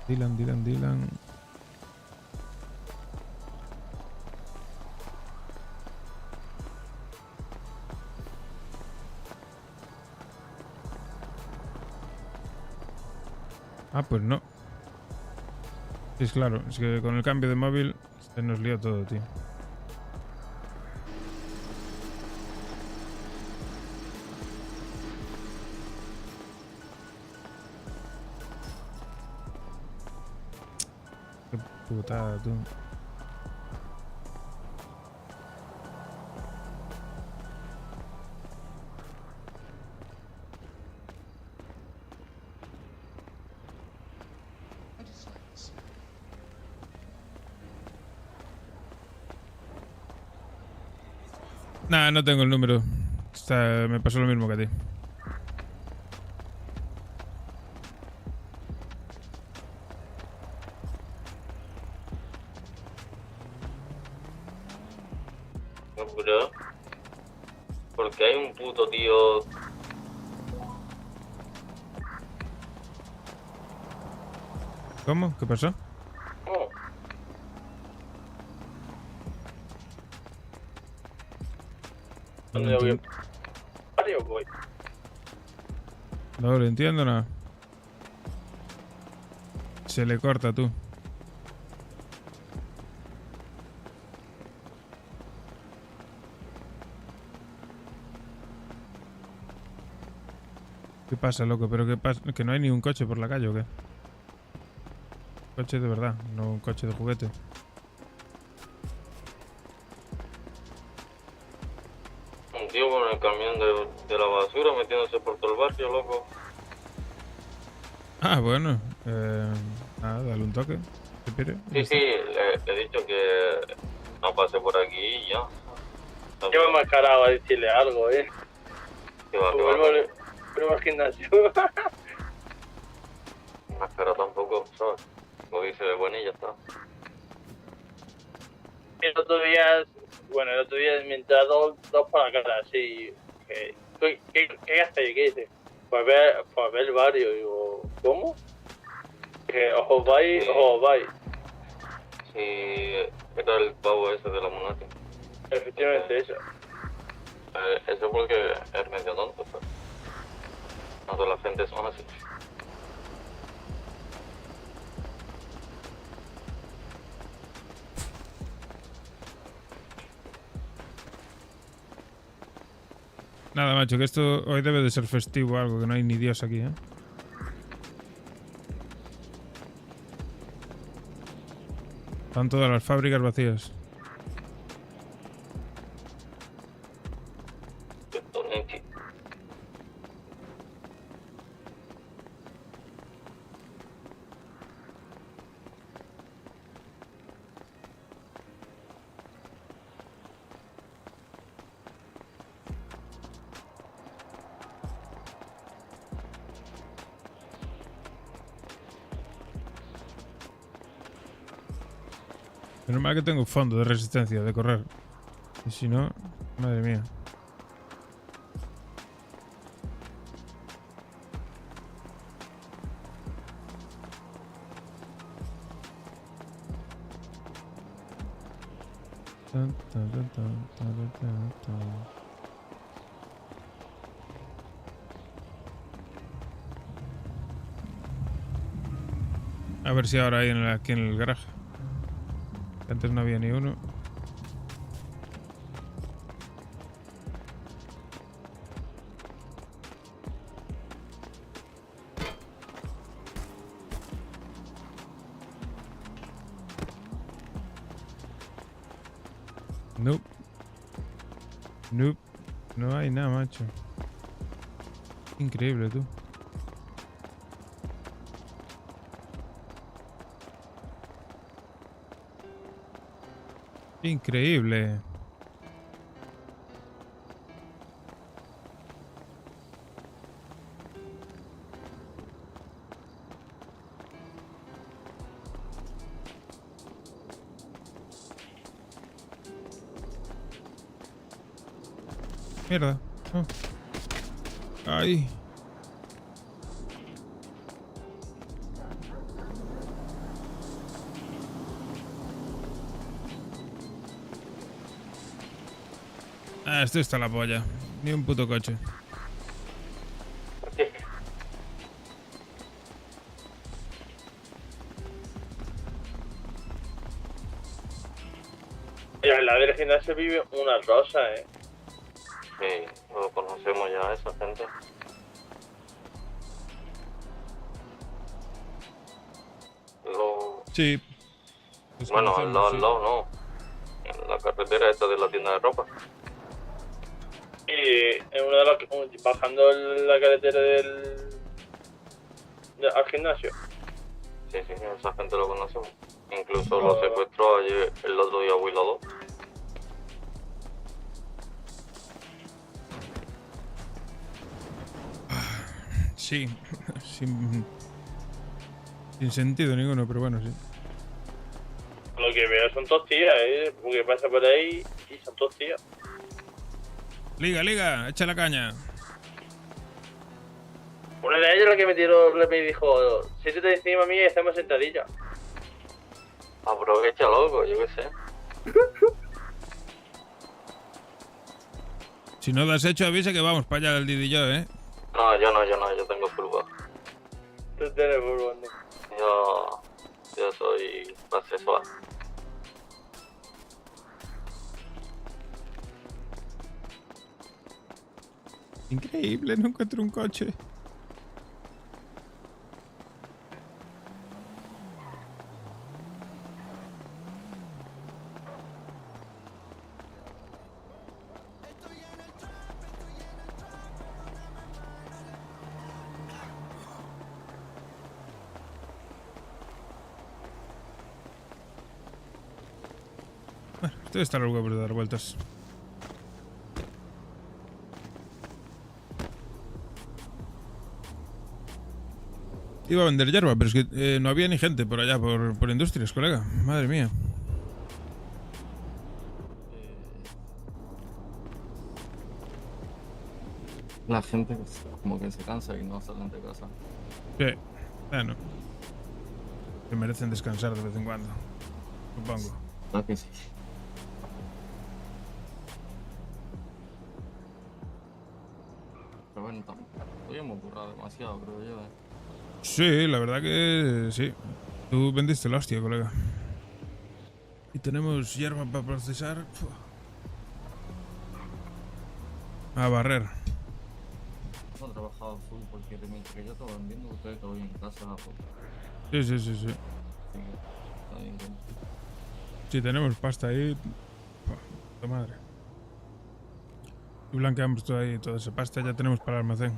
Dylan. Ah, pues no. Es claro, es que con el cambio de móvil se nos lió todo, tío. Qué putada, tú. Nah, no tengo el número. Me pasó lo mismo que a ti. No, bro. Porque hay un puto tío. ¿Cómo? ¿Qué pasó? Oh, No ¿Dónde lo voy? entiendo, ¿Varios voy? no lo entiendo nada. Se le corta tú. ¿Qué pasa, loco? ¿Pero qué pasa? ¿Que no hay ni un coche por la calle o qué? Coche de verdad, no un coche de juguete. un tío con el camión de la basura metiéndose por todo el barrio, loco. Ah, bueno. Nada, dale un toque. ¿Qué quiere? Sí, sí, le he dicho que no pase por aquí y ya. Yo me he mascarado a decirle algo, Que va, que va. Vuelvo al gimnasio. Máscara tampoco, ¿sabes? Lo dice de buena y ya está. El otro día, mientras dos por la cara, así. ¿Qué hacéis? ¿Qué dice? Pues ver el barrio. Digo, ¿cómo? Que os vais. Sí, era el pavo ese de la monate. Efectivamente, eso. Eso porque es medio tonto, ¿sabes? No toda la gente son así. Nada, macho, que esto hoy debe de ser festivo o algo, que no hay ni Dios aquí, ¿eh? Están todas las fábricas vacías. Menos mal que tengo fondo de resistencia de correr. Y si no, madre mía. A ver si ahora hay aquí en el garaje. Antes no había ni uno. Nope. Nope. No hay nada, macho. Increíble, tú. Increíble. Mierda. Oh. Ay. Ah, esto está la polla. Ni un puto coche. En la del gimnasio vive una rosa, Sí, lo conocemos ya a esa gente. Sí. Bueno, al lado, sí. no. En la carretera esta de la tienda de ropa. Y en una de las bajando la carretera al gimnasio. Sí, esa gente lo conocemos. Incluso lo secuestró ayer, el otro día Will 2. Sí. Sin sentido ninguno, pero bueno, sí. Lo que veo son dos tías, porque pasa por ahí Sí, son 2 tíos. Liga, echa la caña. Una de ellos la que me tiró, me dijo, siéntate encima mía y hacemos sentadilla. Aprovecha, loco, yo qué sé. Si no lo has hecho, avisa que vamos para allá el Didi y yo, ¿eh? No, yo tengo fútbol. Tú tienes fútbol, ¿no? Yo soy asesor. Increíble, no encuentro un coche. Bueno, esto está los huevos de dar vueltas. Iba a vender hierba, pero es que no había ni gente por allá, por industrias, colega. Madre mía. La gente como que se cansa y no salen de casa. Sí, bueno. Que merecen descansar de vez en cuando, supongo. ¿Verdad que sí? Pero bueno, hoy hemos currado demasiado, creo yo. Sí, la verdad que sí. Tú vendiste la hostia, colega. Y tenemos hierba para procesar. A barrer. No he trabajado full porque mientras que yo estaba vendiendo, ustedes estaban en casa. Sí. Sí, está bien. Si tenemos pasta ahí. Puta madre. Y blanqueamos toda esa pasta, ya tenemos para el almacén.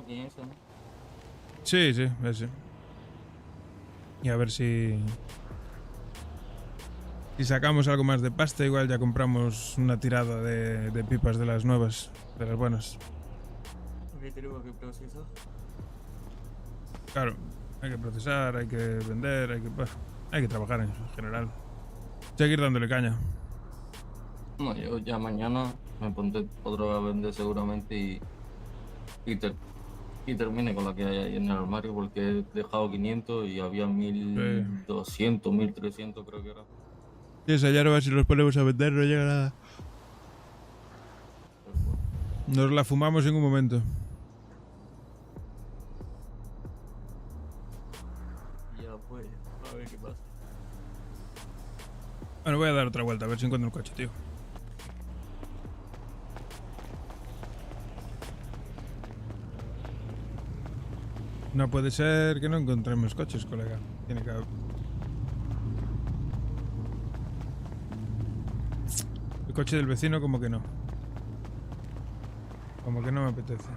Eso, ¿no? Sí, ese. Y a ver si sacamos algo más de pasta, igual ya compramos una tirada de pipas de las nuevas, de las buenas. ¿Qué tenemos que procesar? Claro, hay que procesar, hay que vender, hay que trabajar en general. Seguir dándole caña. No, yo ya mañana me pondré otra vez a vender seguramente y termine con la que hay ahí en el armario porque he dejado 500 y había 1200, 1300 creo que era. Y esa hierba si nos ponemos a vender no llega a nada. Nos la fumamos en un momento. Ya pues, a ver qué pasa. Bueno, voy a dar otra vuelta a ver si encuentro el coche, tío. No puede ser que no encontremos coches, colega. Tiene que haber... El coche del vecino como que no. Como que no me apetece.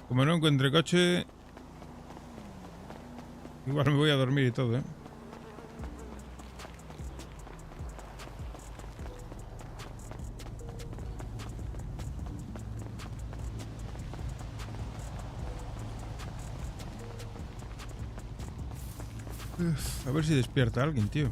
Como no encuentre coche, igual me voy a dormir y todo, ¿eh? A ver si despierta alguien, tío.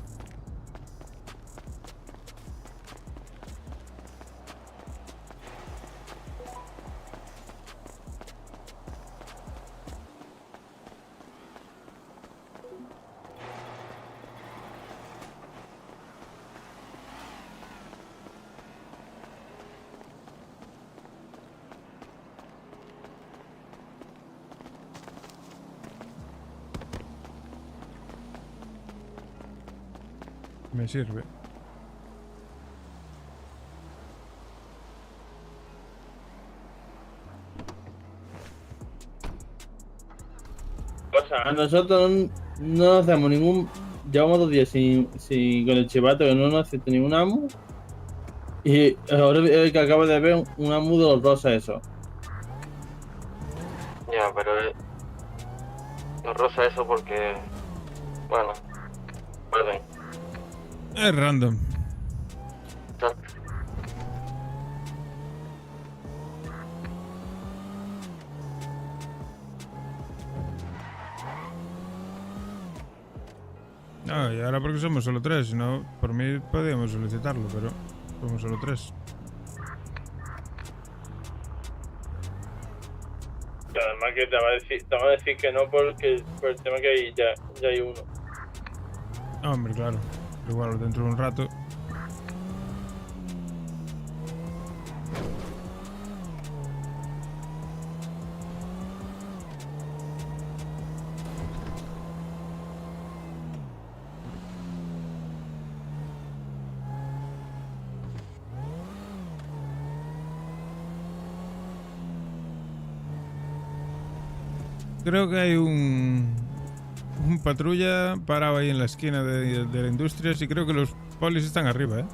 Me sirve. A nosotros no hacemos ningún. Llevamos 2 días sin con el chivato que no nos acepta ningún amo. Y ahora el que acabo de ver un amudo rosa eso. Ya, pero no rosa eso porque... Bueno, pueden. Es random. No, y ahora porque somos solo 3, si no, por mí podríamos solicitarlo, pero somos solo 3. Y además que te va a decir que no porque por el tema que ya hay uno. Hombre, claro. Igual dentro de un rato. Creo que hay un patrulla parado ahí en la esquina de la industria y creo que los polis están arriba, ¿eh?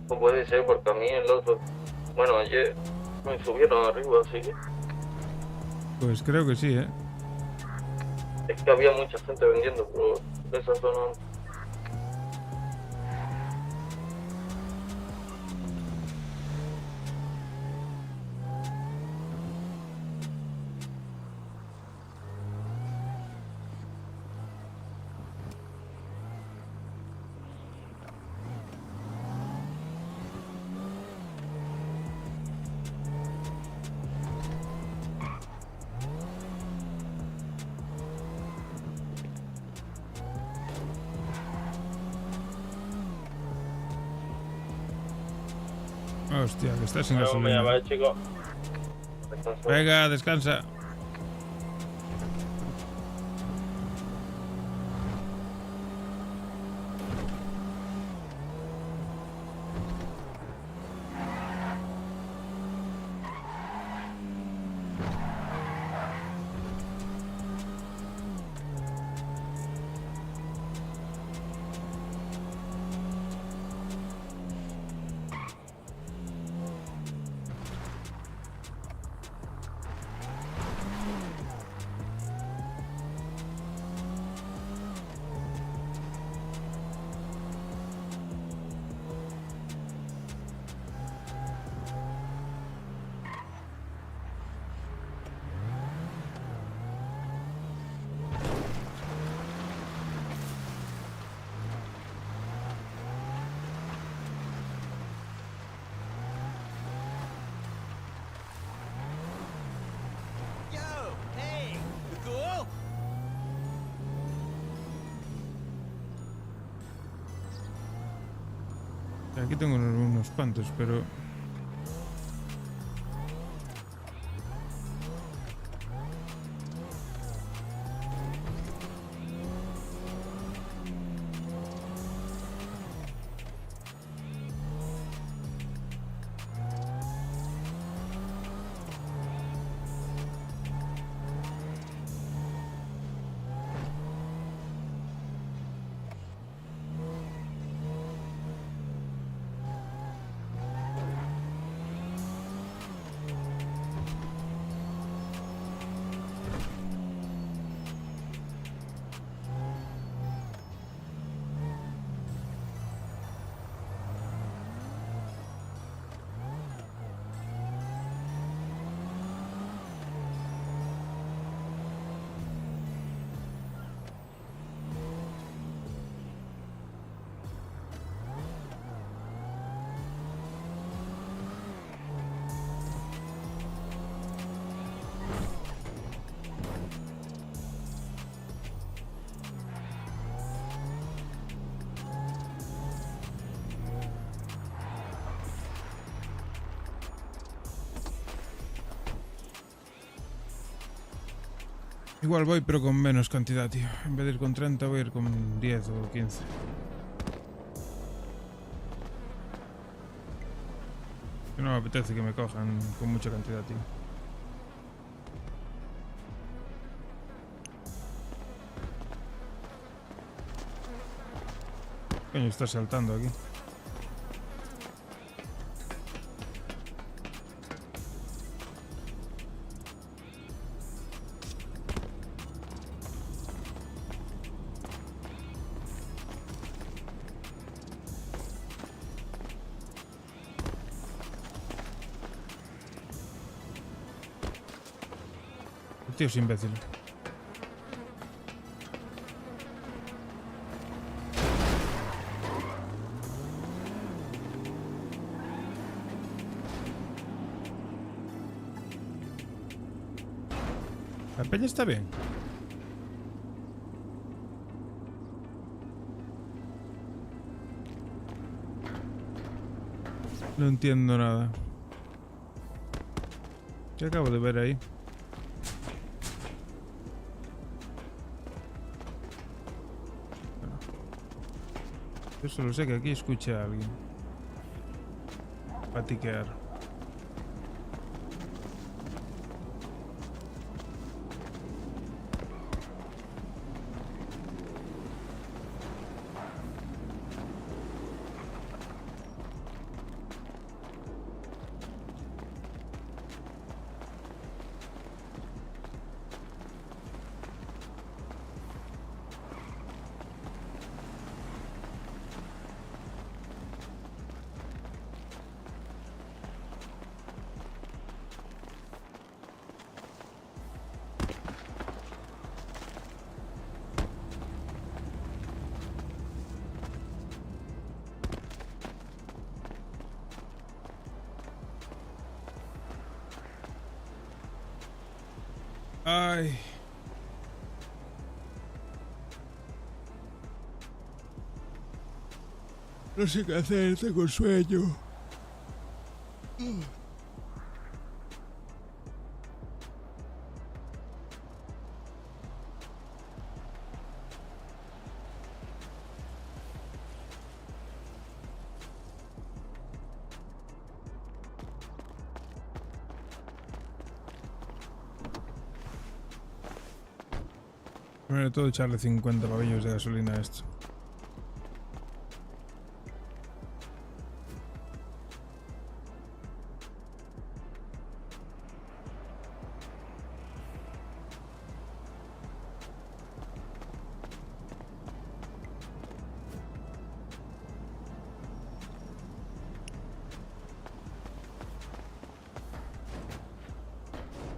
No puede ser porque a mí el otro... Bueno, ayer me subieron arriba, así que... Pues creo que sí, ¿eh? Es que había mucha gente vendiendo por esa zona. Hostia, que estás sin Bueno, gasolina. vale, chico. Venga, descansa. Aquí tengo unos cuantos, pero... Igual voy, pero con menos cantidad, tío. En vez de ir con 30, voy a ir con 10 o 15. Que no me apetece que me cojan con mucha cantidad, tío. Coño, está saltando aquí. El tío es imbécil. La peña está bien. No entiendo nada. ¿Qué acabo de ver ahí? Yo solo sé que aquí escuché a alguien patiquear. Ay. No sé qué hacer, tengo sueño. Primero de todo echarle 50 pavillos de gasolina a esto.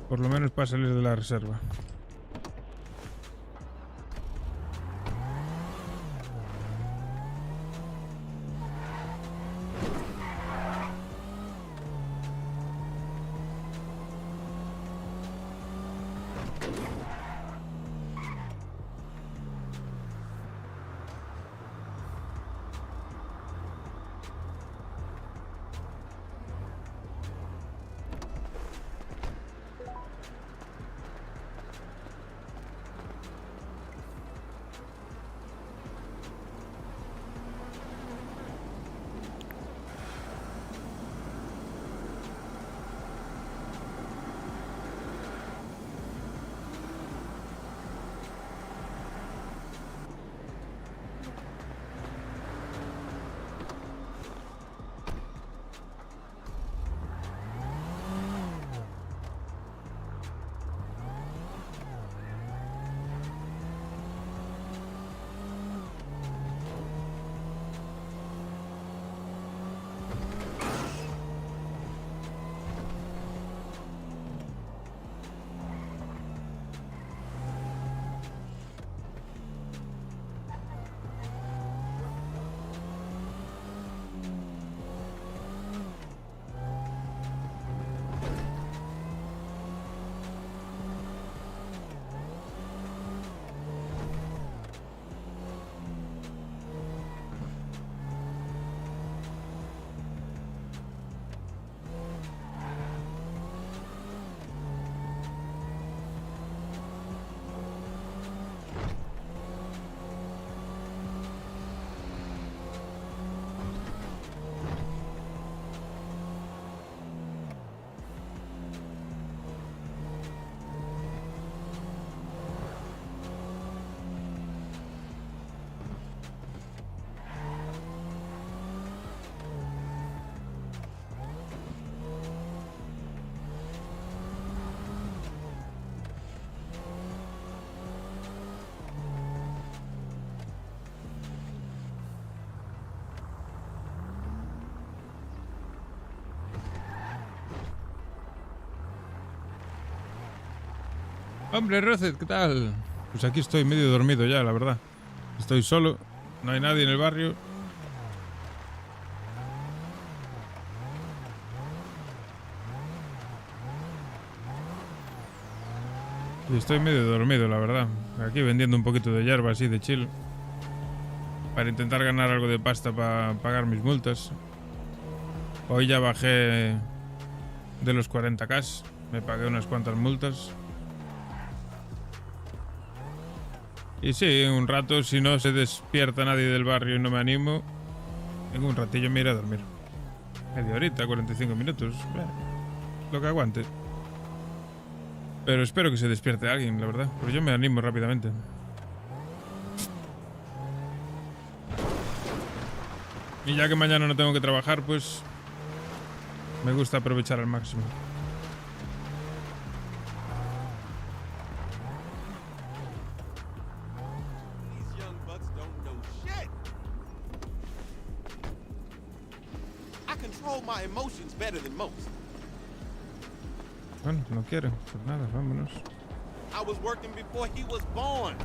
Por lo menos para salir de la reserva. Hombre, Rocet, ¿qué tal? Pues aquí estoy medio dormido ya, la verdad. Estoy solo, no hay nadie en el barrio. Y estoy medio dormido, la verdad. Aquí vendiendo un poquito de hierba así de chill. Para intentar ganar algo de pasta para pagar mis multas. Hoy ya bajé de los 40k. Me pagué unas cuantas multas. Y sí, en un rato, si no se despierta nadie del barrio y no me animo, en un ratillo me iré a dormir. Media horita, 45 minutos. Lo que aguante. Pero espero que se despierte alguien, la verdad. Porque yo me animo rápidamente. Y ya que mañana no tengo que trabajar, pues me gusta aprovechar al máximo. Bueno, no quiere. Pues nada, vámonos. I was working before he was born.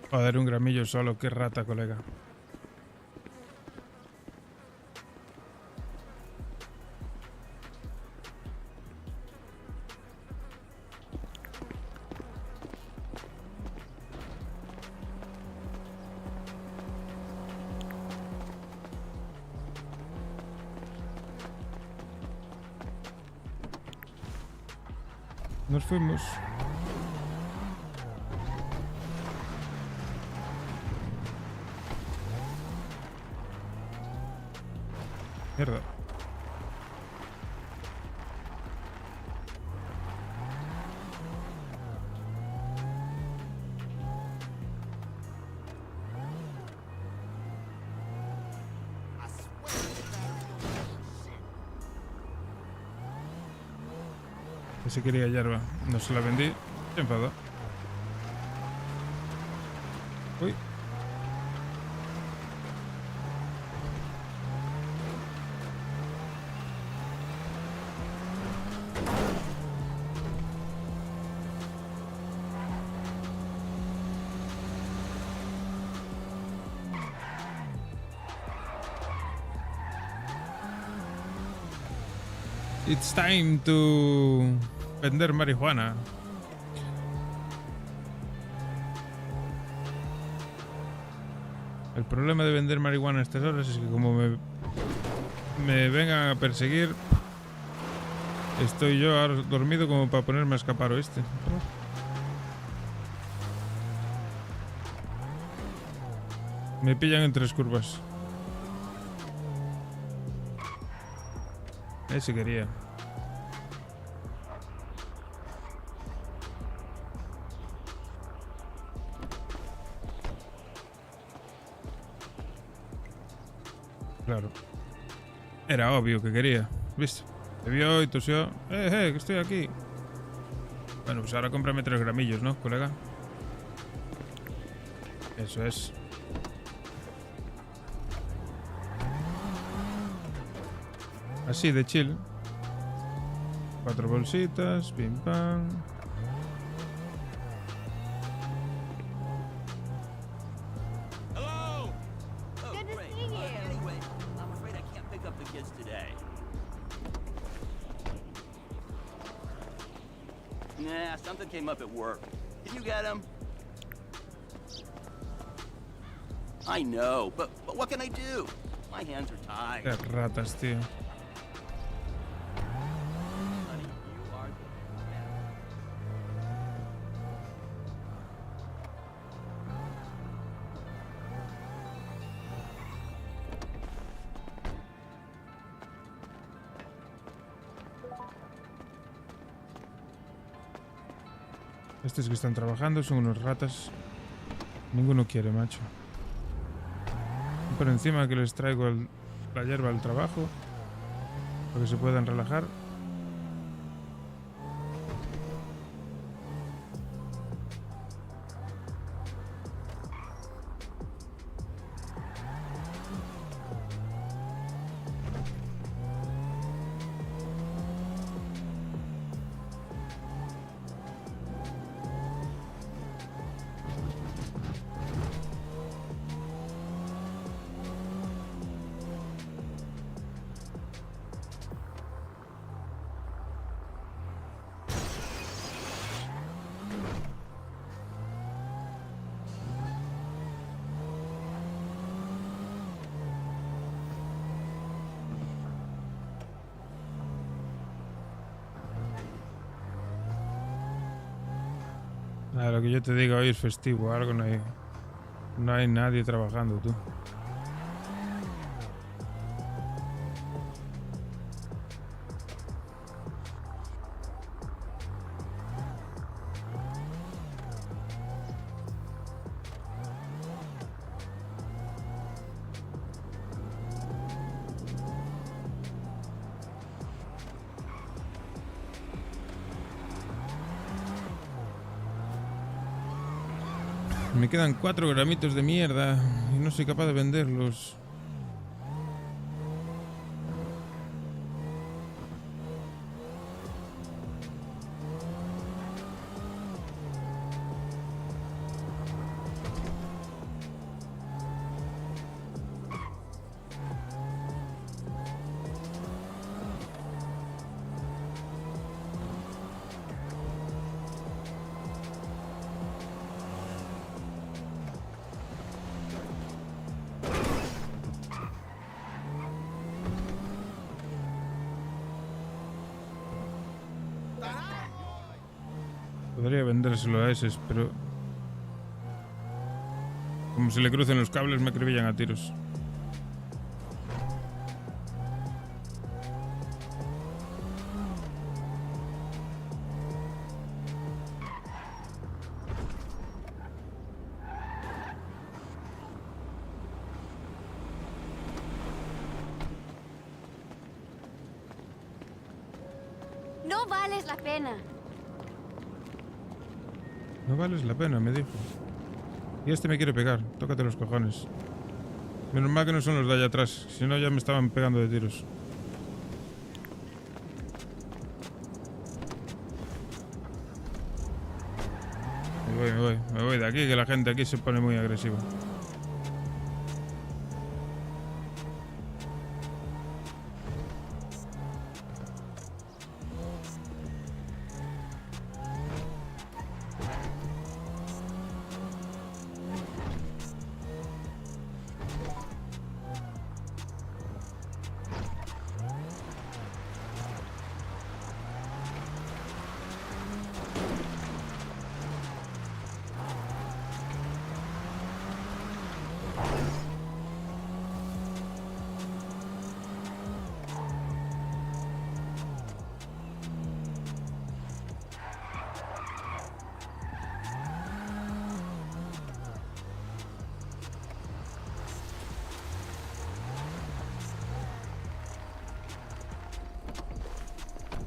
Joder, un gramillo solo, qué rata, colega. Nos fuimos. Mierda. Ese quería hierba. No se la vendí. Se enfadó. Uy. It's time to vender marihuana. El problema de vender marihuana a estas horas es que como me vengan a perseguir, estoy yo ahora dormido como para ponerme a escapar oeste. Me pillan en 3 curvas. Ese quería. Claro. Era obvio que quería. ¿Viste? Te vio y tosió. Que estoy aquí. Bueno, pues ahora cómprame 3 gramillos, ¿no, colega? Eso es. Así de chill. 4 bolsitas, pim pam. Nah, something came up at work. Did you get him? I know, but what can I do? My hands are tied. Qué ratas, tío. Estos que están trabajando son unos ratas. Ninguno quiere, macho. Por encima que les traigo la hierba al trabajo. Para que se puedan relajar. Lo que yo te digo, hoy es festivo, algo no hay nadie trabajando, tú. Me quedan 4 gramitos de mierda y no soy capaz de venderlos. Podría vendérselo a esos, pero... como se le crucen los cables me acribillan a tiros. No vales la pena. No vales la pena, me dijo. Y este me quiere pegar. Tócate los cojones. Menos mal que no son los de allá atrás. Si no, ya me estaban pegando de tiros. Me voy de aquí, que la gente aquí se pone muy agresiva.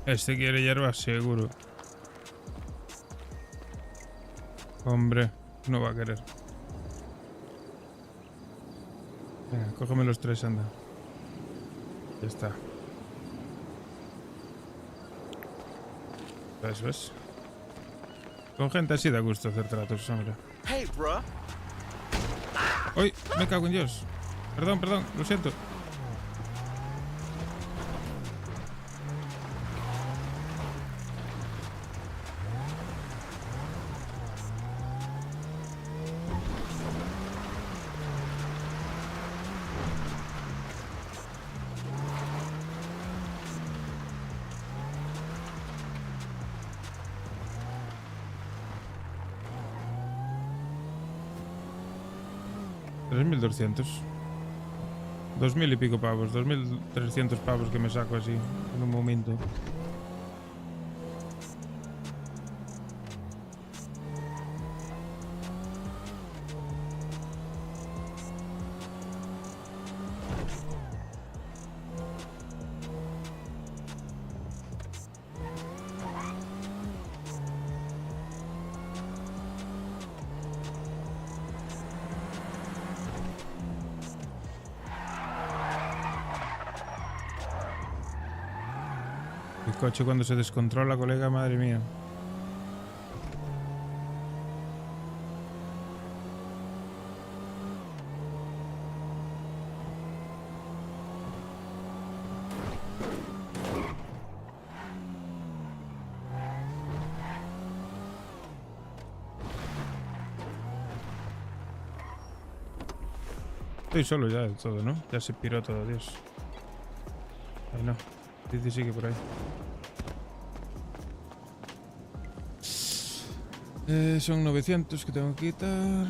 Este quiere hierba seguro. Hombre, no va a querer. Venga, cógeme los 3, anda. Ya está. Eso es. Con gente así da gusto hacer tratos, hombre. Hey, bro. ¡Uy! Me cago en Dios. Perdón, lo siento. $3.200. 2.000 y pico pavos. 2.300 pavos que me saco así en un momento. El coche cuando se descontrola, colega, madre mía. Estoy solo ya del todo, ¿no? Ya se piró todo, Dios. Ahí no. Dice sigue por ahí. Son 900 que tengo que quitar.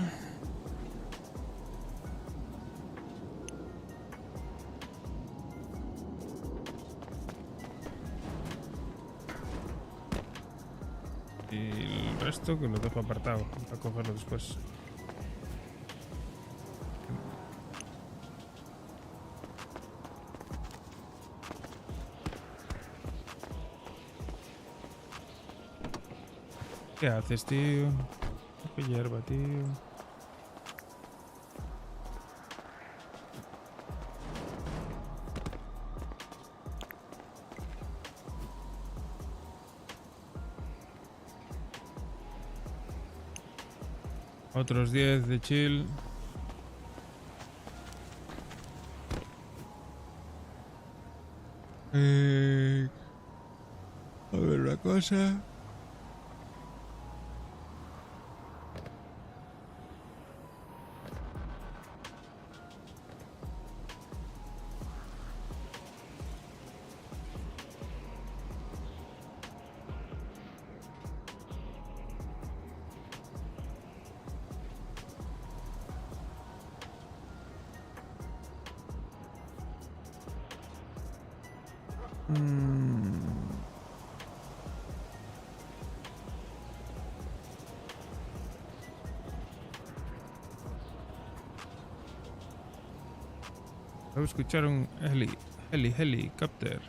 Y el resto que lo dejo apartado para cogerlo después. ¿Qué haces, tío? Qué hierba, tío. Otros 10 de chill. A ver una cosa. Acabo de escuchar un helicóptero.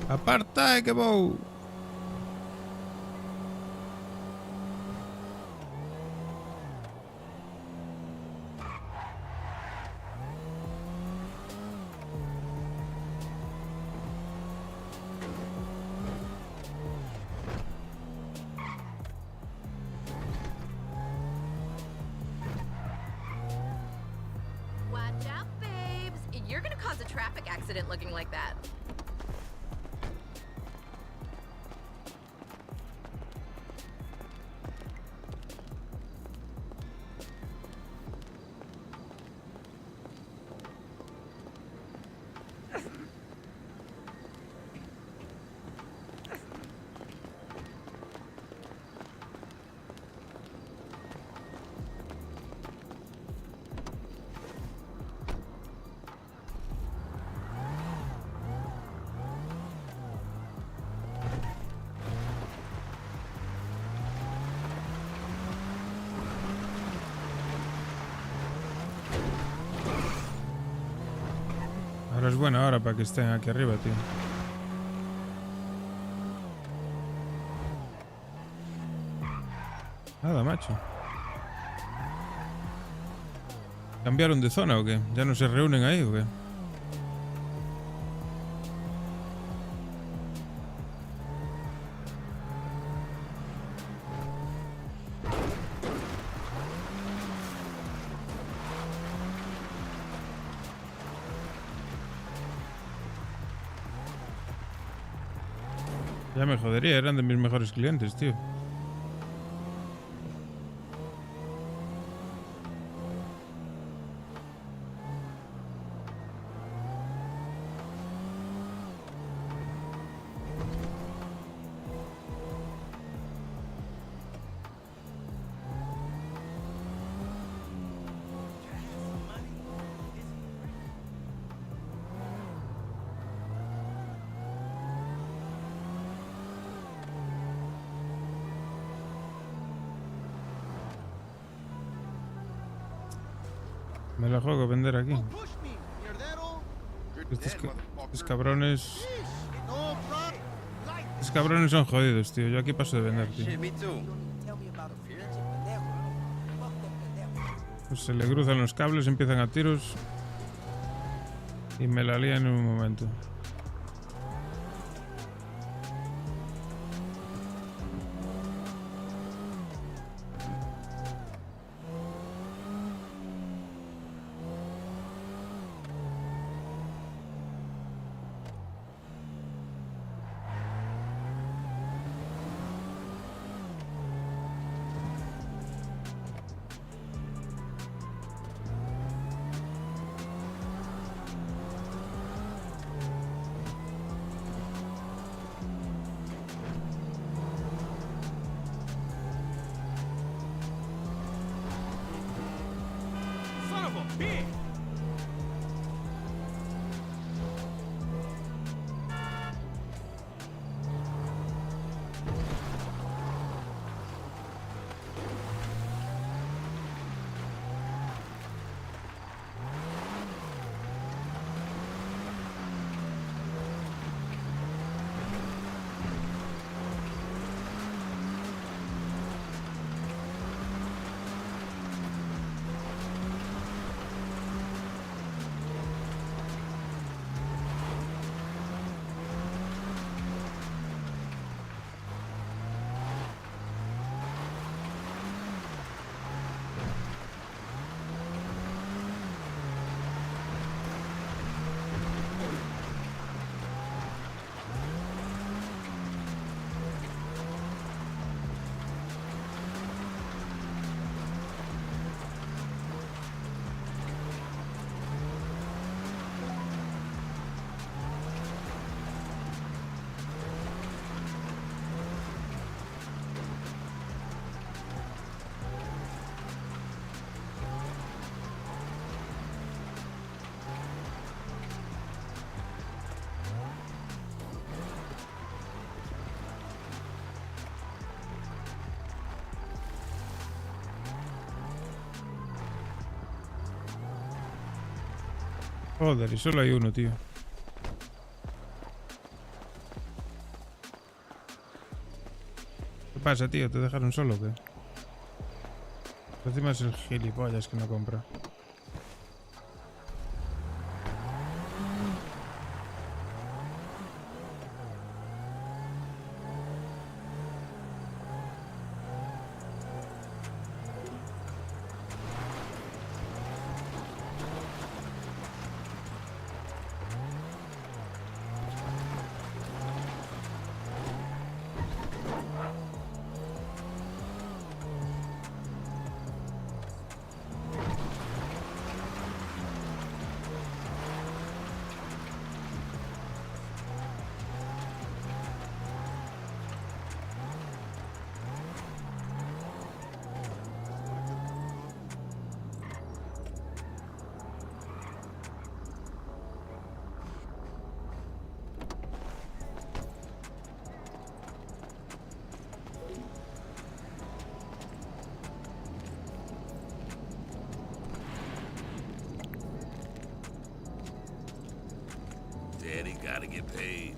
¡Aparta, que voy! Watch out, babes. You're gonna cause a traffic accident looking like that. Ahora es buena hora para que estén aquí arriba, tío. Nada, macho. ¿Cambiaron de zona o qué? ¿Ya no se reúnen ahí o qué? Ya me jodería, eran de mis mejores clientes, tío. Me la juego a vender aquí. Estos cabrones... Estos cabrones son jodidos, tío. Yo aquí paso de vender, tío. Pues se le cruzan los cables, empiezan a tiros y me la lían en un momento. Son of a bitch! Joder, y solo hay uno, tío. ¿Qué pasa, tío? ¿Te dejaron solo o qué? Encima es el gilipollas que no compra. Daddy gotta get paid.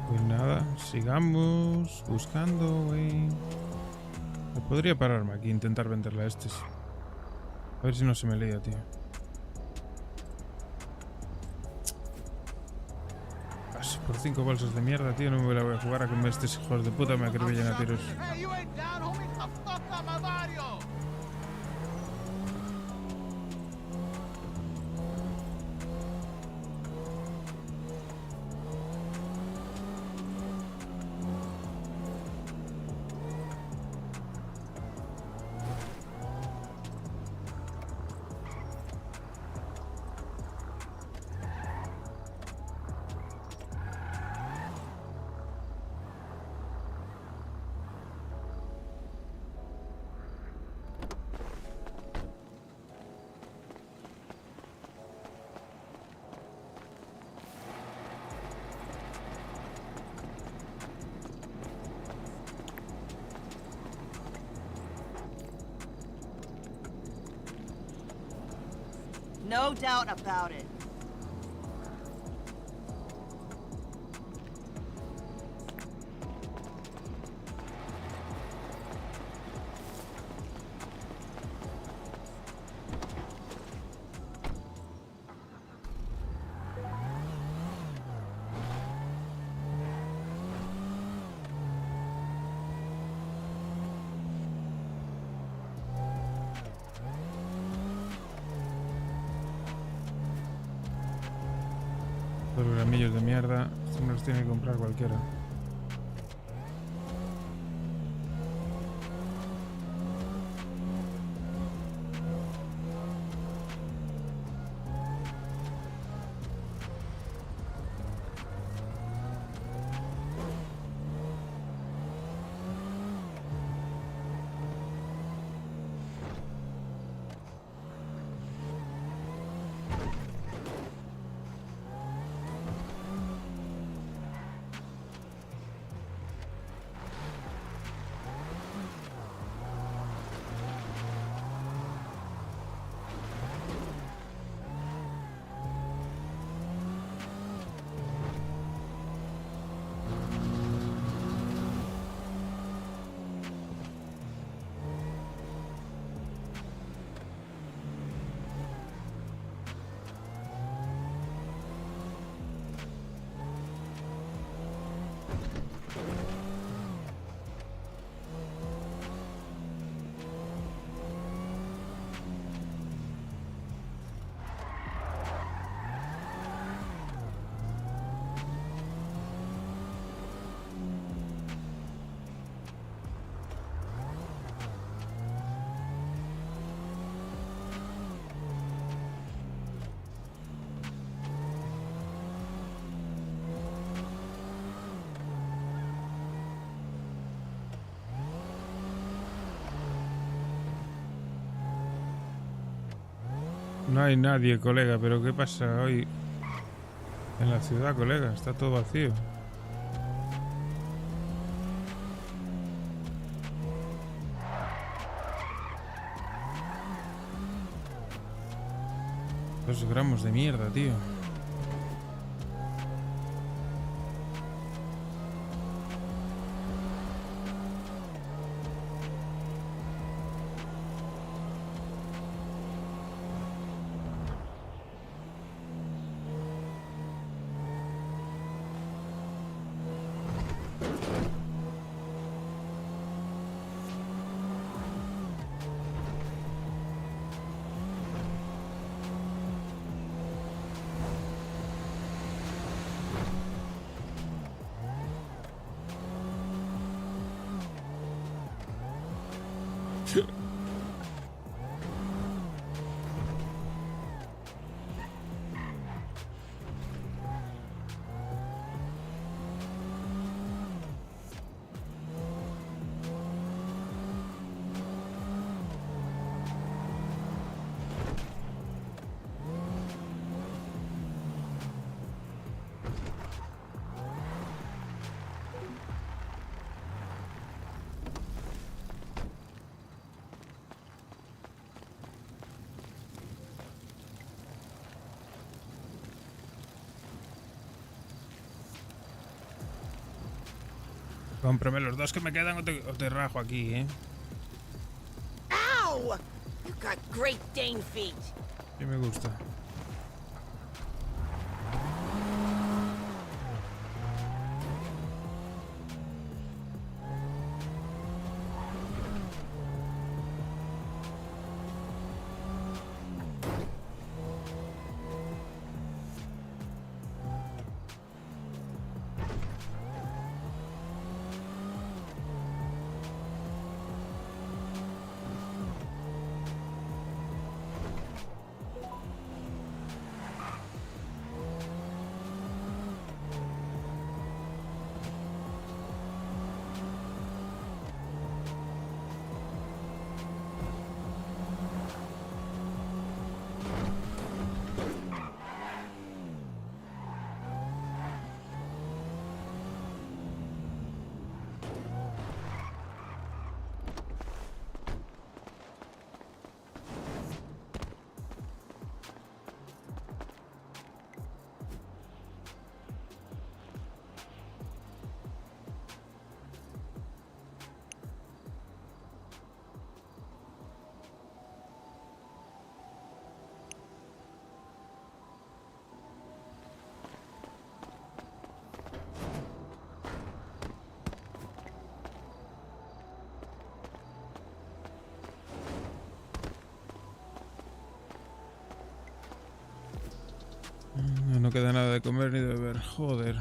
Pues nada, sigamos buscando, güey. Me podría pararme aquí e intentar venderle a estos. A ver si no se me lía, tío. Paso por 5 bolsas de mierda, tío. No me la voy a jugar a que estos hijos de puta me acribillen a tiros. Hey, you ain't down, homie. Get the fuck out my barrio! No doubt about it. Los gramillos de mierda, estos me los tiene que comprar cualquiera. No hay nadie, colega, pero ¿qué pasa hoy en la ciudad, colega? Está todo vacío. Dos gramos de mierda, tío. Cómprame los dos que me quedan o te rajo aquí, ¿eh? Ow! You got Great Dane feet. Sí me gusta. queda nada de comer ni de beber. Joder.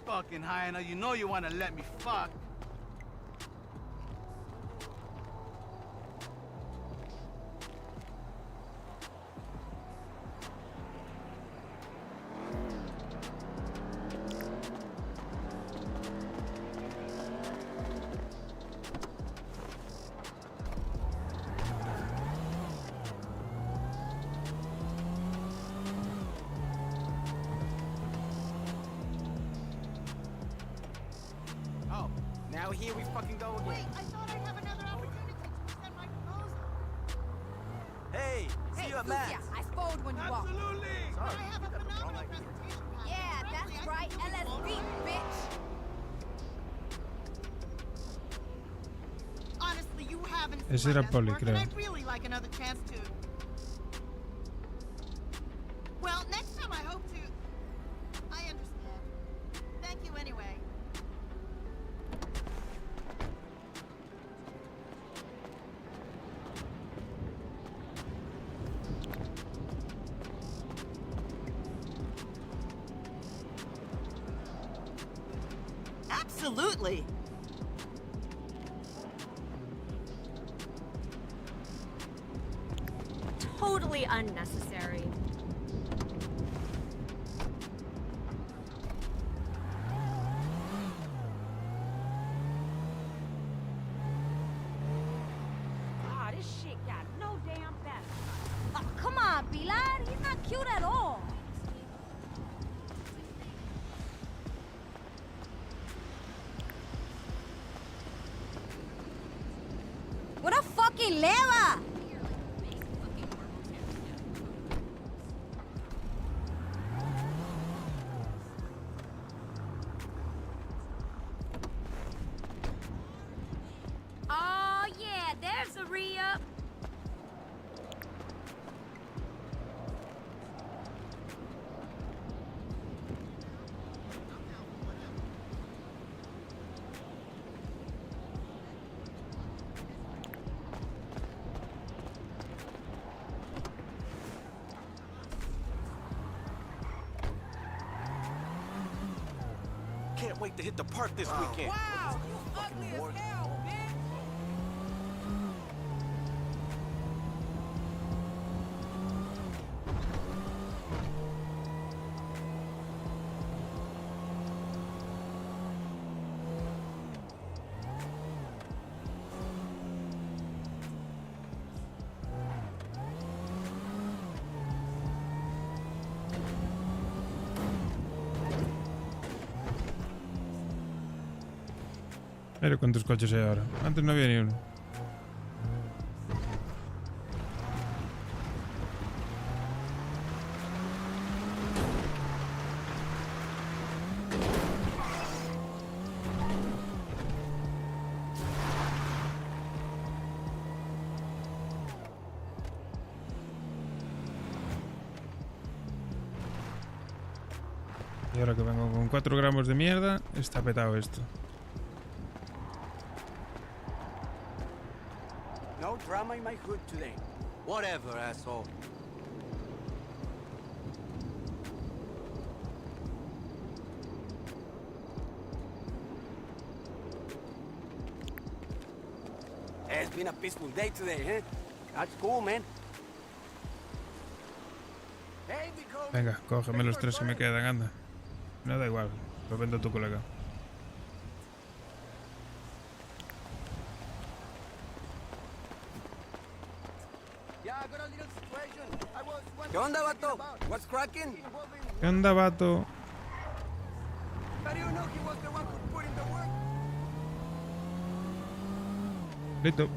Fucking hyena, you know you wanna let me fuck. Now here we fucking go again. Wait, I thought I'd have another opportunity to present my proposal. Hey, see you at Matt's. I spoiled when you walked. Absolutely. Sorry. I have a phenomenal presentation. Yeah, that's right. LSD, bitch. Honestly, you haven't seen Ese my era best Poli, work, creo. and I'd really like another chance to. Well, next time I hope to. I understand. Thank you anyway. Absolutely. Totally unnecessary. Ah, this shit got no damn battery. Oh, come on, Pilar. He's not cute at all. What a fucking leva! Oh yeah, there's a re-up. Can't wait to hit the park this weekend. Wow, you ugly as hell, bitch. Mira cuántos coches hay ahora. Antes no había ni uno. Y ahora que vengo con 4 gramos de mierda, está petado esto. No drama in my hood today. Whatever, asshole. It's been a peaceful day today, eh? That's cool, man. Hey, because Venga, cógeme los 3 que me quedan, anda. No da igual, lo vendo a tu colega. ¿Qué onda, vato? What's cracking? ¿Qué onda, vato? How do you know he was the one who put in the work? Listo.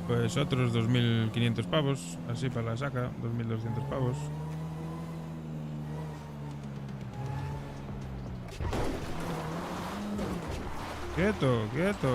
Pues otros 2.500 pavos, así para la saca, 2.200 pavos. Quieto, quieto.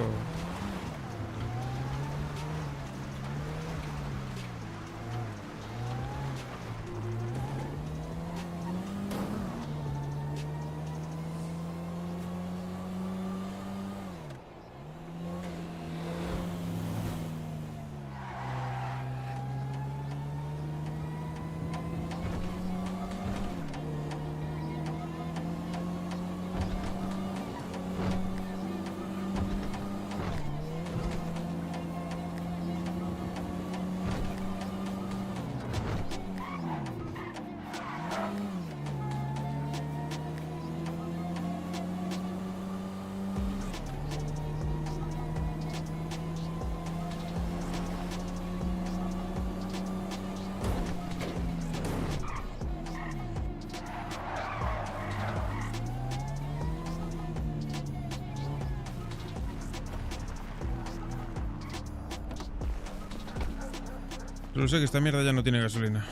Solo sé que esta mierda ya no tiene gasolina.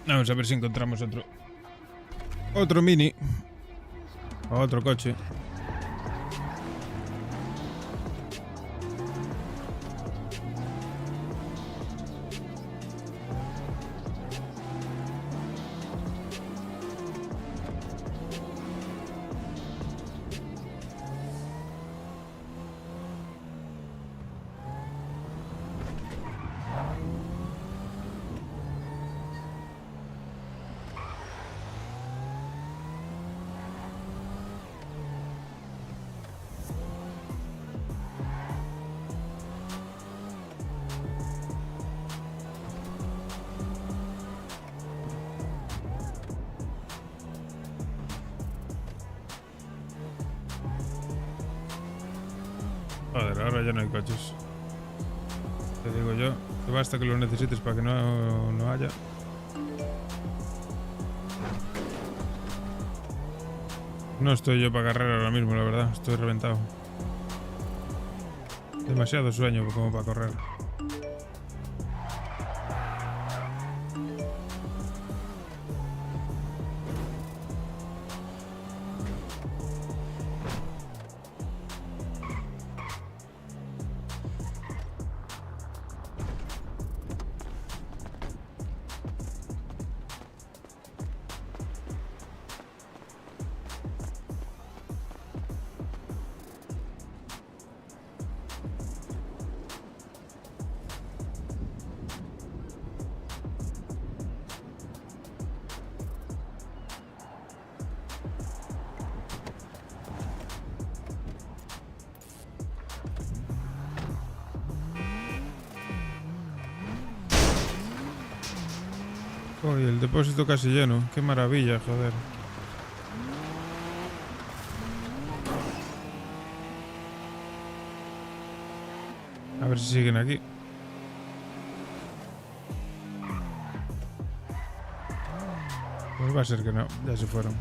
Vamos a ver si encontramos otro mini o otro coche. Joder, ahora ya no hay coches. Te digo yo, que basta que lo necesites para que no haya. No estoy yo para carrera ahora mismo, la verdad. Estoy reventado. Demasiado sueño como para correr. Uy, el depósito casi lleno. Qué maravilla, joder. A ver si siguen aquí. Pues va a ser que no, ya se fueron.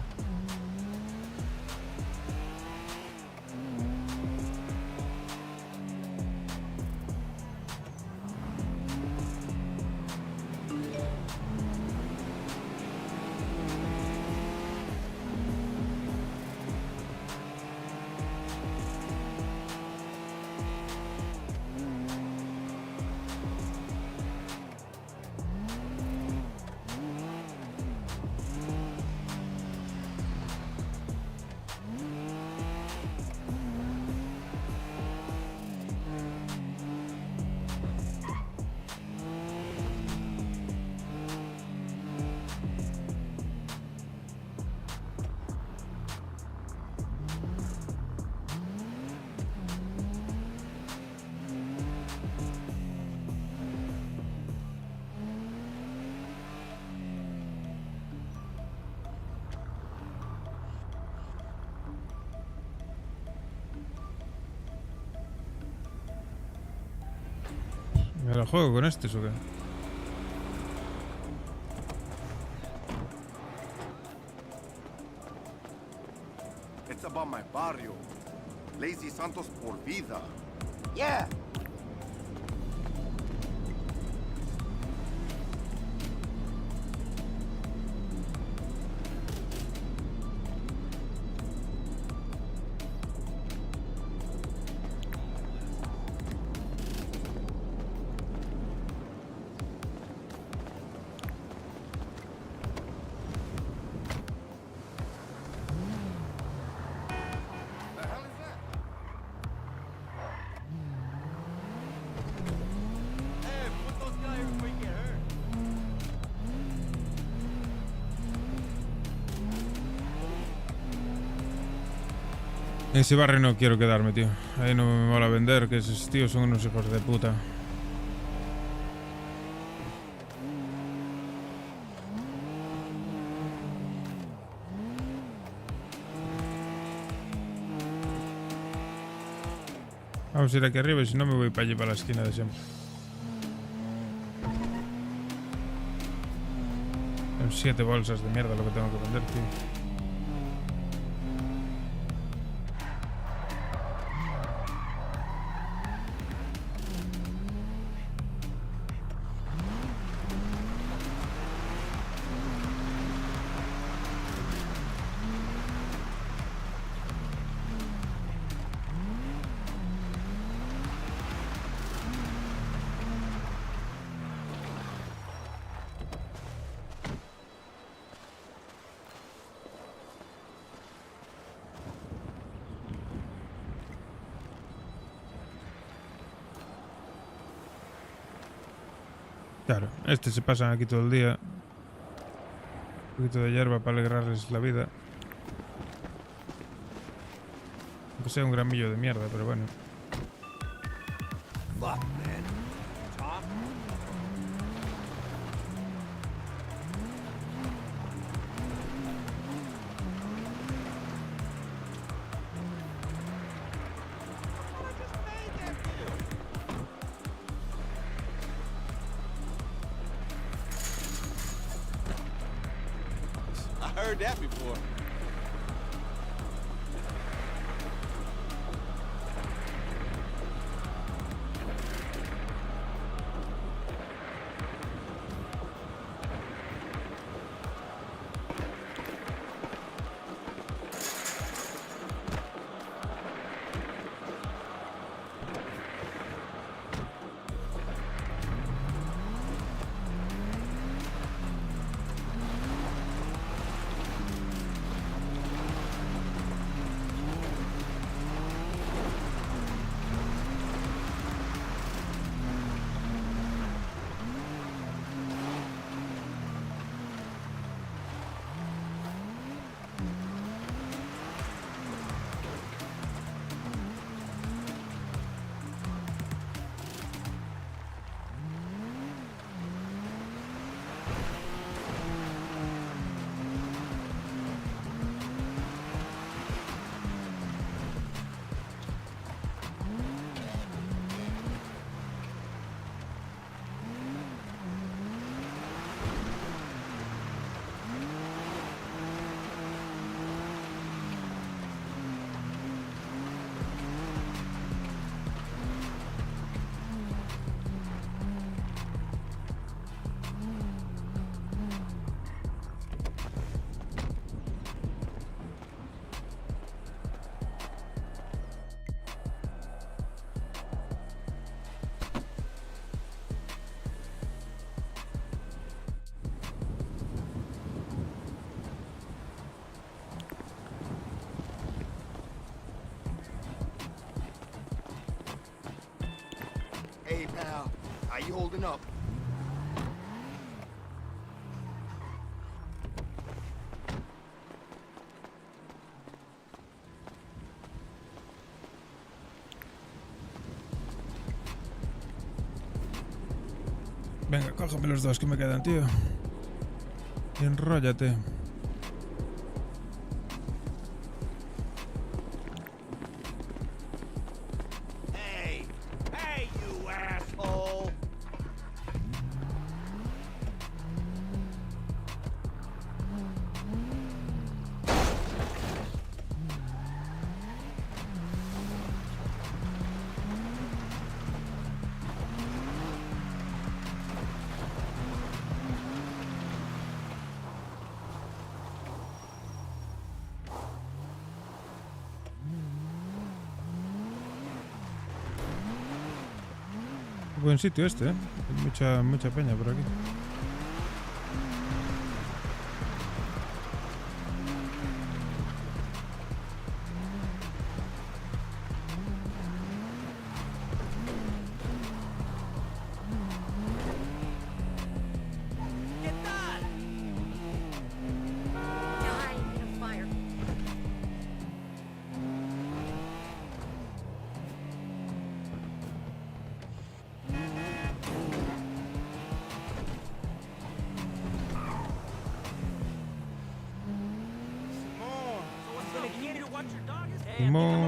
¿Me lo juego con este o qué? It's about my barrio. Lazy Santos por vida. Yeah. En ese barrio no quiero quedarme, tío. Ahí no me mola vender, que esos tíos son unos hijos de puta. Vamos a ir aquí arriba y si no me voy para allí, para la esquina de siempre. Son 7 bolsas de mierda lo que tengo que vender, tío. Claro, se pasan aquí todo el día. Un poquito de hierba para alegrarles la vida. Aunque sea un gramillo de mierda, pero bueno. Fuck, man. Tom? I heard that before. Hey, pal. How you holding up? Venga, cógeme los dos que me quedan, tío. Y enróllate. Hey! Hey, you asshole! Buen sitio este, ¿eh? Hay mucha peña por aquí. Simón.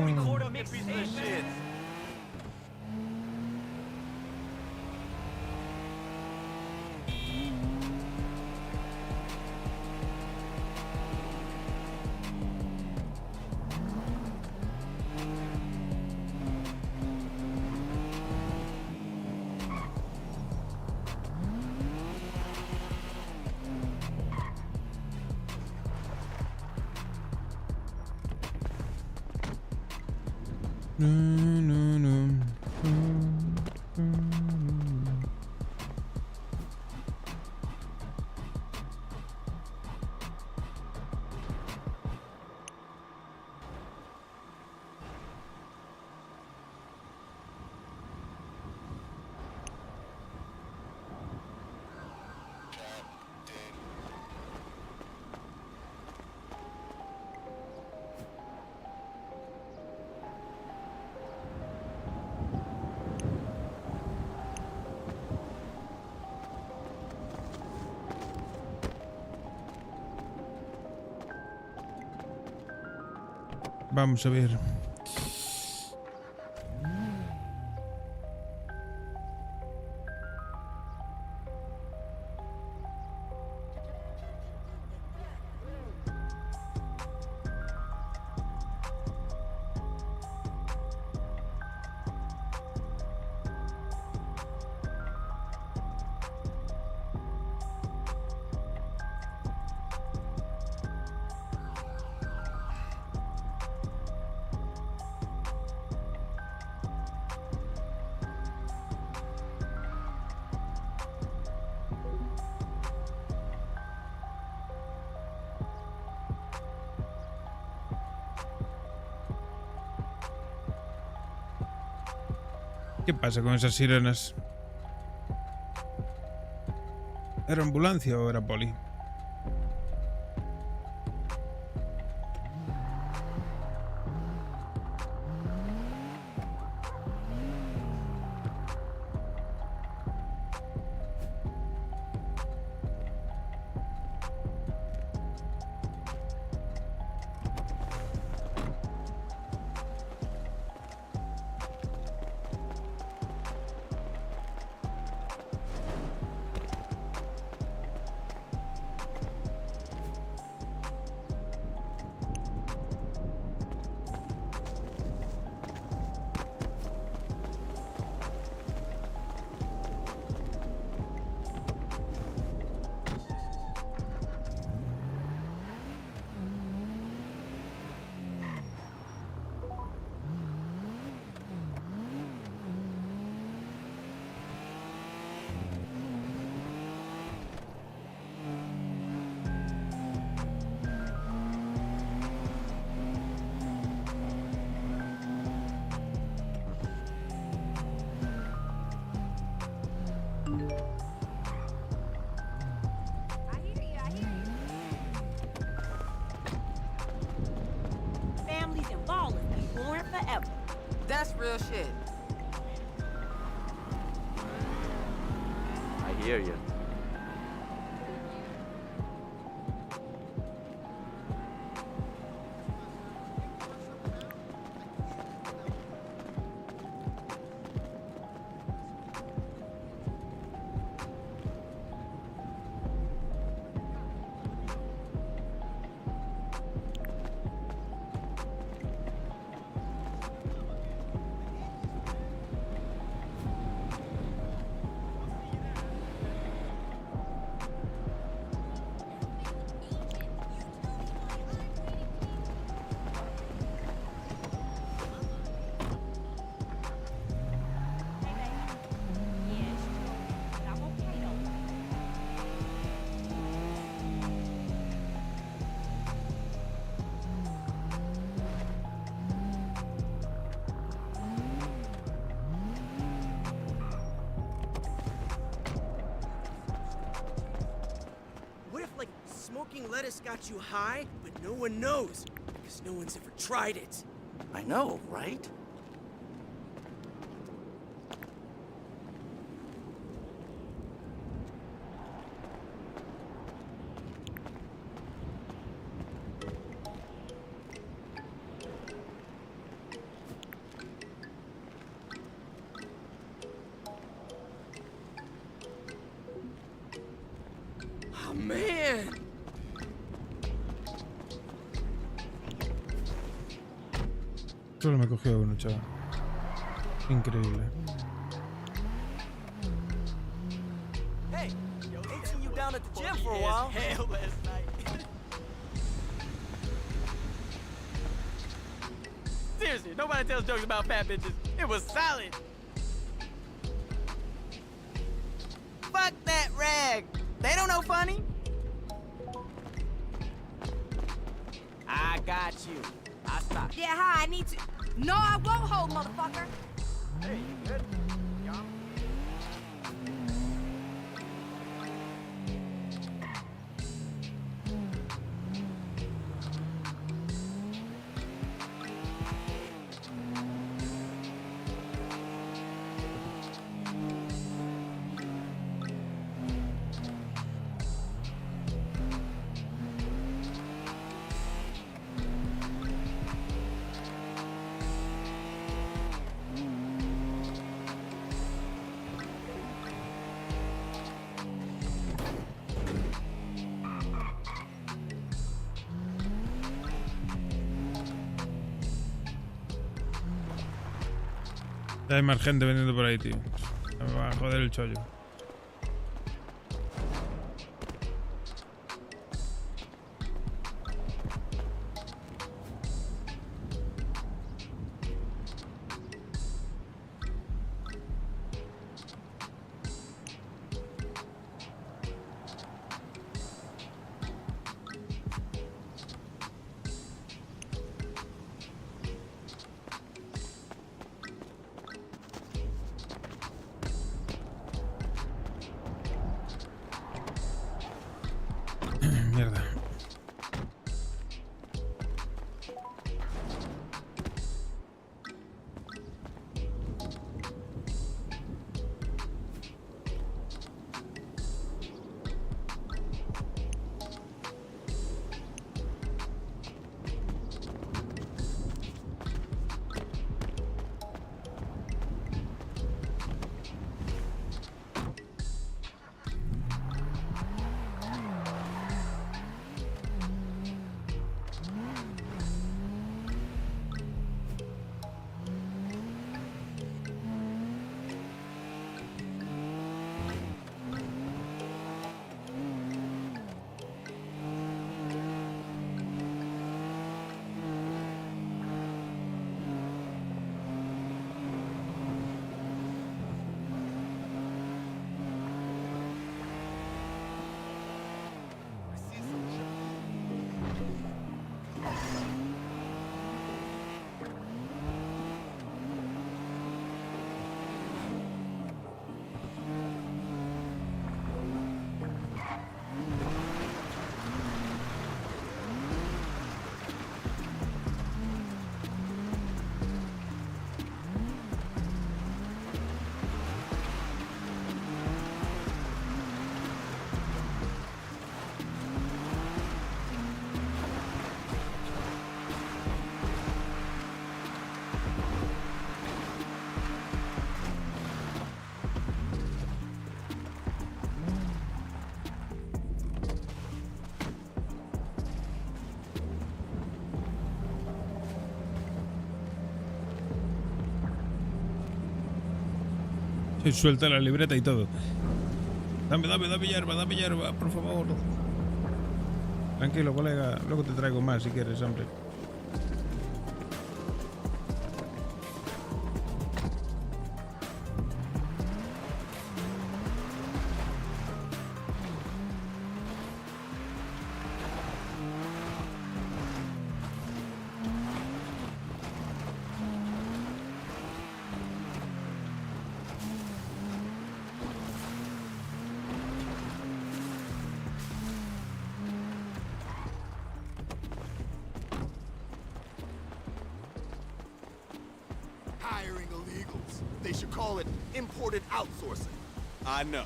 Vamos a ver. ¿Qué pasa con esas sirenas? ¿Era ambulancia o era poli? Families and ballers be born forever. That's real shit. I hear you. fucking lettuce got you high, but no one knows, because no one's ever tried it. I know, right? Oh, man! Solo me cogió uno, chaval. Increíble. Hey, yo, ain't seen you down at the gym for a while. Hell last night. Seriously, nobody tells jokes about fat bitches. It was solid. Fuck that rag. They don't know funny. I got you. I stopped. Yeah, hi, I need to. No, I won't hold, motherfucker. Hey, you good? Ya hay más gente vendiendo por ahí, tío. Me va a joder el chollo. Mierda. Suelta la libreta y todo. Dame hierba, por favor. Tranquilo, colega. Luego te traigo más si quieres, hombre. call it imported outsourcing. I know.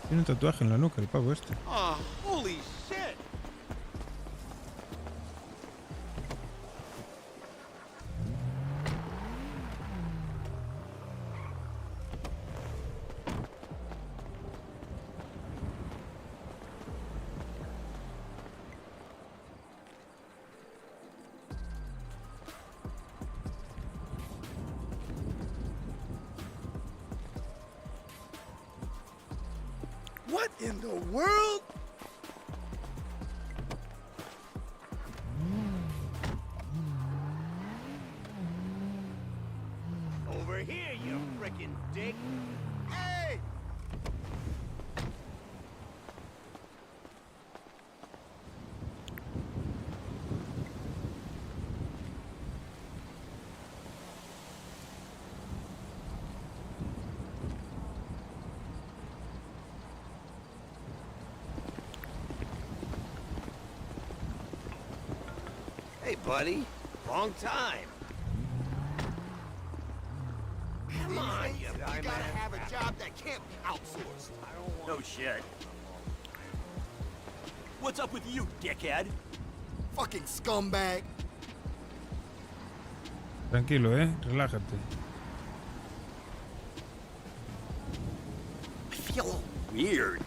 Tiene un tatuaje en la nuca el pavo este. Oh, holy shit! What in the world? Over here, you frickin' dick. Hey! Hey, buddy. Long time. Come on, you gotta have a job that can't be outsourced. No shit. What's up with you, dickhead? Fucking scumbag. Tranquilo, relájate. I feel weird.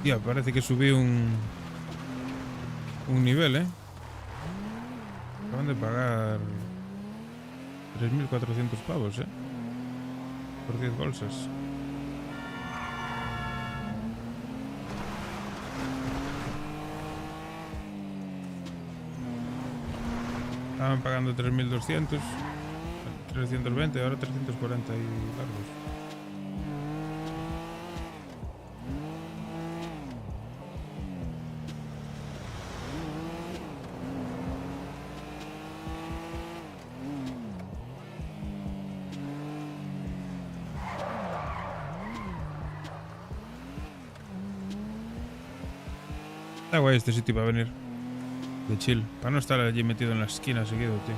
Tía, parece que subí un nivel, Acaban de pagar 3.400 pavos, por 10 bolsas. Estaban pagando 3.200, 320, ahora 340 y largos. Está guay este sitio para venir de chill, para no estar allí metido en la esquina seguido, tío.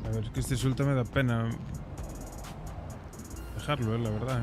A ver, es que este sulta me da pena dejarlo, la verdad,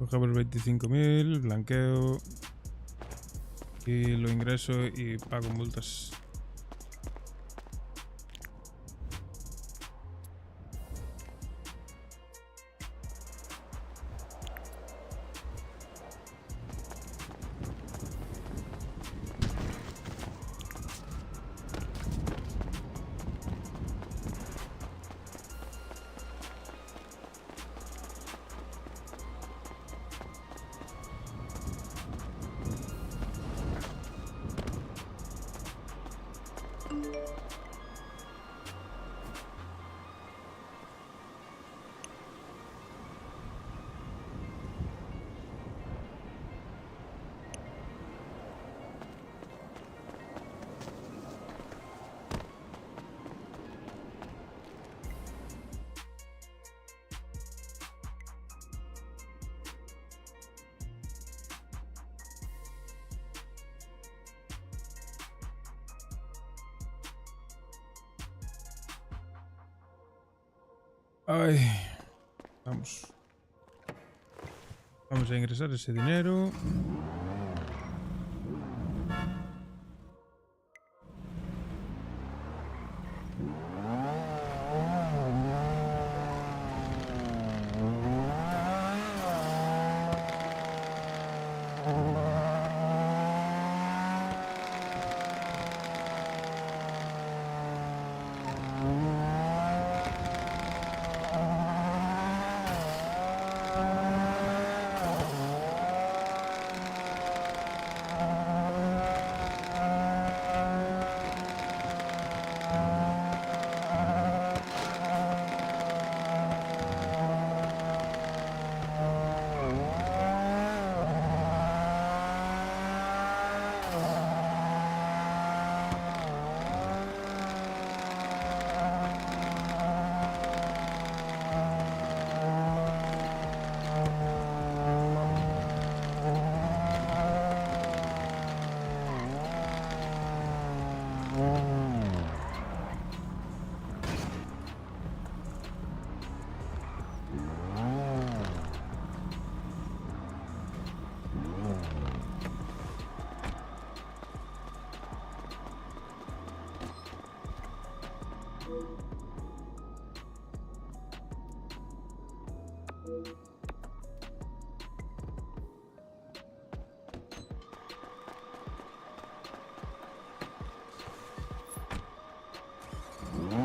Cogemos 25.000, blanqueo y lo ingreso y pago multas. Ay, vamos. Vamos a ingresar ese dinero.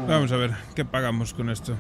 Vamos a ver, ¿qué pagamos con esto?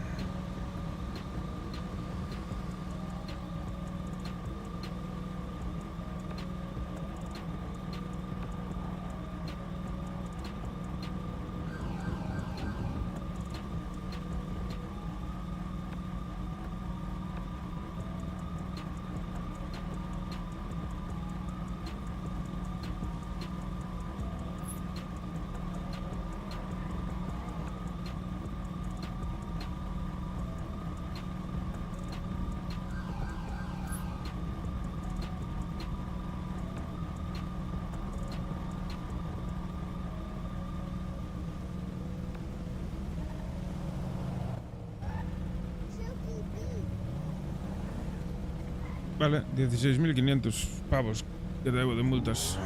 Vale, 16.500 pavos que debo de multas.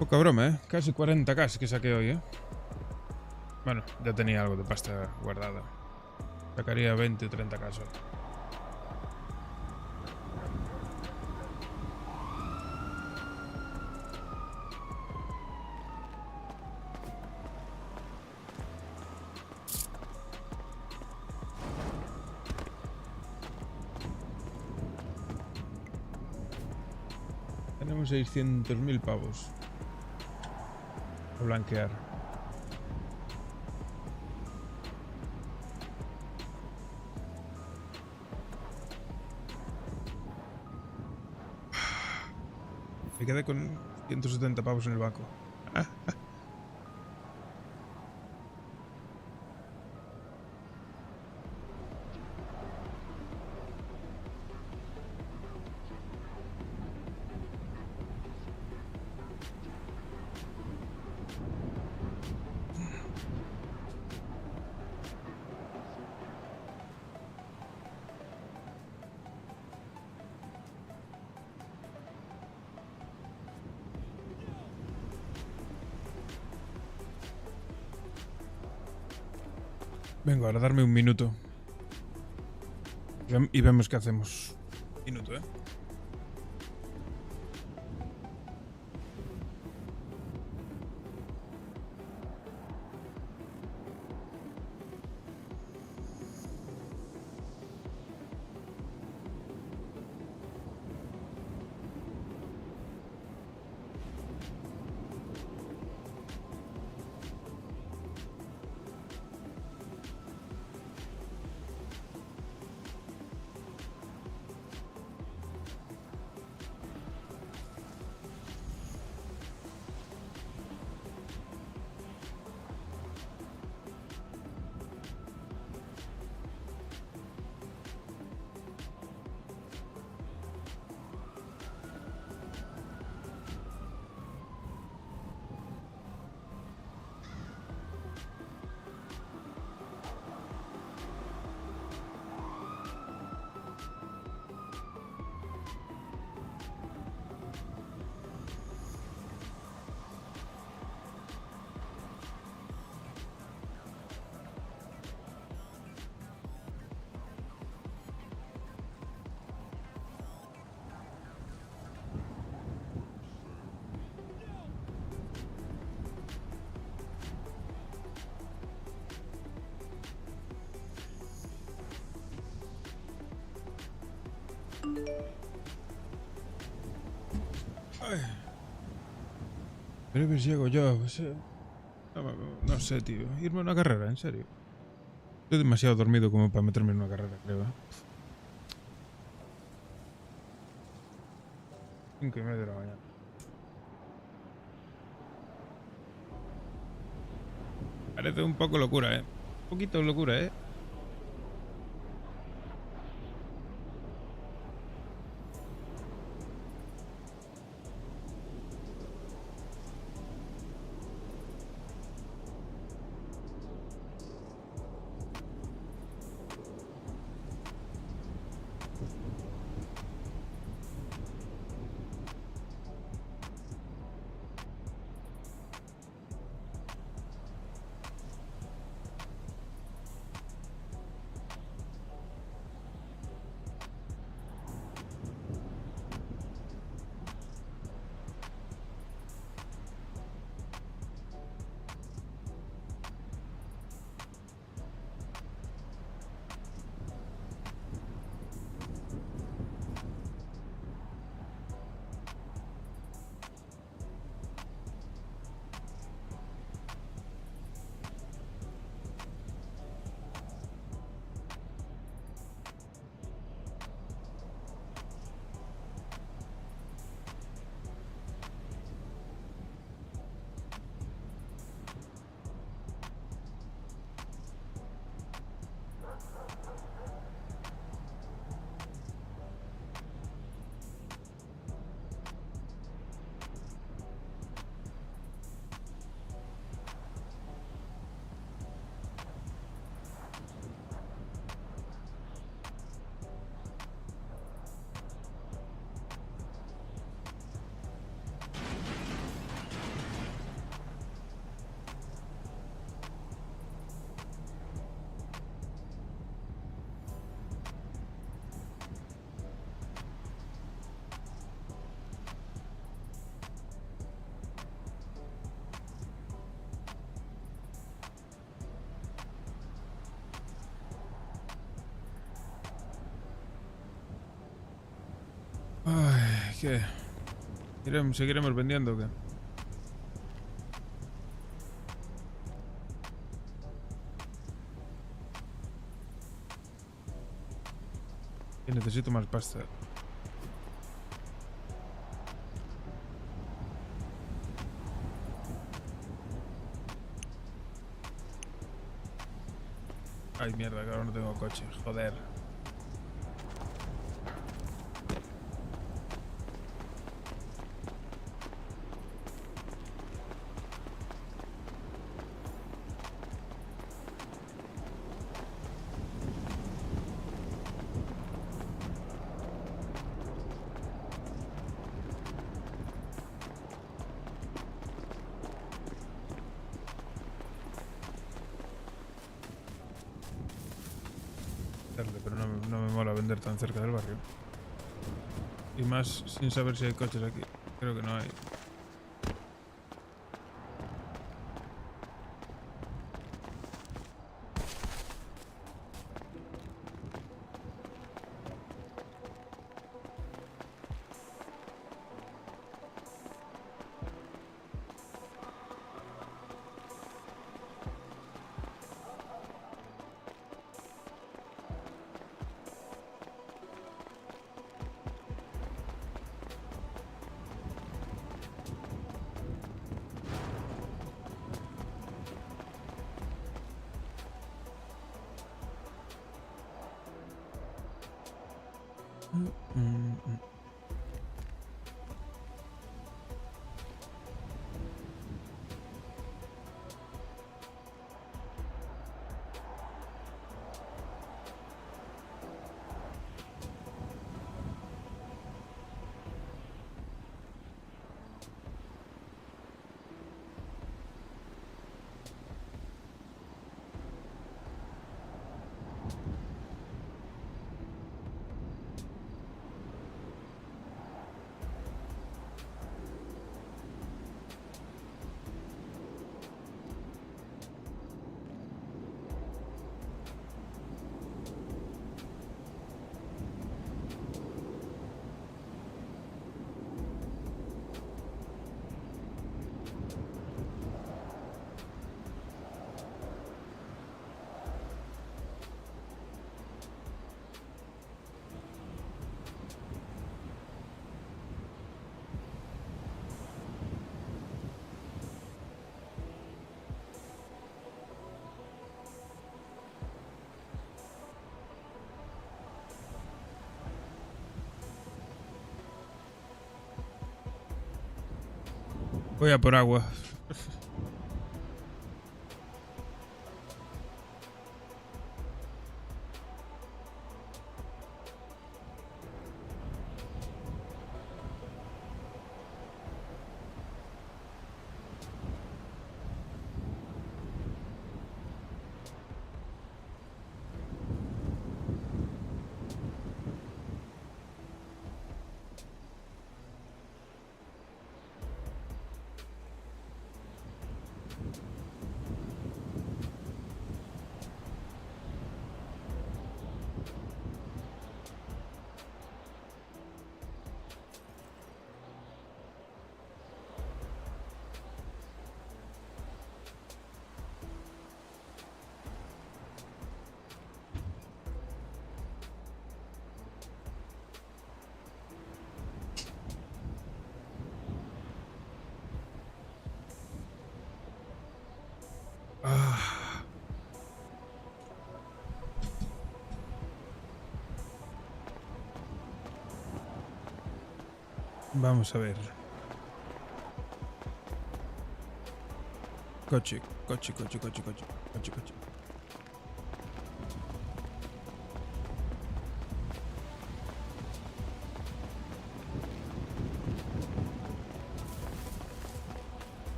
Poca broma, ¿eh? Casi 40k que saqué hoy, ¿eh? Bueno, ya tenía algo de pasta guardada. Sacaría 20 o 30k hoy. Tenemos 600.000 pavos a blanquear. Me quedé con 170 pavos en el banco. Vengo, ahora darme un minuto. Y vemos qué hacemos. Minuto, ¿eh? Breves llego yo. No sé, tío. Irme a una carrera, en serio. Estoy demasiado dormido como para meterme en una carrera, creo. 5:30 de la mañana. Parece un poco locura, ¿eh? Un poquito locura, ¿eh? Ay, ¿qué? ¿Seguiremos vendiendo o qué? Y necesito más pasta. Ay, mierda, que ahora no tengo coche. Joder. Pero no me mola vender tan cerca del barrio. Y más sin saber si hay coches aquí. Creo que no hay. Voy a por agua. Vamos a ver. Coche.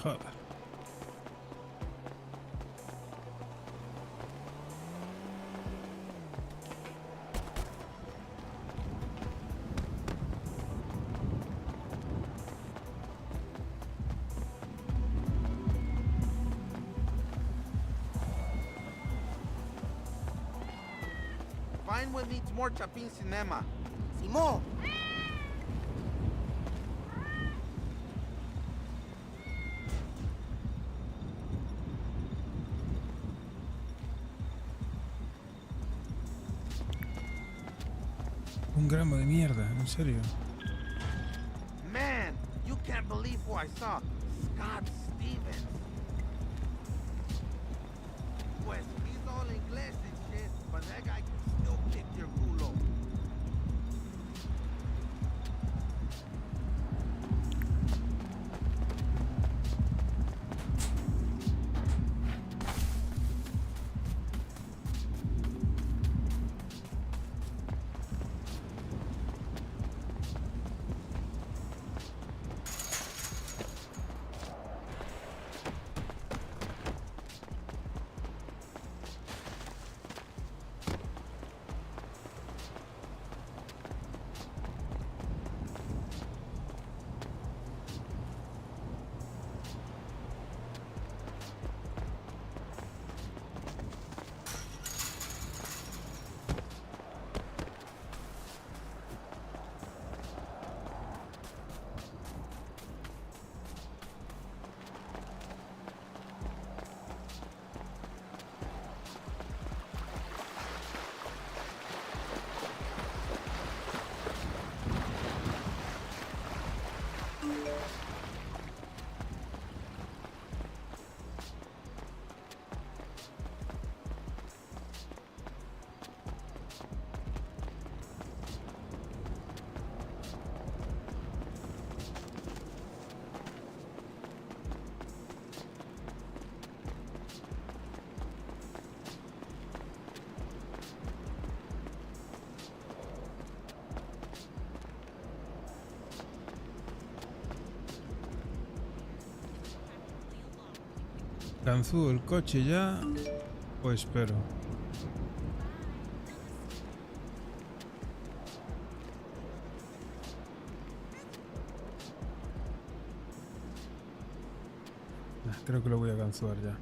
Joder. Fine one needs more Chapin cinema. Simón. Un gramo de mierda, en serio. Man, you can't believe who I saw. Scott Stevens. Pues he's all English and shit, but that guy can still kick your culo. ¿Lanzó el coche ya? O espero. Creo que lo voy a cancelar ya.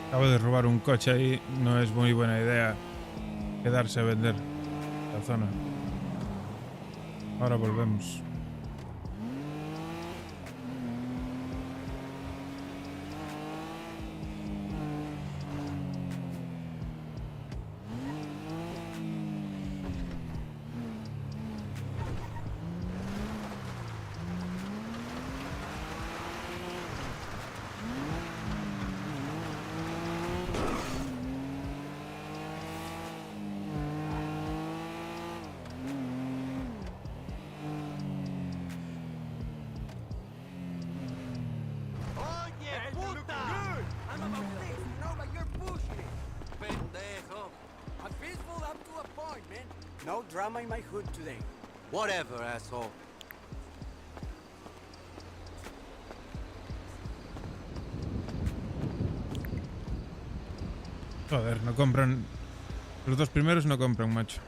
Acabo de robar un coche ahí, no es muy buena idea quedarse a vender la zona. Ahora volvemos. No drama in my hood today. Whatever, asshole. Joder, no compran. Los dos primeros no compran, macho.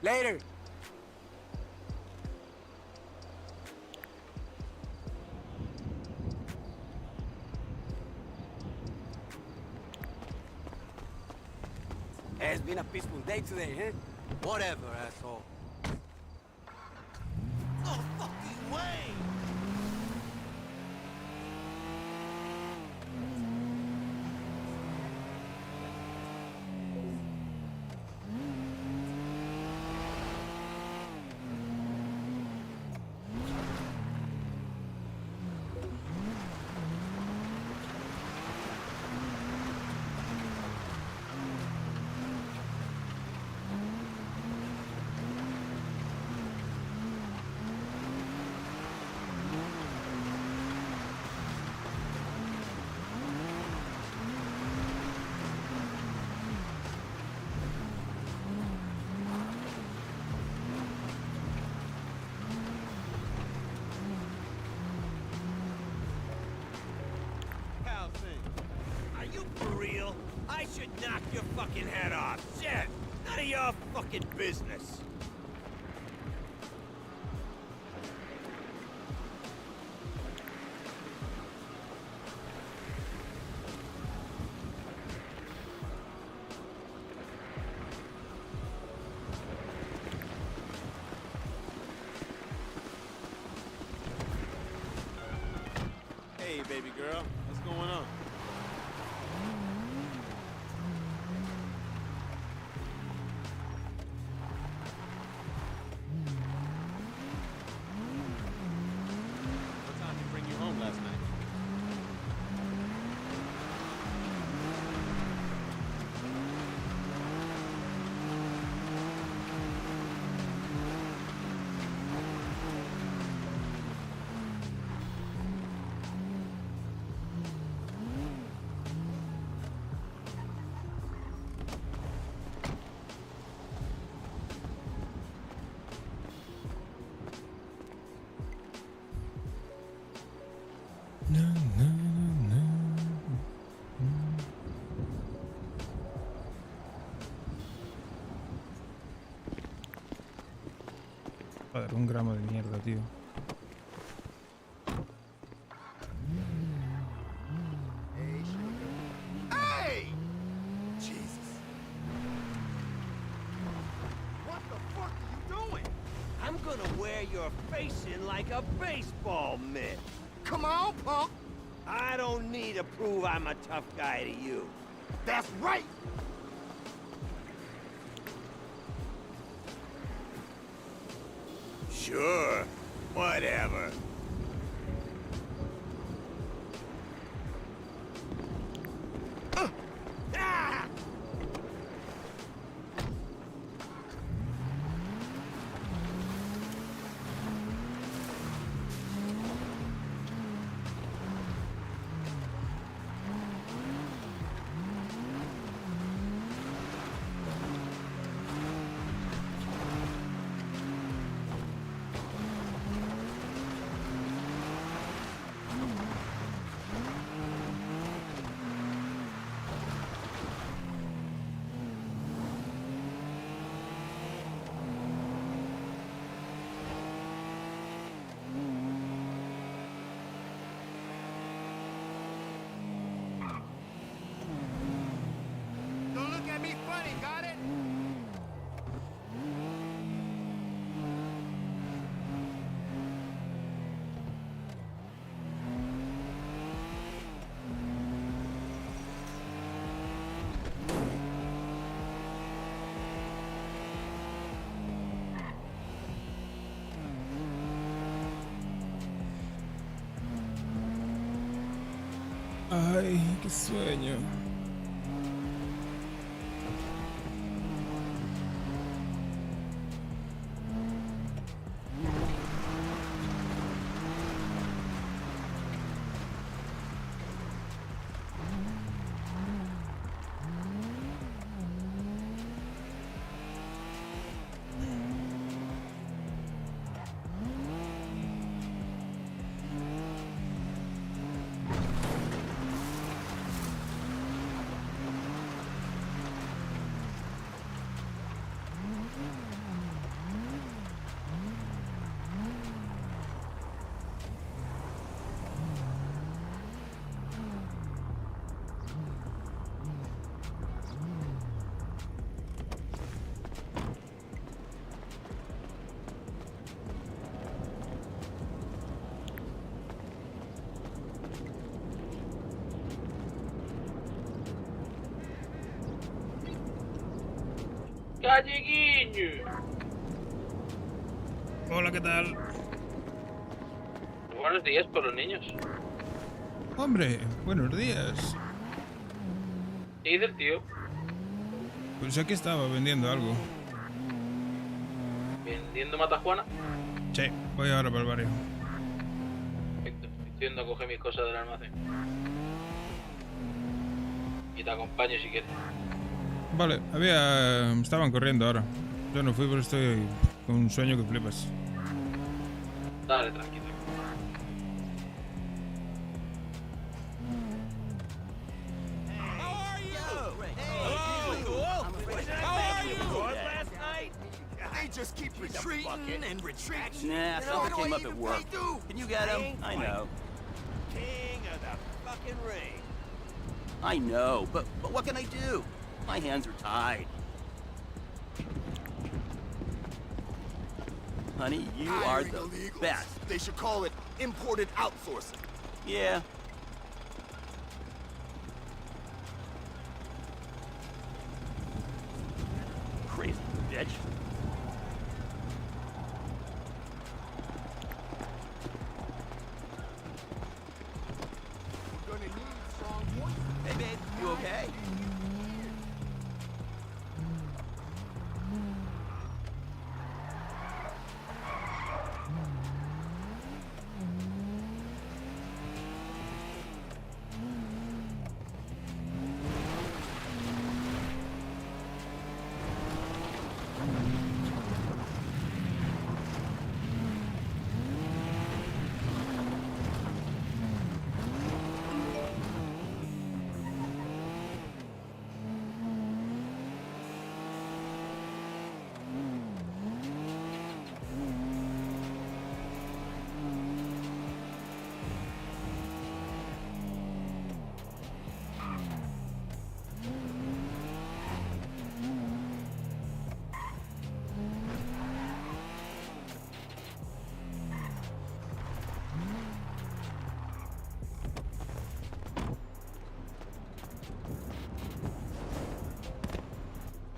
Later. It's been a peaceful day today, huh? Whatever, asshole. No fucking way! Hell thing. Are you for real? I should knock your fucking head off. Shit! None of your fucking business. Hey, baby girl. What's going on? What time did he bring you home last night? Joder, un gramo de mierda, tío. Hey! Jesus. What the fuck are you doing? I'm gonna wear your face in like a baseball mitt. Come on, punk. I don't need to prove I'm a tough guy to you. That's right. Sure. Whatever. Ah! Don't look at me funny, got it? Ay, qué sueño. ¡Galleguiño! Hola, ¿qué tal? Buenos días por los niños. Hombre, buenos días. ¿Qué dice el tío? Pues aquí estaba vendiendo algo. ¿Vendiendo matajuana? Sí, voy ahora para el barrio. Perfecto. Estoy yendo a coger mis cosas del almacén. Y te acompaño si quieres. Vale, estaban corriendo ahora. Yo no fui porque estoy con un sueño que flipas. Dale, tranquilo. They just keep retreating and retreating. Nah, something came up at work. Can you get him? I know. King of the fucking ring. I know, but what can I do? My hands are tied. Honey, you are the best. They should call it imported outsourcing. Yeah. Crazy bitch. Gonna need strong voices. Hey, babe, you okay?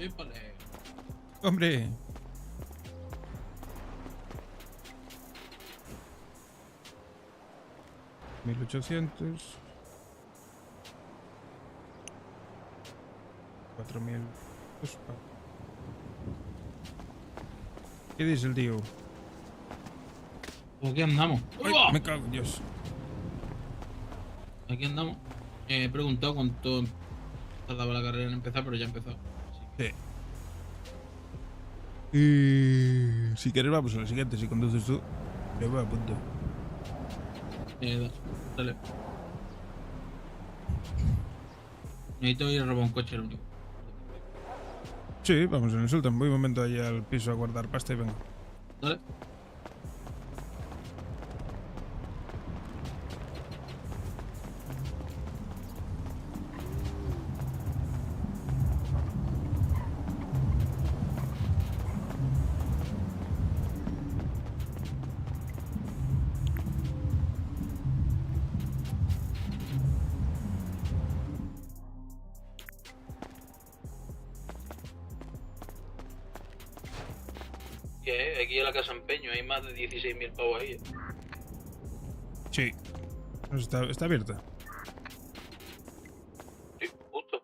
Épale. ¡Hombre! $1.800. 4.000. ¿Qué dice el tío? Pues aquí andamos. ¡Ay, me cago en Dios! Aquí andamos. He preguntado cuánto tardaba la carrera en empezar, pero ya empezó. Sí. Y si quieres vamos a la siguiente, si conduces tú. Yo voy a punto. Dale. Necesito ir a robar un coche, lo único. Sí, vamos en el Sultan. Voy un momento allí al piso a guardar pasta y vengo. Dale. Que aquí en la casa empeño hay más de 16.000 pavos ahí. Sí. Está abierta. Sí, justo.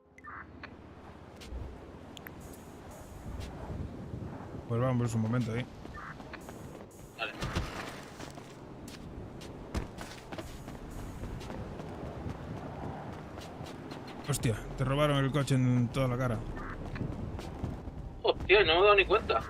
Pues vamos un momento ahí. Vale. Hostia, te robaron el coche en toda la cara. Hostia, no me he dado ni cuenta.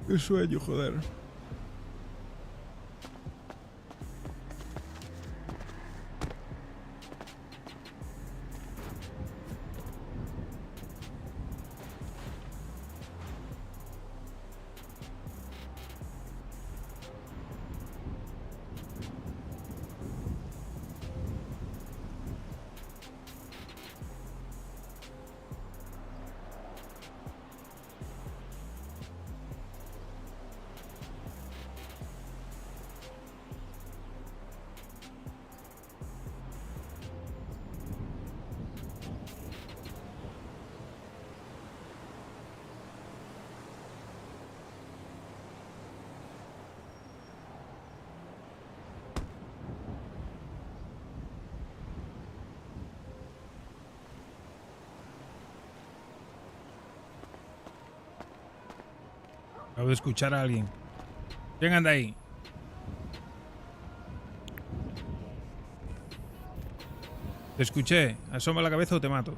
Qué sueño, joder. Acabo de escuchar a alguien. ¿Quién anda ahí? Te escuché. Asoma la cabeza o te mato.